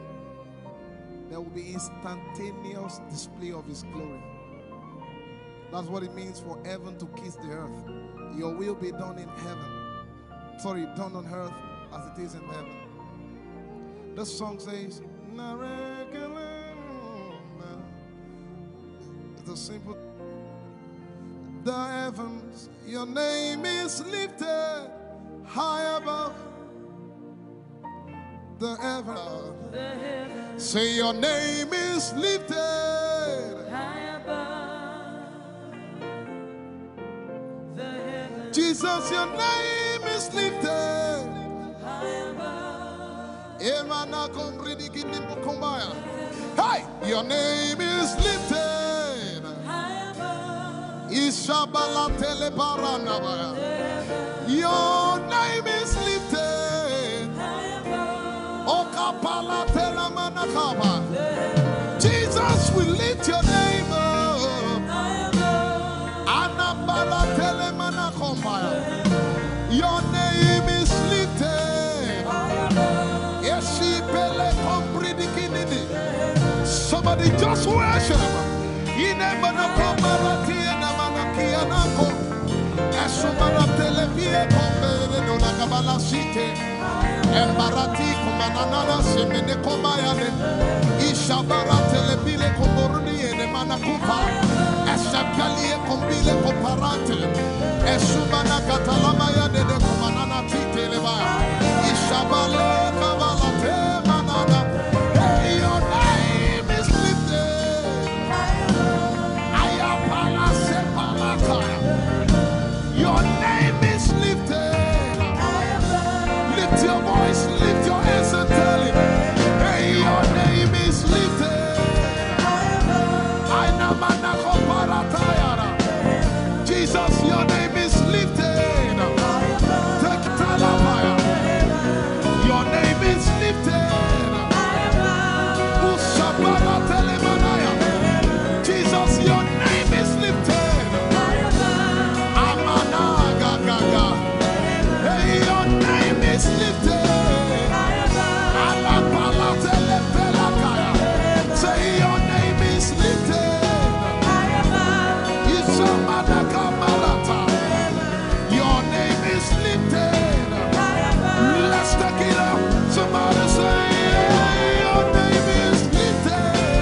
there will be instantaneous display of His glory. That's what it means for heaven to kiss the earth. Your will be done in heaven. Sorry, done on earth as it is in heaven. This song says, it's a simple. The heavens, your name is lifted high above. the heaven. Say your name is lifted. Jesus, your name is lifted. Hey, your name is lifted. Ishabala telebaranabaya. Your name is lifted. Okapala telamanakaba. Jesus, we lift your name up. Anabala telemanakombaya. Your name is lifted. Eshipele kompridikinidi. Somebody just worship. Inemanakomarati enamanakianako. Eshumaratelevie kombere donakabala site. Embarati kumanana semene komayane. Ishabaratele komboruni ene manakupa. Eshapalie kombile komparate. Eshumana katalamaya de kumanana titeleba. Ishabale kabalate manana. Hey, your name is lifted. Ayapala sepalakaya. Your name is lifted. Lift your voice, lift your hands and tell him, hey, your name is lifted. Jesus, your name is lifted. Take talabaya. Your name is lifted. Ushabara telemanaya. Jesus, your name is lifted. Amana gaga. Hey, your name is lifted. Alapala telepelakaya. Say your name is lifted. Isamadakamarata. Your name is lifted. Let's take it up. Somebody say, your name is lifted.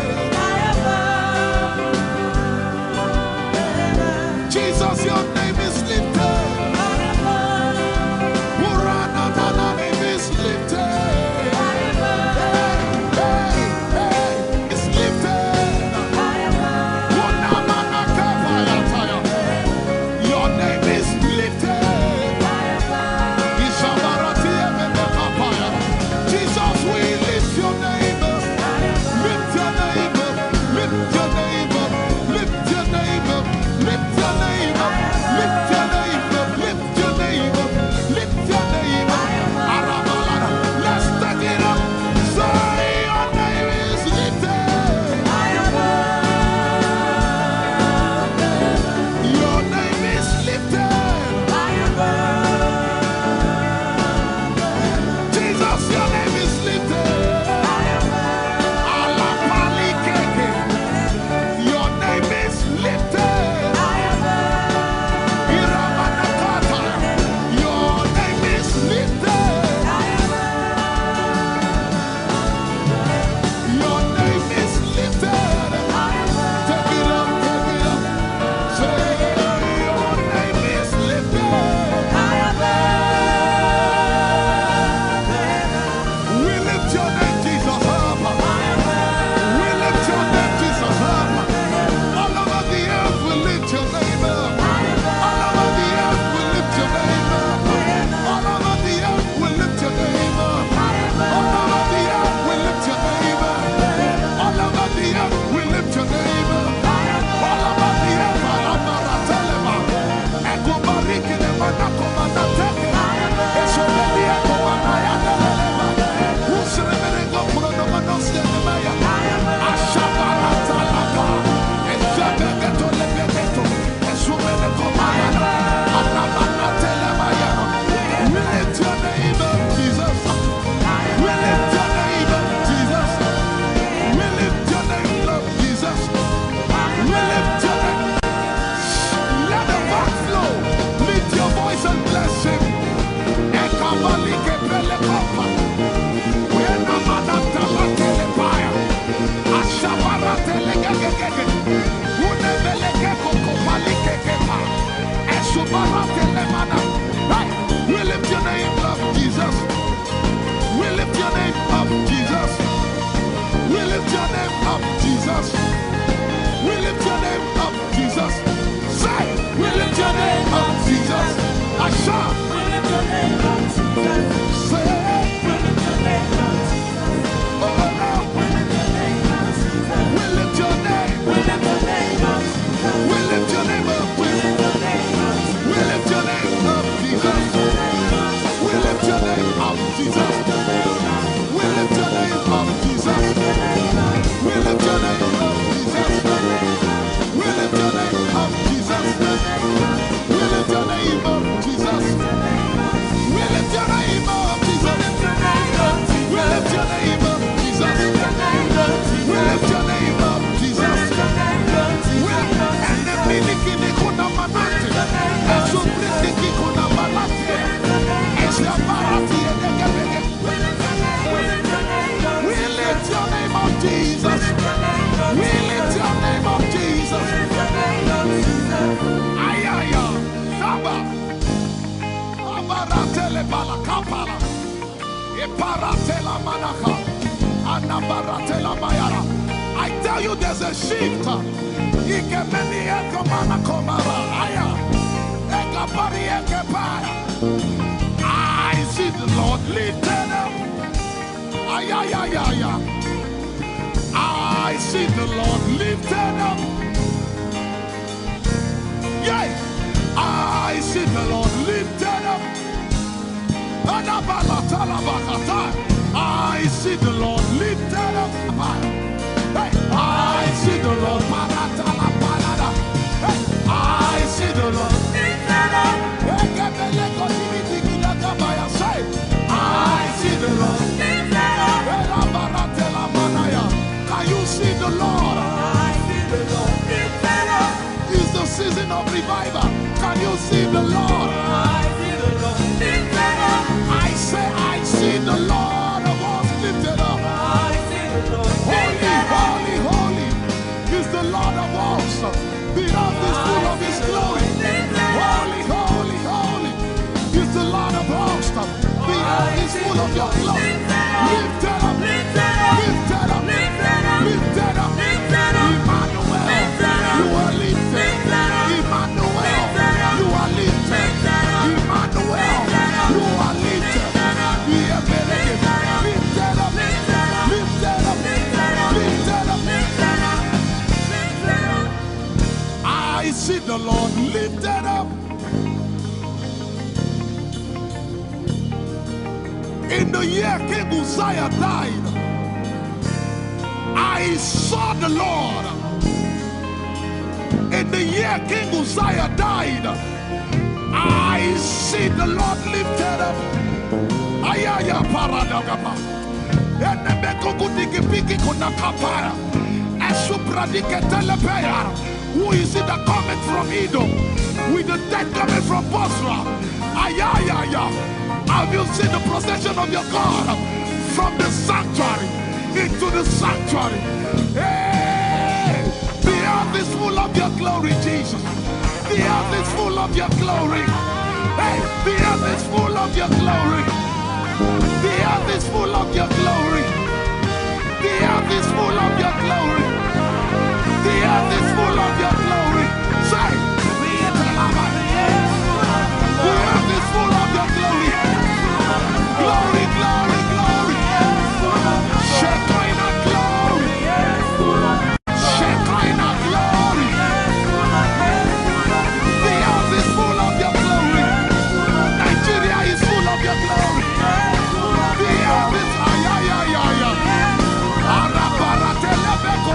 lift your name up, Jesus. We lift your name up, Jesus. Say, we lift your name up, Jesus. Asha. We lift your name up, Jesus. Say, We lift your name up, Jesus. oh, Lord. We lift your name up, Jesus. We lift your name. We lift your name up, Jesus. We lift your name up. We lift your name up, We lift your name up, Jesus. We lift your name up, Jesus. We lift your name up, Jesus. We lift your name up, Jesus. We lift your name up, Jesus. We lift your name up, Jesus. We lift your name up, Jesus. We lift your name up, Jesus. We lift your name up, Jesus. And the miliki kuna manate, and so briki kuna balate, and the barati and the gabege. We lift your name up, Jesus. We lift your name up, Jesus. Ayaya, Saba, Abaratele balakapala, Eparatela manaka, Anabaratela mayara. I tell you, there's a shift. Ikemeni ekomana komara, aya, ekapari ekepaya. I see the Lord lifted up. Ayayayaya. I see the Lord lifted up. Yay! I see the Lord lifted up. I see the Lord lifted up. Hey, I see the Lord. Hey, I see the Lord lifted up. Say, I see the Lord lifted up. Can you see the Lord? I see the Lord lifted up. It's the season of revival. Can you see the Lord? I see the Lord lifted up. I say, I see the Lord of hosts lifted up. I see the Lord Holy, lifted up. holy, holy is the Lord of hosts. The earth is full of His glory. Holy, holy, holy is the Lord of hosts. The earth is full of Your glory. Lifted up, lifted up, lifted up, lifted up. Emmanuel, You are lifted. Emmanuel, You are lifted. Emmanuel, You are lifted. Lifted up, lifted up, lifted up. I see the Lord lifted up. In the year King Uzziah died, I saw the Lord. In the year King Uzziah died, I see the Lord lifted up. Ayaya paradagaba. Enemeko kudigipiki kunakapaya. Esupradike telepaya. Who is it that cometh from Edom? With the dead coming from Bosra. Ayaya. Have you seen the procession of your God from the sanctuary into the sanctuary? Hey, the earth is full of Your glory, Jesus. The earth is full of Your glory. Hey, the earth is full of Your glory. The earth is full of Your glory. The earth is full of Your glory. The earth is full of Your glory. Say, the earth is full of Your glory. Glory, glory, glory. Shekinah glory. Shekinah glory. The earth is full of Your glory. Nigeria is full of Your glory. The earth is ayayayaya. Arabaratele beko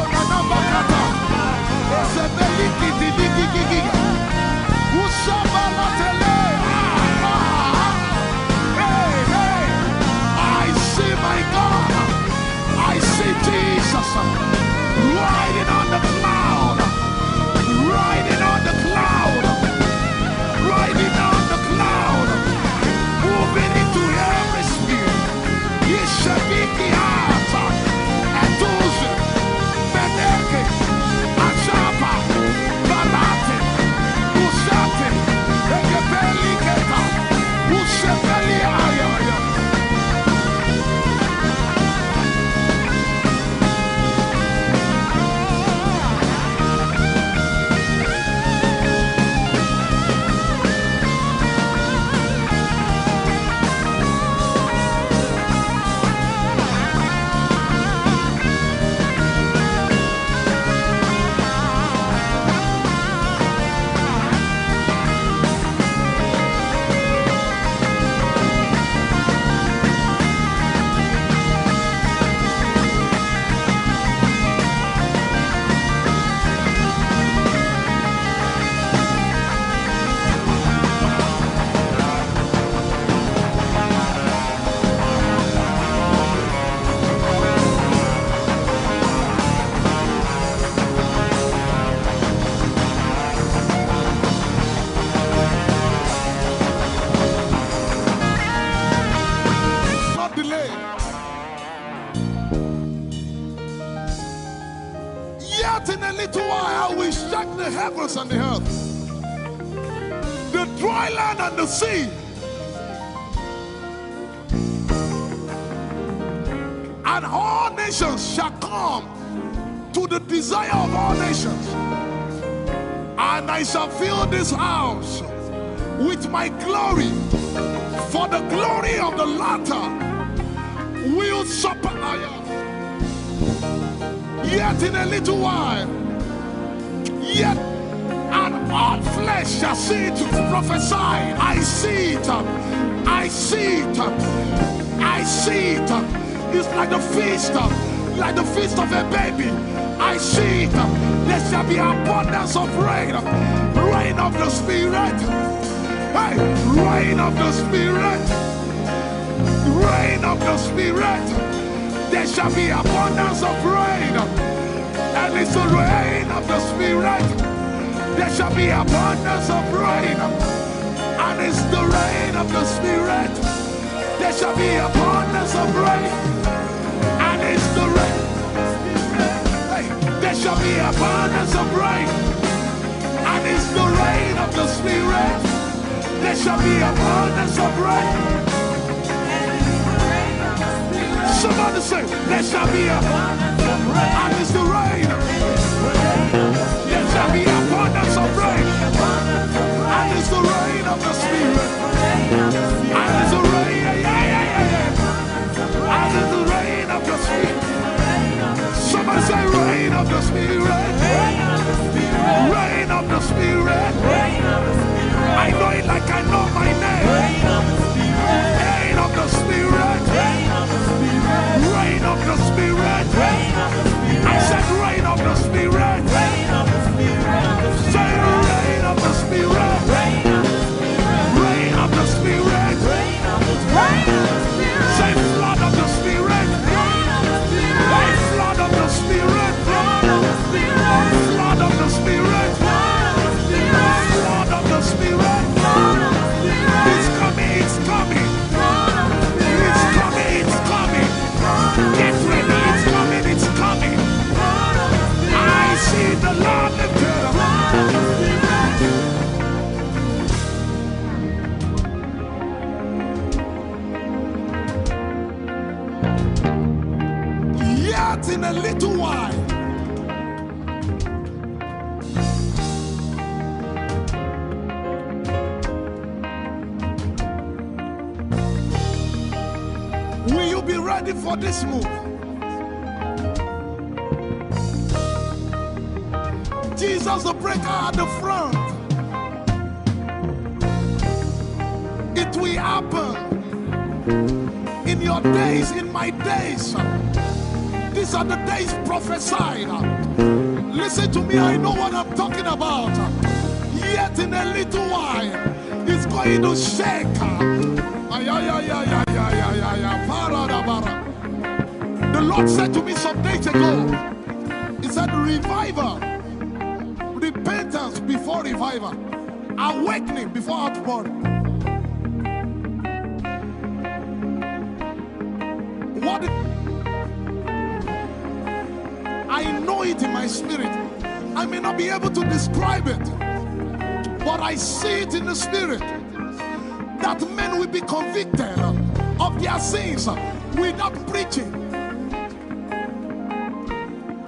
Yet in a little while I will shake the heavens and the earth, the dry land and the sea. And all nations shall come to the desire of all nations. And I shall fill this house with my glory, for the glory of the latter will surpass. Yet in a little while, yet and all flesh shall see it. Prophesy. I see it. I see it. I see it. It's like the feast of a baby. I see it. There shall be abundance of rain, rain of the Spirit. Hey, rain of the Spirit, rain of the Spirit. There shall be abundance of rain, and it's the rain of the Spirit. There shall be abundance of rain, and it's the rain of the Spirit. There shall be abundance of rain, and it's the rain. Hey, there shall be abundance of rain, and it's the rain of the Spirit. There shall be abundance of rain. Somebody say, there shall be abundance of rain, and it's the rain. There shall be abundance of rain, and it's the rain of the Spirit. And it's the rain, and it's the rain of the Spirit. Somebody say, rain of the Spirit. Rain of the Spirit. I know it like I know my name. Rain of the Spirit. Rain of the Spirit. I said rain of the Spirit. Say rain of the Spirit. Rain of the Spirit. Say flood of the Spirit. Say flood of the Spirit. Flood of the Spirit. Flood of the Spirit. It's coming, it's coming. It's coming, it's coming. Get ready, it's coming, it's coming. I see the Lord lifted up. Yet in a little while, will you be ready for this move? Jesus the breaker at the front. It will happen in your days, in my days. These are the days prophesied. Listen to me, I know what I'm talking about. Yet in a little while, it's going to shake. The Lord said to me some days ago, He said, revival, repentance before revival, awakening before outpouring. What? I know it in my spirit. I may not be able to describe it, but I see it in the spirit that men will be convicted of their sins without preaching.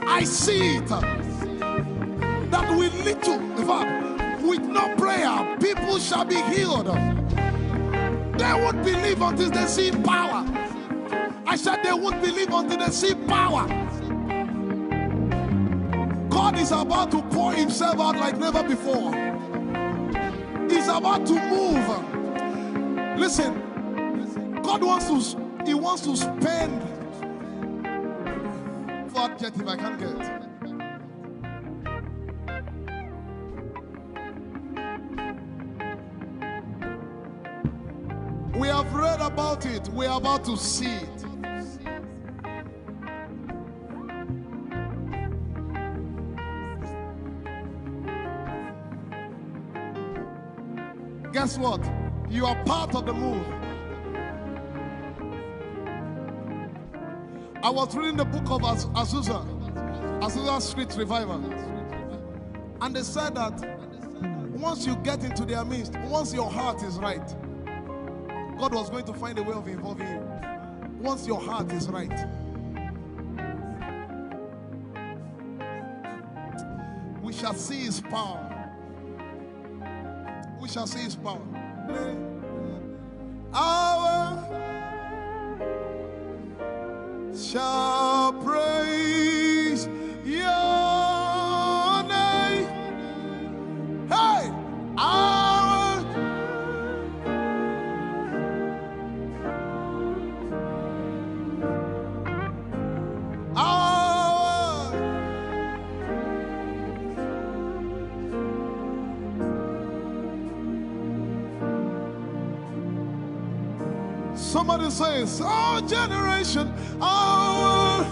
I see it that with little, in fact, with no prayer, people shall be healed. They won't believe until they see power. I said they won't believe until they see power. God is about to pour Himself out like never before. He's about to move. Listen, God wants to spend. Forget if I can't get it. We have read about it. We are about to see it. Guess what? You are part of the move. I was reading the book of Azusa. Azusa Street Revival. And they said that once you get into their midst, once your heart is right, God was going to find a way of involving you. Once your heart is right. We shall see his power. We shall see his power. Our shall praise your name. Hey, our somebody says, our generation, our